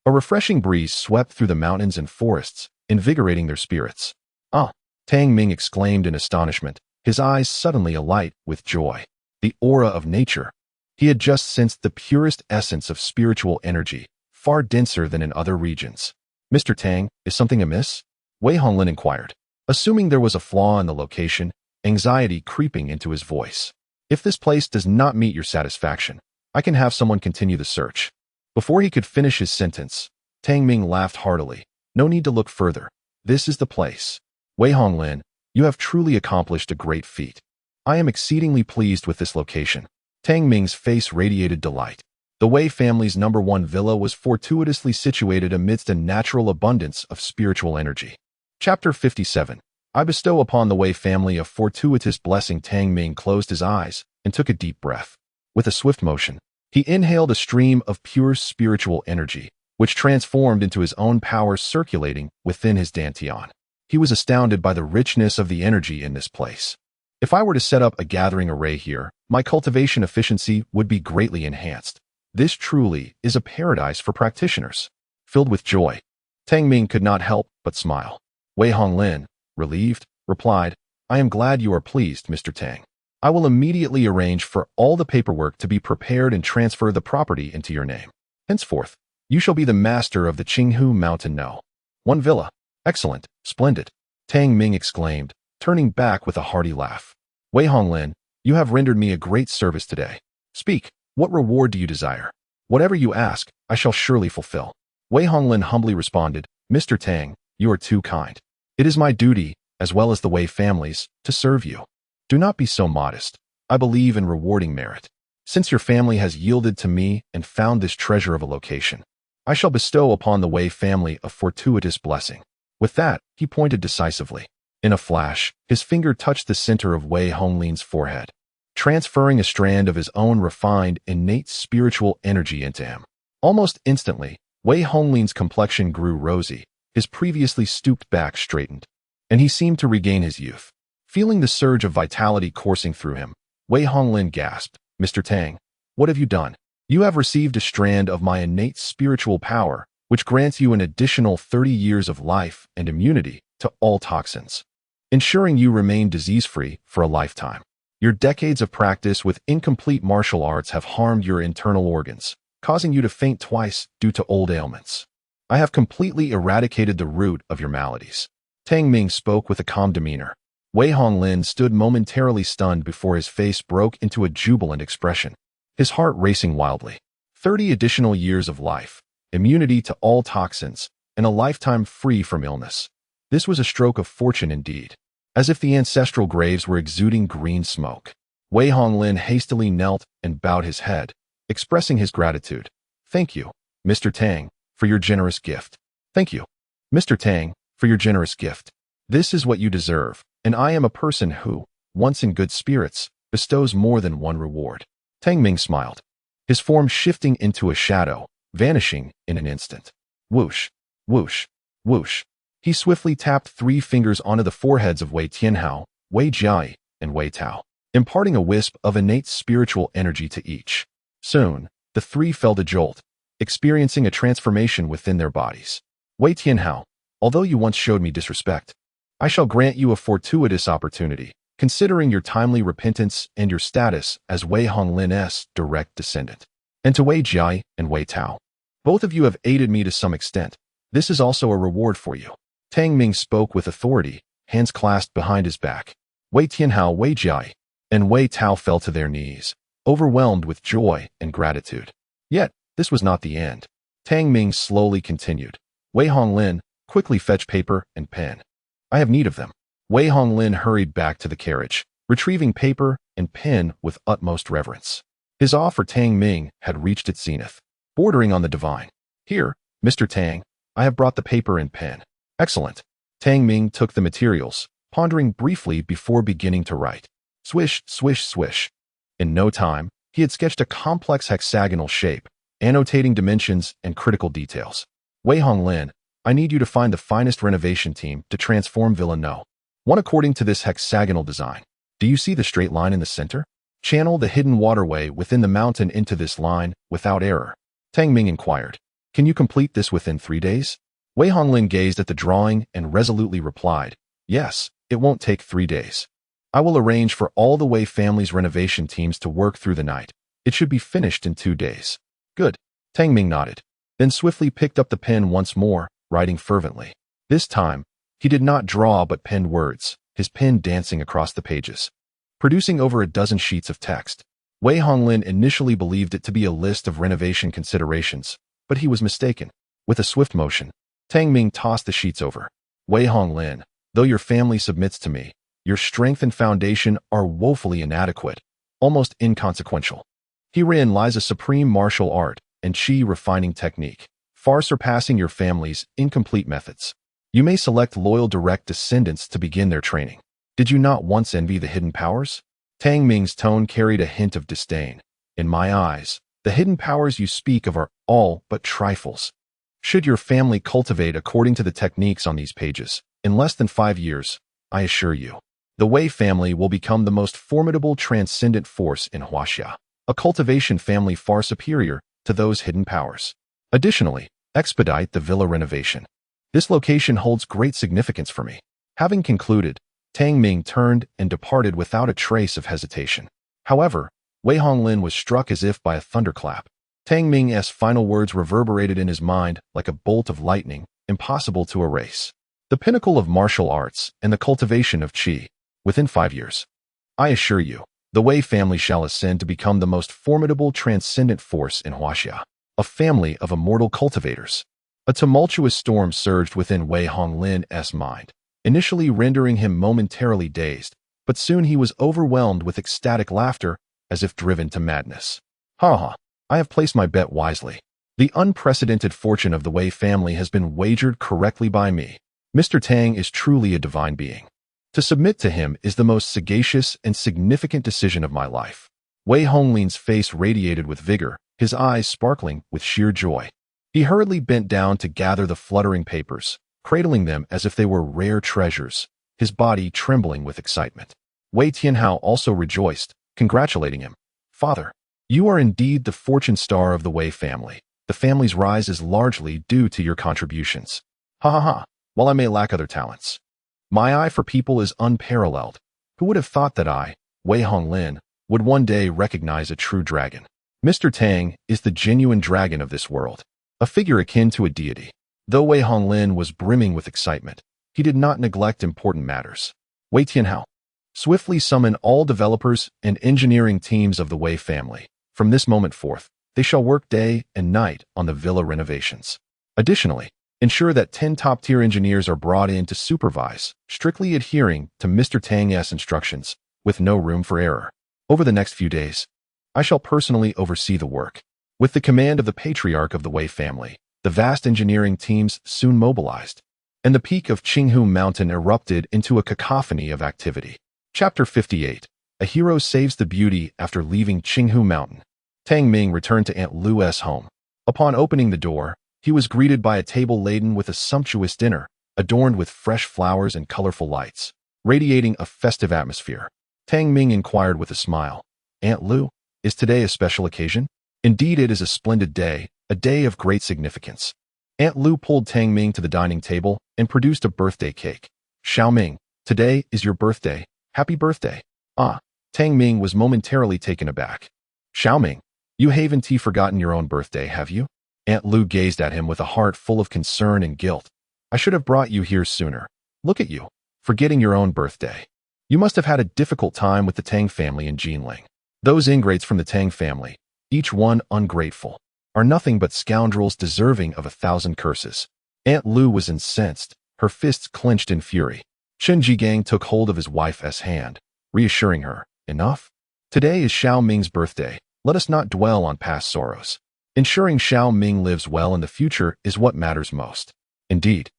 a refreshing breeze swept through the mountains and forests, invigorating their spirits. Ah! Tang Ming exclaimed in astonishment, his eyes suddenly alight with joy. The aura of nature. He had just sensed the purest essence of spiritual energy, far denser than in other regions. Mr. Tang, is something amiss? Wei Honglin inquired, assuming there was a flaw in the location, anxiety creeping into his voice. If this place does not meet your satisfaction, I can have someone continue the search. Before he could finish his sentence, Tang Ming laughed heartily. No need to look further. This is the place. Wei Honglin, you have truly accomplished a great feat. I am exceedingly pleased with this location. Tang Ming's face radiated delight. The Wei family's number 1 villa was fortuitously situated amidst a natural abundance of spiritual energy. Chapter 57. I bestow upon the Wei family a fortuitous blessing. Tang Ming closed his eyes and took a deep breath. With a swift motion, he inhaled a stream of pure spiritual energy, which transformed into his own power circulating within his dantian. He was astounded by the richness of the energy in this place. If I were to set up a gathering array here, my cultivation efficiency would be greatly enhanced. This truly is a paradise for practitioners. Filled with joy, Tang Ming could not help but smile. Wei Honglin, relieved, replied, I am glad you are pleased, Mr. Tang. I will immediately arrange for all the paperwork to be prepared and transfer the property into your name. Henceforth, you shall be the master of the Qinghu Mountain No. 1 villa. Excellent, splendid, Tang Ming exclaimed, turning back with a hearty laugh. Wei Honglin, you have rendered me a great service today. Speak, what reward do you desire? Whatever you ask, I shall surely fulfill. Wei Honglin humbly responded, Mr. Tang, you are too kind. It is my duty, as well as the Wei family's, to serve you. Do not be so modest. I believe in rewarding merit. Since your family has yielded to me and found this treasure of a location, I shall bestow upon the Wei family a fortuitous blessing. With that, he pointed decisively. In a flash, his finger touched the center of Wei Honglin's forehead, transferring a strand of his own refined, innate spiritual energy into him. Almost instantly, Wei Honglin's complexion grew rosy, his previously stooped back straightened, and he seemed to regain his youth. Feeling the surge of vitality coursing through him, Wei Honglin gasped, Mr. Tang, what have you done? You have received a strand of my innate spiritual power, which grants you an additional 30 years of life and immunity to all toxins, ensuring you remain disease-free for a lifetime. Your decades of practice with incomplete martial arts have harmed your internal organs, causing you to faint twice due to old ailments. I have completely eradicated the root of your maladies. Tang Ming spoke with a calm demeanor. Wei Honglin stood momentarily stunned before his face broke into a jubilant expression, his heart racing wildly. 30 additional years of life, immunity to all toxins, and a lifetime free from illness. This was a stroke of fortune indeed. As if the ancestral graves were exuding green smoke, Wei Honglin hastily knelt and bowed his head, expressing his gratitude. Thank you, Mr. Tang, for your generous gift. Thank you, Mr. Tang, for your generous gift. This is what you deserve, and I am a person who, once in good spirits, bestows more than one reward. Tang Ming smiled, his form shifting into a shadow, vanishing in an instant. Whoosh, whoosh, whoosh. He swiftly tapped 3 fingers onto the foreheads of Wei Tianhao, Wei Jiai, and Wei Tao, imparting a wisp of innate spiritual energy to each. Soon, the 3 felt a jolt, experiencing a transformation within their bodies. Wei Tianhao, although you once showed me disrespect, I shall grant you a fortuitous opportunity, considering your timely repentance and your status as Wei Honglin's direct descendant. And to Wei Jiai and Wei Tao, both of you have aided me to some extent. This is also a reward for you. Tang Ming spoke with authority, hands clasped behind his back. Wei Tianhao, Wei Jiai, and Wei Tao fell to their knees, overwhelmed with joy and gratitude. Yet, this was not the end. Tang Ming slowly continued. Wei Honglin, quickly fetch paper and pen. I have need of them. Wei Honglin hurried back to the carriage, retrieving paper and pen with utmost reverence. His awe for Tang Ming had reached its zenith, bordering on the divine. Here, Mr. Tang, I have brought the paper and pen. Excellent. Tang Ming took the materials, pondering briefly before beginning to write. Swish, swish, swish. In no time, he had sketched a complex hexagonal shape, annotating dimensions and critical details. Wei Honglin, I need you to find the finest renovation team to transform Villa No. 1 according to this hexagonal design. Do you see the straight line in the center? Channel the hidden waterway within the mountain into this line without error. Tang Ming inquired. Can you complete this within 3 days? Wei Honglin gazed at the drawing and resolutely replied, yes, it won't take 3 days. I will arrange for all the Wei family's renovation teams to work through the night. It should be finished in 2 days. Good. Tang Ming nodded, then swiftly picked up the pen once more, writing fervently. This time, he did not draw but penned words, his pen dancing across the pages, producing over a dozen sheets of text. Wei Honglin initially believed it to be a list of renovation considerations, but he was mistaken. With a swift motion, Tang Ming tossed the sheets over. Wei Honglin, though your family submits to me, your strength and foundation are woefully inadequate, almost inconsequential. Herein lies a supreme martial art and chi refining technique, far surpassing your family's incomplete methods. You may select loyal direct descendants to begin their training. Did you not once envy the hidden powers? Tang Ming's tone carried a hint of disdain. In my eyes, the hidden powers you speak of are all but trifles. Should your family cultivate according to the techniques on these pages, in less than 5 years, I assure you, the Wei family will become the most formidable transcendent force in Huaxia, a cultivation family far superior to those hidden powers. Additionally, expedite the villa renovation. This location holds great significance for me. Having concluded, Tang Ming turned and departed without a trace of hesitation. However, Wei Honglin was struck as if by a thunderclap. Tang Ming's final words reverberated in his mind like a bolt of lightning, impossible to erase. The pinnacle of martial arts and the cultivation of qi, within 5 years. I assure you, the Wei family shall ascend to become the most formidable transcendent force in Huaxia, a family of immortal cultivators. A tumultuous storm surged within Wei Honglin's mind, initially rendering him momentarily dazed, but soon he was overwhelmed with ecstatic laughter, as if driven to madness. Ha ha, I have placed my bet wisely. The unprecedented fortune of the Wei family has been wagered correctly by me. Mr. Tang is truly a divine being. To submit to him is the most sagacious and significant decision of my life. Wei Honglin's face radiated with vigor, his eyes sparkling with sheer joy. He hurriedly bent down to gather the fluttering papers, cradling them as if they were rare treasures, his body trembling with excitement. Wei Tianhao also rejoiced, congratulating him. Father, you are indeed the fortune star of the Wei family. The family's rise is largely due to your contributions. Ha ha ha, while I may lack other talents, my eye for people is unparalleled. Who would have thought that I, Wei Honglin, would one day recognize a true dragon? Mr. Tang is the genuine dragon of this world, a figure akin to a deity. Though Wei Honglin was brimming with excitement, he did not neglect important matters. Wei Tianhao, swiftly summon all developers and engineering teams of the Wei family. From this moment forth, they shall work day and night on the villa renovations. Additionally, ensure that 10 top-tier engineers are brought in to supervise, strictly adhering to Mr. Tang's instructions, with no room for error. Over the next few days, I shall personally oversee the work. With the command of the patriarch of the Wei family, the vast engineering teams soon mobilized, and the peak of Qinghu Mountain erupted into a cacophony of activity. Chapter 58. A hero saves the beauty after leaving Qinghu Mountain. Tang Ming returned to Aunt Lu's home. Upon opening the door, he was greeted by a table laden with a sumptuous dinner, adorned with fresh flowers and colorful lights, radiating a festive atmosphere. Tang Ming inquired with a smile, Aunt Lu, is today a special occasion? Indeed, it is a splendid day, a day of great significance. Aunt Lu pulled Tang Ming to the dining table and produced a birthday cake. Xiao Ming, today is your birthday. Happy birthday. Ah, Tang Ming was momentarily taken aback. Xiao Ming, you haven't forgotten your own birthday, have you? Aunt Lu gazed at him with a heart full of concern and guilt. I should have brought you here sooner. Look at you, forgetting your own birthday. You must have had a difficult time with the Tang family in Jinling. Those ingrates from the Tang family, each one ungrateful, are nothing but scoundrels deserving of 1,000 curses. Aunt Lu was incensed, her fists clenched in fury. Chen Jigang took hold of his wife's hand, reassuring her, enough? Today is Xiao Ming's birthday. Let us not dwell on past sorrows. Ensuring Xiao Ming lives well in the future is what matters most. Indeed,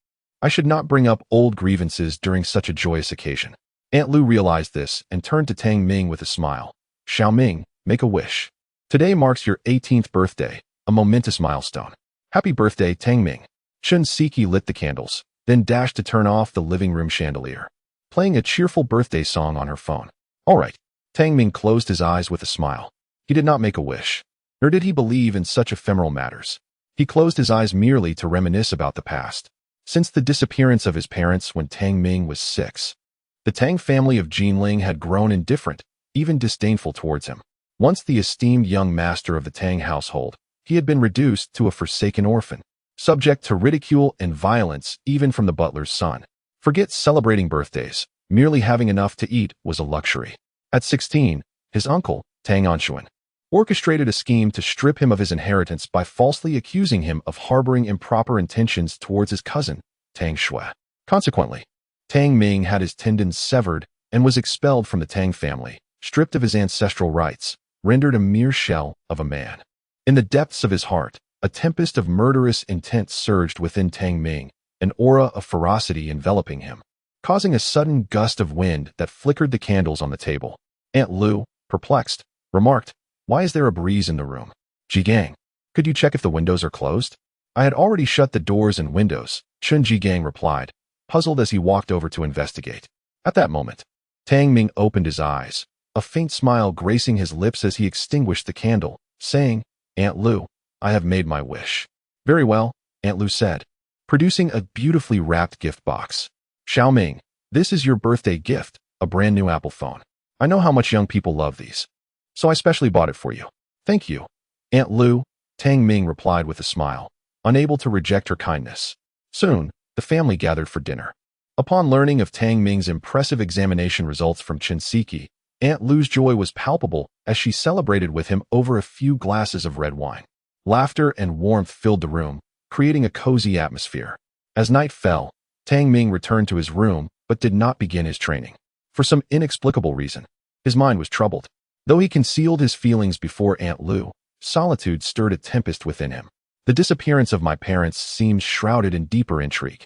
I should not bring up old grievances during such a joyous occasion. Aunt Lu realized this and turned to Tang Ming with a smile. Xiao Ming, make a wish. Today marks your 18th birthday, a momentous milestone. Happy birthday, Tang Ming. Chen Siki lit the candles, then dashed to turn off the living room chandelier, playing a cheerful birthday song on her phone. All right. Tang Ming closed his eyes with a smile. He did not make a wish, nor did he believe in such ephemeral matters. He closed his eyes merely to reminisce about the past. Since the disappearance of his parents when Tang Ming was 6, the Tang family of Jinling had grown indifferent, even disdainful towards him. Once the esteemed young master of the Tang household, he had been reduced to a forsaken orphan, subject to ridicule and violence even from the butler's son. Forget celebrating birthdays, merely having enough to eat was a luxury. At 16, his uncle, Tang Anshuan, orchestrated a scheme to strip him of his inheritance by falsely accusing him of harboring improper intentions towards his cousin, Tang Shui. Consequently, Tang Ming had his tendons severed and was expelled from the Tang family, stripped of his ancestral rights, rendered a mere shell of a man. In the depths of his heart, a tempest of murderous intent surged within Tang Ming, an aura of ferocity enveloping him, causing a sudden gust of wind that flickered the candles on the table. Aunt Lu, perplexed, remarked, "Why is there a breeze in the room? Jigang, could you check if the windows are closed?" "I had already shut the doors and windows," Chen Jigang replied, puzzled as he walked over to investigate. At that moment, Tang Ming opened his eyes, a faint smile gracing his lips as he extinguished the candle, saying, "Aunt Lu, I have made my wish." "Very well," Aunt Lu said, producing a beautifully wrapped gift box. "Xiao Ming, this is your birthday gift, a brand new Apple phone. I know how much young people love these, so I specially bought it for you." "Thank you, Aunt Lu," Tang Ming replied with a smile, unable to reject her kindness. Soon, the family gathered for dinner. Upon learning of Tang Ming's impressive examination results from Chen Siki, Aunt Lu's joy was palpable as she celebrated with him over a few glasses of red wine. Laughter and warmth filled the room, creating a cozy atmosphere. As night fell, Tang Ming returned to his room but did not begin his training. For some inexplicable reason, his mind was troubled. Though he concealed his feelings before Aunt Lu, solitude stirred a tempest within him. The disappearance of my parents seemed shrouded in deeper intrigue.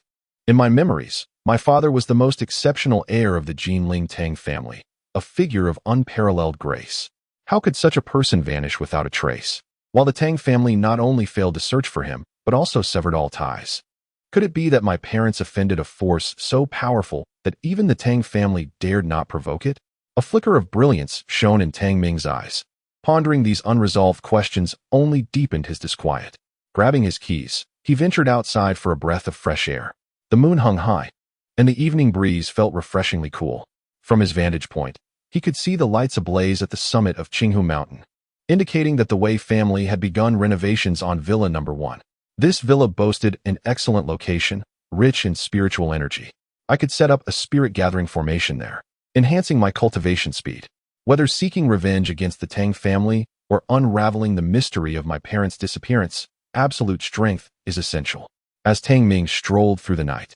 In my memories, my father was the most exceptional heir of the Jinling Tang family, a figure of unparalleled grace. How could such a person vanish without a trace, while the Tang family not only failed to search for him, but also severed all ties? Could it be that my parents offended a force so powerful that even the Tang family dared not provoke it? A flicker of brilliance shone in Tang Ming's eyes. Pondering these unresolved questions only deepened his disquiet. Grabbing his keys, he ventured outside for a breath of fresh air. The moon hung high, and the evening breeze felt refreshingly cool. From his vantage point, he could see the lights ablaze at the summit of Qinghu Mountain, indicating that the Wei family had begun renovations on Villa No. 1. This villa boasted an excellent location, rich in spiritual energy. I could set up a spirit-gathering formation there, enhancing my cultivation speed. Whether seeking revenge against the Tang family or unraveling the mystery of my parents' disappearance, absolute strength is essential. As Tang Ming strolled through the night,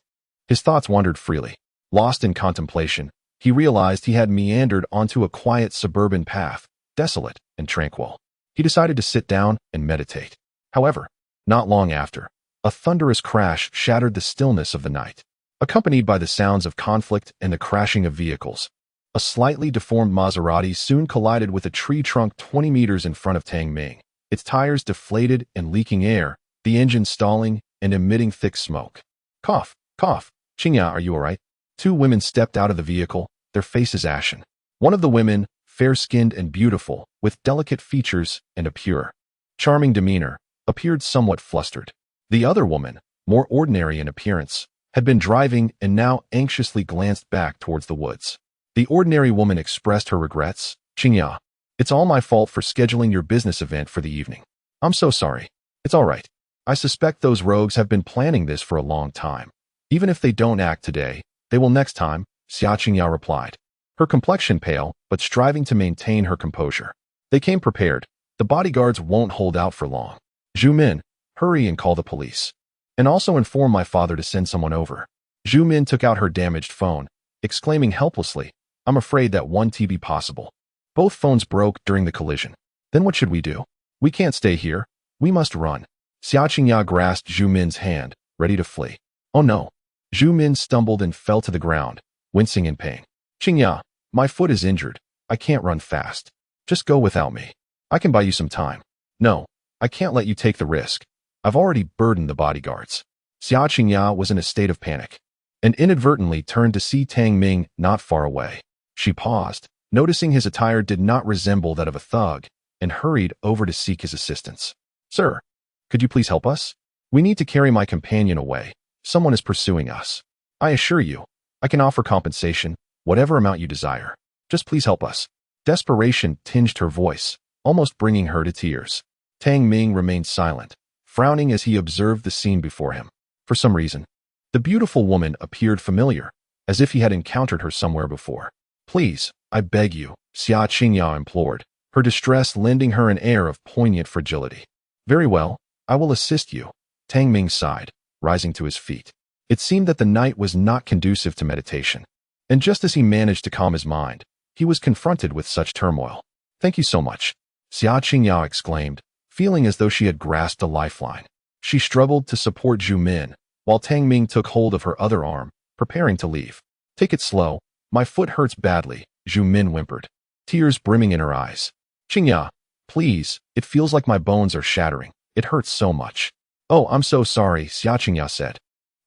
his thoughts wandered freely. Lost in contemplation, he realized he had meandered onto a quiet suburban path, desolate and tranquil. He decided to sit down and meditate. However, not long after, a thunderous crash shattered the stillness of the night. Accompanied by the sounds of conflict and the crashing of vehicles, a slightly deformed Maserati soon collided with a tree trunk 20 meters in front of Tang Ming, its tires deflated and leaking air, the engine stalling and emitting thick smoke. "Cough, cough, Qingya, are you all right?" Two women stepped out of the vehicle, their faces ashen. One of the women, fair-skinned and beautiful, with delicate features and a pure, charming demeanor, appeared somewhat flustered. The other woman, more ordinary in appearance, had been driving and now anxiously glanced back towards the woods. The ordinary woman expressed her regrets. "Qingya, it's all my fault for scheduling your business event for the evening. I'm so sorry." "It's all right. I suspect those rogues have been planning this for a long time. Even if they don't act today, they will next time, Xia Qingya replied, her complexion pale, but striving to maintain her composure. They came prepared. The bodyguards won't hold out for long. Zhu Min, hurry and call the police. And also inform my father to send someone over. Zhu Min took out her damaged phone, exclaiming helplessly, I'm afraid that won't be possible. Both phones broke during the collision. Then what should we do? We can't stay here. We must run. Xia Qingya grasped Zhu Min's hand, ready to flee. Oh no. Zhu Min stumbled and fell to the ground, wincing in pain. Qingya, my foot is injured. I can't run fast. Just go without me. I can buy you some time. No, I can't let you take the risk. I've already burdened the bodyguards. Xia Qingya was in a state of panic and inadvertently turned to see Tang Ming not far away. She paused, noticing his attire did not resemble that of a thug, and hurried over to seek his assistance. Sir, could you please help us? We need to carry my companion away. Someone is pursuing us. I assure you, I can offer compensation, whatever amount you desire. Just please help us. Desperation tinged her voice, almost bringing her to tears. Tang Ming remained silent, frowning as he observed the scene before him. For some reason, the beautiful woman appeared familiar, as if he had encountered her somewhere before. Please, I beg you, Xia Qingya implored, her distress lending her an air of poignant fragility. Very well, I will assist you, Tang Ming sighed, rising to his feet. It seemed that the night was not conducive to meditation, and just as he managed to calm his mind, he was confronted with such turmoil. Thank you so much, Xia Qingya exclaimed, feeling as though she had grasped a lifeline. She struggled to support Zhu Min, while Tang Ming took hold of her other arm, preparing to leave. Take it slow, my foot hurts badly, Zhu Min whimpered, tears brimming in her eyes. Qingya, please, it feels like my bones are shattering. It hurts so much. Oh, I'm so sorry, Xia Qingya said,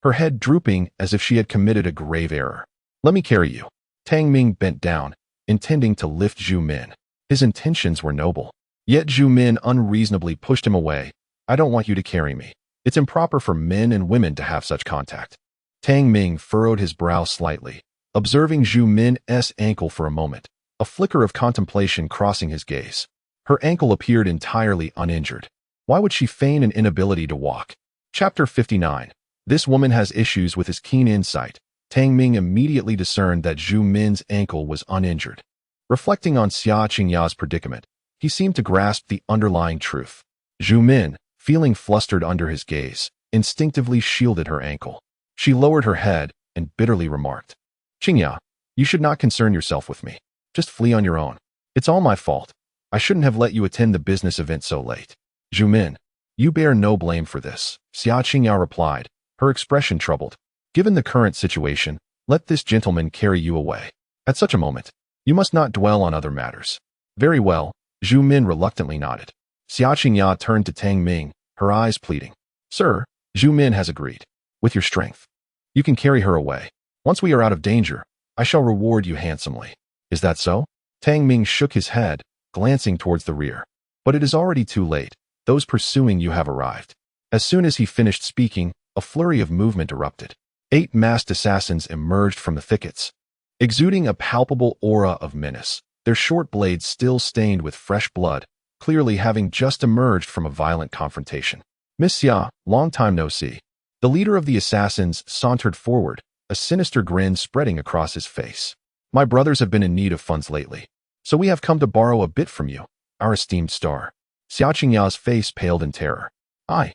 her head drooping as if she had committed a grave error. Let me carry you. Tang Ming bent down, intending to lift Zhu Min. His intentions were noble. Yet Zhu Min unreasonably pushed him away. I don't want you to carry me. It's improper for men and women to have such contact. Tang Ming furrowed his brow slightly, observing Zhu Min's ankle for a moment, a flicker of contemplation crossing his gaze. Her ankle appeared entirely uninjured. Why would she feign an inability to walk? Chapter 59. This woman has issues with his keen insight. Tang Ming immediately discerned that Zhu Min's ankle was uninjured. Reflecting on Xia Qingya's predicament, he seemed to grasp the underlying truth. Zhu Min, feeling flustered under his gaze, instinctively shielded her ankle. She lowered her head and bitterly remarked, Qingya, you should not concern yourself with me. Just flee on your own. It's all my fault. I shouldn't have let you attend the business event so late. Zhu Min, you bear no blame for this, Xia Qingya replied, her expression troubled. Given the current situation, let this gentleman carry you away. At such a moment, you must not dwell on other matters. Very well, Zhu Min reluctantly nodded. Xia Qingya turned to Tang Ming, her eyes pleading. Sir, Zhu Min has agreed. With your strength, you can carry her away. Once we are out of danger, I shall reward you handsomely. Is that so? Tang Ming shook his head, glancing towards the rear. But it is already too late. Those pursuing you have arrived. As soon as he finished speaking, a flurry of movement erupted. 8 masked assassins emerged from the thickets, exuding a palpable aura of menace, their short blades still stained with fresh blood, clearly having just emerged from a violent confrontation. Miss Xia, long time no see. The leader of the assassins sauntered forward, a sinister grin spreading across his face. My brothers have been in need of funds lately, so we have come to borrow a bit from you, our esteemed star. Xia Qingya's face paled in terror. I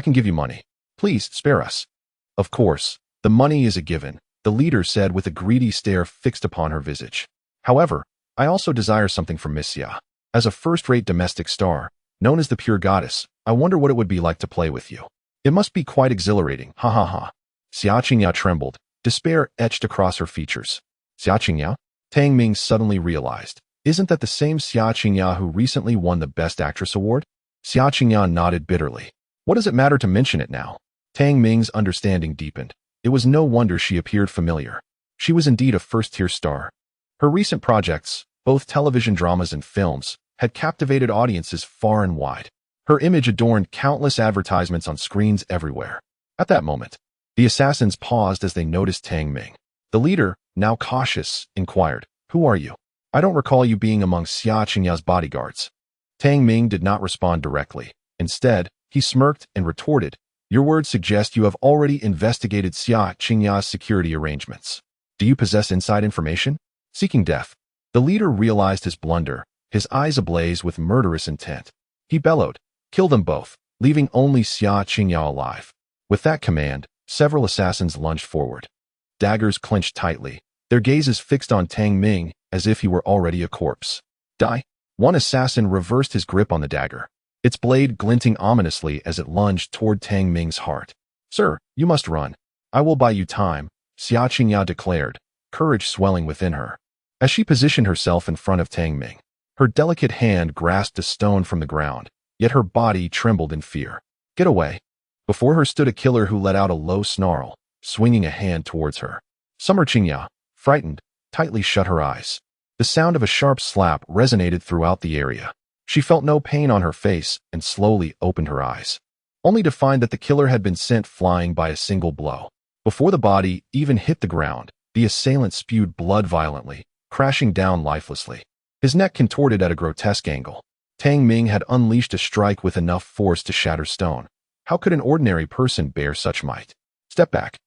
can give you money. Please, spare us. Of course, the money is a given, the leader said with a greedy stare fixed upon her visage. However, I also desire something from Miss Xia. As a first-rate domestic star, known as the Pure Goddess, I wonder what it would be like to play with you. It must be quite exhilarating, ha ha ha. Xia Qingya trembled, despair etched across her features. Xia Qingya? Tang Ming suddenly realized. Isn't that the same Xia Qingya who recently won the Best Actress award? Xia Qingya nodded bitterly. What does it matter to mention it now? Tang Ming's understanding deepened. It was no wonder she appeared familiar. She was indeed a first-tier star. Her recent projects, both television dramas and films, had captivated audiences far and wide. Her image adorned countless advertisements on screens everywhere. At that moment, the assassins paused as they noticed Tang Ming. The leader, now cautious, inquired, Who are you? I don't recall you being among Xia Qingya's bodyguards. Tang Ming did not respond directly. Instead, he smirked and retorted, Your words suggest you have already investigated Xia Qingya's security arrangements. Do you possess inside information? Seeking death. The leader realized his blunder, his eyes ablaze with murderous intent. He bellowed, "Kill them both, leaving only Xia Qingya alive." With that command, several assassins lunged forward. Daggers clenched tightly, their gazes fixed on Tang Ming as if he were already a corpse. Die! One assassin reversed his grip on the dagger, its blade glinting ominously as it lunged toward Tang Ming's heart. "Sir, you must run. I will buy you time," Xia Qingya declared, courage swelling within her. As she positioned herself in front of Tang Ming, her delicate hand grasped a stone from the ground, yet her body trembled in fear. "Get away." Before her stood a killer who let out a low snarl, swinging a hand towards her. Summer Qingya, frightened, tightly shut her eyes. The sound of a sharp slap resonated throughout the area. She felt no pain on her face and slowly opened her eyes, only to find that the killer had been sent flying by a single blow. Before the body even hit the ground, the assailant spewed blood violently, crashing down lifelessly. His neck contorted at a grotesque angle. Tang Ming had unleashed a strike with enough force to shatter stone. How could an ordinary person bear such might? "Step back.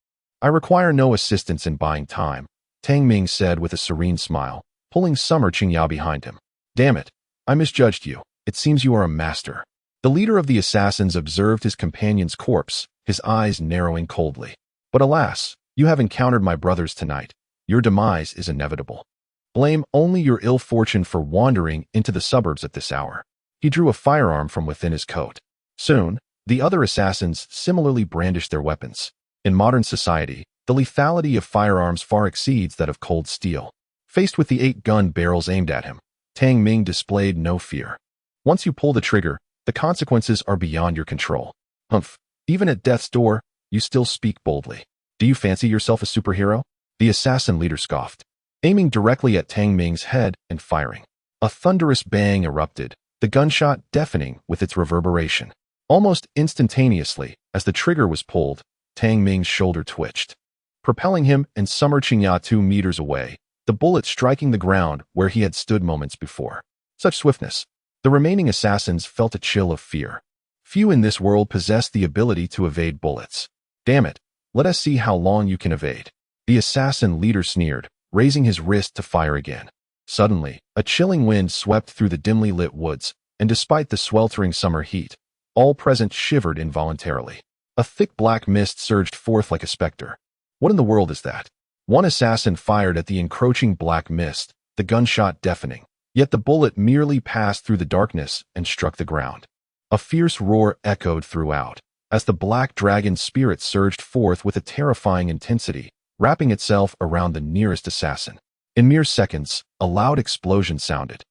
I require no assistance in buying time," Tang Ming said with a serene smile, pulling Summer Qingya behind him. "Damn it. I misjudged you. It seems you are a master." The leader of the assassins observed his companion's corpse, his eyes narrowing coldly. "But alas, you have encountered my brothers tonight. Your demise is inevitable. Blame only your ill fortune for wandering into the suburbs at this hour." He drew a firearm from within his coat. Soon, the other assassins similarly brandished their weapons. In modern society, the lethality of firearms far exceeds that of cold steel. Faced with the 8 gun barrels aimed at him, Tang Ming displayed no fear. Once you pull the trigger, the consequences are beyond your control. Humph, even at death's door, you still speak boldly. Do you fancy yourself a superhero? The assassin leader scoffed, aiming directly at Tang Ming's head and firing. A thunderous bang erupted, the gunshot deafening with its reverberation. Almost instantaneously, as the trigger was pulled, Tang Ming's shoulder twitched, propelling him and Summer Qingya 2 meters away, the bullet striking the ground where he had stood moments before. Such swiftness. The remaining assassins felt a chill of fear. Few in this world possess the ability to evade bullets. "Damn it, let us see how long you can evade." The assassin leader sneered, raising his wrist to fire again. Suddenly, a chilling wind swept through the dimly lit woods, and despite the sweltering summer heat, all present shivered involuntarily. A thick black mist surged forth like a specter. What in the world is that? One assassin fired at the encroaching black mist, the gunshot deafening, yet the bullet merely passed through the darkness and struck the ground. A fierce roar echoed throughout, as the black dragon spirit surged forth with a terrifying intensity, wrapping itself around the nearest assassin. In mere seconds, a loud explosion sounded,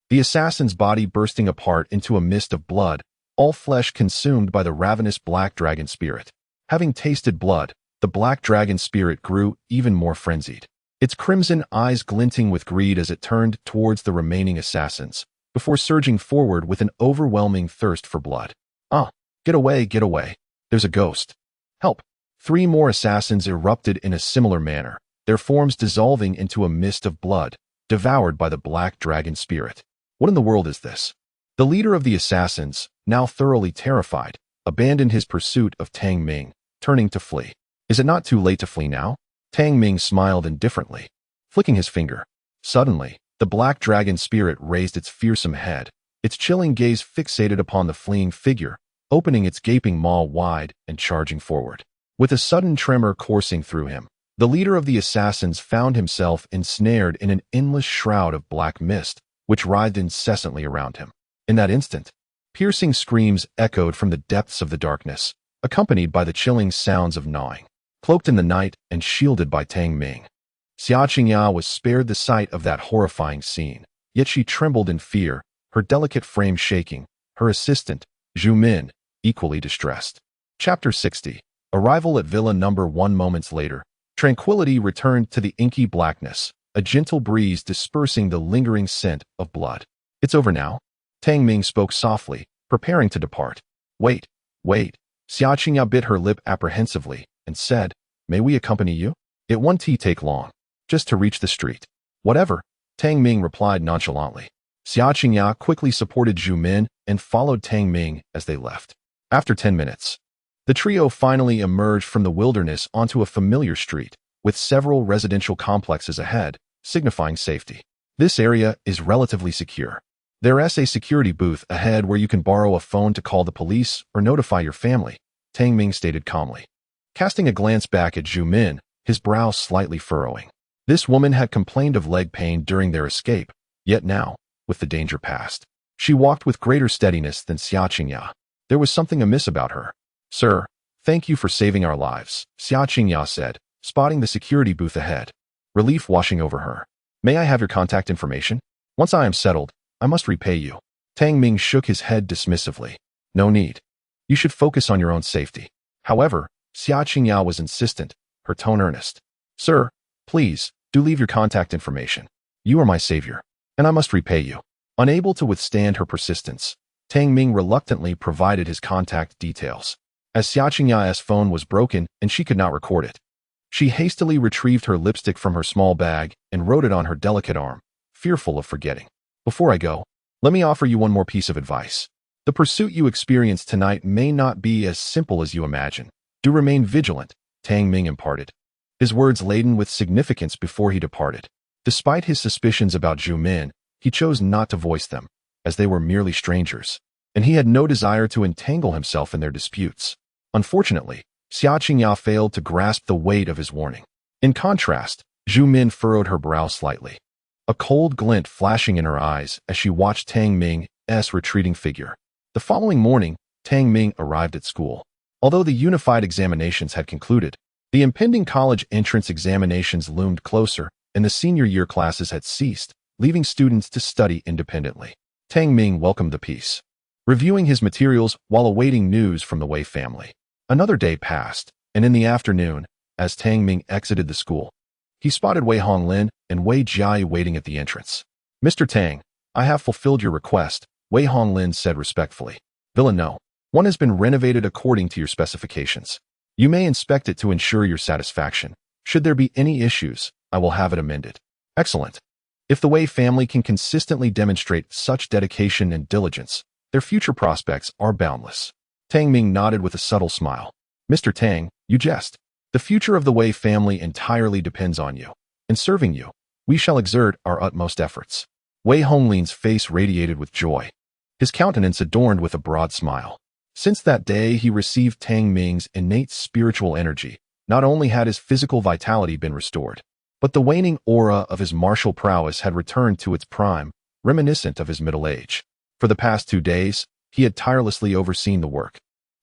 the assassin's body bursting apart into a mist of blood, all flesh consumed by the ravenous black dragon spirit. Having tasted blood, the black dragon spirit grew even more frenzied, its crimson eyes glinting with greed as it turned towards the remaining assassins, before surging forward with an overwhelming thirst for blood. "Ah, get away, get away. There's a ghost. Help." 3 more assassins erupted in a similar manner, their forms dissolving into a mist of blood, devoured by the black dragon spirit. What in the world is this? The leader of the assassins, now thoroughly terrified, abandoned his pursuit of Tang Ming, turning to flee. Is it not too late to flee now? Tang Ming smiled indifferently, flicking his finger. Suddenly, the black dragon spirit raised its fearsome head, its chilling gaze fixated upon the fleeing figure, opening its gaping maw wide and charging forward. With a sudden tremor coursing through him, the leader of the assassins found himself ensnared in an endless shroud of black mist, which writhed incessantly around him. In that instant, piercing screams echoed from the depths of the darkness, accompanied by the chilling sounds of gnawing. Cloaked in the night and shielded by Tang Ming, Xia Qingya was spared the sight of that horrifying scene, yet she trembled in fear, her delicate frame shaking, her assistant, Zhu Min, equally distressed. Chapter 60. Arrival at Villa Number 1. Moments later, tranquility returned to the inky blackness, a gentle breeze dispersing the lingering scent of blood. "It's over now?" Tang Ming spoke softly, preparing to depart. Wait. Xia Qingya bit her lip apprehensively and said, "May we accompany you? It won't take long, just to reach the street." "Whatever," Tang Ming replied nonchalantly. Xia Qingya quickly supported Zhu Min and followed Tang Ming as they left. After 10 minutes, The trio finally emerged from the wilderness onto a familiar street, with several residential complexes ahead, signifying safety. This area is relatively secure. There is a security booth ahead where you can borrow a phone to call the police or notify your family, Tang Ming stated calmly. Casting a glance back at Zhu Min, his brow slightly furrowing. This woman had complained of leg pain during their escape, yet now, with the danger past, she walked with greater steadiness than Xia Qingya. There was something amiss about her. Sir, thank you for saving our lives, Xia Qingya said, spotting the security booth ahead. Relief washing over her. May I have your contact information? Once I am settled, I must repay you. Tang Ming shook his head dismissively. No need. You should focus on your own safety. However, Xia Qingya was insistent, her tone earnest. Sir, please, do leave your contact information. You are my savior, and I must repay you. Unable to withstand her persistence, Tang Ming reluctantly provided his contact details, as Xia Qingya's phone was broken and she could not record it. She hastily retrieved her lipstick from her small bag and wrote it on her delicate arm, fearful of forgetting. Before I go, let me offer you one more piece of advice. The pursuit you experience tonight may not be as simple as you imagine. Do remain vigilant, Tang Ming imparted, his words laden with significance before he departed. Despite his suspicions about Zhu Min, he chose not to voice them, as they were merely strangers, and he had no desire to entangle himself in their disputes. Unfortunately, Xia Qingya failed to grasp the weight of his warning. In contrast, Zhu Min furrowed her brow slightly, a cold glint flashing in her eyes as she watched Tang Ming's retreating figure. The following morning, Tang Ming arrived at school. Although the unified examinations had concluded, the impending college entrance examinations loomed closer, and the senior year classes had ceased, leaving students to study independently. Tang Ming welcomed the peace, reviewing his materials while awaiting news from the Wei family. Another day passed, and in the afternoon, as Tang Ming exited the school, he spotted Wei Honglin and Wei Jiayi waiting at the entrance. Mr. Tang, I have fulfilled your request, Wei Honglin said respectfully. Villain, no. One has been renovated according to your specifications. You may inspect it to ensure your satisfaction. Should there be any issues, I will have it amended. Excellent. If the Wei family can consistently demonstrate such dedication and diligence, their future prospects are boundless. Tang Ming nodded with a subtle smile. Mr. Tang, you jest. The future of the Wei family entirely depends on you. In serving you, we shall exert our utmost efforts. Wei Honglin's face radiated with joy, his countenance adorned with a broad smile. Since that day he received Tang Ming's innate spiritual energy, not only had his physical vitality been restored, but the waning aura of his martial prowess had returned to its prime, reminiscent of his middle age. For the past 2 days, he had tirelessly overseen the work.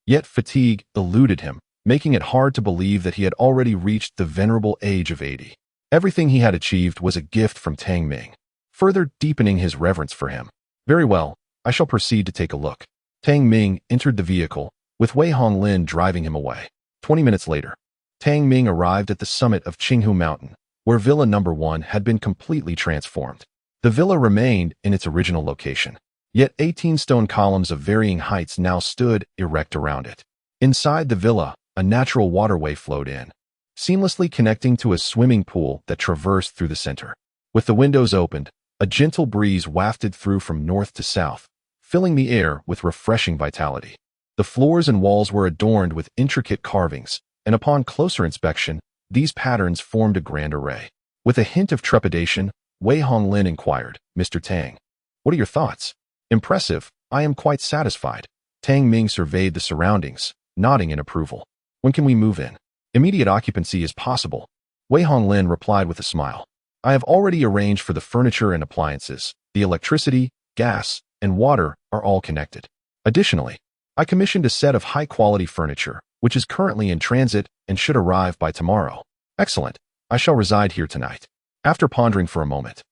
Yet fatigue eluded him, making it hard to believe that he had already reached the venerable age of 80. Everything he had achieved was a gift from Tang Ming, further deepening his reverence for him. Very well, I shall proceed to take a look. Tang Ming entered the vehicle, with Wei Honglin driving him away. 20 minutes later, Tang Ming arrived at the summit of Qinghu Mountain, where Villa No. 1 had been completely transformed. The villa remained in its original location, yet 18 stone columns of varying heights now stood erect around it. Inside the villa, a natural waterway flowed in, seamlessly connecting to a swimming pool that traversed through the center. With the windows opened, a gentle breeze wafted through from north to south, filling the air with refreshing vitality. The floors and walls were adorned with intricate carvings, and upon closer inspection, these patterns formed a grand array. With a hint of trepidation, Wei Honglin inquired, Mr. Tang, what are your thoughts? Impressive, I am quite satisfied. Tang Ming surveyed the surroundings, nodding in approval. When can we move in? Immediate occupancy is possible. Wei Honglin replied with a smile. I have already arranged for the furniture and appliances. The electricity, gas, and water are all connected. Additionally, I commissioned a set of high-quality furniture, which is currently in transit and should arrive by tomorrow. Excellent. I shall reside here tonight. After pondering for a moment,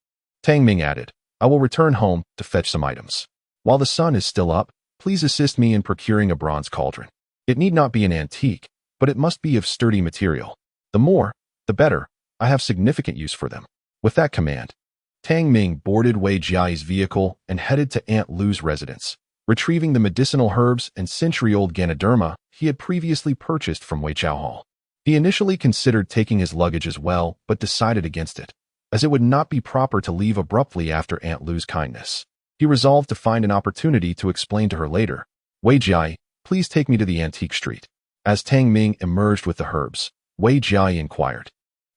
Tang Ming added, I will return home to fetch some items. While the sun is still up, please assist me in procuring a bronze cauldron. It need not be an antique, but it must be of sturdy material. The more, the better. I have significant use for them. With that command, Tang Ming boarded Wei Jiayi's vehicle and headed to Aunt Lu's residence, retrieving the medicinal herbs and century-old Ganoderma he had previously purchased from Wei Chao Hall. He initially considered taking his luggage as well, but decided against it, as it would not be proper to leave abruptly after Aunt Lu's kindness. He resolved to find an opportunity to explain to her later. Wei Jiayi, please take me to the antique street. As Tang Ming emerged with the herbs, Wei Jiai inquired,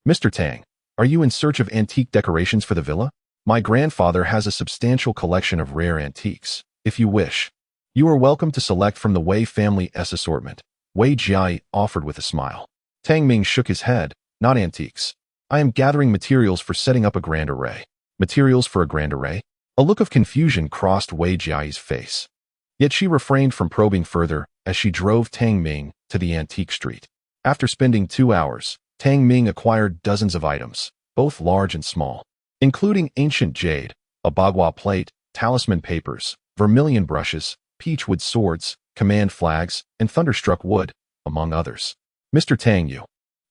"Mr. Tang, are you in search of antique decorations for the villa? My grandfather has a substantial collection of rare antiques. If you wish, you are welcome to select from the Wei family's assortment," Wei Jiai offered with a smile. Tang Ming shook his head. "Not antiques. I am gathering materials for setting up a grand array." Materials for a grand array? A look of confusion crossed Wei Jiai's face. Yet she refrained from probing further as she drove Tang Ming to the antique street. After spending 2 hours, Tang Ming acquired dozens of items, both large and small, including ancient jade, a bagua plate, talisman papers, vermilion brushes, peachwood swords, command flags, and thunderstruck wood, among others. "Mr. Tang,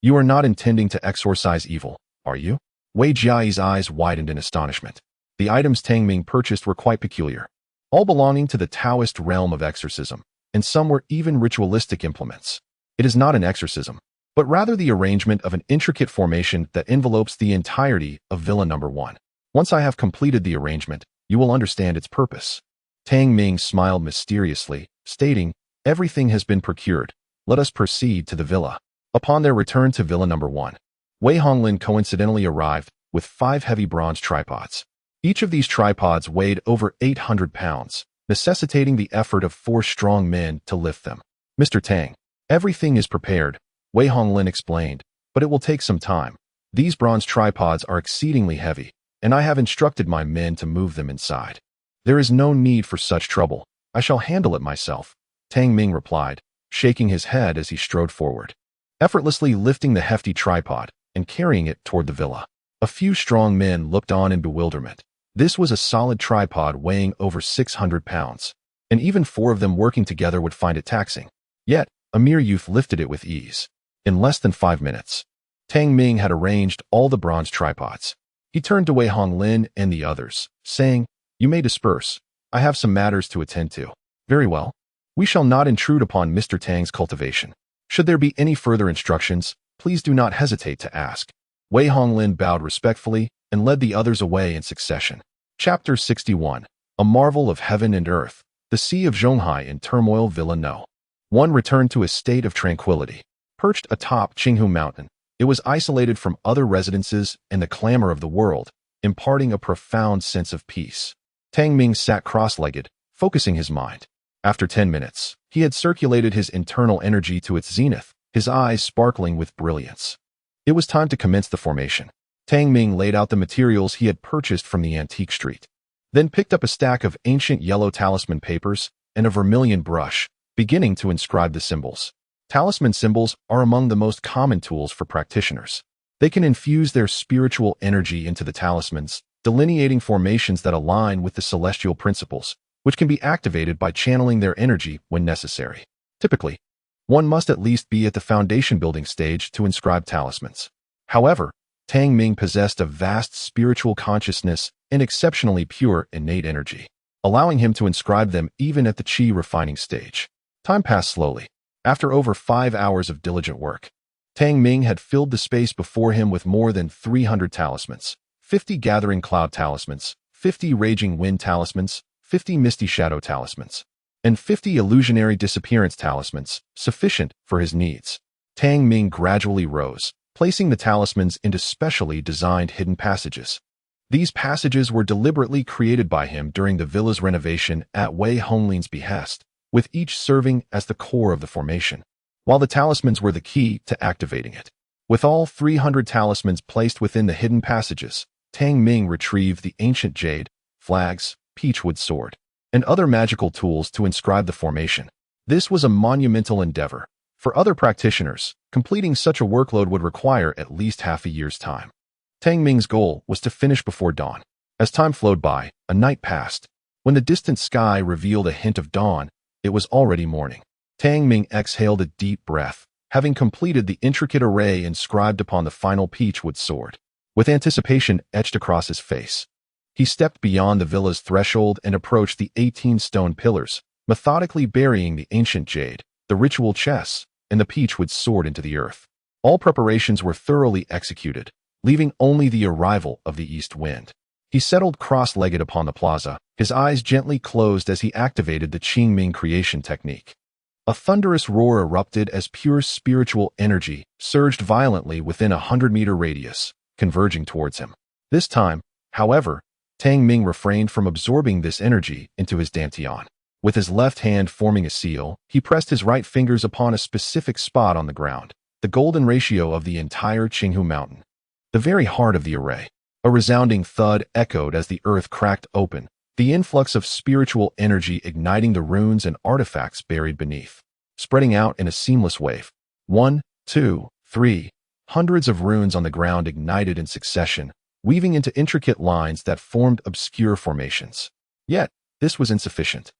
you are not intending to exorcise evil, are you?" Wei Jiai's eyes widened in astonishment. The items Tang Ming purchased were quite peculiar, all belonging to the Taoist realm of exorcism, and some were even ritualistic implements. "It is not an exorcism, but rather the arrangement of an intricate formation that envelopes the entirety of Villa Number 1. Once I have completed the arrangement, you will understand its purpose." Tang Ming smiled mysteriously, stating, "Everything has been procured. Let us proceed to the villa." Upon their return to Villa Number 1, Wei Honglin coincidentally arrived with 5 heavy bronze tripods. Each of these tripods weighed over 800 pounds, necessitating the effort of 4 strong men to lift them. "Mr. Tang, everything is prepared," Wei Honglin explained, "but it will take some time. These bronze tripods are exceedingly heavy, and I have instructed my men to move them inside." "There is no need for such trouble. I shall handle it myself," Tang Ming replied, shaking his head as he strode forward, effortlessly lifting the hefty tripod and carrying it toward the villa. A few strong men looked on in bewilderment. This was a solid tripod weighing over 600 pounds, and even 4 of them working together would find it taxing. Yet, a mere youth lifted it with ease. In less than 5 minutes, Tang Ming had arranged all the bronze tripods. He turned to Wei Honglin and the others, saying, "You may disperse. I have some matters to attend to." "Very well. We shall not intrude upon Mr. Tang's cultivation. Should there be any further instructions, please do not hesitate to ask." Wei Honglin bowed respectfully and led the others away in succession. Chapter 61. A Marvel of Heaven and Earth. The Sea of Zhonghai in turmoil. Villa No. 1 returned to a state of tranquility. Perched atop Qinghu Mountain, it was isolated from other residences and the clamor of the world, imparting a profound sense of peace. Tang Ming sat cross-legged, focusing his mind. After 10 minutes, he had circulated his internal energy to its zenith, his eyes sparkling with brilliance. It was time to commence the formation. Tang Ming laid out the materials he had purchased from the antique street, then picked up a stack of ancient yellow talisman papers and a vermilion brush, beginning to inscribe the symbols. Talisman symbols are among the most common tools for practitioners. They can infuse their spiritual energy into the talismans, delineating formations that align with the celestial principles, which can be activated by channeling their energy when necessary. Typically, one must at least be at the foundation building stage to inscribe talismans. However, Tang Ming possessed a vast spiritual consciousness and exceptionally pure innate energy, allowing him to inscribe them even at the qi refining stage. Time passed slowly. After over 5 hours of diligent work, Tang Ming had filled the space before him with more than 300 talismans, 50 gathering cloud talismans, 50 raging wind talismans, 50 misty shadow talismans, and 50 illusionary disappearance talismans, sufficient for his needs. Tang Ming gradually rose, placing the talismans into specially designed hidden passages. These passages were deliberately created by him during the villa's renovation at Wei Honglin's behest, with each serving as the core of the formation, while the talismans were the key to activating it. With all 300 talismans placed within the hidden passages, Tang Ming retrieved the ancient jade, flags, peachwood sword, and other magical tools to inscribe the formation. This was a monumental endeavor. For other practitioners, completing such a workload would require at least half a year's time. Tang Ming's goal was to finish before dawn. As time flowed by, a night passed. When the distant sky revealed a hint of dawn, it was already morning. Tang Ming exhaled a deep breath, having completed the intricate array inscribed upon the final peachwood sword. With anticipation etched across his face, he stepped beyond the villa's threshold and approached the 18 stone pillars, methodically burying the ancient jade, the ritual chess, and the peachwood sword into the earth. All preparations were thoroughly executed, leaving only the arrival of the east wind. He settled cross-legged upon the plaza, his eyes gently closed as he activated the Qingming creation technique. A thunderous roar erupted as pure spiritual energy surged violently within a 100-meter radius, converging towards him. This time, however, Tang Ming refrained from absorbing this energy into his dantian. With his left hand forming a seal, he pressed his right fingers upon a specific spot on the ground, the golden ratio of the entire Qinghu Mountain, the very heart of the array. A resounding thud echoed as the earth cracked open, the influx of spiritual energy igniting the runes and artifacts buried beneath, spreading out in a seamless wave. 1, 2, 3. Hundreds of runes on the ground ignited in succession, weaving into intricate lines that formed obscure formations. Yet, this was insufficient.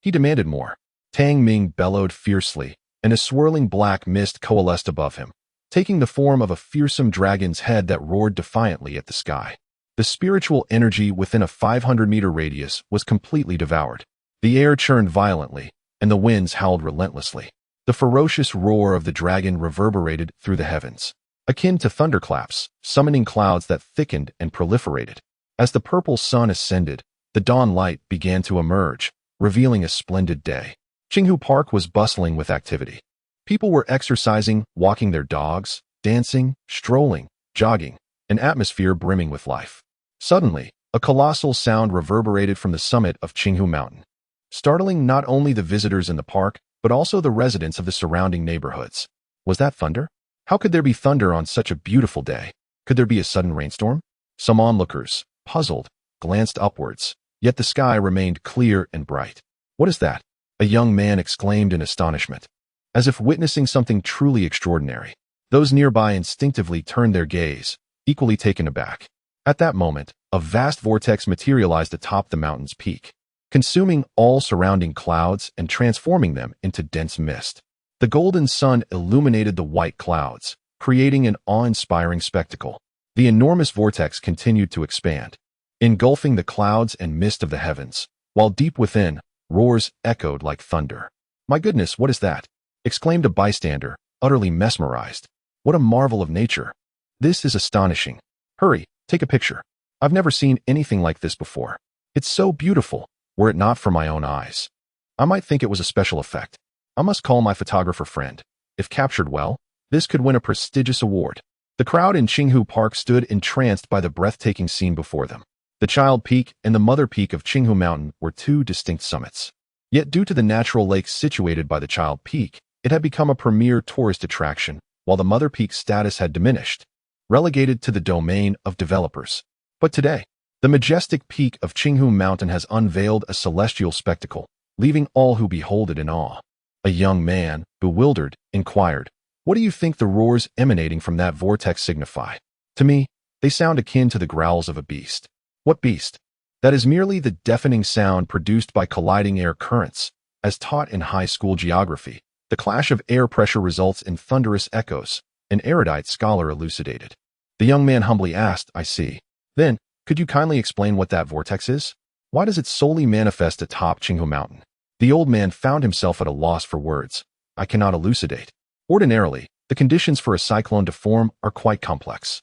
He demanded more. Tang Ming bellowed fiercely, and a swirling black mist coalesced above him, taking the form of a fearsome dragon's head that roared defiantly at the sky. The spiritual energy within a 500-meter radius was completely devoured. The air churned violently, and the winds howled relentlessly. The ferocious roar of the dragon reverberated through the heavens, akin to thunderclaps, summoning clouds that thickened and proliferated. As the purple sun ascended, the dawn light began to emerge, revealing a splendid day. Qinghu Park was bustling with activity. People were exercising, walking their dogs, dancing, strolling, jogging, an atmosphere brimming with life. Suddenly, a colossal sound reverberated from the summit of Qinghu Mountain, startling not only the visitors in the park, but also the residents of the surrounding neighborhoods. Was that thunder? How could there be thunder on such a beautiful day? Could there be a sudden rainstorm? Some onlookers, puzzled, glanced upwards, yet the sky remained clear and bright. What is that? A young man exclaimed in astonishment, as if witnessing something truly extraordinary. Those nearby instinctively turned their gaze, equally taken aback. At that moment, a vast vortex materialized atop the mountain's peak, consuming all surrounding clouds and transforming them into dense mist. The golden sun illuminated the white clouds, creating an awe-inspiring spectacle. The enormous vortex continued to expand, engulfing the clouds and mist of the heavens, while deep within, roars echoed like thunder. "My goodness, what is that?" exclaimed a bystander, utterly mesmerized. "What a marvel of nature! This is astonishing. Hurry, take a picture. I've never seen anything like this before. It's so beautiful, were it not for my own eyes. I might think it was a special effect. I must call my photographer friend. If captured well, this could win a prestigious award." The crowd in Qinghu Park stood entranced by the breathtaking scene before them. The Child Peak and the Mother Peak of Qinghu Mountain were two distinct summits. Yet due to the natural lake situated by the Child Peak, it had become a premier tourist attraction, while the Mother Peak's status had diminished, relegated to the domain of developers. But today, the majestic peak of Qinghu Mountain has unveiled a celestial spectacle, leaving all who behold it in awe. A young man, bewildered, inquired, "What do you think the roars emanating from that vortex signify?" "To me, they sound akin to the growls of a beast." "What beast?" "That is merely the deafening sound produced by colliding air currents. As taught in high school geography, the clash of air pressure results in thunderous echoes," an erudite scholar elucidated. The young man humbly asked, "I see. Then, could you kindly explain what that vortex is? Why does it solely manifest atop Qinghu Mountain?" The old man found himself at a loss for words. "I cannot elucidate. Ordinarily, the conditions for a cyclone to form are quite complex,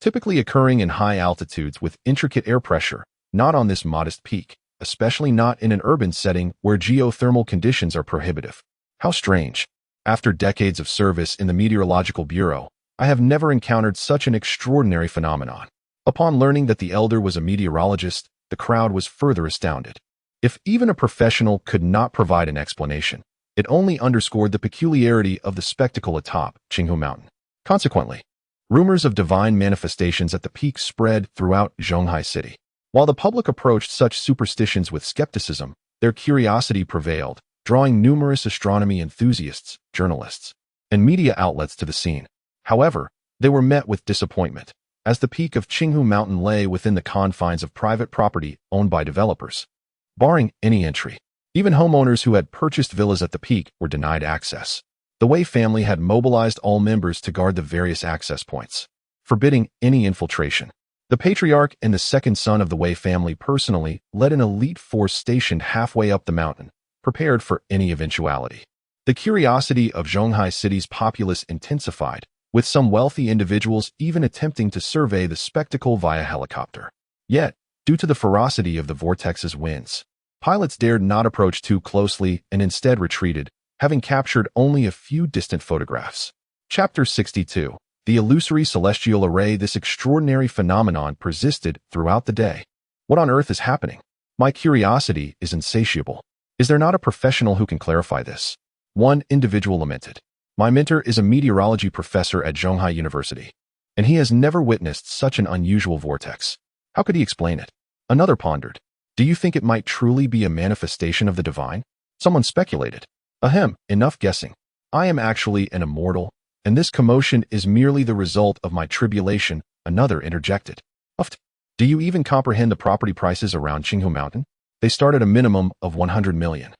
typically occurring in high altitudes with intricate air pressure, not on this modest peak, especially not in an urban setting where geothermal conditions are prohibitive." How strange. After decades of service in the Meteorological Bureau, I have never encountered such an extraordinary phenomenon. Upon learning that the elder was a meteorologist, the crowd was further astounded. If even a professional could not provide an explanation, it only underscored the peculiarity of the spectacle atop Qinghu Mountain. Consequently, rumors of divine manifestations at the peak spread throughout Zhonghai City. While the public approached such superstitions with skepticism, their curiosity prevailed, drawing numerous astronomy enthusiasts, journalists, and media outlets to the scene. However, they were met with disappointment, as the peak of Qinghu Mountain lay within the confines of private property owned by developers, barring any entry. Even homeowners who had purchased villas at the peak were denied access. The Wei family had mobilized all members to guard the various access points, forbidding any infiltration. The patriarch and the second son of the Wei family personally led an elite force stationed halfway up the mountain, prepared for any eventuality. The curiosity of Zhonghai City's populace intensified, with some wealthy individuals even attempting to survey the spectacle via helicopter. Yet, due to the ferocity of the vortex's winds, pilots dared not approach too closely and instead retreated, having captured only a few distant photographs. Chapter 62. The illusory celestial array. This extraordinary phenomenon persisted throughout the day. What on earth is happening? My curiosity is insatiable. Is there not a professional who can clarify this? One individual lamented. My mentor is a meteorology professor at Zhonghai University, and he has never witnessed such an unusual vortex. How could he explain it? Another pondered. Do you think it might truly be a manifestation of the divine? Someone speculated. Ahem, enough guessing. I am actually an immortal, and this commotion is merely the result of my tribulation, another interjected. Uft. Do you even comprehend the property prices around Qinghu Mountain? They start at a minimum of 100 million.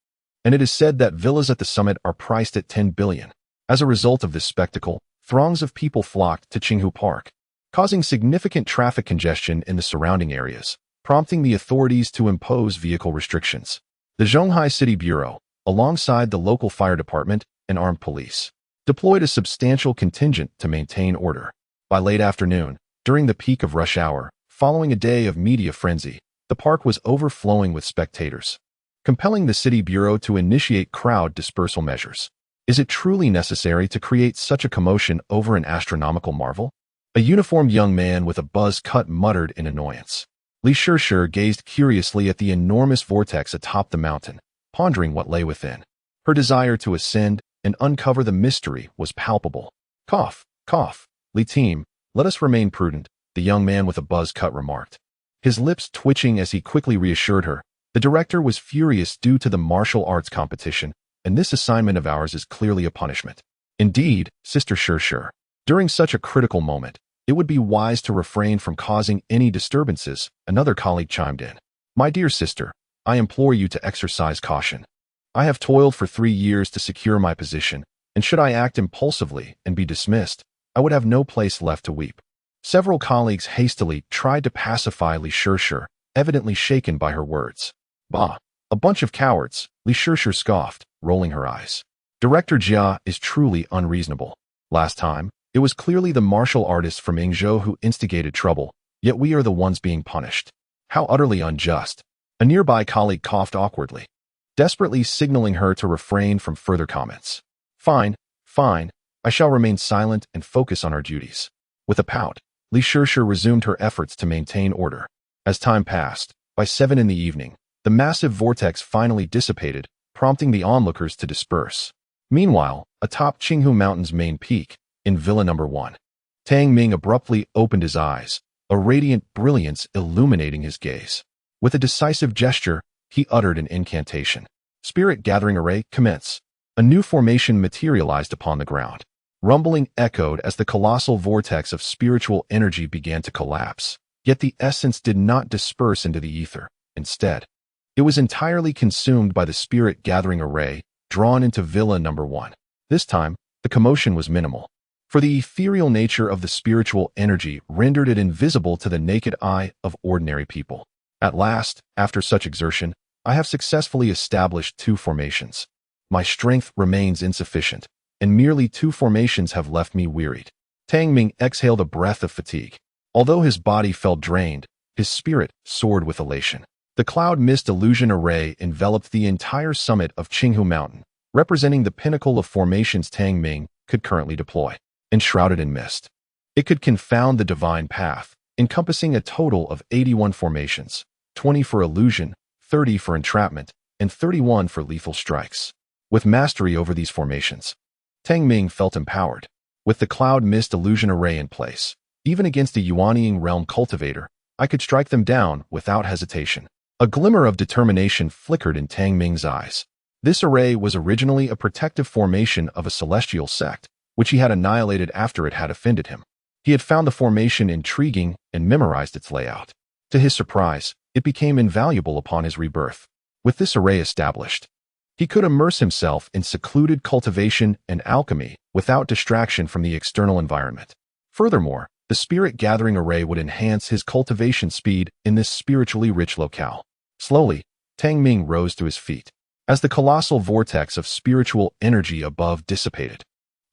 And it is said that villas at the summit are priced at 10 billion. As a result of this spectacle, throngs of people flocked to Qinghu Park, causing significant traffic congestion in the surrounding areas, prompting the authorities to impose vehicle restrictions. The Zhonghai City Bureau, alongside the local fire department and armed police, deployed a substantial contingent to maintain order. By late afternoon, during the peak of rush hour, following a day of media frenzy, the park was overflowing with spectators, compelling the City Bureau to initiate crowd dispersal measures. Is it truly necessary to create such a commotion over an astronomical marvel? A uniformed young man with a buzz cut muttered in annoyance. Li Shishir gazed curiously at the enormous vortex atop the mountain, pondering what lay within. Her desire to ascend and uncover the mystery was palpable. Cough, cough. Li team, let us remain prudent, the young man with a buzz cut remarked. His lips twitching as he quickly reassured her. The director was furious due to the martial arts competition, and this assignment of ours is clearly a punishment. Indeed, Sister Shishir, during such a critical moment, it would be wise to refrain from causing any disturbances, another colleague chimed in. My dear sister, I implore you to exercise caution. I have toiled for 3 years to secure my position, and should I act impulsively and be dismissed, I would have no place left to weep. Several colleagues hastily tried to pacify Li Shishir, evidently shaken by her words. Bah, a bunch of cowards, Li Shishir scoffed, rolling her eyes. Director Jia is truly unreasonable. Last time, it was clearly the martial artists from Yingzhou who instigated trouble, yet we are the ones being punished. How utterly unjust. A nearby colleague coughed awkwardly, desperately signaling her to refrain from further comments. Fine, fine, I shall remain silent and focus on our duties. With a pout, Li Shishir resumed her efforts to maintain order. As time passed, by 7 in the evening, the massive vortex finally dissipated, prompting the onlookers to disperse. Meanwhile, atop Qinghu Mountain's main peak, in Villa No. 1, Tang Ming abruptly opened his eyes, a radiant brilliance illuminating his gaze. With a decisive gesture, he uttered an incantation. Spirit Gathering Array, commence. A new formation materialized upon the ground. Rumbling echoed as the colossal vortex of spiritual energy began to collapse. Yet the essence did not disperse into the ether. Instead, it was entirely consumed by the Spirit Gathering Array, drawn into Villa No. 1. This time, the commotion was minimal, for the ethereal nature of the spiritual energy rendered it invisible to the naked eye of ordinary people. At last, after such exertion, I have successfully established 2 formations. My strength remains insufficient, and merely 2 formations have left me wearied. Tang Ming exhaled a breath of fatigue. Although his body felt drained, his spirit soared with elation. The cloud mist illusion array enveloped the entire summit of Qinghu Mountain, representing the pinnacle of formations Tang Ming could currently deploy. Enshrouded in mist, it could confound the divine path, encompassing a total of 81 formations, 20 for illusion, 30 for entrapment, and 31 for lethal strikes. With mastery over these formations, Tang Ming felt empowered. With the cloud mist illusion array in place, even against a Yuanying realm cultivator, I could strike them down without hesitation. A glimmer of determination flickered in Tang Ming's eyes. This array was originally a protective formation of a celestial sect, which he had annihilated after it had offended him. He had found the formation intriguing and memorized its layout. To his surprise, it became invaluable upon his rebirth. With this array established, he could immerse himself in secluded cultivation and alchemy without distraction from the external environment. Furthermore, the Spirit Gathering Array would enhance his cultivation speed in this spiritually rich locale. Slowly, Tang Ming rose to his feet. As the colossal vortex of spiritual energy above dissipated,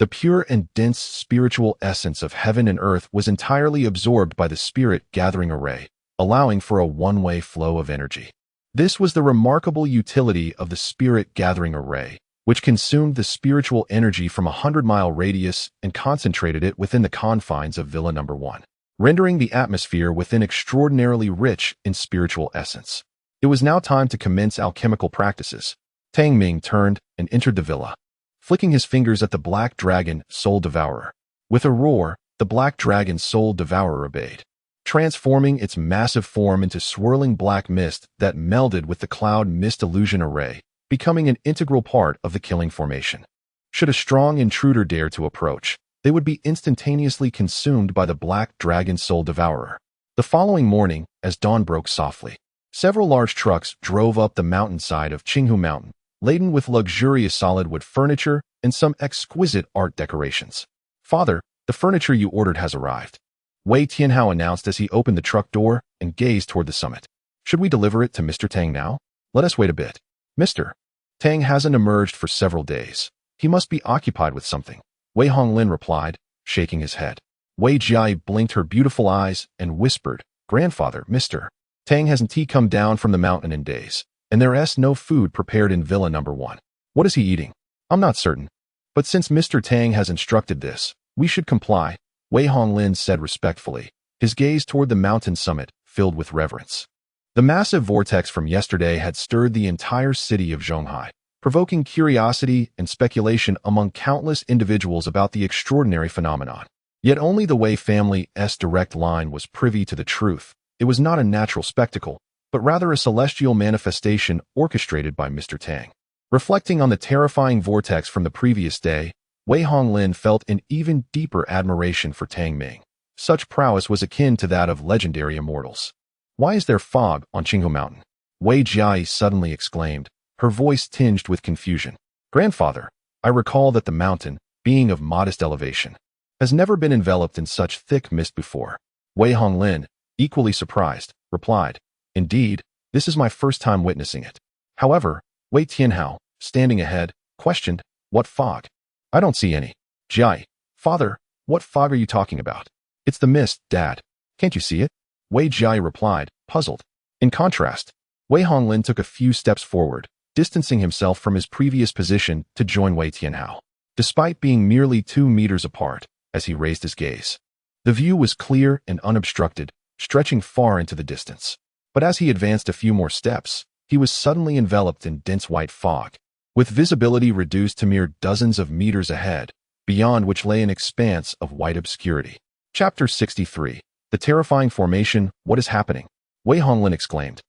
the pure and dense spiritual essence of heaven and earth was entirely absorbed by the Spirit Gathering Array, allowing for a one-way flow of energy. This was the remarkable utility of the Spirit Gathering Array, which consumed the spiritual energy from a 100-mile radius and concentrated it within the confines of Villa Number 1, rendering the atmosphere within extraordinarily rich in spiritual essence. It was now time to commence alchemical practices. Tang Ming turned and entered the villa, flicking his fingers at the Black Dragon Soul Devourer. With a roar, the Black Dragon Soul Devourer obeyed, transforming its massive form into swirling black mist that melded with the cloud mist illusion array, becoming an integral part of the killing formation. Should a strong intruder dare to approach, they would be instantaneously consumed by the Black Dragon Soul Devourer. The following morning, as dawn broke softly, several large trucks drove up the mountainside of Qinghu Mountain, laden with luxurious solid wood furniture and some exquisite art decorations. "Father, the furniture you ordered has arrived," Wei Tianhao announced as he opened the truck door and gazed toward the summit. "Should we deliver it to Mr. Tang now? Let us wait a bit." "Mr. Tang hasn't emerged for several days. He must be occupied with something," Wei Honglin replied, shaking his head. Wei Jiai blinked her beautiful eyes and whispered, "Grandfather, Mr. Tang hasn't come down from the mountain in days, and there's no food prepared in Villa Number 1. What is he eating? I'm not certain. But since Mr. Tang has instructed this, we should comply," Wei Honglin said respectfully, his gaze toward the mountain summit filled with reverence. The massive vortex from yesterday had stirred the entire city of Zhonghai, provoking curiosity and speculation among countless individuals about the extraordinary phenomenon. Yet only the Wei family's direct line was privy to the truth. It was not a natural spectacle, but rather a celestial manifestation orchestrated by Mr. Tang. Reflecting on the terrifying vortex from the previous day, Wei Honglin felt an even deeper admiration for Tang Ming. Such prowess was akin to that of legendary immortals. "Why is there fog on Qinghu Mountain?" Wei Jiai suddenly exclaimed, her voice tinged with confusion. "Grandfather, I recall that the mountain, being of modest elevation, has never been enveloped in such thick mist before." Wei Honglin, equally surprised, replied, "Indeed, this is my first time witnessing it." However, Wei Tianhao, standing ahead, questioned, "What fog? I don't see any." "Jiai, father, what fog are you talking about?" "It's the mist, Dad. Can't you see it?" Wei Jiai replied, puzzled. In contrast, Wei Honglin took a few steps forward, distancing himself from his previous position to join Wei Tianhao. Despite being merely 2 meters apart, as he raised his gaze, the view was clear and unobstructed, stretching far into the distance. But as he advanced a few more steps, he was suddenly enveloped in dense white fog, with visibility reduced to mere dozens of meters ahead, beyond which lay an expanse of white obscurity. Chapter 63. The Terrifying Formation. What is happening? Wei Honglin exclaimed,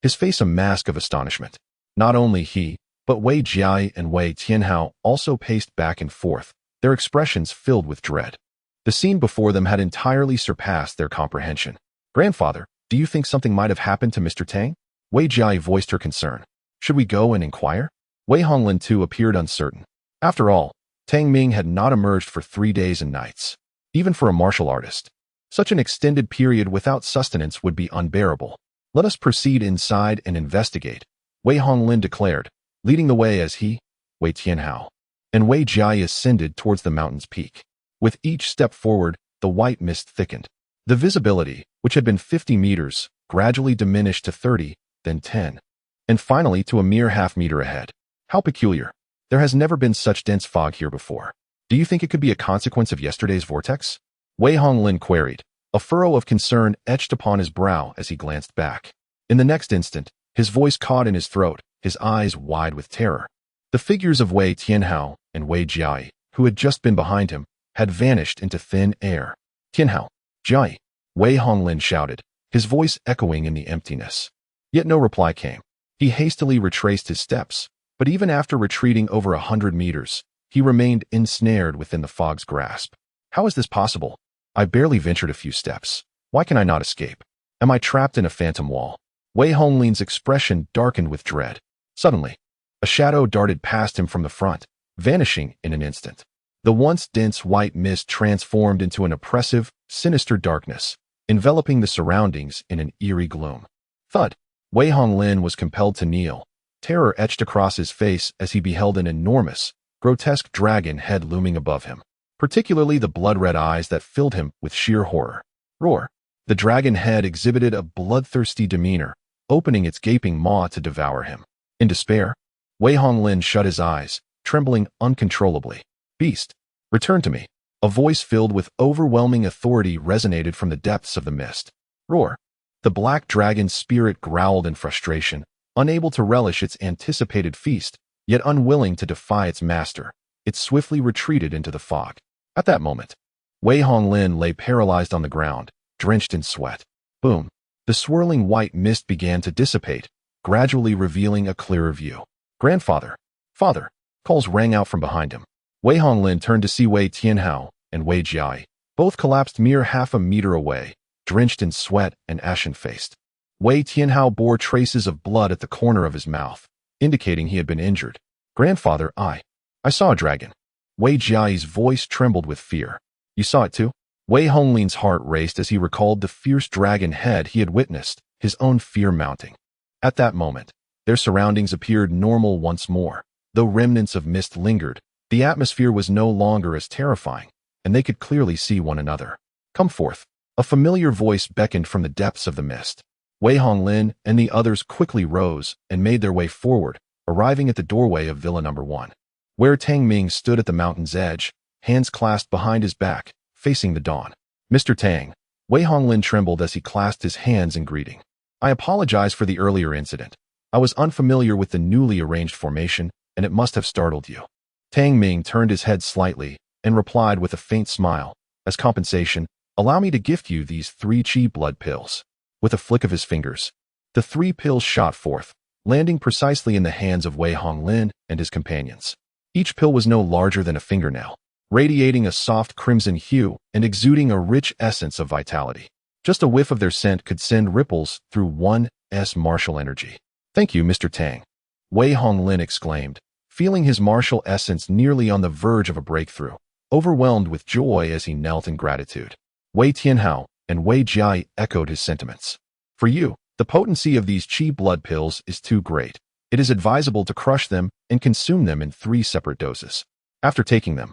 his face a mask of astonishment. Not only he, but Wei Jiai and Wei Tianhao also paced back and forth, their expressions filled with dread. The scene before them had entirely surpassed their comprehension. "Grandfather, do you think something might have happened to Mr. Tang?" Wei Jiai voiced her concern. "Should we go and inquire?" Wei Honglin too appeared uncertain. After all, Tang Ming had not emerged for 3 days and nights. Even for a martial artist, such an extended period without sustenance would be unbearable. "Let us proceed inside and investigate," Wei Honglin declared, leading the way as he, Wei Tianhao, and Wei Jiai ascended towards the mountain's peak. With each step forward, the white mist thickened. The visibility, which had been 50 meters, gradually diminished to 30, then 10, and finally to a mere half-meter ahead. "How peculiar. There has never been such dense fog here before. Do you think it could be a consequence of yesterday's vortex?" Wei Honglin queried, a furrow of concern etched upon his brow as he glanced back. In the next instant, his voice caught in his throat, his eyes wide with terror. The figures of Wei Tianhao and Wei Jiai, who had just been behind him, had vanished into thin air. "Tianhao, Jiai," Wei Honglin shouted, his voice echoing in the emptiness. Yet no reply came. He hastily retraced his steps, but even after retreating over 100 meters, he remained ensnared within the fog's grasp. "How is this possible? I barely ventured a few steps. Why can I not escape? Am I trapped in a phantom wall?" Wei Honglin's expression darkened with dread. Suddenly, a shadow darted past him from the front, vanishing in an instant. The once dense white mist transformed into an oppressive, sinister darkness, enveloping the surroundings in an eerie gloom. Thud! Wei Honglin was compelled to kneel, terror etched across his face as he beheld an enormous, grotesque dragon head looming above him, particularly the blood-red eyes that filled him with sheer horror. Roar! The dragon head exhibited a bloodthirsty demeanor, opening its gaping maw to devour him. In despair, Wei Honglin shut his eyes, trembling uncontrollably. "Beast, return to me." A voice filled with overwhelming authority resonated from the depths of the mist. "Roar." The black dragon's spirit growled in frustration, unable to relish its anticipated feast, yet unwilling to defy its master. It swiftly retreated into the fog. At that moment, Wei Honglin lay paralyzed on the ground, drenched in sweat. Boom. The swirling white mist began to dissipate, gradually revealing a clearer view. "Grandfather! Father!" Calls rang out from behind him. Wei Honglin turned to see Wei Tianhao and Wei Jiai. Both collapsed mere half a meter away, drenched in sweat and ashen-faced. Wei Tianhao bore traces of blood at the corner of his mouth, indicating he had been injured. "Grandfather, I saw a dragon." Wei Jiai's voice trembled with fear. "You saw it too?" Wei Honglin's heart raced as he recalled the fierce dragon head he had witnessed, his own fear mounting. At that moment, their surroundings appeared normal once more. Though remnants of mist lingered, the atmosphere was no longer as terrifying, and they could clearly see one another. "Come forth." A familiar voice beckoned from the depths of the mist. Wei Honglin and the others quickly rose and made their way forward, arriving at the doorway of Villa Number 1, where Tang Ming stood at the mountain's edge, hands clasped behind his back, facing the dawn. "Mr. Tang." Wei Honglin trembled as he clasped his hands in greeting. "I apologize for the earlier incident. I was unfamiliar with the newly arranged formation, and it must have startled you." Tang Ming turned his head slightly and replied with a faint smile, "As compensation, allow me to gift you these 3 chi blood pills." With a flick of his fingers, the 3 pills shot forth, landing precisely in the hands of Wei Honglin and his companions. Each pill was no larger than a fingernail, radiating a soft crimson hue and exuding a rich essence of vitality. Just a whiff of their scent could send ripples through one's martial energy. "Thank you, Mr. Tang," Wei Honglin exclaimed, feeling his martial essence nearly on the verge of a breakthrough, overwhelmed with joy as he knelt in gratitude. Wei Tianhao and Wei Jiai echoed his sentiments. "For you, the potency of these chi blood pills is too great. It is advisable to crush them and consume them in 3 separate doses. After taking them,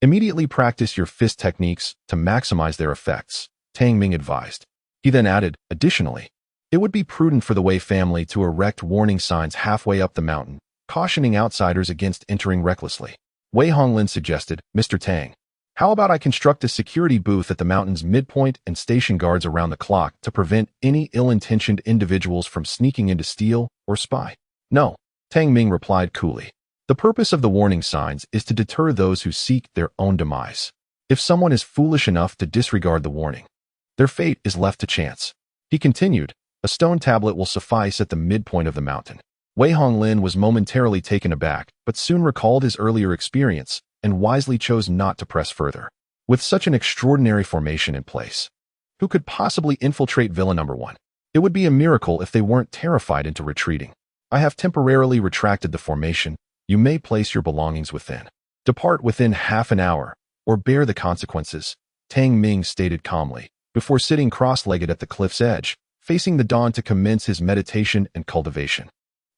immediately practice your fist techniques to maximize their effects," Tang Ming advised. He then added, "Additionally, it would be prudent for the Wei family to erect warning signs halfway up the mountain, cautioning outsiders against entering recklessly." Wei Honglin suggested, "Mr. Tang, how about I construct a security booth at the mountain's midpoint and station guards around the clock to prevent any ill-intentioned individuals from sneaking in to steal or spy?" "No," Tang Ming replied coolly. "The purpose of the warning signs is to deter those who seek their own demise. If someone is foolish enough to disregard the warning, their fate is left to chance." He continued, "A stone tablet will suffice at the midpoint of the mountain." Wei Honglin was momentarily taken aback, but soon recalled his earlier experience and wisely chose not to press further. With such an extraordinary formation in place, who could possibly infiltrate Villa Number 1? It would be a miracle if they weren't terrified into retreating. "I have temporarily retracted the formation. You may place your belongings within. Depart within half an hour, or bear the consequences," Tang Ming stated calmly, before sitting cross-legged at the cliff's edge, facing the dawn to commence his meditation and cultivation.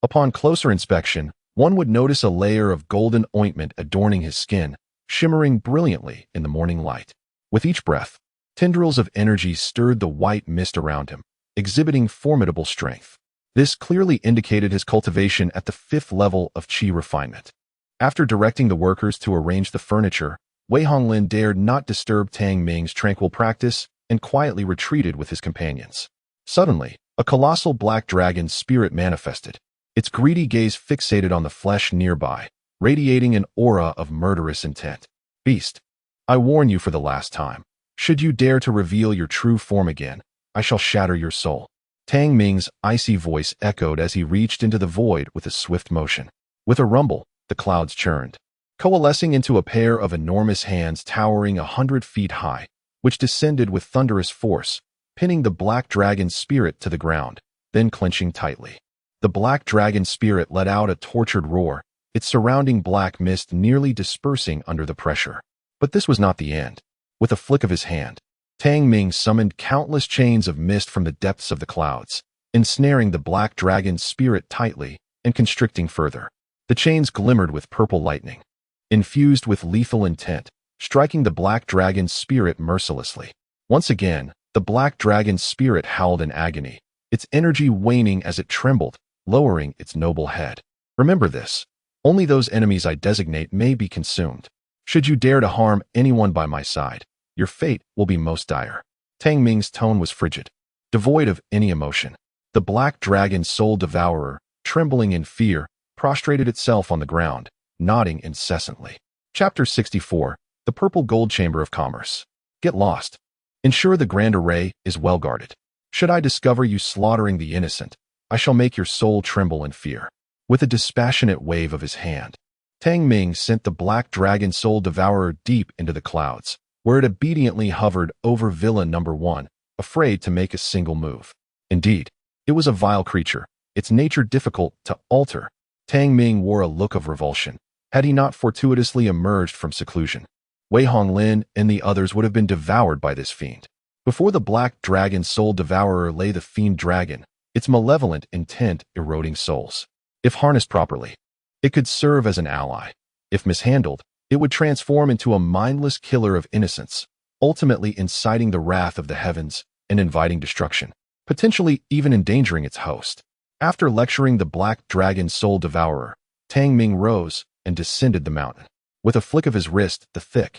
Upon closer inspection, one would notice a layer of golden ointment adorning his skin, shimmering brilliantly in the morning light. With each breath, tendrils of energy stirred the white mist around him, exhibiting formidable strength. This clearly indicated his cultivation at the 5th level of chi refinement. After directing the workers to arrange the furniture, Wei Honglin dared not disturb Tang Ming's tranquil practice and quietly retreated with his companions. Suddenly, a colossal black dragon's spirit manifested, its greedy gaze fixated on the flesh nearby, radiating an aura of murderous intent. "Beast, I warn you for the last time. Should you dare to reveal your true form again, I shall shatter your soul." Tang Ming's icy voice echoed as he reached into the void with a swift motion. With a rumble, the clouds churned, coalescing into a pair of enormous hands towering 100 feet high, which descended with thunderous force, pinning the black dragon's spirit to the ground, then clenching tightly. The black dragon's spirit let out a tortured roar, its surrounding black mist nearly dispersing under the pressure. But this was not the end. With a flick of his hand, Tang Ming summoned countless chains of mist from the depths of the clouds, ensnaring the black dragon's spirit tightly and constricting further. The chains glimmered with purple lightning, infused with lethal intent, striking the black dragon's spirit mercilessly. Once again, the black dragon's spirit howled in agony, its energy waning as it trembled, lowering its noble head. "Remember this. Only those enemies I designate may be consumed. Should you dare to harm anyone by my side, your fate will be most dire. Tang Ming's tone was frigid, devoid of any emotion. The black dragon soul devourer, trembling in fear, prostrated itself on the ground, nodding incessantly. Chapter 64. The Purple Gold Chamber of Commerce. Get lost. Ensure the grand array is well guarded. Should I discover you slaughtering the innocent, I shall make your soul tremble in fear. With a dispassionate wave of his hand, Tang Ming sent the black dragon soul devourer deep into the clouds, where it obediently hovered over villain number 1, afraid to make a single move. Indeed, it was a vile creature, its nature difficult to alter. Tang Ming wore a look of revulsion, had he not fortuitously emerged from seclusion. Wei Honglin and the others would have been devoured by this fiend. Before the black dragon soul devourer lay the fiend dragon, its malevolent intent eroding souls. If harnessed properly, it could serve as an ally. If mishandled, it would transform into a mindless killer of innocents, ultimately inciting the wrath of the heavens and inviting destruction, potentially even endangering its host. After lecturing the black dragon soul devourer, Tang Ming rose and descended the mountain. With a flick of his wrist, the thick,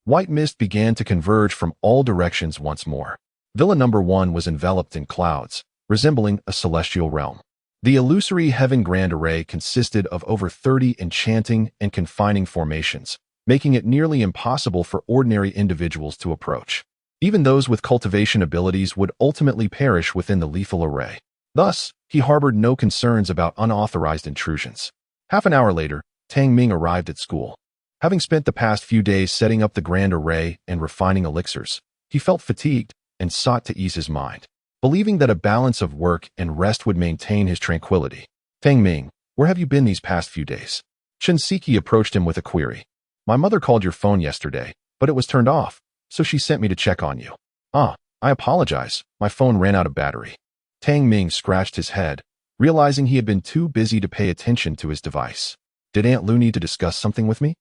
white mist began to converge from all directions once more. Villa number 1 was enveloped in clouds, resembling a celestial realm. The illusory heaven grand array consisted of over 30 enchanting and confining formations, making it nearly impossible for ordinary individuals to approach. Even those with cultivation abilities would ultimately perish within the lethal array. Thus, he harbored no concerns about unauthorized intrusions. Half an hour later, Tang Ming arrived at school. Having spent the past few days setting up the grand array and refining elixirs, he felt fatigued and sought to ease his mind, believing that a balance of work and rest would maintain his tranquility. Tang Ming, where have you been these past few days? Chen Siki approached him with a query. My mother called your phone yesterday, but it was turned off, so she sent me to check on you. I apologize, my phone ran out of battery. Tang Ming scratched his head, realizing he had been too busy to pay attention to his device. Did Aunt Lu need to discuss something with me?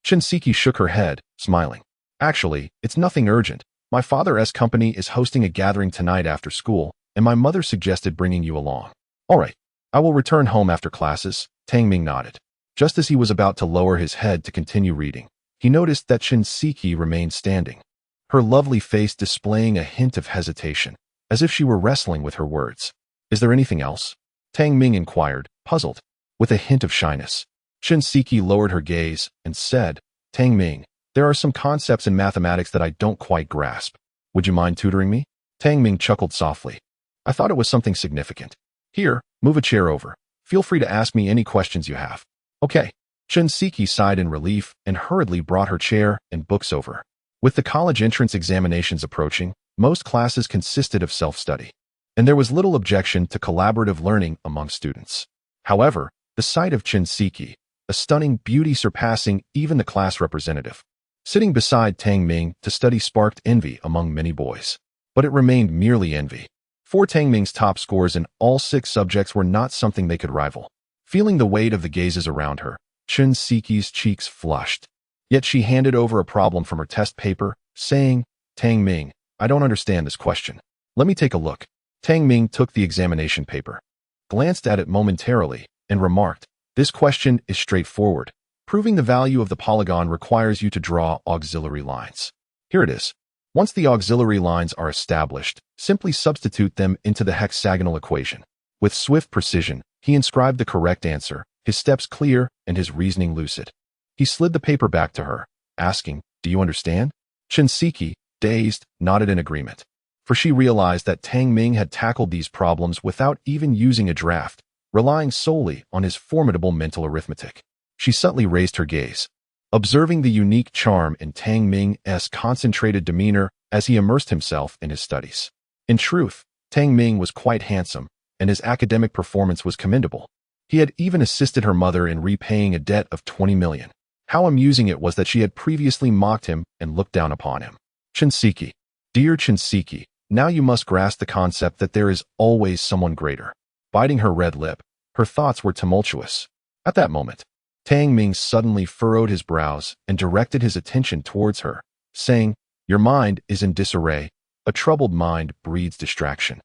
Chen Siki shook her head, smiling. Actually, it's nothing urgent. My father's company is hosting a gathering tonight after school, and my mother suggested bringing you along. All right, I will return home after classes. Tang Ming nodded. Just as he was about to lower his head to continue reading, he noticed that Chen Siki remained standing, her lovely face displaying a hint of hesitation, as if she were wrestling with her words. Is there anything else? Tang Ming inquired, puzzled, with a hint of shyness. Chen Siki lowered her gaze and said, Tang Ming, there are some concepts in mathematics that I don't quite grasp. Would you mind tutoring me? Tang Ming chuckled softly. I thought it was something significant. Here, move a chair over. Feel free to ask me any questions you have. Okay. Chen Siki sighed in relief and hurriedly brought her chair and books over. With the college entrance examinations approaching, most classes consisted of self-study, and there was little objection to collaborative learning among students. However, the sight of Chen Siki, a stunning beauty surpassing even the class representative, sitting beside Tang Ming to study sparked envy among many boys. But it remained merely envy. For Tang Ming's top scores in all 6 subjects were not something they could rival. Feeling the weight of the gazes around her, Chen Siki's cheeks flushed. Yet she handed over a problem from her test paper, saying, Tang Ming, I don't understand this question. Let me take a look. Tang Ming took the examination paper, glanced at it momentarily, and remarked, this question is straightforward. Proving the value of the polygon requires you to draw auxiliary lines. Here it is. Once the auxiliary lines are established, simply substitute them into the hexagonal equation. With swift precision, he inscribed the correct answer, his steps clear and his reasoning lucid. He slid the paper back to her, asking, do you understand? Chen Siki, dazed, nodded in agreement, for she realized that Tang Ming had tackled these problems without even using a draft, relying solely on his formidable mental arithmetic. She subtly raised her gaze, observing the unique charm in Tang Ming's concentrated demeanor as he immersed himself in his studies. In truth, Tang Ming was quite handsome, and his academic performance was commendable. He had even assisted her mother in repaying a debt of 20 million. How amusing it was that she had previously mocked him and looked down upon him. Chen Siki, dear Chen Siki, now you must grasp the concept that there is always someone greater. Biting her red lip, her thoughts were tumultuous. At that moment, Tang Ming suddenly furrowed his brows and directed his attention towards her, saying, your mind is in disarray. A troubled mind breeds distraction,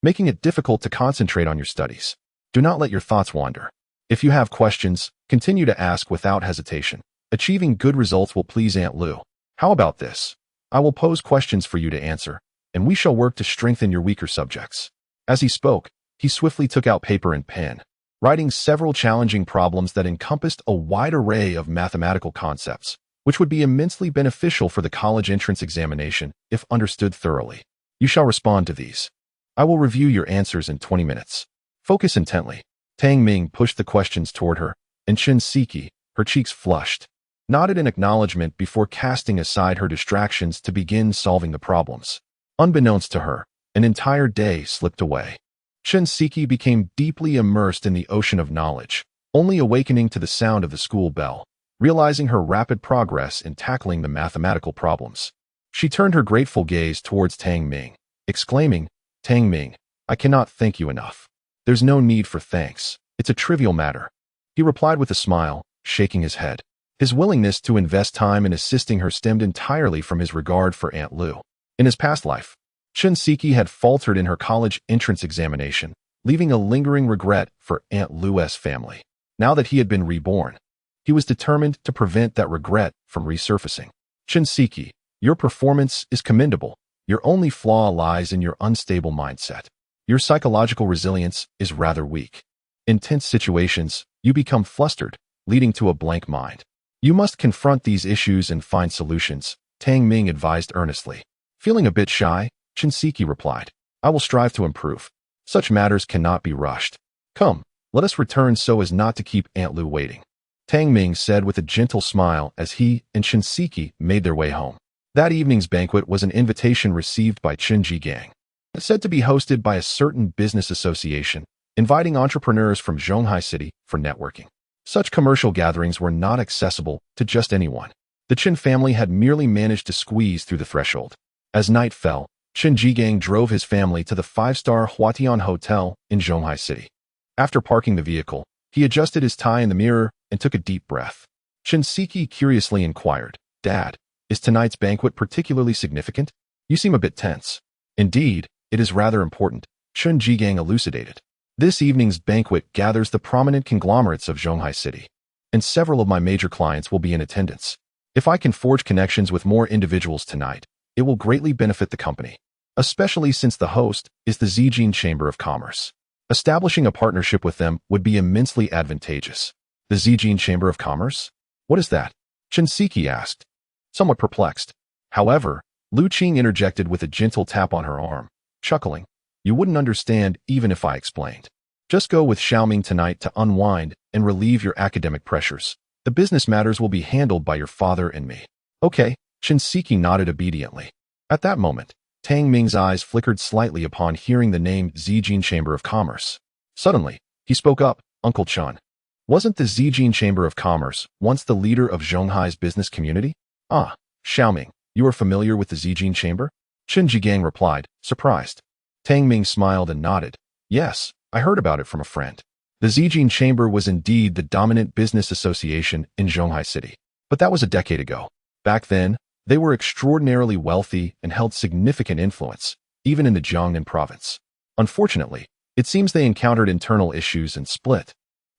making it difficult to concentrate on your studies. Do not let your thoughts wander. If you have questions, continue to ask without hesitation. Achieving good results will please Aunt Lu. How about this? I will pose questions for you to answer, and we shall work to strengthen your weaker subjects. As he spoke, he swiftly took out paper and pen, writing several challenging problems that encompassed a wide array of mathematical concepts, which would be immensely beneficial for the college entrance examination if understood thoroughly. You shall respond to these. I will review your answers in 20 minutes. Focus intently. Tang Ming pushed the questions toward her, and Chen Siki, her cheeks flushed, nodded in acknowledgement before casting aside her distractions to begin solving the problems. Unbeknownst to her, an entire day slipped away. Chen Siki became deeply immersed in the ocean of knowledge, only awakening to the sound of the school bell, realizing her rapid progress in tackling the mathematical problems. She turned her grateful gaze towards Tang Ming, exclaiming, "Tang Ming, I cannot thank you enough." "There's no need for thanks. It's a trivial matter," he replied with a smile, shaking his head. His willingness to invest time in assisting her stemmed entirely from his regard for Aunt Lu. In his past life, Chen Siki had faltered in her college entrance examination, leaving a lingering regret for Aunt Lu's family. Now that he had been reborn, he was determined to prevent that regret from resurfacing. "Chen Siki, your performance is commendable. Your only flaw lies in your unstable mindset. Your psychological resilience is rather weak. In tense situations, you become flustered, leading to a blank mind. You must confront these issues and find solutions," Tang Ming advised earnestly. Feeling a bit shy, Chen Siki replied, "I will strive to improve. Such matters cannot be rushed. Come, let us return so as not to keep Aunt Lu waiting," Tang Ming said with a gentle smile as he and Chen Siki made their way home. That evening's banquet was an invitation received by Chen Jigang, said to be hosted by a certain business association, inviting entrepreneurs from Zhonghai City for networking. Such commercial gatherings were not accessible to just anyone. The Chen family had merely managed to squeeze through the threshold. As night fell, Chen Jigang drove his family to the 5-star Huatian Hotel in Zhonghai City. After parking the vehicle, he adjusted his tie in the mirror and took a deep breath. Chen Siki curiously inquired, "Dad, is tonight's banquet particularly significant? You seem a bit tense." "Indeed, it is rather important," Chen Jigang elucidated. "This evening's banquet gathers the prominent conglomerates of Zhonghai City, and several of my major clients will be in attendance. If I can forge connections with more individuals tonight, it will greatly benefit the company, especially since the host is the Zijin Chamber of Commerce. Establishing a partnership with them would be immensely advantageous." "The Zijin Chamber of Commerce? What is that?" Chen Siki asked, somewhat perplexed. However, Lu Qing interjected with a gentle tap on her arm, chuckling, "You wouldn't understand even if I explained. Just go with Xiaoming tonight to unwind and relieve your academic pressures. The business matters will be handled by your father and me." "Okay," Chen Siki nodded obediently. At that moment, Tang Ming's eyes flickered slightly upon hearing the name Zijin Chamber of Commerce. Suddenly, he spoke up, "Uncle Chen, wasn't the Zijin Chamber of Commerce once the leader of Zhonghai's business community?" "Ah, Xiaoming, you are familiar with the Zijin Chamber?" Chen Jigang replied, surprised. Tang Ming smiled and nodded. "Yes, I heard about it from a friend." The Zijin Chamber was indeed the dominant business association in Zhonghai City. But that was a decade ago. Back then, they were extraordinarily wealthy and held significant influence, even in the Jiangnan province. Unfortunately, it seems they encountered internal issues and split,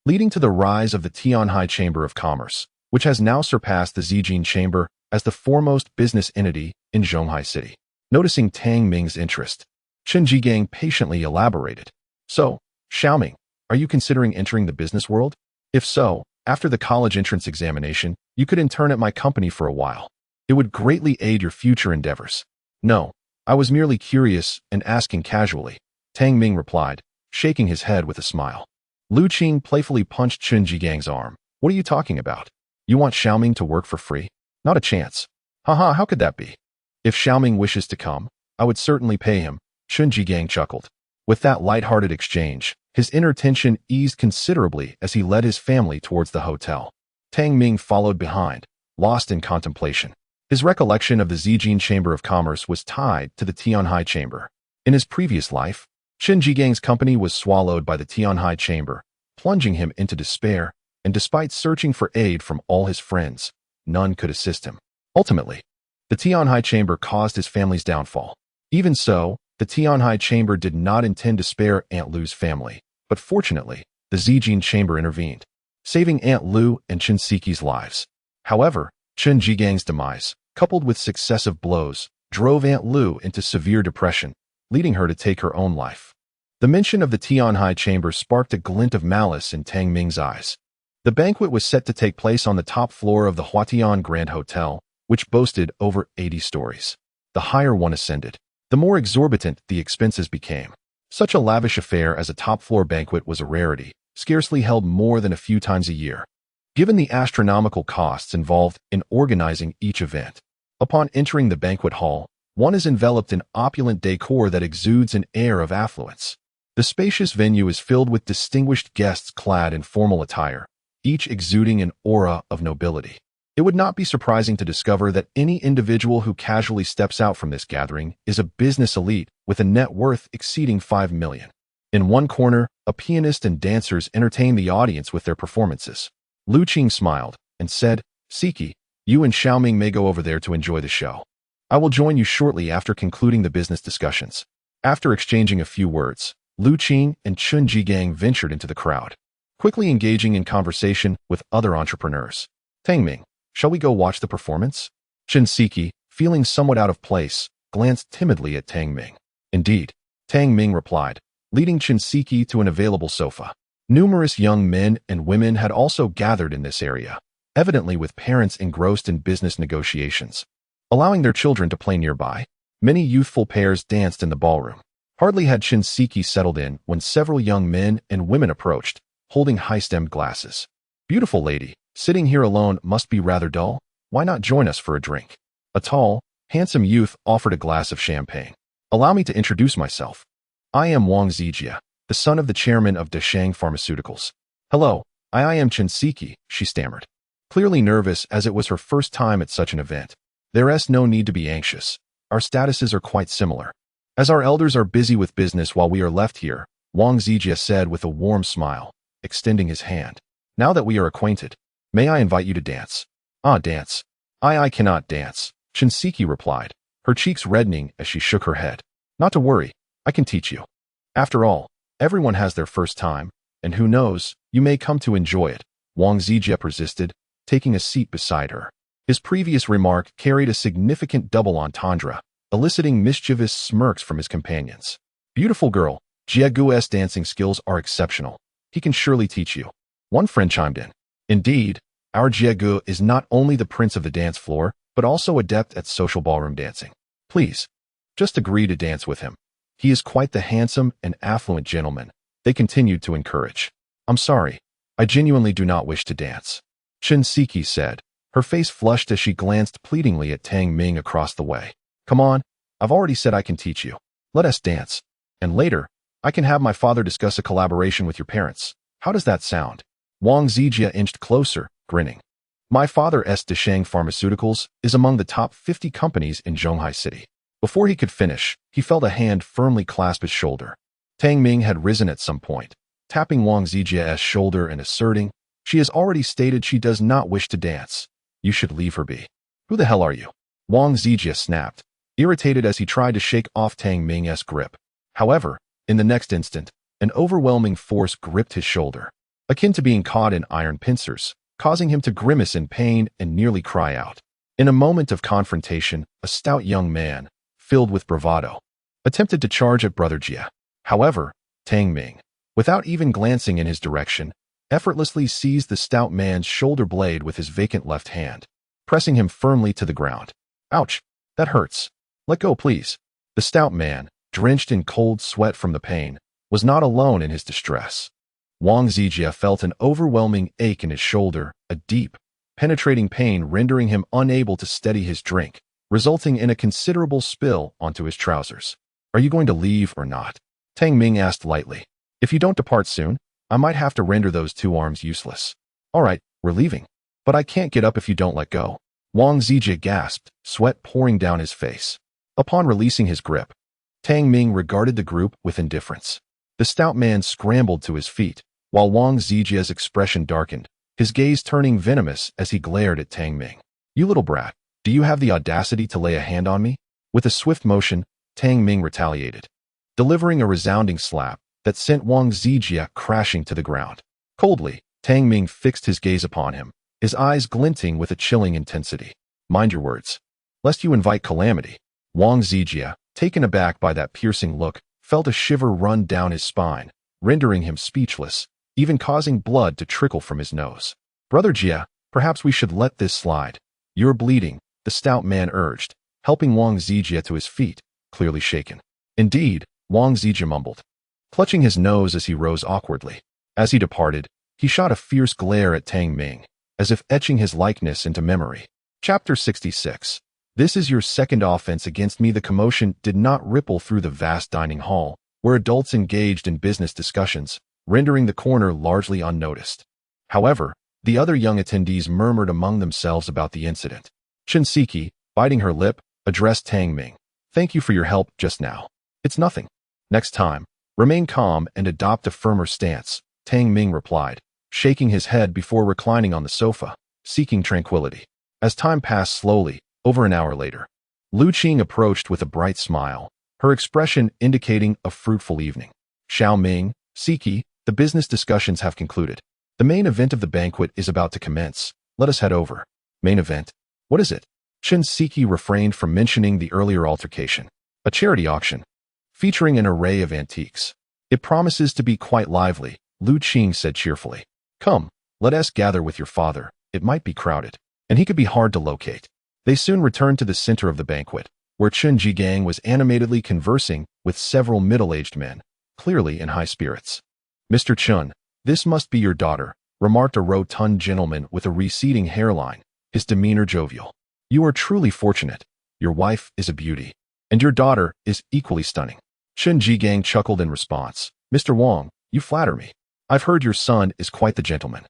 leading to the rise of the Tianhai Chamber of Commerce, which has now surpassed the Zijin Chamber as the foremost business entity in Zhonghai City. Noticing Tang Ming's interest, Chen Jigang patiently elaborated. "So, Xiaoming, are you considering entering the business world? If so, after the college entrance examination, you could intern at my company for a while. It would greatly aid your future endeavors." "No, I was merely curious and asking casually," Tang Ming replied, shaking his head with a smile. Lu Qing playfully punched Chen Jigang's arm. "What are you talking about? You want Xiaoming to work for free? Not a chance." "Haha, how could that be? If Xiaoming wishes to come, I would certainly pay him," Chen Jigang chuckled. With that light-hearted exchange, his inner tension eased considerably as he led his family towards the hotel. Tang Ming followed behind, lost in contemplation. His recollection of the Zijin Chamber of Commerce was tied to the Tianhai Chamber. In his previous life, Chen Jigang's company was swallowed by the Tianhai Chamber, plunging him into despair, and despite searching for aid from all his friends, none could assist him. Ultimately, the Tianhai Chamber caused his family's downfall. Even so, the Tianhai Chamber did not intend to spare Aunt Lu's family, but fortunately, the Zijin chamber intervened, saving Aunt Lu and Chen Siki's lives. However, Chen Jigang's demise, coupled with successive blows, drove Aunt Lu into severe depression, leading her to take her own life. The mention of the Tianhai chamber sparked a glint of malice in Tang Ming's eyes. The banquet was set to take place on the top floor of the Huatian Grand Hotel, which boasted over 80 stories. The higher one ascended, the more exorbitant the expenses became. Such a lavish affair as a top-floor banquet was a rarity, scarcely held more than a few times a year. Given the astronomical costs involved in organizing each event, upon entering the banquet hall, one is enveloped in opulent decor that exudes an air of affluence. The spacious venue is filled with distinguished guests clad in formal attire, each exuding an aura of nobility. It would not be surprising to discover that any individual who casually steps out from this gathering is a business elite with a net worth exceeding 5 million. In one corner, a pianist and dancers entertain the audience with their performances. Lu Qing smiled and said, "Siki, you and Xiaoming may go over there to enjoy the show. I will join you shortly after concluding the business discussions." After exchanging a few words, Lu Qing and Chen Jigang ventured into the crowd, quickly engaging in conversation with other entrepreneurs. "Tang Ming, shall we go watch the performance?" Chen Siki, feeling somewhat out of place, glanced timidly at Tang Ming. "Indeed," Tang Ming replied, leading Chen Siki to an available sofa. Numerous young men and women had also gathered in this area, evidently with parents engrossed in business negotiations. Allowing their children to play nearby, many youthful pairs danced in the ballroom. Hardly had Chen Siki settled in when several young men and women approached, holding high-stemmed glasses. "Beautiful lady, sitting here alone must be rather dull. Why not join us for a drink?" A tall, handsome youth offered a glass of champagne. "Allow me to introduce myself. I am Wang Zijia, the son of the chairman of Deshang Pharmaceuticals." "Hello, I am Chen Siki," she stammered, clearly nervous as it was her first time at such an event. "There's no need to be anxious. Our statuses are quite similar. As our elders are busy with business while we are left here," Wang Zijia said with a warm smile, extending his hand. "Now that we are acquainted, may I invite you to dance?" "Ah, dance. I cannot dance," Chen Siki replied, her cheeks reddening as she shook her head. "Not to worry, I can teach you. After all, everyone has their first time, and who knows, you may come to enjoy it," Wang Zijia persisted, taking a seat beside her. His previous remark carried a significant double entendre, eliciting mischievous smirks from his companions. "Beautiful girl, Jiegu's dancing skills are exceptional. He can surely teach you," one friend chimed in. "Indeed, our Jiegu is not only the prince of the dance floor, but also adept at social ballroom dancing. Please, just agree to dance with him. He is quite the handsome and affluent gentleman," they continued to encourage. "I'm sorry, I genuinely do not wish to dance," Chen Siki said, her face flushed as she glanced pleadingly at Tang Ming across the way. "Come on, I've already said I can teach you. Let us dance. And later, I can have my father discuss a collaboration with your parents. How does that sound?" Wang Zijia inched closer, grinning. "My father's Deshang Pharmaceuticals is among the top 50 companies in Zhonghai City." Before he could finish, he felt a hand firmly clasp his shoulder. Tang Ming had risen at some point, tapping Wang Zijia's shoulder and asserting, "She has already stated she does not wish to dance. You should leave her be." "Who the hell are you?" Wang Zijia snapped, irritated as he tried to shake off Tang Ming's grip. However, in the next instant, an overwhelming force gripped his shoulder, akin to being caught in iron pincers, causing him to grimace in pain and nearly cry out. In a moment of confrontation, a stout young man, filled with bravado, attempted to charge at Brother Jia. However, Tang Ming, without even glancing in his direction, effortlessly seized the stout man's shoulder blade with his vacant left hand, pressing him firmly to the ground. "Ouch, that hurts. Let go, please." The stout man, drenched in cold sweat from the pain, was not alone in his distress. Wang Zijia felt an overwhelming ache in his shoulder, a deep, penetrating pain rendering him unable to steady his drink, resulting in a considerable spill onto his trousers. "Are you going to leave or not?" Tang Ming asked lightly. "If you don't depart soon, I might have to render those 2 arms useless." "All right, we're leaving. But I can't get up if you don't let go." Wang Zijia gasped, sweat pouring down his face. Upon releasing his grip, Tang Ming regarded the group with indifference. The stout man scrambled to his feet, while Wang Zijia's expression darkened, his gaze turning venomous as he glared at Tang Ming. "You little brat, do you have the audacity to lay a hand on me?" With a swift motion, Tang Ming retaliated. Delivering a resounding slap, that sent Wang Zijia crashing to the ground. Coldly, Tang Ming fixed his gaze upon him, his eyes glinting with a chilling intensity. Mind your words, lest you invite calamity. Wang Zijia, taken aback by that piercing look, felt a shiver run down his spine, rendering him speechless, even causing blood to trickle from his nose. Brother Jia, perhaps we should let this slide. You're bleeding, the stout man urged, helping Wang Zijia to his feet, clearly shaken. Indeed, Wang Zijia mumbled, clutching his nose as he rose awkwardly. As he departed, he shot a fierce glare at Tang Ming, as if etching his likeness into memory. Chapter 66. This is your second offense against me. The commotion did not ripple through the vast dining hall, where adults engaged in business discussions, rendering the corner largely unnoticed. However, the other young attendees murmured among themselves about the incident. Chen Siki, biting her lip, addressed Tang Ming. Thank you for your help just now. It's nothing. Next time, remain calm and adopt a firmer stance, Tang Ming replied, shaking his head before reclining on the sofa, seeking tranquility. As time passed slowly, over an hour later, Lu Qing approached with a bright smile, her expression indicating a fruitful evening. Xiao Ming, Siki, the business discussions have concluded. The main event of the banquet is about to commence. Let us head over. Main event? What is it? Chen Siki refrained from mentioning the earlier altercation. A charity auction, featuring an array of antiques. It promises to be quite lively, Lu Qing said cheerfully. Come, let us gather with your father. It might be crowded, and he could be hard to locate. They soon returned to the center of the banquet, where Chen Jigang was animatedly conversing with several middle-aged men, clearly in high spirits. Mr. Chen, this must be your daughter, remarked a rotund gentleman with a receding hairline, his demeanor jovial. You are truly fortunate. Your wife is a beauty, and your daughter is equally stunning. Chen Jigang chuckled in response. Mr. Wang, you flatter me. I've heard your son is quite the gentleman.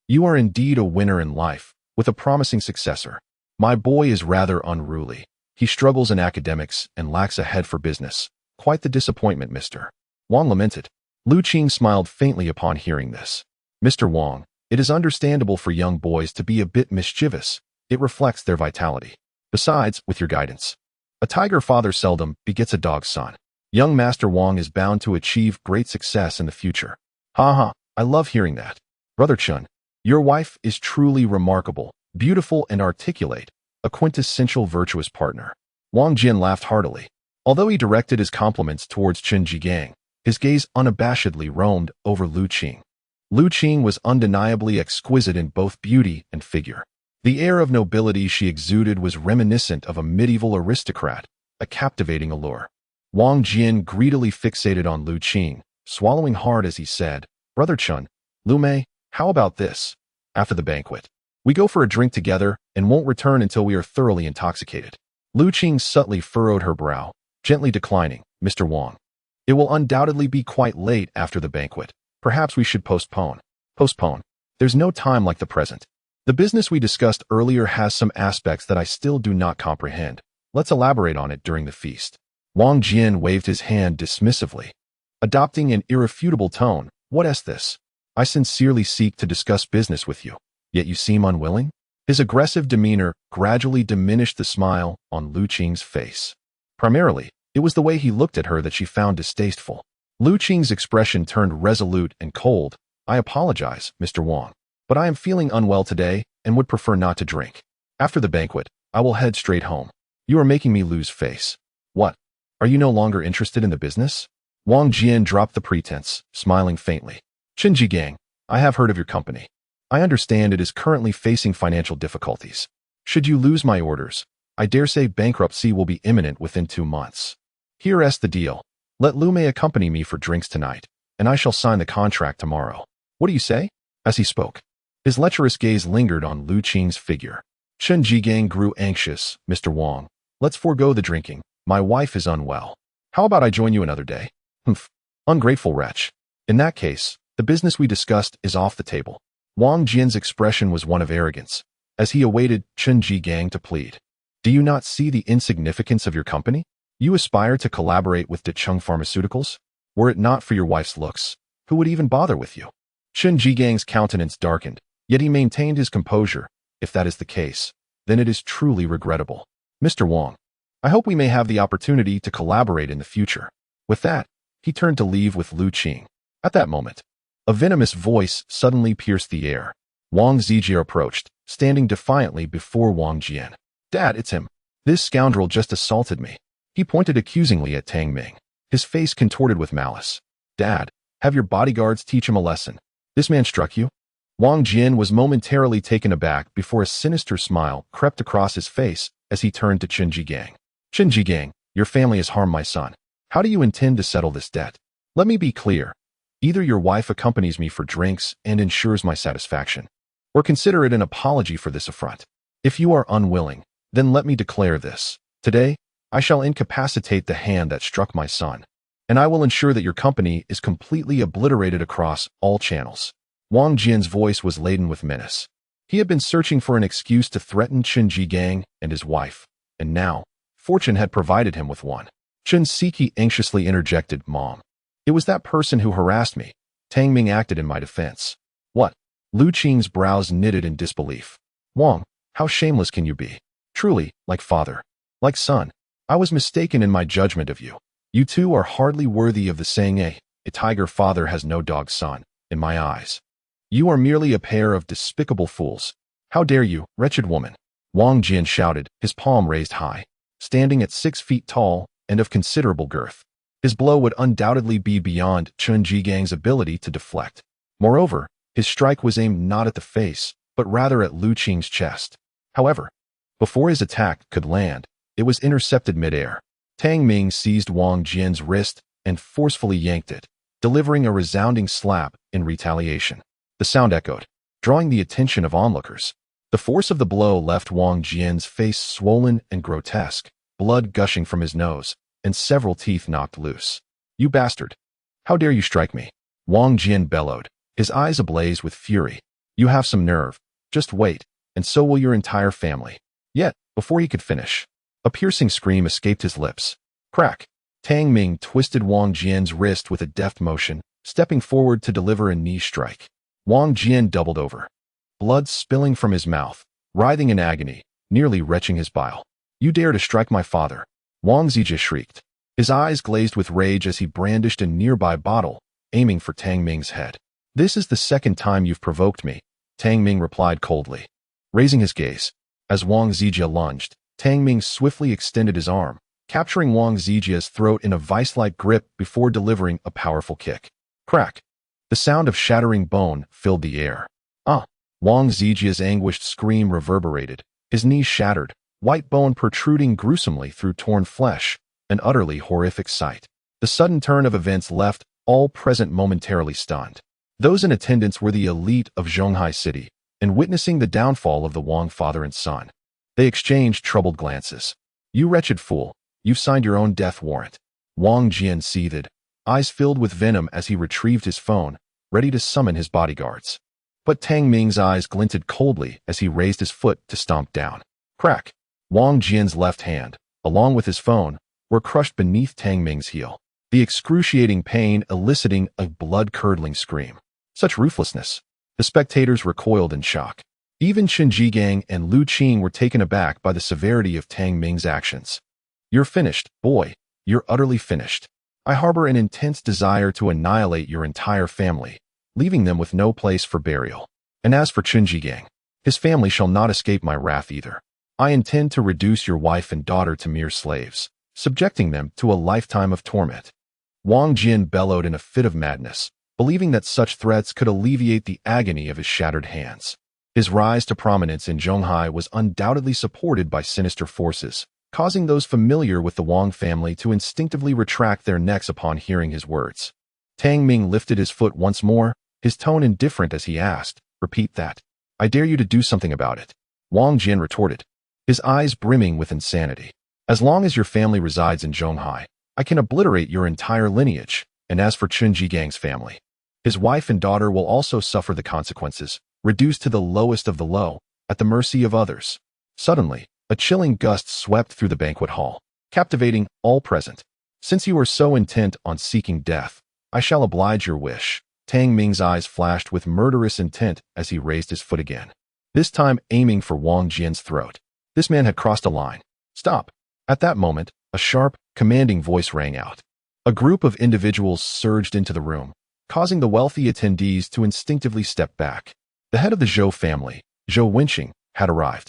You are indeed a winner in life, with a promising successor. My boy is rather unruly. He struggles in academics and lacks a head for business. Quite the disappointment, Mr. Wang lamented. Lu Qing smiled faintly upon hearing this. Mr. Wang, it is understandable for young boys to be a bit mischievous. It reflects their vitality. Besides, with your guidance, a tiger father seldom begets a dog son. Young Master Wang is bound to achieve great success in the future. Ha, I love hearing that. Brother Chen, your wife is truly remarkable, beautiful and articulate, a quintessential virtuous partner. Wang Jin laughed heartily. Although he directed his compliments towards Chen Jigang, his gaze unabashedly roamed over Lu Qing. Lu Qing was undeniably exquisite in both beauty and figure. The air of nobility she exuded was reminiscent of a medieval aristocrat, a captivating allure. Wang Jin greedily fixated on Lu Qing, swallowing hard as he said, Brother Chen, Lu Mei, how about this? After the banquet, we go for a drink together and won't return until we are thoroughly intoxicated. Lu Qing subtly furrowed her brow, gently declining. Mr. Wang, it will undoubtedly be quite late after the banquet. Perhaps we should postpone. Postpone. There's no time like the present. The business we discussed earlier has some aspects that I still do not comprehend. Let's elaborate on it during the feast. Wang Jin waved his hand dismissively, adopting an irrefutable tone. What is this? I sincerely seek to discuss business with you, yet you seem unwilling? His aggressive demeanor gradually diminished the smile on Lu Qing's face. Primarily, it was the way he looked at her that she found distasteful. Lu Qing's expression turned resolute and cold. I apologize, Mr. Wang, but I am feeling unwell today and would prefer not to drink. After the banquet, I will head straight home. You are making me lose face. What? Are you no longer interested in the business? Wang Jin dropped the pretense, smiling faintly. Chen Jigang, I have heard of your company. I understand it is currently facing financial difficulties. Should you lose my orders, I dare say bankruptcy will be imminent within 2 months. Here's the deal. Let Lu Mei accompany me for drinks tonight, and I shall sign the contract tomorrow. What do you say? As he spoke, his lecherous gaze lingered on Lu Qing's figure. Chen Jigang grew anxious. Mr. Wang, let's forego the drinking. My wife is unwell. How about I join you another day? Humph. Ungrateful wretch. In that case, the business we discussed is off the table. Wang Jin's expression was one of arrogance, as he awaited Chen Jigang to plead. Do you not see the insignificance of your company? You aspire to collaborate with Decheng Pharmaceuticals? Were it not for your wife's looks, who would even bother with you? Chen Jigang's countenance darkened, yet he maintained his composure. If that is the case, then it is truly regrettable. Mr. Wang, I hope we may have the opportunity to collaborate in the future. With that, He turned to leave with Lu Qing. At that moment, a venomous voice suddenly pierced the air. Wang Zijie approached, standing defiantly before Wang Jian. "Dad, it's him. This scoundrel just assaulted me." He pointed accusingly at Tang Ming, his face contorted with malice. "Dad, have your bodyguards teach him a lesson. This man struck you?" Wang Jian was momentarily taken aback before a sinister smile crept across his face as he turned to Qin Jigang. "Qin Jigang, your family has harmed my son. How do you intend to settle this debt? Let me be clear. Either your wife accompanies me for drinks and ensures my satisfaction, or consider it an apology for this affront. If you are unwilling, then let me declare this. Today, I shall incapacitate the hand that struck my son, and I will ensure that your company is completely obliterated across all channels." Wang Jian's voice was laden with menace. He had been searching for an excuse to threaten Qin Jigang and his wife, and now, fortune had provided him with one. Qin Siki anxiously interjected, "Mom, it was that person who harassed me. Tang Ming acted in my defense." "What?" Lu Qing's brows knitted in disbelief. "Wang, how shameless can you be? Truly, like father, like son. I was mistaken in my judgment of you. You two are hardly worthy of the saying, a tiger father has no dog son, in my eyes. You are merely a pair of despicable fools. How dare you, wretched woman?" Wang Jian shouted, his palm raised high. Standing at 6 feet tall and of considerable girth, his blow would undoubtedly be beyond Qin Jigang's ability to deflect. Moreover, his strike was aimed not at the face, but rather at Lu Qing's chest. However, before his attack could land, it was intercepted midair. Tang Ming seized Wang Jian's wrist and forcefully yanked it, delivering a resounding slap in retaliation. The sound echoed, drawing the attention of onlookers. The force of the blow left Wang Jian's face swollen and grotesque, blood gushing from his nose, and several teeth knocked loose. "You bastard! How dare you strike me?" Wang Jian bellowed, his eyes ablaze with fury. "You have some nerve. Just wait, and so will your entire family." Yet, before he could finish, a piercing scream escaped his lips. Crack! Tang Ming twisted Wang Jian's wrist with a deft motion, stepping forward to deliver a knee strike. Wang Jian doubled over, blood spilling from his mouth, writhing in agony, nearly retching his bile. "You dare to strike my father!" Wang Zijie shrieked, his eyes glazed with rage as he brandished a nearby bottle, aiming for Tang Ming's head. "This is the second time you've provoked me," Tang Ming replied coldly. Raising his gaze, as Wang Zijie lunged, Tang Ming swiftly extended his arm, capturing Wang Zijie's throat in a vice-like grip before delivering a powerful kick. Crack! The sound of shattering bone filled the air. "Ah!" Wang Zijie's anguished scream reverberated, his knees shattered, white bone protruding gruesomely through torn flesh, an utterly horrific sight. The sudden turn of events left all present momentarily stunned. Those in attendance were the elite of Zhonghai City, and witnessing the downfall of the Wang father and son, they exchanged troubled glances. "You wretched fool, you've signed your own death warrant." Wang Jian seethed, eyes filled with venom as he retrieved his phone, ready to summon his bodyguards. But Tang Ming's eyes glinted coldly as he raised his foot to stomp down. Crack! Wang Jian's left hand, along with his phone, were crushed beneath Tang Ming's heel, the excruciating pain eliciting a blood-curdling scream. Such ruthlessness! The spectators recoiled in shock. Even Qin Jigang and Lu Qing were taken aback by the severity of Tang Ming's actions. "You're finished, boy. You're utterly finished. I harbor an intense desire to annihilate your entire family, leaving them with no place for burial. And as for Qin Jigang, his family shall not escape my wrath either. I intend to reduce your wife and daughter to mere slaves, subjecting them to a lifetime of torment." Wang Jian bellowed in a fit of madness, believing that such threats could alleviate the agony of his shattered hands. His rise to prominence in Zhonghai was undoubtedly supported by sinister forces, causing those familiar with the Wang family to instinctively retract their necks upon hearing his words. Tang Ming lifted his foot once more, his tone indifferent as he asked, "Repeat that. I dare you to do something about it." Wang Jian retorted, his eyes brimming with insanity. "As long as your family resides in Zhonghai, I can obliterate your entire lineage, and as for Qin Jigang's family, his wife and daughter will also suffer the consequences, reduced to the lowest of the low, at the mercy of others." Suddenly, a chilling gust swept through the banquet hall, captivating all present. "Since you are so intent on seeking death, I shall oblige your wish." Tang Ming's eyes flashed with murderous intent as he raised his foot again, this time aiming for Wang Jian's throat. This man had crossed a line. "Stop!" At that moment, a sharp, commanding voice rang out. A group of individuals surged into the room, causing the wealthy attendees to instinctively step back. The head of the Zhou family, Zhou Wenqing, had arrived.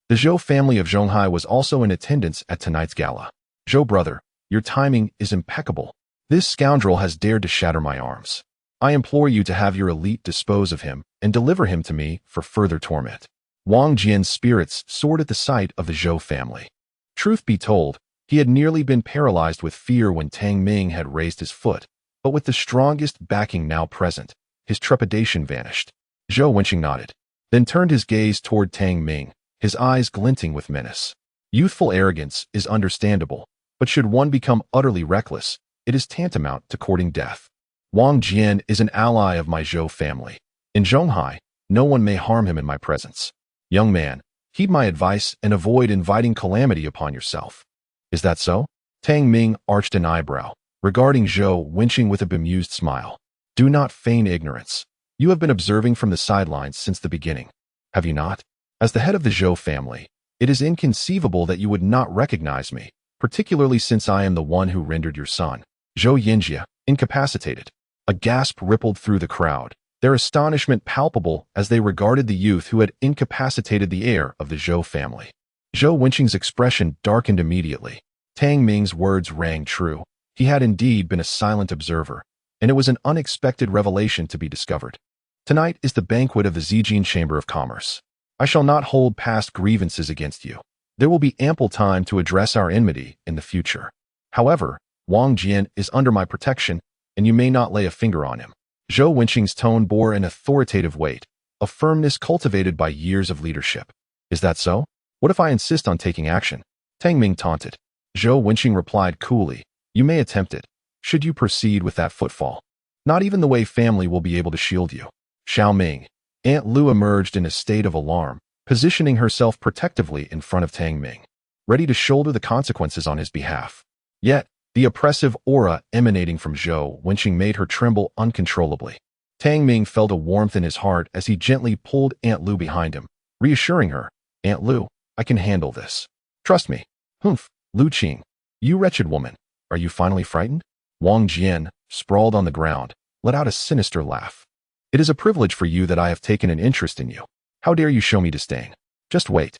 The Zhou family of Zhonghai was also in attendance at tonight's gala. Zhou brother, your timing is impeccable. This scoundrel has dared to shatter my arms. I implore you to have your elite dispose of him and deliver him to me for further torment. Wang Jian's spirits soared at the sight of the Zhou family. Truth be told, he had nearly been paralyzed with fear when Tang Ming had raised his foot, but with the strongest backing now present, his trepidation vanished. Zhou Wenqing nodded, then turned his gaze toward Tang Ming, his eyes glinting with menace. Youthful arrogance is understandable, but should one become utterly reckless, it is tantamount to courting death. Wang Jian is an ally of my Zhou family. In Zhonghai, no one may harm him in my presence. Young man, heed my advice and avoid inviting calamity upon yourself. Is that so? Tang Ming arched an eyebrow, regarding Zhou Wenqing with a bemused smile. Do not feign ignorance. You have been observing from the sidelines since the beginning. Have you not? As the head of the Zhou family, it is inconceivable that you would not recognize me, particularly since I am the one who rendered your son, Zhou Yinjie, incapacitated. A gasp rippled through the crowd, their astonishment palpable as they regarded the youth who had incapacitated the heir of the Zhou family. Zhou Wenqing's expression darkened immediately. Tang Ming's words rang true. He had indeed been a silent observer, and it was an unexpected revelation to be discovered. Tonight is the banquet of the Zijin Chamber of Commerce. I shall not hold past grievances against you. There will be ample time to address our enmity in the future. However, Wang Jian is under my protection, and you may not lay a finger on him. Zhou Wenqing's tone bore an authoritative weight, a firmness cultivated by years of leadership. Is that so? What if I insist on taking action? Tang Ming taunted. Zhou Wenqing replied coolly, you may attempt it, should you proceed with that footfall. Not even the Wei family will be able to shield you. Xiao Ming. Aunt Lu emerged in a state of alarm, positioning herself protectively in front of Tang Ming, ready to shoulder the consequences on his behalf. Yet, the oppressive aura emanating from Zhou Wenqing made her tremble uncontrollably. Tang Ming felt a warmth in his heart as he gently pulled Aunt Lu behind him, reassuring her, Aunt Lu, I can handle this. Trust me. Humph, Lu Qing. You wretched woman. Are you finally frightened? Wang Jian, sprawled on the ground, let out a sinister laugh. It is a privilege for you that I have taken an interest in you. How dare you show me disdain? Just wait.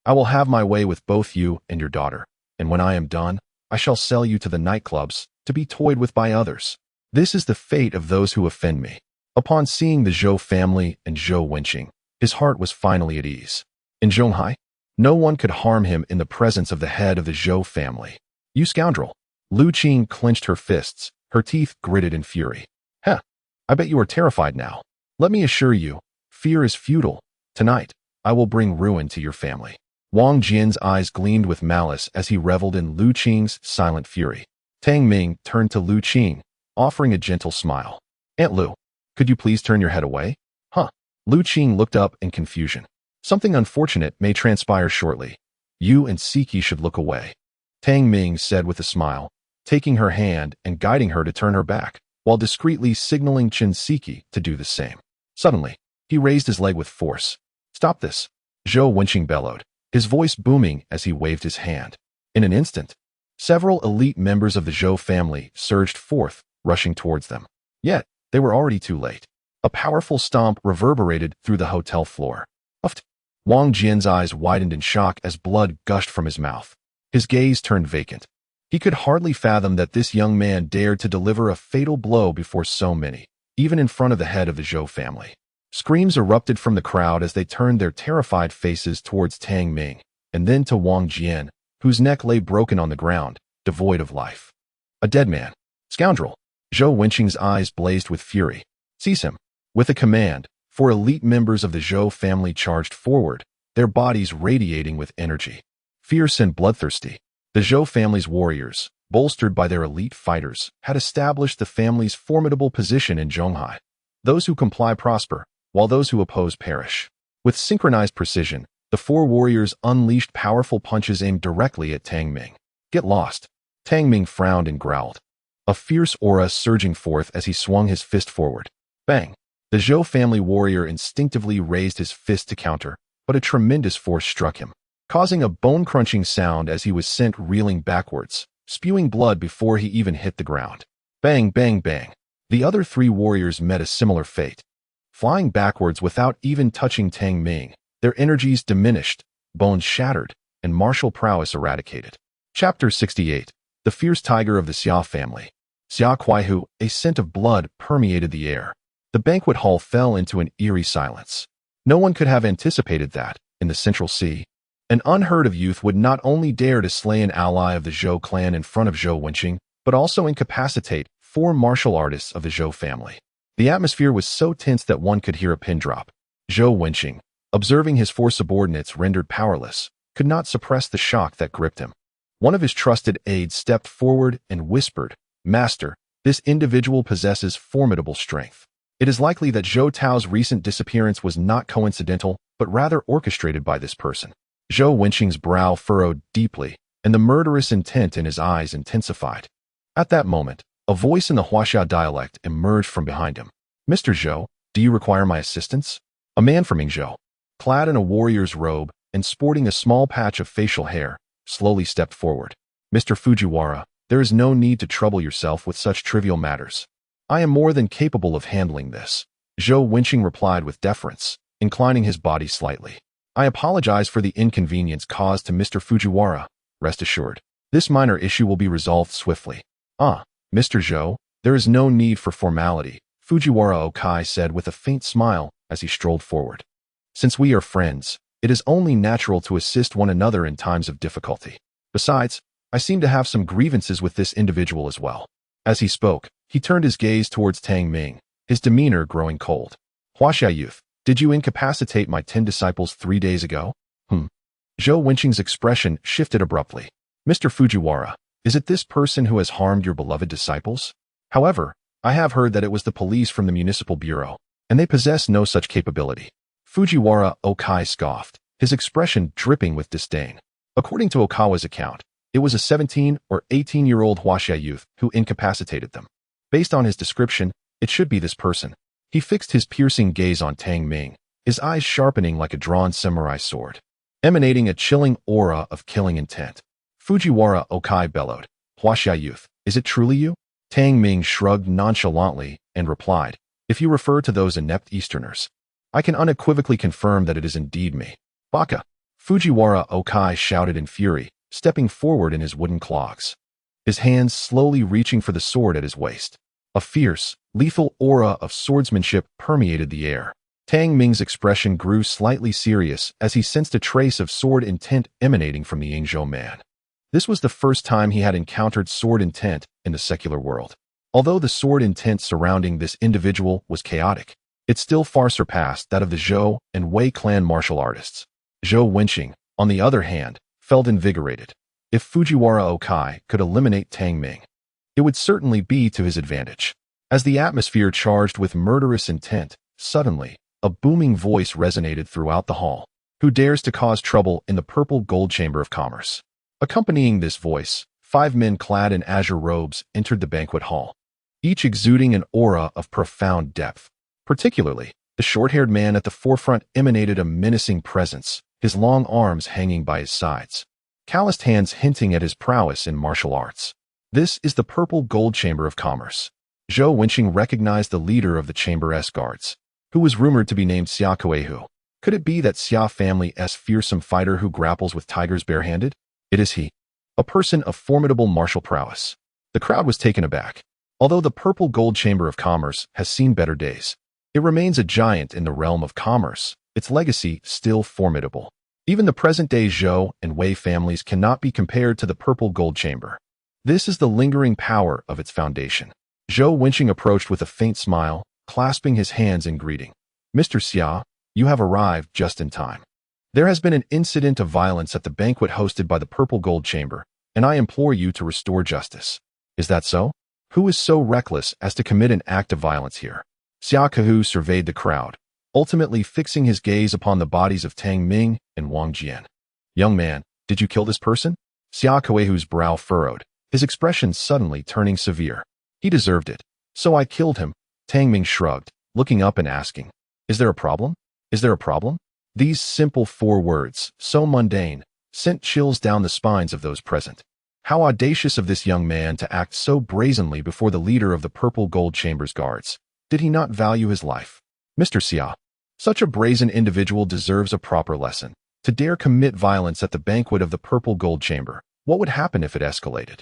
I will have my way with both you and your daughter, and when I am done, I shall sell you to the nightclubs to be toyed with by others. This is the fate of those who offend me. Upon seeing the Zhou family and Zhou Wenqing, his heart was finally at ease. In Zhonghai, no one could harm him in the presence of the head of the Zhou family. You scoundrel! Lu Qing clenched her fists, her teeth gritted in fury. Heh, I bet you are terrified now. Let me assure you, fear is futile. Tonight, I will bring ruin to your family. Wang Jian's eyes gleamed with malice as he reveled in Lu Qing's silent fury. Tang Ming turned to Lu Qing, offering a gentle smile. Aunt Lu, could you please turn your head away? Huh. Lu Qing looked up in confusion. Something unfortunate may transpire shortly. You and Siki should look away. Tang Ming said with a smile, taking her hand and guiding her to turn her back, while discreetly signaling Chen Siki to do the same. Suddenly, he raised his leg with force. Stop this! Zhou Wenqing bellowed, his voice booming as he waved his hand. In an instant, several elite members of the Zhou family surged forth, rushing towards them. Yet, they were already too late. A powerful stomp reverberated through the hotel floor. Uft! Wang Jian's eyes widened in shock as blood gushed from his mouth. His gaze turned vacant. He could hardly fathom that this young man dared to deliver a fatal blow before so many, even in front of the head of the Zhou family. Screams erupted from the crowd as they turned their terrified faces towards Tang Ming, and then to Wang Jian, whose neck lay broken on the ground, devoid of life. A dead man. Scoundrel! Zhou Wenqing's eyes blazed with fury. Seize him. With a command, 4 elite members of the Zhou family charged forward, their bodies radiating with energy. Fierce and bloodthirsty, the Zhou family's warriors, bolstered by their elite fighters, had established the family's formidable position in Zhonghai. Those who comply prosper, while those who oppose perish. With synchronized precision, the 4 warriors unleashed powerful punches aimed directly at Tang Ming. Get lost. Tang Ming frowned and growled, a fierce aura surging forth as he swung his fist forward. Bang! The Zhou family warrior instinctively raised his fist to counter, but a tremendous force struck him, causing a bone-crunching sound as he was sent reeling backwards, spewing blood before he even hit the ground. Bang, bang, bang. The other 3 warriors met a similar fate. Flying backwards without even touching Tang Ming, their energies diminished, bones shattered, and martial prowess eradicated. Chapter 68. The Fierce Tiger of the Xia Family. Xia Kuaihu, a scent of blood permeated the air. The banquet hall fell into an eerie silence. No one could have anticipated that, in the Central Sea, an unheard-of youth would not only dare to slay an ally of the Zhou clan in front of Zhou Wenqing, but also incapacitate 4 martial artists of the Zhou family. The atmosphere was so tense that one could hear a pin drop. Zhou Wenqing, observing his 4 subordinates rendered powerless, could not suppress the shock that gripped him. One of his trusted aides stepped forward and whispered, "Master, this individual possesses formidable strength. It is likely that Zhou Tao's recent disappearance was not coincidental, but rather orchestrated by this person." Zhou Wenqing's brow furrowed deeply, and the murderous intent in his eyes intensified. At that moment, a voice in the Huaxia dialect emerged from behind him. "Mr. Zhou, do you require my assistance?" A man from Yingzhou, clad in a warrior's robe and sporting a small patch of facial hair, slowly stepped forward. "Mr. Fujiwara, there is no need to trouble yourself with such trivial matters. I am more than capable of handling this," Zhou Wenqing replied with deference, inclining his body slightly. "I apologize for the inconvenience caused to Mr. Fujiwara. Rest assured, this minor issue will be resolved swiftly." "Ah, Mr. Zhou, there is no need for formality," Fujiwara Okai said with a faint smile as he strolled forward. "Since we are friends, it is only natural to assist one another in times of difficulty. Besides, I seem to have some grievances with this individual as well." As he spoke, he turned his gaze towards Tang Ming, his demeanor growing cold. "Huaxia youth, did you incapacitate my 10 disciples 3 days ago?" Zhou Wenqing's expression shifted abruptly. "Mr. Fujiwara, is it this person who has harmed your beloved disciples? However, I have heard that it was the police from the municipal bureau, and they possess no such capability." Fujiwara Okai scoffed, his expression dripping with disdain. According to Okawa's account, it was a 17 or 18-year-old Huaxia youth who incapacitated them. Based on his description, it should be this person. He fixed his piercing gaze on Tang Ming, his eyes sharpening like a drawn samurai sword, emanating a chilling aura of killing intent. Fujiwara Okai bellowed, "Huaxia youth, is it truly you?" Tang Ming shrugged nonchalantly and replied, "If you refer to those inept Easterners, I can unequivocally confirm that it is indeed me." "Baka!" Fujiwara Okai shouted in fury, stepping forward in his wooden clogs, his hands slowly reaching for the sword at his waist. A fierce, lethal aura of swordsmanship permeated the air. Tang Ming's expression grew slightly serious as he sensed a trace of sword intent emanating from the Yingzhou man. This was the first time he had encountered sword intent in the secular world. Although the sword intent surrounding this individual was chaotic, it still far surpassed that of the Zhou and Wei clan martial artists. Zhou Wenqing, on the other hand, felt invigorated. If Fujiwara Okai could eliminate Tang Ming, it would certainly be to his advantage. As the atmosphere charged with murderous intent, suddenly, a booming voice resonated throughout the hall. "Who dares to cause trouble in the purple gold chamber of commerce?" Accompanying this voice, 5 men clad in azure robes entered the banquet hall, each exuding an aura of profound depth. Particularly, the short-haired man at the forefront emanated a menacing presence, his long arms hanging by his sides, calloused hands hinting at his prowess in martial arts. "This is the purple gold chamber of commerce." Zhou Wenqing recognized the leader of the chamber's guards, who was rumored to be named Xia Kueihu. Could it be that Xia family's fearsome fighter who grapples with tigers barehanded? It is he, a person of formidable martial prowess. The crowd was taken aback. Although the purple gold chamber of commerce has seen better days, it remains a giant in the realm of commerce, its legacy still formidable. Even the present-day Zhou and Wei families cannot be compared to the purple gold chamber. This is the lingering power of its foundation. Zhou Wenqing approached with a faint smile, clasping his hands in greeting. "Mr. Xia, you have arrived just in time. There has been an incident of violence at the banquet hosted by the Purple Gold Chamber, and I implore you to restore justice." "Is that so? Who is so reckless as to commit an act of violence here?" Xia Kueihu surveyed the crowd, ultimately fixing his gaze upon the bodies of Tang Ming and Wang Jian. "Young man, did you kill this person?" Xia Kueihu's brow furrowed, his expression suddenly turning severe. "He deserved it, so I killed him." Tang Ming shrugged, looking up and asking, "Is there a problem? Is there a problem?" These simple 4 words, so mundane, sent chills down the spines of those present. How audacious of this young man to act so brazenly before the leader of the Purple Gold Chamber's guards. Did he not value his life? Mr. Xia, such a brazen individual deserves a proper lesson. To dare commit violence at the banquet of the Purple Gold Chamber, what would happen if it escalated?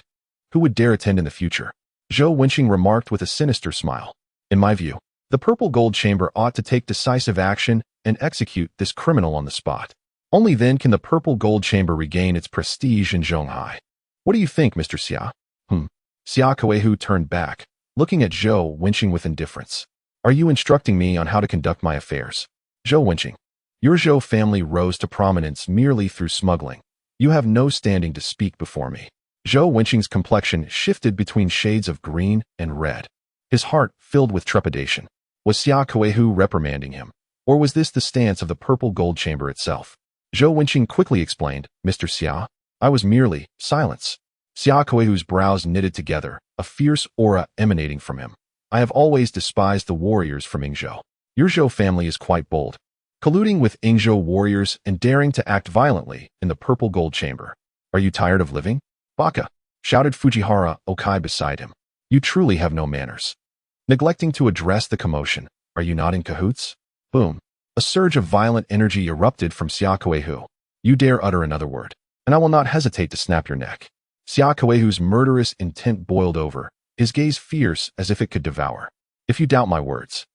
Who would dare attend in the future? Zhou Wenqing remarked with a sinister smile. In my view, the Purple Gold Chamber ought to take decisive action and execute this criminal on the spot. Only then can the Purple Gold Chamber regain its prestige in Zhonghai. What do you think, Mr. Xia? Xia Kuehu turned back, looking at Zhou Wenqing with indifference. Are you instructing me on how to conduct my affairs? Zhou Wenqing, your Zhou family rose to prominence merely through smuggling. You have no standing to speak before me. Zhou Wenqing's complexion shifted between shades of green and red. His heart filled with trepidation. Was Xia Kuehu reprimanding him? Or was this the stance of the Purple Gold Chamber itself? Zhou Wenqing quickly explained, Mr. Xia, I was merely silence. Xia Kuehu's brows knitted together, a fierce aura emanating from him. I have always despised the warriors from Yingzhou. Your Zhou family is quite bold, colluding with Yingzhou warriors and daring to act violently in the Purple Gold Chamber. Are you tired of living? Baka, shouted Fujiwara Okai beside him. You truly have no manners. Neglecting to address the commotion, are you not in cahoots? Boom. A surge of violent energy erupted from Xia Kuehu. You dare utter another word, and I will not hesitate to snap your neck. Xia Kuehu's murderous intent boiled over, his gaze fierce as if it could devour. If you doubt my words,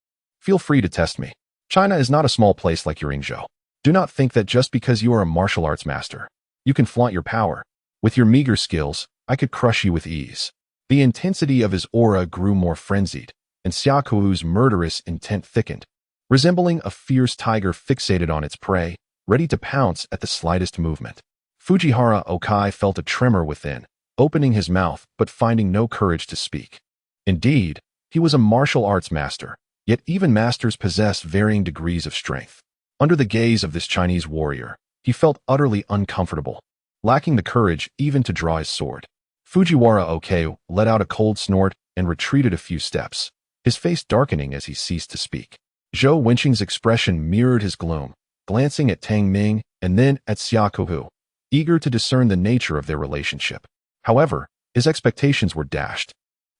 feel free to test me. China is not a small place like your Yingzhou. Do not think that just because you are a martial arts master, you can flaunt your power. With your meager skills, I could crush you with ease. The intensity of his aura grew more frenzied, and Xia Kuehu's murderous intent thickened, resembling a fierce tiger fixated on its prey, ready to pounce at the slightest movement. Fujiwara Okai felt a tremor within, opening his mouth but finding no courage to speak. Indeed, he was a martial arts master, yet even masters possess varying degrees of strength. Under the gaze of this Chinese warrior, he felt utterly uncomfortable, lacking the courage even to draw his sword. Fujiwara Okai let out a cold snort and retreated a few steps, his face darkening as he ceased to speak. Zhou Wenqing's expression mirrored his gloom, glancing at Tang Ming and then at Xia Kuehu, eager to discern the nature of their relationship. However, his expectations were dashed.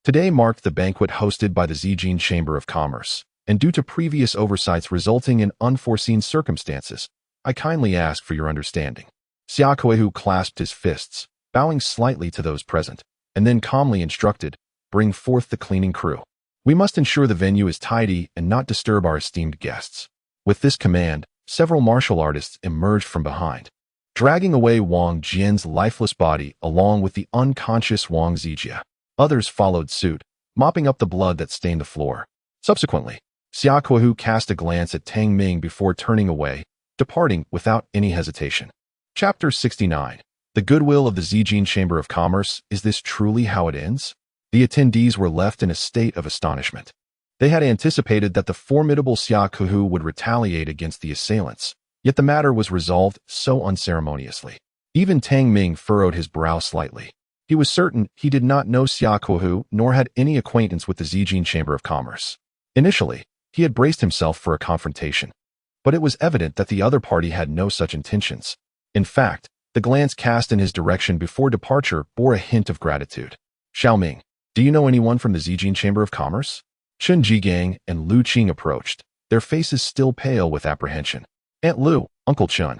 Today marked the banquet hosted by the Zijin Chamber of Commerce, and due to previous oversights resulting in unforeseen circumstances, I kindly ask for your understanding. Xia Kuehu clasped his fists, bowing slightly to those present, and then calmly instructed, bring forth the cleaning crew. We must ensure the venue is tidy and not disturb our esteemed guests. With this command, several martial artists emerged from behind, dragging away Wang Jian's lifeless body along with the unconscious Wang Zijia. Others followed suit, mopping up the blood that stained the floor. Subsequently, Xia Kuehu cast a glance at Tang Ming before turning away, departing without any hesitation. Chapter 69. The goodwill of the Zijin Chamber of Commerce. Is this truly how it ends? The attendees were left in a state of astonishment. They had anticipated that the formidable Xia Kuehu would retaliate against the assailants, yet the matter was resolved so unceremoniously. Even Tang Ming furrowed his brow slightly. He was certain he did not know Xia Kuehu nor had any acquaintance with the Zijin Chamber of Commerce. Initially, he had braced himself for a confrontation, but it was evident that the other party had no such intentions. In fact, the glance cast in his direction before departure bore a hint of gratitude. Xiaoming, do you know anyone from the Zijin Chamber of Commerce? Chen Jigang and Lu Qing approached, their faces still pale with apprehension. Aunt Lu, Uncle Chen.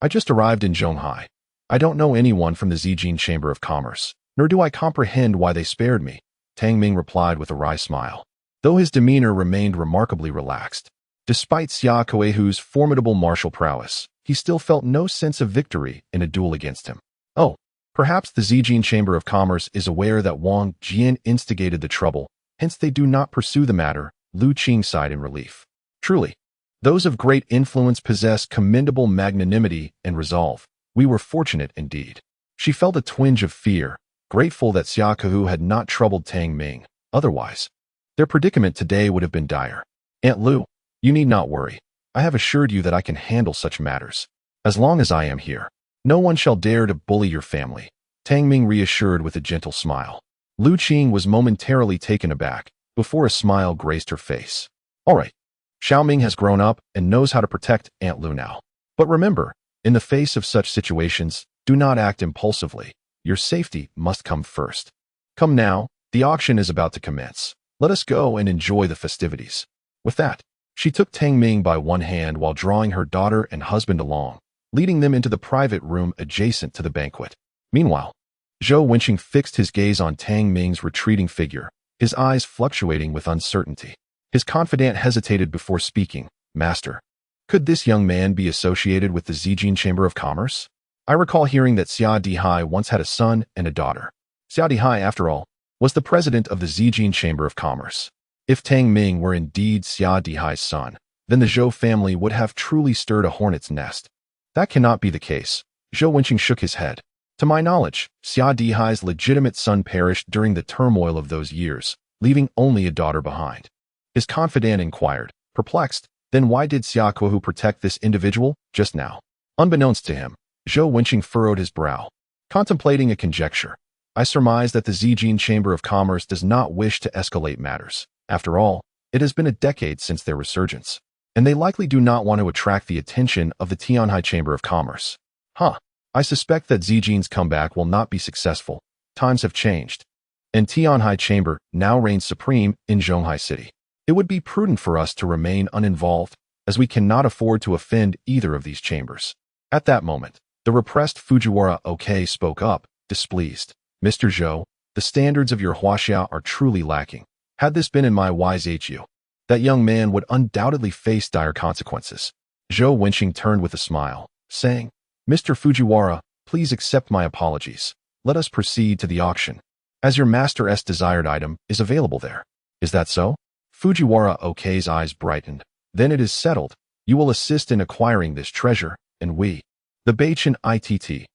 I just arrived in Zhonghai. I don't know anyone from the Zijin Chamber of Commerce, nor do I comprehend why they spared me, Tang Ming replied with a wry smile, though his demeanor remained remarkably relaxed. Despite Xia Kuehu's formidable martial prowess, he still felt no sense of victory in a duel against him. Oh, perhaps the Zijin Chamber of Commerce is aware that Wang Jian instigated the trouble, hence they do not pursue the matter, Lu Qing sighed in relief. Truly, those of great influence possess commendable magnanimity and resolve. We were fortunate indeed. She felt a twinge of fear, grateful that Xia Kuehu had not troubled Tang Ming. Otherwise, their predicament today would have been dire. Aunt Lu, you need not worry. I have assured you that I can handle such matters. As long as I am here, no one shall dare to bully your family, Tang Ming reassured with a gentle smile. Lu Qing was momentarily taken aback, before a smile graced her face. All right, Xiaoming has grown up and knows how to protect Aunt Lu now. But remember, in the face of such situations, do not act impulsively. Your safety must come first. Come now, the auction is about to commence. Let us go and enjoy the festivities. With that, she took Tang Ming by one hand while drawing her daughter and husband along, leading them into the private room adjacent to the banquet. Meanwhile, Zhou Wenqing fixed his gaze on Tang Ming's retreating figure, his eyes fluctuating with uncertainty. His confidant hesitated before speaking. Master, could this young man be associated with the Zijin Chamber of Commerce? I recall hearing that Xia Dihai once had a son and a daughter. Xia Dihai, after all, was the president of the Zijin Chamber of Commerce. If Tang Ming were indeed Xia Dihai's son, then the Zhou family would have truly stirred a hornet's nest. That cannot be the case. Zhou Wenqing shook his head. To my knowledge, Xia Dihai's legitimate son perished during the turmoil of those years, leaving only a daughter behind. His confidant inquired, perplexed, then why did Xia Kuohu protect this individual just now? Unbeknownst to him, Zhou Wenqing furrowed his brow. Contemplating a conjecture, I surmise that the Zijin Chamber of Commerce does not wish to escalate matters. After all, it has been a decade since their resurgence, and they likely do not want to attract the attention of the Tianhai Chamber of Commerce. I suspect that Zijin's comeback will not be successful. Times have changed, and Tianhai Chamber now reigns supreme in Zhonghai City. It would be prudent for us to remain uninvolved, as we cannot afford to offend either of these chambers. At that moment, the repressed Fujiwara Oke spoke up, displeased. Mr. Zhou, the standards of your Huaxia are truly lacking. Had this been in my wise HU, that young man would undoubtedly face dire consequences. Zhou Wenqing turned with a smile, saying, Mr. Fujiwara, please accept my apologies. Let us proceed to the auction, as your master's desired item is available there. Is that so? Fujiwara Oke's eyes brightened. Then it is settled. You will assist in acquiring this treasure, and we, the Beichin ITT,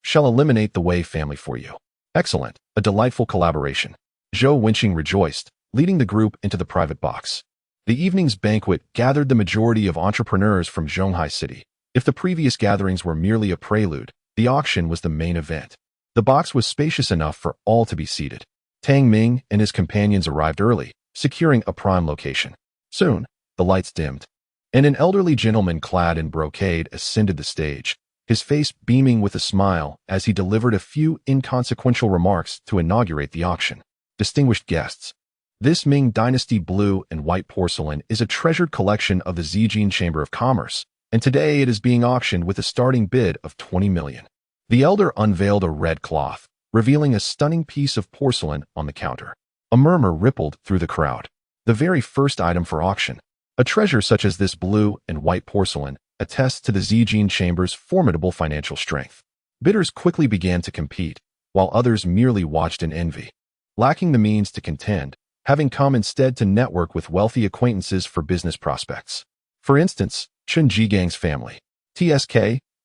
shall eliminate the Wei family for you. Excellent, a delightful collaboration. Zhou Wenqing rejoiced, leading the group into the private box. The evening's banquet gathered the majority of entrepreneurs from Zhonghai City. If the previous gatherings were merely a prelude, the auction was the main event. The box was spacious enough for all to be seated. Tang Ming and his companions arrived early, securing a prime location. Soon, the lights dimmed, and an elderly gentleman clad in brocade ascended the stage, his face beaming with a smile as he delivered a few inconsequential remarks to inaugurate the auction. Distinguished guests, this Ming Dynasty blue and white porcelain is a treasured collection of the Zijin Chamber of Commerce, and today it is being auctioned with a starting bid of 20 million. The elder unveiled a red cloth, revealing a stunning piece of porcelain on the counter. A murmur rippled through the crowd. The very first item for auction, a treasure such as this blue and white porcelain, attests to the Zijin Chamber's formidable financial strength. Bidders quickly began to compete, while others merely watched in envy. Lacking the means to contend, having come instead to network with wealthy acquaintances for business prospects. For instance, Chen Jigang's family. TSK,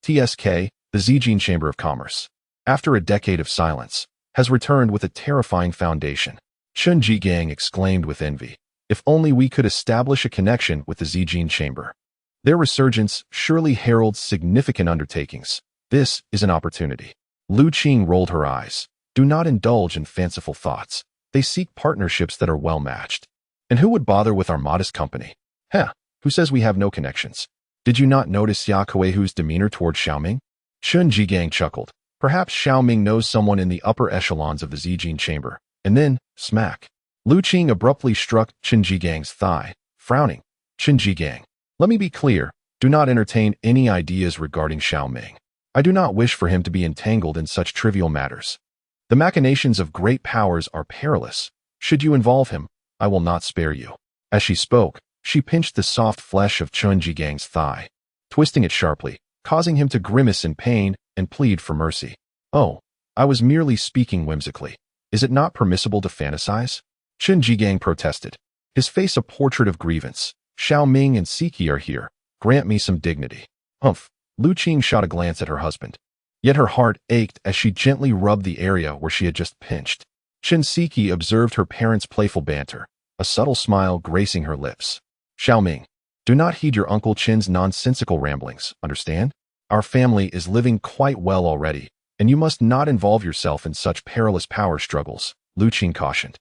the Zijin Chamber of Commerce, after a decade of silence, has returned with a terrifying foundation. Chen Jigang exclaimed with envy. If only we could establish a connection with the Zijin Chamber. Their resurgence surely heralds significant undertakings. This is an opportunity. Lu Qing rolled her eyes. Do not indulge in fanciful thoughts. They seek partnerships that are well-matched. And who would bother with our modest company? Who says we have no connections? Did you not notice Xia Kuehu's demeanor toward Xiaoming? Chen Jigang chuckled. Perhaps Xiaoming knows someone in the upper echelons of the Zijin Chamber. And then, smack. Lu Qing abruptly struck Chen Jigang's thigh, frowning. Chen Jigang, let me be clear. Do not entertain any ideas regarding Xiaoming. I do not wish for him to be entangled in such trivial matters. The machinations of great powers are perilous. Should you involve him, I will not spare you. As she spoke, she pinched the soft flesh of Chen Jigang's thigh, twisting it sharply, causing him to grimace in pain and plead for mercy. Oh, I was merely speaking whimsically. Is it not permissible to fantasize? Chen Jigang protested, his face a portrait of grievance. Xiaoming and Siki are here. Grant me some dignity. Humph. Lu Qing shot a glance at her husband. Yet her heart ached as she gently rubbed the area where she had just pinched. Chen Siki observed her parents' playful banter, a subtle smile gracing her lips. Xiaoming, do not heed your Uncle Chen's nonsensical ramblings, understand? Our family is living quite well already, and you must not involve yourself in such perilous power struggles, Lu Qing cautioned.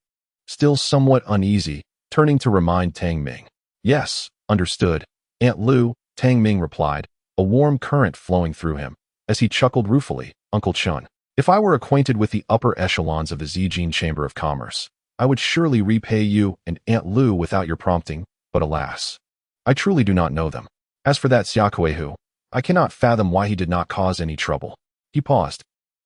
Still somewhat uneasy, turning to remind Tang Ming. Yes, understood, Aunt Lu, Tang Ming replied, a warm current flowing through him. As he chuckled ruefully, Uncle Chen, If I were acquainted with the upper echelons of the Zijin Chamber of Commerce, I would surely repay you and Aunt Lu without your prompting, but alas, I truly do not know them. As for that Xiaokuehu, I cannot fathom why he did not cause any trouble. He paused.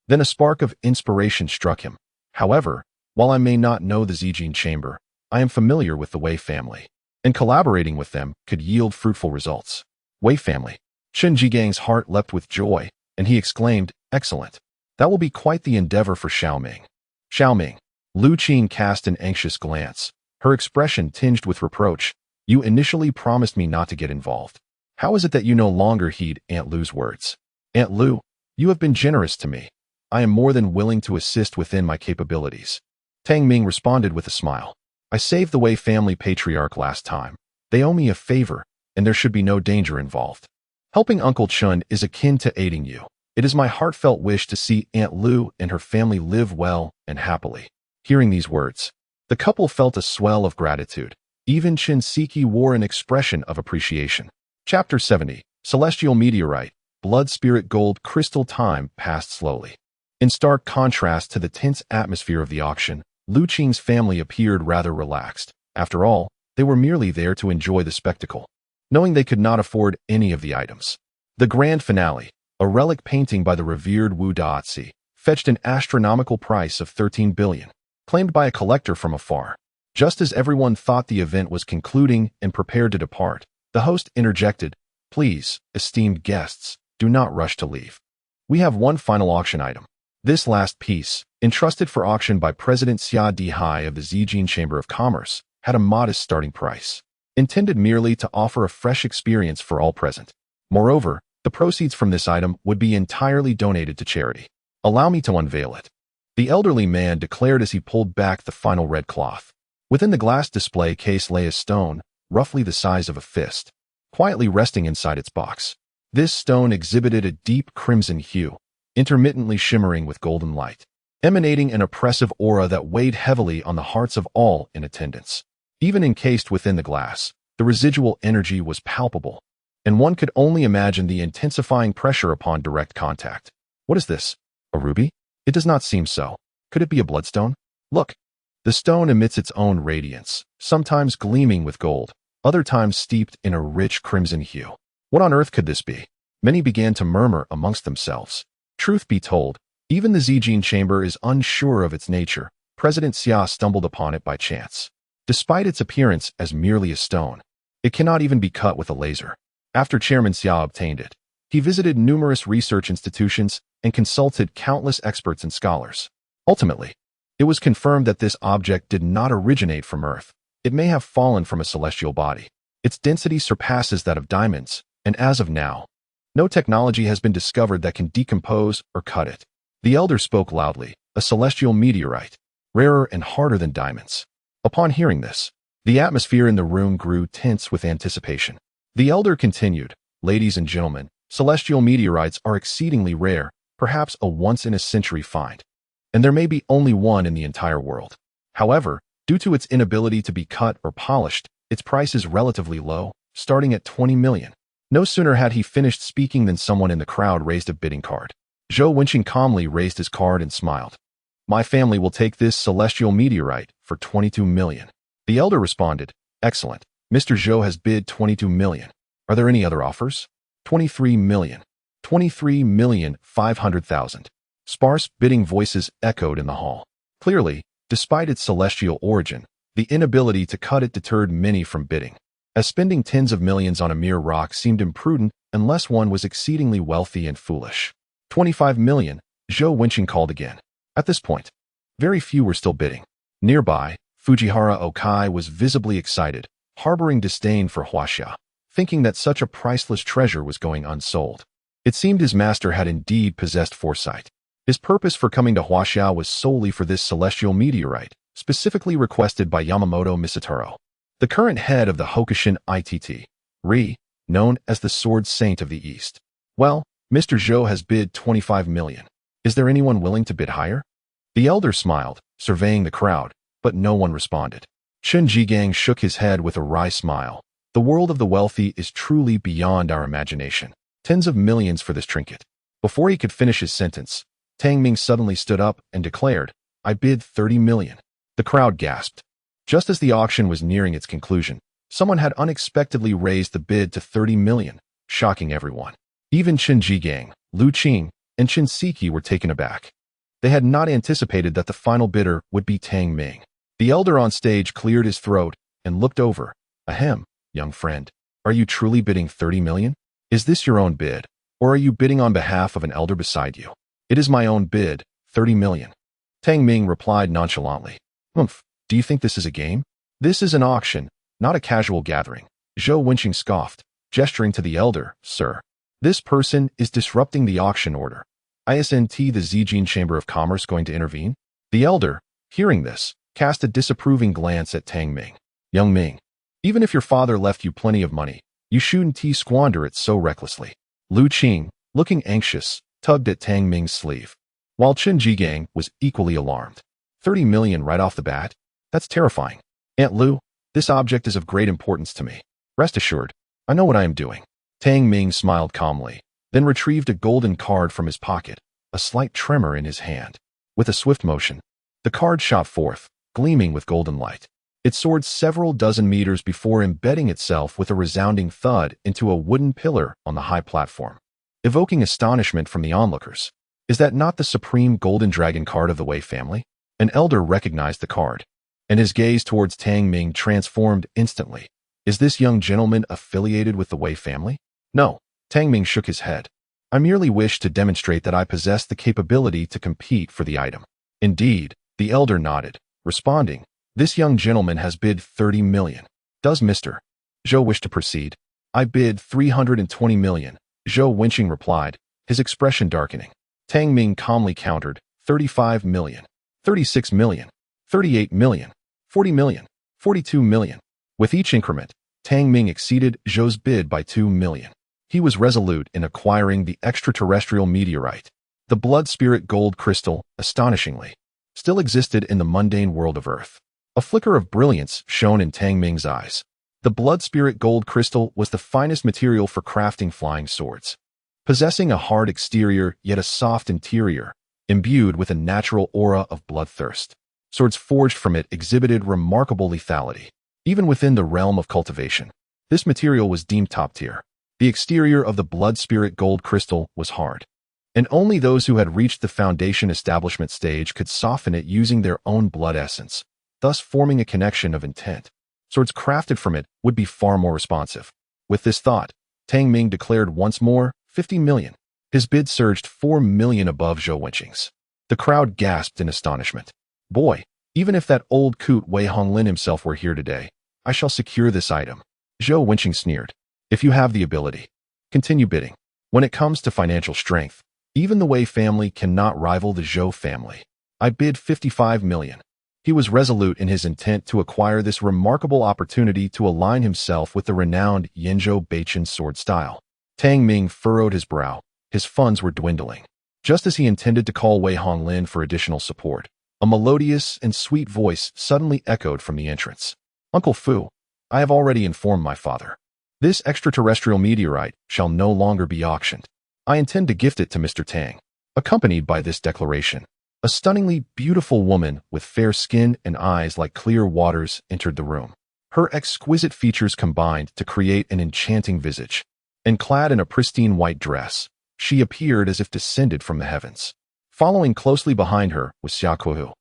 Then a spark of inspiration struck him. However, while I may not know the Zijin Chamber, I am familiar with the Wei family, and collaborating with them could yield fruitful results. Wei family. Chen Jigang's heart leapt with joy, and he exclaimed, "Excellent. That will be quite the endeavor for Xiaoming." Xiaoming. Lu Qing cast an anxious glance, her expression tinged with reproach. You initially promised me not to get involved. How is it that you no longer heed Aunt Lu's words? Aunt Lu, you have been generous to me. I am more than willing to assist within my capabilities. Tang Ming responded with a smile. I saved the Wei family patriarch last time. They owe me a favor, and there should be no danger involved. Helping Uncle Chun is akin to aiding you. It is my heartfelt wish to see Aunt Lu and her family live well and happily. Hearing these words, the couple felt a swell of gratitude. Even Chin Siki wore an expression of appreciation. Chapter 70, Celestial Meteorite, Blood Spirit Gold Crystal. Time passed slowly. In stark contrast to the tense atmosphere of the auction, Lu Qing's family appeared rather relaxed. After all, they were merely there to enjoy the spectacle, knowing they could not afford any of the items. The grand finale, a relic painting by the revered Wu Dazi, fetched an astronomical price of 13 billion, claimed by a collector from afar. Just as everyone thought the event was concluding and prepared to depart, the host interjected, "Please, esteemed guests, do not rush to leave. We have one final auction item. This last piece, entrusted for auction by President Xia Dihai of the Zijin Chamber of Commerce, had a modest starting price, intended merely to offer a fresh experience for all present. Moreover, the proceeds from this item would be entirely donated to charity. Allow me to unveil it," the elderly man declared as he pulled back the final red cloth. Within the glass display case lay a stone, roughly the size of a fist, quietly resting inside its box. This stone exhibited a deep crimson hue, intermittently shimmering with golden light, emanating an oppressive aura that weighed heavily on the hearts of all in attendance. Even encased within the glass, the residual energy was palpable, and one could only imagine the intensifying pressure upon direct contact. What is this? A ruby? It does not seem so. Could it be a bloodstone? Look. The stone emits its own radiance, sometimes gleaming with gold, other times steeped in a rich crimson hue. What on earth could this be? Many began to murmur amongst themselves. Truth be told, even the Zijin Chamber is unsure of its nature. President Xia stumbled upon it by chance. Despite its appearance as merely a stone, it cannot even be cut with a laser. After Chairman Xia obtained it, he visited numerous research institutions and consulted countless experts and scholars. Ultimately, it was confirmed that this object did not originate from Earth. It may have fallen from a celestial body. Its density surpasses that of diamonds, and as of now, no technology has been discovered that can decompose or cut it. The elder spoke loudly, a celestial meteorite, rarer and harder than diamonds. Upon hearing this, the atmosphere in the room grew tense with anticipation. The elder continued, "Ladies and gentlemen, celestial meteorites are exceedingly rare, perhaps a once-in-a-century find, and there may be only one in the entire world. However, due to its inability to be cut or polished, its price is relatively low, starting at 20 million. No sooner had he finished speaking than someone in the crowd raised a bidding card. Zhou Wenqing calmly raised his card and smiled. "My family will take this celestial meteorite for 22 million. The elder responded, "Excellent. Mr. Zhou has bid 22 million. Are there any other offers?" 23 million. 23,500,000. Sparse bidding voices echoed in the hall. Clearly, despite its celestial origin, the inability to cut it deterred many from bidding, as spending tens of millions on a mere rock seemed imprudent unless one was exceedingly wealthy and foolish. 25 million, Zhou Wenqing called again. At this point, very few were still bidding. Nearby, Fujihara Okai was visibly excited, harboring disdain for Huaxia, thinking that such a priceless treasure was going unsold. It seemed his master had indeed possessed foresight. His purpose for coming to Huaxia was solely for this celestial meteorite, specifically requested by Yamamoto Misataro, the current head of the Hokushin ITT, known as the Sword Saint of the East. Well, Mr. Zhou has bid 25 million. Is there anyone willing to bid higher? The elder smiled, surveying the crowd, but no one responded. Chen Jigang shook his head with a wry smile. The world of the wealthy is truly beyond our imagination. Tens of millions for this trinket. Before he could finish his sentence, Tang Ming suddenly stood up and declared, "I bid 30 million. The crowd gasped. Just as the auction was nearing its conclusion, someone had unexpectedly raised the bid to 30 million, shocking everyone. Even Qin Jigang, Lu Qing, and Qin Siki were taken aback. They had not anticipated that the final bidder would be Tang Ming. The elder on stage cleared his throat and looked over. "Ahem, young friend. Are you truly bidding 30 million? Is this your own bid, or are you bidding on behalf of an elder beside you?" "It is my own bid, 30 million. Tang Ming replied nonchalantly. "Humph, do you think this is a game? This is an auction, not a casual gathering." Zhou Wenqing scoffed, gesturing to the elder. "Sir, this person is disrupting the auction order. Isn't the Zijin Chamber of Commerce going to intervene?" The elder, hearing this, cast a disapproving glance at Tang Ming. "Young Ming, even if your father left you plenty of money, you shouldn't squander it so recklessly." Lu Qing, looking anxious, tugged at Tang Ming's sleeve, while Qin Jigang was equally alarmed. 30 million right off the bat? That's terrifying. "Aunt Lu, this object is of great importance to me. Rest assured, I know what I am doing." Tang Ming smiled calmly, then retrieved a golden card from his pocket, a slight tremor in his hand. With a swift motion, the card shot forth, gleaming with golden light. It soared several dozen meters before embedding itself with a resounding thud into a wooden pillar on the high platform, evoking astonishment from the onlookers. "Is that not the supreme golden dragon card of the Wei family?" An elder recognized the card, and his gaze towards Tang Ming transformed instantly. "Is this young gentleman affiliated with the Wei family?" "No." Tang Ming shook his head. "I merely wish to demonstrate that I possess the capability to compete for the item." "Indeed," the elder nodded, responding, "this young gentleman has bid 30 million. Does Mr. Zhou wish to proceed?" "I bid 320 million, Zhou Wenqing replied, his expression darkening. Tang Ming calmly countered, 35 million, 36 million, 38 million, 40 million, 42 million. With each increment, Tang Ming exceeded Zhou's bid by 2 million. He was resolute in acquiring the extraterrestrial meteorite. The blood spirit gold crystal, astonishingly, still existed in the mundane world of Earth. A flicker of brilliance shone in Tang Ming's eyes. The blood spirit gold crystal was the finest material for crafting flying swords. Possessing a hard exterior yet a soft interior, imbued with a natural aura of bloodthirst, swords forged from it exhibited remarkable lethality. Even within the realm of cultivation, this material was deemed top tier. The exterior of the blood spirit gold crystal was hard, and only those who had reached the foundation establishment stage could soften it using their own blood essence, thus forming a connection of intent. Swords crafted from it would be far more responsive. With this thought, Tang Ming declared once more, 50 million. His bid surged 4 million above Zhou Wenqing's. The crowd gasped in astonishment. "Boy, even if that old coot Wei Honglin himself were here today, I shall secure this item." Zhou Wenqing sneered. "If you have the ability, continue bidding. When it comes to financial strength, even the Wei family cannot rival the Zhou family. I bid 55 million. He was resolute in his intent to acquire this remarkable opportunity to align himself with the renowned Yinzhou Beichen sword style. Tang Ming furrowed his brow. His funds were dwindling. Just as he intended to call Wei Honglin for additional support, a melodious and sweet voice suddenly echoed from the entrance. "Uncle Fu, I have already informed my father. This extraterrestrial meteorite shall no longer be auctioned. I intend to gift it to Mr. Tang." Accompanied by this declaration, a stunningly beautiful woman with fair skin and eyes like clear waters entered the room. Her exquisite features combined to create an enchanting visage, and clad in a pristine white dress, she appeared as if descended from the heavens. Following closely behind her was Xia Kuhu,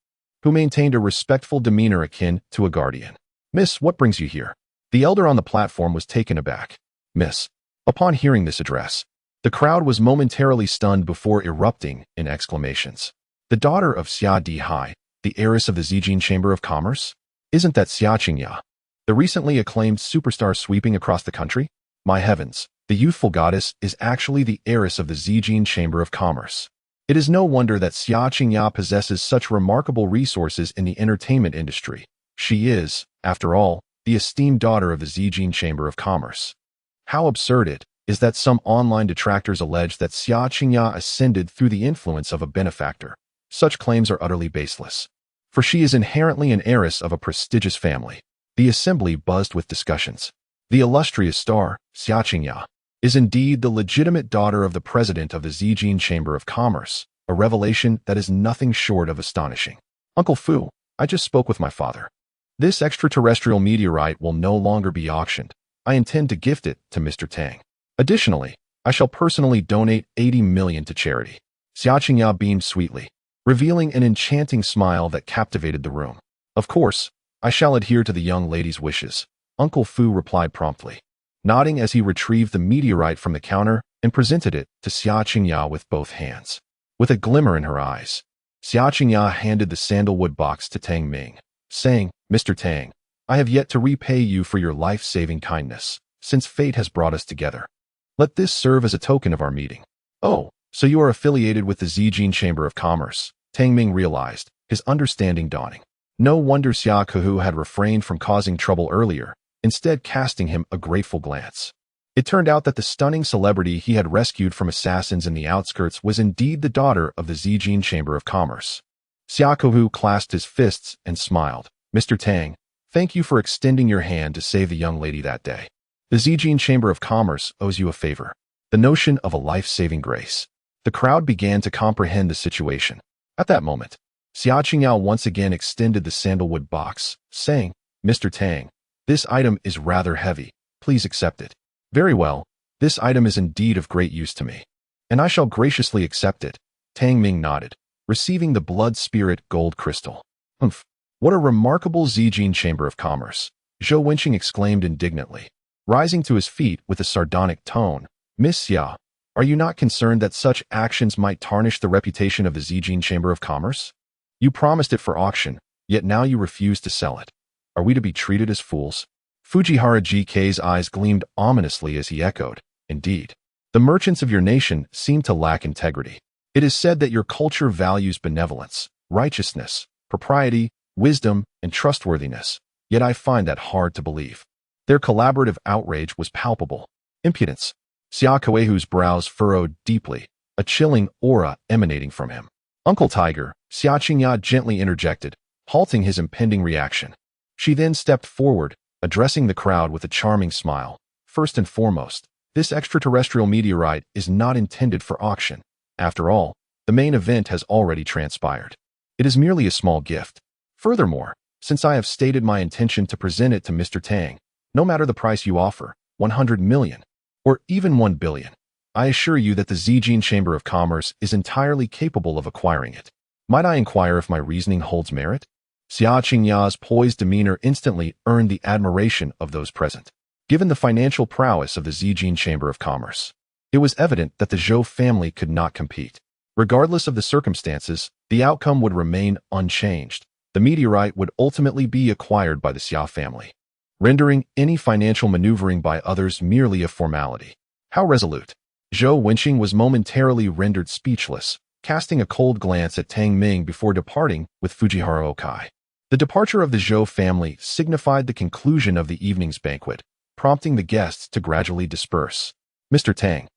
who maintained a respectful demeanor akin to a guardian. "Miss, what brings you here?" The elder on the platform was taken aback. "Miss." Upon hearing this address, the crowd was momentarily stunned before erupting in exclamations. "The daughter of Xia Dihai, the heiress of the Zijin Chamber of Commerce? Isn't that Xia Qingya, the recently acclaimed superstar sweeping across the country? My heavens, the youthful goddess is actually the heiress of the Zijin Chamber of Commerce. It is no wonder that Xia Qingya possesses such remarkable resources in the entertainment industry. She is, after all, the esteemed daughter of the Zijin Chamber of Commerce. How absurd it is that some online detractors allege that Xia Qingya ascended through the influence of a benefactor. Such claims are utterly baseless, for she is inherently an heiress of a prestigious family." The assembly buzzed with discussions. The illustrious star, Xia Qingya, is indeed the legitimate daughter of the president of the Zijin Chamber of Commerce, a revelation that is nothing short of astonishing. Uncle Fu, I just spoke with my father. This extraterrestrial meteorite will no longer be auctioned. I intend to gift it to Mr. Tang. Additionally, I shall personally donate 80 million to charity. Xia Qingya beamed sweetly, revealing an enchanting smile that captivated the room. Of course, I shall adhere to the young lady's wishes, Uncle Fu replied promptly, nodding as he retrieved the meteorite from the counter and presented it to Xia Qingya with both hands. With a glimmer in her eyes, Xia Qingya handed the sandalwood box to Tang Ming, saying, Mr. Tang, I have yet to repay you for your life-saving kindness, since fate has brought us together. Let this serve as a token of our meeting. Oh, so you are affiliated with the Zijin Chamber of Commerce, Tang Ming realized, his understanding dawning. No wonder Xia Kehu had refrained from causing trouble earlier, instead casting him a grateful glance. It turned out that the stunning celebrity he had rescued from assassins in the outskirts was indeed the daughter of the Zijin Chamber of Commerce. Xia Kehu clasped his fists and smiled. Mr. Tang, thank you for extending your hand to save the young lady that day. The Zijin Chamber of Commerce owes you a favor. The notion of a life-saving grace. The crowd began to comprehend the situation. At that moment, Xia Qingya once again extended the sandalwood box, saying, Mr. Tang, this item is rather heavy. Please accept it. Very well, this item is indeed of great use to me, and I shall graciously accept it. Tang Ming nodded, receiving the blood spirit gold crystal. Humph, what a remarkable Zijin Chamber of Commerce, Zhou Wenqing exclaimed indignantly. Rising to his feet with a sardonic tone, Miss Xia, are you not concerned that such actions might tarnish the reputation of the Zijin Chamber of Commerce? You promised it for auction, yet now you refuse to sell it. Are we to be treated as fools? Fujihara GK's eyes gleamed ominously as he echoed, indeed. The merchants of your nation seem to lack integrity. It is said that your culture values benevolence, righteousness, propriety, wisdom, and trustworthiness, yet I find that hard to believe. Their collaborative outrage was palpable. Impudence. Xia Kehu's brows furrowed deeply, a chilling aura emanating from him. Uncle Tiger, Xia Qingya gently interjected, halting his impending reaction. She then stepped forward, addressing the crowd with a charming smile. First and foremost, this extraterrestrial meteorite is not intended for auction. After all, the main event has already transpired. It is merely a small gift. Furthermore, since I have stated my intention to present it to Mr. Tang, no matter the price you offer, 100 million, or even 1 billion, I assure you that the Zijin Chamber of Commerce is entirely capable of acquiring it. Might I inquire if my reasoning holds merit? Xia Qingya's poised demeanor instantly earned the admiration of those present. Given the financial prowess of the Zijin Chamber of Commerce, it was evident that the Zhou family could not compete. Regardless of the circumstances, the outcome would remain unchanged. The meteorite would ultimately be acquired by the Xia family, rendering any financial maneuvering by others merely a formality. How resolute! Zhou Wenqing was momentarily rendered speechless, casting a cold glance at Tang Ming before departing with Fujihara Okai. The departure of the Zhou family signified the conclusion of the evening's banquet, prompting the guests to gradually disperse. Mr. Tang,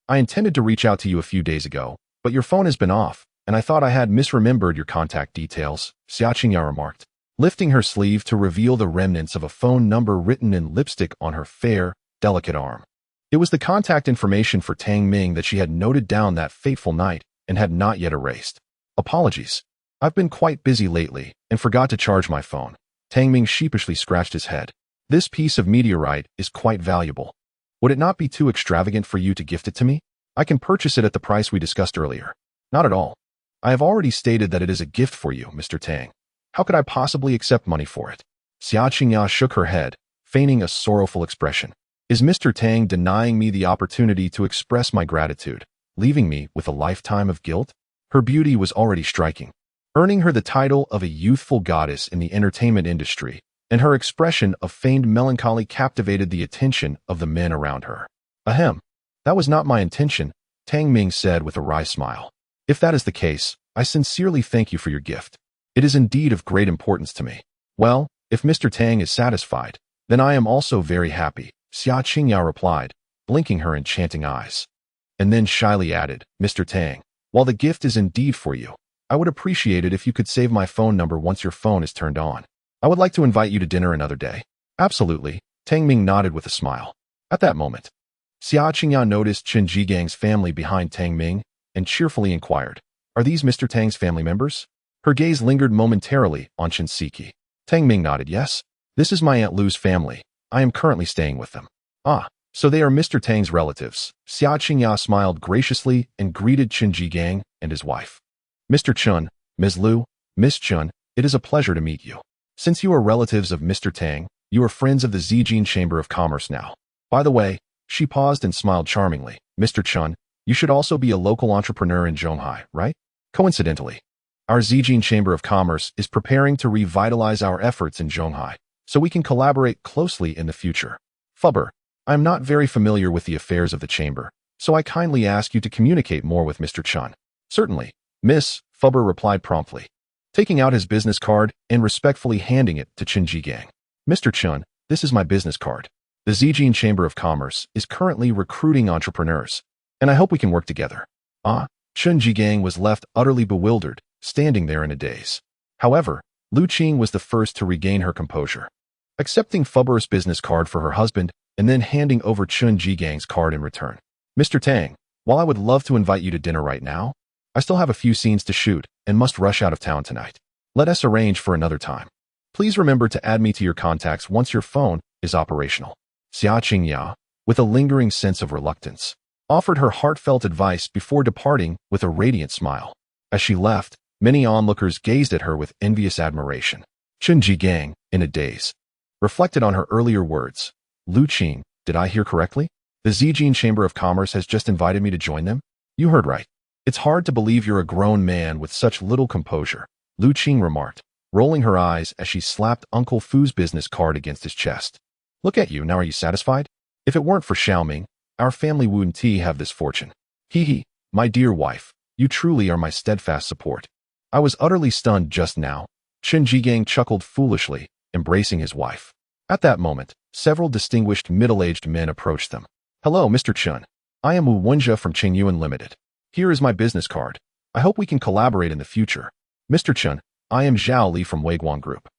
I intended to reach out to you a few days ago, but your phone has been off, and I thought I had misremembered your contact details, Xia Qingya remarked, lifting her sleeve to reveal the remnants of a phone number written in lipstick on her fair, delicate arm. It was the contact information for Tang Ming that she had noted down that fateful night and had not yet erased. Apologies. I've been quite busy lately and forgot to charge my phone. Tang Ming sheepishly scratched his head. This piece of meteorite is quite valuable. Would it not be too extravagant for you to gift it to me? I can purchase it at the price we discussed earlier. Not at all. I have already stated that it is a gift for you, Mr. Tang. How could I possibly accept money for it? Xia Qingya shook her head, feigning a sorrowful expression. Is Mr. Tang denying me the opportunity to express my gratitude, leaving me with a lifetime of guilt? Her beauty was already striking, earning her the title of a youthful goddess in the entertainment industry, and her expression of feigned melancholy captivated the attention of the men around her. Ahem. That was not my intention, Tang Ming said with a wry smile. If that is the case, I sincerely thank you for your gift. It is indeed of great importance to me. Well, if Mr. Tang is satisfied, then I am also very happy, Xia Qingya replied, blinking her enchanting eyes. And then shyly added, Mr. Tang, while the gift is indeed for you, I would appreciate it if you could save my phone number once your phone is turned on. I would like to invite you to dinner another day. Absolutely, Tang Ming nodded with a smile. At that moment, Xia Qingya noticed Chen Jigang's family behind Tang Ming and cheerfully inquired, Are these Mr. Tang's family members? Her gaze lingered momentarily on Chen Siki. Tang Ming nodded yes. This is my Aunt Lu's family. I am currently staying with them. Ah, so they are Mr. Tang's relatives. Xia Qingya smiled graciously and greeted Chen Jigang and his wife. Mr. Chun, Ms. Lu, Miss Chun, it is a pleasure to meet you. Since you are relatives of Mr. Tang, you are friends of the Zijin Chamber of Commerce now. By the way, she paused and smiled charmingly. Mr. Chun, you should also be a local entrepreneur in Zhonghai, right? Coincidentally, our Zijin Chamber of Commerce is preparing to revitalize our efforts in Zhonghai, so we can collaborate closely in the future. Fubber, I am not very familiar with the affairs of the chamber, so I kindly ask you to communicate more with Mr. Chun. Certainly, Miss, Fubber replied promptly, taking out his business card and respectfully handing it to Chen Jigang. Mr. Chun, this is my business card. The Zijin Chamber of Commerce is currently recruiting entrepreneurs, and I hope we can work together. Ah, Chen Jigang was left utterly bewildered, standing there in a daze. However, Lu Qing was the first to regain her composure. Accepting Fubber's business card for her husband and then handing over Chen Jigang's card in return. Mr. Tang, while I would love to invite you to dinner right now, I still have a few scenes to shoot and must rush out of town tonight. Let us arrange for another time. Please remember to add me to your contacts once your phone is operational. Xia Qingya, with a lingering sense of reluctance, offered her heartfelt advice before departing with a radiant smile. As she left, many onlookers gazed at her with envious admiration. Chen Jigang, in a daze, reflected on her earlier words. Lu Qing, did I hear correctly? The Zijin Chamber of Commerce has just invited me to join them? You heard right. It's hard to believe you're a grown man with such little composure, Lu Qing remarked, rolling her eyes as she slapped Uncle Fu's business card against his chest. Look at you, now are you satisfied? If it weren't for Xiaoming, our family wouldn't have this fortune. Hee, my dear wife, you truly are my steadfast support. I was utterly stunned just now. Chen Jigang chuckled foolishly, embracing his wife. At that moment, several distinguished middle-aged men approached them. Hello, Mr. Chun. I am Wu Wenjia from Qingyuan Limited. Here is my business card. I hope we can collaborate in the future. Mr. Chun, I am Zhao Li from Weiguan Group.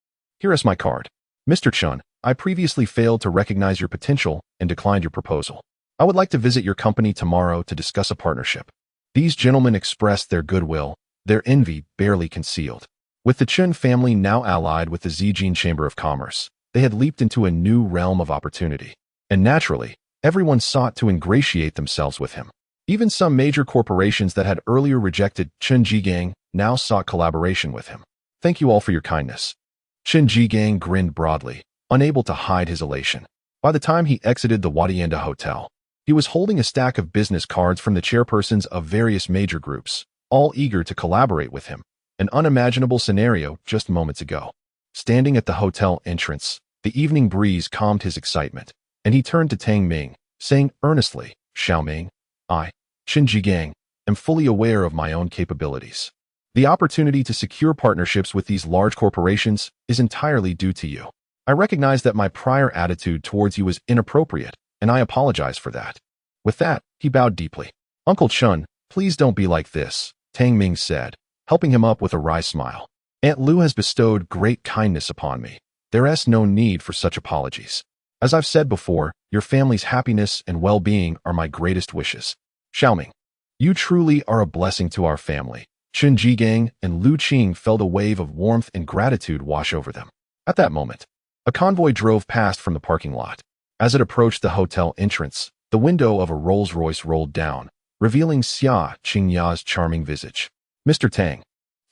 Here is my card. Mr. Chun, I previously failed to recognize your potential and declined your proposal. I would like to visit your company tomorrow to discuss a partnership. These gentlemen expressed their goodwill, their envy barely concealed. With the Chun family now allied with the Zijin Chamber of Commerce, they had leaped into a new realm of opportunity. And naturally, everyone sought to ingratiate themselves with him. Even some major corporations that had earlier rejected Chen Jigang now sought collaboration with him. Thank you all for your kindness. Chen Jigang grinned broadly, unable to hide his elation. By the time he exited the Wadianda Hotel, he was holding a stack of business cards from the chairpersons of various major groups, all eager to collaborate with him. An unimaginable scenario just moments ago. Standing at the hotel entrance, the evening breeze calmed his excitement, and he turned to Tang Ming, saying earnestly, Xiaoming, I, Chen Jigang, am fully aware of my own capabilities. The opportunity to secure partnerships with these large corporations is entirely due to you. I recognize that my prior attitude towards you was inappropriate, and I apologize for that. With that, he bowed deeply. Uncle Chun, please don't be like this, Tang Ming said, helping him up with a wry smile. Aunt Lu has bestowed great kindness upon me. There is no need for such apologies. As I've said before, your family's happiness and well-being are my greatest wishes. Xiaoming, you truly are a blessing to our family. Chen Jigang and Lu Qing felt a wave of warmth and gratitude wash over them. At that moment, a convoy drove past from the parking lot. As it approached the hotel entrance, the window of a Rolls-Royce rolled down, revealing Xia Qingya's charming visage. Mr. Tang.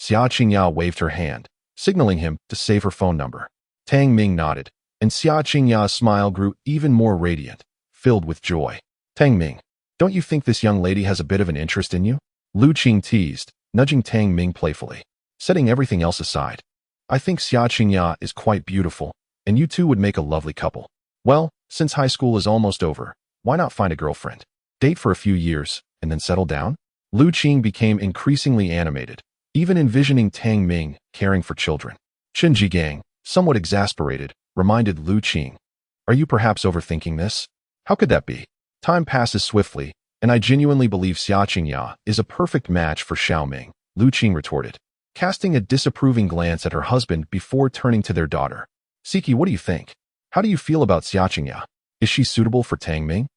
Xia Qingya waved her hand, signaling him to save her phone number. Tang Ming nodded, and Xia Qingya's smile grew even more radiant, filled with joy. Tang Ming, don't you think this young lady has a bit of an interest in you? Lu Qing teased, nudging Tang Ming playfully. Setting everything else aside, I think Xia Qingya is quite beautiful, and you two would make a lovely couple. Well, since high school is almost over, why not find a girlfriend? Date for a few years, and then settle down? Lu Qing became increasingly animated, even envisioning Tang Ming caring for children. Chen Jigang, somewhat exasperated, reminded Lu Qing. Are you perhaps overthinking this? How could that be? Time passes swiftly, and I genuinely believe Xia Qingya is a perfect match for Xiaoming, Lu Qing retorted, casting a disapproving glance at her husband before turning to their daughter. Siki, what do you think? How do you feel about Xia Qingya? Is she suitable for Tang Ming?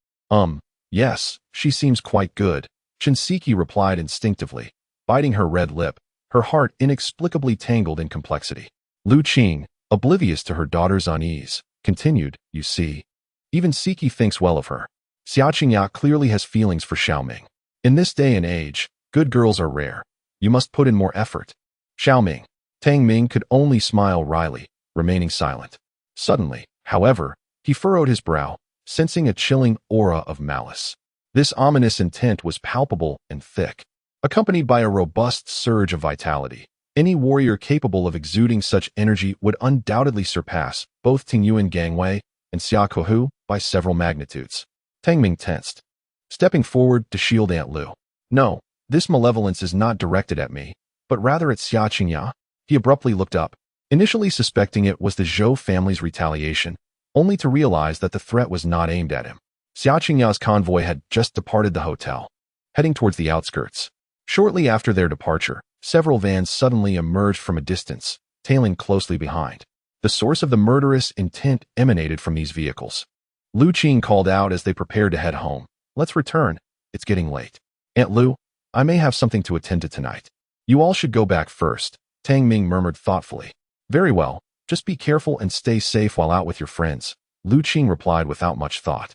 Yes, she seems quite good, Chen Siki replied instinctively, biting her red lip, her heart inexplicably tangled in complexity. Lu Qing, oblivious to her daughter's unease, continued, "You see, even Siki thinks well of her. Xia Qingya clearly has feelings for Xiaoming. In this day and age, good girls are rare. You must put in more effort." Xiaoming. Tang Ming could only smile wryly, remaining silent. Suddenly, however, he furrowed his brow, sensing a chilling aura of malice. This ominous intent was palpable and thick, accompanied by a robust surge of vitality. Any warrior capable of exuding such energy would undoubtedly surpass both Tingyuan Gangwei and Xia Kehu by several magnitudes. Tang Ming tensed, stepping forward to shield Aunt Lu. "No, this malevolence is not directed at me, but rather at Xia Qingya." He abruptly looked up, initially suspecting it was the Zhou family's retaliation, only to realize that the threat was not aimed at him. Xia Qingya's convoy had just departed the hotel, heading towards the outskirts. Shortly after their departure, several vans suddenly emerged from a distance, tailing closely behind. The source of the murderous intent emanated from these vehicles. Lu Qing called out as they prepared to head home, "Let's return. It's getting late. Aunt Lu, I may have something to attend to tonight. You all should go back first," Tang Ming murmured thoughtfully. "Very well. Just be careful and stay safe while out with your friends," Lu Qing replied without much thought,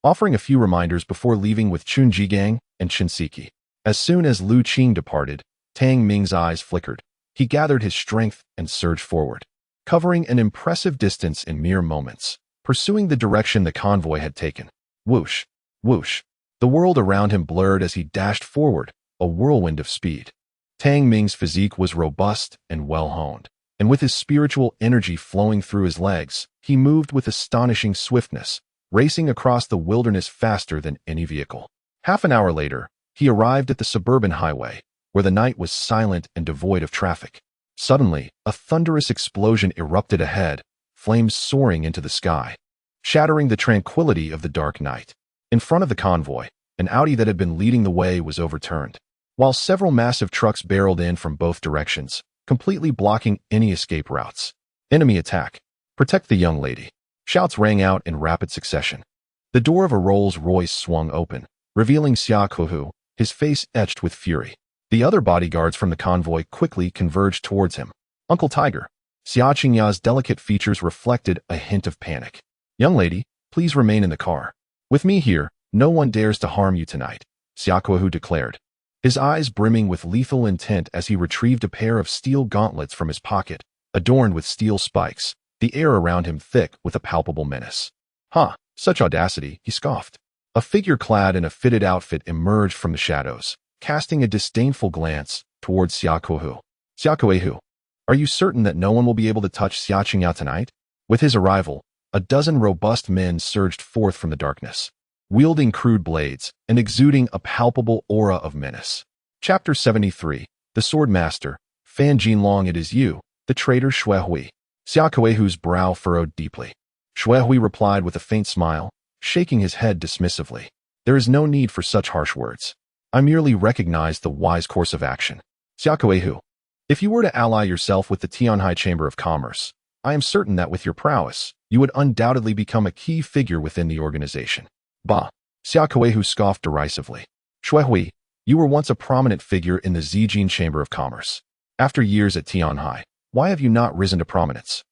offering a few reminders before leaving with Chun Jigang and Shinseki. As soon as Lu Qing departed, Tang Ming's eyes flickered. He gathered his strength and surged forward, covering an impressive distance in mere moments, pursuing the direction the convoy had taken. Whoosh, whoosh. The world around him blurred as he dashed forward, a whirlwind of speed. Tang Ming's physique was robust and well-honed, and with his spiritual energy flowing through his legs, he moved with astonishing swiftness, racing across the wilderness faster than any vehicle. Half an hour later, he arrived at the suburban highway, where the night was silent and devoid of traffic. Suddenly, a thunderous explosion erupted ahead, flames soaring into the sky, shattering the tranquility of the dark night. In front of the convoy, an Audi that had been leading the way was overturned, while several massive trucks barreled in from both directions, completely blocking any escape routes. "Enemy attack! Protect the young lady!" Shouts rang out in rapid succession. The door of a Rolls-Royce swung open, revealing Xia Kehu, his face etched with fury. The other bodyguards from the convoy quickly converged towards him. "Uncle Tiger." Xia Qingya's delicate features reflected a hint of panic. "Young lady, please remain in the car. With me here, no one dares to harm you tonight," Xia Kehu declared, his eyes brimming with lethal intent as he retrieved a pair of steel gauntlets from his pocket, adorned with steel spikes, the air around him thick with a palpable menace. "Huh, such audacity," he scoffed. A figure clad in a fitted outfit emerged from the shadows, casting a disdainful glance towards Xia Kehu. "Xia Kehu, are you certain that no one will be able to touch Xia Qingya tonight?" With his arrival, a dozen robust men surged forth from the darkness, wielding crude blades and exuding a palpable aura of menace. Chapter 73. The Sword Master. "Fan Jinlong, it is you, the traitor Xuehui." Xia Kehu's brow furrowed deeply. Xuehui replied with a faint smile, shaking his head dismissively. "There is no need for such harsh words. I merely recognize the wise course of action." Xia Kehu, if you were to ally yourself with the Tianhai Chamber of Commerce, I am certain that with your prowess, you would undoubtedly become a key figure within the organization. "Bah!" Xia Kehu scoffed derisively. "Xuehui, you were once a prominent figure in the Zijin Chamber of Commerce. After years at Tianhai, why have you not risen to prominence,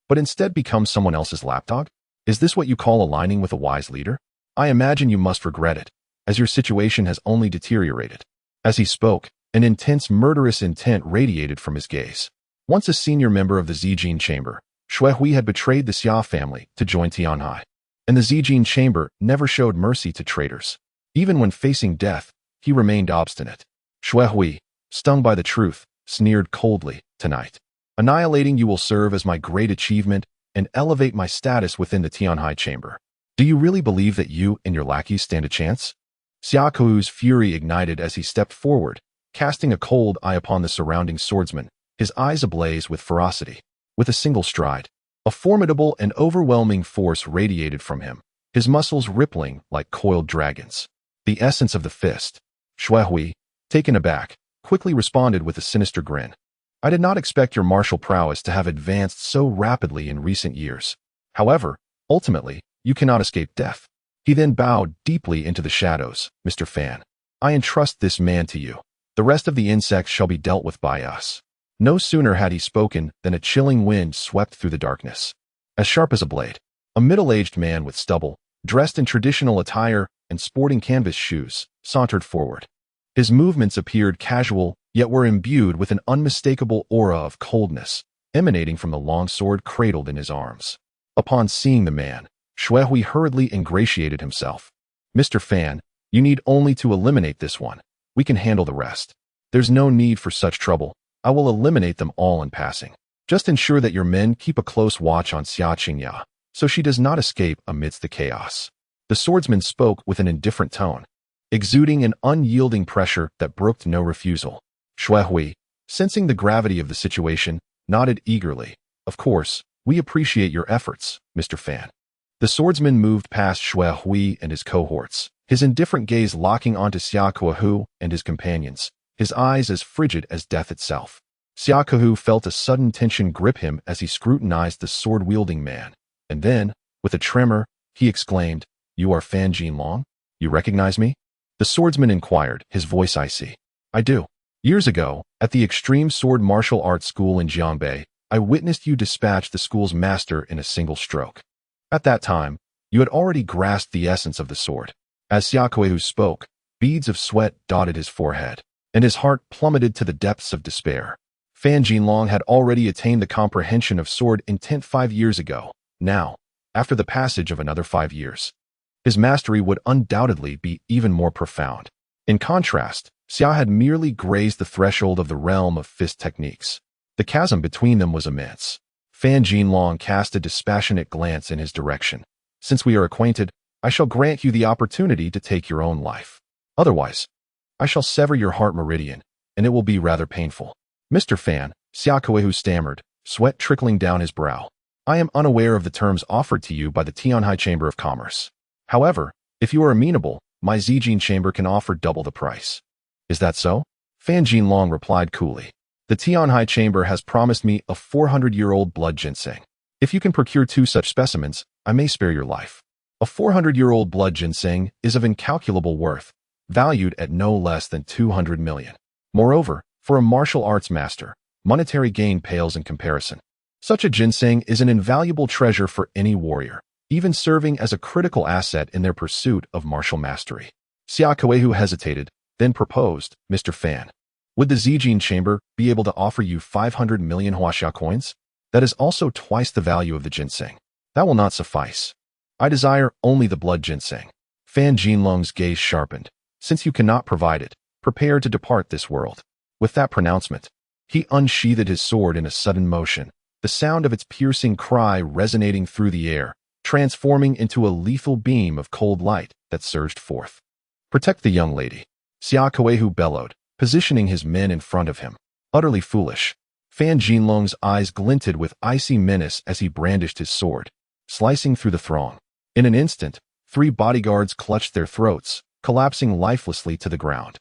but instead become someone else's lapdog? Is this what you call aligning with a wise leader? I imagine you must regret it, as your situation has only deteriorated." As he spoke, an intense murderous intent radiated from his gaze. Once a senior member of the Zijin Chamber, Xuehui had betrayed the Xia family to join Tianhai, and the Zijin Chamber never showed mercy to traitors. Even when facing death, he remained obstinate. Xuehui, stung by the truth, sneered coldly, "Tonight, annihilating you will serve as my great achievement and elevate my status within the Tianhai Chamber. Do you really believe that you and your lackeys stand a chance?" Xia Kehu's fury ignited as he stepped forward, casting a cold eye upon the surrounding swordsmen, his eyes ablaze with ferocity. With a single stride, a formidable and overwhelming force radiated from him, his muscles rippling like coiled dragons. The essence of the fist. Xuehui, taken aback, quickly responded with a sinister grin. "I did not expect your martial prowess to have advanced so rapidly in recent years. However, ultimately, you cannot escape death." He then bowed deeply into the shadows. "Mr. Fan, I entrust this man to you. The rest of the insects shall be dealt with by us." No sooner had he spoken than a chilling wind swept through the darkness. As sharp as a blade, a middle-aged man with stubble, dressed in traditional attire and sporting canvas shoes, sauntered forward. His movements appeared casual, yet were imbued with an unmistakable aura of coldness, emanating from the long sword cradled in his arms. Upon seeing the man, Shuehui hurriedly ingratiated himself. "Mr. Fan, you need only to eliminate this one. We can handle the rest. There's no need for such trouble. I will eliminate them all in passing. Just ensure that your men keep a close watch on Xia Qingya, so she does not escape amidst the chaos." The swordsman spoke with an indifferent tone, exuding an unyielding pressure that brooked no refusal. Shuehui, sensing the gravity of the situation, nodded eagerly. "Of course, we appreciate your efforts, Mr. Fan." The swordsman moved past Shuehui and his cohorts, his indifferent gaze locking onto Xia Kuohu and his companions, his eyes as frigid as death itself. Xia Kuohu felt a sudden tension grip him as he scrutinized the sword-wielding man, and then, with a tremor, he exclaimed, "You are Fan Jinlong? You recognize me?" The swordsman inquired, his voice icy. "I do. Years ago, at the Extreme Sword Martial Arts School in Jiangbei, I witnessed you dispatch the school's master in a single stroke. At that time, you had already grasped the essence of the sword." As Xia Kuehu spoke, beads of sweat dotted his forehead, and his heart plummeted to the depths of despair. Fan Jinlong had already attained the comprehension of sword intent 5 years ago. Now, after the passage of another 5 years, his mastery would undoubtedly be even more profound. In contrast, Xia had merely grazed the threshold of the realm of fist techniques. The chasm between them was immense. Fan Jinlong cast a dispassionate glance in his direction. "Since we are acquainted, I shall grant you the opportunity to take your own life. Otherwise, I shall sever your heart meridian, and it will be rather painful." "Mr. Fan," Xia Kuehu stammered, sweat trickling down his brow, "I am unaware of the terms offered to you by the Tianhai Chamber of Commerce. However, if you are amenable, my Zijin Chamber can offer double the price." "Is that so?" Fan Jinlong replied coolly. "The Tianhai Chamber has promised me a 400-year-old blood ginseng. If you can procure 2 such specimens, I may spare your life." A 400-year-old blood ginseng is of incalculable worth, valued at no less than 200 million. Moreover, for a martial arts master, monetary gain pales in comparison. Such a ginseng is an invaluable treasure for any warrior, even serving as a critical asset in their pursuit of martial mastery. Xia Kuehu hesitated, then proposed, "Mr. Fan, would the Zijin Chamber be able to offer you 500 million Huaxia coins? That is also twice the value of the ginseng. That will not suffice. I desire only the blood ginseng." Fan Jinlong's gaze sharpened. "Since you cannot provide it, prepare to depart this world." With that pronouncement, he unsheathed his sword in a sudden motion, the sound of its piercing cry resonating through the air, transforming into a lethal beam of cold light that surged forth. "Protect the young lady," Xia Kuehu bellowed, positioning his men in front of him. Utterly foolish. Fan Jinlong's eyes glinted with icy menace as he brandished his sword, slicing through the throng. In an instant, 3 bodyguards clutched their throats, collapsing lifelessly to the ground.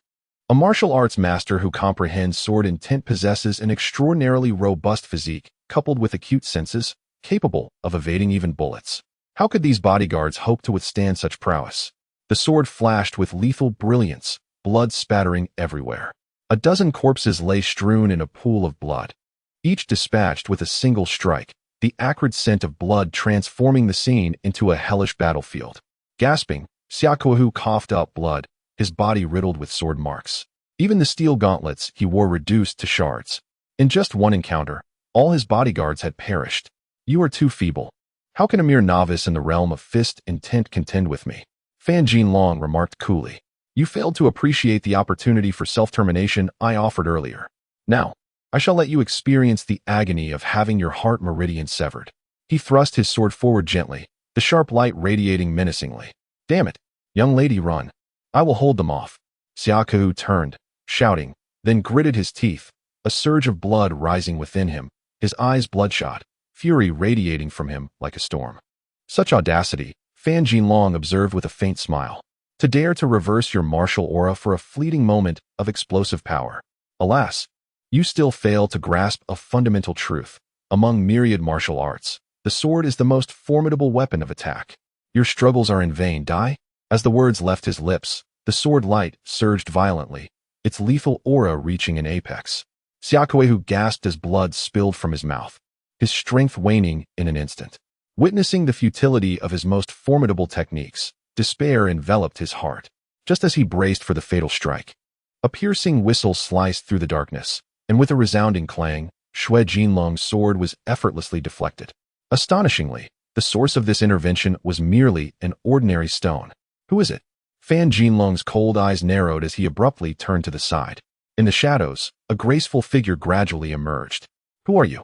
A martial arts master who comprehends sword intent possesses an extraordinarily robust physique, coupled with acute senses, capable of evading even bullets. How could these bodyguards hope to withstand such prowess? The sword flashed with lethal brilliance, blood spattering everywhere. A dozen corpses lay strewn in a pool of blood, each dispatched with a single strike, the acrid scent of blood transforming the scene into a hellish battlefield. Gasping, Xia Kuohu coughed up blood, his body riddled with sword marks. Even the steel gauntlets he wore reduced to shards. In just one encounter, all his bodyguards had perished. "You are too feeble. How can a mere novice in the realm of fist intent contend with me?" Fan Jinlong remarked coolly. "You failed to appreciate the opportunity for self-termination I offered earlier. Now, I shall let you experience the agony of having your heart meridian severed." He thrust his sword forward gently, the sharp light radiating menacingly. "Damn it, young lady, run. I will hold them off." Xia Kuehu turned, shouting, then gritted his teeth, a surge of blood rising within him, his eyes bloodshot, fury radiating from him like a storm. Such audacity, Fan Jinlong observed with a faint smile. To dare to reverse your martial aura for a fleeting moment of explosive power. Alas, you still fail to grasp a fundamental truth. Among myriad martial arts, the sword is the most formidable weapon of attack. Your struggles are in vain, die? As the words left his lips, the sword light surged violently, its lethal aura reaching an apex. Xiaokuehu gasped as blood spilled from his mouth, his strength waning in an instant. Witnessing the futility of his most formidable techniques, despair enveloped his heart, just as he braced for the fatal strike. A piercing whistle sliced through the darkness, and with a resounding clang, Xue Jinlong's sword was effortlessly deflected. Astonishingly, the source of this intervention was merely an ordinary stone. Who is it? Fan Jinlong's cold eyes narrowed as he abruptly turned to the side. In the shadows, a graceful figure gradually emerged. Who are you?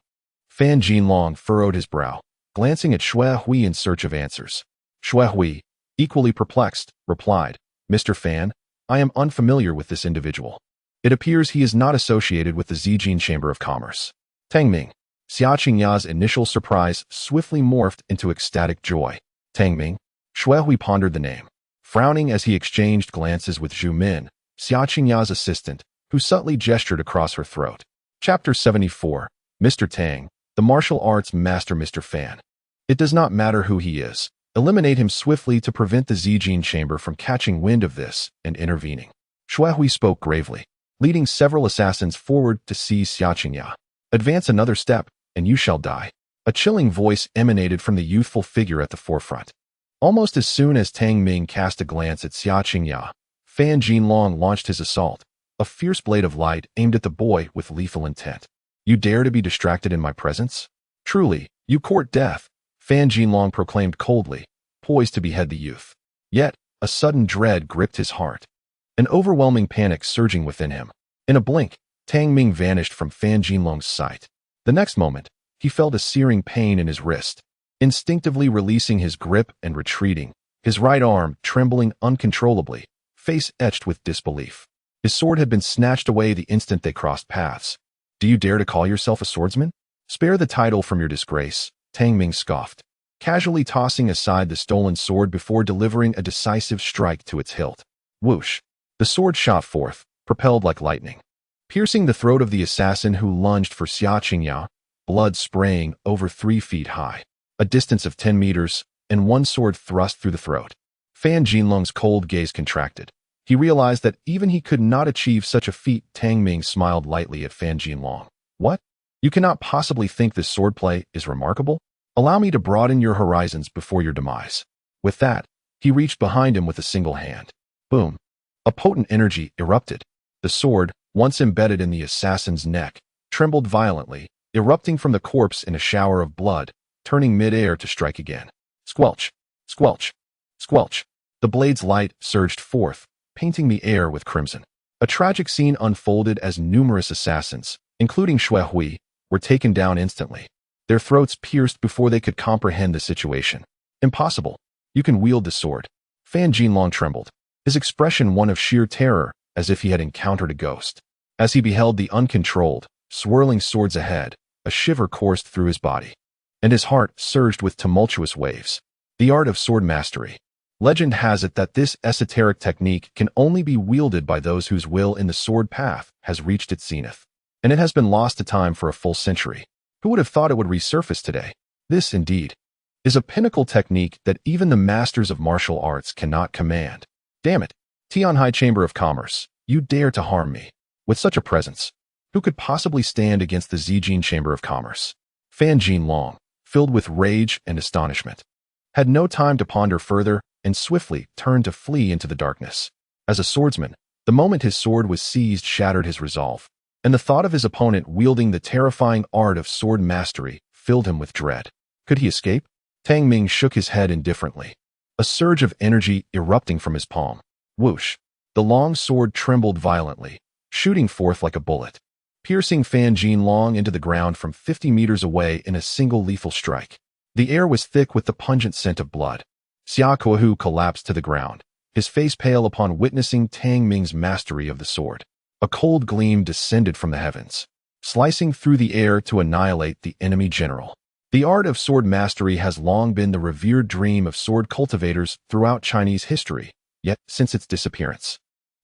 Fan Jinlong furrowed his brow, glancing at Xue Hui in search of answers. Xue Hui, equally perplexed, replied, Mr. Fan, I am unfamiliar with this individual. It appears he is not associated with the Zijin Chamber of Commerce. Tang Ming. Xia Qingya's initial surprise swiftly morphed into ecstatic joy. Tang Ming? Xue Hui pondered the name, frowning as he exchanged glances with Zhu Min, Xia Qingya's assistant, who subtly gestured across her throat. Chapter 74. Mr. Tang, the martial arts master Mr. Fan. It does not matter who he is. Eliminate him swiftly to prevent the Zijin Chamber from catching wind of this and intervening. Xue Hui spoke gravely, leading several assassins forward to seize Xia Qingya. Advance another step, and you shall die. A chilling voice emanated from the youthful figure at the forefront. Almost as soon as Tang Ming cast a glance at Xia Qingya, Fan Jinlong launched his assault, a fierce blade of light aimed at the boy with lethal intent. You dare to be distracted in my presence? Truly, you court death, Fan Jinlong proclaimed coldly, poised to behead the youth. Yet, a sudden dread gripped his heart, an overwhelming panic surging within him. In a blink, Tang Ming vanished from Fan Jinlong's sight. The next moment, he felt a searing pain in his wrist. Instinctively releasing his grip and retreating, his right arm trembling uncontrollably, face etched with disbelief. His sword had been snatched away the instant they crossed paths. Do you dare to call yourself a swordsman? Spare the title from your disgrace, Tang Ming scoffed, casually tossing aside the stolen sword before delivering a decisive strike to its hilt. Whoosh! The sword shot forth, propelled like lightning, piercing the throat of the assassin who lunged for Xia Qingya, blood spraying over 3 feet high, a distance of 10 meters, and one sword thrust through the throat. Fan Jinlong's cold gaze contracted. He realized that even he could not achieve such a feat. Tang Ming smiled lightly at Fan Jinlong. What? You cannot possibly think this swordplay is remarkable? Allow me to broaden your horizons before your demise. With that, he reached behind him with a single hand. Boom! A potent energy erupted. The sword, once embedded in the assassin's neck, trembled violently, erupting from the corpse in a shower of blood, turning mid-air to strike again. Squelch! Squelch! Squelch! The blade's light surged forth, painting the air with crimson. A tragic scene unfolded as numerous assassins, including Xue Hui, were taken down instantly, their throats pierced before they could comprehend the situation. Impossible. You can wield the sword. Fan Jinlong trembled, his expression one of sheer terror, as if he had encountered a ghost. As he beheld the uncontrolled, swirling swords ahead, a shiver coursed through his body, and his heart surged with tumultuous waves. The art of sword mastery. Legend has it that this esoteric technique can only be wielded by those whose will in the sword path has reached its zenith, and it has been lost to time for a full century. Who would have thought it would resurface today? This, indeed, is a pinnacle technique that even the masters of martial arts cannot command. Damn it, Tianhai Chamber of Commerce, you dare to harm me. With such a presence, who could possibly stand against the Zijin Chamber of Commerce? Fan Jinlong, filled with rage and astonishment, had no time to ponder further and swiftly turned to flee into the darkness. As a swordsman, the moment his sword was seized shattered his resolve, and the thought of his opponent wielding the terrifying art of sword mastery filled him with dread. Could he escape? Tang Ming shook his head indifferently, a surge of energy erupting from his palm. Whoosh! The long sword trembled violently, shooting forth like a bullet, piercing Fan Jinlong into the ground from 50 meters away in a single lethal strike. The air was thick with the pungent scent of blood. Xiaokuehu collapsed to the ground, his face pale upon witnessing Tang Ming's mastery of the sword. A cold gleam descended from the heavens, slicing through the air to annihilate the enemy general. The art of sword mastery has long been the revered dream of sword cultivators throughout Chinese history, yet since its disappearance,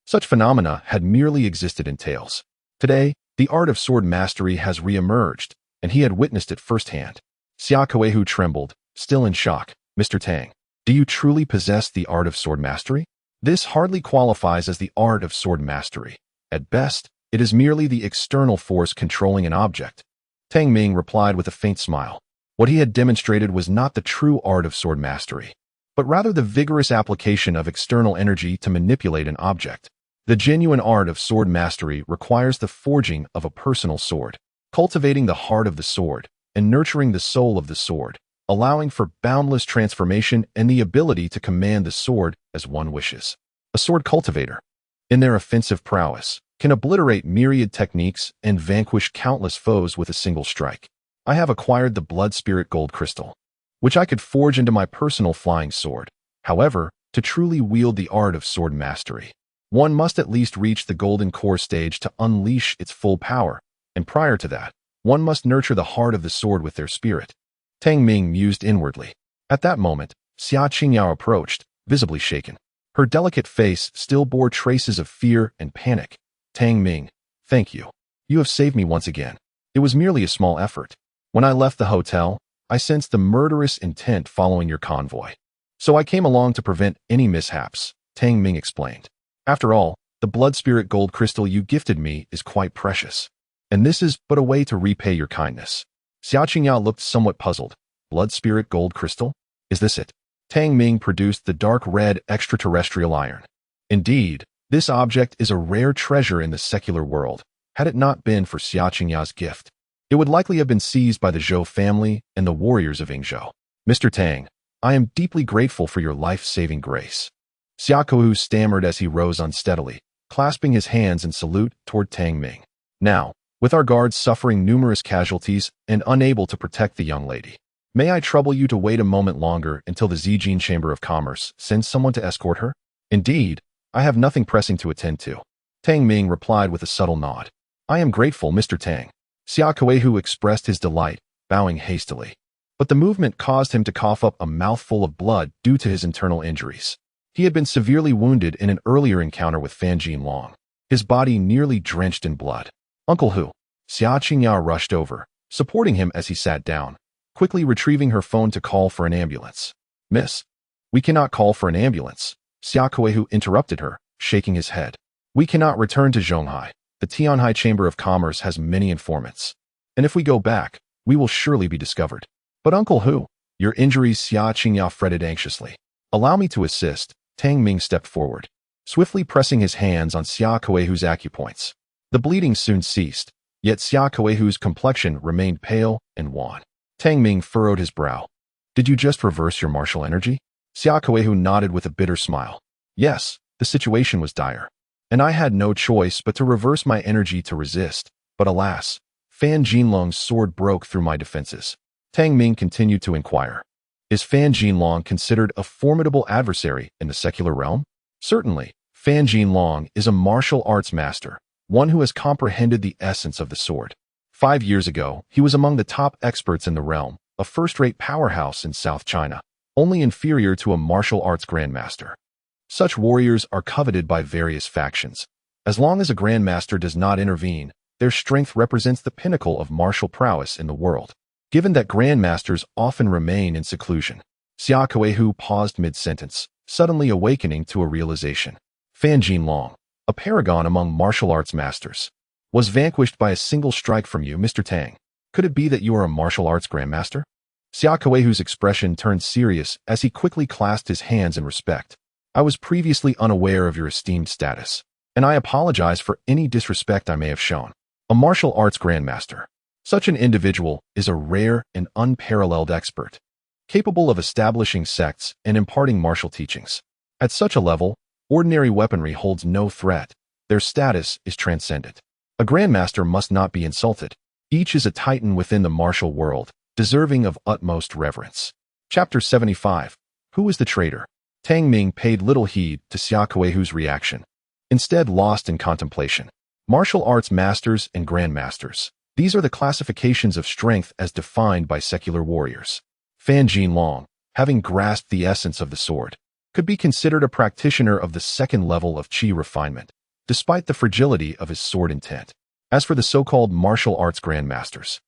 such phenomena had merely existed in tales. Today, the art of sword mastery has re-emerged, and he had witnessed it firsthand. Xiaokuehu trembled, still in shock. Mr. Tang, do you truly possess the art of sword mastery? This hardly qualifies as the art of sword mastery, At best, it is merely the external force controlling an object. Tang Ming replied with a faint smile. What he had demonstrated was not the true art of sword mastery, but rather the vigorous application of external energy to manipulate an object. The genuine art of sword mastery requires the forging of a personal sword, cultivating the heart of the sword, and nurturing the soul of the sword, allowing for boundless transformation and the ability to command the sword as one wishes. A sword cultivator, in their offensive prowess, can obliterate myriad techniques and vanquish countless foes with a single strike. I have acquired the blood spirit gold crystal, which I could forge into my personal flying sword. However, to truly wield the art of sword mastery, one must at least reach the golden core stage to unleash its full power, and prior to that, one must nurture the heart of the sword with their spirit. Tang Ming mused inwardly. At that moment, Xia Qingyao approached, visibly shaken. Her delicate face still bore traces of fear and panic. Tang Ming, thank you. You have saved me once again. It was merely a small effort. When I left the hotel, I sensed the murderous intent following your convoy. So I came along to prevent any mishaps, Tang Ming explained. After all, the blood spirit gold crystal you gifted me is quite precious. And this is but a way to repay your kindness. Xia Qingyao looked somewhat puzzled. Blood spirit gold crystal? Is this it? Tang Ming produced the dark red extraterrestrial iron. Indeed, this object is a rare treasure in the secular world. Had it not been for Xia Qingyao's gift, it would likely have been seized by the Zhou family and the warriors of Yingzhou. Mr. Tang, I am deeply grateful for your life-saving grace. Xia Kou stammered as he rose unsteadily, clasping his hands in salute toward Tang Ming. Now, with our guards suffering numerous casualties and unable to protect the young lady, may I trouble you to wait a moment longer until the Zijin Chamber of Commerce sends someone to escort her? Indeed, I have nothing pressing to attend to. Tang Ming replied with a subtle nod. I am grateful, Mr. Tang. Xia Kuehu expressed his delight, bowing hastily. But the movement caused him to cough up a mouthful of blood due to his internal injuries. He had been severely wounded in an earlier encounter with Fan Jinlong, his body nearly drenched in blood. Uncle Hu. Xia Qingyao rushed over, supporting him as he sat down, quickly retrieving her phone to call for an ambulance. Miss, we cannot call for an ambulance. Xia Kuehu interrupted her, shaking his head. We cannot return to Zhonghai. The Tianhai Chamber of Commerce has many informants. And if we go back, we will surely be discovered. But Uncle Hu, your injuries, Xia Qingyao fretted anxiously. Allow me to assist. Tang Ming stepped forward, swiftly pressing his hands on Xia Kuehu's acupoints. The bleeding soon ceased, yet Xia Kuehu's complexion remained pale and wan. Tang Ming furrowed his brow. Did you just reverse your martial energy? Xia Kuehu nodded with a bitter smile. Yes, the situation was dire, and I had no choice but to reverse my energy to resist. But alas, Fan Jinlong's sword broke through my defenses. Tang Ming continued to inquire. Is Fan Jinlong considered a formidable adversary in the secular realm? Certainly, Fan Jinlong is a martial arts master, one who has comprehended the essence of the sword. 5 years ago, he was among the top experts in the realm, a first-rate powerhouse in South China, only inferior to a martial arts grandmaster. Such warriors are coveted by various factions. As long as a grandmaster does not intervene, their strength represents the pinnacle of martial prowess in the world. Given that grandmasters often remain in seclusion, Xia Kuehu paused mid-sentence, suddenly awakening to a realization. Fan Jinlong, a paragon among martial arts masters, was vanquished by a single strike from you, Mr. Tang. Could it be that you are a martial arts grandmaster? Xia Kuehu's expression turned serious as he quickly clasped his hands in respect. I was previously unaware of your esteemed status, and I apologize for any disrespect I may have shown. A martial arts grandmaster. Such an individual is a rare and unparalleled expert, capable of establishing sects and imparting martial teachings. At such a level, ordinary weaponry holds no threat. Their status is transcendent. A grandmaster must not be insulted. Each is a titan within the martial world, deserving of utmost reverence. Chapter 75. Who is the traitor? Tang Ming paid little heed to Xia Kuehu's reaction, instead lost in contemplation. Martial arts masters and grandmasters. These are the classifications of strength as defined by secular warriors. Fan Jinlong, having grasped the essence of the sword, could be considered a practitioner of the second level of qi refinement, despite the fragility of his sword intent. As for the so-called martial arts grandmasters,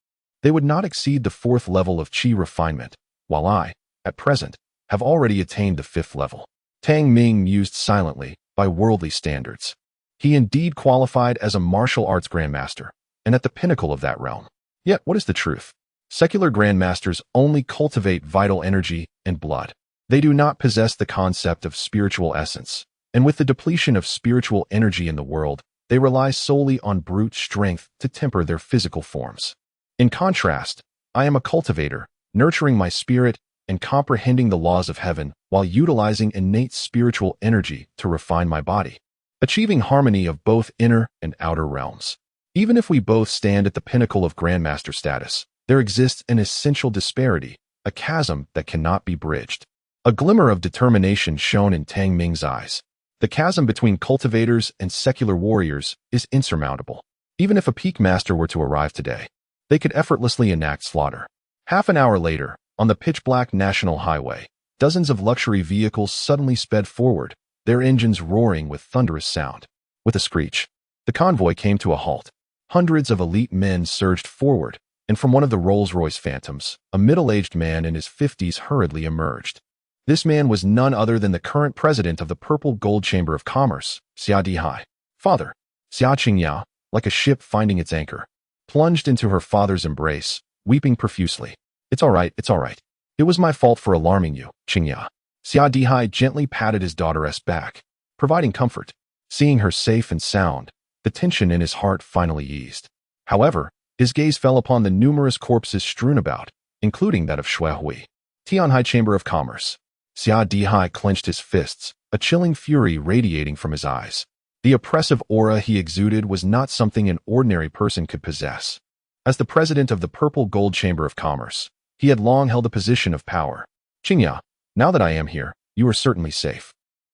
they would not exceed the fourth level of qi refinement, while I, at present, have already attained the fifth level. Tang Ming mused silently, by worldly standards. He indeed qualified as a martial arts grandmaster, and at the pinnacle of that realm. Yet, what is the truth? Secular grandmasters only cultivate vital energy and blood. They do not possess the concept of spiritual essence, and with the depletion of spiritual energy in the world, they rely solely on brute strength to temper their physical forms. In contrast, I am a cultivator, nurturing my spirit and comprehending the laws of heaven while utilizing innate spiritual energy to refine my body, achieving harmony of both inner and outer realms. Even if we both stand at the pinnacle of grandmaster status, there exists an essential disparity, a chasm that cannot be bridged. A glimmer of determination shone in Tang Ming's eyes. The chasm between cultivators and secular warriors is insurmountable. Even if a peak master were to arrive today, they could effortlessly enact slaughter. Half an hour later, on the pitch-black national highway, dozens of luxury vehicles suddenly sped forward, their engines roaring with thunderous sound. With a screech, the convoy came to a halt. Hundreds of elite men surged forward, and from one of the Rolls-Royce Phantoms, a middle-aged man in his 50s hurriedly emerged. This man was none other than the current president of the Purple Gold Chamber of Commerce, Xia Dihai. Father, Xia Qingya, like a ship finding its anchor, plunged into her father's embrace, weeping profusely. It's all right, it's all right. It was my fault for alarming you, Qingya. Xia Dihai gently patted his daughter's back, providing comfort. Seeing her safe and sound, the tension in his heart finally eased. However, his gaze fell upon the numerous corpses strewn about, including that of Shui Hui. Tianhai Chamber of Commerce. Xia Dihai clenched his fists, a chilling fury radiating from his eyes. The oppressive aura he exuded was not something an ordinary person could possess. As the president of the Purple Gold Chamber of Commerce, he had long held a position of power. Qingya, now that I am here, you are certainly safe.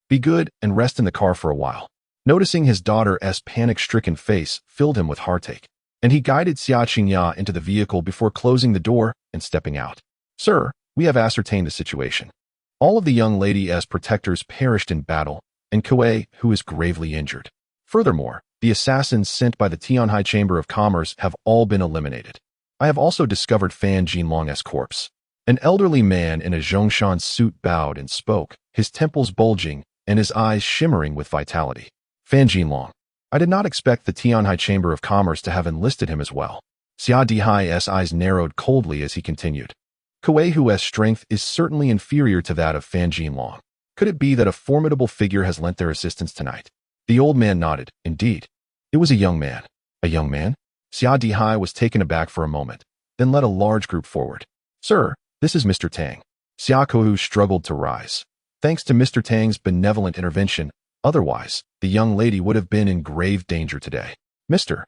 Be good and rest in the car for a while. Noticing his daughter's panic-stricken face filled him with heartache, and he guided Xia Qingya into the vehicle before closing the door and stepping out. Sir, we have ascertained the situation. All of the young lady's protectors perished in battle, and Kuei, who is gravely injured. Furthermore, the assassins sent by the Tianhai Chamber of Commerce have all been eliminated. I have also discovered Fan Jinlong's corpse. An elderly man in a Zhongshan suit bowed and spoke, his temples bulging and his eyes shimmering with vitality. Fan Jinlong. I did not expect the Tianhai Chamber of Commerce to have enlisted him as well. Xia Dihai's eyes narrowed coldly as he continued. Kuei Hu's strength is certainly inferior to that of Fan Jinlong. Could it be that a formidable figure has lent their assistance tonight? The old man nodded. Indeed. It was a young man. A young man? Xia Dihai was taken aback for a moment, then led a large group forward. Sir, this is Mr. Tang. Xia Kuhu struggled to rise. Thanks to Mr. Tang's benevolent intervention, otherwise, the young lady would have been in grave danger today. Mr.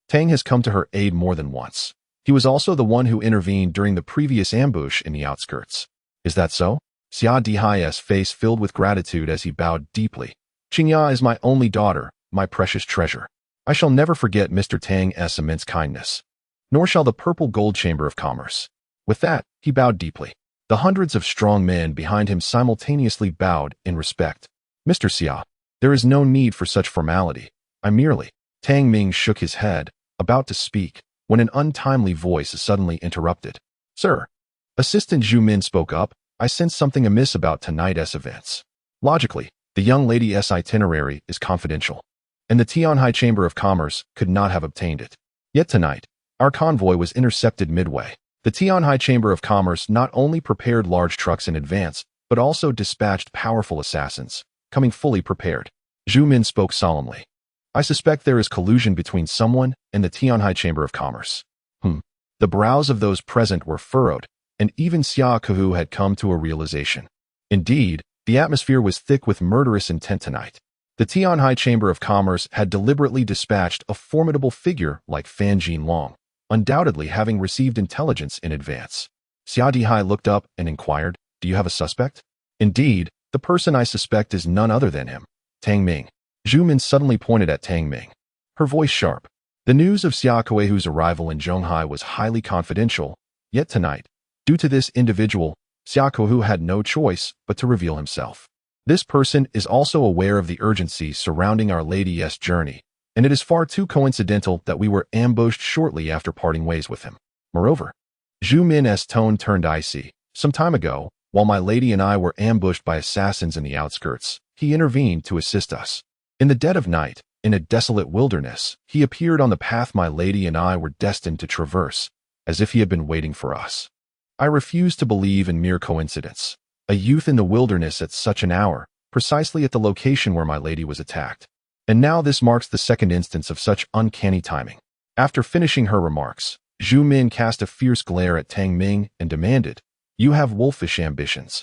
Tang has come to her aid more than once. He was also the one who intervened during the previous ambush in the outskirts. Is that so? Xia Dihai's face filled with gratitude as he bowed deeply. Qingya is my only daughter, my precious treasure. I shall never forget Mr. Tang's immense kindness, nor shall the Purple Gold Chamber of Commerce. With that, he bowed deeply. The hundreds of strong men behind him simultaneously bowed in respect. Mr. Xia, there is no need for such formality. I merely... Tang Ming shook his head, about to speak, when an untimely voice suddenly interrupted. Sir, Assistant Zhu Min spoke up. I sense something amiss about tonight's events. Logically, the young lady's itinerary is confidential, and the Tianhai Chamber of Commerce could not have obtained it. Yet tonight, our convoy was intercepted midway. The Tianhai Chamber of Commerce not only prepared large trucks in advance, but also dispatched powerful assassins, coming fully prepared. Zhu Min spoke solemnly. I suspect there is collusion between someone and the Tianhai Chamber of Commerce. The brows of those present were furrowed, and even Xia Kuhu had come to a realization. Indeed, the atmosphere was thick with murderous intent tonight. The Tianhai Chamber of Commerce had deliberately dispatched a formidable figure like Fan Jinlong, undoubtedly having received intelligence in advance. Xia Dihai looked up and inquired, Do you have a suspect? Indeed, the person I suspect is none other than him, Tang Ming. Zhu Min suddenly pointed at Tang Ming, her voice sharp. The news of Xia Kueihu's arrival in Zhonghai was highly confidential, yet tonight, due to this individual, Xia Kueihu had no choice but to reveal himself. This person is also aware of the urgency surrounding Our Lady's journey, and it is far too coincidental that we were ambushed shortly after parting ways with him. Moreover, Zhu Min's tone turned icy. Some time ago, while my lady and I were ambushed by assassins in the outskirts, he intervened to assist us. In the dead of night, in a desolate wilderness, he appeared on the path my lady and I were destined to traverse, as if he had been waiting for us. I refuse to believe in mere coincidence. A youth in the wilderness at such an hour, precisely at the location where my lady was attacked. And now this marks the second instance of such uncanny timing. After finishing her remarks, Zhu Min cast a fierce glare at Tang Ming and demanded, "You have wolfish ambitions.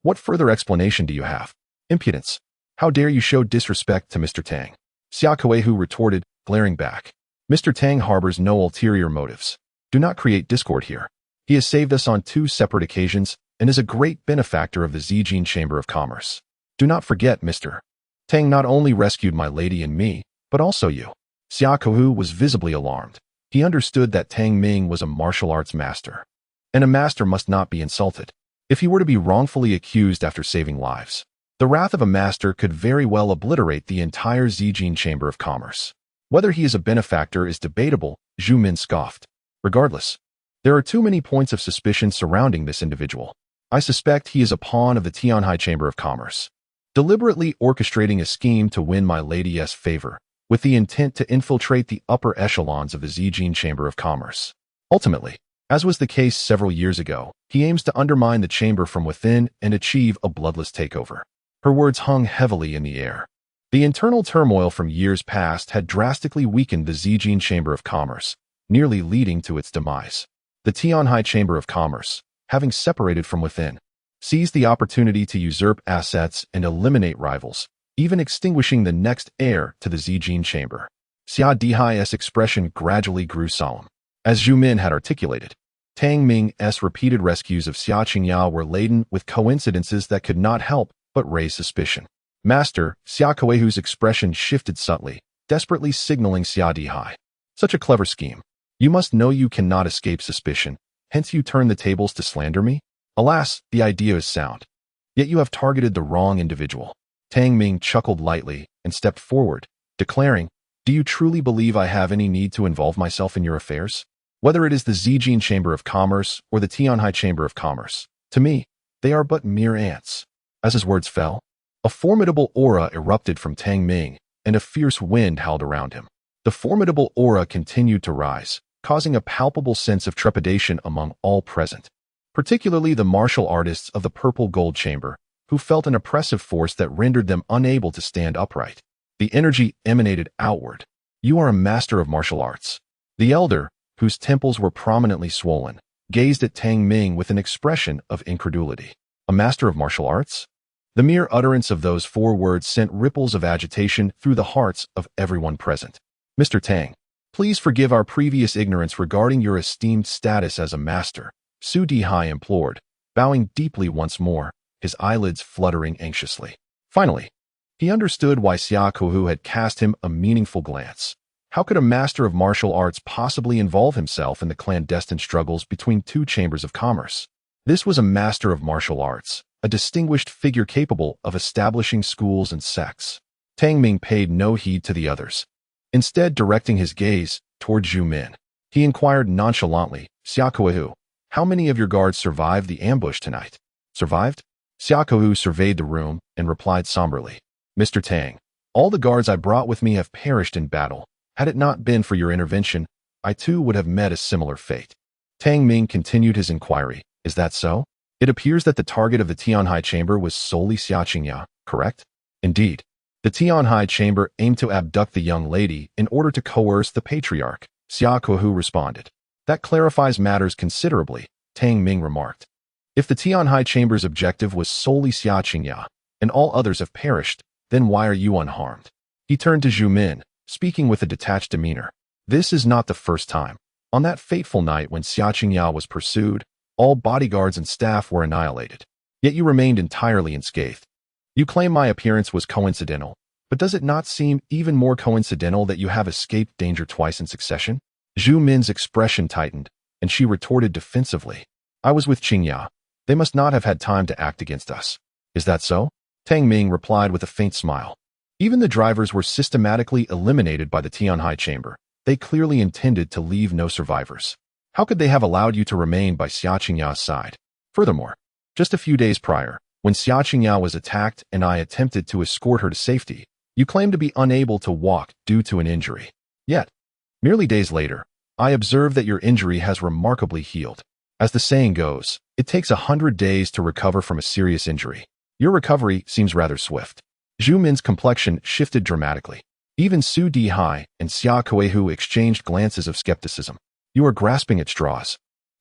What further explanation do you have? Impudence. How dare you show disrespect to Mr. Tang?" Xia Kuehu retorted, glaring back. "Mr. Tang harbors no ulterior motives. Do not create discord here. He has saved us on 2 separate occasions and is a great benefactor of the Zijin Chamber of Commerce. Do not forget, Mr. Tang not only rescued my lady and me, but also you." Xia Kuehu was visibly alarmed. He understood that Tang Ming was a martial arts master, and a master must not be insulted. If he were to be wrongfully accused after saving lives, the wrath of a master could very well obliterate the entire Zijin Chamber of Commerce. Whether he is a benefactor is debatable, Zhu Min scoffed. Regardless, there are too many points of suspicion surrounding this individual. I suspect he is a pawn of the Tianhai Chamber of Commerce, deliberately orchestrating a scheme to win my lady's favor, with the intent to infiltrate the upper echelons of the Zijin Chamber of Commerce. Ultimately, as was the case several years ago, he aims to undermine the chamber from within and achieve a bloodless takeover. Her words hung heavily in the air. The internal turmoil from years past had drastically weakened the Zijin Chamber of Commerce, nearly leading to its demise. The Tianhai Chamber of Commerce, having separated from within, seized the opportunity to usurp assets and eliminate rivals, even extinguishing the next heir to the Zijin Chamber. Xia Dihai's expression gradually grew solemn. As Zhu Min had articulated, Tang Ming's repeated rescues of Xia Qingya were laden with coincidences that could not help but raise suspicion. Master, Xia Kuehu's expression shifted subtly, desperately signaling Xia Dihai. Such a clever scheme. You must know you cannot escape suspicion, hence you turn the tables to slander me? Alas, the idea is sound. Yet you have targeted the wrong individual. Tang Ming chuckled lightly and stepped forward, declaring, "Do you truly believe I have any need to involve myself in your affairs? Whether it is the Zijin Chamber of Commerce or the Tianhai Chamber of Commerce, to me, they are but mere ants." As his words fell, a formidable aura erupted from Tang Ming, and a fierce wind howled around him. The formidable aura continued to rise, causing a palpable sense of trepidation among all present, particularly the martial artists of the Purple Gold Chamber, who felt an oppressive force that rendered them unable to stand upright. The energy emanated outward. "You are a master of martial arts." The elder, whose temples were prominently swollen, gazed at Tang Ming with an expression of incredulity. A master of martial arts? The mere utterance of those 4 words sent ripples of agitation through the hearts of everyone present. "Mr. Tang, please forgive our previous ignorance regarding your esteemed status as a master," Su Dihai implored, bowing deeply once more, his eyelids fluttering anxiously. Finally, he understood why Xia Kuehu had cast him a meaningful glance. How could a master of martial arts possibly involve himself in the clandestine struggles between 2 chambers of commerce? This was a master of martial arts, a distinguished figure capable of establishing schools and sects. Tang Ming paid no heed to the others. Instead, directing his gaze toward Zhu Min, he inquired nonchalantly, "Xia Kuehu, how many of your guards survived the ambush tonight?" "Survived?" Xia Kuehu surveyed the room and replied somberly, "Mr. Tang, all the guards I brought with me have perished in battle. Had it not been for your intervention, I too would have met a similar fate." Tang Ming continued his inquiry, "Is that so? It appears that the target of the Tianhai Chamber was solely Xia Qingya, correct?" "Indeed. The Tianhai Chamber aimed to abduct the young lady in order to coerce the patriarch," Xia Kuehu responded. "That clarifies matters considerably," Tang Ming remarked. "If the Tianhai Chamber's objective was solely Xia Qingya, and all others have perished, then why are you unharmed?" He turned to Zhu Min, speaking with a detached demeanor. "This is not the first time. On that fateful night when Xia Qingya was pursued, all bodyguards and staff were annihilated. Yet you remained entirely unscathed. You claim my appearance was coincidental, but does it not seem even more coincidental that you have escaped danger twice in succession?" Zhu Min's expression tightened, and she retorted defensively, "I was with Qingya. They must not have had time to act against us." "Is that so?" Tang Ming replied with a faint smile. "Even the drivers were systematically eliminated by the Tianhai Chamber. They clearly intended to leave no survivors. How could they have allowed you to remain by Xia Qingya's side? Furthermore, just a few days prior, when Xia Qingya was attacked and I attempted to escort her to safety, You claim to be unable to walk due to an injury. Yet, merely days later, I observe that your injury has remarkably healed. As the saying goes, it takes 100 days to recover from a serious injury. Your recovery seems rather swift. Zhu Min's complexion shifted dramatically. Even Su Dihai and Xia Kuehu exchanged glances of skepticism. You are grasping at straws.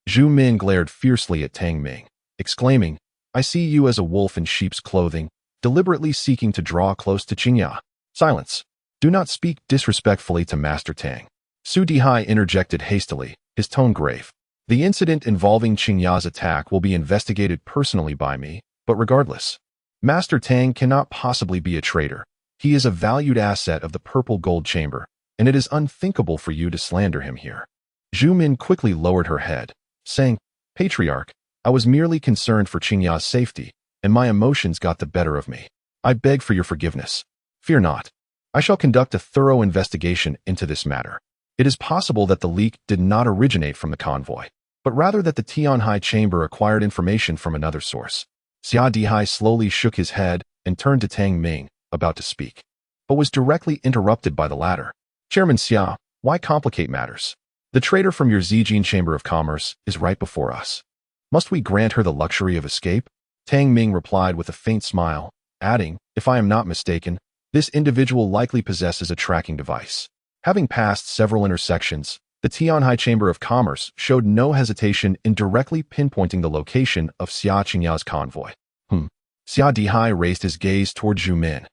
Zhu Min glared fiercely at Tang Ming, exclaiming, I see you as a wolf in sheep's clothing, deliberately seeking to draw close to Qingya. Silence. Do not speak disrespectfully to Master Tang. Su Dihai interjected hastily, his tone grave. The incident involving Qingya's attack will be investigated personally by me, but regardless, Master Tang cannot possibly be a traitor. He is a valued asset of the Purple Gold Chamber, and it is unthinkable for you to slander him here. Zhu Min quickly lowered her head, saying, Patriarch, I was merely concerned for Qingya's safety, and my emotions got the better of me. I beg for your forgiveness. Fear not. I shall conduct a thorough investigation into this matter. It is possible that the leak did not originate from the convoy, but rather that the Tianhai chamber acquired information from another source. Xia Dihai slowly shook his head and turned to Tang Ming, about to speak, but was directly interrupted by the latter. Chairman Xia, why complicate matters? The traitor from your Zijin Chamber of Commerce is right before us. Must we grant her the luxury of escape? Tang Ming replied with a faint smile, adding, if I am not mistaken, this individual likely possesses a tracking device. Having passed several intersections, the Tianhai Chamber of Commerce showed no hesitation in directly pinpointing the location of Xia Qingya's convoy. Xia Dihai raised his gaze toward Zhu Min,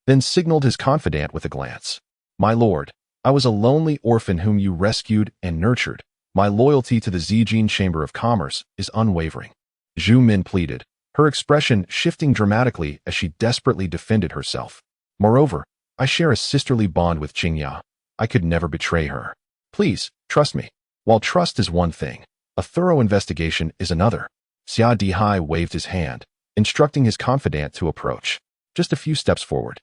then signaled his confidant with a glance. My lord, I was a lonely orphan whom you rescued and nurtured. My loyalty to the Zijin Chamber of Commerce is unwavering. Zhu Min pleaded, her expression shifting dramatically as she desperately defended herself. Moreover, I share a sisterly bond with Qingya. I could never betray her. Please, trust me. While trust is one thing, a thorough investigation is another. Xia Dihai waved his hand, instructing his confidant to approach. Just a few steps forward.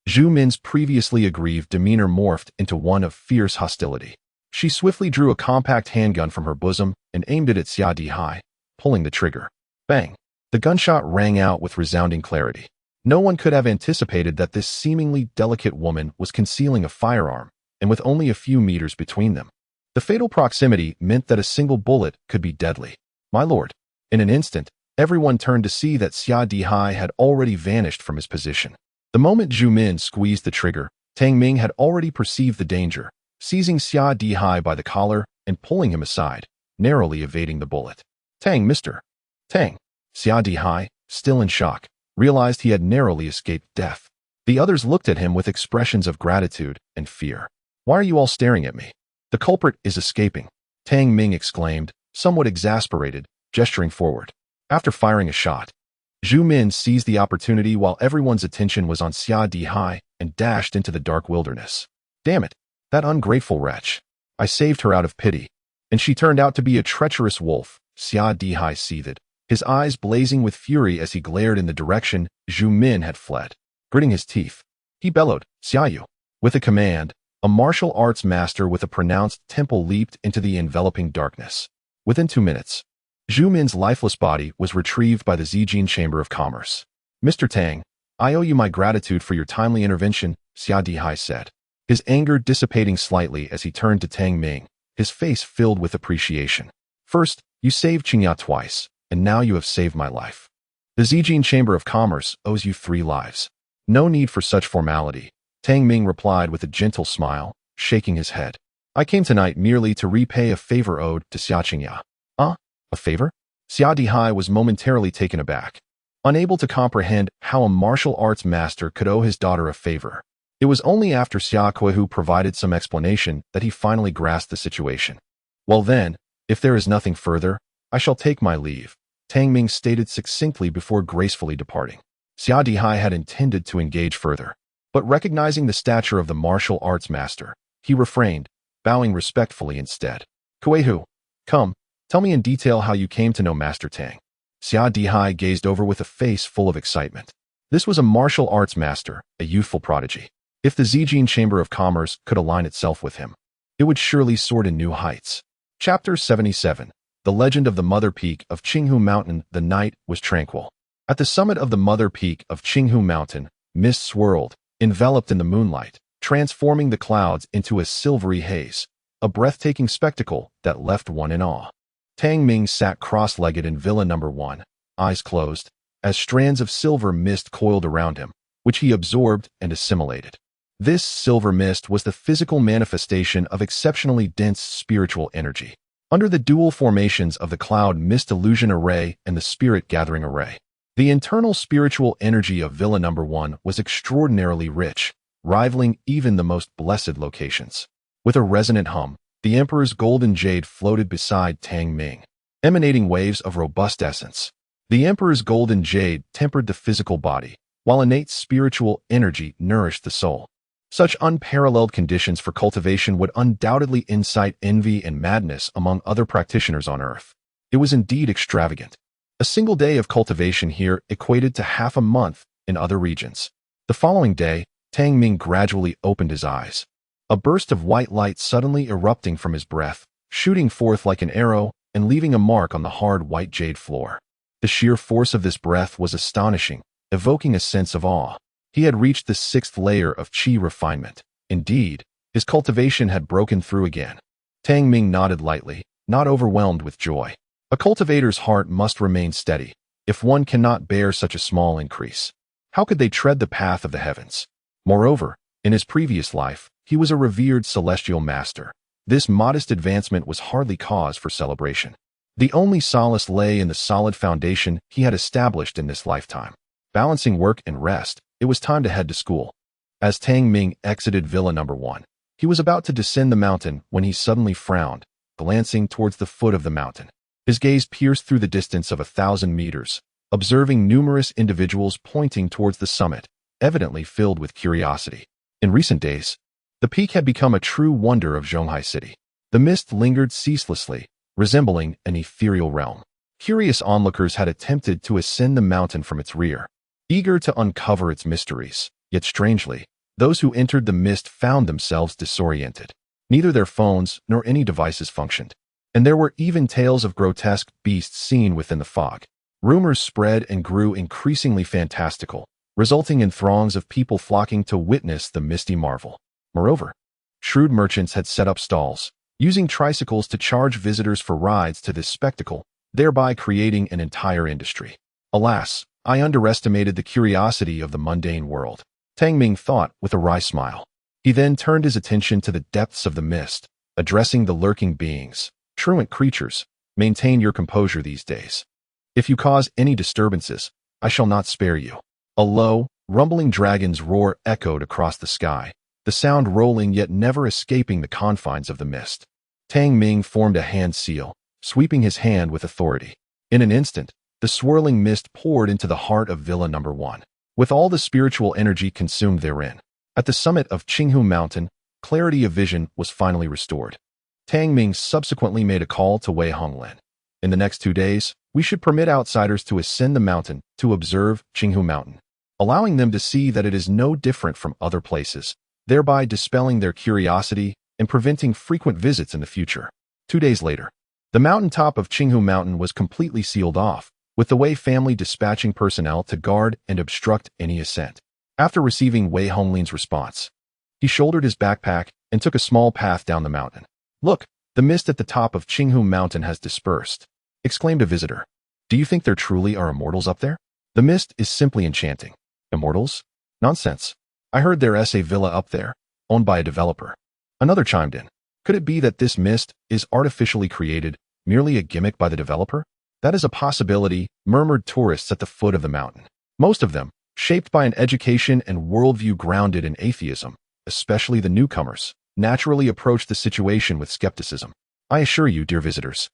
Zhu Min's previously aggrieved demeanor morphed into one of fierce hostility. She swiftly drew a compact handgun from her bosom and aimed it at Xia Dihai, pulling the trigger. Bang! The gunshot rang out with resounding clarity. No one could have anticipated that this seemingly delicate woman was concealing a firearm, and with only a few meters between them. The fatal proximity meant that a single bullet could be deadly. My lord, in an instant, everyone turned to see that Xia Dihai had already vanished from his position. The moment Zhu Min squeezed the trigger, Tang Ming had already perceived the danger, seizing Xia Dihai by the collar and pulling him aside, narrowly evading the bullet. Tang, Mr. Tang. Xia Dihai, still in shock, realized he had narrowly escaped death. The others looked at him with expressions of gratitude and fear. Why are you all staring at me? The culprit is escaping, Tang Ming exclaimed, somewhat exasperated, gesturing forward. After firing a shot, Zhu Min seized the opportunity while everyone's attention was on Xia Dihai and dashed into the dark wilderness. Damn it, that ungrateful wretch. I saved her out of pity, and she turned out to be a treacherous wolf, Xia Dihai seethed, his eyes blazing with fury as he glared in the direction Zhu Min had fled. Gritting his teeth, he bellowed, Xiaoyu. With a command, a martial arts master with a pronounced tempo leaped into the enveloping darkness. Within 2 minutes, Zhu Min's lifeless body was retrieved by the Zijin Chamber of Commerce. Mr. Tang, I owe you my gratitude for your timely intervention, Xia Dihai said, his anger dissipating slightly as he turned to Tang Ming, his face filled with appreciation. First, you saved Qingya twice, and now you have saved my life. The Zijin Chamber of Commerce owes you 3 lives. No need for such formality, Tang Ming replied with a gentle smile, shaking his head. I came tonight merely to repay a favor owed to Xia Qingya. A favor? Xia Dihai was momentarily taken aback, unable to comprehend how a martial arts master could owe his daughter a favor. It was only after Xia Kuehu provided some explanation that he finally grasped the situation. Well then, if there is nothing further, I shall take my leave, Tang Ming stated succinctly before gracefully departing. Xia Dihai had intended to engage further, but recognizing the stature of the martial arts master, he refrained, bowing respectfully instead. Kuehu, come, tell me in detail how you came to know Master Tang. Xia Dihai gazed over with a face full of excitement. This was a martial arts master, a youthful prodigy. If the Zijin Chamber of Commerce could align itself with him, it would surely soar to new heights. Chapter 77. The Legend of the Mother Peak of Qinghu Mountain. The night was tranquil. At the summit of the Mother Peak of Qinghu Mountain, mist swirled, enveloped in the moonlight, transforming the clouds into a silvery haze, a breathtaking spectacle that left one in awe. Tang Ming sat cross-legged in Villa Number 1, eyes closed, as strands of silver mist coiled around him, which he absorbed and assimilated. This silver mist was the physical manifestation of exceptionally dense spiritual energy. Under the dual formations of the cloud mist illusion array and the spirit gathering array, the internal spiritual energy of Villa Number 1 was extraordinarily rich, rivaling even the most blessed locations. With a resonant hum, the Emperor's golden jade floated beside Tang Ming, emanating waves of robust essence. The Emperor's golden jade tempered the physical body, while innate spiritual energy nourished the soul. Such unparalleled conditions for cultivation would undoubtedly incite envy and madness among other practitioners on Earth. It was indeed extravagant. A single day of cultivation here equated to half a month in other regions. The following day, Tang Ming gradually opened his eyes. A burst of white light suddenly erupting from his breath, shooting forth like an arrow and leaving a mark on the hard white jade floor. The sheer force of this breath was astonishing, evoking a sense of awe. He had reached the 6th layer of qi refinement. Indeed, his cultivation had broken through again. Tang Ming nodded lightly, not overwhelmed with joy. A cultivator's heart must remain steady, if one cannot bear such a small increase. How could they tread the path of the heavens? Moreover, in his previous life, he was a revered celestial master. This modest advancement was hardly cause for celebration. The only solace lay in the solid foundation he had established in this lifetime. Balancing work and rest, it was time to head to school. As Tang Ming exited Villa Number 1, he was about to descend the mountain when he suddenly frowned, glancing towards the foot of the mountain. His gaze pierced through the distance of 1,000 meters, observing numerous individuals pointing towards the summit, evidently filled with curiosity. In recent days, the peak had become a true wonder of Zhonghai City. The mist lingered ceaselessly, resembling an ethereal realm. Curious onlookers had attempted to ascend the mountain from its rear, eager to uncover its mysteries. Yet strangely, those who entered the mist found themselves disoriented. Neither their phones nor any devices functioned, and there were even tales of grotesque beasts seen within the fog. Rumors spread and grew increasingly fantastical, resulting in throngs of people flocking to witness the misty marvel. Moreover, shrewd merchants had set up stalls, using tricycles to charge visitors for rides to this spectacle, thereby creating an entire industry. Alas, I underestimated the curiosity of the mundane world, Tang Ming thought with a wry smile. He then turned his attention to the depths of the mist, addressing the lurking beings. Truant creatures, maintain your composure these days. If you cause any disturbances, I shall not spare you. A low, rumbling dragon's roar echoed across the sky, the sound rolling yet never escaping the confines of the mist. Tang Ming formed a hand seal, sweeping his hand with authority. In an instant, the swirling mist poured into the heart of Villa Number 1, with all the spiritual energy consumed therein. At the summit of Qinghu Mountain, clarity of vision was finally restored. Tang Ming subsequently made a call to Wei Honglin. In the next 2 days, we should permit outsiders to ascend the mountain to observe Qinghu Mountain, allowing them to see that it is no different from other places, thereby dispelling their curiosity and preventing frequent visits in the future. 2 days later, the mountaintop of Qinghu Mountain was completely sealed off, with the Wei family dispatching personnel to guard and obstruct any ascent. After receiving Wei Honglin's response, he shouldered his backpack and took a small path down the mountain. "Look, the mist at the top of Qinghu Mountain has dispersed," exclaimed a visitor. "Do you think there truly are immortals up there? The mist is simply enchanting." "Immortals? Nonsense. I heard there's a villa up there, owned by a developer." Another chimed in. "Could it be that this mist is artificially created, merely a gimmick by the developer?" "That is a possibility," murmured tourists at the foot of the mountain. Most of them, shaped by an education and worldview grounded in atheism, especially the newcomers, naturally approached the situation with skepticism. I assure you, dear visitors,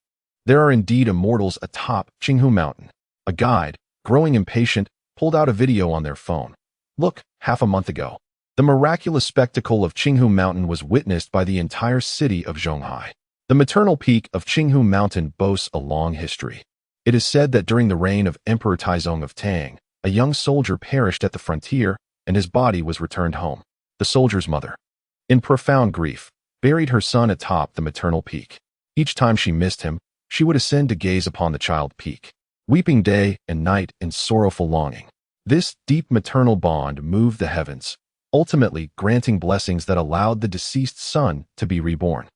there are indeed immortals atop Qinghu Mountain. A guide, growing impatient, pulled out a video on their phone. "Look, half a month ago, the miraculous spectacle of Qinghu Mountain was witnessed by the entire city of Zhonghai. The maternal peak of Qinghu Mountain boasts a long history. It is said that during the reign of Emperor Taizong of Tang, a young soldier perished at the frontier and his body was returned home. The soldier's mother, in profound grief, buried her son atop the maternal peak. Each time she missed him, she would ascend to gaze upon the child peak, weeping day and night in sorrowful longing. This deep maternal bond moved the heavens, ultimately granting blessings that allowed the deceased son to be reborn.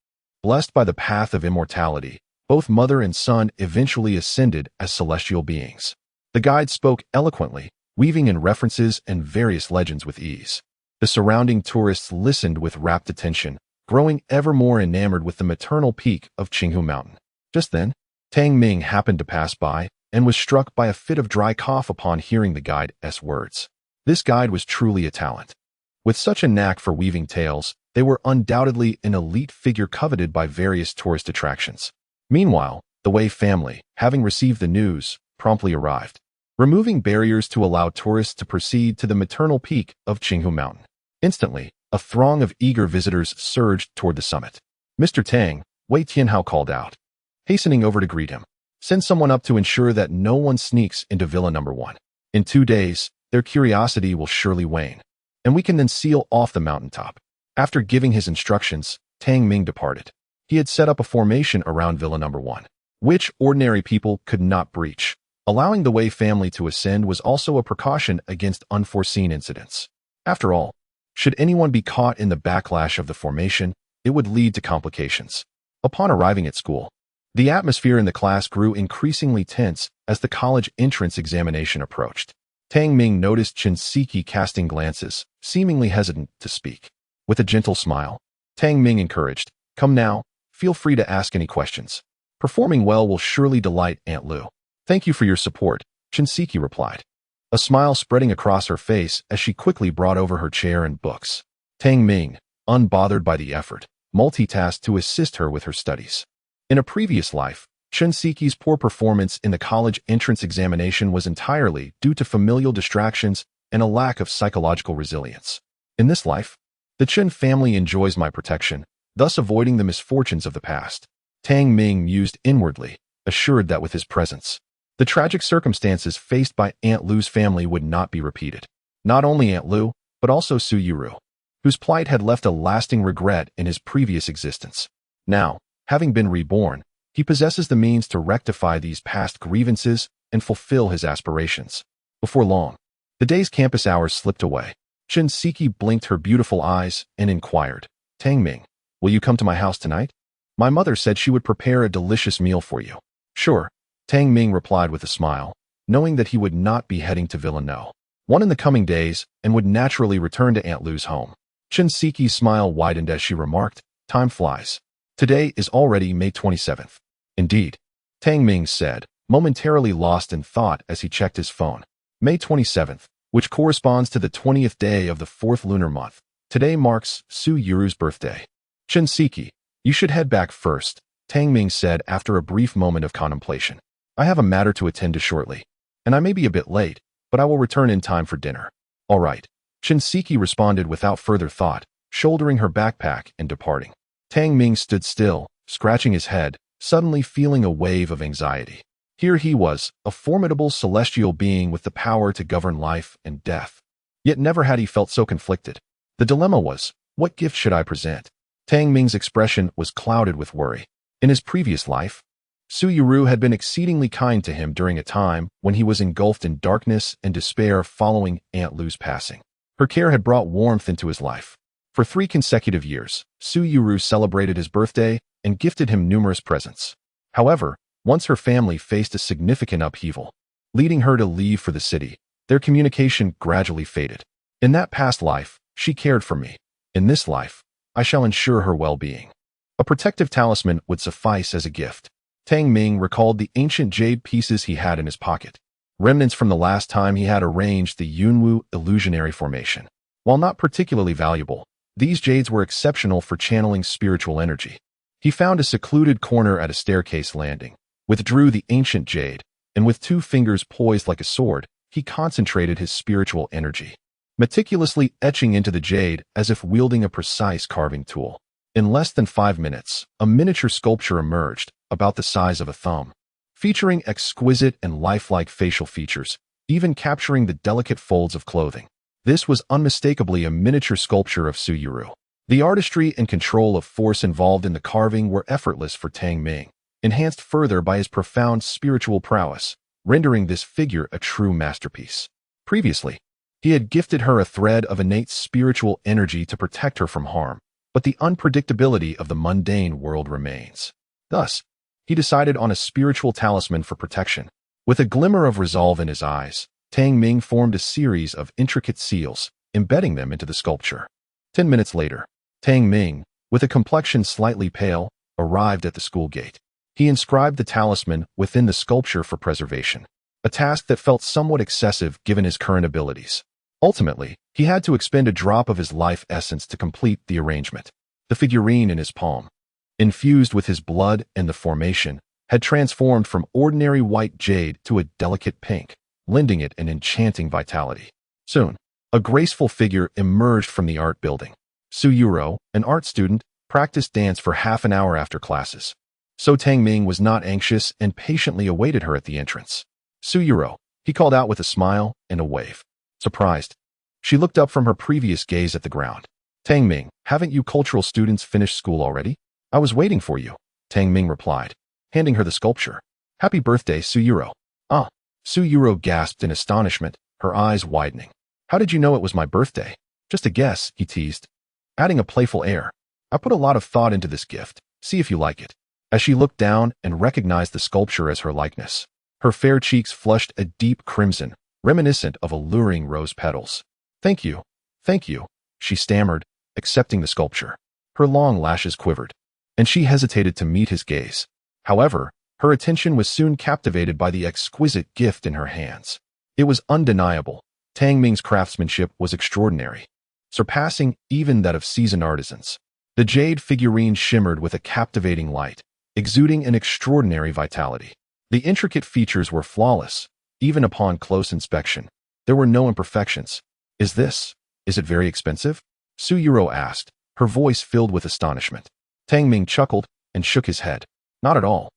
Blessed by the path of immortality, both mother and son eventually ascended as celestial beings. The guide spoke eloquently, weaving in references and various legends with ease. The surrounding tourists listened with rapt attention, growing ever more enamored with the maternal peak of Qinghu Mountain. Just then, Tang Ming happened to pass by and was struck by a fit of dry cough upon hearing the guide's words. This guide was truly a talent. With such a knack for weaving tales, they were undoubtedly an elite figure coveted by various tourist attractions. Meanwhile, the Wei family, having received the news, promptly arrived, removing barriers to allow tourists to proceed to the maternal peak of Qinghu Mountain. Instantly, a throng of eager visitors surged toward the summit. "Mr. Tang," Wei Tianhao called out, hastening over to greet him. "Send someone up to ensure that no one sneaks into Villa Number 1. In 2 days, their curiosity will surely wane, and we can then seal off the mountaintop." After giving his instructions, Tang Ming departed. He had set up a formation around Villa Number 1, which ordinary people could not breach. Allowing the Wei family to ascend was also a precaution against unforeseen incidents. After all, should anyone be caught in the backlash of the formation, it would lead to complications. Upon arriving at school, the atmosphere in the class grew increasingly tense as the college entrance examination approached. Tang Ming noticed Chen Siki casting glances, seemingly hesitant to speak. With a gentle smile, Tang Ming encouraged, "Come now, feel free to ask any questions. Performing well will surely delight Aunt Lu." "Thank you for your support," Chen Siki replied, a smile spreading across her face as she quickly brought over her chair and books. Tang Ming, unbothered by the effort, multitasked to assist her with her studies. In a previous life, Chen Siki's poor performance in the college entrance examination was entirely due to familial distractions and a lack of psychological resilience. In this life, the Chen family enjoys my protection, thus avoiding the misfortunes of the past. Tang Ming mused inwardly, assured that with his presence, the tragic circumstances faced by Aunt Lu's family would not be repeated. Not only Aunt Lu, but also Su Yuru, whose plight had left a lasting regret in his previous existence. Now, having been reborn, he possesses the means to rectify these past grievances and fulfill his aspirations. Before long, the day's campus hours slipped away. Chen Siki blinked her beautiful eyes and inquired, "Tang Ming, will you come to my house tonight? My mother said she would prepare a delicious meal for you." "Sure," Tang Ming replied with a smile, knowing that he would not be heading to Villa No. 1 in the coming days and would naturally return to Aunt Lu's home. Chen Siki's smile widened as she remarked, "Time flies. Today is already May 27th. "Indeed," Tang Ming said, momentarily lost in thought as he checked his phone. May 27th, which corresponds to the 20th day of the 4th lunar month. Today marks Su Yuru's birthday. "Chen Siki, you should head back first," Tang Ming said after a brief moment of contemplation. "I have a matter to attend to shortly, and I may be a bit late, but I will return in time for dinner." "All right," Chen Siki responded without further thought, shouldering her backpack and departing. Tang Ming stood still, scratching his head, suddenly feeling a wave of anxiety. Here he was, a formidable celestial being with the power to govern life and death. Yet never had he felt so conflicted. The dilemma was, what gift should I present? Tang Ming's expression was clouded with worry. In his previous life, Su Yuru had been exceedingly kind to him during a time when he was engulfed in darkness and despair following Aunt Lu's passing. Her care had brought warmth into his life. For 3 consecutive years, Su Yuru celebrated his birthday and gifted him numerous presents. However, once her family faced a significant upheaval, leading her to leave for the city, their communication gradually faded. In that past life, she cared for me. In this life, I shall ensure her well-being. A protective talisman would suffice as a gift. Tang Ming recalled the ancient jade pieces he had in his pocket, remnants from the last time he had arranged the Yunwu illusionary formation. While not particularly valuable, these jades were exceptional for channeling spiritual energy. He found a secluded corner at a staircase landing, withdrew the ancient jade, and with 2 fingers poised like a sword, he concentrated his spiritual energy, meticulously etching into the jade as if wielding a precise carving tool. In less than 5 minutes, a miniature sculpture emerged, about the size of a thumb, featuring exquisite and lifelike facial features, even capturing the delicate folds of clothing. This was unmistakably a miniature sculpture of Su Yuru. The artistry and control of force involved in the carving were effortless for Tang Ming, enhanced further by his profound spiritual prowess, rendering this figure a true masterpiece. Previously, He had gifted her a thread of innate spiritual energy to protect her from harm, but the unpredictability of the mundane world remains. Thus, he decided on a spiritual talisman for protection. With a glimmer of resolve in his eyes, Tang Ming formed a series of intricate seals, embedding them into the sculpture. 10 minutes later, Tang Ming, with a complexion slightly pale, arrived at the school gate. He inscribed the talisman within the sculpture for preservation, a task that felt somewhat excessive given his current abilities. Ultimately, he had to expend a drop of his life essence to complete the arrangement. The figurine in his palm, infused with his blood and the formation, had transformed from ordinary white jade to a delicate pink, lending it an enchanting vitality. Soon, a graceful figure emerged from the art building. Su Yuro, an art student, practiced dance for half an hour after classes. So Tang Ming was not anxious and patiently awaited her at the entrance. Su Yuro, he called out with a smile and a wave. Surprised, she looked up from her previous gaze at the ground. Tang Ming, haven't you cultural students finished school already? I was waiting for you, Tang Ming replied, handing her the sculpture. Happy birthday, Su Yuro. Ah, Su Yuro gasped in astonishment, her eyes widening. How did you know it was my birthday? Just a guess, he teased, adding a playful air. I put a lot of thought into this gift. See if you like it. As she looked down and recognized the sculpture as her likeness, her fair cheeks flushed a deep crimson, reminiscent of alluring rose petals. Thank you, she stammered, accepting the sculpture. Her long lashes quivered, and she hesitated to meet his gaze. However, her attention was soon captivated by the exquisite gift in her hands. It was undeniable. Tang Ming's craftsmanship was extraordinary, surpassing even that of seasoned artisans. The jade figurine shimmered with a captivating light, exuding an extraordinary vitality. The intricate features were flawless, even upon close inspection. There were no imperfections. Is it very expensive? Su Yuro asked, her voice filled with astonishment. Tang Ming chuckled and shook his head. Not at all.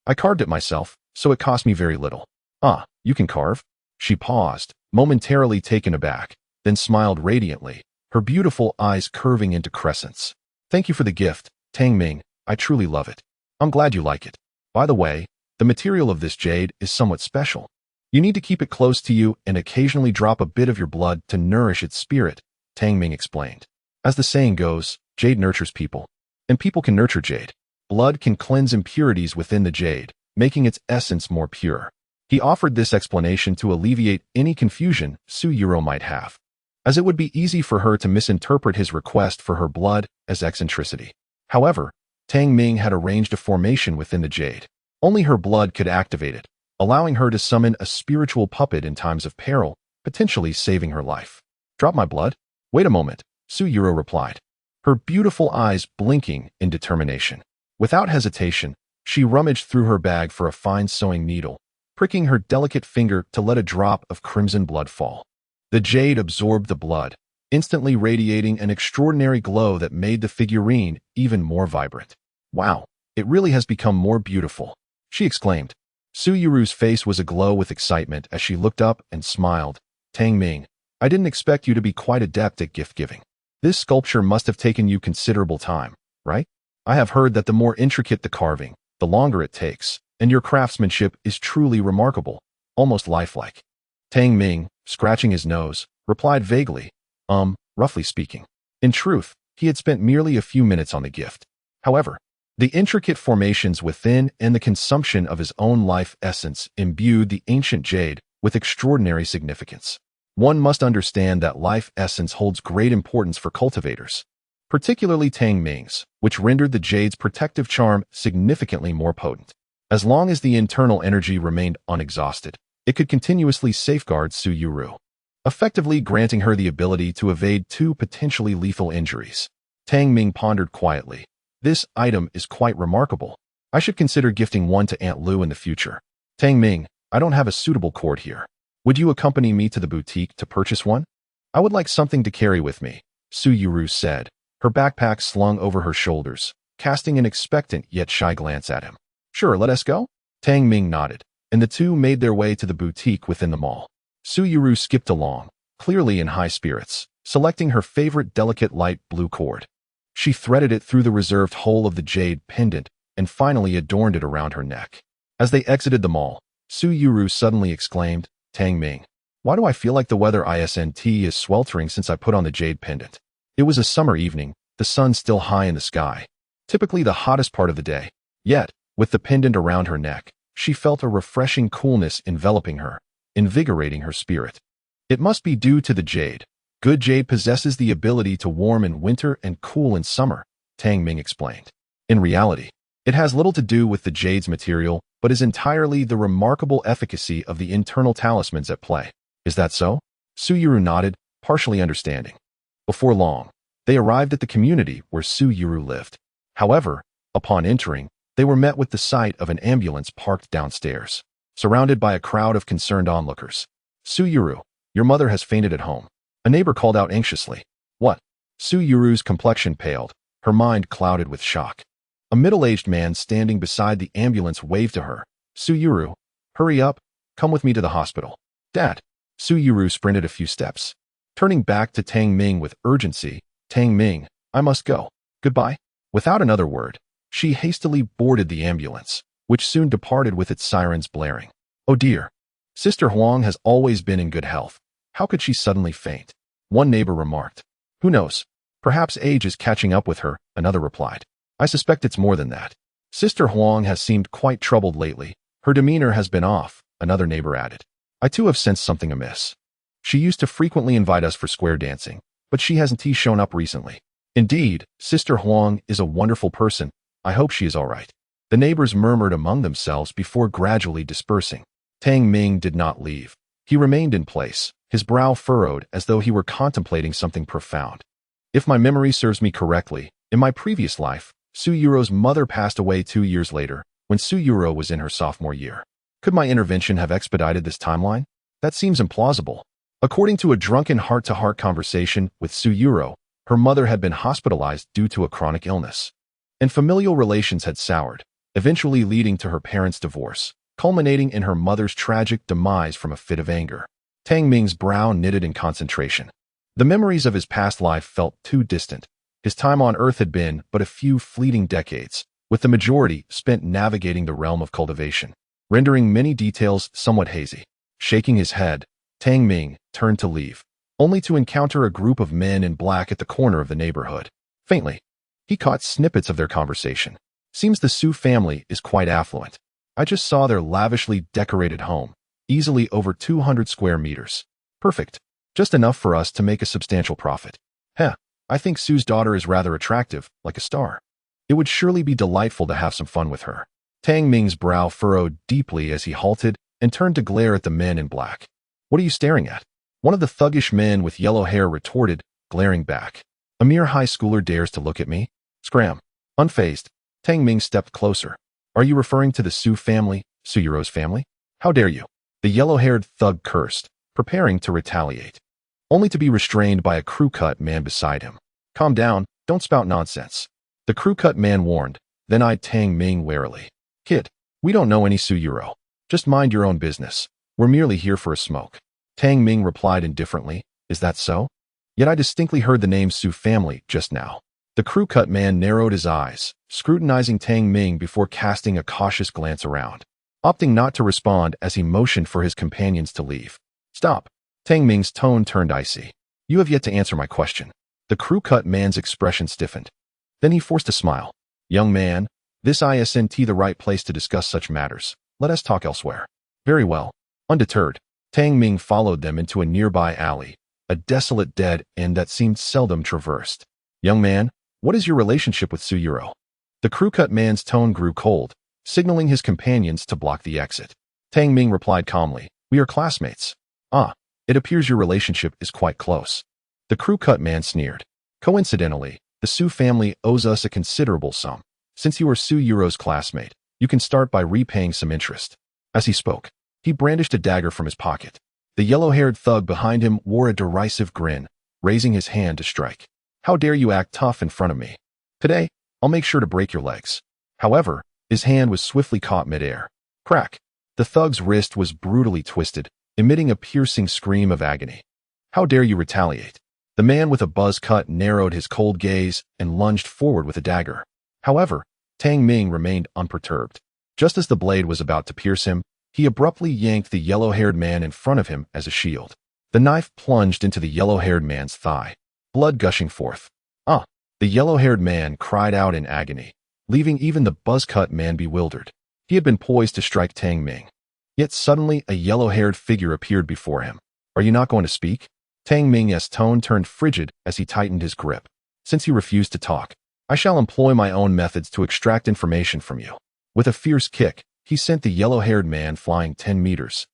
I carved it myself, so it cost me very little. Ah, you can carve? She paused, momentarily taken aback, then smiled radiantly, her beautiful eyes curving into crescents. Thank you for the gift, Tang Ming. I truly love it. I'm glad you like it. By the way, the material of this jade is somewhat special. You need to keep it close to you and occasionally drop a bit of your blood to nourish its spirit, Tang Ming explained. As the saying goes, jade nurtures people, and people can nurture jade. Blood can cleanse impurities within the jade, making its essence more pure. He offered this explanation to alleviate any confusion Su Yuro might have, as it would be easy for her to misinterpret his request for her blood as eccentricity. However, Tang Ming had arranged a formation within the jade. Only her blood could activate it, allowing her to summon a spiritual puppet in times of peril, potentially saving her life. Drop my blood? Wait a moment, Su Yuro replied, her beautiful eyes blinking in determination. Without hesitation, she rummaged through her bag for a fine sewing needle, pricking her delicate finger to let a drop of crimson blood fall. The jade absorbed the blood, instantly radiating an extraordinary glow that made the figurine even more vibrant. Wow, it really has become more beautiful, she exclaimed. Su Yuru's face was aglow with excitement as she looked up and smiled. Tang Ming, I didn't expect you to be quite adept at gift-giving. This sculpture must have taken you considerable time, right? I have heard that the more intricate the carving, the longer it takes, and your craftsmanship is truly remarkable, almost lifelike. Tang Ming, scratching his nose, replied vaguely, roughly speaking. In truth, he had spent merely a few minutes on the gift. However, the intricate formations within and the consumption of his own life essence imbued the ancient jade with extraordinary significance. One must understand that life essence holds great importance for cultivators, particularly Tang Ming's, which rendered the jade's protective charm significantly more potent. As long as the internal energy remained unexhausted, it could continuously safeguard Su Yuro, effectively granting her the ability to evade two potentially lethal injuries. Tang Ming pondered quietly. This item is quite remarkable. I should consider gifting one to Aunt Lu in the future. Tang Ming, I don't have a suitable cord here. Would you accompany me to the boutique to purchase one? I would like something to carry with me, Su Yuro said, her backpack slung over her shoulders, casting an expectant yet shy glance at him. Sure, let us go? Tang Ming nodded, and the two made their way to the boutique within the mall. Su Yuro skipped along, clearly in high spirits, selecting her favorite delicate light blue cord. She threaded it through the reserved hole of the jade pendant and finally adorned it around her neck. As they exited the mall, Su Yuro suddenly exclaimed, Tang Ming, Why do I feel like the weather is sweltering since I put on the jade pendant? It was a summer evening, the sun still high in the sky, typically the hottest part of the day. Yet, with the pendant around her neck, she felt a refreshing coolness enveloping her, invigorating her spirit. It must be due to the jade. Good jade possesses the ability to warm in winter and cool in summer, Tang Ming explained. In reality, it has little to do with the jade's material, but is entirely the remarkable efficacy of the internal talismans at play. Is that so? Su Yuru nodded, partially understanding. Before long, they arrived at the community where Su Yuru lived. However, upon entering, they were met with the sight of an ambulance parked downstairs, surrounded by a crowd of concerned onlookers. Su Yuru, your mother has fainted at home. A neighbor called out anxiously. What? Su Yuru's complexion paled, her mind clouded with shock. A middle-aged man standing beside the ambulance waved to her. Su Yuru, hurry up, come with me to the hospital. Dad. Su Yuru sprinted a few steps. Turning back to Tang Ming with urgency, Tang Ming, I must go. Goodbye. Without another word, she hastily boarded the ambulance, which soon departed with its sirens blaring. Oh dear. Sister Huang has always been in good health. How could she suddenly faint? One neighbor remarked. Who knows? Perhaps age is catching up with her, another replied. I suspect it's more than that. Sister Huang has seemed quite troubled lately. Her demeanor has been off, another neighbor added. I too have sensed something amiss. She used to frequently invite us for square dancing, but she hasn't shown up recently. Indeed, Sister Huang is a wonderful person. I hope she is all right. The neighbors murmured among themselves before gradually dispersing. Tang Ming did not leave. He remained in place, his brow furrowed as though he were contemplating something profound. If my memory serves me correctly, in my previous life, Su Yuro's mother passed away 2 years later, when Su Yuro was in her sophomore year. Could my intervention have expedited this timeline? That seems implausible. According to a drunken heart-to-heart conversation with Su Yuro, her mother had been hospitalized due to a chronic illness, and familial relations had soured, eventually leading to her parents' divorce, culminating in her mother's tragic demise from a fit of anger. Tang Ming's brow knitted in concentration. The memories of his past life felt too distant. His time on Earth had been but a few fleeting decades, with the majority spent navigating the realm of cultivation, rendering many details somewhat hazy. Shaking his head, Tang Ming turned to leave, only to encounter a group of men in black at the corner of the neighborhood. Faintly, he caught snippets of their conversation. Seems the Su family is quite affluent. I just saw their lavishly decorated home, easily over 200 square meters. Perfect. Just enough for us to make a substantial profit. Heh, I think Su's daughter is rather attractive, like a star. It would surely be delightful to have some fun with her. Tang Ming's brow furrowed deeply as he halted and turned to glare at the men in black. What are you staring at? One of the thuggish men with yellow hair retorted, glaring back. A mere high schooler dares to look at me? Scram. Unfazed, Tang Ming stepped closer. Are you referring to the Su family, Su Yuro's family? How dare you? The yellow-haired thug cursed, preparing to retaliate, only to be restrained by a crew-cut man beside him. Calm down, don't spout nonsense. The crew-cut man warned, then eyed Tang Ming warily. Kid, we don't know any Su Yuro. Just mind your own business. We're merely here for a smoke. Tang Ming replied indifferently, is that so? Yet I distinctly heard the name Su family just now. The crew-cut man narrowed his eyes, scrutinizing Tang Ming before casting a cautious glance around, opting not to respond as he motioned for his companions to leave. Stop. Tang Ming's tone turned icy. You have yet to answer my question. The crew-cut man's expression stiffened. Then he forced a smile. Young man, this isn't the right place to discuss such matters. Let us talk elsewhere. Very well. Undeterred, Tang Ming followed them into a nearby alley, a desolate dead end that seemed seldom traversed. Young man, what is your relationship with Su Yuro? The crew-cut man's tone grew cold, signaling his companions to block the exit. Tang Ming replied calmly, we are classmates. Ah, it appears your relationship is quite close. The crew-cut man sneered. Coincidentally, the Su family owes us a considerable sum. Since you are Su Yuro's classmate, you can start by repaying some interest. As he spoke, he brandished a dagger from his pocket. The yellow-haired thug behind him wore a derisive grin, raising his hand to strike. How dare you act tough in front of me? Today, I'll make sure to break your legs. However, his hand was swiftly caught midair. Crack. The thug's wrist was brutally twisted, emitting a piercing scream of agony. How dare you retaliate? The man with a buzz cut narrowed his cold gaze and lunged forward with a dagger. However, Tang Ming remained unperturbed. Just as the blade was about to pierce him, He abruptly yanked the yellow-haired man in front of him as a shield. The knife plunged into the yellow-haired man's thigh, blood gushing forth. "Ah!" The yellow-haired man cried out in agony, leaving even the buzz-cut man bewildered. He had been poised to strike Tang Ming. Yet suddenly a yellow-haired figure appeared before him. "Are you not going to speak?" Tang Ming's tone turned frigid as he tightened his grip. "Since you refuse to talk, I shall employ my own methods to extract information from you." With a fierce kick, he sent the yellow-haired man flying 10 meters.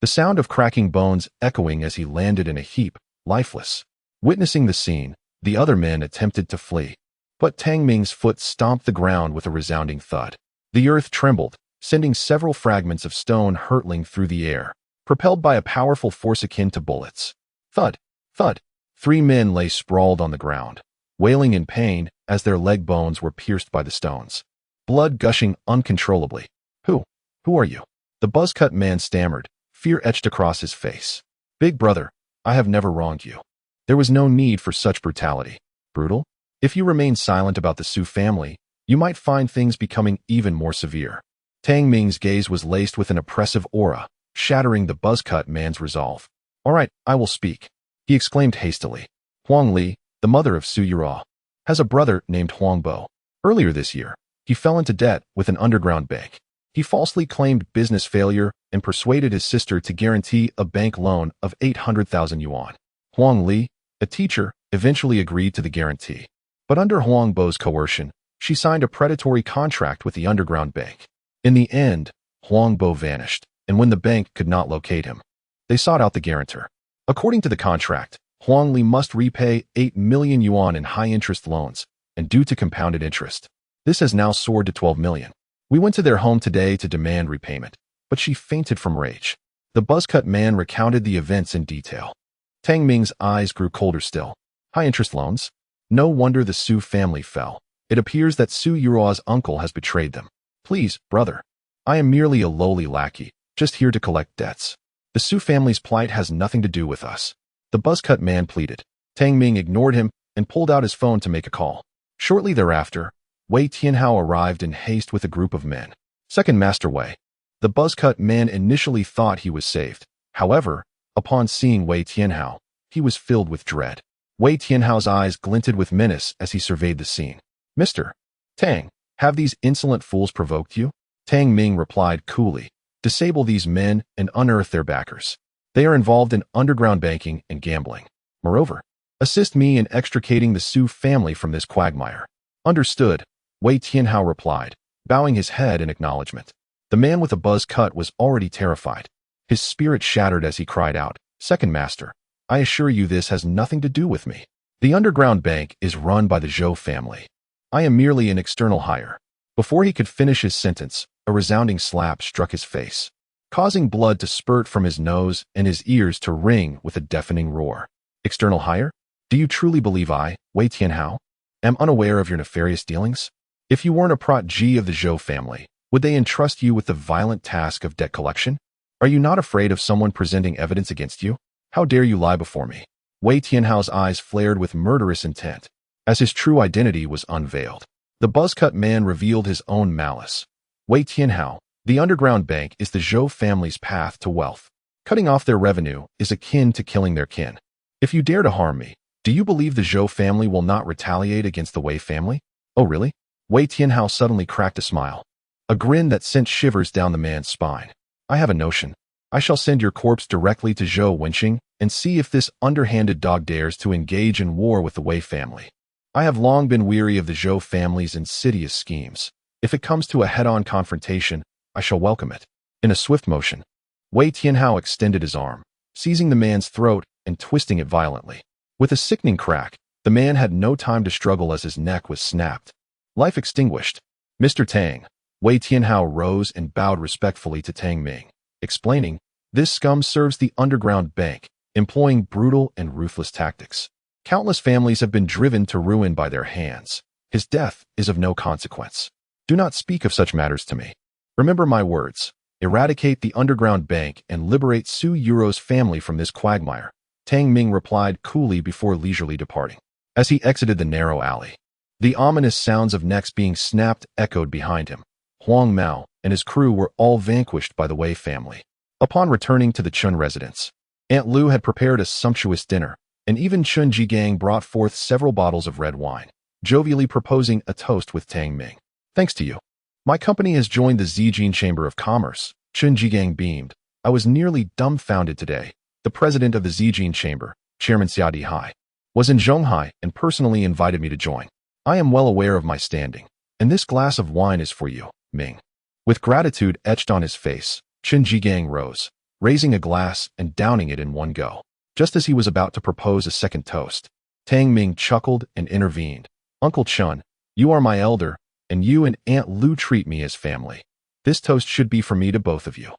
The sound of cracking bones echoing as he landed in a heap, lifeless. Witnessing the scene, the other men attempted to flee. But Tang Ming's foot stomped the ground with a resounding thud. The earth trembled, sending several fragments of stone hurtling through the air, propelled by a powerful force akin to bullets. Thud! Thud! 3 men lay sprawled on the ground, wailing in pain as their leg bones were pierced by the stones. Blood gushing uncontrollably. Who are you?" The buzz-cut man stammered, fear etched across his face. "Big brother, I have never wronged you. There was no need for such brutality." "Brutal? If you remain silent about the Su family, you might find things becoming even more severe." Tang Ming's gaze was laced with an oppressive aura, shattering the buzz-cut man's resolve. "All right, I will speak," he exclaimed hastily. "Huang Li, the mother of Su Yura, has a brother named Huang Bo. Earlier this year, he fell into debt with an underground bank. He falsely claimed business failure and persuaded his sister to guarantee a bank loan of 800,000 yuan. Huang Li, a teacher, eventually agreed to the guarantee. But under Huang Bo's coercion, she signed a predatory contract with the underground bank. In the end, Huang Bo vanished, and when the bank could not locate him, they sought out the guarantor. According to the contract, Huang Li must repay 8 million yuan in high-interest loans, and due to compounded interest, this has now soared to 12 million. We went to their home today to demand repayment, but she fainted from rage. The buzz-cut man recounted the events in detail. Tang Ming's eyes grew colder still. High-interest loans? No wonder the Su family fell. It appears that Su Yura's uncle has betrayed them. "Please, brother. I am merely a lowly lackey, just here to collect debts. The Su family's plight has nothing to do with us." The buzz-cut man pleaded. Tang Ming ignored him and pulled out his phone to make a call. Shortly thereafter, Wei Tianhao arrived in haste with a group of men. "Second Master Wei." The buzz-cut man initially thought he was saved. However, upon seeing Wei Tianhao, he was filled with dread. Wei Tianhao's eyes glinted with menace as he surveyed the scene. "Mr. Tang, have these insolent fools provoked you?" Tang Ming replied coolly. "Disable these men and unearth their backers. They are involved in underground banking and gambling. Moreover, assist me in extricating the Su family from this quagmire." "Understood," Wei Tianhao replied, bowing his head in acknowledgement. The man with the buzz cut was already terrified. His spirit shattered as he cried out, "Second Master, I assure you this has nothing to do with me. The underground bank is run by the Zhou family. I am merely an external hire." Before he could finish his sentence, a resounding slap struck his face, causing blood to spurt from his nose and his ears to ring with a deafening roar. "External hire? Do you truly believe I, Wei Tianhao, am unaware of your nefarious dealings? If you weren't a protégé of the Zhou family, would they entrust you with the violent task of debt collection? Are you not afraid of someone presenting evidence against you? How dare you lie before me?" Wei Tianhao's eyes flared with murderous intent as his true identity was unveiled. The buzz-cut man revealed his own malice. "Wei Tianhao, the underground bank is the Zhou family's path to wealth. Cutting off their revenue is akin to killing their kin. If you dare to harm me, do you believe the Zhou family will not retaliate against the Wei family?" "Oh really?" Wei Tianhao suddenly cracked a smile, a grin that sent shivers down the man's spine. "I have a notion. I shall send your corpse directly to Zhou Wenqing and see if this underhanded dog dares to engage in war with the Wei family. I have long been weary of the Zhou family's insidious schemes. If it comes to a head-on confrontation, I shall welcome it." In a swift motion, Wei Tianhao extended his arm, seizing the man's throat and twisting it violently. With a sickening crack, the man had no time to struggle as his neck was snapped. Life extinguished. "Mr. Tang." Wei Tianhao rose and bowed respectfully to Tang Ming, explaining, "This scum serves the underground bank, employing brutal and ruthless tactics. Countless families have been driven to ruin by their hands. His death is of no consequence. Do not speak of such matters to me. Remember my words. Eradicate the underground bank and liberate Su Yura's family from this quagmire." Tang Ming replied coolly before leisurely departing. As he exited the narrow alley, the ominous sounds of necks being snapped echoed behind him. Huang Mao, and his crew were all vanquished by the Wei family. Upon returning to the Chun residence, Aunt Lu had prepared a sumptuous dinner, and even Chun Jigang brought forth several bottles of red wine, jovially proposing a toast with Tang Ming. Thanks to you. My company has joined the Zijin Chamber of Commerce. Chun Jigang beamed. I was nearly dumbfounded today. The president of the Zijin Chamber, Chairman Xia Dihai, was in Zhonghai and personally invited me to join. I am well aware of my standing, and this glass of wine is for you, Ming. With gratitude etched on his face, Chun Jigang rose, raising a glass and downing it in one go. Just as he was about to propose a second toast, Tang Ming chuckled and intervened. Uncle Chun, you are my elder, and you and Aunt Lu treat me as family. This toast should be for me to both of you.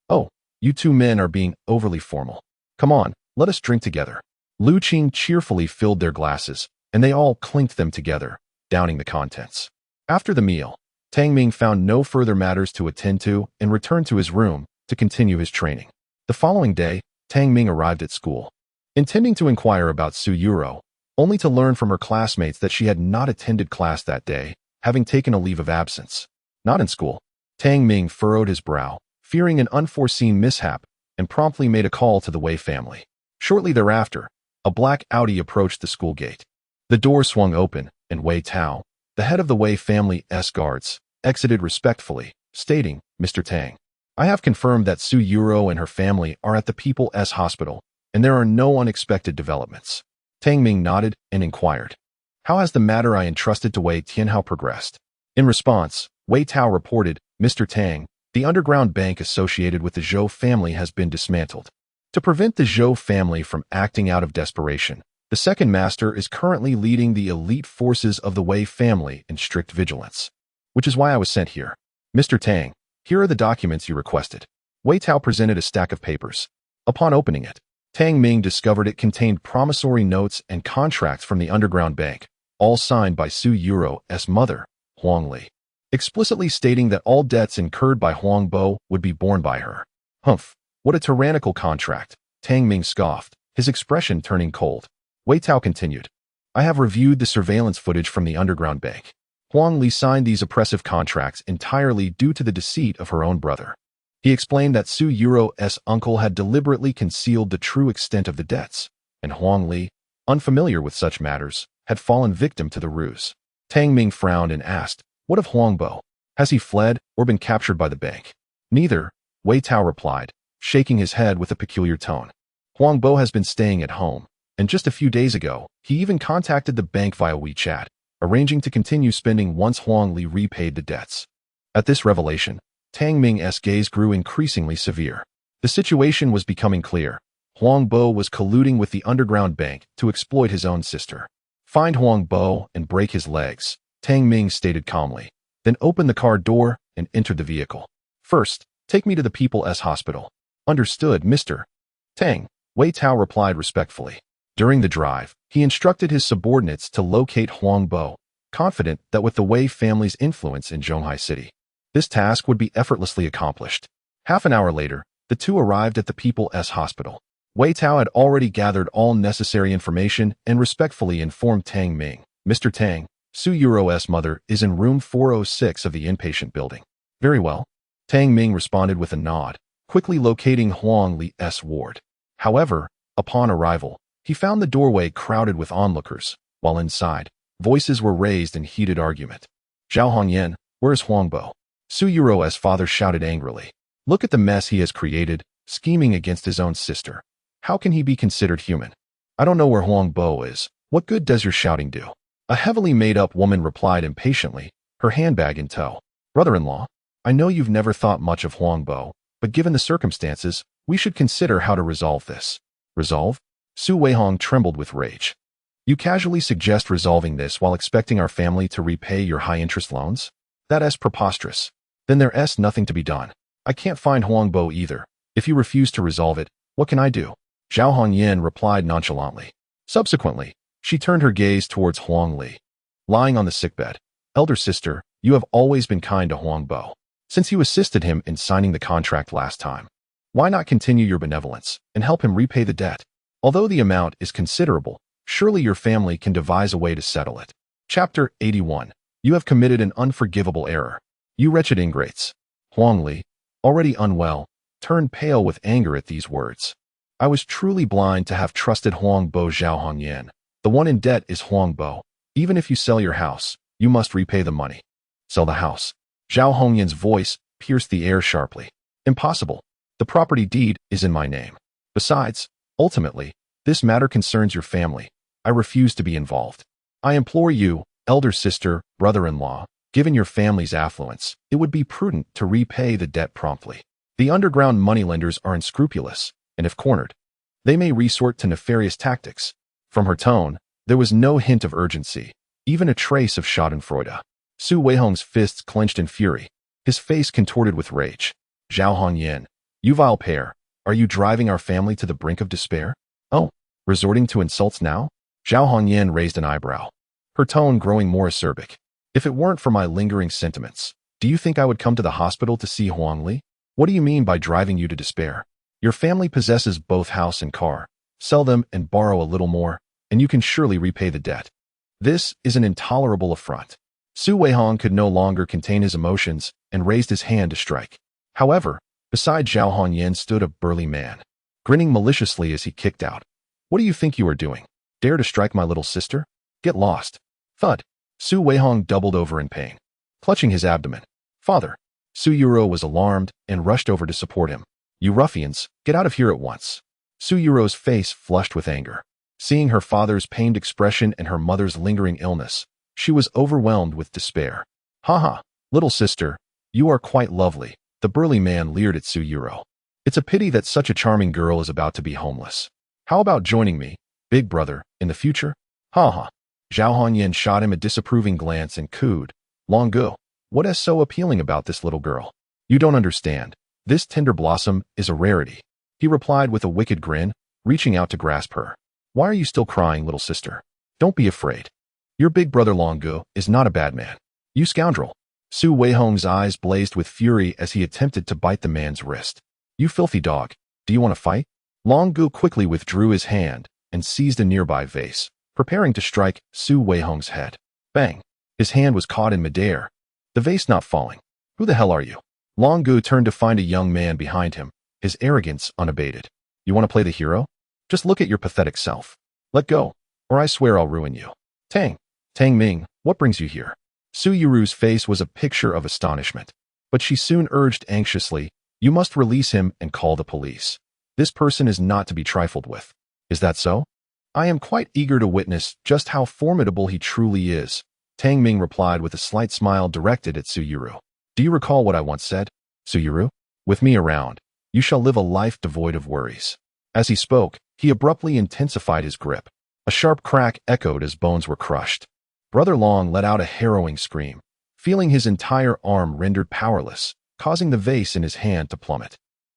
Oh, you two men are being overly formal. Come on, let us drink together. Lu Qing cheerfully filled their glasses, and they all clinked them together, downing the contents. After the meal, Tang Ming found no further matters to attend to and returned to his room to continue his training. The following day, Tang Ming arrived at school, intending to inquire about Su Yuro, only to learn from her classmates that she had not attended class that day, having taken a leave of absence. Not in school. Tang Ming furrowed his brow, fearing an unforeseen mishap, and promptly made a call to the Wei family. Shortly thereafter, a black Audi approached the school gate. The door swung open, and Wei Tao, the head of the Wei family's guards, exited respectfully, stating, Mr. Tang, I have confirmed that Su Yuro and her family are at the People's Hospital, and there are no unexpected developments. Tang Ming nodded and inquired, how has the matter I entrusted to Wei Tianhao progressed? In response, Wei Tao reported, Mr. Tang, the underground bank associated with the Zhou family has been dismantled. To prevent the Zhou family from acting out of desperation, the second master is currently leading the elite forces of the Wei family in strict vigilance. Which is why I was sent here. Mr. Tang, here are the documents you requested. Wei Tao presented a stack of papers. Upon opening it, Tang Ming discovered it contained promissory notes and contracts from the underground bank, all signed by Su Yuro's mother, Huang Li, explicitly stating that all debts incurred by Huang Bo would be borne by her. Humph, what a tyrannical contract, Tang Ming scoffed, his expression turning cold. Wei Tao continued, I have reviewed the surveillance footage from the underground bank. Huang Li signed these oppressive contracts entirely due to the deceit of her own brother. He explained that Su Yuro's uncle had deliberately concealed the true extent of the debts, and Huang Li, unfamiliar with such matters, had fallen victim to the ruse. Tang Ming frowned and asked, what of Huang Bo? Has he fled or been captured by the bank? Neither, Wei Tao replied, shaking his head with a peculiar tone. Huang Bo has been staying at home, and just a few days ago, he even contacted the bank via WeChat, arranging to continue spending once Huang Li repaid the debts. At this revelation, Tang Ming's gaze grew increasingly severe. The situation was becoming clear. Huang Bo was colluding with the underground bank to exploit his own sister. Find Huang Bo and break his legs, Tang Ming stated calmly, then opened the car door and entered the vehicle. First, take me to the People's Hospital. Understood, Mr. Tang, Wei Tao replied respectfully. During the drive, he instructed his subordinates to locate Huang Bo, confident that with the Wei family's influence in Zhonghai City, this task would be effortlessly accomplished. Half an hour later, the two arrived at the People's Hospital. Wei Tao had already gathered all necessary information and respectfully informed Tang Ming, Mr. Tang, Su Yuro's mother is in room 406 of the inpatient building. Very well. Tang Ming responded with a nod, quickly locating Huang Li's ward. However, upon arrival, he found the doorway crowded with onlookers, while inside, voices were raised in heated argument. Zhao Hongyan, where's Huang Bo? Su Yuro's father shouted angrily. Look at the mess he has created, scheming against his own sister. How can he be considered human? I don't know where Huang Bo is. What good does your shouting do? A heavily made-up woman replied impatiently, her handbag in tow. Brother-in-law, I know you've never thought much of Huang Bo, but given the circumstances, we should consider how to resolve this. Resolve? Su Weihong trembled with rage. You casually suggest resolving this while expecting our family to repay your high-interest loans? That's preposterous. Then there's nothing to be done. I can't find Huang Bo either. If you refuse to resolve it, what can I do? Zhao Hongyan replied nonchalantly. Subsequently, she turned her gaze towards Huang Li. Lying on the sickbed, elder sister, you have always been kind to Huang Bo, since you assisted him in signing the contract last time. Why not continue your benevolence and help him repay the debt? Although the amount is considerable, surely your family can devise a way to settle it. Chapter 81. You have committed an unforgivable error. You wretched ingrates. Huang Li, already unwell, turned pale with anger at these words. I was truly blind to have trusted Huang Bo Zhao Hongyan. The one in debt is Huang Bo. Even if you sell your house, you must repay the money. Sell the house. Zhao Hongyan's voice pierced the air sharply. Impossible. The property deed is in my name. Besides, ultimately, this matter concerns your family. I refuse to be involved. I implore you, elder sister, brother-in-law, given your family's affluence, it would be prudent to repay the debt promptly. The underground moneylenders are unscrupulous, and if cornered, they may resort to nefarious tactics. From her tone, there was no hint of urgency, even a trace of schadenfreude. Su Weihong's fists clenched in fury, his face contorted with rage. Zhao Hongyan, you vile pair, are you driving our family to the brink of despair? Oh, resorting to insults now? Zhao Hongyan raised an eyebrow, her tone growing more acerbic. If it weren't for my lingering sentiments, do you think I would come to the hospital to see Huang Li? What do you mean by driving you to despair? Your family possesses both house and car. Sell them and borrow a little more, and you can surely repay the debt. This is an intolerable affront. Su Weihong could no longer contain his emotions and raised his hand to strike. However, beside Zhao Hongyan stood a burly man, grinning maliciously as he kicked out. What do you think you are doing? Dare to strike my little sister? Get lost. Thud. Su Weihong doubled over in pain, clutching his abdomen. Father. Su Yuro was alarmed and rushed over to support him. You ruffians, get out of here at once. Su Yuro's face flushed with anger. Seeing her father's pained expression and her mother's lingering illness, she was overwhelmed with despair. Ha, little sister, you are quite lovely, the burly man leered at Su Yuro. It's a pity that such a charming girl is about to be homeless. How about joining me, big brother, in the future? Ha. Zhao Hongyan shot him a disapproving glance and cooed. Longu, what is so appealing about this little girl? You don't understand. This tender blossom is a rarity. He replied with a wicked grin, reaching out to grasp her. Why are you still crying, little sister? Don't be afraid. Your big brother Longu is not a bad man. You scoundrel. Su Weihong's eyes blazed with fury as he attempted to bite the man's wrist. You filthy dog. Do you want to fight? Longu quickly withdrew his hand and seized a nearby vase, preparing to strike Su Weihong's head. Bang! His hand was caught in midair, the vase not falling. Who the hell are you? Longu turned to find a young man behind him, his arrogance unabated. You want to play the hero? Just look at your pathetic self. Let go, or I swear I'll ruin you. Tang Ming, what brings you here? Su Yuru's face was a picture of astonishment, but she soon urged anxiously, you must release him and call the police. This person is not to be trifled with. Is that so? I am quite eager to witness just how formidable he truly is. Tang Ming replied with a slight smile directed at Su Yuru. Do you recall what I once said? Su Yuru, with me around, you shall live a life devoid of worries. As he spoke, he abruptly intensified his grip. A sharp crack echoed as bones were crushed. Brother Long let out a harrowing scream, feeling his entire arm rendered powerless, causing the vase in his hand to plummet.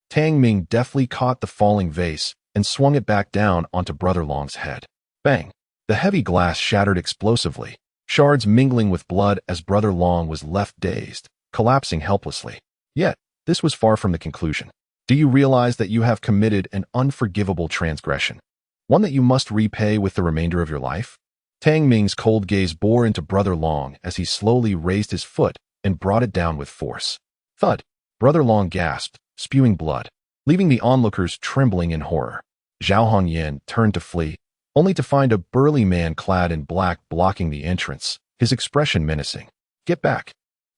Tang Ming deftly caught the falling vase and swung it back down onto Brother Long's head. Bang! The heavy glass shattered explosively, shards mingling with blood as Brother Long was left dazed, collapsing helplessly. Yet, this was far from the conclusion. Do you realize that you have committed an unforgivable transgression? One that you must repay with the remainder of your life? Tang Ming's cold gaze bore into Brother Long as he slowly raised his foot and brought it down with force. Thud! Brother Long gasped, spewing blood, leaving the onlookers trembling in horror. Zhao Hongyan turned to flee, only to find a burly man clad in black blocking the entrance, his expression menacing. Get back!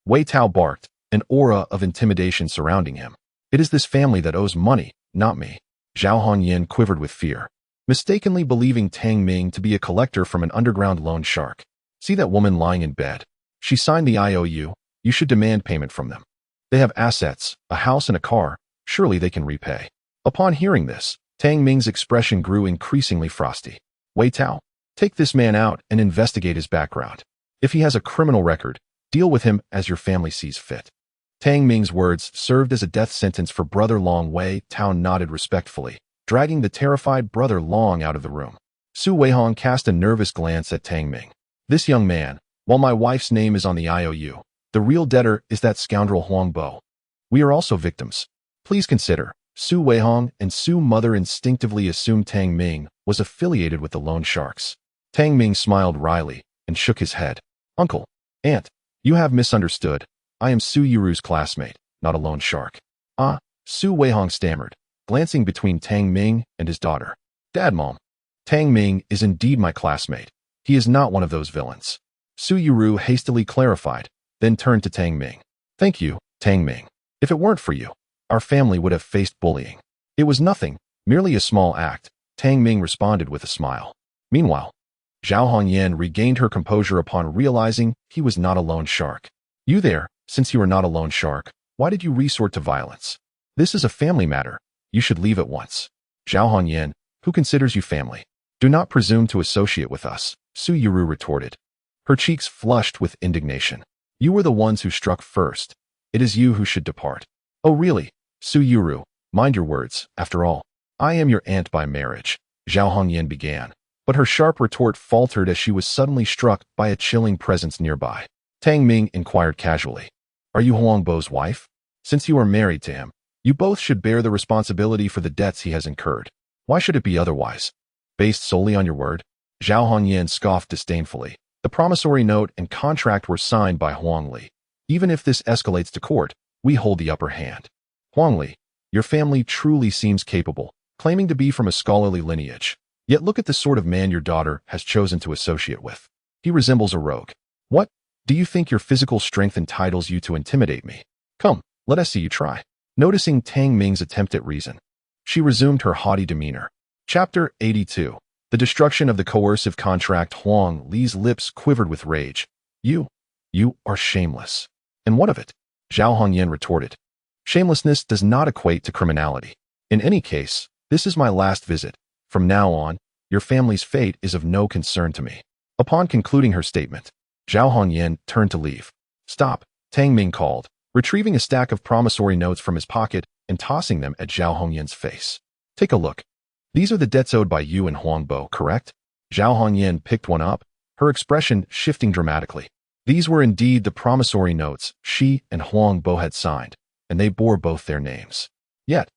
Wei Tao barked, an aura of intimidation surrounding him. It is this family that owes money, not me. Zhao Hongyan quivered with fear, mistakenly believing Tang Ming to be a collector from an underground loan shark. See that woman lying in bed? She signed the IOU. You should demand payment from them. They have assets, a house and a car. Surely they can repay. Upon hearing this, Tang Ming's expression grew increasingly frosty. Wei Tao, take this man out and investigate his background. If he has a criminal record, deal with him as your family sees fit. Tang Ming's words served as a death sentence for Brother Long. Wei Tao nodded respectfully, dragging the terrified Brother Long out of the room. Su Weihong cast a nervous glance at Tang Ming. This young man, while my wife's name is on the IOU, the real debtor is that scoundrel Huang Bo. We are also victims. Please consider, Su Weihong and Su Mother instinctively assumed Tang Ming was affiliated with the loan sharks. Tang Ming smiled wryly and shook his head. Uncle, Aunt, you have misunderstood. I am Su Yuru's classmate, not a loan shark. Ah, Su Weihong stammered, glancing between Tang Ming and his daughter. Dad, Mom. Tang Ming is indeed my classmate. He is not one of those villains. Su Yuru hastily clarified, then turned to Tang Ming. Thank you, Tang Ming. If it weren't for you, our family would have faced bullying. It was nothing, merely a small act, Tang Ming responded with a smile. Meanwhile, Zhao Hongyan regained her composure upon realizing he was not a loan shark. You there, since you are not a loan shark, why did you resort to violence? This is a family matter. You should leave at once. Zhao Hongyan, who considers you family? Do not presume to associate with us, Su Yuru retorted. Her cheeks flushed with indignation. You were the ones who struck first. It is you who should depart. Oh really, Su Yuru, mind your words. After all, I am your aunt by marriage, Zhao Hongyan began. But her sharp retort faltered as she was suddenly struck by a chilling presence nearby. Tang Ming inquired casually. Are you Huangbo's wife? Since you are married to him, you both should bear the responsibility for the debts he has incurred. Why should it be otherwise? Based solely on your word? Zhao Hongyan scoffed disdainfully. The promissory note and contract were signed by Huang Li. Even if this escalates to court, we hold the upper hand. Huang Li, your family truly seems capable, claiming to be from a scholarly lineage. Yet look at the sort of man your daughter has chosen to associate with. He resembles a rogue. What? Do you think your physical strength entitles you to intimidate me? Come, let us see you try. Noticing Tang Ming's attempt at reason, she resumed her haughty demeanor. Chapter 82. The destruction of the coercive contract. Huang Li's lips quivered with rage. You are shameless. And what of it? Zhao Hongyan retorted. Shamelessness does not equate to criminality. In any case, this is my last visit. From now on, your family's fate is of no concern to me. Upon concluding her statement, Zhao Hongyan turned to leave. Stop, Tang Ming called, retrieving a stack of promissory notes from his pocket and tossing them at Zhao Hongyan's face. Take a look. These are the debts owed by you and Huangbo, correct? Zhao Hongyan picked one up, her expression shifting dramatically. These were indeed the promissory notes she and Huangbo had signed, and they bore both their names. Yet,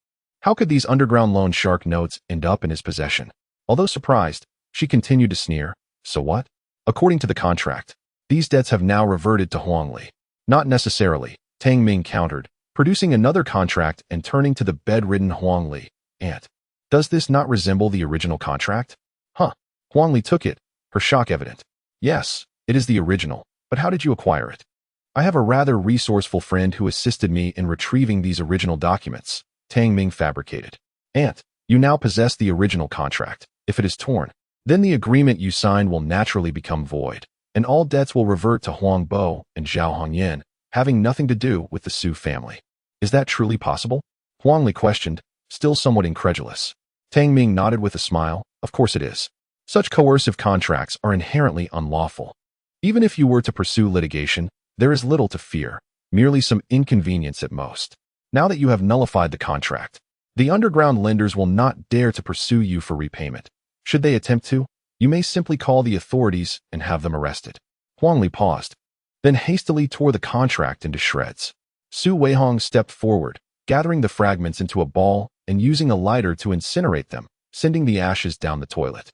how could these underground loan shark notes end up in his possession? Although surprised, she continued to sneer. So what? According to the contract, these debts have now reverted to Huang Li. Not necessarily, Tang Ming countered, producing another contract and turning to the bedridden Huang Li. Aunt, does this not resemble the original contract? Huh. Huang Li took it, her shock evident. Yes, it is the original, but how did you acquire it? I have a rather resourceful friend who assisted me in retrieving these original documents, Tang Ming fabricated. Aunt, you now possess the original contract. If it is torn, then the agreement you signed will naturally become void, and all debts will revert to Huangbo and Zhao Hongyan, having nothing to do with the Su family. Is that truly possible? Huang Li questioned, still somewhat incredulous. Tang Ming nodded with a smile. Of course it is. Such coercive contracts are inherently unlawful. Even if you were to pursue litigation, there is little to fear, merely some inconvenience at most. Now that you have nullified the contract, the underground lenders will not dare to pursue you for repayment. Should they attempt to, you may simply call the authorities and have them arrested. Huang Li paused, then hastily tore the contract into shreds. Su Weihong stepped forward, gathering the fragments into a ball and using a lighter to incinerate them, sending the ashes down the toilet.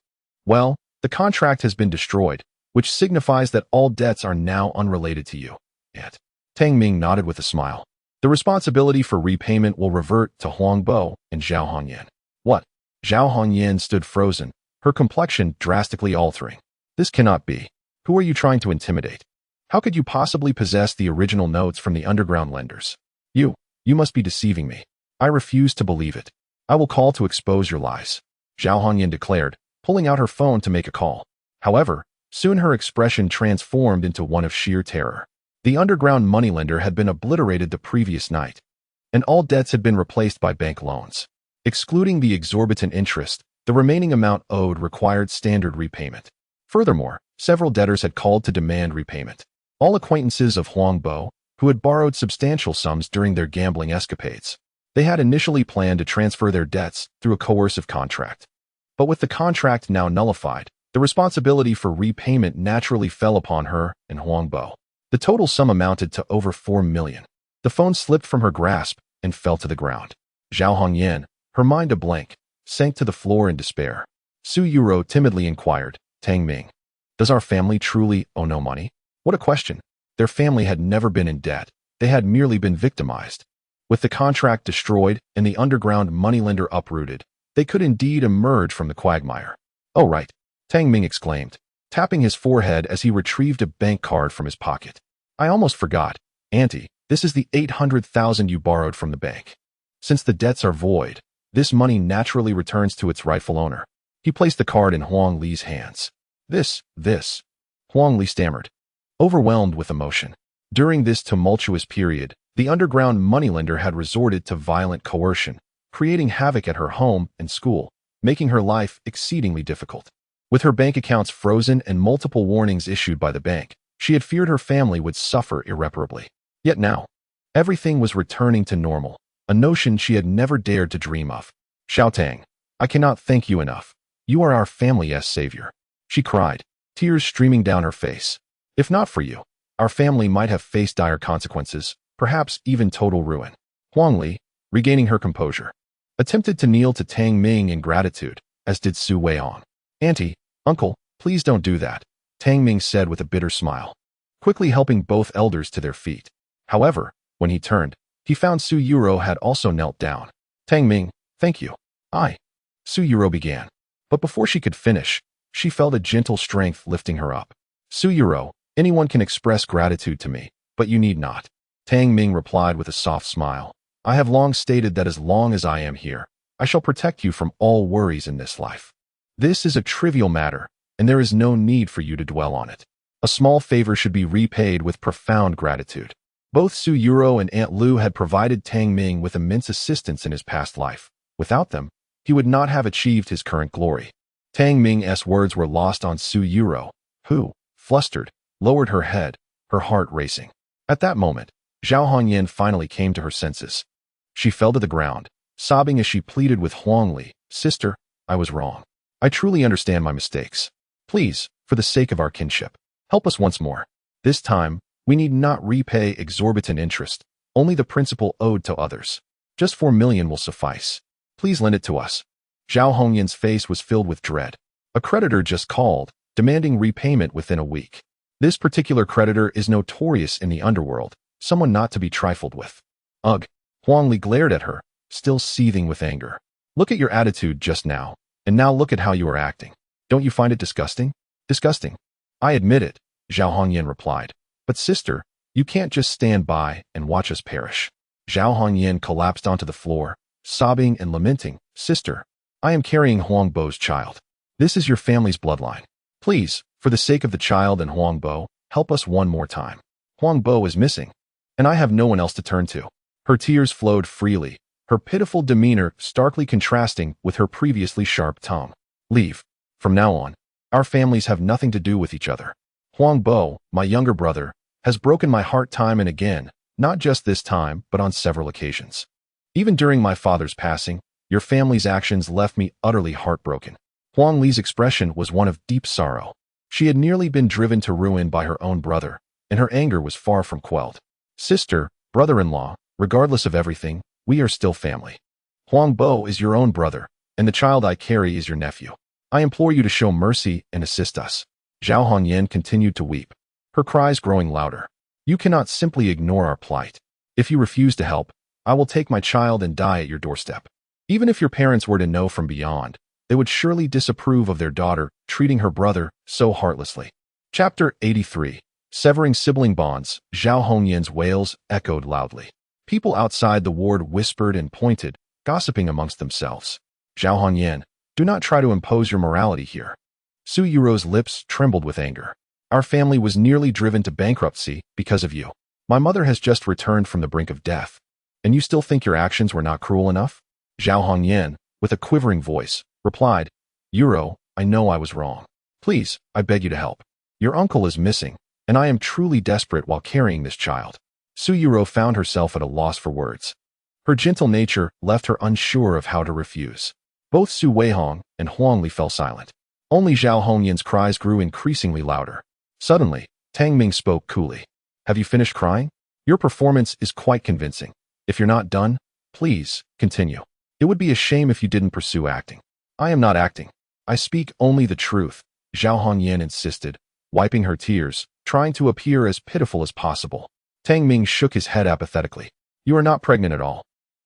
Well, the contract has been destroyed, which signifies that all debts are now unrelated to you. Aunt. Tang Ming nodded with a smile. The responsibility for repayment will revert to Huangbo and Zhao Hongyan. What? Zhao Hongyan stood frozen, her complexion drastically altering. This cannot be. Who are you trying to intimidate? How could you possibly possess the original notes from the underground lenders? You must be deceiving me. I refuse to believe it. I will call to expose your lies, Zhao Hongyan declared, pulling out her phone to make a call. However, soon her expression transformed into one of sheer terror. The underground moneylender had been obliterated the previous night, and all debts had been replaced by bank loans. Excluding the exorbitant interest, the remaining amount owed required standard repayment. Furthermore, several debtors had called to demand repayment. All acquaintances of Huangbo, who had borrowed substantial sums during their gambling escapades. They had initially planned to transfer their debts through a coercive contract. But with the contract now nullified, the responsibility for repayment naturally fell upon her and Huangbo. The total sum amounted to over 4 million. The phone slipped from her grasp and fell to the ground. Zhao Hongyan, her mind a blank, sank to the floor in despair. Su Yuro timidly inquired, Tang Ming, does our family truly owe no money? What a question. Their family had never been in debt. They had merely been victimized. With the contract destroyed and the underground moneylender uprooted, they could indeed emerge from the quagmire. "Oh right," Tang Ming exclaimed, tapping his forehead as he retrieved a bank card from his pocket. "I almost forgot. Auntie, this is the 800,000 you borrowed from the bank. Since the debts are void, this money naturally returns to its rightful owner." He placed the card in Huang Li's hands. This, Huang Li stammered, overwhelmed with emotion. During this tumultuous period, the underground moneylender had resorted to violent coercion, creating havoc at her home and school, making her life exceedingly difficult. With her bank accounts frozen and multiple warnings issued by the bank, she had feared her family would suffer irreparably. Yet now, everything was returning to normal, a notion she had never dared to dream of. "Xiaotang, I cannot thank you enough. You are our family's savior," she cried, tears streaming down her face. "If not for you, our family might have faced dire consequences, perhaps even total ruin." Huang Li, regaining her composure, attempted to kneel to Tang Ming in gratitude, as did Su Weihong. "Auntie, uncle, please don't do that," Tang Ming said with a bitter smile, quickly helping both elders to their feet. However, when he turned, he found Su Yuro had also knelt down. "Tang Ming, thank you." Su Yuro began. But before she could finish, she felt a gentle strength lifting her up. "Su Yuro, anyone can express gratitude to me, but you need not." Tang Ming replied with a soft smile. "I have long stated that as long as I am here, I shall protect you from all worries in this life. This is a trivial matter, and there is no need for you to dwell on it. A small favor should be repaid with profound gratitude." Both Su Yuro and Aunt Lu had provided Tang Ming with immense assistance in his past life. Without them, he would not have achieved his current glory. Tang Ming's words were lost on Su Yuro, who, flustered, lowered her head, her heart racing. At that moment, Zhao Hongyan finally came to her senses. She fell to the ground, sobbing as she pleaded with Huang Li, "Sister, I was wrong. I truly understand my mistakes. Please, for the sake of our kinship, help us once more. This time, we need not repay exorbitant interest, only the principal owed to others. Just 4 million will suffice. Please lend it to us." Zhao Hongyan's face was filled with dread. A creditor just called, demanding repayment within a week. This particular creditor is notorious in the underworld, someone not to be trifled with. "Ugh," Huang Li glared at her, still seething with anger. "Look at your attitude just now, and now look at how you are acting. Don't you find it disgusting?" "Disgusting. I admit it," Zhao Hongyan replied. "But sister, you can't just stand by and watch us perish." Zhao Hongyan collapsed onto the floor, sobbing and lamenting. "Sister, I am carrying Huang Bo's child. This is your family's bloodline. Please, for the sake of the child and Huang Bo, help us one more time. Huang Bo is missing, and I have no one else to turn to." Her tears flowed freely, her pitiful demeanor starkly contrasting with her previously sharp tone. "Leave. From now on, our families have nothing to do with each other. Huang Bo, my younger brother, has broken my heart time and again, not just this time, but on several occasions. Even during my father's passing, your family's actions left me utterly heartbroken." Huang Li's expression was one of deep sorrow. She had nearly been driven to ruin by her own brother, and her anger was far from quelled. "Sister, brother-in-law, regardless of everything, we are still family. Huang Bo is your own brother, and the child I carry is your nephew. I implore you to show mercy and assist us." Zhao Hongyan continued to weep, her cries growing louder. "You cannot simply ignore our plight. If you refuse to help, I will take my child and die at your doorstep." Even if your parents were to know from beyond, they would surely disapprove of their daughter treating her brother so heartlessly. Chapter 83. Severing Sibling Bonds. Zhao Hongyan's wails echoed loudly. People outside the ward whispered and pointed, gossiping amongst themselves. "Zhao Hongyan, do not try to impose your morality here." Su Yuro's lips trembled with anger. "Our family was nearly driven to bankruptcy because of you. My mother has just returned from the brink of death. And you still think your actions were not cruel enough?" Zhao Hongyan, with a quivering voice, replied, "Yuro, I know I was wrong. Please, I beg you to help. Your uncle is missing, and I am truly desperate while carrying this child." Su Yuro found herself at a loss for words. Her gentle nature left her unsure of how to refuse. Both Su Weihong and Huang Li fell silent. Only Zhao Hongyan's cries grew increasingly louder. Suddenly, Tang Ming spoke coolly. "Have you finished crying? Your performance is quite convincing. If you're not done, please, continue. It would be a shame if you didn't pursue acting." "I am not acting. I speak only the truth," Zhao Hongyan insisted, wiping her tears, trying to appear as pitiful as possible. Tang Ming shook his head apathetically. You are not pregnant at all.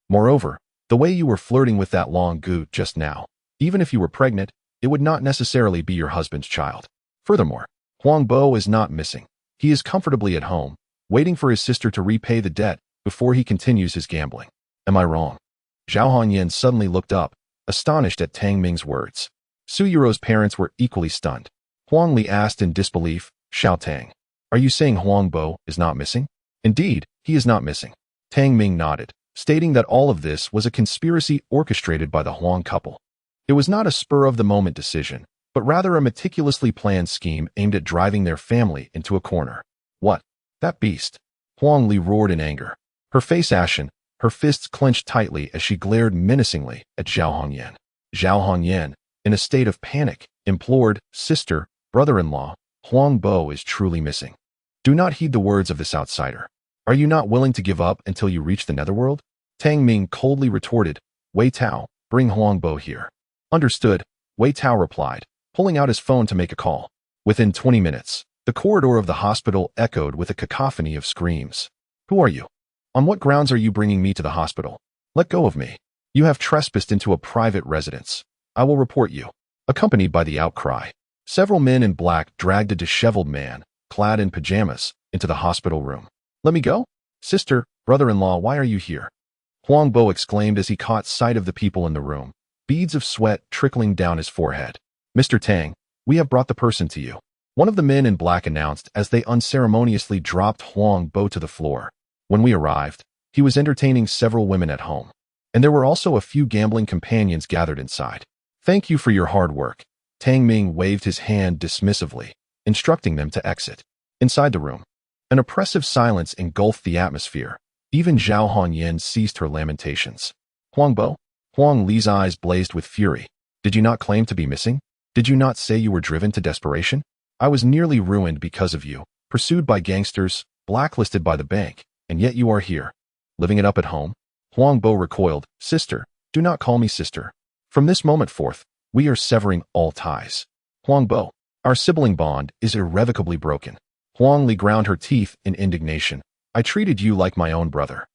Moreover, the way you were flirting with that long goot just now, even if you were pregnant, it would not necessarily be your husband's child. Furthermore, Huang Bo is not missing. He is comfortably at home, waiting for his sister to repay the debt before he continues his gambling. Am I wrong? Zhao Hongyan suddenly looked up, astonished at Tang Ming's words. Su Yuro's parents were equally stunned. Huang Li asked in disbelief, Xiao Tang, are you saying Huang Bo is not missing? Indeed, he is not missing. Tang Ming nodded, stating that all of this was a conspiracy orchestrated by the Huang couple. It was not a spur-of-the-moment decision, but rather a meticulously planned scheme aimed at driving their family into a corner. What? That beast! Huang Li roared in anger. Her face ashen, her fists clenched tightly as she glared menacingly at Zhao Hongyan. Zhao Hongyan, in a state of panic, implored, Sister, brother-in-law, Huang Bo is truly missing. Do not heed the words of this outsider. Are you not willing to give up until you reach the netherworld? Tang Ming coldly retorted, Wei Tao, bring Huang Bo here. Understood, Wei Tao replied, pulling out his phone to make a call. Within 20 minutes, the corridor of the hospital echoed with a cacophony of screams. Who are you? On what grounds are you bringing me to the hospital? Let go of me. You have trespassed into a private residence. I will report you. Accompanied by the outcry, several men in black dragged a disheveled man, clad in pajamas, into the hospital room. Let me go? Sister, brother-in-law, why are you here? Huang Bo exclaimed as he caught sight of the people in the room, beads of sweat trickling down his forehead. Mr. Tang, we have brought the person to you. One of the men in black announced as they unceremoniously dropped Huang Bo to the floor. When we arrived, he was entertaining several women at home, and there were also a few gambling companions gathered inside. Thank you for your hard work. Tang Ming waved his hand dismissively, instructing them to exit. Inside the room, an oppressive silence engulfed the atmosphere. Even Zhao Hongyan ceased her lamentations. Huang Bo? Huang Li's eyes blazed with fury. Did you not claim to be missing? Did you not say you were driven to desperation? I was nearly ruined because of you, pursued by gangsters, blacklisted by the bank, and yet you are here, living it up at home? Huang Bo recoiled. Sister, do not call me sister. From this moment forth, we are severing all ties. Huang Bo, our sibling bond is irrevocably broken. Huang Li ground her teeth in indignation. I treated you like my own brother.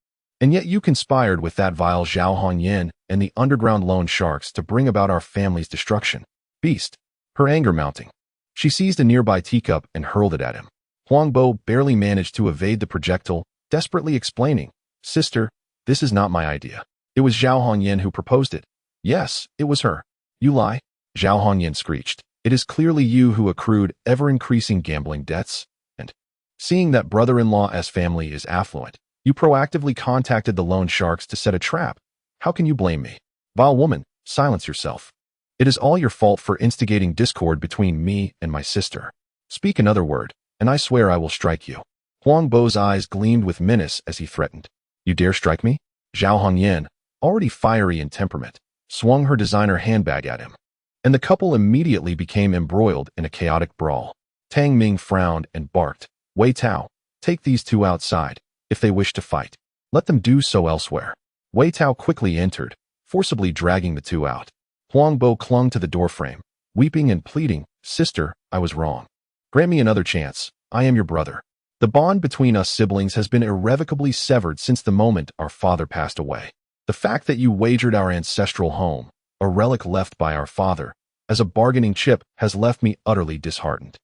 And yet you conspired with that vile Zhao Hongyan and the underground loan sharks to bring about our family's destruction. Beast. Her anger mounting, she seized a nearby teacup and hurled it at him. Huang Bo barely managed to evade the projectile, desperately explaining, Sister, this is not my idea. It was Zhao Hongyan who proposed it. Yes, it was her. You lie, Zhao Hongyan screeched. It is clearly you who accrued ever-increasing gambling debts, and, seeing that brother-in-law's family is affluent, you proactively contacted the loan sharks to set a trap. How can you blame me? Vile woman, silence yourself. It is all your fault for instigating discord between me and my sister. Speak another word, and I swear I will strike you. Huang Bo's eyes gleamed with menace as he threatened. You dare strike me? Zhao Hongyan, already fiery in temperament, swung her designer handbag at him, and the couple immediately became embroiled in a chaotic brawl. Tang Ming frowned and barked, Wei Tao, take these two outside. If they wish to fight, let them do so elsewhere. Wei Tao quickly entered, forcibly dragging the two out. Huang Bo clung to the doorframe, weeping and pleading, Sister, I was wrong. Grant me another chance. I am your brother. The bond between us siblings has been irrevocably severed since the moment our father passed away. The fact that you wagered our ancestral home, a relic left by our father, as a bargaining chip has left me utterly disheartened.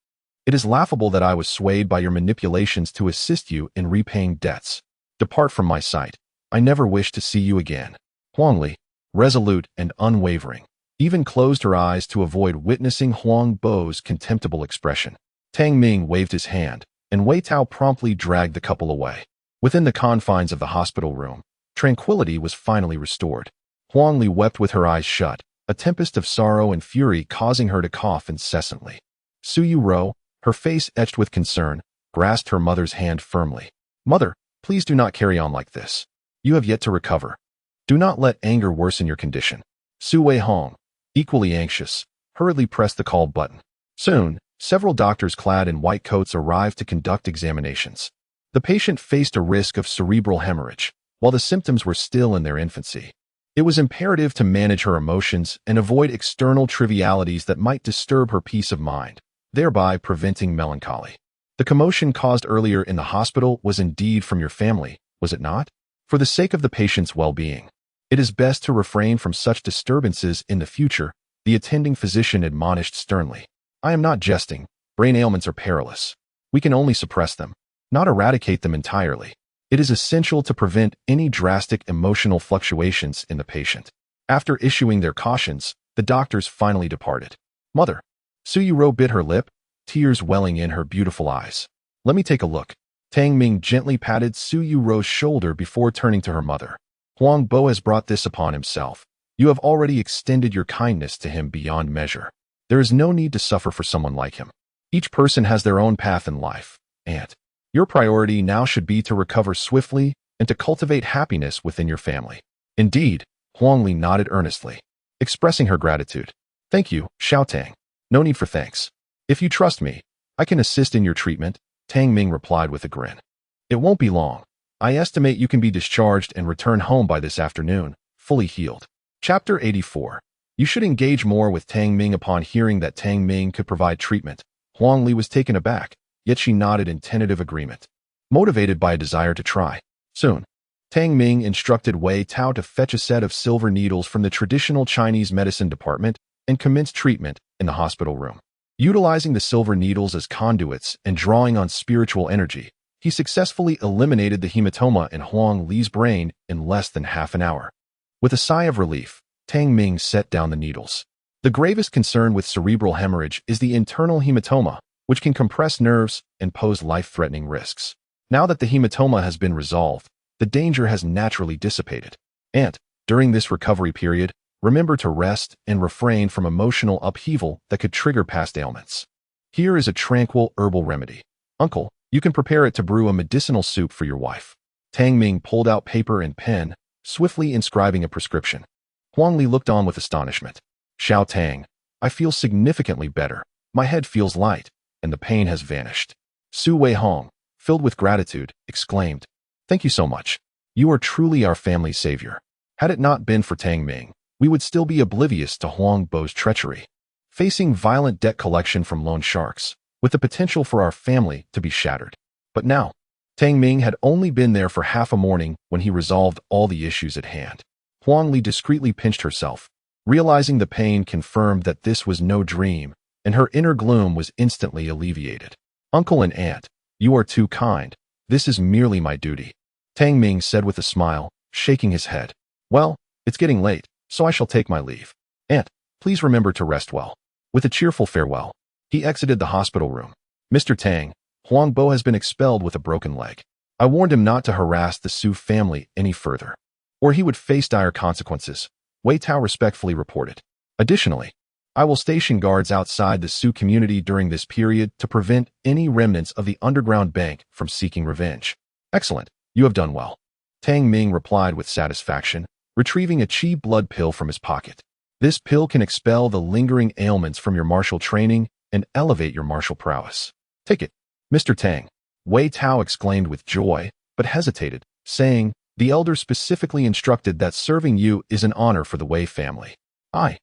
It is laughable that I was swayed by your manipulations to assist you in repaying debts. Depart from my sight. I never wish to see you again. Huang Li, resolute and unwavering, even closed her eyes to avoid witnessing Huang Bo's contemptible expression. Tang Ming waved his hand, and Wei Tao promptly dragged the couple away. Within the confines of the hospital room, tranquility was finally restored. Huang Li wept with her eyes shut, a tempest of sorrow and fury causing her to cough incessantly. Su Yuro, her face etched with concern, grasped her mother's hand firmly. Mother, please do not carry on like this. You have yet to recover. Do not let anger worsen your condition. Su Wei Hong, equally anxious, hurriedly pressed the call button. Soon, several doctors clad in white coats arrived to conduct examinations. The patient faced a risk of cerebral hemorrhage, while the symptoms were still in their infancy. It was imperative to manage her emotions and avoid external trivialities that might disturb her peace of mind, thereby preventing melancholy. The commotion caused earlier in the hospital was indeed from your family, was it not? For the sake of the patient's well-being, it is best to refrain from such disturbances in the future, the attending physician admonished sternly. I am not jesting. Brain ailments are perilous. We can only suppress them, not eradicate them entirely. It is essential to prevent any drastic emotional fluctuations in the patient. After issuing their cautions, the doctors finally departed. Mother. Suyuro bit her lip, tears welling in her beautiful eyes. Let me take a look. Tang Ming gently patted Suyuro's shoulder before turning to her mother. Huang Bo has brought this upon himself. You have already extended your kindness to him beyond measure. There is no need to suffer for someone like him. Each person has their own path in life, and your priority now should be to recover swiftly and to cultivate happiness within your family. Indeed, Huang Li nodded earnestly, expressing her gratitude. Thank you, Xiao Tang. No need for thanks. If you trust me, I can assist in your treatment, Tang Ming replied with a grin. It won't be long. I estimate you can be discharged and return home by this afternoon, fully healed. Chapter 84. You should engage more with Tang Ming. Upon hearing that Tang Ming could provide treatment, Huang Li was taken aback, yet she nodded in tentative agreement, motivated by a desire to try. Soon, Tang Ming instructed Wei Tao to fetch a set of silver needles from the traditional Chinese medicine department and commence treatment in the hospital room. Utilizing the silver needles as conduits and drawing on spiritual energy, he successfully eliminated the hematoma in Huang Li's brain in less than half an hour. With a sigh of relief, Tang Ming set down the needles. The gravest concern with cerebral hemorrhage is the internal hematoma, which can compress nerves and pose life-threatening risks. Now that the hematoma has been resolved, the danger has naturally dissipated. And, during this recovery period, remember to rest and refrain from emotional upheaval that could trigger past ailments. Here is a tranquil herbal remedy. Uncle, you can prepare it to brew a medicinal soup for your wife. Tang Ming pulled out paper and pen, swiftly inscribing a prescription. Huang Li looked on with astonishment. Xiao Tang, I feel significantly better. My head feels light, and the pain has vanished. Su Wei Hong, filled with gratitude, exclaimed, Thank you so much. You are truly our family's savior. Had it not been for Tang Ming, we would still be oblivious to Huang Bo's treachery, facing violent debt collection from loan sharks, with the potential for our family to be shattered. But now, Tang Ming had only been there for half a morning when he resolved all the issues at hand. Huang Li discreetly pinched herself, realizing the pain confirmed that this was no dream, and her inner gloom was instantly alleviated. Uncle and Aunt, you are too kind. This is merely my duty, Tang Ming said with a smile, shaking his head. Well, it's getting late, so I shall take my leave. Aunt, please remember to rest well. With a cheerful farewell, he exited the hospital room. Mr. Tang, Huang Bo has been expelled with a broken leg. I warned him not to harass the Su family any further, or he would face dire consequences, Wei Tao respectfully reported. Additionally, I will station guards outside the Su community during this period to prevent any remnants of the underground bank from seeking revenge. Excellent, you have done well, Tang Ming replied with satisfaction, retrieving a qi blood pill from his pocket. This pill can expel the lingering ailments from your martial training and elevate your martial prowess. Take it, Mr. Tang, Wei Tao exclaimed with joy, but hesitated, saying, the elder specifically instructed that serving you is an honor for the Wei family. I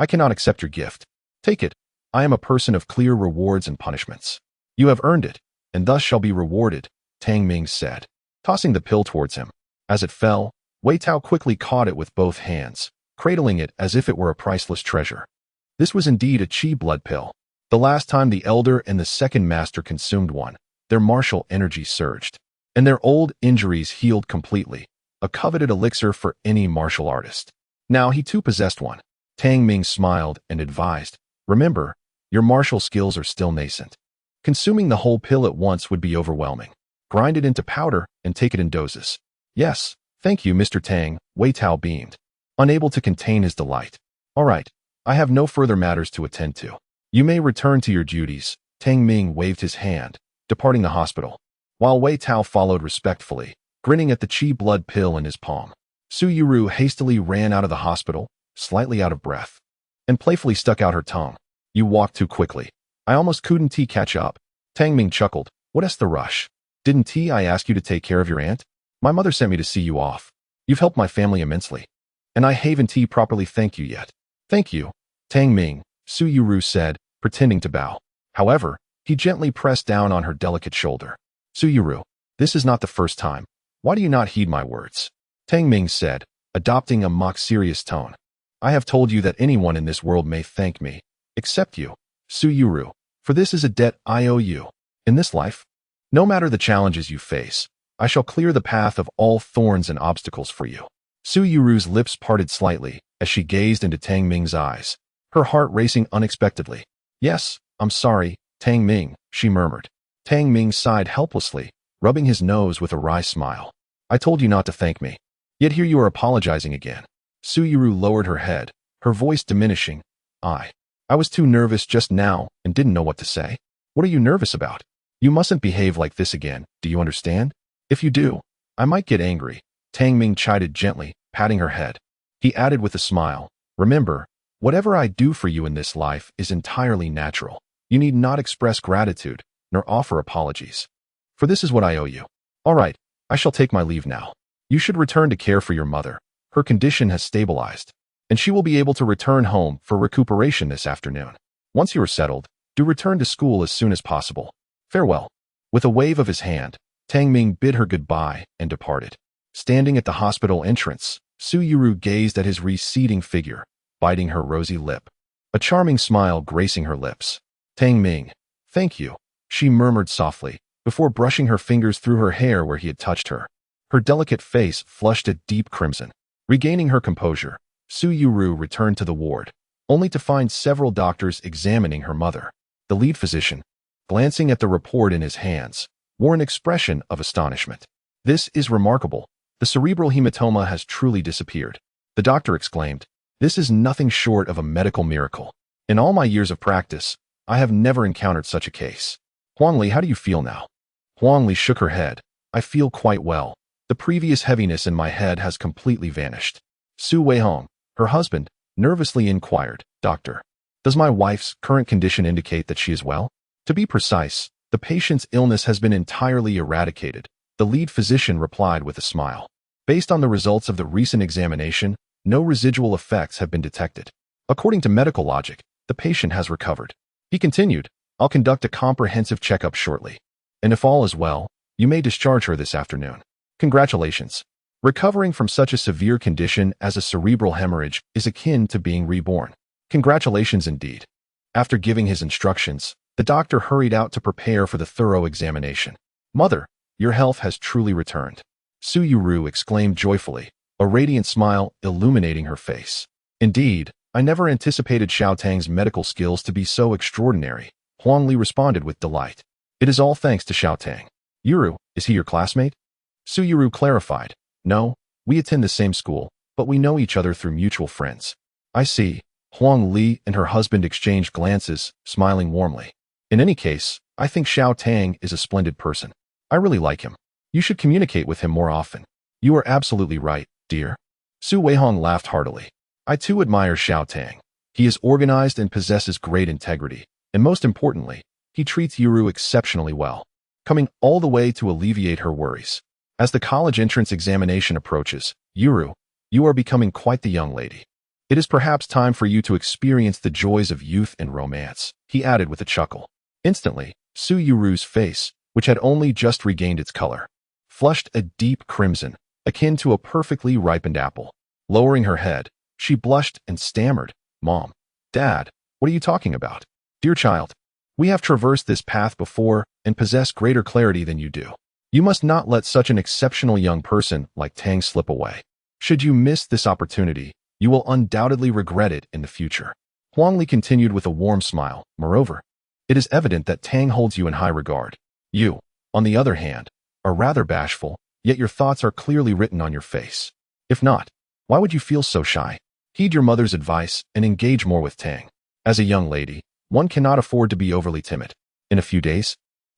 cannot accept your gift. Take it. I am a person of clear rewards and punishments. You have earned it, and thus shall be rewarded, Tang Ming said, tossing the pill towards him. As it fell, Wei Tao quickly caught it with both hands, cradling it as if it were a priceless treasure. This was indeed a qi blood pill. The last time the elder and the second master consumed one, their martial energy surged, and their old injuries healed completely, a coveted elixir for any martial artist. Now he too possessed one. Tang Ming smiled and advised, remember, your martial skills are still nascent. Consuming the whole pill at once would be overwhelming. Grind it into powder and take it in doses. Yes, thank you, Mr. Tang, Wei Tao beamed, unable to contain his delight. All right, I have no further matters to attend to. You may return to your duties. Tang Ming waved his hand, departing the hospital, while Wei Tao followed respectfully, grinning at the qi blood pill in his palm. Su Yuru hastily ran out of the hospital, slightly out of breath, and playfully stuck out her tongue. You walked too quickly. I almost couldn't catch up. Tang Ming chuckled. What's the rush? Didn't I ask you to take care of your aunt? My mother sent me to see you off. You've helped my family immensely, and I haven't properly thanked you yet. Thank you, Tang Ming, Su Yuru said, pretending to bow. However, he gently pressed down on her delicate shoulder. Su Yuru, this is not the first time. Why do you not heed my words? Tang Ming said, adopting a mock-serious tone. I have told you that anyone in this world may thank me, except you, Su Yuru, for this is a debt I owe you. In this life, no matter the challenges you face, I shall clear the path of all thorns and obstacles for you. Su Yuru's lips parted slightly as she gazed into Tang Ming's eyes, her heart racing unexpectedly. Yes, I'm sorry, Tang Ming, she murmured. Tang Ming sighed helplessly, rubbing his nose with a wry smile. I told you not to thank me. Yet here you are apologizing again. Su Yuru lowered her head, her voice diminishing. I was too nervous just now and didn't know what to say. What are you nervous about? You mustn't behave like this again, do you understand? If you do, I might get angry. Tang Ming chided gently, patting her head. He added with a smile, remember, whatever I do for you in this life is entirely natural. You need not express gratitude, nor offer apologies. For this is what I owe you. All right, I shall take my leave now. You should return to care for your mother. Her condition has stabilized, and she will be able to return home for recuperation this afternoon. Once you are settled, do return to school as soon as possible. Farewell. With a wave of his hand, Tang Ming bid her goodbye and departed. Standing at the hospital entrance, Su Yuru gazed at his receding figure, biting her rosy lip, a charming smile gracing her lips. Tang Ming, thank you, she murmured softly, before brushing her fingers through her hair where he had touched her. Her delicate face flushed a deep crimson. Regaining her composure, Su Yuru returned to the ward, only to find several doctors examining her mother. The lead physician, glancing at the report in his hands, wore an expression of astonishment. This is remarkable. The cerebral hematoma has truly disappeared. The doctor exclaimed, this is nothing short of a medical miracle. In all my years of practice, I have never encountered such a case. Huangli, how do you feel now? Huangli shook her head. I feel quite well. The previous heaviness in my head has completely vanished. Su Weihong, her husband, nervously inquired, Doctor, does my wife's current condition indicate that she is well? To be precise, the patient's illness has been entirely eradicated, the lead physician replied with a smile. Based on the results of the recent examination, no residual effects have been detected. According to medical logic, the patient has recovered. He continued, I'll conduct a comprehensive checkup shortly. And if all is well, you may discharge her this afternoon. Congratulations. Recovering from such a severe condition as a cerebral hemorrhage is akin to being reborn. Congratulations indeed. After giving his instructions, the doctor hurried out to prepare for the thorough examination. Mother, your health has truly returned. Su Yuru exclaimed joyfully, a radiant smile illuminating her face. Indeed, I never anticipated Xiao Tang's medical skills to be so extraordinary. Huangli responded with delight. It is all thanks to Xiao Tang. Yuru, is he your classmate? Su Yuru clarified, no, we attend the same school, but we know each other through mutual friends. I see. Huang Li and her husband exchanged glances, smiling warmly. In any case, I think Xiao Tang is a splendid person. I really like him. You should communicate with him more often. You are absolutely right, dear. Su Weihong laughed heartily. I too admire Xiao Tang. He is organized and possesses great integrity, and most importantly, he treats Yuru exceptionally well, coming all the way to alleviate her worries. As the college entrance examination approaches, Yuru, you are becoming quite the young lady. It is perhaps time for you to experience the joys of youth and romance, he added with a chuckle. Instantly, Su Yuru's face, which had only just regained its color, flushed a deep crimson, akin to a perfectly ripened apple. Lowering her head, she blushed and stammered, Mom, Dad, what are you talking about? Dear child, we have traversed this path before and possess greater clarity than you do. You must not let such an exceptional young person like Tang slip away. Should you miss this opportunity, you will undoubtedly regret it in the future. Huangli continued with a warm smile. Moreover, it is evident that Tang holds you in high regard. You, on the other hand, are rather bashful, yet your thoughts are clearly written on your face. If not, why would you feel so shy? Heed your mother's advice and engage more with Tang. As a young lady, one cannot afford to be overly timid. In a few days,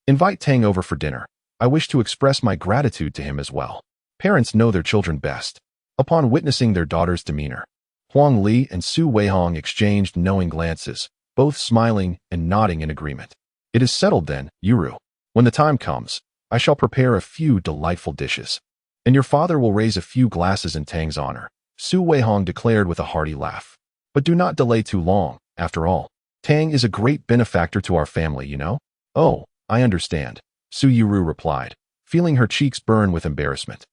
invite Tang over for dinner. I wish to express my gratitude to him as well. Parents know their children best. Upon witnessing their daughter's demeanor, Huang Li and Su Weihong exchanged knowing glances, both smiling and nodding in agreement. It is settled then, Yuru. When the time comes, I shall prepare a few delightful dishes. And your father will raise a few glasses in Tang's honor, Su Weihong declared with a hearty laugh. But do not delay too long, after all. Tang is a great benefactor to our family, you know? Oh, I understand, Su Yuru replied, feeling her cheeks burn with embarrassment.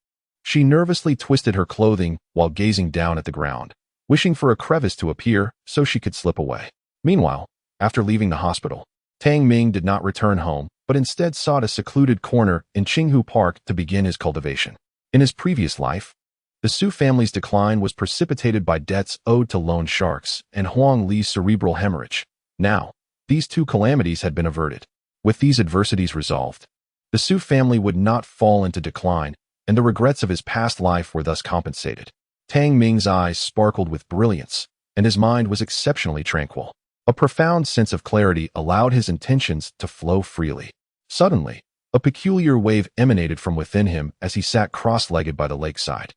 She nervously twisted her clothing while gazing down at the ground, wishing for a crevice to appear so she could slip away. Meanwhile, after leaving the hospital, Tang Ming did not return home, but instead sought a secluded corner in Qinghu Park to begin his cultivation. In his previous life, the Su family's decline was precipitated by debts owed to loan sharks and Huang Li's cerebral hemorrhage. Now, these two calamities had been averted. With these adversities resolved, the Su family would not fall into decline, and the regrets of his past life were thus compensated. Tang Ming's eyes sparkled with brilliance, and his mind was exceptionally tranquil. A profound sense of clarity allowed his intentions to flow freely. Suddenly, a peculiar wave emanated from within him as he sat cross-legged by the lakeside,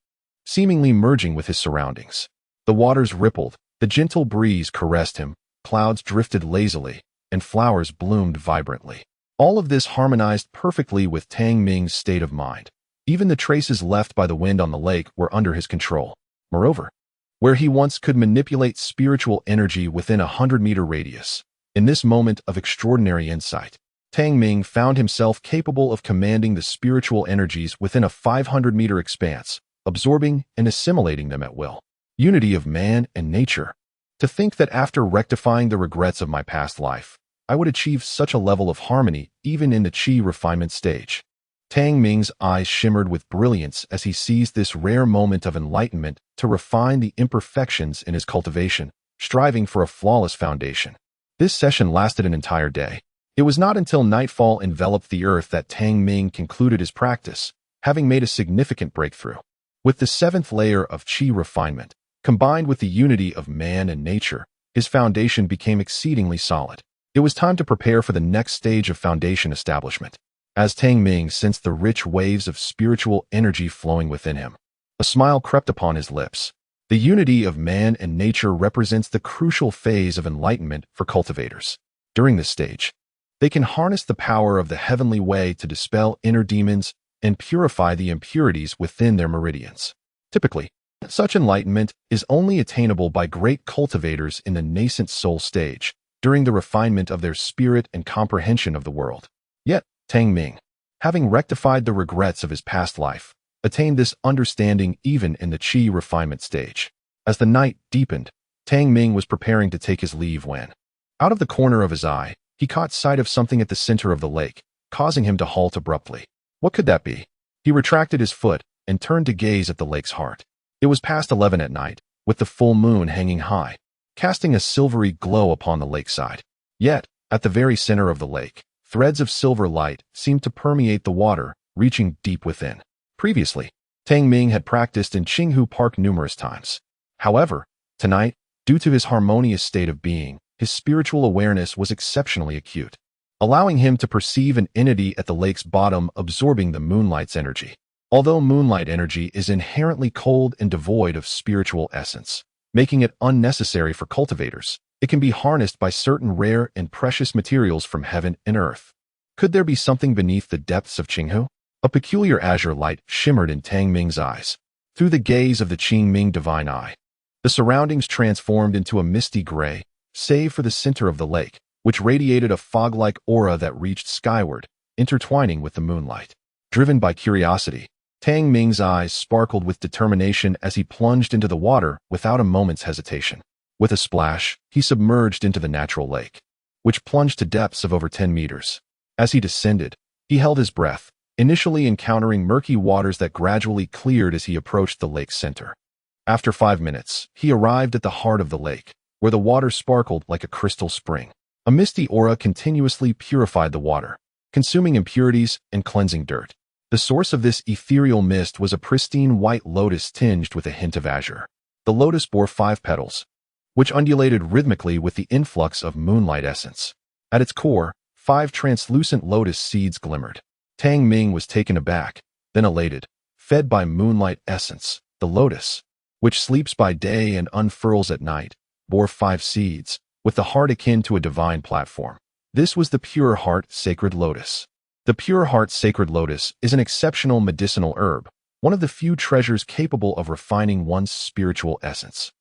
seemingly merging with his surroundings. The waters rippled, the gentle breeze caressed him, clouds drifted lazily, and flowers bloomed vibrantly. All of this harmonized perfectly with Tang Ming's state of mind. Even the traces left by the wind on the lake were under his control. Moreover, where he once could manipulate spiritual energy within a 100-meter radius, in this moment of extraordinary insight, Tang Ming found himself capable of commanding the spiritual energies within a 500-meter expanse, absorbing and assimilating them at will. Unity of man and nature. To think that after rectifying the regrets of my past life, I would achieve such a level of harmony even in the qi refinement stage. Tang Ming's eyes shimmered with brilliance as he seized this rare moment of enlightenment to refine the imperfections in his cultivation, striving for a flawless foundation. This session lasted an entire day. It was not until nightfall enveloped the earth that Tang Ming concluded his practice, having made a significant breakthrough. With the seventh layer of qi refinement, combined with the unity of man and nature, his foundation became exceedingly solid. It was time to prepare for the next stage of foundation establishment. As Tang Ming sensed the rich waves of spiritual energy flowing within him, a smile crept upon his lips. The unity of man and nature represents the crucial phase of enlightenment for cultivators. During this stage, they can harness the power of the heavenly way to dispel inner demons and purify the impurities within their meridians. Typically, such enlightenment is only attainable by great cultivators in the nascent soul stage, during the refinement of their spirit and comprehension of the world. Yet, Tang Ming, having rectified the regrets of his past life, attained this understanding even in the qi refinement stage. As the night deepened, Tang Ming was preparing to take his leave when, out of the corner of his eye, he caught sight of something at the center of the lake, causing him to halt abruptly. What could that be? He retracted his foot and turned to gaze at the lake's heart. It was past 11 at night, with the full moon hanging high, casting a silvery glow upon the lakeside. Yet, at the very center of the lake, threads of silver light seemed to permeate the water, reaching deep within. Previously, Tang Ming had practiced in Qinghu Park numerous times. However, tonight, due to his harmonious state of being, his spiritual awareness was exceptionally acute, allowing him to perceive an entity at the lake's bottom absorbing the moonlight's energy. Although moonlight energy is inherently cold and devoid of spiritual essence, making it unnecessary for cultivators, it can be harnessed by certain rare and precious materials from heaven and earth. Could there be something beneath the depths of Qinghu? A peculiar azure light shimmered in Tang Ming's eyes. Through the gaze of the Qing Ming divine eye, the surroundings transformed into a misty gray, save for the center of the lake, which radiated a fog-like aura that reached skyward, intertwining with the moonlight. Driven by curiosity, Tang Ming's eyes sparkled with determination as he plunged into the water without a moment's hesitation. With a splash, he submerged into the natural lake, which plunged to depths of over 10 meters. As he descended, he held his breath, initially encountering murky waters that gradually cleared as he approached the lake's center. After 5 minutes, he arrived at the heart of the lake, where the water sparkled like a crystal spring. A misty aura continuously purified the water, consuming impurities and cleansing dirt. The source of this ethereal mist was a pristine white lotus tinged with a hint of azure. The lotus bore 5 petals, which undulated rhythmically with the influx of moonlight essence. At its core, 5 translucent lotus seeds glimmered. Tang Ming was taken aback, then elated. Fed by moonlight essence, the lotus, which sleeps by day and unfurls at night, bore 5 seeds, with the heart akin to a divine platform. This was the pure heart sacred lotus. The pure heart sacred lotus is an exceptional medicinal herb, one of the few treasures capable of refining one's spiritual essence.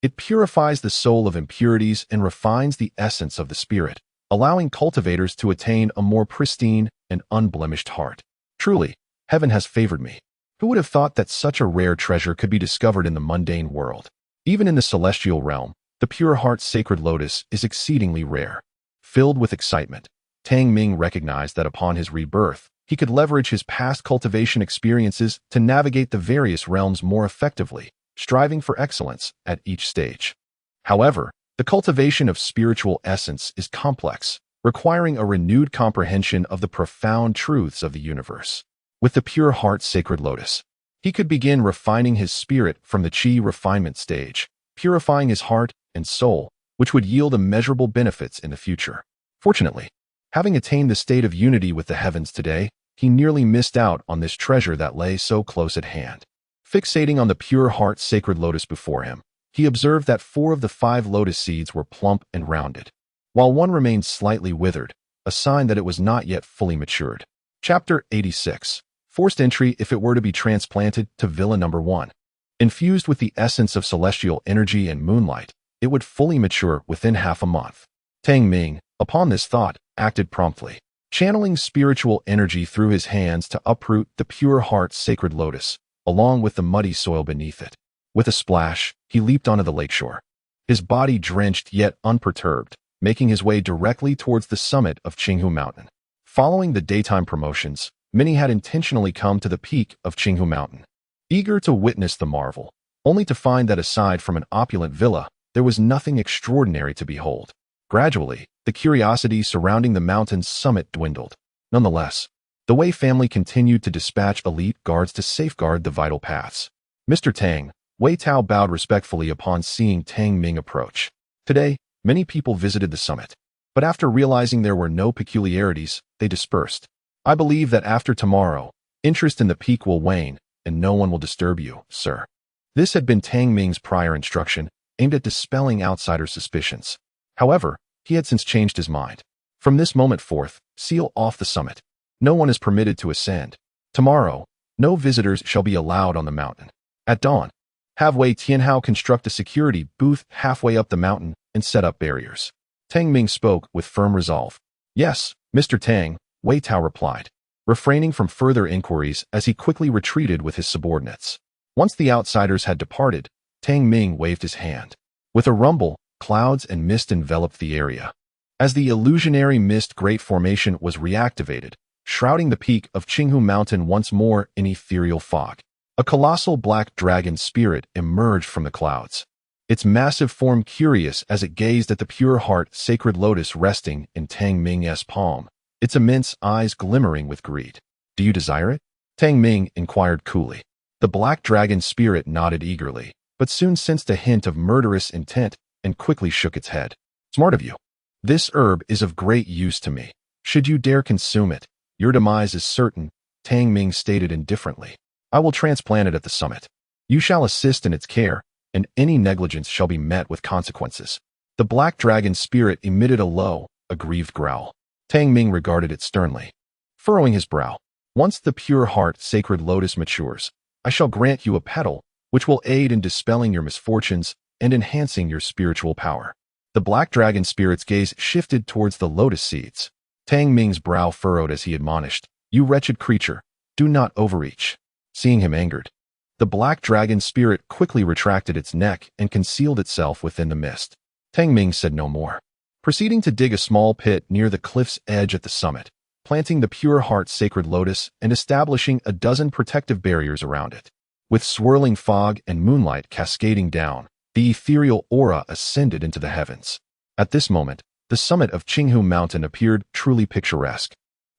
It purifies the soul of impurities and refines the essence of the spirit, allowing cultivators to attain a more pristine and unblemished heart. Truly, heaven has favored me. Who would have thought that such a rare treasure could be discovered in the mundane world? Even in the celestial realm, the pure heart sacred lotus is exceedingly rare. Filled with excitement, Tang Ming recognized that upon his rebirth, he could leverage his past cultivation experiences to navigate the various realms more effectively, striving for excellence at each stage. However, the cultivation of spiritual essence is complex, requiring a renewed comprehension of the profound truths of the universe. With the pure heart sacred lotus, he could begin refining his spirit from the chi refinement stage, purifying his heart and soul, which would yield immeasurable benefits in the future. Fortunately, having attained the state of unity with the heavens today, he nearly missed out on this treasure that lay so close at hand. Fixating on the pure heart sacred lotus before him, he observed that 4 of the 5 lotus seeds were plump and rounded, while one remained slightly withered, a sign that it was not yet fully matured. Chapter 86. Forced entry if it were to be transplanted to Villa Number 1. Infused with the essence of celestial energy and moonlight, it would fully mature within half a month. Tang Ming, upon this thought, acted promptly, channeling spiritual energy through his hands to uproot the pure heart sacred lotus, along with the muddy soil beneath it. With a splash, he leaped onto the lakeshore, his body drenched yet unperturbed, making his way directly towards the summit of Qinghu Mountain. Following the daytime promotions, many had intentionally come to the peak of Qinghu Mountain, eager to witness the marvel, only to find that aside from an opulent villa, there was nothing extraordinary to behold. Gradually, the curiosity surrounding the mountain's summit dwindled. Nonetheless, the Wei family continued to dispatch elite guards to safeguard the vital paths. Mr. Tang, Wei Tao bowed respectfully upon seeing Tang Ming approach. Today, many people visited the summit, but after realizing there were no peculiarities, they dispersed. I believe that after tomorrow, interest in the peak will wane, and no one will disturb you, sir. This had been Tang Ming's prior instruction, aimed at dispelling outsiders' suspicions. However, he had since changed his mind. From this moment forth, seal off the summit. No one is permitted to ascend. Tomorrow, no visitors shall be allowed on the mountain. At dawn, have Wei Tianhao construct a security booth halfway up the mountain and set up barriers. Tang Ming spoke with firm resolve. Yes, Mr. Tang, Wei Tao replied, refraining from further inquiries as he quickly retreated with his subordinates. Once the outsiders had departed, Tang Ming waved his hand. With a rumble, clouds and mist enveloped the area. As the illusionary mist great formation was reactivated, shrouding the peak of Qinghu Mountain once more in ethereal fog, a colossal black dragon spirit emerged from the clouds, its massive form curious as it gazed at the pure heart sacred lotus resting in Tang Ming's palm, its immense eyes glimmering with greed. Do you desire it? Tang Ming inquired coolly. The black dragon spirit nodded eagerly, but soon sensed a hint of murderous intent and quickly shook its head. Smart of you. This herb is of great use to me. Should you dare consume it, your demise is certain, Tang Ming stated indifferently. I will transplant it at the summit. You shall assist in its care, and any negligence shall be met with consequences. The black dragon spirit emitted a low, aggrieved growl. Tang Ming regarded it sternly, furrowing his brow. Once the pure heart sacred lotus matures, I shall grant you a petal, which will aid in dispelling your misfortunes and enhancing your spiritual power. The black dragon spirit's gaze shifted towards the lotus seeds. Tang Ming's brow furrowed as he admonished, You wretched creature, do not overreach. Seeing him angered, the black dragon spirit quickly retracted its neck and concealed itself within the mist. Tang Ming said no more, proceeding to dig a small pit near the cliff's edge at the summit, planting the pure heart sacred lotus and establishing a dozen protective barriers around it. With swirling fog and moonlight cascading down, the ethereal aura ascended into the heavens. At this moment, the summit of Qinghu Mountain appeared truly picturesque,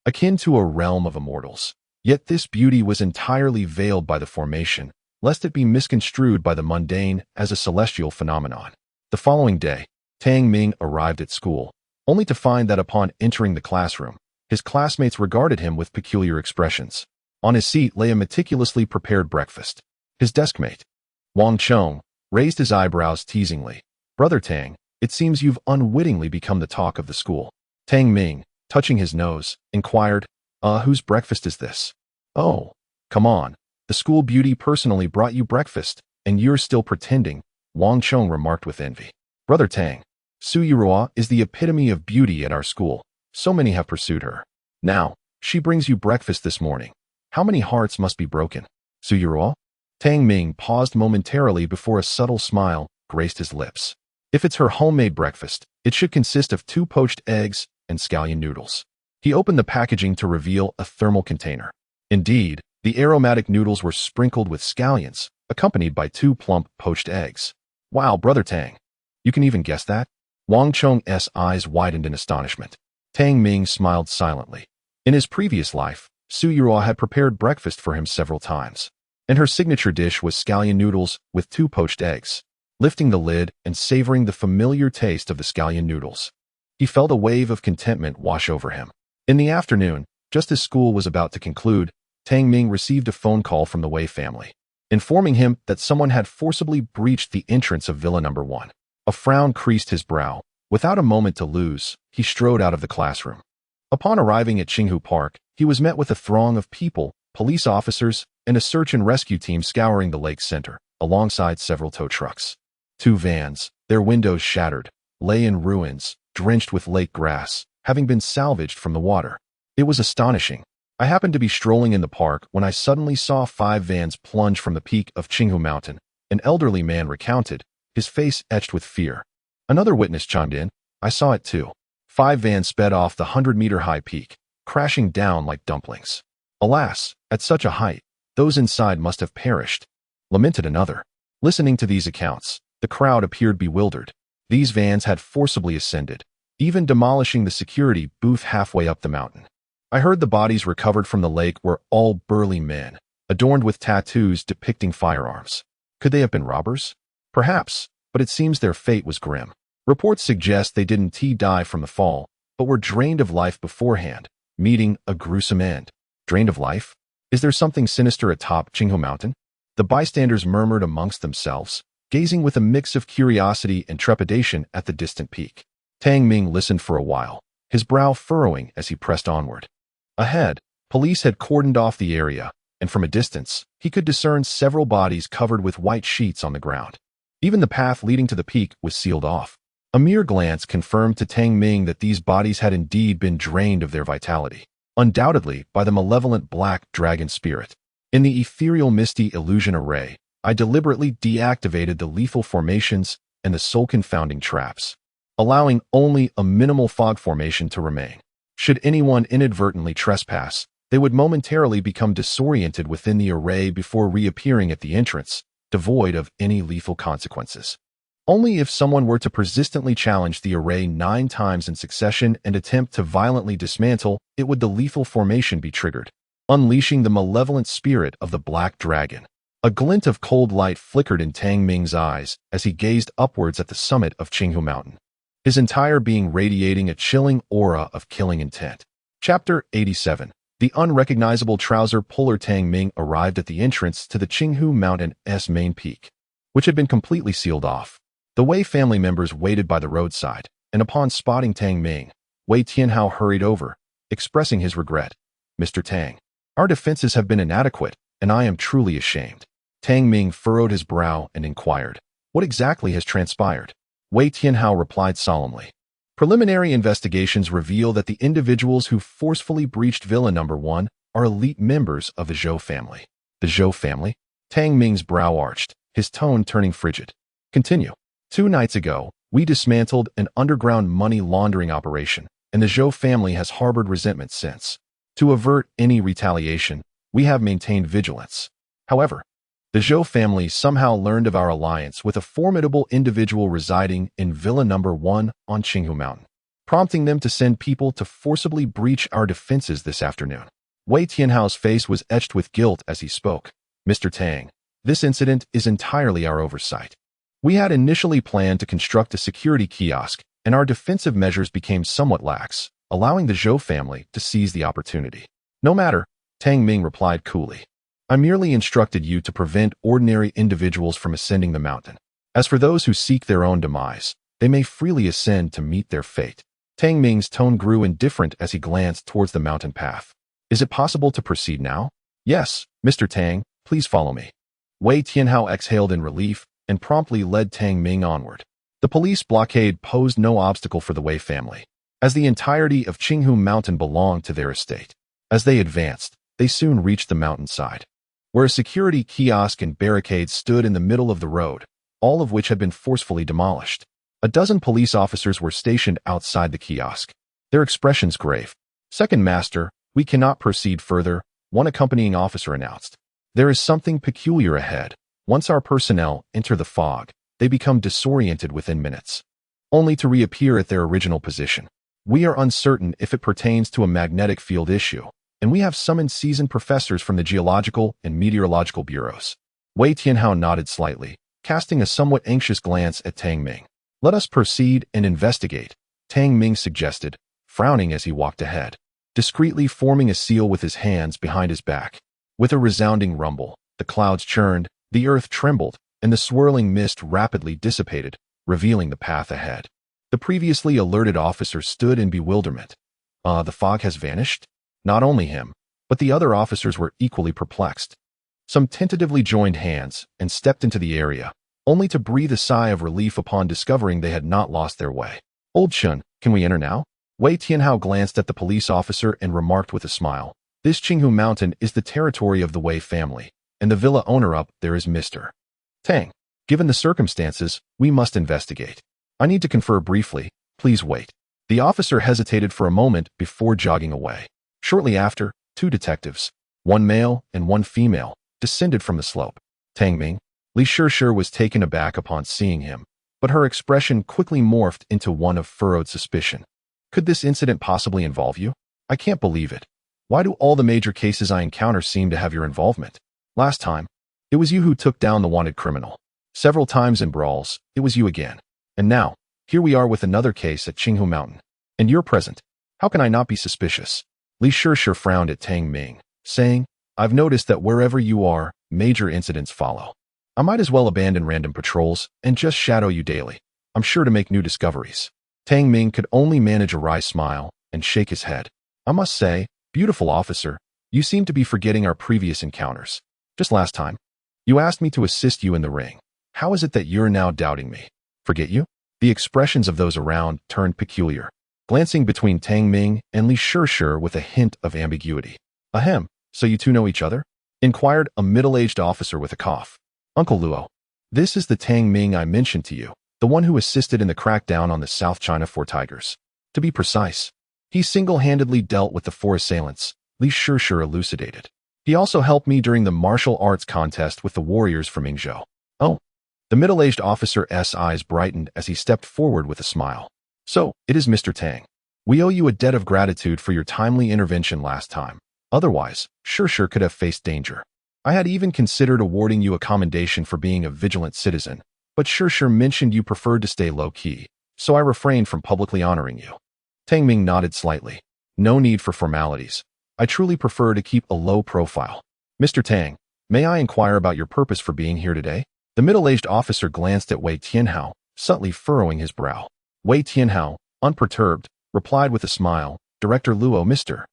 akin to a realm of immortals. Yet this beauty was entirely veiled by the formation, lest it be misconstrued by the mundane as a celestial phenomenon. The following day, Tang Ming arrived at school, only to find that upon entering the classroom, his classmates regarded him with peculiar expressions. On his seat lay a meticulously prepared breakfast. His deskmate, Wang Chong, raised his eyebrows teasingly. Brother Tang, it seems you've unwittingly become the talk of the school. Tang Ming, touching his nose, inquired, whose breakfast is this? Oh, come on. The school beauty personally brought you breakfast, and you're still pretending, Wang Chong remarked with envy. Brother Tang, Su Yirua is the epitome of beauty at our school. So many have pursued her. Now, she brings you breakfast this morning. How many hearts must be broken? Suyuro? Tang Ming paused momentarily before a subtle smile graced his lips. If it's her homemade breakfast, it should consist of 2 poached eggs and scallion noodles. He opened the packaging to reveal a thermal container. Indeed, the aromatic noodles were sprinkled with scallions, accompanied by 2 plump poached eggs. Wow, Brother Tang. You can even guess that? Wang Chong's eyes widened in astonishment. Tang Ming smiled silently. In his previous life, Suyuro had prepared breakfast for him several times, and her signature dish was scallion noodles with 2 poached eggs. Lifting the lid and savoring the familiar taste of the scallion noodles, he felt a wave of contentment wash over him. In the afternoon, just as school was about to conclude, Tang Ming received a phone call from the Wei family, informing him that someone had forcibly breached the entrance of Villa Number 1. A frown creased his brow. Without a moment to lose, he strode out of the classroom. Upon arriving at Qinghu Park, he was met with a throng of people, police officers, and a search and rescue team scouring the lake center, alongside several tow trucks. 2 vans, their windows shattered, lay in ruins, drenched with lake grass, having been salvaged from the water. It was astonishing. I happened to be strolling in the park when I suddenly saw 5 vans plunge from the peak of Qinghu Mountain, an elderly man recounted, his face etched with fear. Another witness chimed in, I saw it too. 5 vans sped off the 100-meter-high peak, crashing down like dumplings. Alas, at such a height, those inside must have perished, lamented another. Listening to these accounts, the crowd appeared bewildered. These vans had forcibly ascended, even demolishing the security booth halfway up the mountain. I heard the bodies recovered from the lake were all burly men, adorned with tattoos depicting firearms. Could they have been robbers? Perhaps, but it seems their fate was grim. Reports suggest they didn't die from the fall, but were drained of life beforehand, meeting a gruesome end. Drained of life? Is there something sinister atop Qinghu Mountain? The bystanders murmured amongst themselves, gazing with a mix of curiosity and trepidation at the distant peak. Tang Ming listened for a while, his brow furrowing as he pressed onward. Ahead, police had cordoned off the area, and from a distance, he could discern several bodies covered with white sheets on the ground. Even the path leading to the peak was sealed off. A mere glance confirmed to Tang Ming that these bodies had indeed been drained of their vitality, undoubtedly by the malevolent black dragon spirit. In the ethereal misty illusion array, I deliberately deactivated the lethal formations and the soul-confounding traps, allowing only a minimal fog formation to remain. Should anyone inadvertently trespass, they would momentarily become disoriented within the array before reappearing at the entrance, devoid of any lethal consequences. Only if someone were to persistently challenge the array 9 times in succession and attempt to violently dismantle it would the lethal formation be triggered, unleashing the malevolent spirit of the black dragon. A glint of cold light flickered in Tang Ming's eyes as he gazed upwards at the summit of Qinghu Mountain, his entire being radiating a chilling aura of killing intent. Chapter 87. The unrecognizable trouser puller. Tang Ming arrived at the entrance to the Qinghu Mountain's main peak, which had been completely sealed off. The Wei family members waited by the roadside, and upon spotting Tang Ming, Wei Tianhao hurried over, expressing his regret. Mr. Tang, our defenses have been inadequate, and I am truly ashamed. Tang Ming furrowed his brow and inquired, what exactly has transpired? Wei Tianhao replied solemnly. Preliminary investigations reveal that the individuals who forcefully breached Villa Number 1 are elite members of the Zhou family. The Zhou family? Tang Ming's brow arched, his tone turning frigid. Continue. 2 nights ago, we dismantled an underground money laundering operation, and the Zhou family has harbored resentment since. To avert any retaliation, we have maintained vigilance. However, the Zhou family somehow learned of our alliance with a formidable individual residing in Villa Number 1 on Qinghu Mountain, prompting them to send people to forcibly breach our defenses this afternoon. Wei Tianhao's face was etched with guilt as he spoke. Mr. Tang, this incident is entirely our oversight. We had initially planned to construct a security kiosk, and our defensive measures became somewhat lax, allowing the Zhou family to seize the opportunity. No matter, Tang Ming replied coolly. I merely instructed you to prevent ordinary individuals from ascending the mountain. As for those who seek their own demise, they may freely ascend to meet their fate. Tang Ming's tone grew indifferent as he glanced towards the mountain path. Is it possible to proceed now? Yes, Mr. Tang, please follow me. Wei Tianhao exhaled in relief and promptly led Tang Ming onward. The police blockade posed no obstacle for the Wei family, as the entirety of Qinghu Mountain belonged to their estate. As they advanced, they soon reached the mountainside. where a security kiosk and barricades stood in the middle of the road, all of which had been forcefully demolished. A dozen police officers were stationed outside the kiosk, their expressions grave. "Second Master, we cannot proceed further," one accompanying officer announced. "There is something peculiar ahead. Once our personnel enter the fog, they become disoriented within minutes, only to reappear at their original position. We are uncertain if it pertains to a magnetic field issue, and we have summoned seasoned professors from the geological and meteorological bureaus." Wei Tianhao nodded slightly, casting a somewhat anxious glance at Tang Ming. "Let us proceed and investigate," Tang Ming suggested, frowning as he walked ahead, discreetly forming a seal with his hands behind his back. With a resounding rumble, the clouds churned, the earth trembled, and the swirling mist rapidly dissipated, revealing the path ahead. The previously alerted officer stood in bewilderment. The fog has vanished? Not only him, but the other officers were equally perplexed. Some tentatively joined hands and stepped into the area, only to breathe a sigh of relief upon discovering they had not lost their way. "Old Chun, can we enter now?" Wei Tianhao glanced at the police officer and remarked with a smile. "This Qinghu Mountain is the territory of the Wei family, and the villa owner up there is Mr. Tang. Given the circumstances, we must investigate. I need to confer briefly. Please wait." The officer hesitated for a moment before jogging away. Shortly after, two detectives, one male and one female, descended from the slope. Tang Ming. Li Shishir was taken aback upon seeing him, but her expression quickly morphed into one of furrowed suspicion. "Could this incident possibly involve you? I can't believe it. Why do all the major cases I encounter seem to have your involvement? Last time, it was you who took down the wanted criminal. Several times in brawls, it was you again. And now, here we are with another case at Qinghu Mountain. And you're present. How can I not be suspicious?" Li Shishir frowned at Tang Ming, saying, "I've noticed that wherever you are, major incidents follow. I might as well abandon random patrols and just shadow you daily. I'm sure to make new discoveries." Tang Ming could only manage a wry smile and shake his head. "I must say, beautiful officer, you seem to be forgetting our previous encounters. Just last time, you asked me to assist you in the ring. How is it that you're now doubting me?" "Forget you?" The expressions of those around turned peculiar, glancing between Tang Ming and Li Shishir with a hint of ambiguity. "Ahem, so you two know each other?" inquired a middle-aged officer with a cough. "Uncle Luo, this is the Tang Ming I mentioned to you, the one who assisted in the crackdown on the South China Four Tigers. To be precise, he single-handedly dealt with the four assailants," Li Shishir elucidated. "He also helped me during the martial arts contest with the warriors from Yingzhou." "Oh." The middle-aged officer's eyes brightened as he stepped forward with a smile. "So, it is Mr. Tang. We owe you a debt of gratitude for your timely intervention last time. Otherwise, Shishir could have faced danger. I had even considered awarding you a commendation for being a vigilant citizen, but Shishir mentioned you preferred to stay low-key, so I refrained from publicly honoring you." Tang Ming nodded slightly. "No need for formalities. I truly prefer to keep a low profile. Mr. Tang, may I inquire about your purpose for being here today?" The middle-aged officer glanced at Wei Tianhao, subtly furrowing his brow. Wei Tianhao, unperturbed, replied with a smile, "Director Luo, Mr.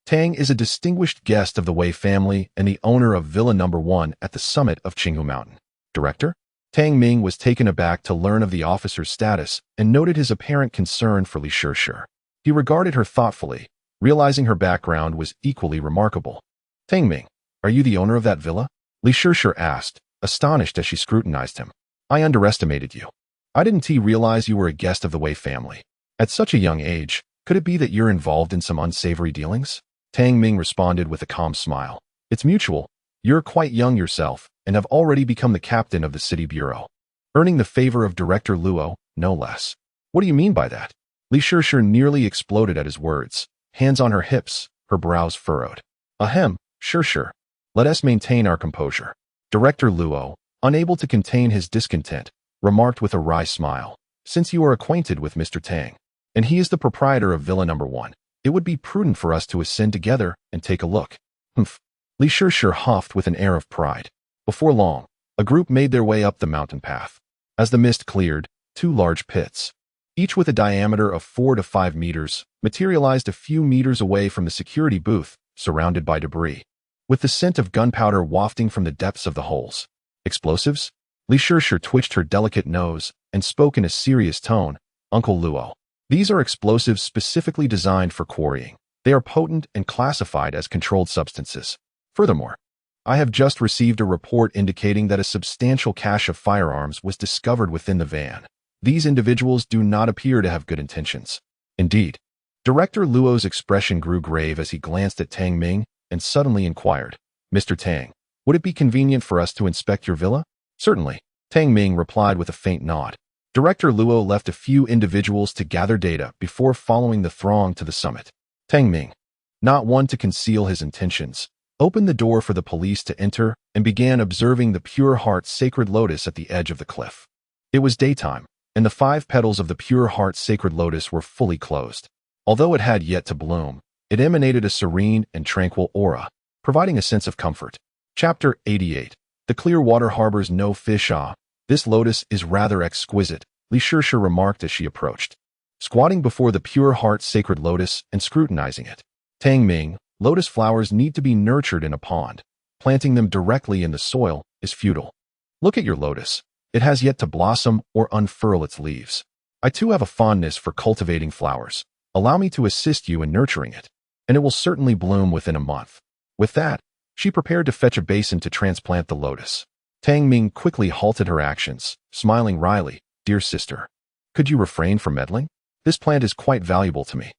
Tang is a distinguished guest of the Wei family and the owner of Villa No. 1 at the summit of Qinghu Mountain." "Director?" Tang Ming was taken aback to learn of the officer's status and noted his apparent concern for Li Shishir. He regarded her thoughtfully, realizing her background was equally remarkable. "Tang Ming, are you the owner of that villa?" Li Shishir asked, astonished as she scrutinized him. "I underestimated you. I didn't realize you were a guest of the Wei family. At such a young age, could it be that you're involved in some unsavory dealings?" Tang Ming responded with a calm smile. "It's mutual. You're quite young yourself and have already become the captain of the city bureau, earning the favor of Director Luo, no less." "What do you mean by that?" Li Shishir nearly exploded at his words, hands on her hips, her brows furrowed. "Ahem, Shishir. Let us maintain our composure." Director Luo, unable to contain his discontent, remarked with a wry smile, "Since you are acquainted with Mr. Tang, and he is the proprietor of Villa No. 1, it would be prudent for us to ascend together and take a look." "Humph." Li Shishir huffed with an air of pride. Before long, a group made their way up the mountain path. As the mist cleared, two large pits, each with a diameter of 4 to 5 meters, materialized a few meters away from the security booth, surrounded by debris, with the scent of gunpowder wafting from the depths of the holes. "Explosives?" Li Shishir twitched her delicate nose and spoke in a serious tone. "Uncle Luo, these are explosives specifically designed for quarrying. They are potent and classified as controlled substances. Furthermore, I have just received a report indicating that a substantial cache of firearms was discovered within the van. These individuals do not appear to have good intentions. Indeed. Director Luo's expression grew grave as he glanced at Tang Ming and suddenly inquired, Mr. Tang, would it be convenient for us to inspect your villa? Certainly, Tang Ming replied with a faint nod. Director Luo left a few individuals to gather data before following the throng to the summit. Tang Ming, not one to conceal his intentions, opened the door for the police to enter and began observing the Pure Heart Sacred Lotus at the edge of the cliff. It was daytime, and the 5 petals of the Pure Heart Sacred Lotus were fully closed. Although it had yet to bloom, it emanated a serene and tranquil aura, providing a sense of comfort. Chapter 88. The clear water harbors no fish. This lotus is rather exquisite, Li Shishir remarked as she approached. Squatting before the Pure Heart Sacred Lotus and scrutinizing it. Tang Ming, lotus flowers need to be nurtured in a pond. Planting them directly in the soil is futile. Look at your lotus. It has yet to blossom or unfurl its leaves. I too have a fondness for cultivating flowers. Allow me to assist you in nurturing it, and it will certainly bloom within a month. With that, she prepared to fetch a basin to transplant the lotus. Tang Ming quickly halted her actions, smiling wryly. Dear sister, could you refrain from meddling? This plant is quite valuable to me.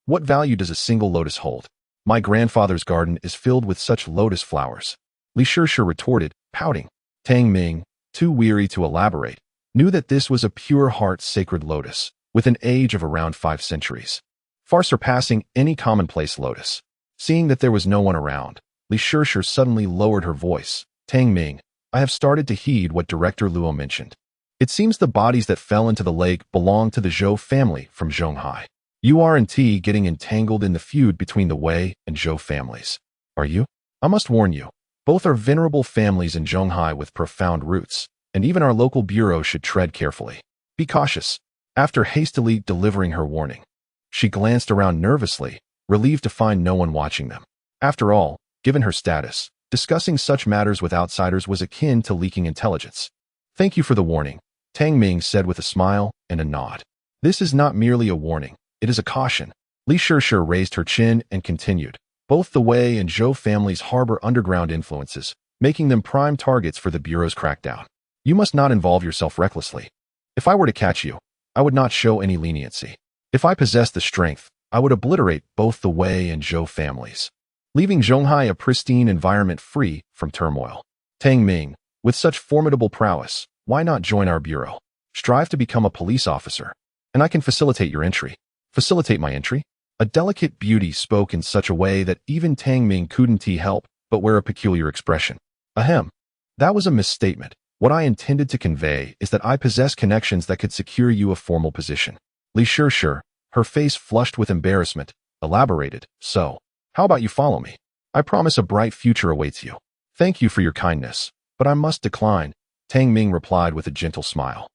What value does a single lotus hold? My grandfather's garden is filled with such lotus flowers. Li Shishir retorted, pouting. Tang Ming, too weary to elaborate, knew that this was a Pure Heart Sacred Lotus, with an age of around 5 centuries, far surpassing any commonplace lotus. Seeing that there was no one around, Li Shishir suddenly lowered her voice. Tang Ming, I have started to heed what Director Luo mentioned. It seems the bodies that fell into the lake belong to the Zhou family from Zhonghai. You are indeed getting entangled in the feud between the Wei and Zhou families. Are you? I must warn you, both are venerable families in Zhonghai with profound roots, and even our local bureau should tread carefully. Be cautious. After hastily delivering her warning, she glanced around nervously, relieved to find no one watching them. After all, given her status, discussing such matters with outsiders was akin to leaking intelligence. Thank you for the warning, Tang Ming said with a smile and a nod. This is not merely a warning, it is a caution. Li Shishir raised her chin and continued. Both the Wei and Zhou families harbor underground influences, making them prime targets for the Bureau's crackdown. You must not involve yourself recklessly. If I were to catch you, I would not show any leniency. If I possessed the strength, I would obliterate both the Wei and Zhou families, leaving Zhonghai a pristine environment free from turmoil. Tang Ming, with such formidable prowess, why not join our bureau? Strive to become a police officer, and I can facilitate your entry. Facilitate my entry? A delicate beauty spoke in such a way that even Tang Ming couldn't help but wear a peculiar expression. Ahem. That was a misstatement. What I intended to convey is that I possess connections that could secure you a formal position. Li Shishir, her face flushed with embarrassment, elaborated, so, how about you follow me? I promise a bright future awaits you. Thank you for your kindness, but I must decline, Tang Ming replied with a gentle smile,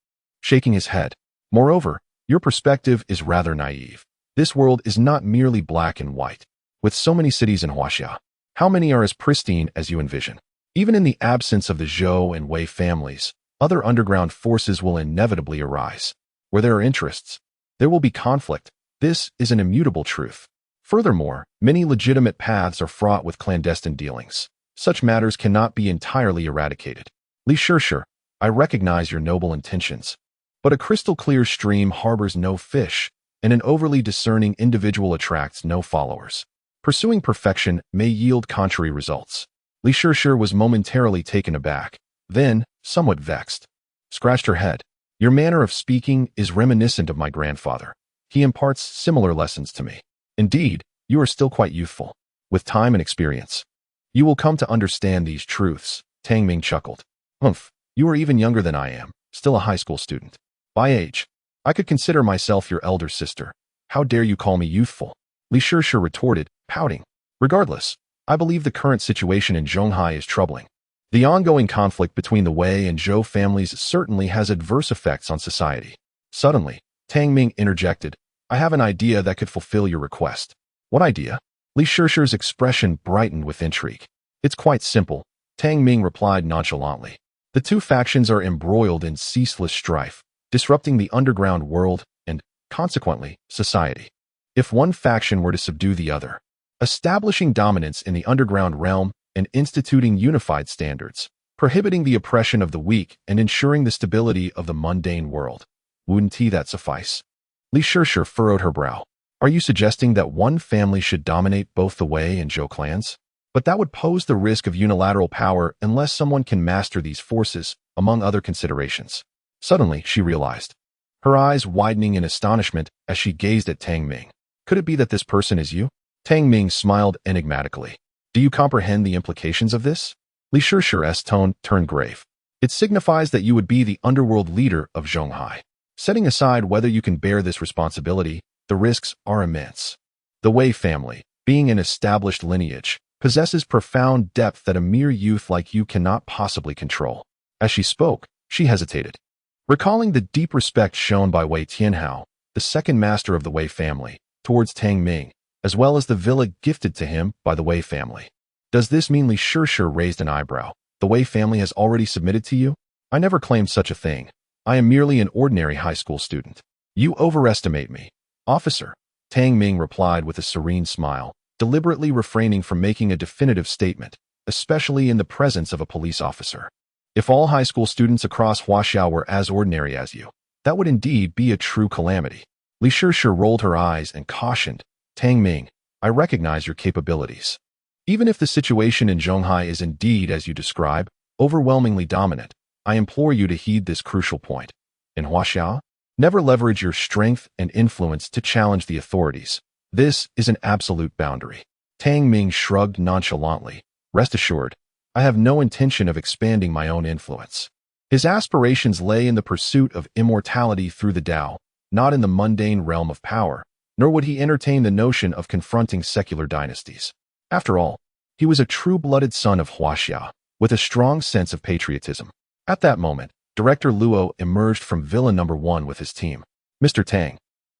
shaking his head. Moreover, your perspective is rather naive. This world is not merely black and white. With so many cities in Huaxia, how many are as pristine as you envision? Even in the absence of the Zhou and Wei families, other underground forces will inevitably arise. Where there are interests, there will be conflict. This is an immutable truth. Furthermore, many legitimate paths are fraught with clandestine dealings. Such matters cannot be entirely eradicated. Li Shishir, I recognize your noble intentions, but a crystal-clear stream harbors no fish, and an overly discerning individual attracts no followers. Pursuing perfection may yield contrary results. Li Shishir was momentarily taken aback, then, somewhat vexed, scratched her head. Your manner of speaking is reminiscent of my grandfather. He imparts similar lessons to me. Indeed, you are still quite youthful. With time and experience, you will come to understand these truths, Tang Ming chuckled. You are even younger than I am, still a high school student. By age, I could consider myself your elder sister. How dare you call me youthful? Li Shishir retorted, pouting. Regardless, I believe the current situation in Zhonghai is troubling. The ongoing conflict between the Wei and Zhou families certainly has adverse effects on society. Suddenly, Tang Ming interjected, I have an idea that could fulfill your request. What idea? Li Shishir's expression brightened with intrigue. It's quite simple, Tang Ming replied nonchalantly. The two factions are embroiled in ceaseless strife, disrupting the underground world and, consequently, society. If one faction were to subdue the other, establishing dominance in the underground realm, and instituting unified standards, prohibiting the oppression of the weak and ensuring the stability of the mundane world. Wouldn't that suffice? Li Shishir furrowed her brow. Are you suggesting that one family should dominate both the Wei and Zhou clans? But that would pose the risk of unilateral power unless someone can master these forces, among other considerations. Suddenly, she realized, her eyes widening in astonishment as she gazed at Tang Ming. Could it be that this person is you? Tang Ming smiled enigmatically. Do you comprehend the implications of this? Li Shishir's tone turned grave. It signifies that you would be the underworld leader of Zhonghai. Setting aside whether you can bear this responsibility, the risks are immense. The Wei family, being an established lineage, possesses profound depth that a mere youth like you cannot possibly control. As she spoke, she hesitated. Recalling the deep respect shown by Wei Tianhao, the second master of the Wei family, towards Tang Ming, as well as the villa gifted to him by the Wei family. Does this mean Li Shishir raised an eyebrow? The Wei family has already submitted to you? I never claimed such a thing. I am merely an ordinary high school student. You overestimate me. Officer, Tang Ming replied with a serene smile, deliberately refraining from making a definitive statement, especially in the presence of a police officer. If all high school students across Huaxiao were as ordinary as you, that would indeed be a true calamity. Li Shishir rolled her eyes and cautioned, Tang Ming, I recognize your capabilities. Even if the situation in Zhonghai is indeed, as you describe, overwhelmingly dominant, I implore you to heed this crucial point. In Huaxiao, never leverage your strength and influence to challenge the authorities. This is an absolute boundary. Tang Ming shrugged nonchalantly. Rest assured, I have no intention of expanding my own influence. His aspirations lay in the pursuit of immortality through the Tao, not in the mundane realm of power, nor would he entertain the notion of confronting secular dynasties. After all, he was a true-blooded son of Huaxia, with a strong sense of patriotism. At that moment, Director Luo emerged from Villa No. 1 with his team. Mr. Tang,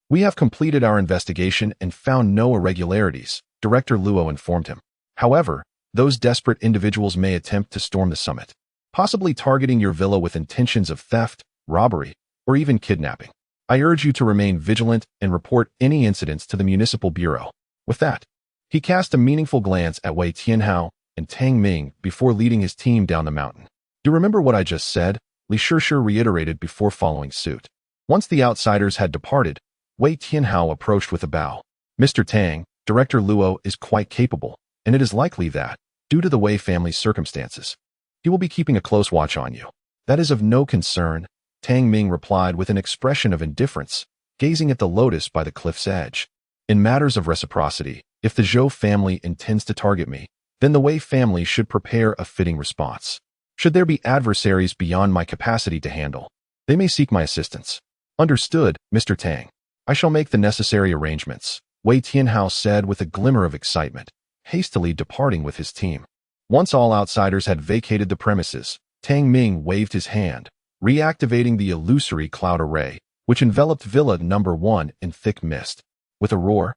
we have completed our investigation and found no irregularities, Director Luo informed him. However, those desperate individuals may attempt to storm the summit, possibly targeting your villa with intentions of theft, robbery, or even kidnapping. I urge you to remain vigilant and report any incidents to the Municipal Bureau. With that, he cast a meaningful glance at Wei Tianhao and Tang Ming before leading his team down the mountain. Do you remember what I just said? Li Shishir reiterated before following suit. Once the outsiders had departed, Wei Tianhao approached with a bow. Mr. Tang, Director Luo is quite capable, and it is likely that, due to the Wei family's circumstances, he will be keeping a close watch on you. That is of no concern, Tang Ming replied with an expression of indifference, gazing at the lotus by the cliff's edge. In matters of reciprocity, if the Zhou family intends to target me, then the Wei family should prepare a fitting response. Should there be adversaries beyond my capacity to handle, they may seek my assistance. Understood, Mr. Tang. I shall make the necessary arrangements, Wei Tianhao said with a glimmer of excitement, hastily departing with his team. Once all outsiders had vacated the premises, Tang Ming waved his hand, reactivating the illusory cloud array, which enveloped Villa No. 1 in thick mist. With a roar,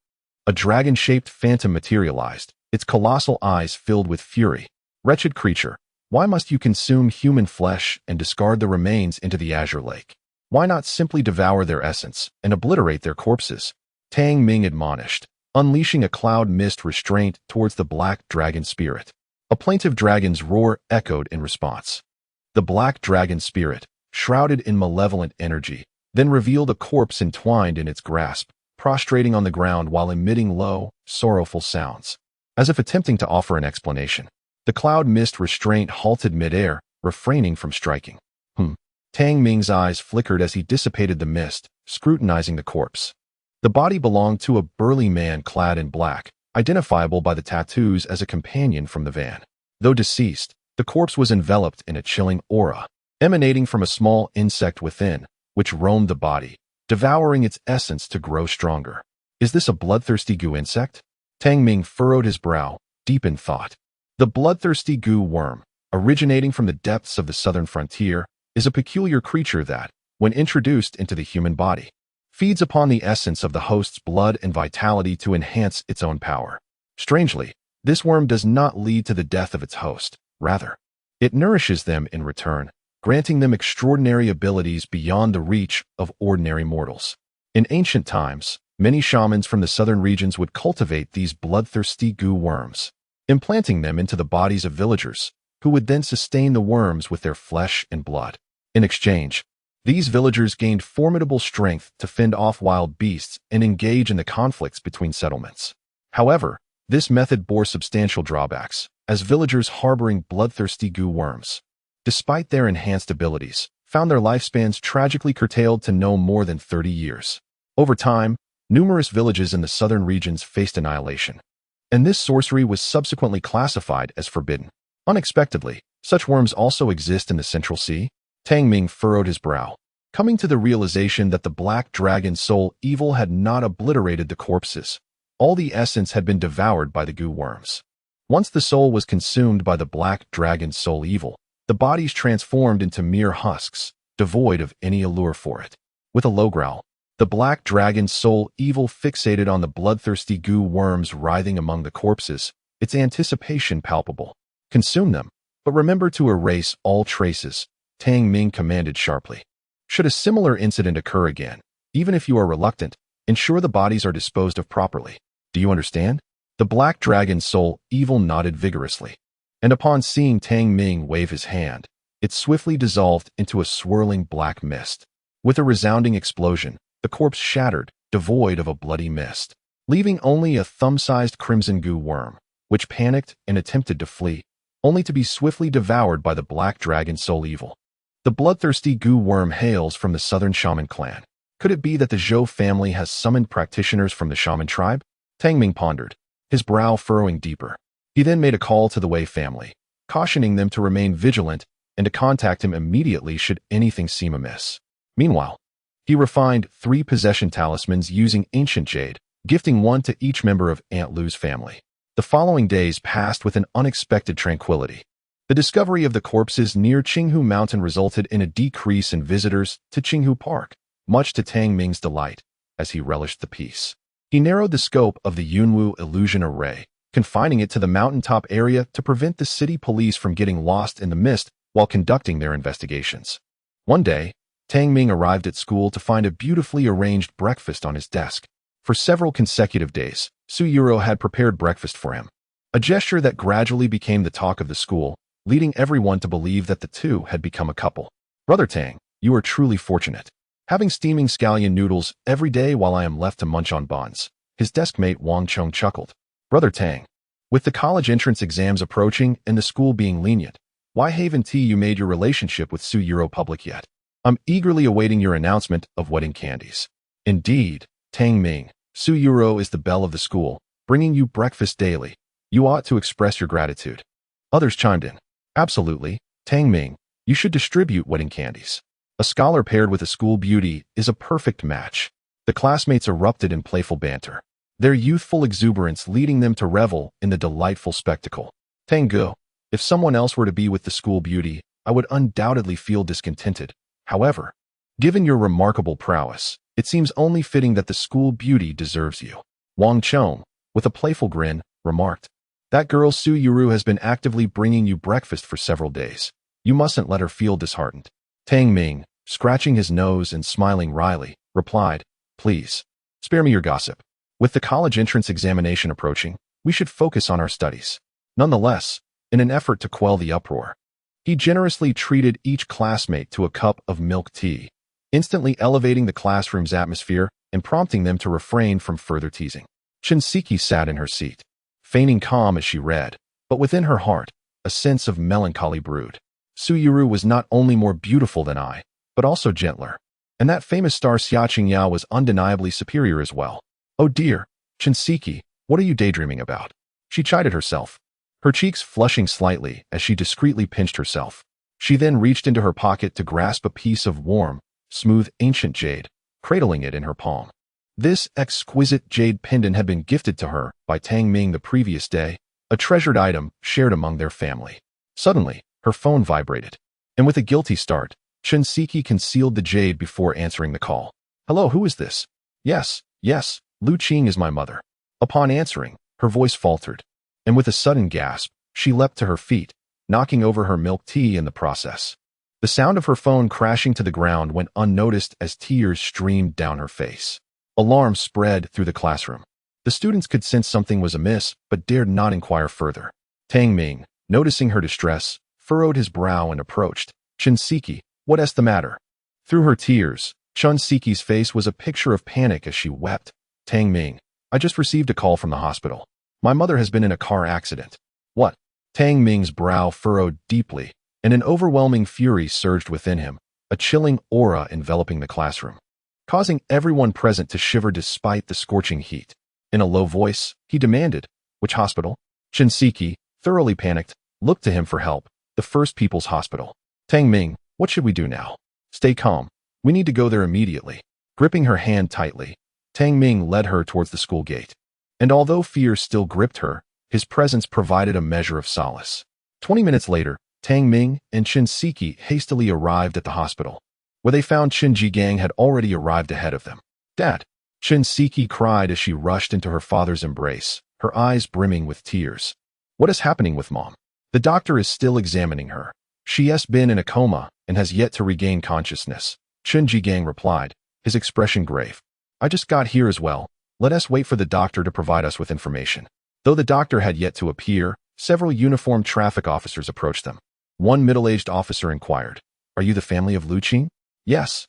a dragon-shaped phantom materialized, its colossal eyes filled with fury. Wretched creature, why must you consume human flesh and discard the remains into the azure lake? Why not simply devour their essence and obliterate their corpses? Tang Ming admonished, unleashing a cloud mist restraint towards the black dragon spirit. A plaintive dragon's roar echoed in response. The black dragon spirit, shrouded in malevolent energy, then revealed a corpse entwined in its grasp, prostrating on the ground while emitting low, sorrowful sounds. As if attempting to offer an explanation, the cloud mist restraint halted midair, refraining from striking. Tang Ming's eyes flickered as he dissipated the mist, scrutinizing the corpse. The body belonged to a burly man clad in black, identifiable by the tattoos as a companion from the van. Though deceased, the corpse was enveloped in a chilling aura, emanating from a small insect within, which roamed the body, devouring its essence to grow stronger. Is this a bloodthirsty goo insect? Tang Ming furrowed his brow, deep in thought. The bloodthirsty goo worm, originating from the depths of the southern frontier, is a peculiar creature that, when introduced into the human body, feeds upon the essence of the host's blood and vitality to enhance its own power. Strangely, this worm does not lead to the death of its host. Rather, it nourishes them in return, granting them extraordinary abilities beyond the reach of ordinary mortals. In ancient times, many shamans from the southern regions would cultivate these bloodthirsty goo worms. implanting them into the bodies of villagers, who would then sustain the worms with their flesh and blood. In exchange, these villagers gained formidable strength to fend off wild beasts and engage in the conflicts between settlements. However, this method bore substantial drawbacks, as villagers harboring bloodthirsty goo worms, despite their enhanced abilities, found their lifespans tragically curtailed to no more than 30 years. Over time, numerous villages in the southern regions faced annihilation, and this sorcery was subsequently classified as forbidden. Unexpectedly, such worms also exist in the Central Sea. Tang Ming furrowed his brow, coming to the realization that the black dragon soul evil had not obliterated the corpses. All the essence had been devoured by the goo worms. Once the soul was consumed by the black dragon soul evil, the bodies transformed into mere husks, devoid of any allure for it. With a low growl, the black dragon soul evil fixated on the bloodthirsty goo worms writhing among the corpses, its anticipation palpable. Consume them, but remember to erase all traces, Tang Ming commanded sharply. Should a similar incident occur again, even if you are reluctant, ensure the bodies are disposed of properly. Do you understand? The black dragon soul evil nodded vigorously, and upon seeing Tang Ming wave his hand, it swiftly dissolved into a swirling black mist. With a resounding explosion, the corpse shattered, devoid of a bloody mist, leaving only a thumb-sized crimson goo worm, which panicked and attempted to flee, only to be swiftly devoured by the black dragon soul evil. The bloodthirsty goo worm hails from the southern shaman clan. Could it be that the Zhou family has summoned practitioners from the shaman tribe? Tang Ming pondered, his brow furrowing deeper. He then made a call to the Wei family, cautioning them to remain vigilant and to contact him immediately should anything seem amiss. Meanwhile, he refined 3 possession talismans using ancient jade, gifting one to each member of Aunt Lu's family. The following days passed with an unexpected tranquility. The discovery of the corpses near Qinghu Mountain resulted in a decrease in visitors to Qinghu Park, much to Tang Ming's delight, as he relished the peace. He narrowed the scope of the Yunwu illusion array, confining it to the mountaintop area to prevent the city police from getting lost in the mist while conducting their investigations. One day, Tang Ming arrived at school to find a beautifully arranged breakfast on his desk. For several consecutive days, Su Yuro had prepared breakfast for him, a gesture that gradually became the talk of the school, leading everyone to believe that the two had become a couple. Brother Tang, you are truly fortunate. Having steaming scallion noodles every day while I am left to munch on bonds, his deskmate Wang Chong chuckled. Brother Tang, with the college entrance exams approaching and the school being lenient, why haven't you made your relationship with Su Yuro public yet? I'm eagerly awaiting your announcement of wedding candies. Indeed, Tang Ming, Su Yuro is the belle of the school, bringing you breakfast daily. You ought to express your gratitude. Others chimed in. Absolutely, Tang Ming, you should distribute wedding candies. A scholar paired with a school beauty is a perfect match. The classmates erupted in playful banter, their youthful exuberance leading them to revel in the delightful spectacle. Tang Gu, if someone else were to be with the school beauty, I would undoubtedly feel discontented. However, given your remarkable prowess, it seems only fitting that the school beauty deserves you. Wang Chong, with a playful grin, remarked. That girl Su Yuru has been actively bringing you breakfast for several days. You mustn't let her feel disheartened. Tang Ming, scratching his nose and smiling wryly, replied, Please, spare me your gossip. With the college entrance examination approaching, we should focus on our studies. Nonetheless, in an effort to quell the uproar, he generously treated each classmate to a cup of milk tea, instantly elevating the classroom's atmosphere and prompting them to refrain from further teasing. Shinseki sat in her seat, feigning calm as she read, but within her heart, a sense of melancholy brewed. Su Yuru was not only more beautiful than I, but also gentler, and that famous star Xia Yao was undeniably superior as well. Oh dear, Shinseki, what are you daydreaming about? She chided herself, her cheeks flushing slightly as she discreetly pinched herself. She then reached into her pocket to grasp a piece of warm, smooth ancient jade, cradling it in her palm. This exquisite jade pendant had been gifted to her by Tang Ming the previous day, a treasured item shared among their family. Suddenly, her phone vibrated, and with a guilty start, Shinseki concealed the jade before answering the call. Hello, who is this? Yes, Lu Qing is my mother. Upon answering, her voice faltered, and with a sudden gasp, she leapt to her feet, knocking over her milk tea in the process. The sound of her phone crashing to the ground went unnoticed as tears streamed down her face. Alarm spread through the classroom. The students could sense something was amiss, but dared not inquire further. Tang Ming, noticing her distress, furrowed his brow and approached. Shinseki, what's the matter? Through her tears, Chunseki's face was a picture of panic as she wept. Tang Ming, I just received a call from the hospital. My mother has been in a car accident. What? Tang Ming's brow furrowed deeply, and an overwhelming fury surged within him, a chilling aura enveloping the classroom, causing everyone present to shiver despite the scorching heat. In a low voice, he demanded, which hospital? Shinseki, thoroughly panicked, looked to him for help. The First People's Hospital. Tang Ming, what should we do now? Stay calm. We need to go there immediately. Gripping her hand tightly, Tang Ming led her towards the school gate. And although fear still gripped her, his presence provided a measure of solace. 20 minutes later, Tang Ming and Shinseki hastily arrived at the hospital, where they found Qin Jigang had already arrived ahead of them. Dad! Shinseki cried as she rushed into her father's embrace, her eyes brimming with tears. What is happening with Mom? The doctor is still examining her. She has been in a coma and has yet to regain consciousness. Qin Jigang replied, his expression grave. I just got here as well. Let us wait for the doctor to provide us with information. Though the doctor had yet to appear, several uniformed traffic officers approached them. One middle-aged officer inquired, Are you the family of Lu Qing? Yes,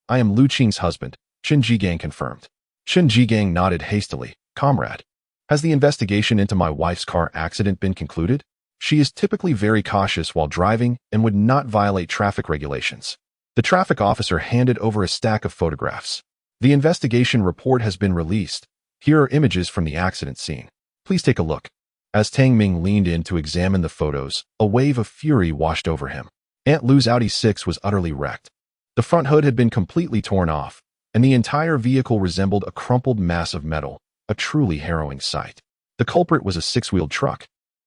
I am Lu Qing's husband, Qin Jigang confirmed. Qin Jigang nodded hastily. Comrade, has the investigation into my wife's car accident been concluded? She is typically very cautious while driving and would not violate traffic regulations. The traffic officer handed over a stack of photographs. The investigation report has been released. Here are images from the accident scene. Please take a look. As Tang Ming leaned in to examine the photos, a wave of fury washed over him. Aunt Lu's Audi 6 was utterly wrecked. The front hood had been completely torn off, and the entire vehicle resembled a crumpled mass of metal, a truly harrowing sight. The culprit was a six-wheeled truck,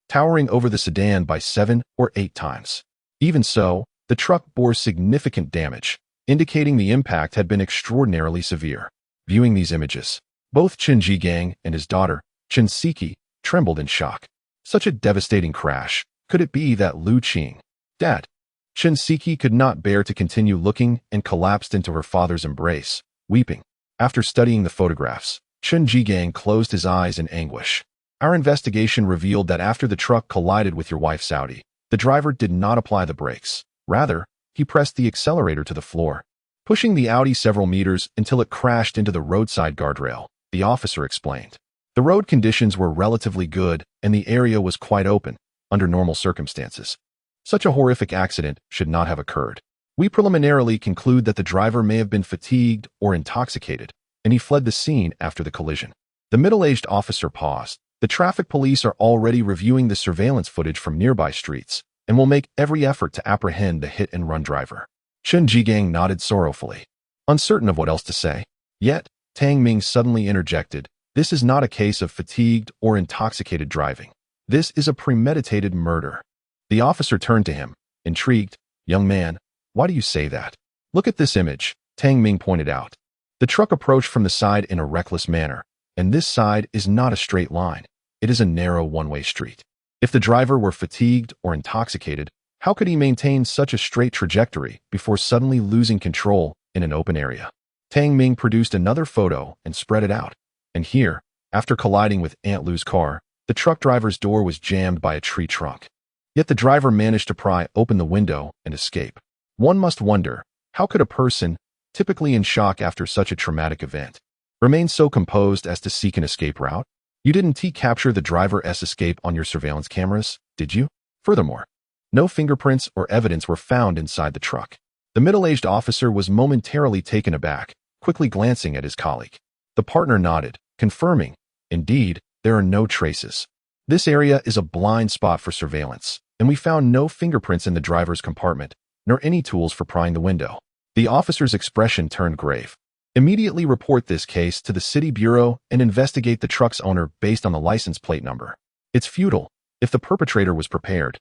towering over the sedan by 7 or 8 times. Even so, the truck bore significant damage, indicating the impact had been extraordinarily severe. Viewing these images, both Qin Jigang and his daughter, Shinseki, trembled in shock. Such a devastating crash. Could it be that Lu Qing? Dad! Shinseki could not bear to continue looking and collapsed into her father's embrace, weeping. After studying the photographs, Qin Jigang closed his eyes in anguish. Our investigation revealed that after the truck collided with your wife's Audi, the driver did not apply the brakes. Rather, he pressed the accelerator to the floor, pushing the Audi several meters until it crashed into the roadside guardrail, the officer explained. The road conditions were relatively good and the area was quite open, under normal circumstances. Such a horrific accident should not have occurred. We preliminarily conclude that the driver may have been fatigued or intoxicated, and he fled the scene after the collision. The middle-aged officer paused. The traffic police are already reviewing the surveillance footage from nearby streets and will make every effort to apprehend the hit-and-run driver. Qin Jigang nodded sorrowfully, uncertain of what else to say. Yet, Tang Ming suddenly interjected, This is not a case of fatigued or intoxicated driving. This is a premeditated murder. The officer turned to him, intrigued. Young man, why do you say that? Look at this image, Tang Ming pointed out. The truck approached from the side in a reckless manner, and this side is not a straight line. It is a narrow one-way street. If the driver were fatigued or intoxicated, how could he maintain such a straight trajectory before suddenly losing control in an open area? Tang Ming produced another photo and spread it out. And here, after colliding with Aunt Lu's car, the truck driver's door was jammed by a tree trunk. Yet the driver managed to pry open the window and escape. One must wonder, how could a person, typically in shock after such a traumatic event, remain so composed as to seek an escape route? You didn't capture the driver's escape on your surveillance cameras, did you? Furthermore, no fingerprints or evidence were found inside the truck. The middle-aged officer was momentarily taken aback, quickly glancing at his colleague. The partner nodded, confirming, Indeed, there are no traces. This area is a blind spot for surveillance, and we found no fingerprints in the driver's compartment, nor any tools for prying the window. The officer's expression turned grave. Immediately report this case to the city bureau and investigate the truck's owner based on the license plate number. It's futile if the perpetrator was prepared.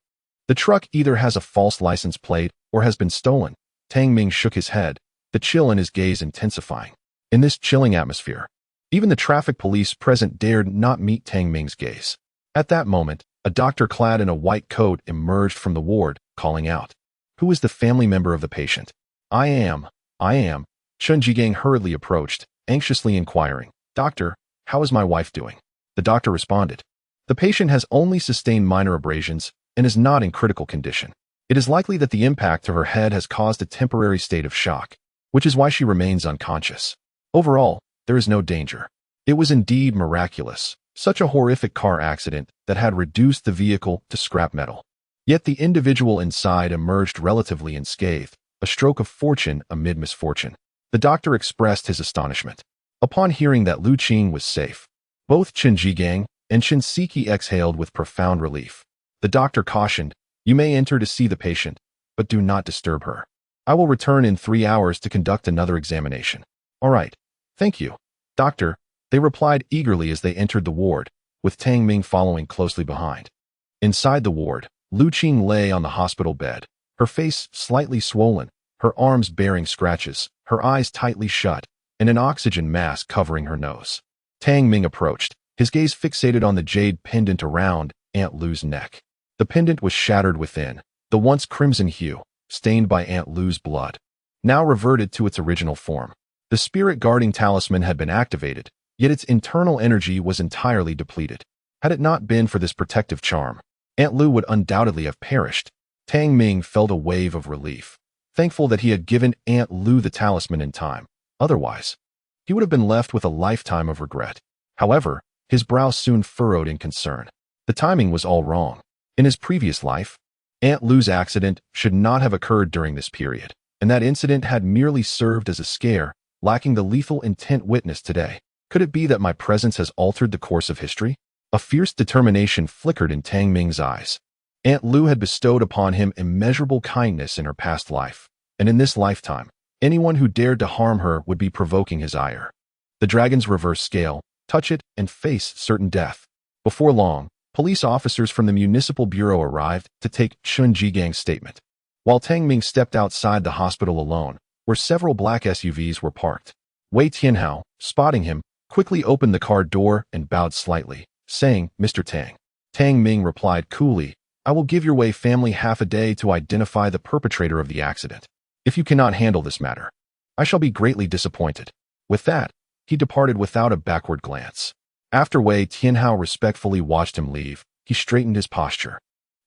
The truck either has a false license plate or has been stolen. Tang Ming shook his head, the chill in his gaze intensifying. In this chilling atmosphere, even the traffic police present dared not meet Tang Ming's gaze. At that moment, a doctor clad in a white coat emerged from the ward, calling out, Who is the family member of the patient? I am. Qin Jigang hurriedly approached, anxiously inquiring, Doctor, how is my wife doing? The doctor responded, The patient has only sustained minor abrasions and is not in critical condition. It is likely that the impact to her head has caused a temporary state of shock, which is why she remains unconscious. Overall, there is no danger. It was indeed miraculous, such a horrific car accident that had reduced the vehicle to scrap metal. Yet the individual inside emerged relatively unscathed, a stroke of fortune amid misfortune. The doctor expressed his astonishment upon hearing that Lu Qing was safe. Both Chen Jigang and Chen Siki exhaled with profound relief. The doctor cautioned, "You may enter to see the patient, but do not disturb her. I will return in 3 hours to conduct another examination." "All right. Thank you, doctor," they replied eagerly as they entered the ward, with Tang Ming following closely behind. Inside the ward, Lu Qing lay on the hospital bed, her face slightly swollen, her arms bearing scratches, her eyes tightly shut, and an oxygen mask covering her nose. Tang Ming approached, his gaze fixated on the jade pendant around Aunt Lu's neck. The pendant was shattered within, the once crimson hue, stained by Aunt Lu's blood, now reverted to its original form. The spirit guarding talisman had been activated, yet its internal energy was entirely depleted. Had it not been for this protective charm, Aunt Lu would undoubtedly have perished. Tang Ming felt a wave of relief, thankful that he had given Aunt Lu the talisman in time. Otherwise, he would have been left with a lifetime of regret. However, his brow soon furrowed in concern. The timing was all wrong. In his previous life, Aunt Lu's accident should not have occurred during this period, and that incident had merely served as a scare, lacking the lethal intent witnessed today. Could it be that my presence has altered the course of history? A fierce determination flickered in Tang Ming's eyes. Aunt Lu had bestowed upon him immeasurable kindness in her past life, and in this lifetime, anyone who dared to harm her would be provoking his ire. The dragon's reverse scale, touch it, and face certain death. Before long, police officers from the municipal bureau arrived to take Chen Jigang's statement. While Tang Ming stepped outside the hospital alone, where several black SUVs were parked. Wei Tianhao, spotting him, quickly opened the car door and bowed slightly, saying, "Mr. Tang." Tang Ming replied coolly, "I will give your Wei family half a day to identify the perpetrator of the accident. If you cannot handle this matter, I shall be greatly disappointed." With that, he departed without a backward glance. After Wei Tianhao respectfully watched him leave, he straightened his posture,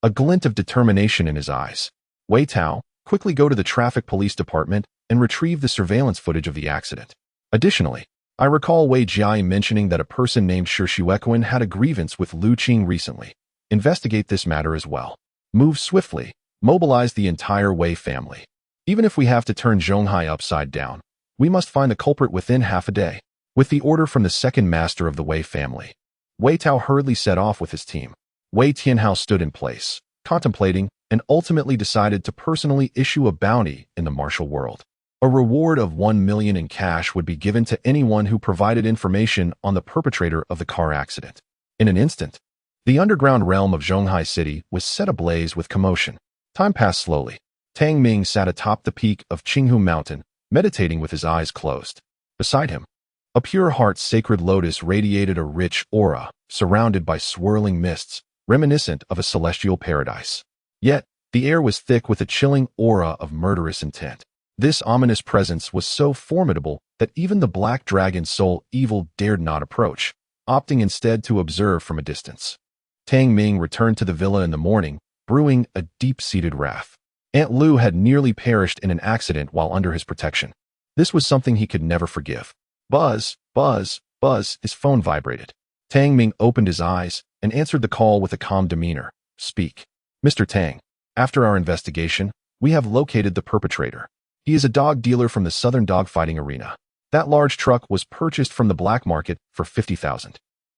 a glint of determination in his eyes. "Wei Tao, quickly go to the traffic police department and retrieve the surveillance footage of the accident. Additionally, I recall Wei Jiai mentioning that a person named Shi Shuequan had a grievance with Lu Qing recently. Investigate this matter as well. Move swiftly. Mobilize the entire Wei family. Even if we have to turn Zhonghai upside down, we must find the culprit within half a day." With the order from the second master of the Wei family, Wei Tao hurriedly set off with his team. Wei Tianhao stood in place, contemplating, and ultimately decided to personally issue a bounty in the martial world. A reward of 1 million in cash would be given to anyone who provided information on the perpetrator of the car accident. In an instant, the underground realm of Zhonghai City was set ablaze with commotion. Time passed slowly. Tang Ming sat atop the peak of Qinghu Mountain, meditating with his eyes closed. Beside him, a pure heart sacred lotus radiated a rich aura, surrounded by swirling mists, reminiscent of a celestial paradise. Yet, the air was thick with a chilling aura of murderous intent. This ominous presence was so formidable that even the black dragon soul evil dared not approach, opting instead to observe from a distance. Tang Ming returned to the villa in the morning, brewing a deep-seated wrath. Aunt Lu had nearly perished in an accident while under his protection. This was something he could never forgive. Buzz, buzz, buzz, his phone vibrated. Tang Ming opened his eyes and answered the call with a calm demeanor. "Speak." "Mr. Tang, after our investigation, we have located the perpetrator. He is a dog dealer from the southern dogfighting arena. That large truck was purchased from the black market for 50,000.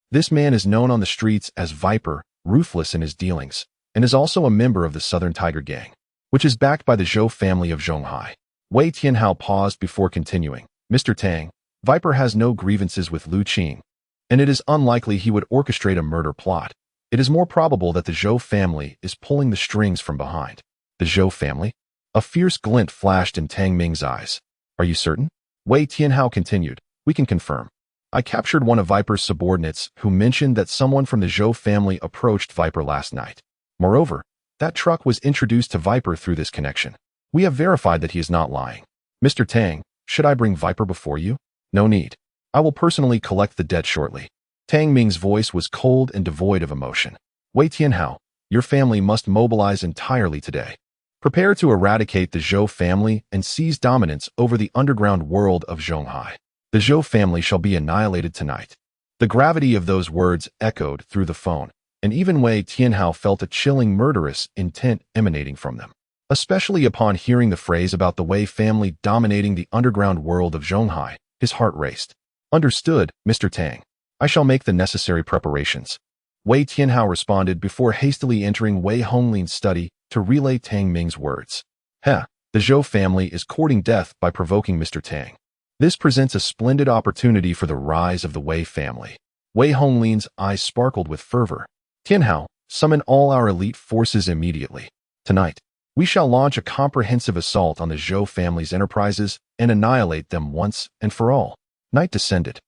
This man is known on the streets as Viper, ruthless in his dealings, and is also a member of the Southern Tiger Gang, which is backed by the Zhou family of Zhonghai." Wei Tianhao paused before continuing. "Mr. Tang, Viper has no grievances with Lu Qing, and it is unlikely he would orchestrate a murder plot. It is more probable that the Zhou family is pulling the strings from behind." "The Zhou family?" A fierce glint flashed in Tang Ming's eyes. "Are you certain?" Wei Tianhao continued. "We can confirm. I captured one of Viper's subordinates who mentioned that someone from the Zhou family approached Viper last night. Moreover, that truck was introduced to Viper through this connection. We have verified that he is not lying. Mr. Tang, should I bring Viper before you?" "No need. I will personally collect the debt shortly." Tang Ming's voice was cold and devoid of emotion. Wei Tianhao, your family must mobilize entirely today. Prepare to eradicate the Zhou family and seize dominance over the underground world of Zhonghai. The Zhou family shall be annihilated tonight. The gravity of those words echoed through the phone, and even Wei Tianhao felt a chilling murderous intent emanating from them. Especially upon hearing the phrase about the Wei family dominating the underground world of Zhonghai, his heart raced. Understood, Mr. Tang. I shall make the necessary preparations. Wei Tianhao responded before hastily entering Wei Honglin's study to relay Tang Ming's words. The Zhou family is courting death by provoking Mr. Tang. This presents a splendid opportunity for the rise of the Wei family. Wei Honglin's eyes sparkled with fervor. Tianhao, summon all our elite forces immediately. Tonight, we shall launch a comprehensive assault on the Zhou family's enterprises and annihilate them once and for all. Night descended.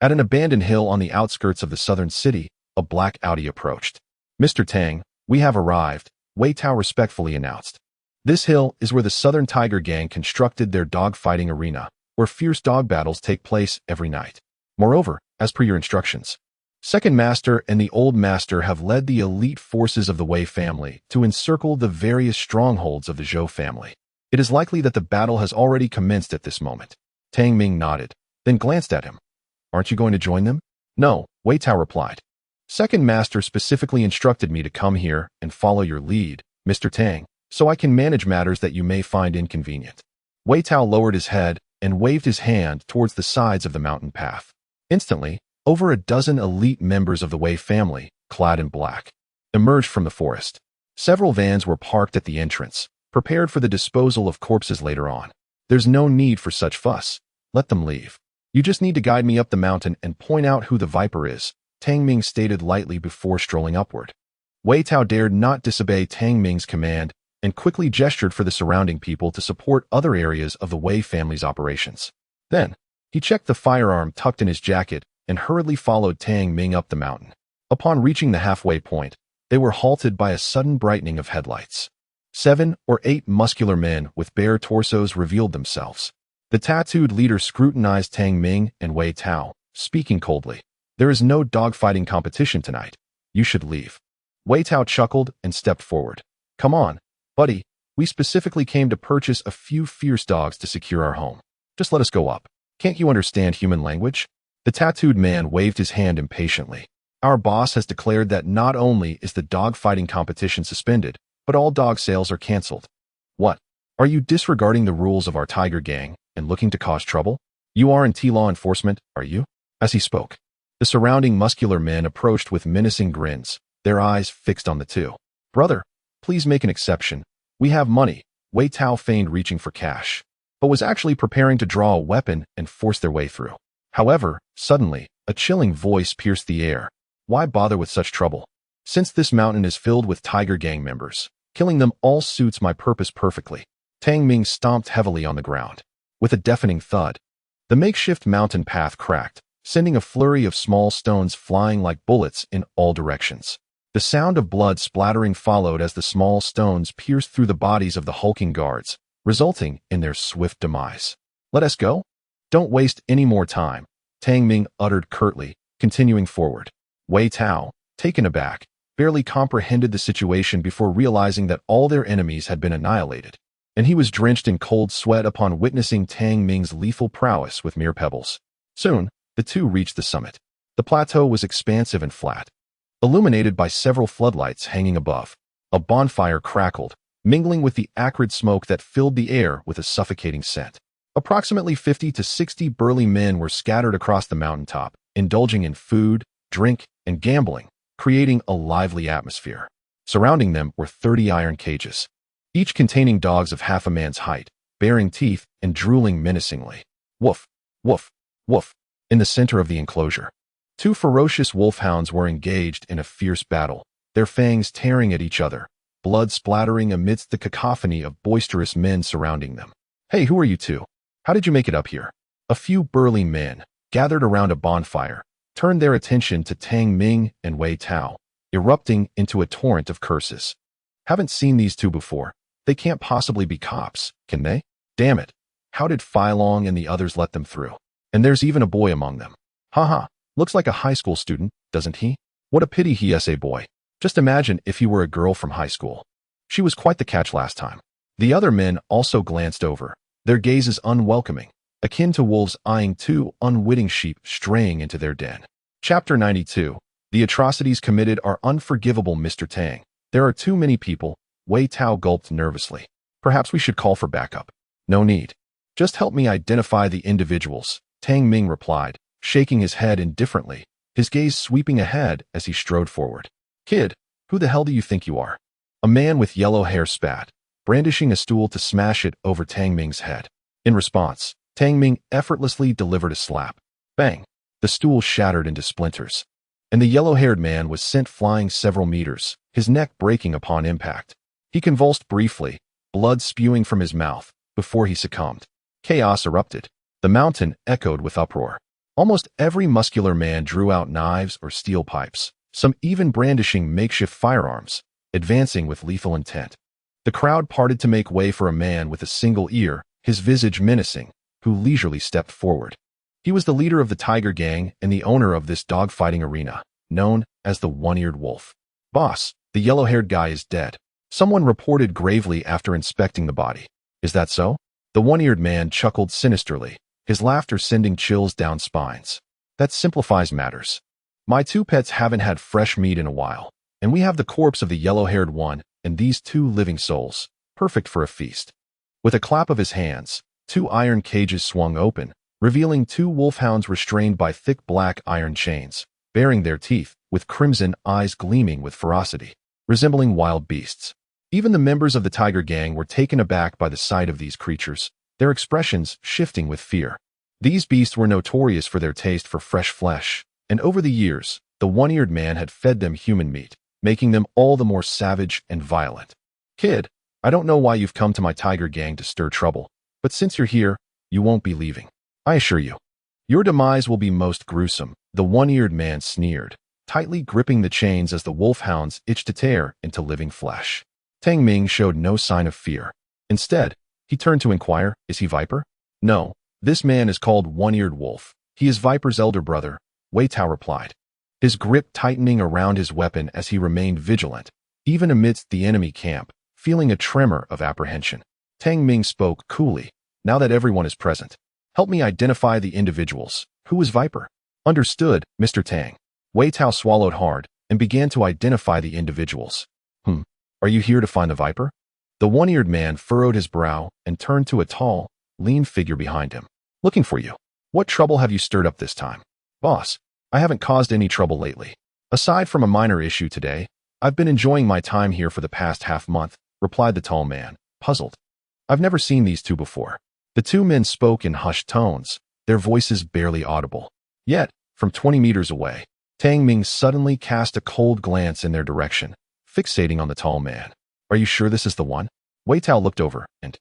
At an abandoned hill on the outskirts of the southern city, a black Audi approached. Mr. Tang, we have arrived, Wei Tao respectfully announced. This hill is where the Southern Tiger Gang constructed their dog-fighting arena, where fierce dog battles take place every night. Moreover, as per your instructions, Second Master and the Old Master have led the elite forces of the Wei family to encircle the various strongholds of the Zhou family. It is likely that the battle has already commenced at this moment. Tang Ming nodded, then glanced at him. Aren't you going to join them? No, Wei Tao replied. Second Master specifically instructed me to come here and follow your lead, Mr. Tang, so I can manage matters that you may find inconvenient. Wei Tao lowered his head and waved his hand towards the sides of the mountain path. Instantly, over a dozen elite members of the Wei family, clad in black, emerged from the forest. Several vans were parked at the entrance, prepared for the disposal of corpses later on. There's no need for such fuss. Let them leave. You just need to guide me up the mountain and point out who the Viper is, Tang Ming stated lightly before strolling upward. Wei Tao dared not disobey Tang Ming's command and quickly gestured for the surrounding people to support other areas of the Wei family's operations. Then, he checked the firearm tucked in his jacket and hurriedly followed Tang Ming up the mountain. Upon reaching the halfway point, they were halted by a sudden brightening of headlights. 7 or 8 muscular men with bare torsos revealed themselves. The tattooed leader scrutinized Tang Ming and Wei Tao, speaking coldly. There is no dogfighting competition tonight. You should leave. Wei Tao chuckled and stepped forward. Come on, buddy. We specifically came to purchase a few fierce dogs to secure our home. Just let us go up. Can't you understand human language? The tattooed man waved his hand impatiently. Our boss has declared that not only is the dogfighting competition suspended, but all dog sales are canceled. What? Are you disregarding the rules of our tiger gang and looking to cause trouble? You aren't law enforcement, are you? As he spoke, the surrounding muscular men approached with menacing grins, their eyes fixed on the two. Brother, please make an exception. We have money. Wei Tao feigned reaching for cash, but was actually preparing to draw a weapon and force their way through. However, suddenly, a chilling voice pierced the air. Why bother with such trouble? Since this mountain is filled with Tiger Gang members, killing them all suits my purpose perfectly. Tang Ming stomped heavily on the ground. With a deafening thud, the makeshift mountain path cracked, sending a flurry of small stones flying like bullets in all directions. The sound of blood splattering followed as the small stones pierced through the bodies of the hulking guards, resulting in their swift demise. Let us go? Don't waste any more time, Tang Ming uttered curtly, continuing forward. Wei Tao, taken aback, barely comprehended the situation before realizing that all their enemies had been annihilated, and he was drenched in cold sweat upon witnessing Tang Ming's lethal prowess with mere pebbles. Soon, the two reached the summit. The plateau was expansive and flat, illuminated by several floodlights hanging above. A bonfire crackled, mingling with the acrid smoke that filled the air with a suffocating scent. Approximately 50 to 60 burly men were scattered across the mountaintop, indulging in food, drink, and gambling, creating a lively atmosphere. Surrounding them were 30 iron cages, each containing dogs of half a man's height, baring teeth and drooling menacingly. Woof, woof, woof. In the center of the enclosure, 2 ferocious wolfhounds were engaged in a fierce battle, their fangs tearing at each other, blood splattering amidst the cacophony of boisterous men surrounding them. Hey, who are you two? How did you make it up here? A few burly men, gathered around a bonfire, turned their attention to Tang Ming and Wei Tao, erupting into a torrent of curses. Haven't seen these two before. They can't possibly be cops, can they? Damn it. How did Fai Long and the others let them through? And there's even a boy among them. Haha, Looks like a high school student, doesn't he? What a pity he is a boy. Just imagine if he were a girl from high school. She was quite the catch last time. The other men also glanced over, their gazes unwelcoming, akin to wolves eyeing two unwitting sheep straying into their den. Chapter 92. The atrocities committed are unforgivable, Mr. Tang. There are too many people. Wei Tao gulped nervously. Perhaps we should call for backup. No need. Just help me identify the individuals, Tang Ming replied, shaking his head indifferently, his gaze sweeping ahead as he strode forward. Kid, who the hell do you think you are? A man with yellow hair spat, brandishing a stool to smash it over Tang Ming's head. In response, Tang Ming effortlessly delivered a slap. Bang! The stool shattered into splinters, and the yellow-haired man was sent flying several meters, his neck breaking upon impact. He convulsed briefly, blood spewing from his mouth, before he succumbed. Chaos erupted. The mountain echoed with uproar. Almost every muscular man drew out knives or steel pipes, some even brandishing makeshift firearms, advancing with lethal intent. The crowd parted to make way for a man with a single ear, his visage menacing, who leisurely stepped forward. He was the leader of the Tiger Gang and the owner of this dogfighting arena, known as the One-Eared Wolf. Boss, the yellow-haired guy is dead. Someone reported gravely after inspecting the body. Is that so? The one-eared man chuckled sinisterly, his laughter sending chills down spines. That simplifies matters. My two pets haven't had fresh meat in a while, and we have the corpse of the yellow-haired one and these two living souls, perfect for a feast. With a clap of his hands, two iron cages swung open, revealing two wolfhounds restrained by thick black iron chains, baring their teeth, with crimson eyes gleaming with ferocity, resembling wild beasts. Even the members of the Tiger Gang were taken aback by the sight of these creatures, their expressions shifting with fear. These beasts were notorious for their taste for fresh flesh, and over the years, the one-eared man had fed them human meat, making them all the more savage and violent. Kid, I don't know why you've come to my Tiger Gang to stir trouble, but since you're here, you won't be leaving. I assure you. Your demise will be most gruesome, the one-eared man sneered, tightly gripping the chains as the wolfhounds itched to tear into living flesh. Tang Ming showed no sign of fear. Instead, he turned to inquire, is he Viper? No, this man is called One-Eared Wolf. He is Viper's elder brother, Wei Tao replied, his grip tightening around his weapon as he remained vigilant, even amidst the enemy camp, feeling a tremor of apprehension. Tang Ming spoke coolly, now that everyone is present. Help me identify the individuals. Who is Viper? Understood, Mr. Tang. Wei Tao swallowed hard and began to identify the individuals. Are you here to find the Viper? The one-eared man furrowed his brow and turned to a tall, lean figure behind him. Looking for you. What trouble have you stirred up this time? Boss, I haven't caused any trouble lately. Aside from a minor issue today, I've been enjoying my time here for the past half-month, replied the tall man, puzzled. I've never seen these two before. The two men spoke in hushed tones, their voices barely audible. Yet, from 20 meters away, Tang Ming suddenly cast a cold glance in their direction, fixating on the tall man. Are you sure this is the one? Wei Tao looked over and,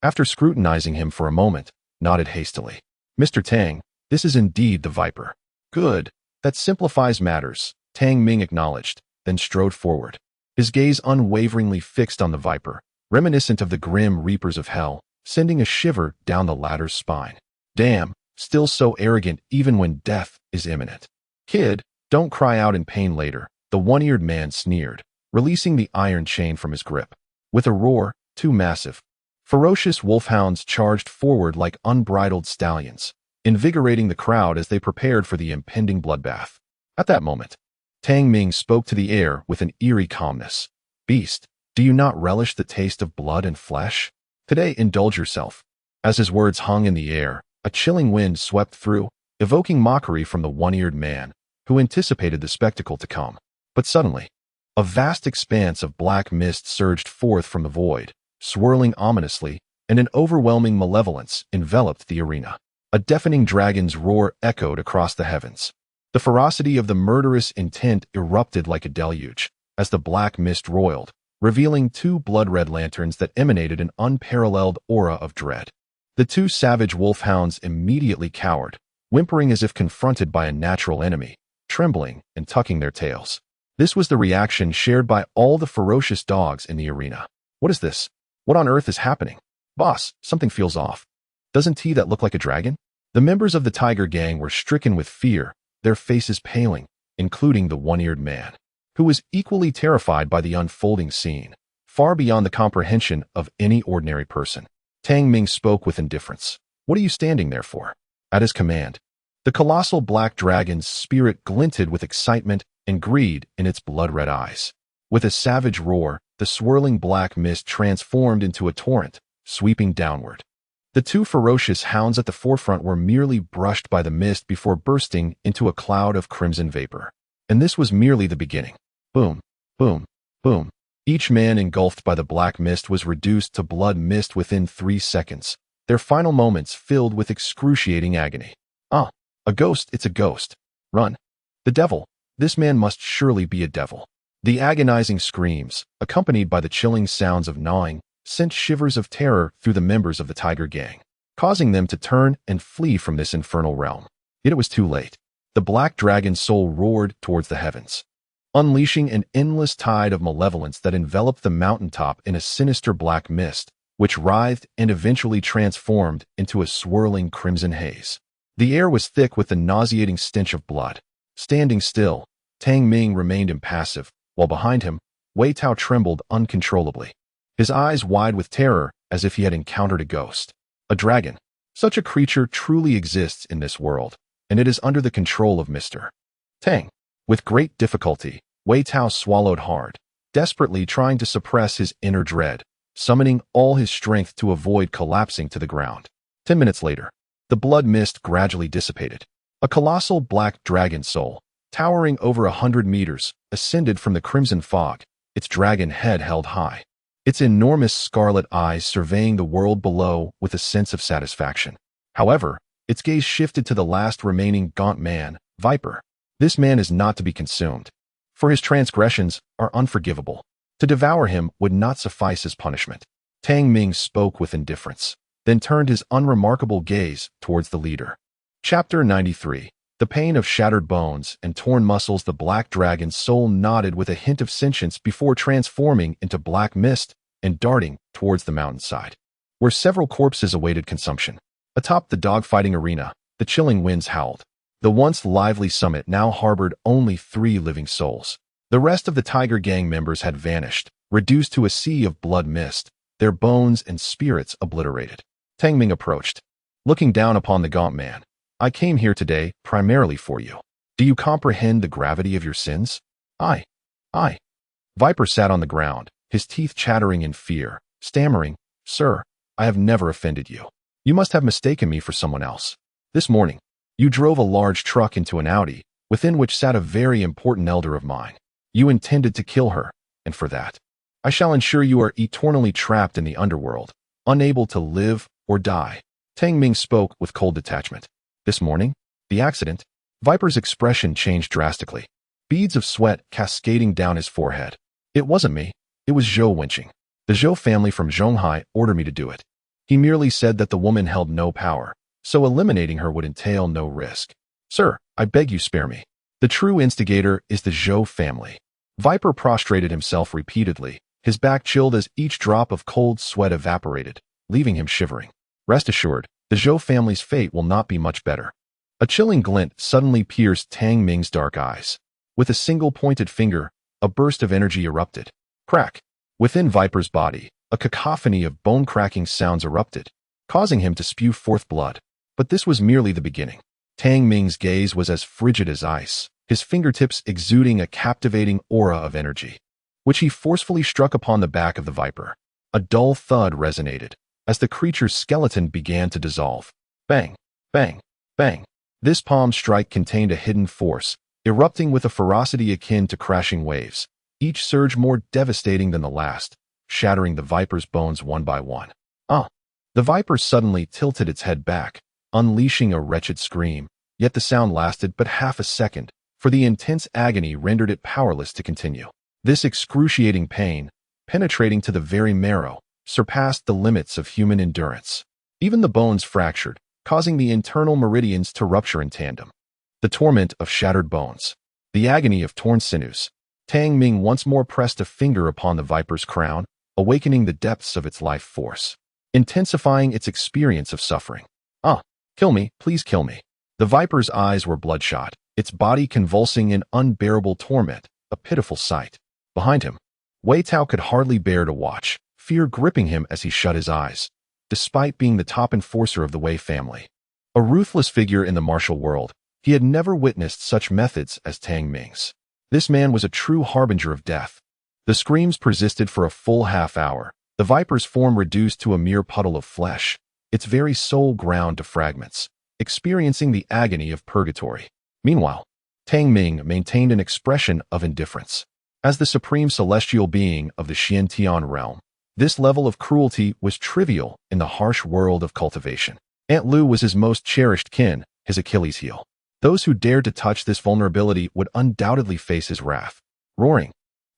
after scrutinizing him for a moment, nodded hastily. Mr. Tang, this is indeed the Viper. Good. That simplifies matters, Tang Ming acknowledged, then strode forward, his gaze unwaveringly fixed on the Viper, reminiscent of the grim reapers of hell, sending a shiver down the latter's spine. Damn, still so arrogant even when death is imminent. Kid, don't cry out in pain later, the one-eared man sneered, releasing the iron chain from his grip. With a roar, two massive, ferocious wolfhounds charged forward like unbridled stallions, invigorating the crowd as they prepared for the impending bloodbath. At that moment, Tang Ming spoke to the air with an eerie calmness. Beast, do you not relish the taste of blood and flesh? Today indulge yourself. As his words hung in the air, a chilling wind swept through, evoking mockery from the one-eared man, who anticipated the spectacle to come. But suddenly, a vast expanse of black mist surged forth from the void, swirling ominously, and an overwhelming malevolence enveloped the arena. A deafening dragon's roar echoed across the heavens. The ferocity of the murderous intent erupted like a deluge, as the black mist roiled, revealing two blood-red lanterns that emanated an unparalleled aura of dread. The two savage wolfhounds immediately cowered, whimpering as if confronted by a natural enemy, trembling and tucking their tails. This was the reaction shared by all the ferocious dogs in the arena. What is this? What on earth is happening? Boss, something feels off. Doesn't that look like a dragon? The members of the Tiger Gang were stricken with fear, their faces paling, including the one-eared man, who was equally terrified by the unfolding scene, far beyond the comprehension of any ordinary person. Tang Ming spoke with indifference. "What are you standing there for?" At his command, the colossal black dragon's spirit glinted with excitement and greed in its blood-red eyes. With a savage roar, the swirling black mist transformed into a torrent, sweeping downward. The two ferocious hounds at the forefront were merely brushed by the mist before bursting into a cloud of crimson vapor. And this was merely the beginning. Boom, boom, boom. Each man engulfed by the black mist was reduced to blood mist within 3 seconds, their final moments filled with excruciating agony. "Ah, a ghost, it's a ghost. Run. The devil. This man must surely be a devil." The agonizing screams, accompanied by the chilling sounds of gnawing, sent shivers of terror through the members of the tiger gang, causing them to turn and flee from this infernal realm. Yet it was too late. The black dragon's soul roared towards the heavens, unleashing an endless tide of malevolence that enveloped the mountaintop in a sinister black mist, which writhed and eventually transformed into a swirling crimson haze. The air was thick with the nauseating stench of blood. Standing still, Tang Ming remained impassive, while behind him, Wei Tao trembled uncontrollably, his eyes wide with terror as if he had encountered a ghost. A dragon. Such a creature truly exists in this world, and it is under the control of Mr. Tang. With great difficulty, Wei Tao swallowed hard, desperately trying to suppress his inner dread, summoning all his strength to avoid collapsing to the ground. 10 minutes later, the blood mist gradually dissipated. A colossal black dragon soul, towering over 100 meters, ascended from the crimson fog, its dragon head held high, its enormous scarlet eyes surveying the world below with a sense of satisfaction. However, its gaze shifted to the last remaining gaunt man, Viper. This man is not to be consumed, for his transgressions are unforgivable. To devour him would not suffice as punishment. Tang Ming spoke with indifference, then turned his unremarkable gaze towards the leader. Chapter 93. The pain of shattered bones and torn muscles. The black dragon's soul nodded with a hint of sentience before transforming into black mist and darting towards the mountainside, where several corpses awaited consumption. Atop the dogfighting arena, the chilling winds howled. The once lively summit now harbored only 3 living souls. The rest of the tiger gang members had vanished, reduced to a sea of blood mist, their bones and spirits obliterated. Tang Ming approached, looking down upon the gaunt man. "I came here today primarily for you. Do you comprehend the gravity of your sins?" I. Viper sat on the ground, his teeth chattering in fear, stammering, "Sir, I have never offended you. You must have mistaken me for someone else. This morning, you drove a large truck into an Audi, within which sat a very important elder of mine. You intended to kill her, and for that, I shall ensure you are eternally trapped in the underworld, unable to live or die." Tang Ming spoke with cold detachment. This morning, the accident, Viper's expression changed drastically, beads of sweat cascading down his forehead. "It wasn't me, it was Zhou Wenqing. The Zhou family from Zhonghai ordered me to do it. He merely said that the woman held no power, so eliminating her would entail no risk. Sir, I beg you spare me. The true instigator is the Zhou family." Viper prostrated himself repeatedly, his back chilled as each drop of cold sweat evaporated, leaving him shivering. "Rest assured, the Zhou family's fate will not be much better." A chilling glint suddenly pierced Tang Ming's dark eyes. With a single pointed finger, a burst of energy erupted. Crack! Within Viper's body, a cacophony of bone-cracking sounds erupted, causing him to spew forth blood. But this was merely the beginning. Tang Ming's gaze was as frigid as ice, his fingertips exuding a captivating aura of energy, which he forcefully struck upon the back of the Viper. A dull thud resonated as the creature's skeleton began to dissolve. Bang! Bang! Bang! This palm strike contained a hidden force, erupting with a ferocity akin to crashing waves, each surge more devastating than the last, shattering the Viper's bones one by one. The Viper suddenly tilted its head back, unleashing a wretched scream, yet the sound lasted but half a second, for the intense agony rendered it powerless to continue. This excruciating pain, penetrating to the very marrow, surpassed the limits of human endurance. Even the bones fractured, causing the internal meridians to rupture in tandem. The torment of shattered bones, the agony of torn sinews. Tang Ming once more pressed a finger upon the Viper's crown, awakening the depths of its life force, intensifying its experience of suffering. Kill me, please kill me." The Viper's eyes were bloodshot, its body convulsing in unbearable torment, a pitiful sight. Behind him, Wei Tao could hardly bear to watch, fear gripping him as he shut his eyes. Despite being the top enforcer of the Wei family, a ruthless figure in the martial world, he had never witnessed such methods as Tang Ming's. This man was a true harbinger of death. The screams persisted for a full half-hour, the viper's form reduced to a mere puddle of flesh, its very soul ground to fragments, experiencing the agony of purgatory. Meanwhile, Tang Ming maintained an expression of indifference. As the supreme celestial being of the Xiantian realm, this level of cruelty was trivial in the harsh world of cultivation. Aunt Lu was his most cherished kin, his Achilles heel. Those who dared to touch this vulnerability would undoubtedly face his wrath. Roaring,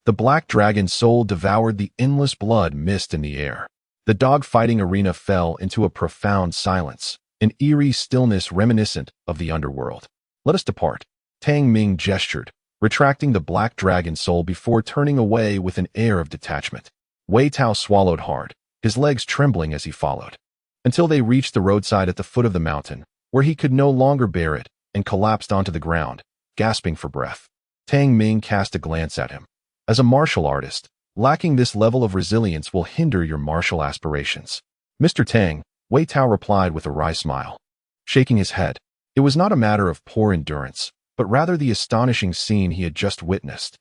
the black dragon's soul devoured the endless blood mist in the air. The dog-fighting arena fell into a profound silence, an eerie stillness reminiscent of the underworld. Let us depart. Tang Ming gestured, retracting the black dragon's soul before turning away with an air of detachment. Wei Tao swallowed hard, his legs trembling as he followed, until they reached the roadside at the foot of the mountain, where he could no longer bear it, and collapsed onto the ground, gasping for breath. Tang Ming cast a glance at him. As a martial artist, lacking this level of resilience will hinder your martial aspirations. Mr. Tang, Wei Tao replied with a wry smile, shaking his head. It was not a matter of poor endurance, but rather the astonishing scene he had just witnessed.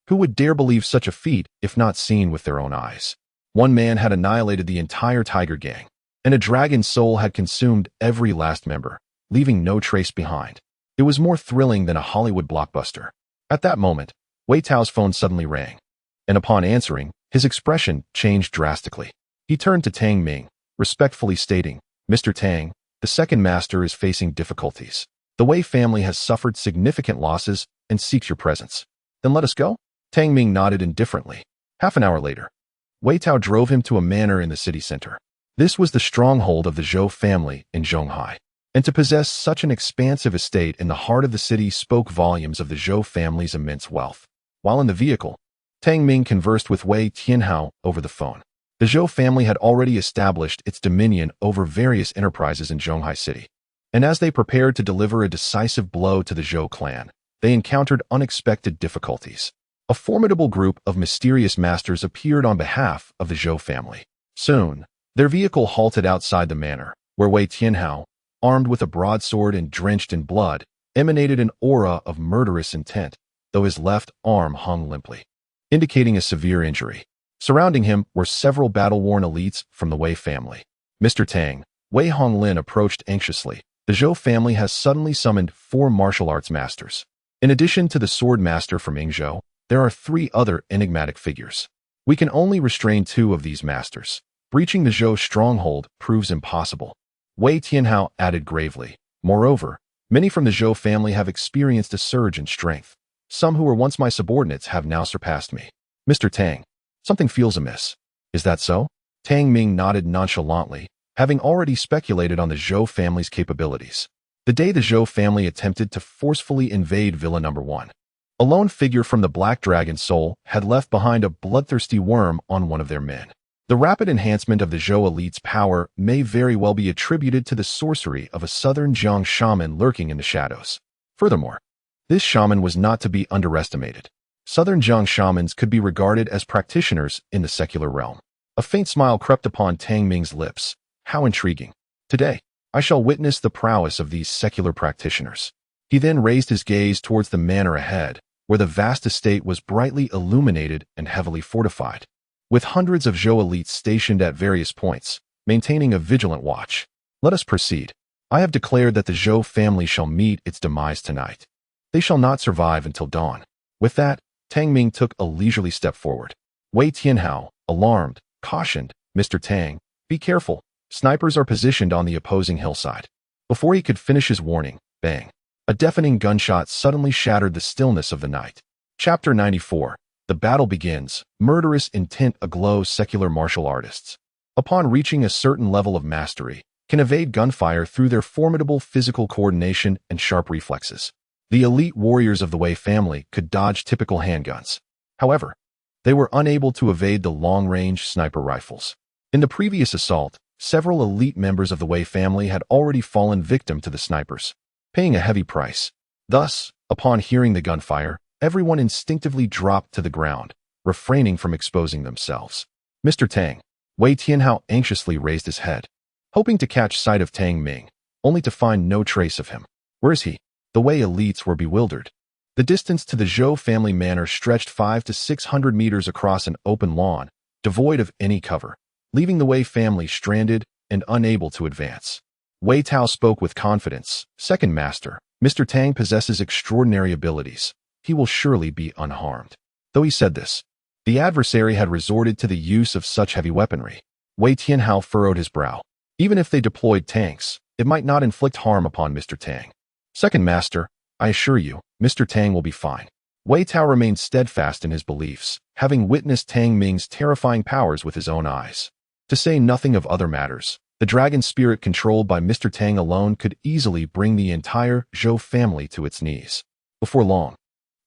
Who would dare believe such a feat if not seen with their own eyes? One man had annihilated the entire tiger gang, and a dragon's soul had consumed every last member, leaving no trace behind. It was more thrilling than a Hollywood blockbuster. At that moment, Wei Tao's phone suddenly rang, and upon answering, his expression changed drastically. He turned to Tang Ming, respectfully stating, "Mr. Tang, the second master is facing difficulties. The Wei family has suffered significant losses and seeks your presence." "Then let us go?" Tang Ming nodded indifferently. Half an hour later, Wei Tao drove him to a manor in the city center. This was the stronghold of the Zhou family in Zhonghai, and to possess such an expansive estate in the heart of the city spoke volumes of the Zhou family's immense wealth. While in the vehicle, Tang Ming conversed with Wei Tianhao over the phone. The Zhou family had already established its dominion over various enterprises in Zhonghai City, and as they prepared to deliver a decisive blow to the Zhou clan, they encountered unexpected difficulties. A formidable group of mysterious masters appeared on behalf of the Zhou family. Soon, their vehicle halted outside the manor, where Wei Tianhao, armed with a broadsword and drenched in blood, emanated an aura of murderous intent, though his left arm hung limply, indicating a severe injury. Surrounding him were several battle-worn elites from the Wei family. "Mr. Tang," Wei Honglin approached anxiously. "The Zhou family has suddenly summoned 4 martial arts masters. In addition to the sword master from Yingzhou, there are 3 other enigmatic figures. We can only restrain 2 of these masters. Breaching the Zhou stronghold proves impossible." Wei Tianhao added gravely, "Moreover, many from the Zhou family have experienced a surge in strength. Some who were once my subordinates have now surpassed me. Mr. Tang, something feels amiss. Is that so?" Tang Ming nodded nonchalantly, having already speculated on the Zhou family's capabilities. The day the Zhou family attempted to forcefully invade Villa No. 1, a lone figure from the Black Dragon Soul had left behind a bloodthirsty worm on one of their men. The rapid enhancement of the Zhou elite's power may very well be attributed to the sorcery of a southern Jiang shaman lurking in the shadows. Furthermore, this shaman was not to be underestimated. Southern Jiang shamans could be regarded as practitioners in the secular realm. A faint smile crept upon Tang Ming's lips. How intriguing. Today, I shall witness the prowess of these secular practitioners. He then raised his gaze towards the manor ahead, where the vast estate was brightly illuminated and heavily fortified, with hundreds of Zhou elites stationed at various points, maintaining a vigilant watch. "Let us proceed. I have declared that the Zhou family shall meet its demise tonight. They shall not survive until dawn." With that, Tang Ming took a leisurely step forward. Wei Tianhao, alarmed, cautioned, "Mr. Tang, be careful. Snipers are positioned on the opposing hillside." Before he could finish his warning, bang! A deafening gunshot suddenly shattered the stillness of the night. Chapter 94. The battle begins. Murderous intent aglow secular martial artists, upon reaching a certain level of mastery, can evade gunfire through their formidable physical coordination and sharp reflexes. The elite warriors of the Wei family could dodge typical handguns. However, they were unable to evade the long-range sniper rifles. In the previous assault, several elite members of the Wei family had already fallen victim to the snipers, paying a heavy price. Thus, Upon hearing the gunfire, everyone instinctively dropped to the ground, refraining from exposing themselves. Mr. Tang. Wei Tianhao anxiously raised his head, hoping to catch sight of Tang Ming, only to find no trace of him. Where is he? The Wei elites were bewildered. The distance to the Zhou family manor stretched 500 to 600 meters across an open lawn, devoid of any cover, leaving the Wei family stranded and unable to advance. Wei Tao spoke with confidence. Second Master, Mr. Tang possesses extraordinary abilities. He will surely be unharmed. Though he said this, the adversary had resorted to the use of such heavy weaponry. Wei Tianhao furrowed his brow. Even if they deployed tanks, it might not inflict harm upon Mr. Tang. Second Master, I assure you, Mr. Tang will be fine. Wei Tao remained steadfast in his beliefs, having witnessed Tang Ming's terrifying powers with his own eyes. To say nothing of other matters, the dragon spirit controlled by Mr. Tang alone could easily bring the entire Zhou family to its knees. Before long,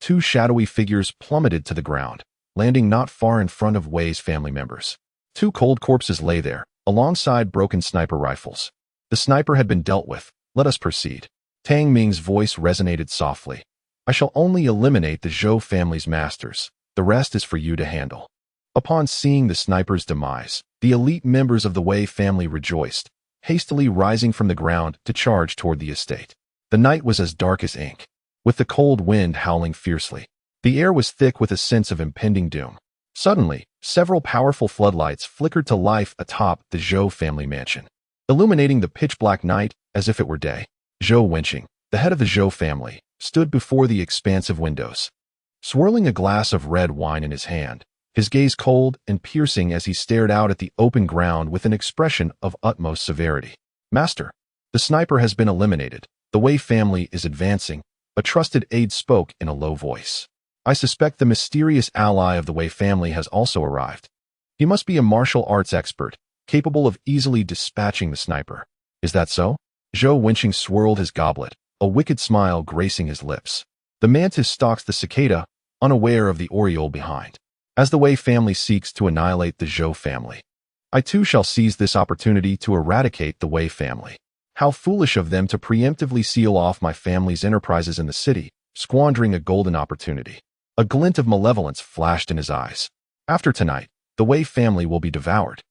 two shadowy figures plummeted to the ground, landing not far in front of Wei's family members. Two cold corpses lay there, alongside broken sniper rifles. The sniper had been dealt with. Let us proceed. Tang Ming's voice resonated softly. I shall only eliminate the Zhou family's masters. The rest is for you to handle. Upon seeing the sniper's demise, the elite members of the Wei family rejoiced, hastily rising from the ground to charge toward the estate. The night was as dark as ink, with the cold wind howling fiercely. The air was thick with a sense of impending doom. Suddenly, several powerful floodlights flickered to life atop the Zhou family mansion, illuminating the pitch-black night as if it were day. Zhou Wenqing, the head of the Zhou family, stood before the expansive windows, swirling a glass of red wine in his hand, his gaze cold and piercing as he stared out at the open ground with an expression of utmost severity. Master, the sniper has been eliminated. The Wei family is advancing, a trusted aide spoke in a low voice. I suspect the mysterious ally of the Wei family has also arrived. He must be a martial arts expert, capable of easily dispatching the sniper. Is that so? Zhou Wenqing swirled his goblet, a wicked smile gracing his lips. The mantis stalks the cicada, unaware of the oriole behind. As the Wei family seeks to annihilate the Zhou family, I too shall seize this opportunity to eradicate the Wei family. How foolish of them to preemptively seal off my family's enterprises in the city, squandering a golden opportunity. A glint of malevolence flashed in his eyes. After tonight, the Wei family will be devoured,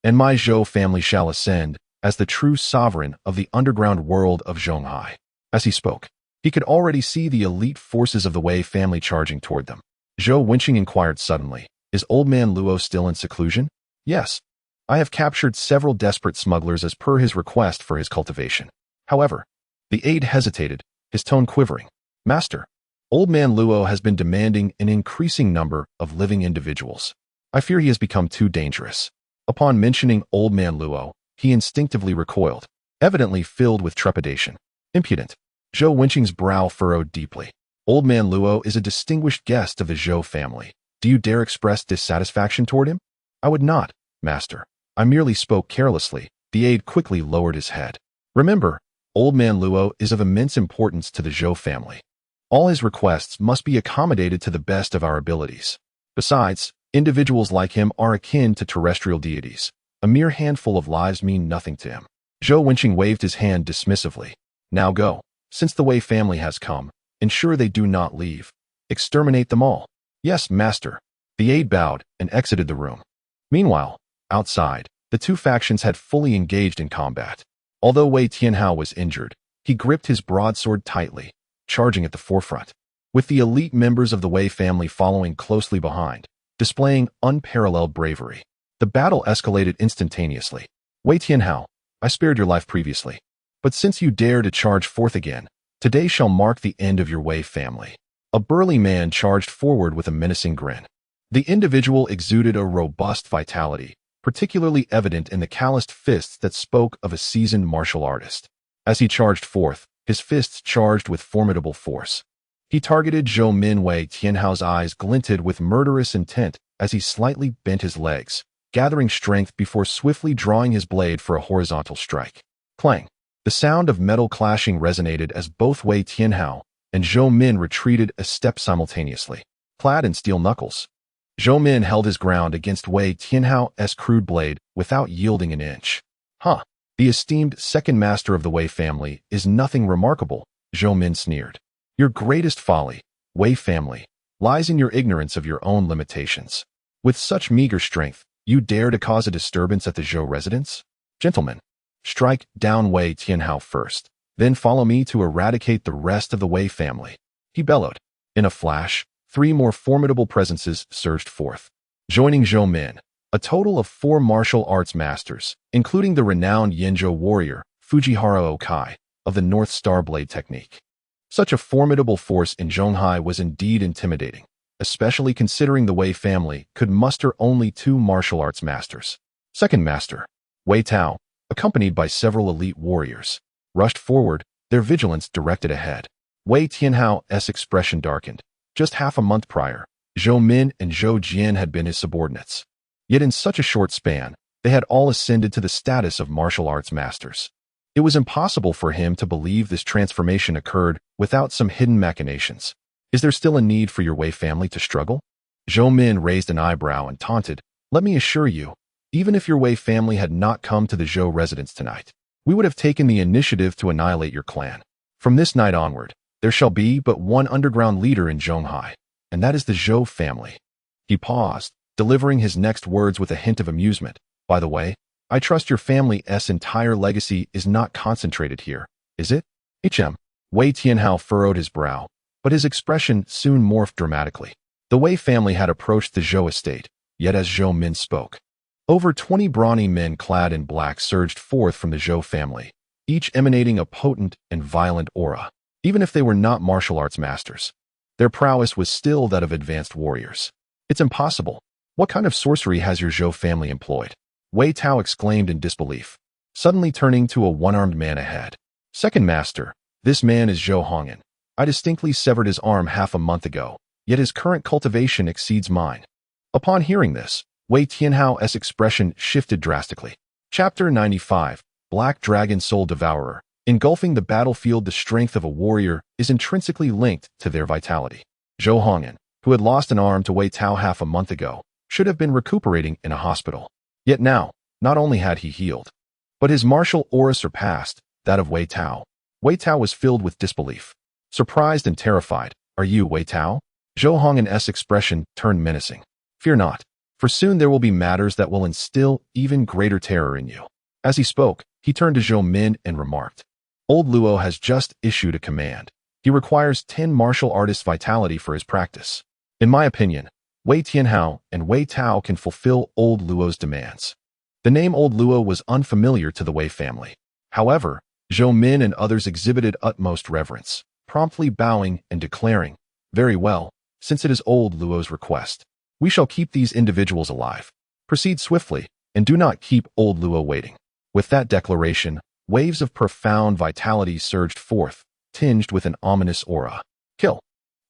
and my Zhou family shall ascend as the true sovereign of the underground world of Zhonghai. As he spoke, he could already see the elite forces of the Wei family charging toward them. Zhou Wenqing inquired suddenly, is old man Luo still in seclusion? Yes. I have captured several desperate smugglers as per his request for his cultivation. However, the aide hesitated, his tone quivering. Master, old man Luo has been demanding an increasing number of living individuals. I fear he has become too dangerous. Upon mentioning old man Luo, he instinctively recoiled, evidently filled with trepidation. Impudent. Zhou Wenqing's brow furrowed deeply. Old man Luo is a distinguished guest of the Zhou family. Do you dare express dissatisfaction toward him? I would not, master. I merely spoke carelessly. The aide quickly lowered his head. Remember, old man Luo is of immense importance to the Zhou family. All his requests must be accommodated to the best of our abilities. Besides, individuals like him are akin to terrestrial deities. A mere handful of lives mean nothing to him. Zhou Wenqing waved his hand dismissively. Now go. Since the Wei family has come, ensure they do not leave. Exterminate them all. Yes, master. The aide bowed and exited the room. Meanwhile, outside, the two factions had fully engaged in combat. Although Wei Tianhao was injured, he gripped his broadsword tightly, charging at the forefront, with the elite members of the Wei family following closely behind, displaying unparalleled bravery. The battle escalated instantaneously. Wei Tianhao, I spared your life previously, but since you dare to charge forth again, today shall mark the end of your Wei family. A burly man charged forward with a menacing grin. The individual exuded a robust vitality, particularly evident in the calloused fists that spoke of a seasoned martial artist. As he charged forth, his fists charged with formidable force. He targeted Zhou Min. Wei Tianhao's eyes glinted with murderous intent as he slightly bent his legs, gathering strength before swiftly drawing his blade for a horizontal strike. Clang! The sound of metal clashing resonated as both Wei Tianhao and Zhou Min retreated a step simultaneously, clad in steel knuckles. Zhou Min held his ground against Wei Tianhao's crude blade without yielding an inch. Huh! The esteemed second master of the Wei family is nothing remarkable, Zhou Min sneered. Your greatest folly, Wei family, lies in your ignorance of your own limitations. With such meager strength, you dare to cause a disturbance at the Zhou residence? Gentlemen, strike down Wei Tianhao first, then follow me to eradicate the rest of the Wei family. He bellowed. In a flash, 3 more formidable presences surged forth. Joining Zhou Min, a total of 4 martial arts masters, including the renowned Yenzhou warrior, Fujihara Okai, of the North Star Blade technique. Such a formidable force in Zhonghai was indeed intimidating, especially considering the Wei family could muster only 2 martial arts masters. Second master, Wei Tao, accompanied by several elite warriors, rushed forward, their vigilance directed ahead. Wei Tianhao's expression darkened. Just half a month prior, Zhou Min and Zhou Jian had been his subordinates. Yet in such a short span, they had all ascended to the status of martial arts masters. It was impossible for him to believe this transformation occurred without some hidden machinations. Is there still a need for your Wei family to struggle? Zhou Min raised an eyebrow and taunted, let me assure you, even if your Wei family had not come to the Zhou residence tonight, we would have taken the initiative to annihilate your clan. From this night onward, there shall be but one underground leader in Zhonghai, and that is the Zhou family. He paused, delivering his next words with a hint of amusement. By the way, I trust your family's entire legacy is not concentrated here, is it? Wei Tianhao furrowed his brow, but his expression soon morphed dramatically. The Wei family had approached the Zhou estate, yet as Zhou Min spoke, over 20 brawny men clad in black surged forth from the Zhou family, each emanating a potent and violent aura. Even if they were not martial arts masters, their prowess was still that of advanced warriors. It's impossible. What kind of sorcery has your Zhou family employed? Wei Tao exclaimed in disbelief, suddenly turning to a one-armed man ahead. Second master, this man is Zhou Hongan. I distinctly severed his arm half a month ago, yet his current cultivation exceeds mine. Upon hearing this, Wei Tianhao's expression shifted drastically. Chapter 95, Black Dragon Soul Devourer. Engulfing the battlefield, the strength of a warrior is intrinsically linked to their vitality. Zhou Hongan, who had lost an arm to Wei Tao half a month ago, should have been recuperating in a hospital. Yet now, not only had he healed, but his martial aura surpassed that of Wei Tao. Wei Tao was filled with disbelief. Surprised and terrified, are you Wei Tao? Zhou Hongan's expression turned menacing. Fear not, for soon there will be matters that will instill even greater terror in you. As he spoke, he turned to Zhou Min and remarked, Old Luo has just issued a command. He requires 10 martial artists' vitality for his practice. In my opinion, Wei Tianhao and Wei Tao can fulfill Old Luo's demands. The name Old Luo was unfamiliar to the Wei family. However, Zhou Min and others exhibited utmost reverence, promptly bowing and declaring, very well, since it is Old Luo's request, we shall keep these individuals alive. Proceed swiftly, and do not keep Old Luo waiting. With that declaration, waves of profound vitality surged forth, tinged with an ominous aura. Kill!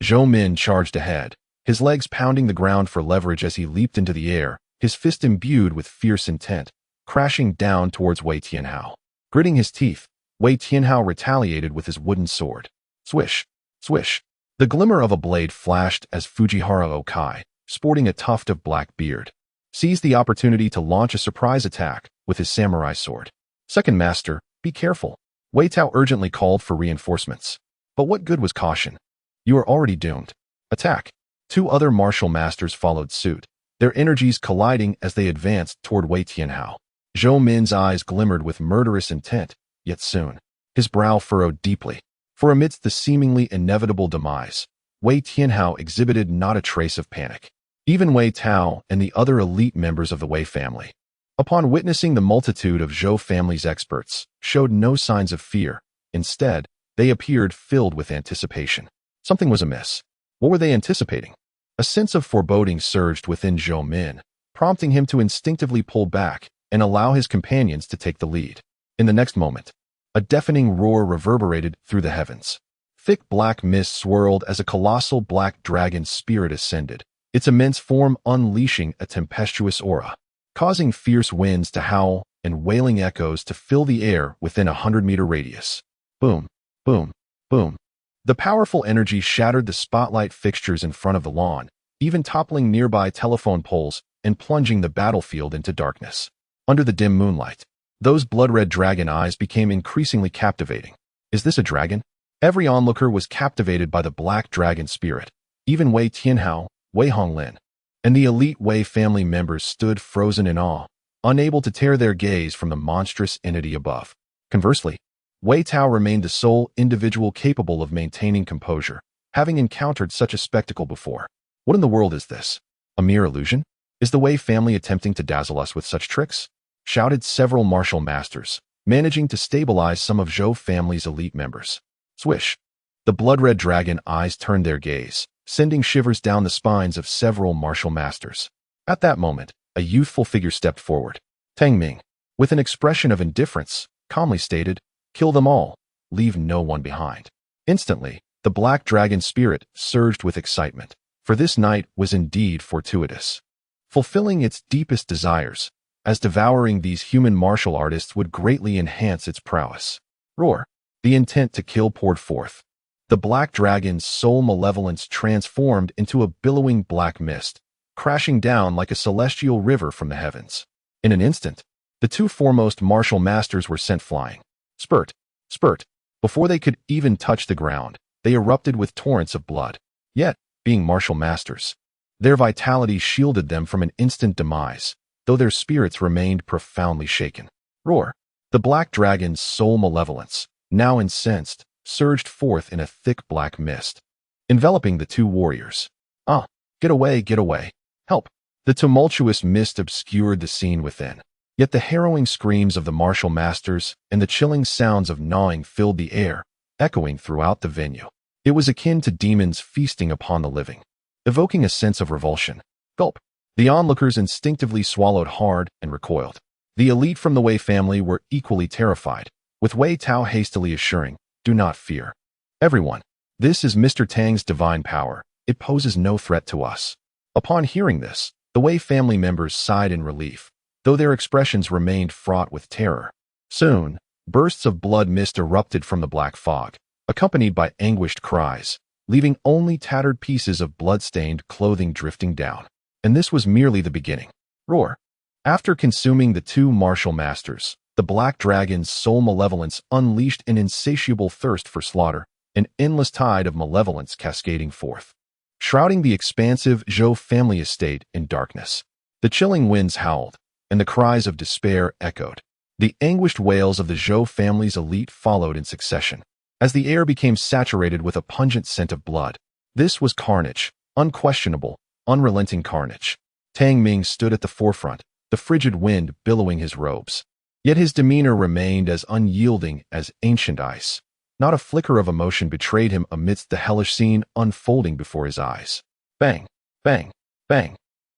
Zhou Min charged ahead, his legs pounding the ground for leverage as he leaped into the air, his fist imbued with fierce intent, crashing down towards Wei Tianhao. Gritting his teeth, Wei Tianhao retaliated with his wooden sword. Swish! Swish! The glimmer of a blade flashed as Fujihara Okai, sporting a tuft of black beard, seized the opportunity to launch a surprise attack with his samurai sword. Second master, be careful. Wei Tao urgently called for reinforcements. But what good was caution? You are already doomed. Attack! 2 other martial masters followed suit, their energies colliding as they advanced toward Wei Tianhao. Zhou Min's eyes glimmered with murderous intent, yet soon, his brow furrowed deeply. For amidst the seemingly inevitable demise, Wei Tianhao exhibited not a trace of panic. Even Wei Tao and the other elite members of the Wei family, upon witnessing the multitude of Zhou family's experts, showed no signs of fear. Instead, they appeared filled with anticipation. Something was amiss. What were they anticipating? A sense of foreboding surged within Zhou Min, prompting him to instinctively pull back and allow his companions to take the lead. In the next moment, a deafening roar reverberated through the heavens. Thick black mist swirled as a colossal black dragon spirit ascended, its immense form unleashing a tempestuous aura, causing fierce winds to howl and wailing echoes to fill the air within a 100-meter radius. Boom, boom, boom. The powerful energy shattered the spotlight fixtures in front of the lawn, even toppling nearby telephone poles and plunging the battlefield into darkness. Under the dim moonlight, those blood-red dragon eyes became increasingly captivating. Is this a dragon? Every onlooker was captivated by the black dragon spirit. Even Wei Tianhao, Wei Honglin, and the elite Wei family members stood frozen in awe, unable to tear their gaze from the monstrous entity above. Conversely, Wei Tao remained the sole individual capable of maintaining composure, having encountered such a spectacle before. What in the world is this? A mere illusion? Is the Wei family attempting to dazzle us with such tricks? Shouted several martial masters, managing to stabilize some of Zhou family's elite members. Swish! The blood-red dragon eyes turned their gaze, sending shivers down the spines of several martial masters. At that moment, a youthful figure stepped forward. Tang Ming, with an expression of indifference, calmly stated, "Kill them all, leave no one behind." Instantly, the black dragon spirit surged with excitement, for this night was indeed fortuitous, fulfilling its deepest desires, as devouring these human martial artists would greatly enhance its prowess. Roar! The intent to kill poured forth. The black dragon's soul malevolence transformed into a billowing black mist, crashing down like a celestial river from the heavens. In an instant, the two foremost martial masters were sent flying. Spurt! Spurt! Before they could even touch the ground, they erupted with torrents of blood. Yet, being martial masters, their vitality shielded them from an instant demise, though their spirits remained profoundly shaken. Roar! The black dragon's soul malevolence, now incensed, surged forth in a thick black mist, enveloping the two warriors. Ah! Get away, get away! Help! The tumultuous mist obscured the scene within. Yet the harrowing screams of the martial masters and the chilling sounds of gnawing filled the air, echoing throughout the venue. It was akin to demons feasting upon the living, evoking a sense of revulsion. Gulp! The onlookers instinctively swallowed hard and recoiled. The elite from the Wei family were equally terrified, with Wei Tao hastily assuring, "Do not fear. Everyone, this is Mr. Tang's divine power. It poses no threat to us." Upon hearing this, the Wei family members sighed in relief, though their expressions remained fraught with terror. Soon, bursts of blood mist erupted from the black fog, accompanied by anguished cries, leaving only tattered pieces of blood-stained clothing drifting down. And this was merely the beginning. Roar! After consuming the two martial masters, the black dragon's soul malevolence unleashed an insatiable thirst for slaughter, an endless tide of malevolence cascading forth, shrouding the expansive Zhou family estate in darkness. The chilling winds howled, and the cries of despair echoed. The anguished wails of the Zhou family's elite followed in succession, as the air became saturated with a pungent scent of blood. This was carnage, unquestionable, unrelenting carnage. Tang Ming stood at the forefront, the frigid wind billowing his robes. Yet his demeanor remained as unyielding as ancient ice. Not a flicker of emotion betrayed him amidst the hellish scene unfolding before his eyes. Bang! Bang! Bang!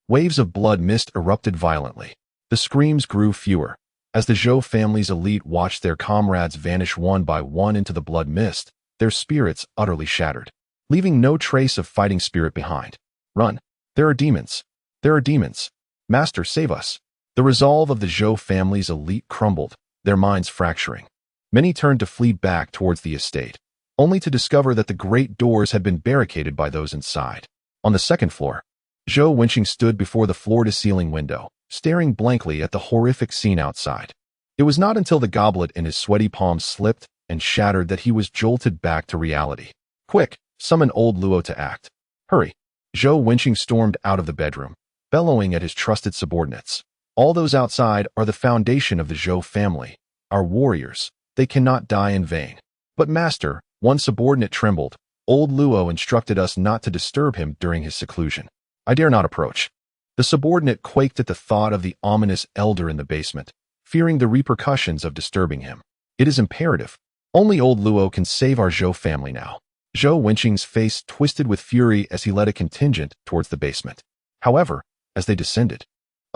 Waves of blood mist erupted violently. The screams grew fewer, as the Zhou family's elite watched their comrades vanish one by one into the blood mist, their spirits utterly shattered, leaving no trace of fighting spirit behind. Run! There are demons! There are demons! Master, save us! The resolve of the Zhou family's elite crumbled, their minds fracturing. Many turned to flee back towards the estate, only to discover that the great doors had been barricaded by those inside. On the second floor, Zhou Wenqing stood before the floor-to-ceiling window, staring blankly at the horrific scene outside. It was not until the goblet in his sweaty palms slipped and shattered that he was jolted back to reality. Quick, summon old Luo to act. Hurry! Zhou Wenqing stormed out of the bedroom, bellowing at his trusted subordinates. All those outside are the foundation of the Zhou family, our warriors. They cannot die in vain. But master, one subordinate trembled. Old Luo instructed us not to disturb him during his seclusion. I dare not approach. The subordinate quaked at the thought of the ominous elder in the basement, fearing the repercussions of disturbing him. It is imperative. Only old Luo can save our Zhou family now. Zhou Wenqing's face twisted with fury as he led a contingent towards the basement. However, as they descended,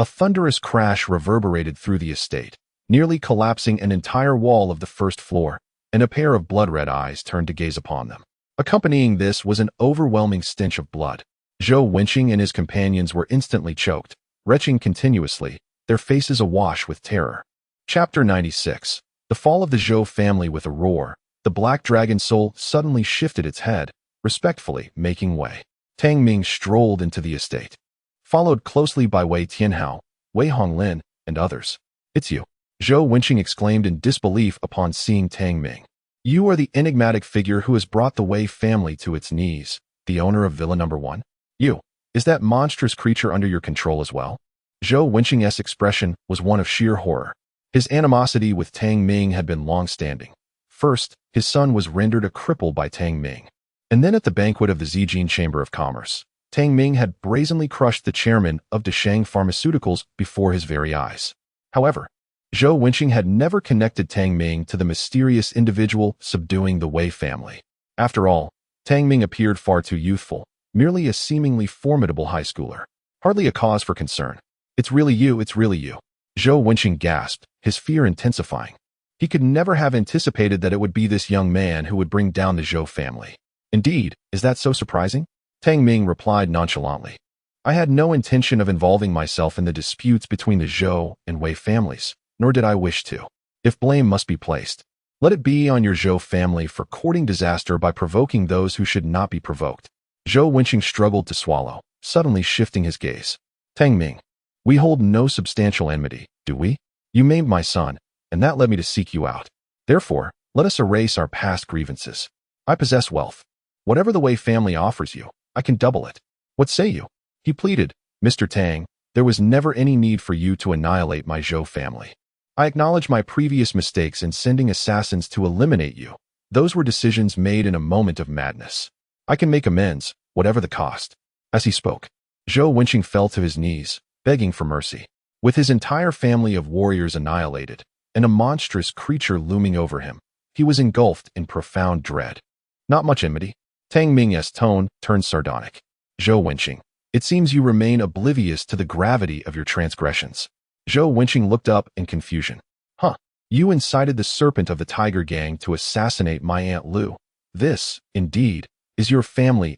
a thunderous crash reverberated through the estate, nearly collapsing an entire wall of the first floor, and a pair of blood-red eyes turned to gaze upon them. Accompanying this was an overwhelming stench of blood. Zhou Wenqing and his companions were instantly choked, retching continuously, their faces awash with terror. Chapter 96. The fall of the Zhou family. With a roar, the black dragon soul suddenly shifted its head, respectfully making way. Tang Ming strolled into the estate, followed closely by Wei Tianhao, Wei Honglin, and others. It's you, Zhou Wenqing exclaimed in disbelief upon seeing Tang Ming. You are the enigmatic figure who has brought the Wei family to its knees, the owner of Villa Number 1. You. Is that monstrous creature under your control as well? Zhou Wenqing's expression was one of sheer horror. His animosity with Tang Ming had been long-standing. First, his son was rendered a cripple by Tang Ming. And then at the banquet of the Zijin Chamber of Commerce, Tang Ming had brazenly crushed the chairman of Desheng Pharmaceuticals before his very eyes. However, Zhou Wenqing had never connected Tang Ming to the mysterious individual subduing the Wei family. After all, Tang Ming appeared far too youthful, merely a seemingly formidable high schooler. Hardly a cause for concern. It's really you, it's really you. Zhou Wenqing gasped, his fear intensifying. He could never have anticipated that it would be this young man who would bring down the Zhou family. Indeed, is that so surprising? Tang Ming replied nonchalantly. I had no intention of involving myself in the disputes between the Zhou and Wei families, nor did I wish to. If blame must be placed, let it be on your Zhou family for courting disaster by provoking those who should not be provoked. Zhou Wenqing struggled to swallow, suddenly shifting his gaze. Tang Ming, we hold no substantial enmity, do we? You maimed my son, and that led me to seek you out. Therefore, let us erase our past grievances. I possess wealth. Whatever the Wei family offers you, I can double it. What say you? He pleaded. Mr. Tang, there was never any need for you to annihilate my Zhou family. I acknowledge my previous mistakes in sending assassins to eliminate you. Those were decisions made in a moment of madness. I can make amends, whatever the cost. As he spoke, Zhou Wenqing fell to his knees, begging for mercy. With his entire family of warriors annihilated, and a monstrous creature looming over him, he was engulfed in profound dread. Not much enmity. Tang Ming's tone turned sardonic. Zhou Wenqing, it seems you remain oblivious to the gravity of your transgressions. Zhou Wenqing looked up in confusion. Huh, you incited the serpent of the Tiger Gang to assassinate my Aunt Lu. This, indeed, is your family's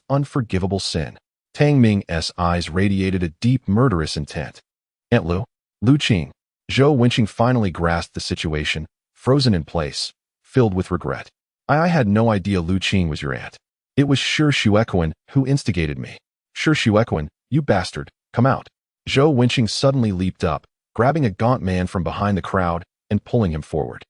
unforgivable sin. Tang Ming's eyes radiated a deep murderous intent. Aunt Lu? Lu Qing. Zhou Wenqing finally grasped the situation, frozen in place, filled with regret. I had no idea Lu Qing was your aunt. It was Shi Xuequan who instigated me. Shi Xuequan, you bastard, come out. Zhou Wenqing suddenly leaped up, grabbing a gaunt man from behind the crowd and pulling him forward.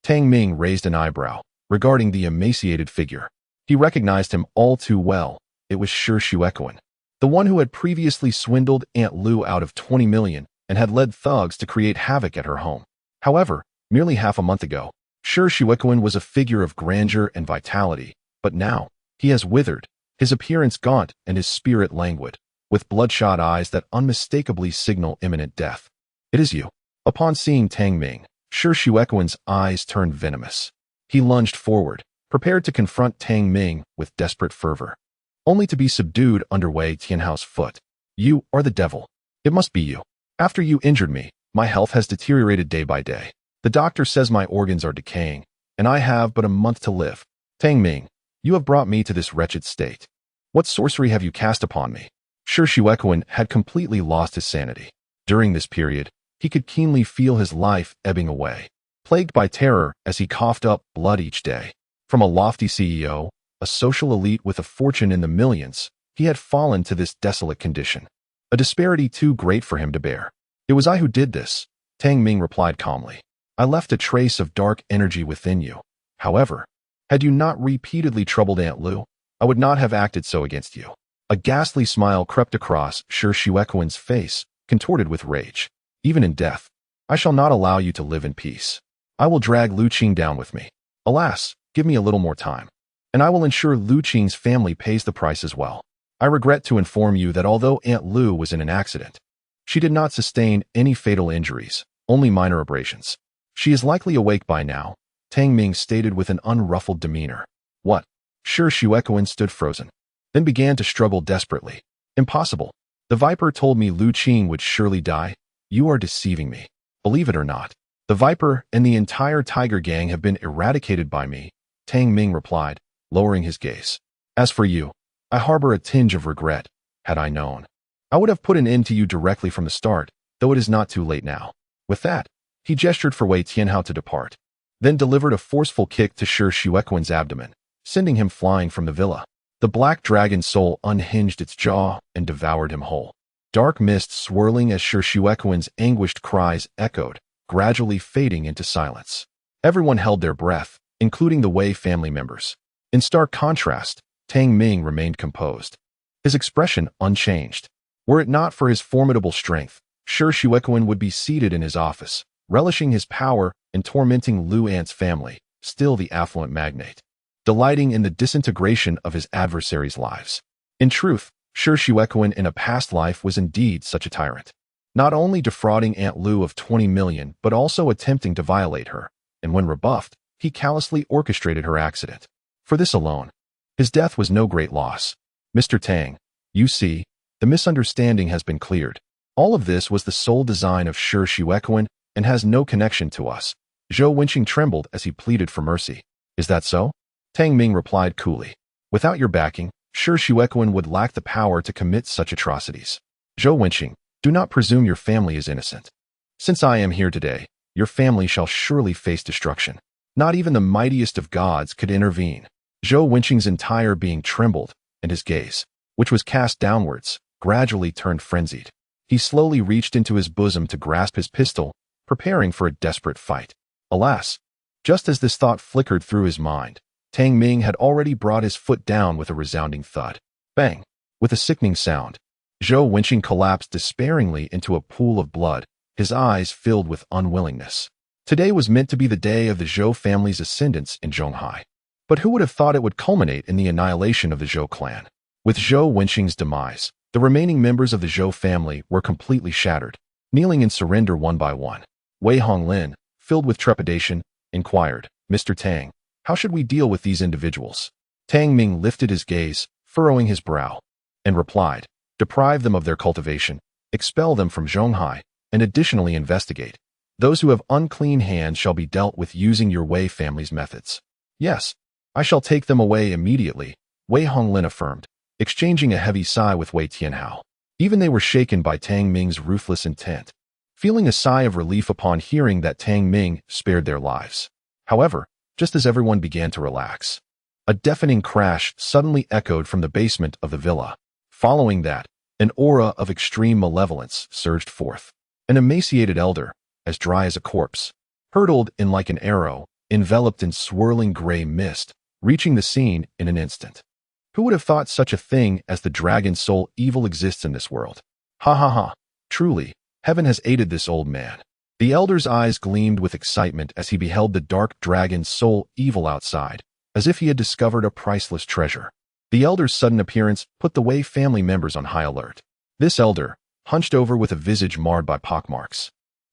Tang Ming raised an eyebrow, regarding the emaciated figure. He recognized him all too well. It was Shi Xuequan, the one who had previously swindled Aunt Lu out of 20 million and had led thugs to create havoc at her home. However, merely half a month ago, Shi Xuequan was a figure of grandeur and vitality, but now, he has withered, his appearance gaunt and his spirit languid, with bloodshot eyes that unmistakably signal imminent death. It is you. Upon seeing Tang Ming, Shi Xuequan's eyes turned venomous. He lunged forward, prepared to confront Tang Ming with desperate fervor, only to be subdued under Wei Tianhao's foot. You are the devil. It must be you. After you injured me, my health has deteriorated day by day. The doctor says my organs are decaying, and I have but a month to live. Tang Ming, you have brought me to this wretched state. What sorcery have you cast upon me? Shi Xuequan had completely lost his sanity. During this period, he could keenly feel his life ebbing away, plagued by terror as he coughed up blood each day. From a lofty CEO, a social elite with a fortune in the millions, he had fallen to this desolate condition, a disparity too great for him to bear. It was I who did this, Tang Ming replied calmly. I left a trace of dark energy within you. However, had you not repeatedly troubled Aunt Lu, I would not have acted so against you. A ghastly smile crept across Shi Xuequan's face, contorted with rage. Even in death, I shall not allow you to live in peace. I will drag Lu Qing down with me. Alas, give me a little more time, and I will ensure Lu Qing's family pays the price as well. I regret to inform you that although Aunt Lu was in an accident, she did not sustain any fatal injuries, only minor abrasions. She is likely awake by now, Tang Ming stated with an unruffled demeanor. What? Shi Xuequan stood frozen, then began to struggle desperately. Impossible. The Viper told me Lu Qing would surely die. You are deceiving me. Believe it or not, the Viper and the entire Tiger Gang have been eradicated by me, Tang Ming replied, lowering his gaze. As for you, I harbor a tinge of regret. Had I known, I would have put an end to you directly from the start, though it is not too late now. With that, he gestured for Wei Tianhao to depart, then delivered a forceful kick to Shi Xuequan's abdomen, sending him flying from the villa. The black dragon's soul unhinged its jaw and devoured him whole. Dark mist swirling as Shi Xuequan's anguished cries echoed, gradually fading into silence. Everyone held their breath, including the Wei family members. In stark contrast, Tang Ming remained composed, his expression unchanged. Were it not for his formidable strength, sure Shuequan would be seated in his office, relishing his power and tormenting Lu Ant's family, still the affluent magnate, delighting in the disintegration of his adversaries' lives. In truth, sure Shuequan in a past life was indeed such a tyrant, not only defrauding Aunt Lu of 20 million but also attempting to violate her, and when rebuffed, he callously orchestrated her accident. For this alone, his death was no great loss. Mr. Tang, you see, the misunderstanding has been cleared. All of this was the sole design of Sure Shuequan and has no connection to us. Zhou Wenqing trembled as he pleaded for mercy. Is that so? Tang Ming replied coolly. Without your backing, Sure Shuequan would lack the power to commit such atrocities. Zhou Wenqing, do not presume your family is innocent. Since I am here today, your family shall surely face destruction. Not even the mightiest of gods could intervene. Zhou Wenqing's entire being trembled, and his gaze, which was cast downwards, gradually turned frenzied. He slowly reached into his bosom to grasp his pistol, preparing for a desperate fight. Alas! Just as this thought flickered through his mind, Tang Ming had already brought his foot down with a resounding thud. Bang! With a sickening sound, Zhou Wenqing collapsed despairingly into a pool of blood, his eyes filled with unwillingness. Today was meant to be the day of the Zhou family's ascendance in Zhonghai. But who would have thought it would culminate in the annihilation of the Zhou clan? With Zhou Wenqing's demise, the remaining members of the Zhou family were completely shattered, kneeling in surrender one by one. Wei Honglin, filled with trepidation, inquired, Mr. Tang, how should we deal with these individuals? Tang Ming lifted his gaze, furrowing his brow, and replied, deprive them of their cultivation, expel them from Zhonghai, and additionally investigate. Those who have unclean hands shall be dealt with using your Wei family's methods. Yes, I shall take them away immediately, Wei Honglin affirmed, exchanging a heavy sigh with Wei Tianhao. Even they were shaken by Tang Ming's ruthless intent, feeling a sigh of relief upon hearing that Tang Ming spared their lives. However, just as everyone began to relax, a deafening crash suddenly echoed from the basement of the villa. Following that, an aura of extreme malevolence surged forth. An emaciated elder, as dry as a corpse, hurtled in like an arrow, enveloped in swirling gray mist, reaching the scene in an instant. Who would have thought such a thing as the dragon soul evil exists in this world? Ha ha ha. Truly, heaven has aided this old man. The elder's eyes gleamed with excitement as he beheld the dark dragon soul evil outside, as if he had discovered a priceless treasure. The elder's sudden appearance put the Wei family members on high alert. This elder, hunched over with a visage marred by pockmarks,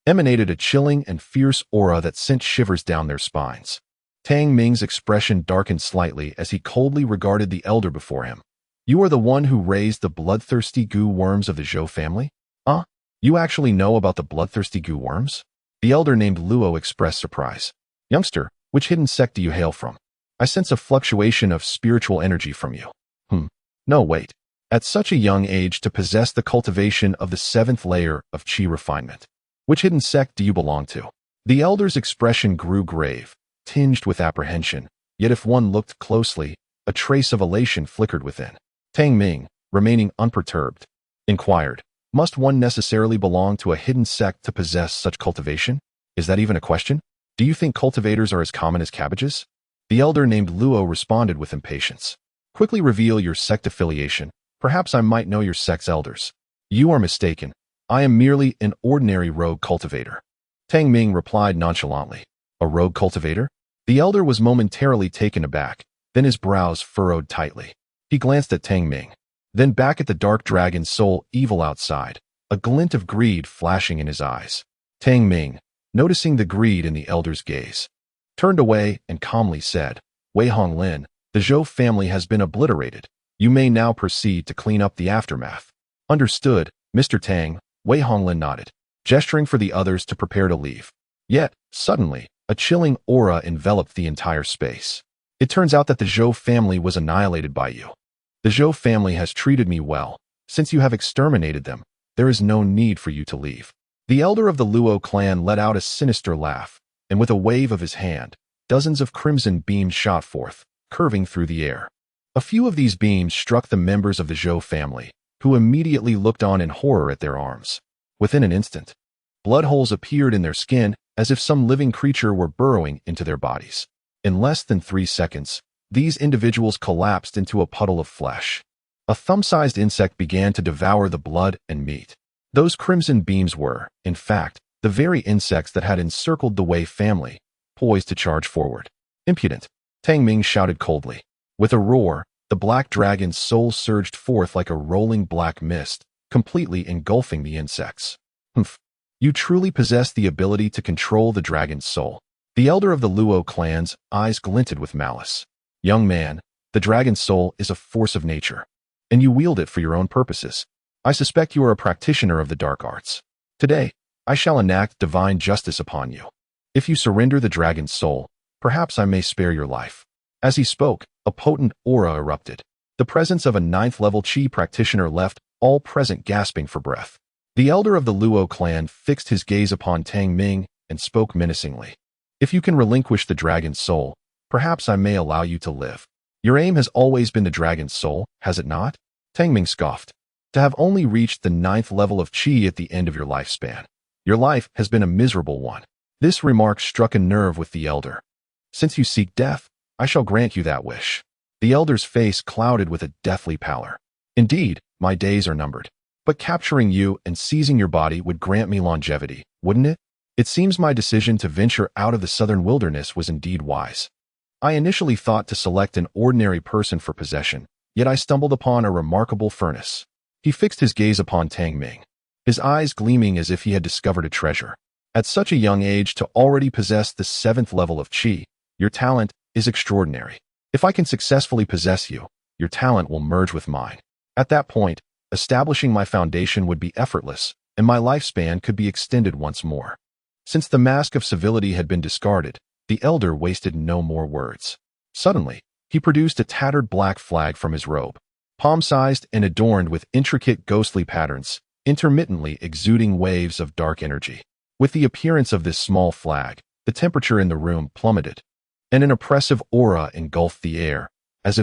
emanated a chilling and fierce aura that sent shivers down their spines. Tang Ming's expression darkened slightly as he coldly regarded the elder before him. You are the one who raised the bloodthirsty goo worms of the Zhou family? You actually know about the bloodthirsty goo worms? The elder named Luo expressed surprise. Youngster, which hidden sect do you hail from? I sense a fluctuation of spiritual energy from you. No, wait. At such a young age to possess the cultivation of the 7th layer of Qi refinement. Which hidden sect do you belong to? The elder's expression grew grave, tinged with apprehension, yet if one looked closely, a trace of elation flickered within. Tang Ming, remaining unperturbed, inquired, must one necessarily belong to a hidden sect to possess such cultivation? Is that even a question? Do you think cultivators are as common as cabbages? The elder named Luo responded with impatience. Quickly reveal your sect affiliation. Perhaps I might know your sect's elders. You are mistaken. I am merely an ordinary rogue cultivator. Tang Ming replied nonchalantly. A rogue cultivator? The elder was momentarily taken aback, then his brows furrowed tightly. He glanced at Tang Ming, then back at the dark dragon soul evil outside, a glint of greed flashing in his eyes. Tang Ming, noticing the greed in the elder's gaze, turned away and calmly said, Wei Honglin, the Zhou family has been obliterated. You may now proceed to clean up the aftermath. Understood, Mr. Tang, Wei Honglin nodded, gesturing for the others to prepare to leave. Yet, suddenly, a chilling aura enveloped the entire space. It turns out that the Zhou family was annihilated by you. The Zhou family has treated me well. Since you have exterminated them, there is no need for you to leave. The elder of the Luo clan let out a sinister laugh, and with a wave of his hand, dozens of crimson beams shot forth, curving through the air. A few of these beams struck the members of the Zhou family, who immediately looked on in horror at their arms. Within an instant, blood holes appeared in their skin as if some living creature were burrowing into their bodies. In less than 3 seconds, these individuals collapsed into a puddle of flesh. A thumb-sized insect began to devour the blood and meat. Those crimson beams were, in fact, the very insects that had encircled the Wei family, poised to charge forward. Impudent, Tang Ming shouted coldly. With a roar, the black dragon's soul surged forth like a rolling black mist, completely engulfing the insects. Humph. You truly possess the ability to control the dragon's soul. The elder of the Luo clan's eyes glinted with malice. Young man, the dragon's soul is a force of nature, and you wield it for your own purposes. I suspect you are a practitioner of the dark arts. Today, I shall enact divine justice upon you. If you surrender the dragon's soul, perhaps I may spare your life. As he spoke, a potent aura erupted. The presence of a 9th-level Qi practitioner left all present gasping for breath. The elder of the Luo clan fixed his gaze upon Tang Ming and spoke menacingly. If you can relinquish the dragon's soul, perhaps I may allow you to live. Your aim has always been the dragon's soul, has it not? Tang Ming scoffed. To have only reached the 9th level of Qi at the end of your lifespan. Your life has been a miserable one. This remark struck a nerve with the elder. Since you seek death, I shall grant you that wish. The elder's face clouded with a deathly pallor. Indeed, my days are numbered. But capturing you and seizing your body would grant me longevity, wouldn't it? It seems my decision to venture out of the southern wilderness was indeed wise. I initially thought to select an ordinary person for possession, yet I stumbled upon a remarkable furnace. He fixed his gaze upon Tang Ming, his eyes gleaming as if he had discovered a treasure. At such a young age to already possess the 7th level of Qi, your talent is extraordinary. If I can successfully possess you, your talent will merge with mine. At that point, establishing my foundation would be effortless, and my lifespan could be extended once more. Since the mask of civility had been discarded, the elder wasted no more words. Suddenly, he produced a tattered black flag from his robe, palm-sized and adorned with intricate ghostly patterns, intermittently exuding waves of dark energy. With the appearance of this small flag, the temperature in the room plummeted, and an oppressive aura engulfed the air, as if